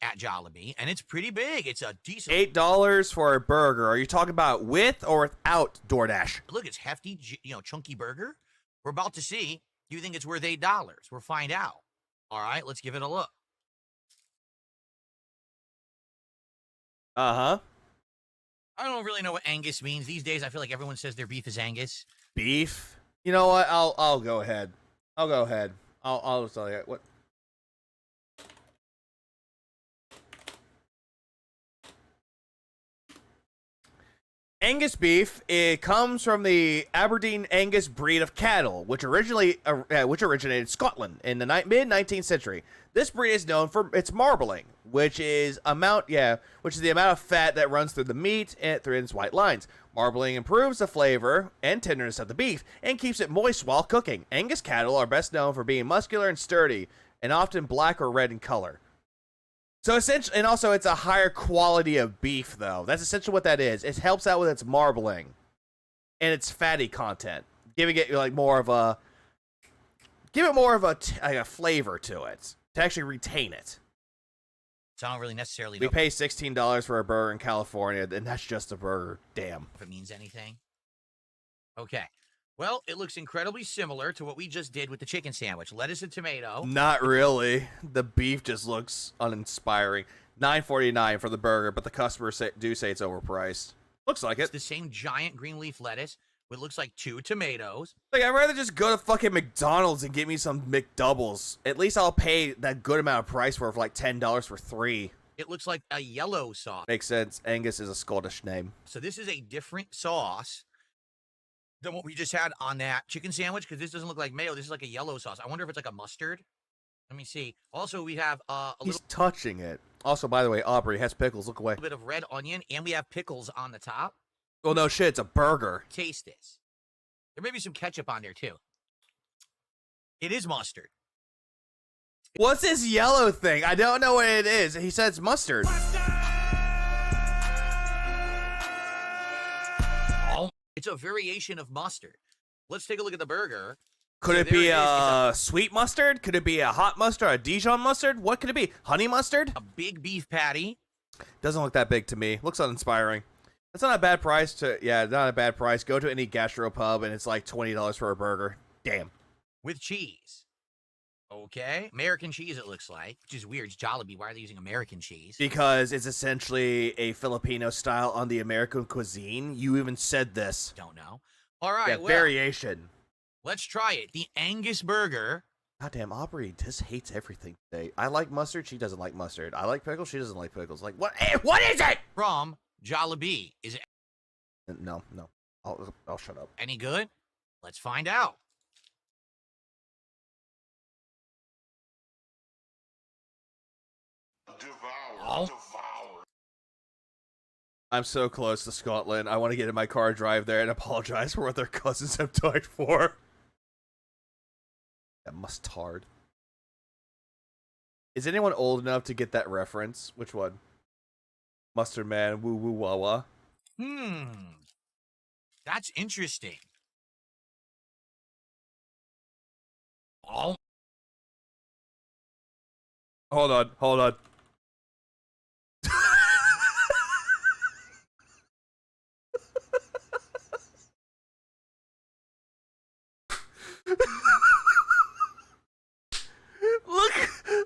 Speaker 1: at Jollibee, and it's pretty big. It's a decent...
Speaker 5: $8 for a burger. Are you talking about with or without DoorDash?
Speaker 1: Look, it's hefty, chunky burger. We're about to see. Do you think it's worth $8? We'll find out. All right, let's give it a look.
Speaker 5: Uh-huh.
Speaker 1: I don't really know what Angus means. These days, I feel like everyone says their beef is Angus.
Speaker 5: Beef? You know what? I'll go ahead. I'll go ahead. I'll just tell you what. Angus beef, it comes from the Aberdeen Angus breed of cattle, which originated in Scotland in the mid-19th century. This breed is known for its marbling, which is the amount of fat that runs through the meat and through its white lines. Marbling improves the flavor and tenderness of the beef and keeps it moist while cooking. Angus cattle are best known for being muscular and sturdy, and often black or red in color. So essentially, and also it's a higher quality of beef, though. That's essentially what that is. It helps out with its marbling and its fatty content, giving it like more of a flavor to it to actually retain it.
Speaker 1: So I don't really necessarily
Speaker 5: We
Speaker 1: know
Speaker 5: pay $16 for a burger in California, and that's just a burger. Damn.
Speaker 1: if it means anything. Okay. Well, it looks incredibly similar to what we just did with the chicken sandwich. Lettuce and tomato.
Speaker 5: Not really. The beef just looks uninspiring. $9.49 for the burger, but the customers do say it's overpriced. Looks like
Speaker 1: It's
Speaker 5: it.
Speaker 1: the same giant green leaf lettuce with looks like 2 tomatoes.
Speaker 5: Like, I'd rather just go to fucking McDonald's and get me some McDoubles. At least I'll pay that good amount of price for like $10 for 3.
Speaker 1: It looks like a yellow sauce.
Speaker 5: Makes sense. Angus is a Scottish name.
Speaker 1: So this is a different sauce than what we just had on that chicken sandwich, because this doesn't look like mayo. This is like a yellow sauce. I wonder if it's like a mustard. Let me see. Also, we have
Speaker 5: He's touching it. Also, by the way, Aubrey has pickles. Look away.
Speaker 1: little bit of red onion, and we have pickles on the top.
Speaker 5: Oh, no shit. It's a burger.
Speaker 1: Taste this. There may be some ketchup on there, too. It is mustard.
Speaker 5: What's this yellow thing? I don't know what it is. He said it's mustard.
Speaker 1: It's a variation of mustard. Let's take a look at the burger.
Speaker 5: Could
Speaker 1: So
Speaker 5: it
Speaker 1: there
Speaker 5: be
Speaker 1: is. It's
Speaker 5: sweet mustard? Could it be a hot mustard? A Dijon mustard? What could it be? Honey mustard?
Speaker 1: a big beef patty
Speaker 5: Doesn't look that big to me. Looks uninspiring. That's not a bad price not a bad price. Go to any gastropub and it's like $20 for a burger. Damn.
Speaker 1: with cheese. Okay. American cheese, it looks like, which is weird. It's Jollibee. Why are they using American cheese?
Speaker 5: Because it's essentially a Filipino style on the American cuisine. You even said this.
Speaker 1: Don't know. All right.
Speaker 5: Yeah,
Speaker 1: well,
Speaker 5: variation.
Speaker 1: let's try it. The Angus burger.
Speaker 5: Goddamn, Aubrey just hates everything today. I like mustard. She doesn't like mustard. I like pickles. She doesn't like pickles. Like, what? What is it?
Speaker 1: From Jollibee. Is it
Speaker 5: No. I'll shut up.
Speaker 1: any good? Let's find out.
Speaker 4: Devour.
Speaker 5: I'm so close to Scotland. I want to get in my car, drive there, and apologize for what their cousins have died for. That mustard. Is anyone old enough to get that reference? Which one? Mustard Man, woo woo wah wah.
Speaker 1: That's interesting.
Speaker 5: Hold on.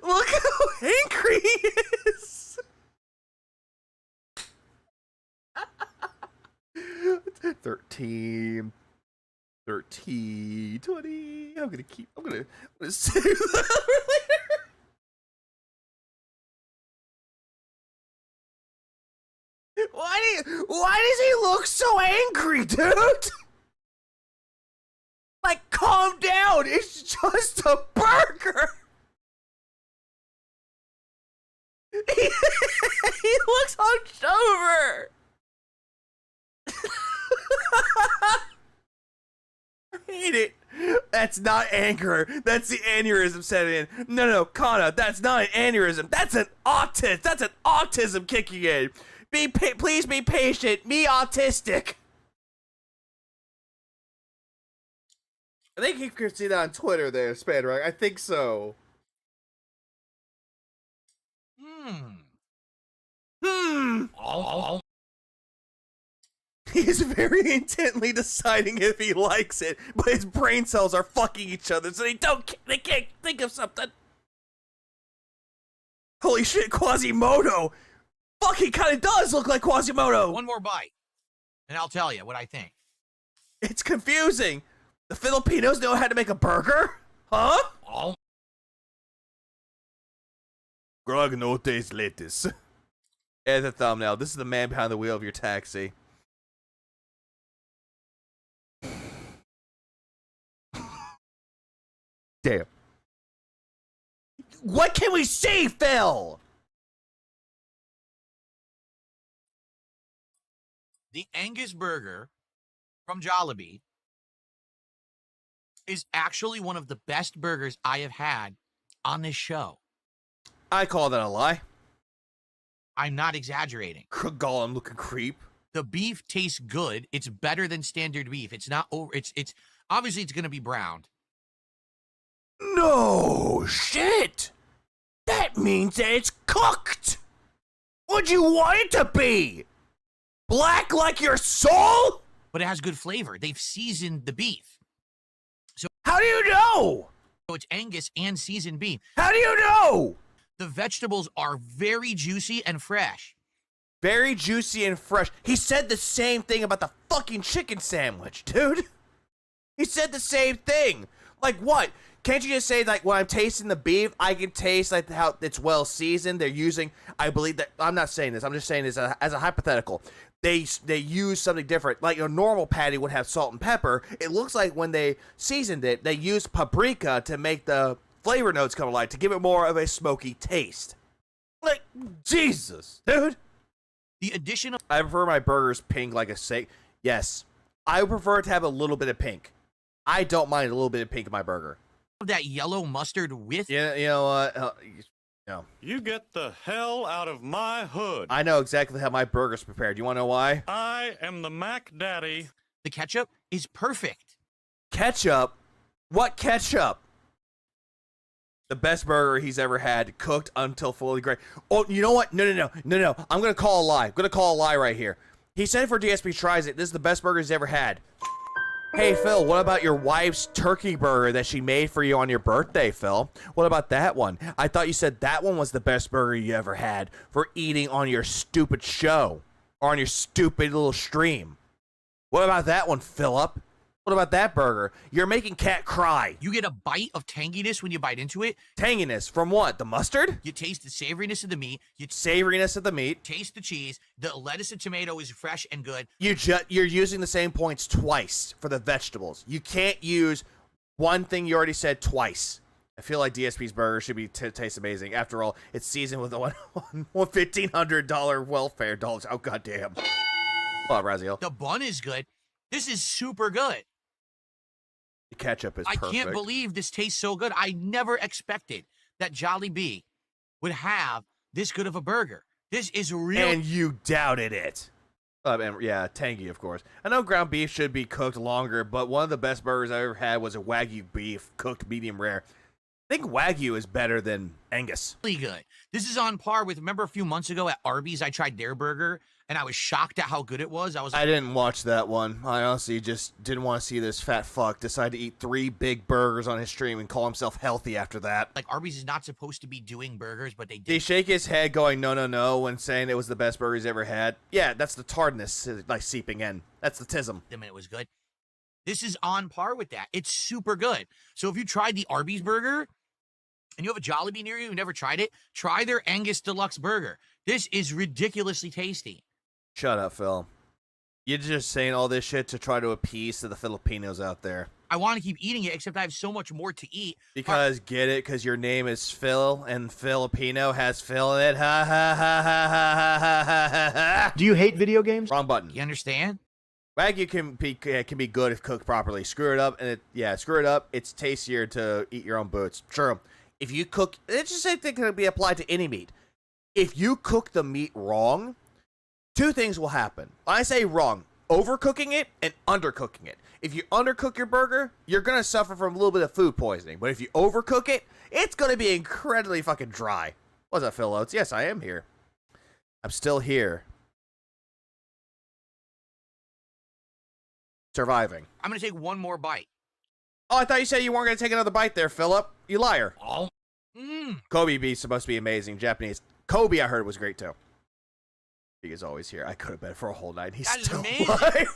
Speaker 5: Look how angry he is. 13, 20. I'm gonna save that for later. Why does he look so angry, dude? Like, calm down. It's just a burger. He looks hunched over. I hate it. That's not anger. That's the aneurysm setting in. No, Kana, that's not an aneurysm. That's an autism. That's an autism kicking in. Please be patient. Me autistic. I think you can see that on Twitter there, Spanrock. I think so. He's very intently deciding if he likes it, but his brain cells are fucking each other, so they can't think of something. Holy shit, Quasimodo! Fuck, he kind of does look like Quasimodo!
Speaker 1: One more bite, and I'll tell you what I think.
Speaker 5: It's confusing. The Filipinos know how to make a burger? Huh? Grognotes lettuce. As a thumbnail, this is the man behind the wheel of your taxi. Damn. What can we see, Phil?
Speaker 1: The Angus burger from Jollibee is actually one of the best burgers I have had on this show. I
Speaker 5: call that a lie.
Speaker 1: I'm not exaggerating.
Speaker 5: Gollum looking creep.
Speaker 1: The beef tastes good. It's better than standard beef. It's not over. It's obviously it's going to be browned.
Speaker 5: No shit. That means that it's cooked. What'd you want it to be? Black like your soul?
Speaker 1: But it has good flavor. They've seasoned the beef. So
Speaker 5: how do you know?
Speaker 1: So it's Angus and seasoned beef.
Speaker 5: How do you know?
Speaker 1: The vegetables are very juicy and fresh.
Speaker 5: Very juicy and fresh. He said the same thing about the fucking chicken sandwich, dude. He said the same thing. Like what? Can't you just say, like, when I'm tasting the beef, I can taste, like, how it's well seasoned. They're using, I believe that, I'm not saying this, I'm just saying this as a hypothetical. They use something different. Like a normal patty would have salt and pepper. It looks like when they seasoned it, they used paprika to make the flavor notes come alive, to give it more of a smoky taste. Like, Jesus, dude.
Speaker 1: The addition of...
Speaker 5: I prefer my burgers pink like a steak. Yes, I would prefer to have a little bit of pink. I don't mind a little bit of pink in my burger.
Speaker 1: That yellow mustard with...
Speaker 5: Yeah, you know what? No.
Speaker 13: You get the hell out of my hood.
Speaker 5: I know exactly how my burger's prepared. You want to know why?
Speaker 13: I am the Mac Daddy.
Speaker 1: The ketchup is perfect.
Speaker 5: Ketchup? What ketchup? The best burger he's ever had, cooked until fully great. Oh, you know what? No. I'm going to call a lie. I'm going to call a lie right here. He said for DSP Tries It, this is the best burger he's ever had. Hey, Phil, what about your wife's turkey burger that she made for you on your birthday, Phil? What about that one? I thought you said that one was the best burger you ever had for eating on your stupid show or on your stupid little stream. What about that one, Philip? What about that burger? You're making Cat cry.
Speaker 1: You get a bite of tanginess when you bite into it.
Speaker 5: Tanginess from what? The mustard?
Speaker 1: You taste the savoriness of the meat.
Speaker 5: Savoriness of the meat.
Speaker 1: Taste the cheese. The lettuce and tomato is fresh and good.
Speaker 5: You're using the same points twice for the vegetables. You can't use one thing you already said twice. I feel like DSP's burger should be taste amazing. After all, it's seasoned with a $1,500 welfare dollars. Oh, goddamn. Well, Raziel.
Speaker 1: The bun is good. This is super good.
Speaker 5: The ketchup is perfect.
Speaker 1: I can't believe this tastes so good. I never expected that Jollibee would have this good of a burger. This is real.
Speaker 5: And you doubted it. And yeah, tangy, of course. I know ground beef should be cooked longer, but one of the best burgers I ever had was a Wagyu beef cooked medium rare. I think Wagyu is better than Angus.
Speaker 1: Really good. This is on par with, remember a few months ago at Arby's, I tried their burger, and I was shocked at how good it was. I
Speaker 5: didn't watch that one. I honestly just didn't want to see this fat fuck decide to eat 3 big burgers on his stream and call himself healthy after that.
Speaker 1: Like, Arby's is not supposed to be doing burgers, but they did.
Speaker 5: Did he shake his head going, no, when saying it was the best burger he's ever had? Yeah, that's the tardiness, like, seeping in. That's the tism.
Speaker 1: I mean, it was good. This is on par with that. It's super good. So if you tried the Arby's burger, and you have a Jollibee near you who never tried it, try their Angus Deluxe Burger. This is ridiculously tasty.
Speaker 5: Shut up, Phil. You're just saying all this shit to try to appease to the Filipinos out there.
Speaker 1: I want to keep eating it, except I have so much more to eat.
Speaker 5: Because, get it? Because your name is Phil, and Filipino has Phil in it. Ha, ha, ha, ha, ha, ha, ha, ha.
Speaker 16: Do you hate video games?
Speaker 5: Wrong button.
Speaker 1: You understand?
Speaker 5: Wagyu can be good if cooked properly. Screw it up, and screw it up. It's tastier to eat your own boots. Sure. If you cook, it's just the same thing can be applied to any meat. If you cook the meat wrong, 2 things will happen. When I say wrong, overcooking it and undercooking it. If you undercook your burger, you're going to suffer from a little bit of food poisoning. But if you overcook it, it's going to be incredibly fucking dry. What's up, Phil Oates? Yes, I am here. I'm still here. Surviving.
Speaker 1: I'm going to take one more bite.
Speaker 5: Oh, I thought you said you weren't going to take another bite there, Philip. You liar.
Speaker 1: Oh.
Speaker 5: Kobe beef's supposed to be amazing. Japanese. Kobe, I heard, was great, too. He is always here. I could have been for a whole night. He's still alive.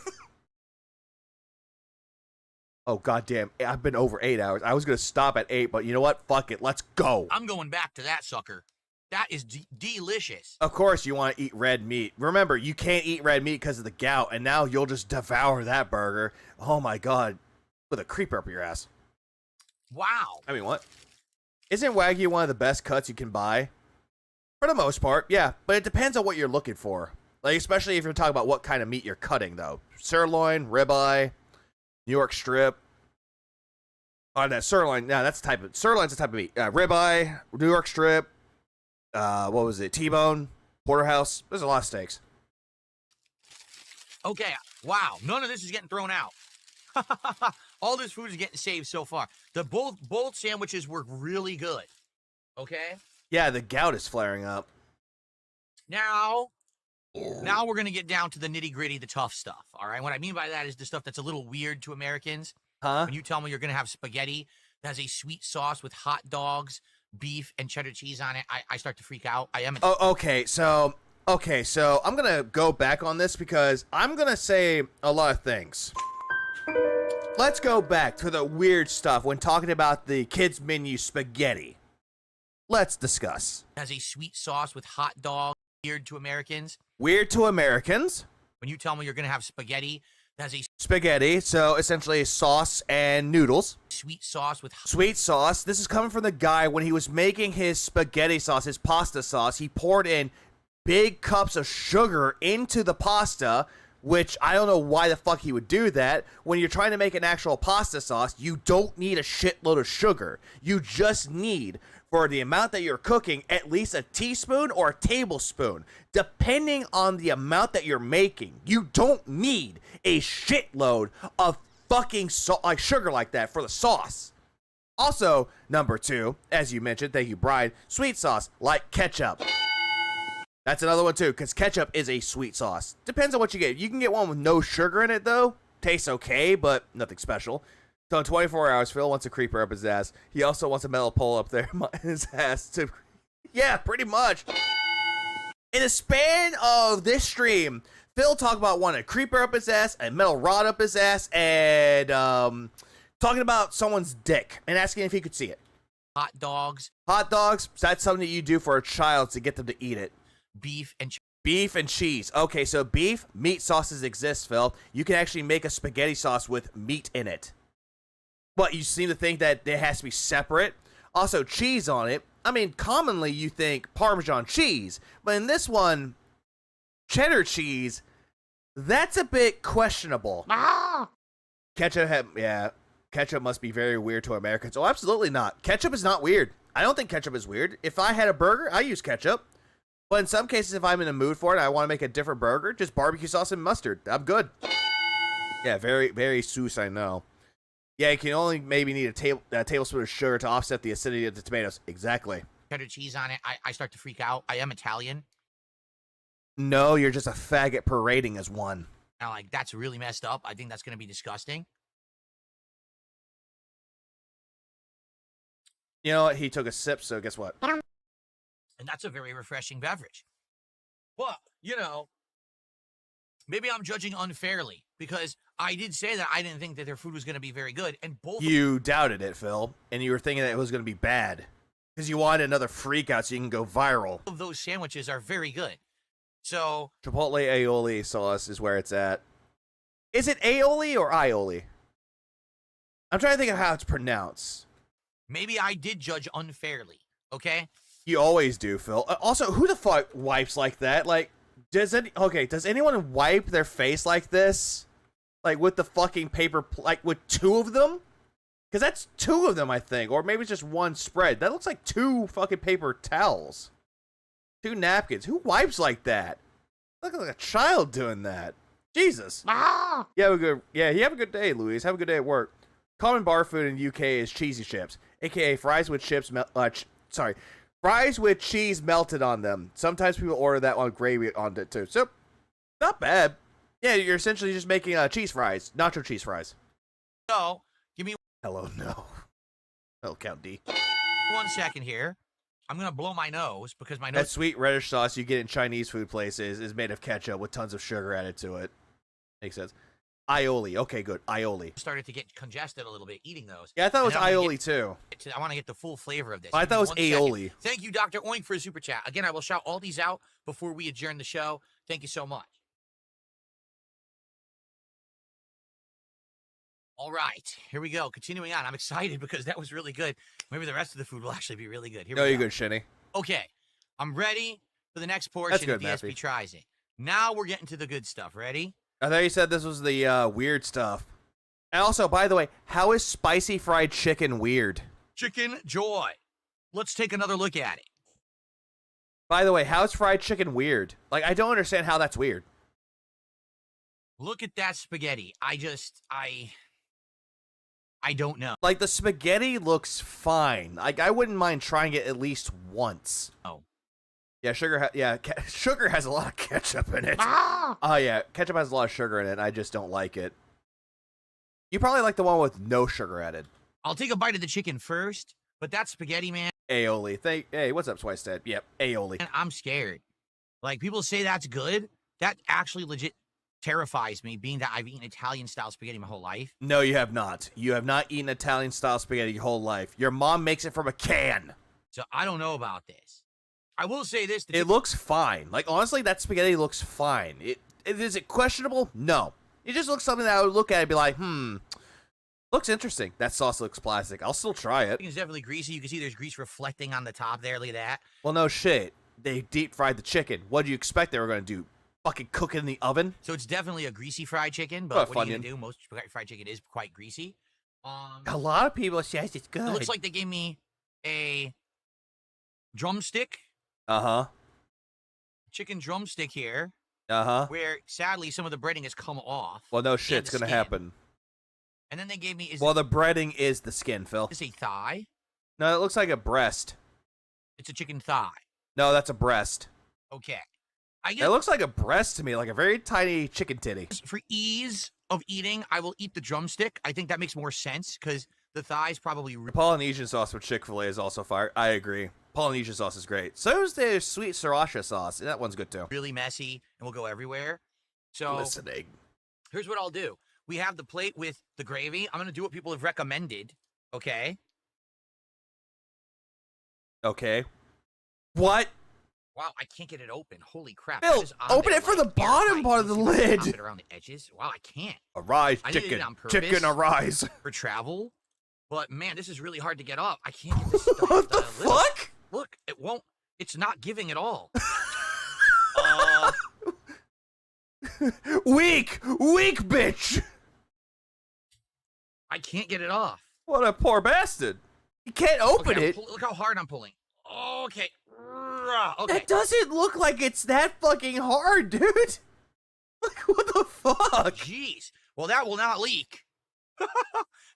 Speaker 5: Oh, goddamn. I've been over 8 hours. I was going to stop at 8, but you know what? Fuck it. Let's go.
Speaker 1: I'm going back to that sucker. That is delicious.
Speaker 5: Of course you want to eat red meat. Remember, you can't eat red meat because of the gout, and now you'll just devour that burger. Oh, my God. With a creeper up your ass.
Speaker 1: Wow.
Speaker 5: I mean, what? Isn't Wagyu one of the best cuts you can buy? For the most part, yeah. But it depends on what you're looking for. Like, especially if you're talking about what kind of meat you're cutting, though. Sirloin, ribeye, New York strip. Oh, that sirloin. No, that's the type of... Sirloin's the type of meat. Ribeye, New York strip. What was it? T-bone, porterhouse. There's a lot of steaks.
Speaker 1: Okay. Wow. None of this is getting thrown out. All this food is getting saved so far. Both sandwiches were really good. Okay?
Speaker 5: Yeah, the gout is flaring up.
Speaker 1: Now we're going to get down to the nitty-gritty, the tough stuff, all right? What I mean by that is the stuff that's a little weird to Americans.
Speaker 5: Huh?
Speaker 1: When you tell me you're going to have spaghetti that has a sweet sauce with hot dogs, beef, and cheddar cheese on it, I start to freak out. I am...
Speaker 5: Oh, okay, so I'm going to go back on this because I'm going to say a lot of things. Let's go back to the weird stuff when talking about the kids' menu spaghetti. Let's discuss.
Speaker 1: Has a sweet sauce with hot dogs. Weird to Americans.
Speaker 5: Weird to Americans.
Speaker 1: When you tell me you're going to have spaghetti that has a...
Speaker 5: Spaghetti, so essentially sauce and noodles.
Speaker 1: Sweet sauce with...
Speaker 5: Sweet sauce. This is coming from the guy when he was making his spaghetti sauce, his pasta sauce. He poured in big cups of sugar into the pasta, which I don't know why the fuck he would do that. When you're trying to make an actual pasta sauce, you don't need a shitload of sugar. You just need, for the amount that you're cooking, at least a teaspoon or a tablespoon, depending on the amount that you're making. You don't need a shitload of fucking sugar like that for the sauce. Also, number 2, as you mentioned, thank you, Brian, sweet sauce, like ketchup. That's another one too, because ketchup is a sweet sauce. Depends on what you get. You can get one with no sugar in it, though. Tastes okay, but nothing special. So in 24 hours, Phil wants a creeper up his ass. He also wants a metal pole up there in his ass, too. Yeah, pretty much. In the span of this stream, Phil talked about wanting a creeper up his ass, a metal rod up his ass, and talking about someone's dick and asking if he could see it.
Speaker 1: Hot dogs.
Speaker 5: Hot dogs, that's something that you do for a child to get them to eat it.
Speaker 1: Beef and
Speaker 5: cheese. Okay, so beef, meat sauces exist, Phil. You can actually make a spaghetti sauce with meat in it. But you seem to think that it has to be separate. Also, cheese on it. I mean, commonly you think Parmesan cheese, but in this one, cheddar cheese, that's a bit questionable. Ketchup must be very weird to Americans. Oh, absolutely not. Ketchup is not weird. I don't think ketchup is weird. If I had a burger, I use ketchup. But in some cases, if I'm in a mood for it and I want to make a different burger, just barbecue sauce and mustard. I'm good. Yeah, very, very sus, I know. Yeah, you can only maybe need a tablespoon of sugar to offset the acidity of the tomatoes. Exactly.
Speaker 1: Cheddar cheese on it, I start to freak out. I am Italian.
Speaker 5: No, you're just a faggot parading as one.
Speaker 1: Now, like, that's really messed up. I think that's going to be disgusting.
Speaker 5: You know what? He took a sip, so guess what?
Speaker 1: And that's a very refreshing beverage. But, you know, maybe I'm judging unfairly because I did say that I didn't think that their food was going to be very good. And both...
Speaker 5: You doubted it, Phil. And you were thinking that it was going to be bad. Because you wanted another freak out so you can go viral.
Speaker 1: Both of those sandwiches are very good. So...
Speaker 5: Chipotle aioli sauce is where it's at. Is it aioli or aioli? I'm trying to think of how it's pronounced.
Speaker 1: Maybe I did judge unfairly, okay?
Speaker 5: You always do, Phil. Also, who the fuck wipes like that? Like, does anyone wipe their face like this? Like, with the fucking paper, like, with 2 of them? Because that's 2 of them, I think. Or maybe it's just one spread. That looks like 2 fucking paper towels. 2 napkins. Who wipes like that? Look like a child doing that. Jesus.
Speaker 1: Ah!
Speaker 5: You have a good day, Louise. Have a good day at work. Common bar food in the UK is cheesy chips, aka fries with chips, fries with cheese melted on them. Sometimes people order that on gravy on it too. So, not bad. Yeah, you're essentially just making cheese fries, nacho cheese fries.
Speaker 1: So, give me...
Speaker 5: Hello, no. Oh, count D.
Speaker 1: 1 second here. I'm going to blow my nose because my nose...
Speaker 5: That sweet reddish sauce you get in Chinese food places is made of ketchup with tons of sugar added to it. Makes sense. Aioli. Okay, good. Aioli.
Speaker 1: Started to get congested a little bit eating those.
Speaker 5: Yeah, I thought it was aioli too.
Speaker 1: I want to get the full flavor of this.
Speaker 5: I thought it was aioli.
Speaker 1: Thank you, Dr. Oink, for a super chat. Again, I will shout all these out before we adjourn the show. Thank you so much. All right, here we go. Continuing on. I'm excited because that was really good. Maybe the rest of the food will actually be really good. Here we go.
Speaker 5: you're good, Shinny.
Speaker 1: Okay, I'm ready for the next portion of DSP
Speaker 5: Matthew.
Speaker 1: Tries It. Now we're getting to the good stuff. Ready?
Speaker 5: I thought you said this was the weird stuff. And also, by the way, how is spicy fried chicken weird?
Speaker 1: Chicken Joy. Let's take another look at it.
Speaker 5: By the way, how's fried chicken weird? Like, I don't understand how that's weird.
Speaker 1: Look at that spaghetti. I don't know.
Speaker 5: Like, the spaghetti looks fine. Like, I wouldn't mind trying it at least once.
Speaker 1: Oh.
Speaker 5: Yeah, sugar sugar has a lot of ketchup in it.
Speaker 1: Ah!
Speaker 5: Oh, yeah, ketchup has a lot of sugar in it, and I just don't like it. You probably like the one with no sugar added.
Speaker 1: I'll take a bite of the chicken first, but that spaghetti, man.
Speaker 5: Aioli. Hey, what's up, Swicestead? Yep, aioli.
Speaker 1: And I'm scared. Like, people say that's good. That actually legit terrifies me, being that I've eaten Italian-style spaghetti my whole life.
Speaker 5: No, you have not. You have not eaten Italian-style spaghetti your whole life. Your mom makes it from a can.
Speaker 1: So I don't know about this. I will say this.
Speaker 5: It looks fine. Like, honestly, that spaghetti looks fine. Is it questionable? No. It just looks something that I would look at and be like, looks interesting. That sauce looks plastic. I'll still try it.
Speaker 1: It's definitely greasy. You can see there's grease reflecting on the top there. Look at that.
Speaker 5: Well, no shit. They deep fried the chicken. What do you expect they were going to do? Fucking cook it in the oven?
Speaker 1: So it's definitely a greasy fried chicken, but what are you going to do? Most fried chicken is quite greasy.
Speaker 5: A lot of people say it's good.
Speaker 1: It looks like they gave me a drumstick.
Speaker 5: Uh-huh.
Speaker 1: Chicken drumstick here.
Speaker 5: Uh-huh.
Speaker 1: Where, sadly, some of the breading has come off.
Speaker 5: Well, no shit's going to happen.
Speaker 1: And then they gave me...
Speaker 5: Well, the breading is the skin, Phil.
Speaker 1: Is it a thigh?
Speaker 5: No, it looks like a breast.
Speaker 1: It's a chicken thigh.
Speaker 5: No, that's a breast.
Speaker 1: Okay.
Speaker 5: It looks like a breast to me, like a very tiny chicken titty.
Speaker 1: For ease of eating, I will eat the drumstick. I think that makes more sense, because the thigh's probably...
Speaker 5: The Polynesian sauce with Chick-fil-A is also fire. I agree. Polynesian sauce is great. So is the sweet sriracha sauce. That one's good, too.
Speaker 1: Really messy, and will go everywhere. So,
Speaker 5: listening.
Speaker 1: Here's what I'll do. We have the plate with the gravy. I'm going to do what people have recommended, okay?
Speaker 5: Okay. What?
Speaker 1: Wow, I can't get it open. Holy crap.
Speaker 5: Phil, open it for the bottom part of the lid.
Speaker 1: It around the edges. Wow, I can't.
Speaker 5: Arise, chicken. Chicken, arise.
Speaker 1: For travel. But, man, this is really hard to get up. I can't get this stuff.
Speaker 5: What the fuck?
Speaker 1: Look, it won't. It's not giving at all.
Speaker 5: Weak bitch.
Speaker 1: I can't get it off.
Speaker 5: What a poor bastard. You can't open it.
Speaker 1: Look how hard I'm pulling. Okay. Okay.
Speaker 5: That doesn't look like it's that fucking hard, dude. Like, what the fuck?
Speaker 1: Jeez. Well, that will not leak.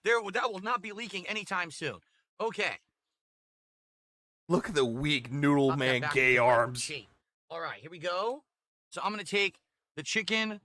Speaker 1: That will not be leaking anytime soon. Okay.
Speaker 5: Look at the weak noodle man gay arms.
Speaker 1: All right, here we go. So I'm going to take the chicken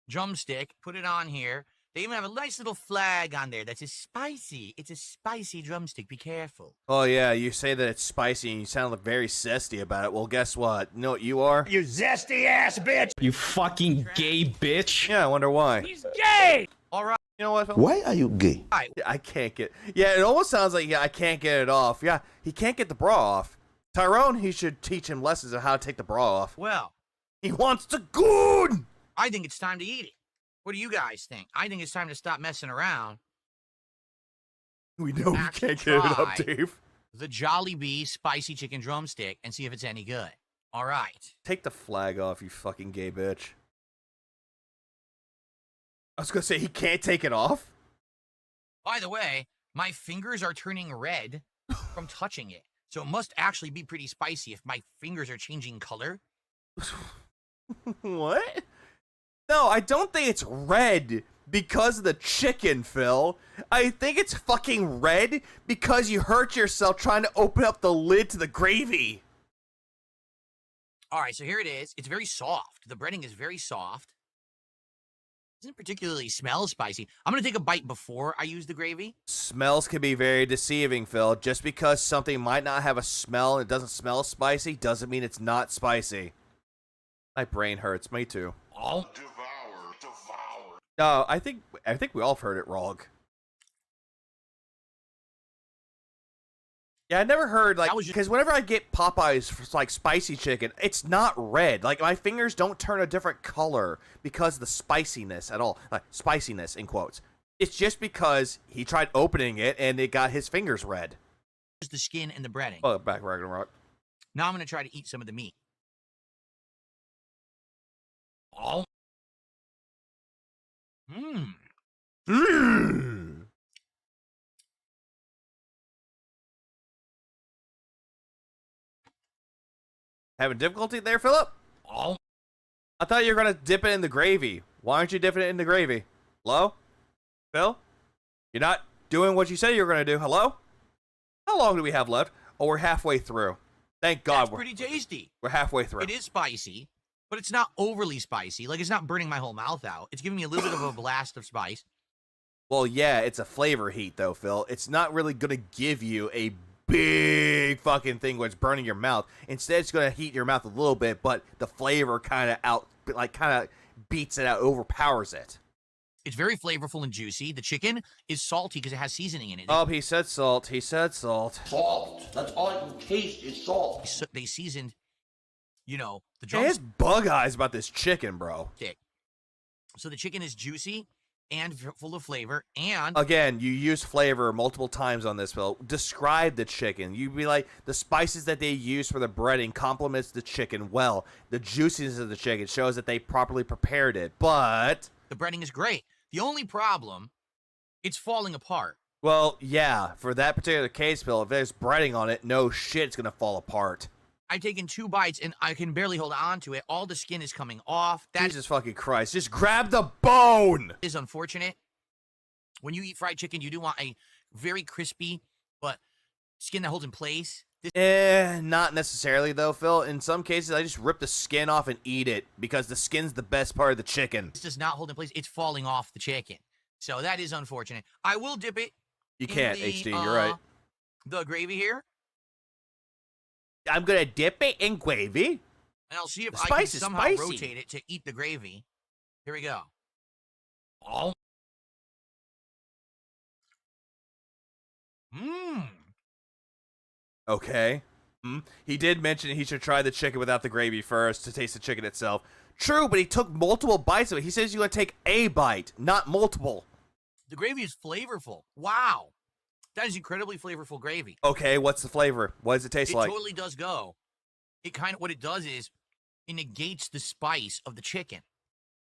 Speaker 1: drumstick, put it on here. They even have a nice little flag on there that says spicy. It's a spicy drumstick. Be careful.
Speaker 5: Oh, yeah, you say that it's spicy and you sound like very zesty about it. Well, guess what? You know what you are?
Speaker 7: You zesty ass bitch! You fucking gay bitch!
Speaker 5: Yeah, I wonder why.
Speaker 7: He's gay!
Speaker 1: All right.
Speaker 5: You know what, Phil?
Speaker 11: Why are you gay?
Speaker 5: I can't get... Yeah, it almost sounds like, I can't get it off. Yeah, he can't get the bra off. Tyrone, he should teach him lessons on how to take the bra off.
Speaker 1: Well.
Speaker 5: He wants to goon!
Speaker 1: I think it's time to eat it. What do you guys think? I think it's time to stop messing around.
Speaker 5: We know we can't get it up, Dave.
Speaker 1: The Jollibee spicy chicken drumstick and see if it's any good. All right.
Speaker 5: Take the flag off, you fucking gay bitch. I was going to say, he can't take it off?
Speaker 1: By the way, my fingers are turning red from touching it. So it must actually be pretty spicy if my fingers are changing color.
Speaker 5: What? No, I don't think it's red because of the chicken, Phil. I think it's fucking red because you hurt yourself trying to open up the lid to the gravy.
Speaker 1: All right, so here it is. It's very soft. The breading is very soft. Doesn't particularly smell spicy. I'm going to take a bite before I use the gravy.
Speaker 5: Smells can be very deceiving, Phil. Just because something might not have a smell and it doesn't smell spicy doesn't mean it's not spicy. My brain hurts. Me too.
Speaker 1: Oh.
Speaker 4: Devour.
Speaker 5: No, I think we all heard it wrong. Yeah, I never heard, like, because whenever I get Popeyes, like, spicy chicken, it's not red. Like, my fingers don't turn a different color because of the spiciness at all. Like, spiciness, in quotes. It's just because he tried opening it and it got his fingers red.
Speaker 1: Just the skin and the breading.
Speaker 5: Oh, back Ragnarok.
Speaker 1: Now I'm going to try to eat some of the meat. Oh. Mmm.
Speaker 5: Mmm. Having difficulty there, Philip?
Speaker 1: Oh.
Speaker 5: I thought you were going to dip it in the gravy. Why aren't you dipping it in the gravy? Hello? Phil? You're not doing what you said you were going to do. Hello? How long do we have left? Oh, we're halfway through. Thank God.
Speaker 1: That's pretty tasty.
Speaker 5: We're halfway through.
Speaker 1: It is spicy, but it's not overly spicy. Like, it's not burning my whole mouth out. It's giving me a little bit of a blast of spice.
Speaker 5: Well, yeah, it's a flavor heat, though, Phil. It's not really going to give you a big fucking thing where it's burning your mouth. Instead, it's going to heat your mouth a little bit, but the flavor kind of beats it out, overpowers it.
Speaker 1: It's very flavorful and juicy. The chicken is salty because it has seasoning in it.
Speaker 5: Oh, he said salt. He said salt.
Speaker 3: Salt. That's all I can taste is salt.
Speaker 1: So they seasoned, the
Speaker 5: He
Speaker 1: drumstick.
Speaker 5: has bug eyes about this chicken, bro.
Speaker 1: So the chicken is juicy and full of flavor. And
Speaker 5: again, you use flavor multiple times on this, Phil. Describe the chicken. You'd be like, the spices that they use for the breading complements the chicken well. The juiciness of the chicken shows that they properly prepared it, but
Speaker 1: the breading is great. The only problem, it's falling apart.
Speaker 5: Well, yeah, for that particular case, Phil, if there's breading on it, no shit, it's going to fall apart.
Speaker 1: I've taken 2 bites, and I can barely hold on to it. All the skin is coming off.
Speaker 5: Jesus fucking Christ. Just grab the bone!
Speaker 1: Is unfortunate. When you eat fried chicken, you do want a very crispy, but skin that holds in place.
Speaker 5: Not necessarily, though, Phil. In some cases, I just rip the skin off and eat it, because the skin's the best part of the chicken.
Speaker 1: This does not hold in place. It's falling off the chicken. So that is unfortunate. I will dip it.
Speaker 5: You can't, HD, you're right.
Speaker 1: The gravy here.
Speaker 5: I'm going to dip it in gravy.
Speaker 1: And I'll see if I can somehow rotate it to eat the gravy. Here we go. Oh. Mmm.
Speaker 5: Okay. He did mention he should try the chicken without the gravy first to taste the chicken itself. True, but he took multiple bites of it. He says you want to take a bite, not multiple.
Speaker 1: The gravy is flavorful. Wow. That is incredibly flavorful gravy.
Speaker 5: Okay, what's the flavor? What does it taste like?
Speaker 1: It totally does go. What it does is it negates the spice of the chicken.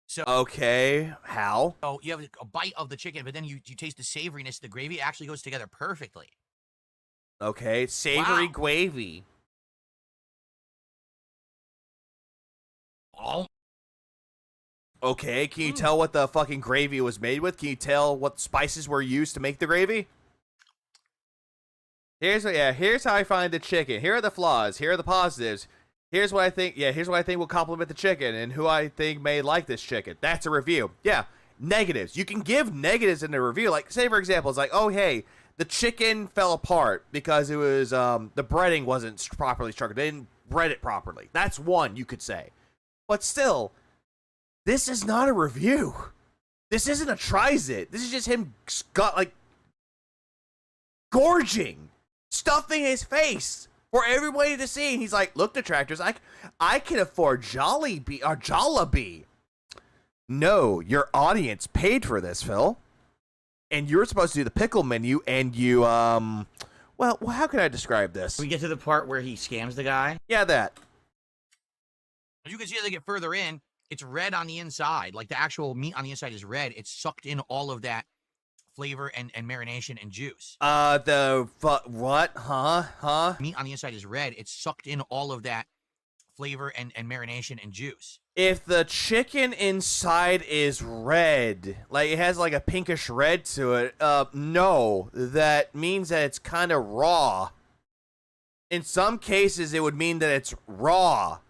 Speaker 1: So
Speaker 5: okay, how?
Speaker 1: So you have a bite of the chicken, but then you taste the savoriness of the gravy. It actually goes together perfectly.
Speaker 5: Okay, savory gravy.
Speaker 1: Oh.
Speaker 5: Okay, can you tell what the fucking gravy was made with? Can you tell what spices were used to make the gravy? Here's how I find the chicken. Here are the flaws. Here are the positives. Here's what I think. Yeah, here's what I think will complement the chicken and who I think may like this chicken. That's a review. Yeah, negatives. You can give negatives in the review. Like, say for example, it's like, oh hey, the chicken fell apart because it was the breading wasn't properly structured. They didn't bread it properly. That's one you could say. But still, this is not a review. This isn't a tries it. This is just him gorging, stuffing his face for everybody to see. And he's like, look, detractors, I can afford Jollibee. No, your audience paid for this, Phil. And you're supposed to do the pickle menu, and you, well, how can I describe this?
Speaker 1: We get to the part where he scams the guy.
Speaker 5: Yeah, that.
Speaker 1: As you can see, as they get further in, it's red on the inside. Like, the actual meat on the inside is red. It's sucked in all of that flavor and marination and juice.
Speaker 5: What? Huh?
Speaker 1: Meat on the inside is red. It's sucked in all of that flavor and marination and juice.
Speaker 5: If the chicken inside is red, like it has like a pinkish red to it, no, that means that it's kind of raw. In some cases, it would mean that it's raw,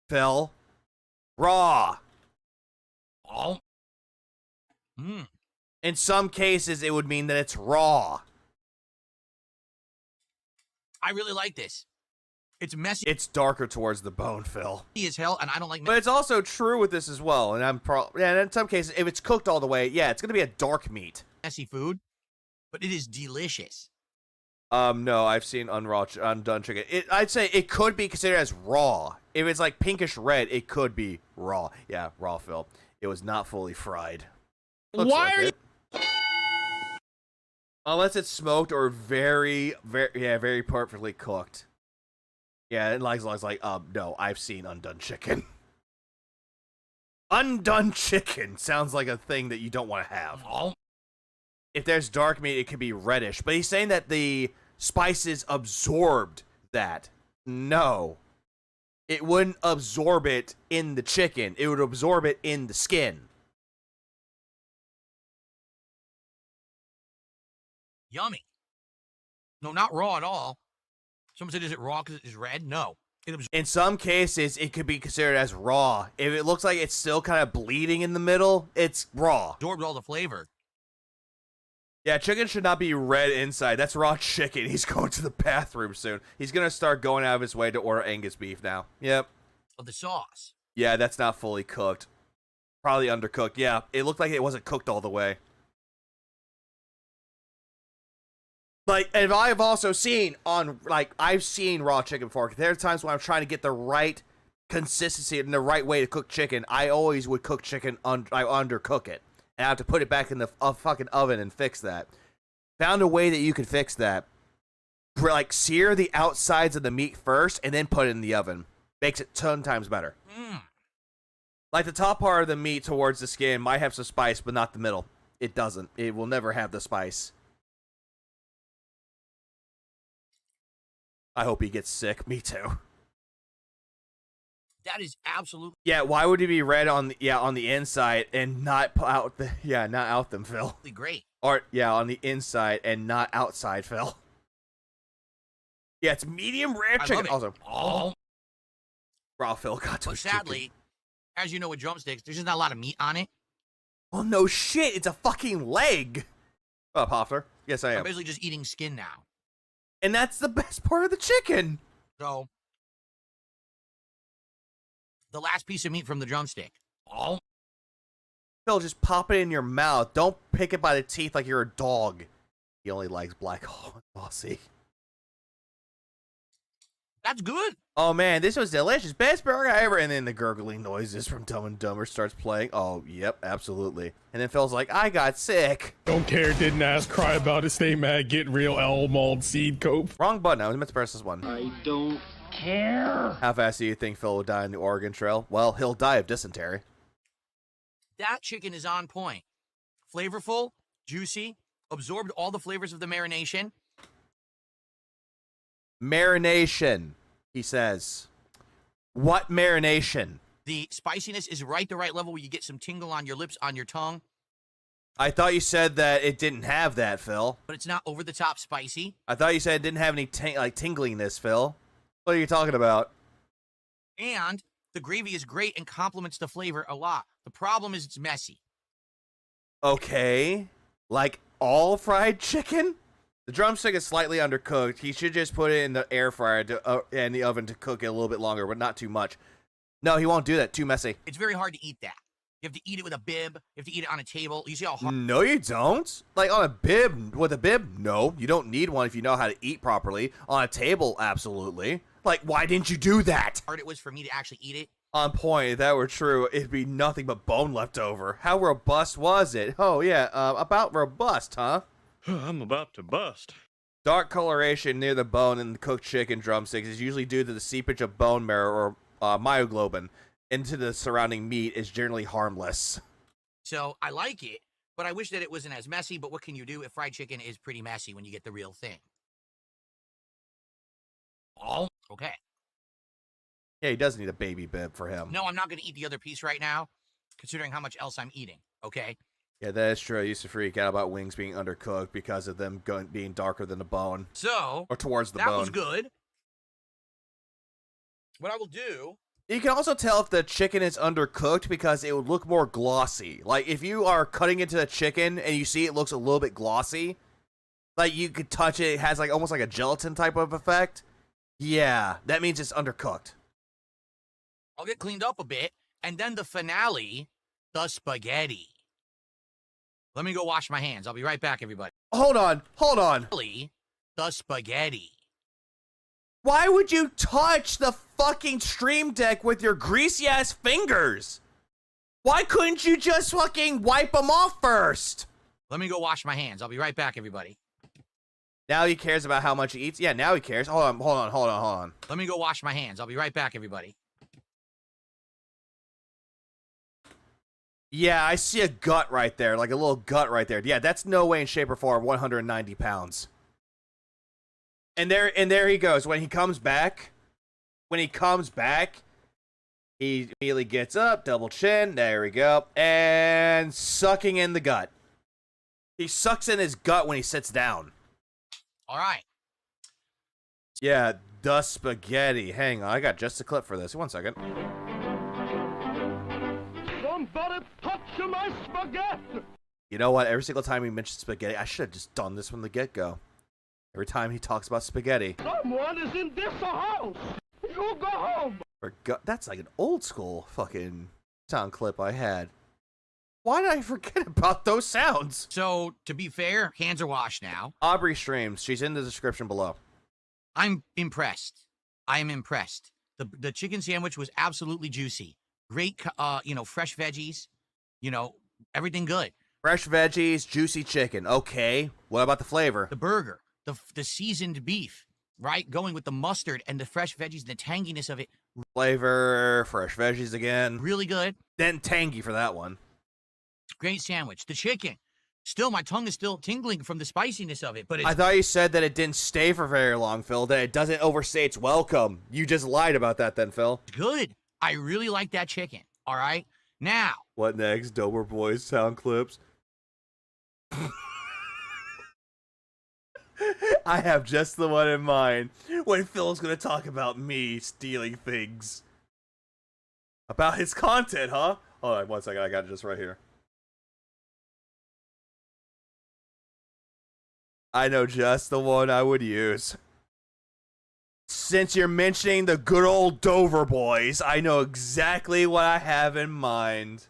Speaker 5: Phil. Raw.
Speaker 1: Oh.
Speaker 5: In some cases, it would mean that it's raw.
Speaker 1: I really like this. It's messy.
Speaker 5: It's darker towards the bone, Phil.
Speaker 1: As hell, and I don't like.
Speaker 5: But it's also true with this as well. And and in some cases, if it's cooked all the way, yeah, it's gonna be a dark meat.
Speaker 1: Messy food, but it is delicious.
Speaker 5: No, I've seen undone chicken. I'd say it could be considered as raw. If it's like pinkish red, it could be raw. Yeah, raw, Phil. It was not fully fried. Looks
Speaker 2: Why
Speaker 5: like
Speaker 2: are
Speaker 5: it.
Speaker 2: you...
Speaker 5: Unless it's smoked or very perfectly cooked. Yeah, and like, no, I've seen undone chicken. Undone chicken sounds like a thing that you don't want to have.
Speaker 1: Oh.
Speaker 5: If there's dark meat, it could be reddish. But he's saying that the spices absorbed that. No. It wouldn't absorb it in the chicken. It would absorb it in the skin.
Speaker 1: Yummy. No, not raw at all. Someone said, is it raw because it is red? No.
Speaker 5: In some cases, it could be considered as raw. If it looks like it's still kind of bleeding in the middle, it's raw.
Speaker 1: Absorbed all the flavor.
Speaker 5: Yeah, chicken should not be red inside. That's raw chicken. He's going to the bathroom soon. He's going to start going out of his way to order Angus beef now. Yep.
Speaker 1: Of the sauce.
Speaker 5: Yeah, that's not fully cooked. Probably undercooked. Yeah, it looked like it wasn't cooked all the way. Like, and I've also seen I've seen raw chicken before. There are times when I'm trying to get the right consistency and the right way to cook chicken. I always would cook chicken, I undercook it. And I have to put it back in the fucking oven and fix that. Found a way that you could fix that. Like, sear the outsides of the meat first and then put it in the oven. Makes it 10 times better. Like, the top part of the meat towards the skin might have some spice, but not the middle. It doesn't. It will never have the spice. I hope he gets sick. Me too.
Speaker 1: That is absolutely.
Speaker 5: Yeah, why would he be red on the inside and not out not out them, Phil?
Speaker 1: Great.
Speaker 5: Or on the inside and not outside, Phil. Yeah, it's medium rare chicken. Also, raw Phil got to.
Speaker 1: But sadly, as you know, with drumsticks, there's just not a lot of meat on it.
Speaker 5: Oh no shit! It's a fucking leg. Oh, Hoffler. Yes, I am.
Speaker 1: I'm basically just eating skin now.
Speaker 5: And that's the best part of the chicken.
Speaker 1: So, the last piece of meat from the drumstick.
Speaker 5: Phil, just pop it in your mouth. Don't pick it by the teeth like you're a dog. He only likes black. Oh, see.
Speaker 1: That's good.
Speaker 5: Oh man, this was delicious. Best burger ever. And then the gurgling noises from Dumb and Dumber starts playing. Oh, yep, absolutely. And then Phil's like, I got sick.
Speaker 2: Don't care, didn't ask, cry about it, stay mad, get real, Elmald, seed cope.
Speaker 5: Wrong button. I was meant to press this one.
Speaker 3: I don't care.
Speaker 5: How fast do you think Phil will die in the Oregon Trail? Well, he'll die of dysentery.
Speaker 1: That chicken is on point. Flavorful, juicy, absorbed all the flavors of the marination.
Speaker 5: Marination, he says. What marination?
Speaker 1: The spiciness is the right level where you get some tingle on your lips, on your tongue.
Speaker 5: I thought you said that it didn't have that, Phil.
Speaker 1: But it's not over the top spicy.
Speaker 5: I thought you said it didn't have any tingliness, Phil. What are you talking about?
Speaker 1: And the gravy is great and complements the flavor a lot. The problem is it's messy.
Speaker 5: Okay. Like all fried chicken? The drumstick is slightly undercooked. He should just put it in the air fryer and the oven to cook it a little bit longer, but not too much. No, he won't do that. Too messy.
Speaker 1: It's very hard to eat that. You have to eat it with a bib. You have to eat it on a table. You see how hard...
Speaker 5: No, you don't. Like, on a bib, with a bib? No, you don't need one if you know how to eat properly. On a table, absolutely. Like, why didn't you do that?
Speaker 1: Hard it was for me to actually eat it.
Speaker 5: On point, if that were true, it'd be nothing but bone left over. How robust was it? Oh, yeah, about robust, huh?
Speaker 9: I'm about to bust.
Speaker 5: Dark coloration near the bone in the cooked chicken drumsticks is usually due to the seepage of bone marrow or myoglobin into the surrounding meat is generally harmless.
Speaker 1: So I like it, but I wish that it wasn't as messy, but what can you do if fried chicken is pretty messy when you get the real thing? Oh, okay.
Speaker 5: Yeah, he does need a baby bib for him.
Speaker 1: No, I'm not going to eat the other piece right now, considering how much else I'm eating, okay?
Speaker 5: Yeah, that is true. I used to freak out about wings being undercooked because of them being darker than the bone.
Speaker 1: So,
Speaker 5: or towards the
Speaker 1: that
Speaker 5: bone.
Speaker 1: That was good. What I will do...
Speaker 5: You can also tell if the chicken is undercooked because it would look more glossy. Like, if you are cutting into the chicken and you see it looks a little bit glossy, like, you could touch it, it has, like, almost like a gelatin type of effect. Yeah, that means it's undercooked.
Speaker 1: I'll get cleaned up a bit, and then the finale, the spaghetti. Let me go wash my hands. I'll be right back, everybody.
Speaker 5: Hold on.
Speaker 1: The spaghetti.
Speaker 5: Why would you touch the fucking stream deck with your greasy-ass fingers? Why couldn't you just fucking wipe them off first?
Speaker 1: Let me go wash my hands. I'll be right back, everybody.
Speaker 5: Now he cares about how much he eats. Yeah, now he cares. Hold on.
Speaker 1: Let me go wash my hands. I'll be right back, everybody.
Speaker 5: Yeah, I see a gut right there, like a little gut right there. Yeah, that's no way in shape or form 190 pounds. And there he goes. When he comes back, he immediately gets up, double chin. There we go, and sucking in the gut. He sucks in his gut when he sits down.
Speaker 1: All right.
Speaker 5: Yeah, the spaghetti. Hang on, I got just a clip for this. 1 second.
Speaker 9: Somebody touch my spaghetti!
Speaker 5: You know what? Every single time he mentions spaghetti, I should have just done this from the get-go. Every time he talks about spaghetti.
Speaker 9: Someone is in this house! You go home!
Speaker 5: That's like an old school fucking sound clip I had. Why did I forget about those sounds?
Speaker 1: So, to be fair, hands are washed now.
Speaker 5: Aubrey streams. She's in the description below.
Speaker 1: I'm impressed. I am impressed. The chicken sandwich was absolutely juicy. Great, fresh veggies. Everything good.
Speaker 5: Fresh veggies, juicy chicken. Okay. What about the flavor?
Speaker 1: The burger, the seasoned beef, right? Going with the mustard and the fresh veggies and the tanginess of it.
Speaker 5: Flavor, fresh veggies again.
Speaker 1: Really good.
Speaker 5: Then tangy for that one.
Speaker 1: Great sandwich. The chicken. Still, my tongue is still tingling from the spiciness of it. But
Speaker 5: I thought you said that it didn't stay for very long, Phil. That it doesn't overstay its welcome. You just lied about that then, Phil.
Speaker 1: Good. I really like that chicken. All right. Now.
Speaker 5: What next? Dober Boys sound clips. I have just the one in mind when Phil's going to talk about me stealing things. About his content, huh? Hold on 1 second. I got it just right here. I know just the one I would use. Since you're mentioning the good old Dover Boys, I know exactly what I have in mind.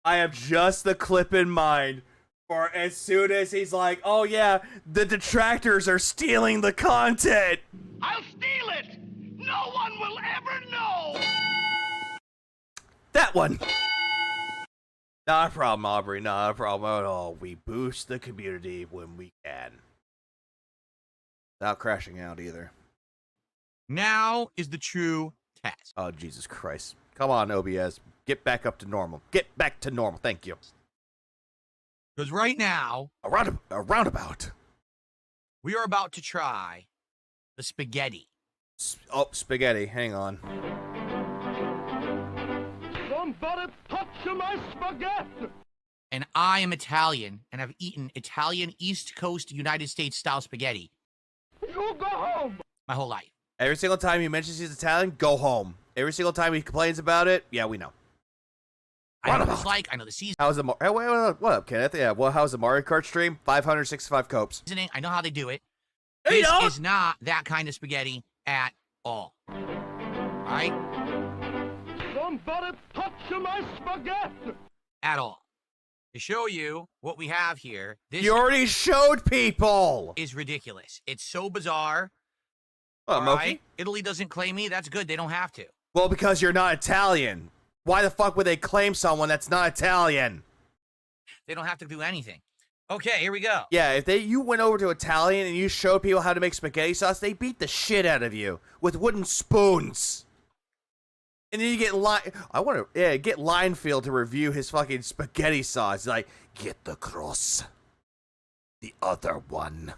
Speaker 5: I have just the clip in mind for as soon as he's like, oh yeah, the detractors are stealing the content.
Speaker 9: I'll steal it! No one will ever know!
Speaker 5: That one. Not a problem, Aubrey. Not a problem at all. We boost the community when we can. Without crashing out either.
Speaker 1: Now is the true test.
Speaker 5: Oh, Jesus Christ. Come on, OBS. Get back up to normal. Get back to normal. Thank you.
Speaker 1: Because right now...
Speaker 5: A roundabout.
Speaker 1: We are about to try the spaghetti.
Speaker 5: Spaghetti. Hang on.
Speaker 9: Somebody touch my spaghetti!
Speaker 1: And I am Italian, and I've eaten Italian East Coast United States style spaghetti.
Speaker 9: You go home!
Speaker 1: My whole life.
Speaker 5: Every single time he mentions he's Italian, go home. Every single time he complains about it, yeah, we know.
Speaker 1: I know what it's like. I know the season.
Speaker 5: How's the what up, Kenneth? Yeah, well, how's the Mario Kart stream? 565 copes.
Speaker 1: I know how they do it.
Speaker 5: Hey,
Speaker 1: this is not that kind of spaghetti at all. All right?
Speaker 9: Somebody touch my spaghetti!
Speaker 1: At all. To show you what we have here. This
Speaker 5: you already showed people!
Speaker 1: Is ridiculous. It's so bizarre.
Speaker 5: What, Moki?
Speaker 1: Right? Italy doesn't claim me. That's good. They don't have to.
Speaker 5: Well, because you're not Italian. Why the fuck would they claim someone that's not Italian?
Speaker 1: They don't have to do anything. Okay, here we go.
Speaker 5: Yeah, if you went over to Italian and you showed people how to make spaghetti sauce, they beat the shit out of you with wooden spoons. And then you get get Linefield to review his fucking spaghetti sauce. He's like, get the cross. The other one.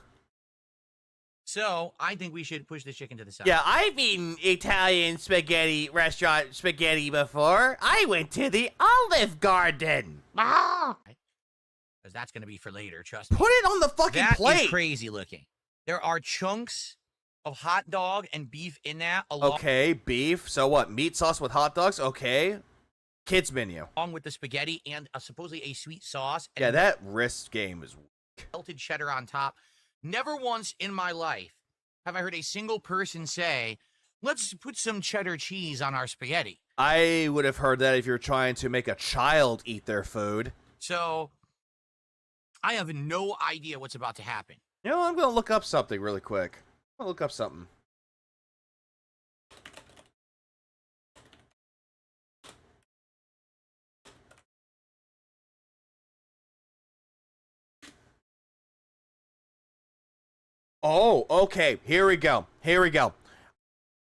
Speaker 1: So, I think we should push the chicken to the side.
Speaker 10: Yeah, I've eaten Italian spaghetti restaurant spaghetti before. I went to the Olive Garden.
Speaker 1: Because that's going to be for later, trust me.
Speaker 5: Put it on the fucking plate.
Speaker 1: That is crazy looking. There are chunks of hot dog and beef in that.
Speaker 5: Okay, beef. So what? Meat sauce with hot dogs? Okay. Kids menu.
Speaker 1: Along with the spaghetti and supposedly a sweet sauce. And
Speaker 5: yeah, that wrist game is weak.
Speaker 1: Melted cheddar on top. Never once in my life have I heard a single person say, let's put some cheddar cheese on our spaghetti.
Speaker 5: I would have heard that if you're trying to make a child eat their food.
Speaker 1: So, I have no idea what's about to happen.
Speaker 5: You know, I'm going to look up something really quick. I'm going to look up something. Oh, okay. Here we go.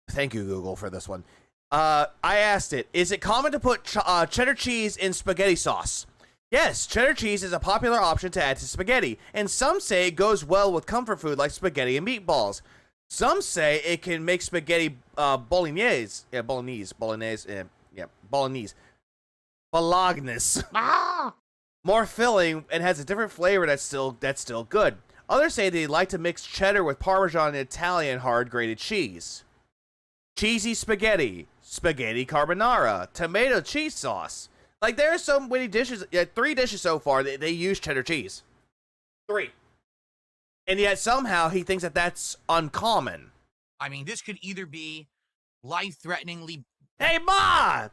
Speaker 5: Thank you, Google, for this one. I asked it, is it common to put cheddar cheese in spaghetti sauce? Yes, cheddar cheese is a popular option to add to spaghetti, and some say it goes well with comfort food like spaghetti and meatballs. Some say it can make spaghetti bolognese. Bolognese. More filling and has a different flavor that's still good. Others say they like to mix cheddar with Parmesan and Italian hard grated cheese. Cheesy spaghetti, spaghetti carbonara, tomato cheese sauce. Like, there are so many dishes, 3 dishes so far that they use cheddar cheese. 3. And yet somehow he thinks that that's uncommon.
Speaker 1: I mean, this could either be life-threateningly...
Speaker 5: Hey, Ma!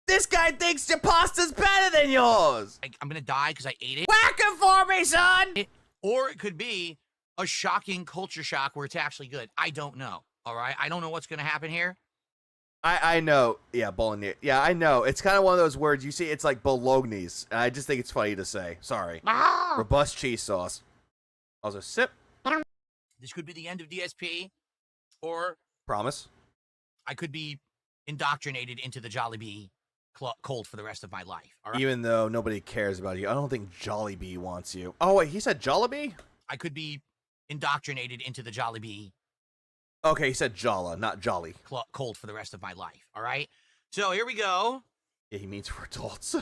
Speaker 5: This guy thinks your pasta's better than yours!
Speaker 1: I'm gonna die because I ate it.
Speaker 5: Whack it for me, son!
Speaker 1: Or it could be a shocking culture shock where it's actually good. I don't know, all right? I don't know what's gonna happen here.
Speaker 5: I know. Yeah, bolognese. Yeah, I know. It's kind of one of those words you see. It's like bolognese. And I just think it's funny to say. Sorry. Robust cheese sauce. Also, sip.
Speaker 1: This could be the end of DSP, or...
Speaker 5: Promise.
Speaker 1: I could be indoctrinated into the Jollibee cold for the rest of my life. All right?
Speaker 5: Even though nobody cares about you. I don't think Jollibee wants you. Oh, wait. He said Jollibee?
Speaker 1: I could be indoctrinated into the Jollibee.
Speaker 5: Okay, he said Jalla, not Jolly.
Speaker 1: Cold for the rest of my life, all right? So, here we go.
Speaker 5: Yeah, he means for adults.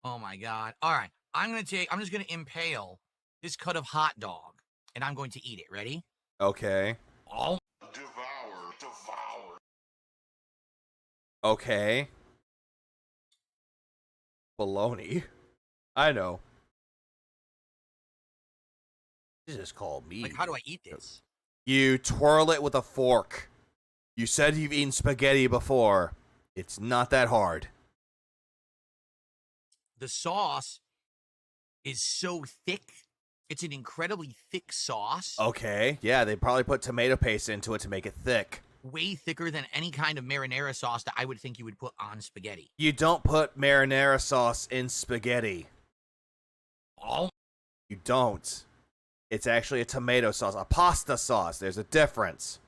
Speaker 1: Oh, my God. All right. I'm just going to impale this cut of hot dog, and I'm going to eat it. Ready?
Speaker 5: Okay.
Speaker 1: Oh.
Speaker 4: Devour.
Speaker 5: Okay. Baloney. I know. You just called me.
Speaker 1: Like, how do I eat this?
Speaker 5: You twirl it with a fork. You said you've eaten spaghetti before. It's not that hard.
Speaker 1: The sauce is so thick. It's an incredibly thick sauce.
Speaker 5: Okay, yeah, they probably put tomato paste into it to make it thick.
Speaker 1: Way thicker than any kind of marinara sauce that I would think you would put on spaghetti.
Speaker 5: You don't put marinara sauce in spaghetti.
Speaker 1: Oh.
Speaker 5: You don't. It's actually a tomato sauce, a pasta sauce. There's a difference.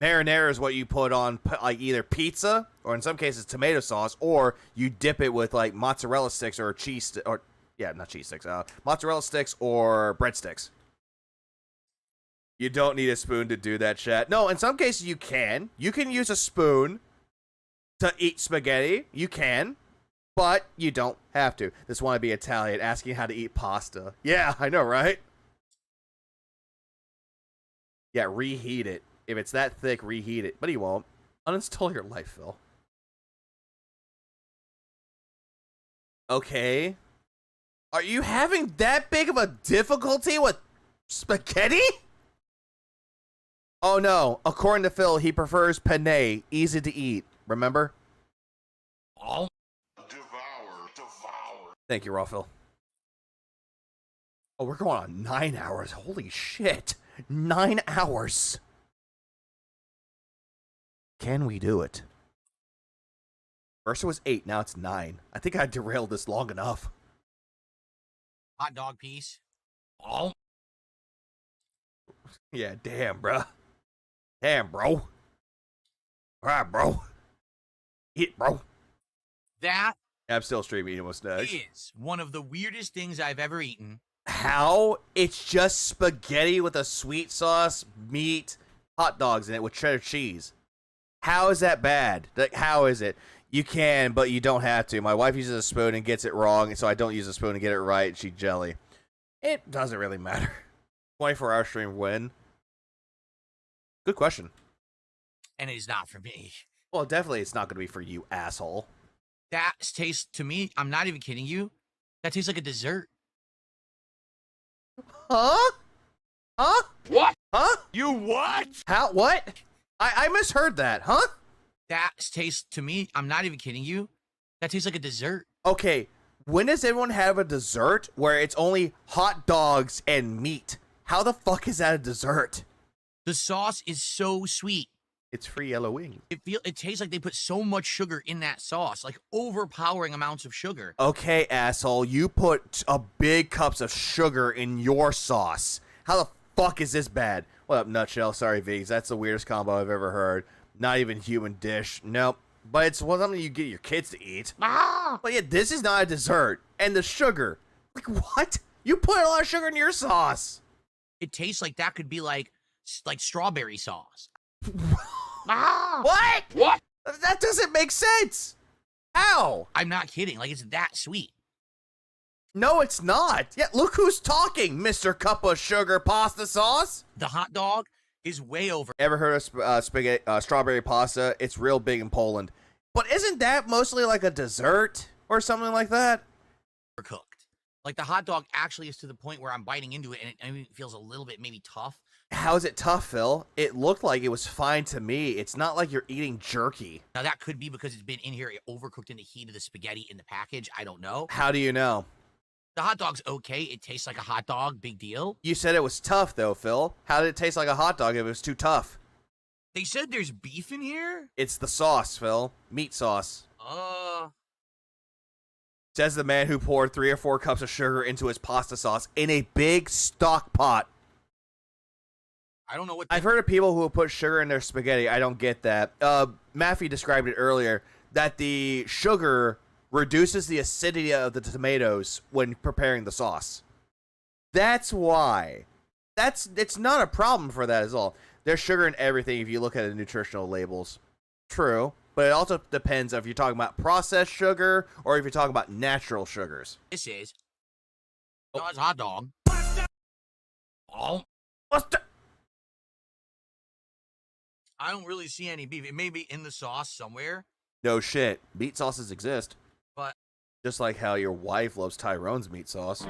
Speaker 5: Marinara is what you put on like either pizza or in some cases tomato sauce, or you dip it with like mozzarella sticks or cheese, or yeah, not cheese sticks, mozzarella sticks or breadsticks. You don't need a spoon to do that, chat. No, in some cases you can. You can use a spoon to eat spaghetti. You can, but you don't have to. This wannabe Italian asking how to eat pasta. Yeah, I know, right? Yeah, reheat it. If it's that thick, reheat it. But he won't. Uninstall your life, Phil. Okay. Are you having that big of a difficulty with spaghetti? Oh no. According to Phil, he prefers penne. Easy to eat. Remember?
Speaker 1: Oh.
Speaker 4: Devour.
Speaker 5: Thank you, Raw Phil. Oh, we're going on 9 hours. Holy shit. 9 hours. Can we do it? First it was 8, now it's 9. I think I derailed this long enough.
Speaker 1: Hot dog piece. Oh.
Speaker 5: Yeah, damn, bro. Damn, bro. All right, bro. Eat, bro.
Speaker 1: That
Speaker 5: I'm still streaming eating with Snug.
Speaker 1: is one of the weirdest things I've ever eaten.
Speaker 5: How? It's just spaghetti with a sweet sauce, meat, hot dogs in it with cheddar cheese. How is that bad? Like, how is it? You can, but you don't have to. My wife uses a spoon and gets it wrong, so I don't use a spoon to get it right. She jelly. It doesn't really matter. 24-hour stream win. Good question.
Speaker 1: And it is not for me.
Speaker 5: Well, definitely it's not going to be for you, asshole.
Speaker 1: That tastes, to me, I'm not even kidding you, that tastes like a dessert.
Speaker 5: Huh? Huh?
Speaker 1: What?
Speaker 5: Huh?
Speaker 1: You what?
Speaker 5: How? What? I misheard that. Huh?
Speaker 1: That tastes, to me, I'm not even kidding you, that tastes like a dessert.
Speaker 5: Okay, when does everyone have a dessert where it's only hot dogs and meat? How the fuck is that a dessert?
Speaker 1: The sauce is so sweet.
Speaker 5: It's free yellow wing.
Speaker 1: It tastes like they put so much sugar in that sauce, like overpowering amounts of sugar.
Speaker 5: Okay, asshole, you put a big cups of sugar in your sauce. How the fuck is this bad? What up, Nutshell? Sorry, Vigs. That's the weirdest combo I've ever heard. Not even human dish. Nope. But it's something you get your kids to eat. But yeah, this is not a dessert. And the sugar. Like, what? You put a lot of sugar in your sauce.
Speaker 1: It tastes like that could be like strawberry sauce.
Speaker 5: What? What? That doesn't make sense. How?
Speaker 1: I'm not kidding. Like, it's that sweet.
Speaker 5: No, it's not. Yeah, look who's talking, Mr. Cup of Sugar Pasta Sauce.
Speaker 1: The hot dog is way over.
Speaker 5: Ever heard of spaghetti, strawberry pasta? It's real big in Poland. But isn't that mostly like a dessert or something like that?
Speaker 1: Cooked. Like, the hot dog actually is to the point where I'm biting into it and it feels a little bit maybe tough.
Speaker 5: How is it tough, Phil? It looked like it was fine to me. It's not like you're eating jerky.
Speaker 1: Now, that could be because it's been in here, overcooked in the heat of the spaghetti in the package. I don't know.
Speaker 5: How do you know?
Speaker 1: The hot dog's okay. It tastes like a hot dog. Big deal.
Speaker 5: You said it was tough, though, Phil. How did it taste like a hot dog if it was too tough?
Speaker 1: They said there's beef in here?
Speaker 5: It's the sauce, Phil. Meat sauce. Says the man who poured 3 or 4 cups of sugar into his pasta sauce in a big stock pot.
Speaker 1: I don't know what...
Speaker 5: I've heard of people who put sugar in their spaghetti. I don't get that. Maffey described it earlier, that the sugar reduces the acidity of the tomatoes when preparing the sauce. That's why. It's not a problem for that at all. There's sugar in everything if you look at the nutritional labels. True. But it also depends if you're talking about processed sugar or if you're talking about natural sugars.
Speaker 1: This is... Oh, it's a hot dog. Oh.
Speaker 5: What's that?
Speaker 1: I don't really see any beef. It may be in the sauce somewhere.
Speaker 5: No shit. Meat sauces exist.
Speaker 1: But...
Speaker 5: Just like how your wife loves Tyrone's meat sauce.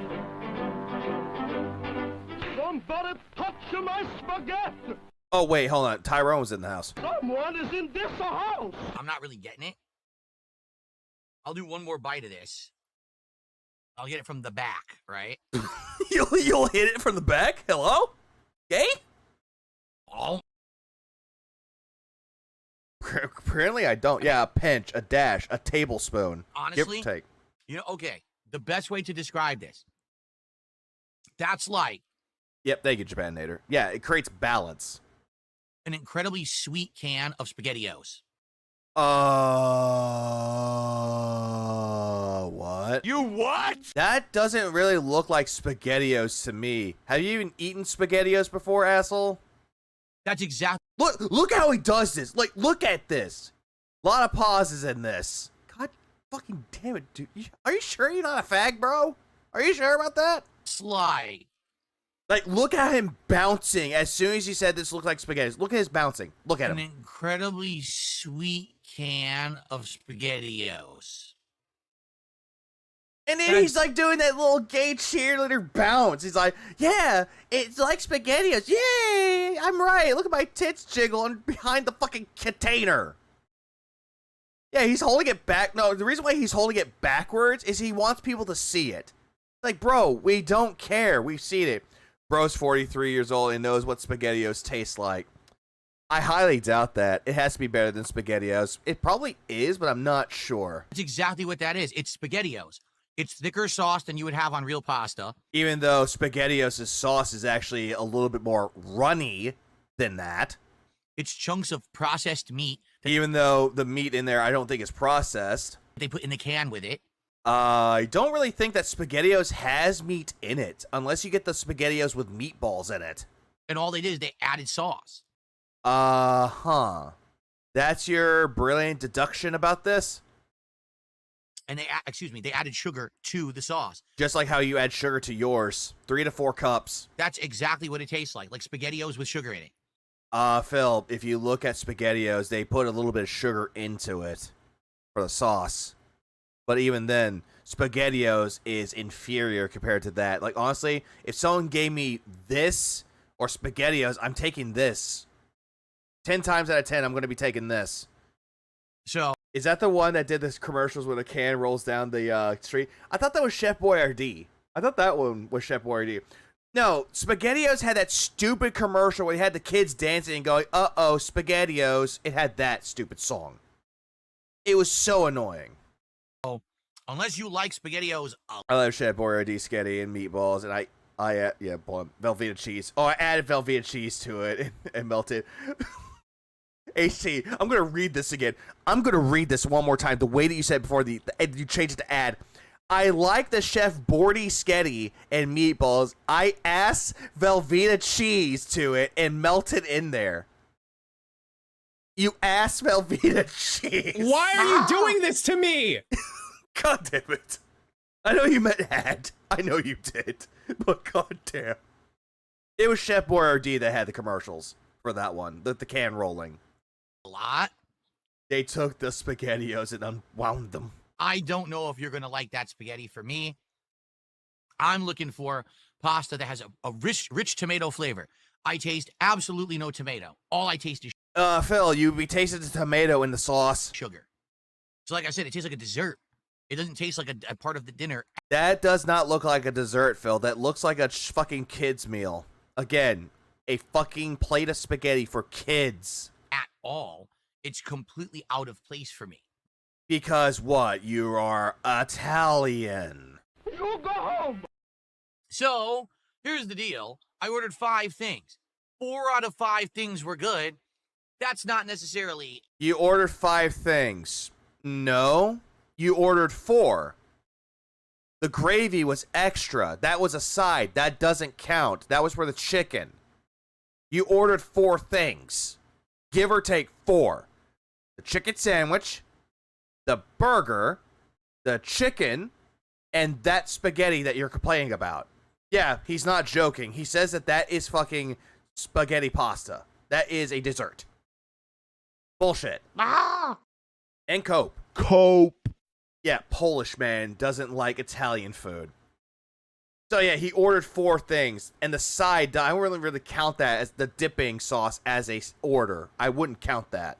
Speaker 9: Somebody touch my spaghetti!
Speaker 5: Oh, wait, hold on. Tyrone was in the house.
Speaker 9: Someone is in this house!
Speaker 1: I'm not really getting it. I'll do one more bite of this. I'll get it from the back, right?
Speaker 5: You'll hit it from the back? Hello? Gay?
Speaker 1: Oh.
Speaker 5: Apparently I don't. Yeah, a pinch, a dash, a tablespoon.
Speaker 1: Honestly,
Speaker 5: give or take.
Speaker 1: You know, okay. The best way to describe this. That's like...
Speaker 5: Yep, thank you, Japan Nader. Yeah, it creates balance.
Speaker 1: An incredibly sweet can of SpaghettiOs.
Speaker 5: What?
Speaker 1: You what?
Speaker 5: That doesn't really look like SpaghettiOs to me. Have you even eaten SpaghettiOs before, asshole?
Speaker 1: That's exactly...
Speaker 5: Look how he does this. Like, look at this. A lot of pauses in this. God fucking damn it, dude. Are you sure you're not a fag, bro? Are you sure about that?
Speaker 1: Slide.
Speaker 5: Like, look at him bouncing as soon as he said this looked like spaghetti. Look at his bouncing. Look at him.
Speaker 1: An incredibly sweet can of SpaghettiOs.
Speaker 5: And then he's like doing that little gay cheerleader bounce. He's like, yeah, it's like SpaghettiOs. Yay, I'm right. Look at my tits jiggling behind the fucking container. Yeah, he's holding it back. No, the reason why he's holding it backwards is he wants people to see it. Like, bro, we don't care. We've seen it. Bro's 43 years old and knows what SpaghettiOs taste like. I highly doubt that. It has to be better than SpaghettiOs. It probably is, but I'm not sure.
Speaker 1: That's exactly what that is. It's SpaghettiOs. It's thicker sauce than you would have on real pasta.
Speaker 5: Even though SpaghettiOs' sauce is actually a little bit more runny than that.
Speaker 1: It's chunks of processed meat.
Speaker 5: Even though the meat in there I don't think is processed.
Speaker 1: They put in the can with it.
Speaker 5: I don't really think that SpaghettiOs has meat in it, unless you get the SpaghettiOs with meatballs in it.
Speaker 1: And all they did is they added sauce.
Speaker 5: Huh. That's your brilliant deduction about this?
Speaker 1: And they added sugar to the sauce.
Speaker 5: Just like how you add sugar to yours. 3 to 4 cups.
Speaker 1: That's exactly what it tastes like SpaghettiOs with sugar in it.
Speaker 5: Phil, if you look at SpaghettiOs, they put a little bit of sugar into it for the sauce. But even then, SpaghettiOs is inferior compared to that. Like, honestly, if someone gave me this or SpaghettiOs, I'm taking this. 10 times out of 10, I'm going to be taking this.
Speaker 1: So,
Speaker 5: is that the one that did this commercials when a can rolls down the street? I thought that was Chef Boyardee. I thought that one was Chef Boyardee. No, SpaghettiOs had that stupid commercial where they had the kids dancing and going, uh-oh, SpaghettiOs. It had that stupid song. It was so annoying.
Speaker 1: Oh, unless you like SpaghettiOs.
Speaker 5: I love Chef Boyardee spaghetti and meatballs, and Yeah, Velveeta cheese. Oh, I added Velveeta cheese to it and melted. HT, I'm gonna read this again. I'm gonna read this one more time. The way that you said before you changed it to add. I like the Chef Bordy sketty and meatballs. I asked Velveeta cheese to it and melted in there. You asked Velveeta cheese.
Speaker 7: Why are you doing this to me?
Speaker 5: God damn it. I know you meant add. I know you did. But goddamn. It was Chef Boyardee that had the commercials for that one. The can rolling.
Speaker 1: A lot.
Speaker 5: They took the SpaghettiOs and unwound them.
Speaker 1: I don't know if you're going to like that spaghetti. For me, I'm looking for pasta that has a rich tomato flavor. I taste absolutely no tomato. All I taste is
Speaker 5: Phil, you be tasting the tomato in the sauce.
Speaker 1: Sugar. So like I said, it tastes like a dessert. It doesn't taste like a part of the dinner.
Speaker 5: That does not look like a dessert, Phil. That looks like a fucking kid's meal. Again, a fucking plate of spaghetti for kids.
Speaker 1: At all. It's completely out of place for me.
Speaker 5: Because what? You are Italian.
Speaker 1: You go home. So, here's the deal. I ordered 5 things. 4 out of 5 things were good. That's not necessarily...
Speaker 5: You ordered 5 things. No. You ordered 4. The gravy was extra. That was a side. That doesn't count. That was for the chicken. You ordered 4 things. Give or take 4. The chicken sandwich, the burger, the chicken, and that spaghetti that you're complaining about. Yeah, he's not joking. He says that is fucking spaghetti pasta. That is a dessert. Bullshit.
Speaker 1: Ah!
Speaker 5: And cope.
Speaker 2: Cope.
Speaker 5: Yeah, Polish man doesn't like Italian food. So yeah, he ordered 4 things, and the side, I wouldn't really count that as the dipping sauce as a order. I wouldn't count that.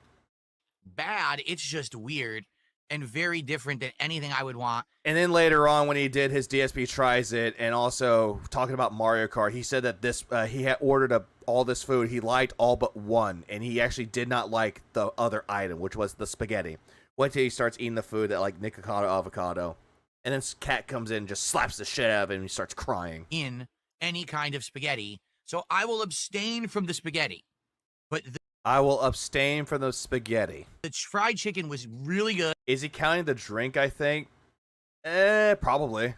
Speaker 1: Bad, it's just weird and very different than anything I would want.
Speaker 5: And then later on, when he did his DSP tries it, and also talking about Mario Kart, he said that this he had ordered all this food. He liked all but one, and he actually did not like the other item, which was the spaghetti. Wait till he starts eating the food that like Nikocado avocado, and then Cat comes in and just slaps the shit out of him, and he starts crying.
Speaker 1: In any kind of spaghetti, so I will abstain from the spaghetti. But
Speaker 5: I will abstain from the spaghetti.
Speaker 1: The fried chicken was really good.
Speaker 5: Is he counting the drink, I think? Probably.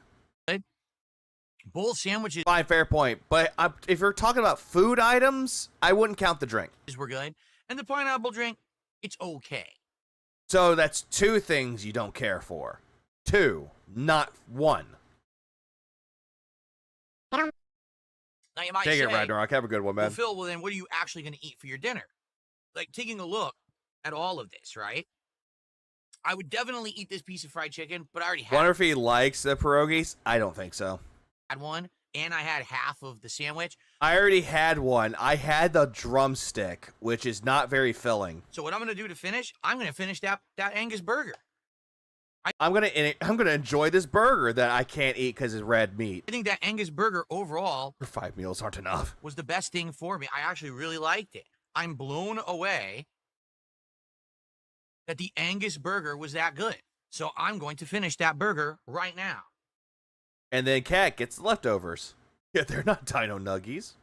Speaker 1: Bowl sandwiches.
Speaker 5: Fine, fair point. But if you're talking about food items, I wouldn't count the drink.
Speaker 1: Were good. And the pineapple drink, it's okay.
Speaker 5: So that's 2 things you don't care for. 2, not 1.
Speaker 1: Now you might
Speaker 5: Take
Speaker 1: say,
Speaker 5: it, Ragnarok. Have a good one, man.
Speaker 1: Well, Phil, well then what are you actually going to eat for your dinner? Like, taking a look at all of this, right? I would definitely eat this piece of fried chicken, but I already had
Speaker 5: Wonder if he likes the pierogies? I don't think so.
Speaker 1: one, and I had half of the sandwich.
Speaker 5: I already had one. I had the drumstick, which is not very filling.
Speaker 1: So what I'm going to do to finish, I'm going to finish that Angus burger.
Speaker 5: I'm gonna enjoy this burger that I can't eat because it's red meat.
Speaker 1: I think that Angus burger overall...
Speaker 5: Your 5 meals aren't enough.
Speaker 1: ...was the best thing for me. I actually really liked it. I'm blown away that the Angus burger was that good. So I'm going to finish that burger right now.
Speaker 5: And then Cat gets the leftovers. Yeah, they're not Dino Nuggies.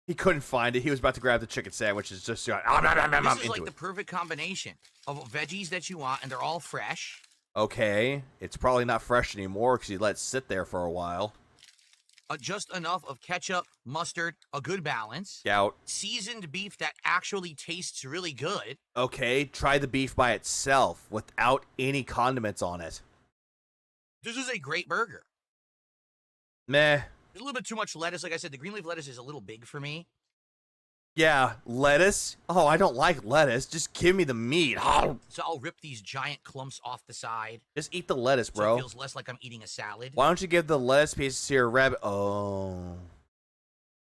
Speaker 5: He couldn't find it. He was about to grab the chicken sandwiches. Just like,
Speaker 1: this is like the perfect combination of veggies that you want, and they're all fresh.
Speaker 5: Okay, it's probably not fresh anymore because you let it sit there for a while.
Speaker 1: Just enough of ketchup, mustard, a good balance.
Speaker 5: Gout.
Speaker 1: Seasoned beef that actually tastes really good.
Speaker 5: Okay, try the beef by itself without any condiments on it.
Speaker 1: This is a great burger.
Speaker 5: Meh.
Speaker 1: There's a little bit too much lettuce. Like I said, the green leaf lettuce is a little big for me.
Speaker 5: Yeah, lettuce? Oh, I don't like lettuce. Just give me the meat.
Speaker 1: So I'll rip these giant clumps off the side.
Speaker 5: Just eat the lettuce, bro.
Speaker 1: So it feels less like I'm eating a salad.
Speaker 5: Why don't you give the lettuce pieces to your rabbit? Oh.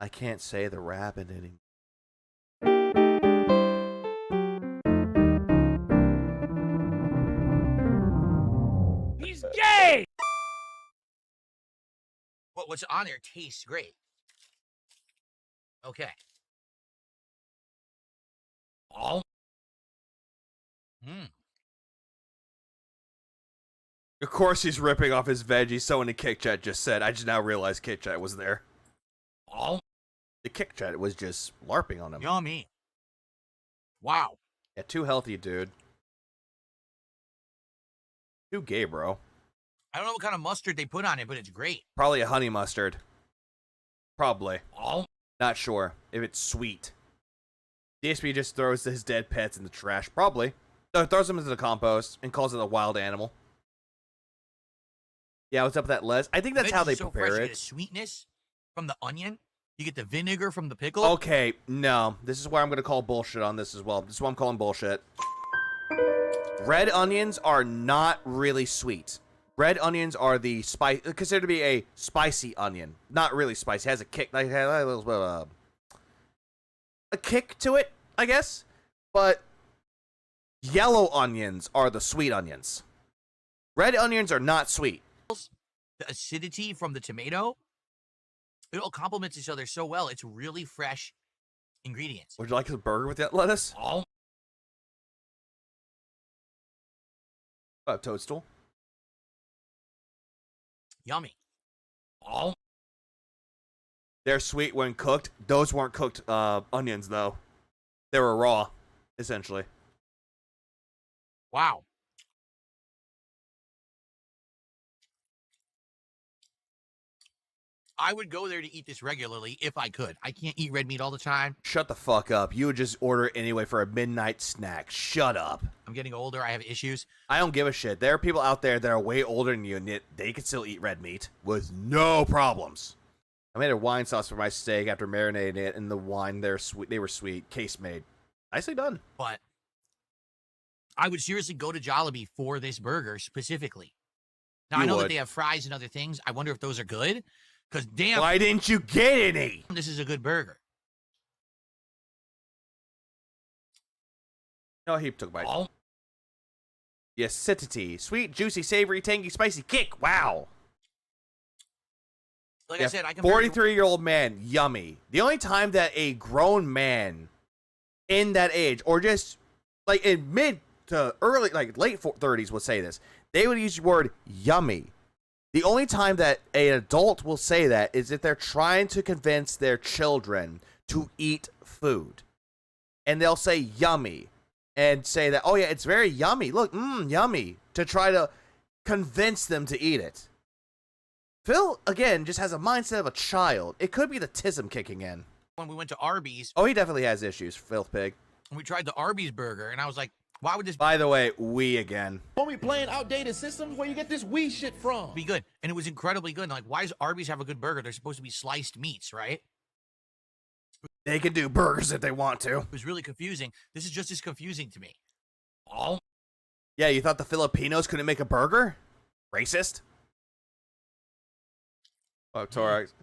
Speaker 5: I can't say the rabbit anymore.
Speaker 10: He's gay!
Speaker 1: But what's on there tastes great. Okay. Oh.
Speaker 5: Of course he's ripping off his veggies. Someone in Kick Chat just said. I just now realized Kick Chat was there.
Speaker 1: Oh.
Speaker 5: The Kick Chat was just LARPing on him.
Speaker 1: Yummy. Wow.
Speaker 5: Yeah, too healthy, dude. Too gay, bro.
Speaker 1: I don't know what kind of mustard they put on it, but it's great.
Speaker 5: Probably a honey mustard. Probably.
Speaker 1: Oh.
Speaker 5: Not sure if it's sweet. DSP just throws his dead pets in the trash. Probably. Throws them into the compost and calls it a wild animal. Yeah, what's up with that, Les? I think that's how they prepare
Speaker 1: fresh.
Speaker 5: it.
Speaker 1: You get a sweetness from the onion. You get the vinegar from the pickle.
Speaker 5: Okay, no. This is where I'm going to call bullshit on this as well. This is what I'm calling bullshit. Red onions are not really sweet. Red onions are the considered to be a spicy onion. Not really spicy. It has a kick. Like, it has a little bit of a kick to it, I guess. But yellow onions are the sweet onions. Red onions are not sweet.
Speaker 1: The acidity from the tomato, it all complements each other so well. It's really fresh ingredients.
Speaker 5: Would you like a burger with that lettuce?
Speaker 1: Oh.
Speaker 5: Toadstool.
Speaker 1: Yummy. Oh.
Speaker 5: They're sweet when cooked. Those weren't cooked onions, though. They were raw, essentially.
Speaker 1: Wow. I would go there to eat this regularly if I could. I can't eat red meat all the time.
Speaker 5: Shut the fuck up. You would just order it anyway for a midnight snack. Shut up.
Speaker 1: I'm getting older. I have issues.
Speaker 5: I don't give a shit. There are people out there that are way older than you, and yet they can still eat red meat with no problems. I made a wine sauce for my steak after marinating it in the wine. They were sweet. Case made. Nicely done.
Speaker 1: But I would seriously go to Jollibee for this burger specifically. Now, I know that they have fries and other things. I wonder if those are good. Because damn.
Speaker 5: Why didn't you get any?
Speaker 1: This is a good burger.
Speaker 5: No, he took a bite.
Speaker 1: Oh.
Speaker 5: Acidity. Sweet, juicy, savory, tangy, spicy kick. Wow.
Speaker 1: Like I said, I can
Speaker 5: 43-year-old man, yummy. The only time that a grown man in that age, or just like in mid to early, like late 30s would say this, they would use the word yummy. The only time that an adult will say that is if they're trying to convince their children to eat food. And they'll say yummy and say that, oh yeah, it's very yummy. Look, yummy, to try to convince them to eat it. Phil, again, just has a mindset of a child. It could be the tism kicking in.
Speaker 1: When we went to Arby's.
Speaker 5: Oh, he definitely has issues, Filth Pig.
Speaker 1: We tried the Arby's burger, and I was like, why would this
Speaker 5: By the way, we again.
Speaker 16: Homie playing outdated systems where you get this Wii shit from.
Speaker 1: Be good. And it was incredibly good. And like, why does Arby's have a good burger? They're supposed to be sliced meats, right?
Speaker 5: They can do burgers if they want to.
Speaker 1: It was really confusing. This is just as confusing to me. Oh.
Speaker 5: Yeah, you thought the Filipinos couldn't make a burger? Racist? Oh, Torax.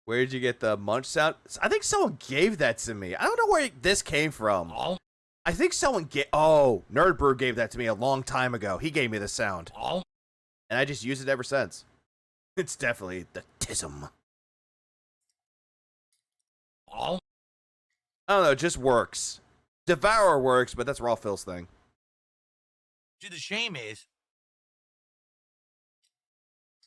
Speaker 5: Where did you get the munch sound? I think someone gave that to me. I don't know where this came from.
Speaker 1: Oh.
Speaker 5: I think someone Nerd Brew gave that to me a long time ago. He gave me the sound.
Speaker 1: Oh.
Speaker 5: And I just used it ever since. It's definitely the tism.
Speaker 1: Oh.
Speaker 5: I don't know, it just works. Devour works, but that's Raw Phil's thing.
Speaker 1: See, the shame is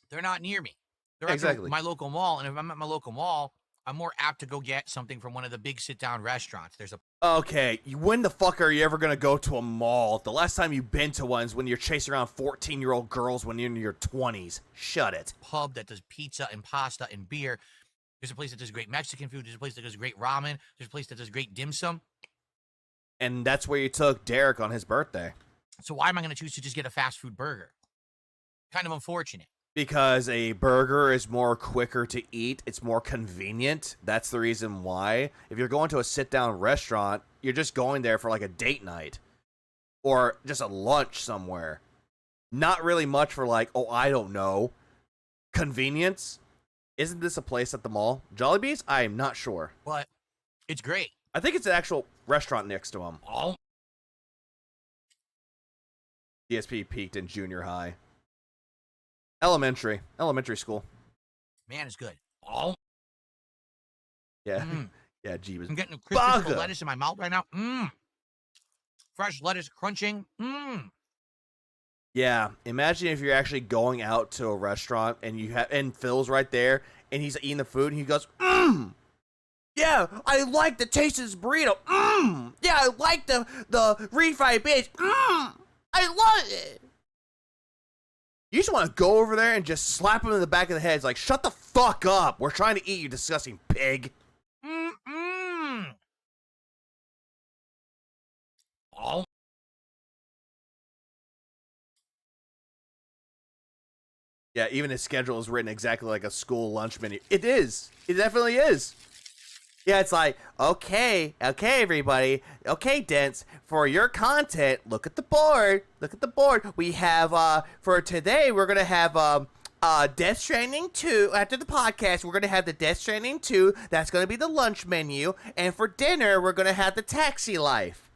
Speaker 1: they're not near me. They're
Speaker 5: exactly
Speaker 1: at my local mall, and if I'm at my local mall, I'm more apt to go get something from one of the big sit-down restaurants. There's a
Speaker 5: Okay, when the fuck are you ever gonna go to a mall? The last time you've been to one is when you're chasing around 14-year-old girls when you're in your 20s. Shut it.
Speaker 1: Pub that does pizza and pasta and beer. There's a place that does great Mexican food. There's a place that does great ramen. There's a place that does great dim sum.
Speaker 5: And that's where you took Derek on his birthday.
Speaker 1: So why am I going to choose to just get a fast food burger? Kind of unfortunate.
Speaker 5: Because a burger is more quicker to eat. It's more convenient. That's the reason why. If you're going to a sit-down restaurant, you're just going there for like a date night. Or just a lunch somewhere. Not really much for like, oh, I don't know, convenience. Isn't this a place at the mall? Jollibee's? I am not sure.
Speaker 1: But it's great.
Speaker 5: I think it's an actual restaurant next to them.
Speaker 1: Oh.
Speaker 5: DSP peaked in junior high. Elementary school.
Speaker 1: Man, it's good. Oh.
Speaker 5: Yeah. Yeah, Jeebus.
Speaker 1: I'm getting a crispy lettuce in my mouth right now. Fresh lettuce crunching.
Speaker 5: Yeah, imagine if you're actually going out to a restaurant and Phil's right there and he's eating the food and he goes, yeah, I like the taste of this burrito. Yeah, I like the refried beans. I love it. You just want to go over there and just slap him in the back of the head. It's like, shut the fuck up. We're trying to eat, you disgusting pig.
Speaker 1: Oh.
Speaker 5: Yeah, even his schedule is written exactly like a school lunch menu. It is. It definitely is. Yeah, it's like, okay, everybody. Okay, Dents, for your content, look at the board. Look at the board. We have, for today, we're going to have, Death Stranding 2. After the podcast, we're going to have the Death Stranding 2. That's going to be the lunch menu. And for dinner, we're going to have the Taxi Life.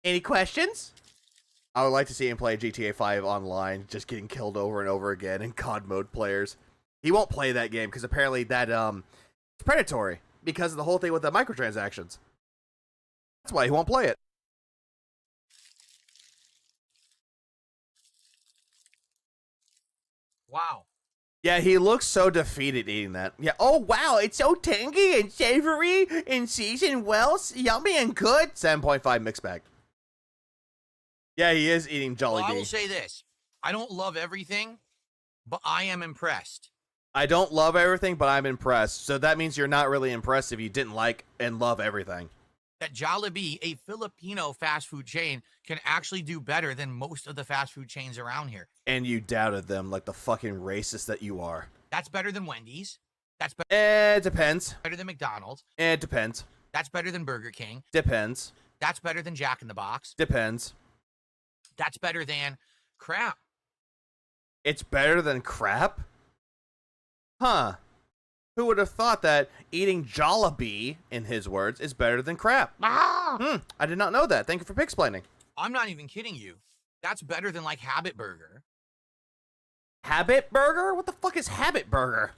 Speaker 5: Any questions? I would like to see him play GTA 5 online, just getting killed over and over again in COD mode players. He won't play that game because apparently that it's predatory because of the whole thing with the microtransactions. That's why he won't play it.
Speaker 1: Wow.
Speaker 5: Yeah, he looks so defeated eating that. Yeah. Oh wow, it's so tangy and savory and seasoned well, yummy and good. 7.5 mixed bag. Yeah, he is eating Jollibee.
Speaker 1: Well, I will say this. I don't love everything, but I am impressed.
Speaker 5: I don't love everything, but I'm impressed. So that means you're not really impressed if you didn't like and love everything.
Speaker 1: That Jollibee, a Filipino fast food chain, can actually do better than most of the fast food chains around here.
Speaker 5: And you doubted them like the fucking racist that you are.
Speaker 1: That's better than Wendy's. That's
Speaker 5: It depends.
Speaker 1: better than McDonald's.
Speaker 5: It depends.
Speaker 1: That's better than Burger King.
Speaker 5: Depends.
Speaker 1: That's better than Jack in the Box.
Speaker 5: Depends.
Speaker 1: That's better than crap.
Speaker 5: It's better than crap? Huh. Who would have thought that eating Jollibee, in his words, is better than crap? I did not know that. Thank you for explaining.
Speaker 1: I'm not even kidding you. That's better than like Habit Burger.
Speaker 5: Habit Burger? What the fuck is Habit Burger?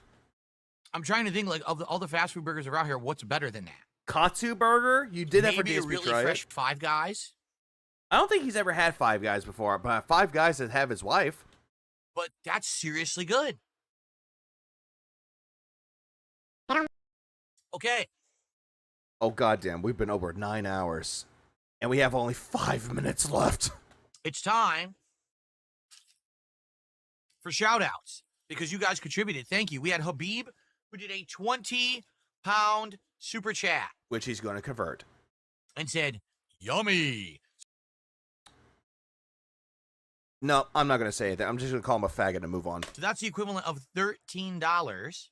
Speaker 1: I'm trying to think like of all the fast food burgers around here, what's better than that?
Speaker 5: Katsu Burger? You did have for
Speaker 1: Maybe a
Speaker 5: DSP,
Speaker 1: really
Speaker 5: right?
Speaker 1: fresh Five Guys.
Speaker 5: I don't think he's ever had Five Guys before, but Five Guys that have his wife.
Speaker 1: But that's seriously good. Okay.
Speaker 5: Oh, goddamn. We've been over 9 hours, and we have only 5 minutes left.
Speaker 1: It's time for shout-outs because you guys contributed. Thank you. We had Habib, who did a 20-pound super chat.
Speaker 5: Which he's going to convert.
Speaker 1: And said, yummy.
Speaker 5: No, I'm not going to say anything. I'm just going to call him a faggot and move on.
Speaker 1: So that's the equivalent of $13.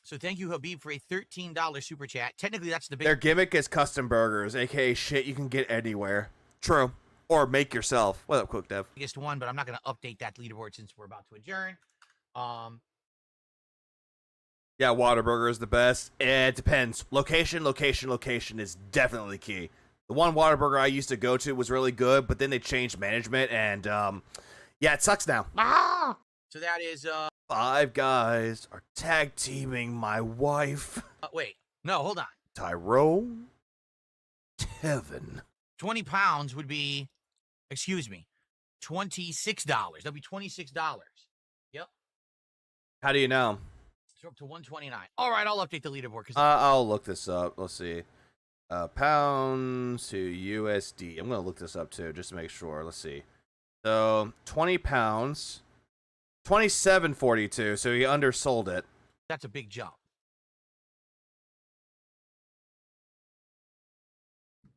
Speaker 1: So thank you, Habib, for a $13 super chat. Technically, that's the big...
Speaker 5: Their gimmick is custom burgers, a.k.a. shit you can get anywhere. True. Or make yourself. What up, Quick Dev?
Speaker 1: Biggest one, but I'm not going to update that leaderboard since we're about to adjourn.
Speaker 5: Yeah, Whataburger is the best. It depends. Location is definitely key. The one Whataburger I used to go to was really good, but then they changed management, and, yeah, it sucks now.
Speaker 1: So that is,
Speaker 5: Five Guys are tag teaming my wife.
Speaker 1: wait. No, hold on.
Speaker 5: Tyrone. Tevin.
Speaker 1: 20 pounds would be, excuse me, $26. That'd be $26. Yep.
Speaker 5: How do you know?
Speaker 1: So up to 129. All right, I'll update the leaderboard.
Speaker 5: I'll look this up. Let's see. Pounds to USD. I'm going to look this up, too, just to make sure. Let's see. So, 20 pounds. 27.42, so he undersold it.
Speaker 1: That's a big jump.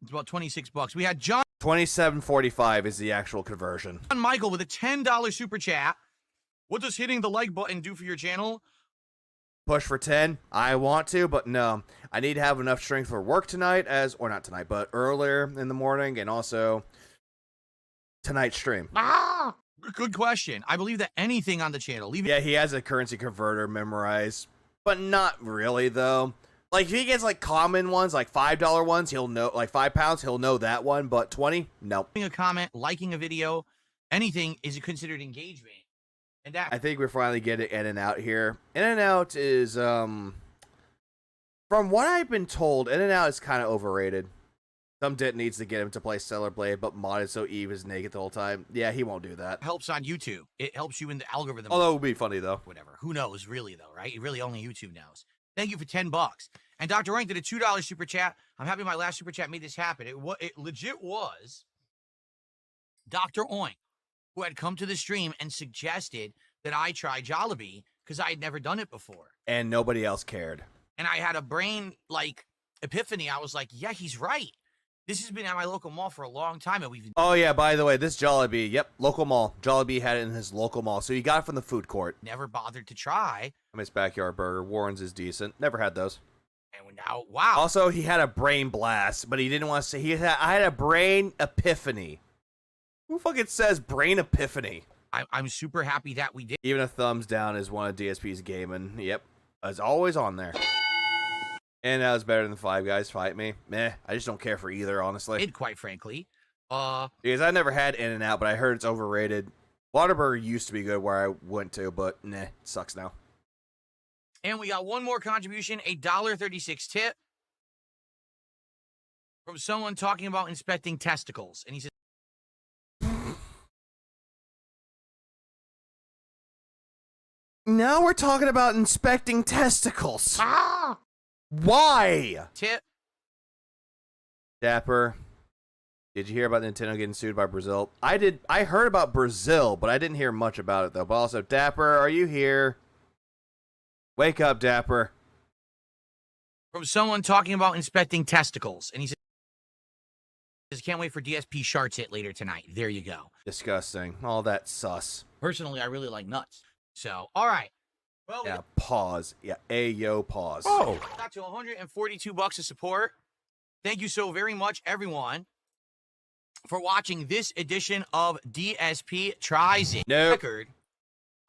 Speaker 1: It's about $26. We had John
Speaker 5: 27.45 is the actual conversion.
Speaker 1: Michael with a $10 super chat. What does hitting the like button do for your channel?
Speaker 5: Push for 10. I want to, but no. I need to have enough strength for work tonight, or not tonight, but earlier in the morning, and also tonight's stream.
Speaker 1: Good question. I believe that anything on the channel.
Speaker 5: Yeah, he has a currency converter memorized, but not really, though. Like, if he gets, like, common ones, like $5 ones, he'll know, like 5 pounds, he'll know that one, but 20, nope.
Speaker 1: A comment, liking a video, anything is considered engagement. And that
Speaker 5: I think we're finally getting In-N-Out here. In-N-Out is, from what I've been told, In-N-Out is kind of overrated. Some dit needs to get him to play Stellar Blade, but modded so Eve is naked the whole time. Yeah, he won't do that.
Speaker 1: Helps on YouTube. It helps you in the algorithm.
Speaker 5: Although it would be funny, though.
Speaker 1: Whatever. Who knows, really, though, right? Really only YouTube knows. Thank you for $10. And Dr. Oink did a $2 super chat. I'm happy my last super chat made this happen. It legit was Dr. Oink, who had come to the stream and suggested that I try Jollibee because I had never done it before.
Speaker 5: And nobody else cared.
Speaker 1: And I had a brain, epiphany. I was like, yeah, he's right. This has been at my local mall for a long time, and we've...
Speaker 5: Oh, yeah, by the way, this Jollibee, yep, local mall. Jollibee had it in his local mall, so you got it from the food court.
Speaker 1: Never bothered to try.
Speaker 5: I miss Backyard Burger. Warren's is decent. Never had those.
Speaker 1: And now, wow.
Speaker 5: Also, he had a brain blast, but he didn't want to say... I had a brain epiphany. Who fucking says brain epiphany?
Speaker 1: I'm super happy that we did.
Speaker 5: Even a thumbs down is one of DSP's gaming. Yep, it's always on there. And that was better than Five Guys Fight Me. Meh, I just don't care for either, honestly.
Speaker 1: Quite frankly.
Speaker 5: Because I never had In-N-Out, but I heard it's overrated. Whataburger used to be good where I went to, but nah, it sucks now.
Speaker 1: And we got one more contribution, a $1.36 tip from someone talking about inspecting testicles. And he says,
Speaker 5: now we're talking about inspecting testicles. Why?
Speaker 1: Tip.
Speaker 5: Dapper, did you hear about Nintendo getting sued by Brazil? I did. I heard about Brazil, but I didn't hear much about it, though. But also, Dapper, are you here? Wake up, Dapper.
Speaker 1: From someone talking about inspecting testicles. And he says, can't wait for DSP Sharts Hit later tonight. There you go.
Speaker 5: Disgusting. All that sus.
Speaker 1: Personally, I really like nuts. So, all right. Well,
Speaker 5: yeah, pause. Yeah, ayo, pause.
Speaker 1: Oh, got to $142 of support. Thank you so very much, everyone, for watching this edition of DSP Tries It. Record.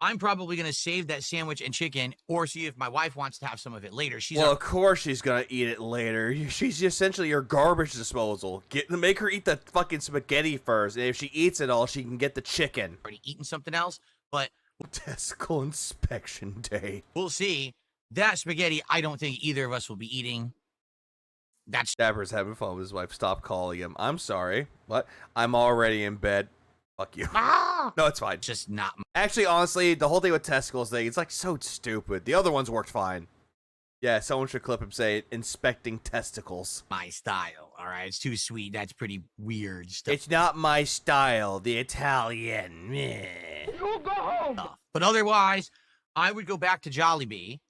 Speaker 1: I'm probably going to save that sandwich and chicken or see if my wife wants to have some of it later.
Speaker 5: Well, of course she's going to eat it later. She's essentially your garbage disposal. Make her eat the fucking spaghetti first. And if she eats it all, she can get the chicken.
Speaker 1: Already eaten something else, but...
Speaker 5: Testicle inspection day.
Speaker 1: We'll see. That spaghetti, I don't think either of us will be eating. That's...
Speaker 5: Dapper's having fun with his wife. Stop calling him. I'm sorry. What? I'm already in bed. Fuck you. No, it's fine.
Speaker 1: Just not...
Speaker 5: Actually, honestly, the whole thing with testicles thing, it's so stupid. The other ones worked fine. Yeah, someone should clip him say inspecting testicles.
Speaker 1: My style, all right? It's too sweet. That's pretty weird stuff.
Speaker 5: It's not my style. The Italian. Meh.
Speaker 1: You go home. But otherwise, I would go back to Jollibee.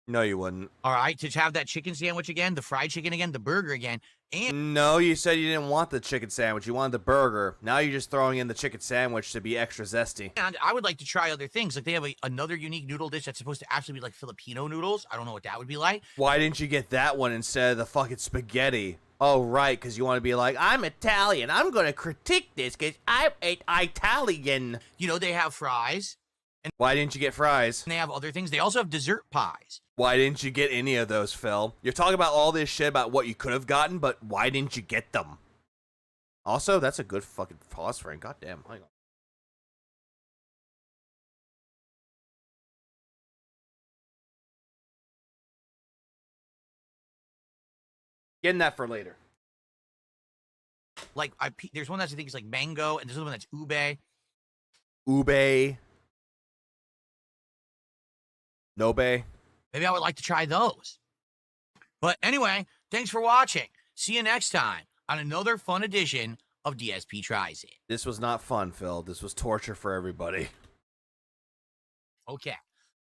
Speaker 5: No, you wouldn't.
Speaker 1: All right, to have that chicken sandwich again, the fried chicken again, the burger again. And
Speaker 5: no, you said you didn't want the chicken sandwich. You wanted the burger. Now you're just throwing in the chicken sandwich to be extra zesty.
Speaker 1: And I would like to try other things. Like they have another unique noodle dish that's supposed to actually be like Filipino noodles. I don't know what that would be like.
Speaker 5: Why didn't you get that one instead of the fucking spaghetti? Oh, right, because you want to be like, I'm Italian. I'm going to critique this because I'm Italian.
Speaker 1: You know, they have fries.
Speaker 5: And why didn't you get fries?
Speaker 1: And they have other things. They also have dessert pies.
Speaker 5: Why didn't you get any of those, Phil? You're talking about all this shit about what you could have gotten, but why didn't you get them? Also, that's a good fucking pause frame. Goddamn. Hang on. Getting that for later.
Speaker 1: Like, there's one that's I think is like mango, and there's another one that's ube.
Speaker 5: Ube. Nobe.
Speaker 1: Maybe I would like to try those. But anyway, thanks for watching. See you next time on another fun edition of DSP Tries It.
Speaker 5: This was not fun, Phil. This was torture for everybody.
Speaker 1: Okay.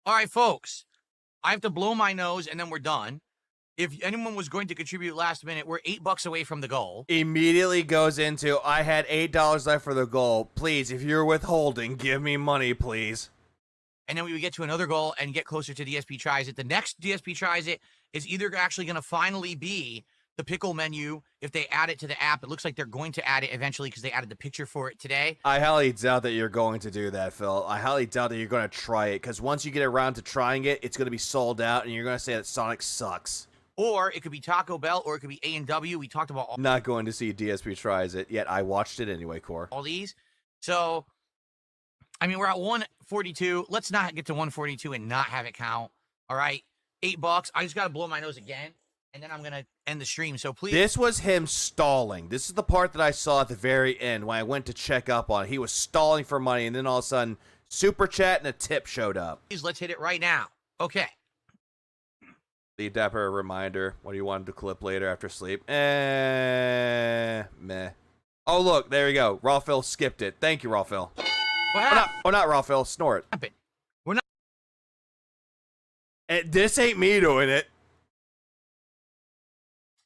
Speaker 1: All right, folks. I have to blow my nose, and then we're done. If anyone was going to contribute last minute, we're $8 away from the goal.
Speaker 5: Immediately goes into, I had $8 left for the goal. Please, if you're withholding, give me money, please.
Speaker 1: And then we would get to another goal and get closer to DSP Tries It. The next DSP Tries It is either actually going to finally be the pickle menu if they add it to the app. It looks like they're going to add it eventually because they added the picture for it today.
Speaker 5: I highly doubt that you're going to do that, Phil. I highly doubt that you're going to try it because once you get around to trying it, it's going to be sold out and you're going to say that Sonic sucks.
Speaker 1: Or it could be Taco Bell or it could be A&W. We talked about all...
Speaker 5: Not going to see DSP Tries It, yet I watched it anyway, Core.
Speaker 1: All these. So... I mean, we're at 142. Let's not get to 142 and not have it count. All right, $8. I just got to blow my nose again. and then I'm going to end the stream. So please.
Speaker 5: This was him stalling. This is the part that I saw at the very end when I went to check up on it. He was stalling for money, and then all of a sudden, super chat and a tip showed up.
Speaker 1: Please, let's hit it right now. Okay.
Speaker 5: Leave Dapper a reminder. What do you want to clip later after sleep? Meh. Oh, look. There you go. Rawphil skipped it. Thank you, Rawphil. Not Rawphil. Snort.
Speaker 1: We're not.
Speaker 5: This ain't me doing it.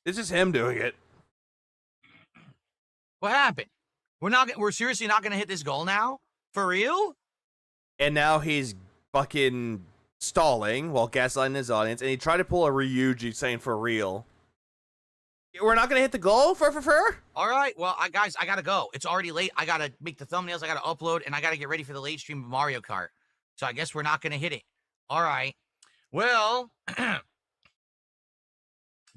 Speaker 5: This is him doing it.
Speaker 1: What happened? We're seriously not going to hit this goal now? For real?
Speaker 5: And now he's fucking stalling while gaslighting his audience, and he tried to pull a Ryuji saying for real. We're not going to hit the goal for?
Speaker 1: All right. Well, guys, I got to go. It's already late. I got to make the thumbnails. I got to upload, and I got to get ready for the late stream of Mario Kart. So I guess we're not going to hit it. All right. Well,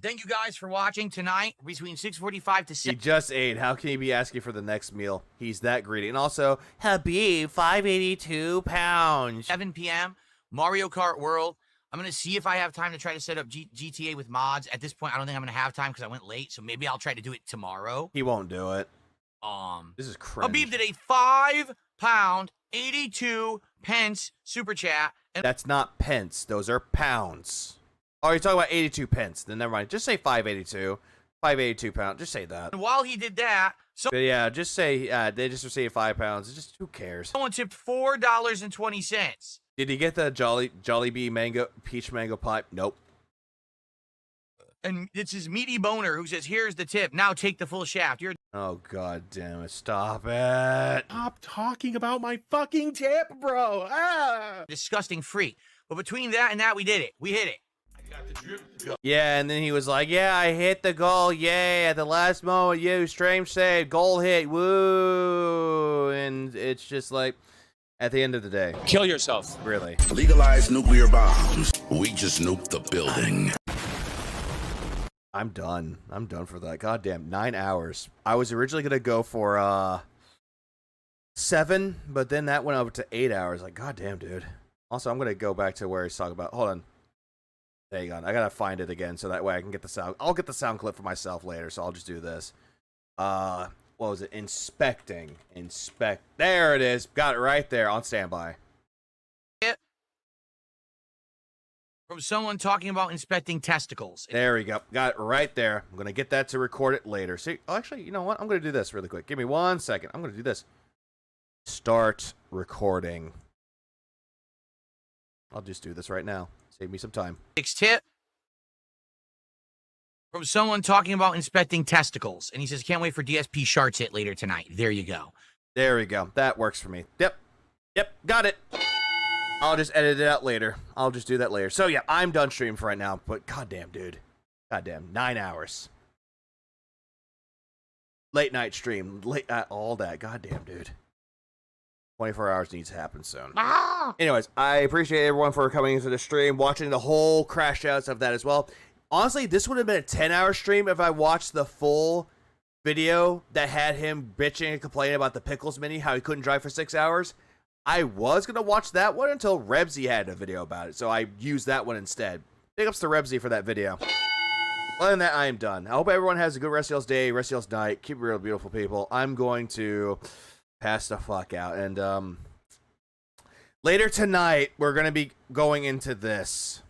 Speaker 1: thank you guys for watching tonight between 6:45 to 7.
Speaker 5: He just ate. How can he be asking for the next meal? He's that greedy. And also, Habib, 582 pounds.
Speaker 1: 7 p.m. Mario Kart World. I'm going to see if I have time to try to set up GTA with mods. At this point, I don't think I'm going to have time because I went late. So maybe I'll try to do it tomorrow.
Speaker 5: He won't do it. This is cringe.
Speaker 1: Habib did a £5, 82 pence super chat. And
Speaker 5: that's not pence. Those are pounds. Oh, you're talking about 82 pence. Then never mind. Just say 582. 582 pounds. Just say that.
Speaker 1: And while he did that,
Speaker 5: but yeah, just say they just received 5 pounds. It's just who cares?
Speaker 1: Someone tipped $4.20.
Speaker 5: Did he get the Jollibee peach mango pie? Nope.
Speaker 1: And it's his meaty boner who says, "Here's the tip. Now take the full shaft."
Speaker 5: Oh god damn it! Stop it!
Speaker 2: Stop talking about my fucking tip, bro.
Speaker 1: Disgusting freak. But between that and that, we did it. We hit it.
Speaker 5: Yeah, and then he was like, "Yeah, I hit the goal. Yay! At the last moment, you strange save, goal hit, woo!" And it's just like, at the end of the day,
Speaker 7: Kill yourself.
Speaker 5: Really.
Speaker 11: Legalize nuclear bombs. We just nuked the building.
Speaker 5: I'm done. I'm done for that. Goddamn, 9 hours. I was originally gonna go for 7, but then that went up to 8 hours. Like, goddamn, dude. Also, I'm gonna go back to where he's talking about. Hold on. There you go. I gotta find it again so that way I can get the sound. I'll get the sound clip for myself later, so I'll just do this. What was it? Inspecting. There it is. Got it right there on standby.
Speaker 1: From someone talking about inspecting testicles.
Speaker 5: There we go. Got it right there. I'm going to get that to record it later. See, actually, you know what? I'm going to do this really quick. Give me 1 second. I'm going to do this. Start recording. I'll just do this right now. Save me some time.
Speaker 1: Next tip. From someone talking about inspecting testicles. And he says, can't wait for DSP Sharts Hit later tonight. There you go.
Speaker 5: There we go. That works for me. Yep. Got it. I'll just edit it out later. I'll just do that later. So, yeah, I'm done streaming for right now. But, goddamn, dude. Goddamn, 9 hours. Late night stream. All that. Goddamn, dude. 24 hours needs to happen soon. Anyways, I appreciate everyone for coming into the stream, watching the whole crash outs of that as well. Honestly, this would have been a 10-hour stream if I watched the full video that had him bitching and complaining about the Pickles Mini, how he couldn't drive for 6 hours. I was going to watch that one until Rebsy had a video about it, so I used that one instead. Big ups to Rebsy for that video. Other than that, I am done. I hope everyone has a good rest of y'all's day, rest of y'all's night. Keep it real, beautiful people. I'm going to pass the fuck out. And later tonight, we're going to be going into this.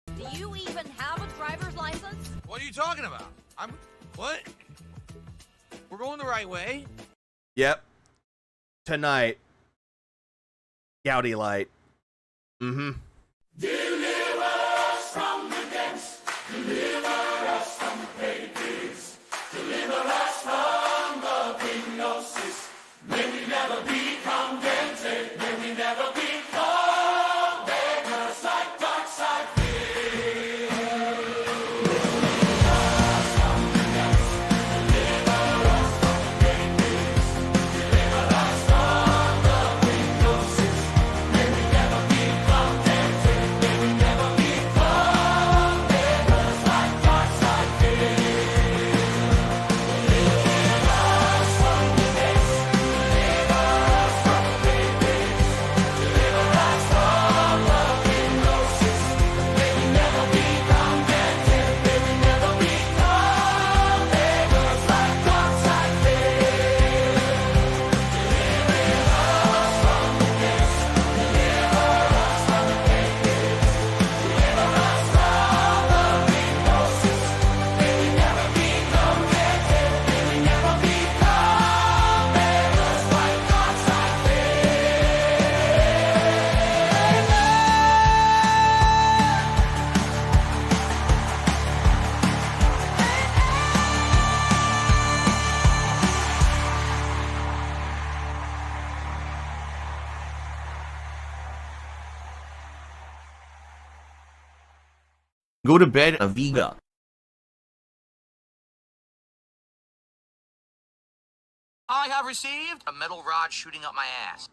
Speaker 17: Do you even have a driver's license?
Speaker 1: What are you talking about? What? We're going the right way.
Speaker 5: Yep. Tonight. Gouty Light.
Speaker 3: Deliver us from the depths. Deliver us from the pigs. Deliver us from the hypnosis. May we never be contented. May we never become beggars like dark side pigs. Deliver us from the depths. Deliver us from the pigs. Deliver us from the hypnosis. May we never be contented. May we never become beggars like
Speaker 18: Go to bed, Aviga.
Speaker 1: I have received a metal rod shooting up my ass.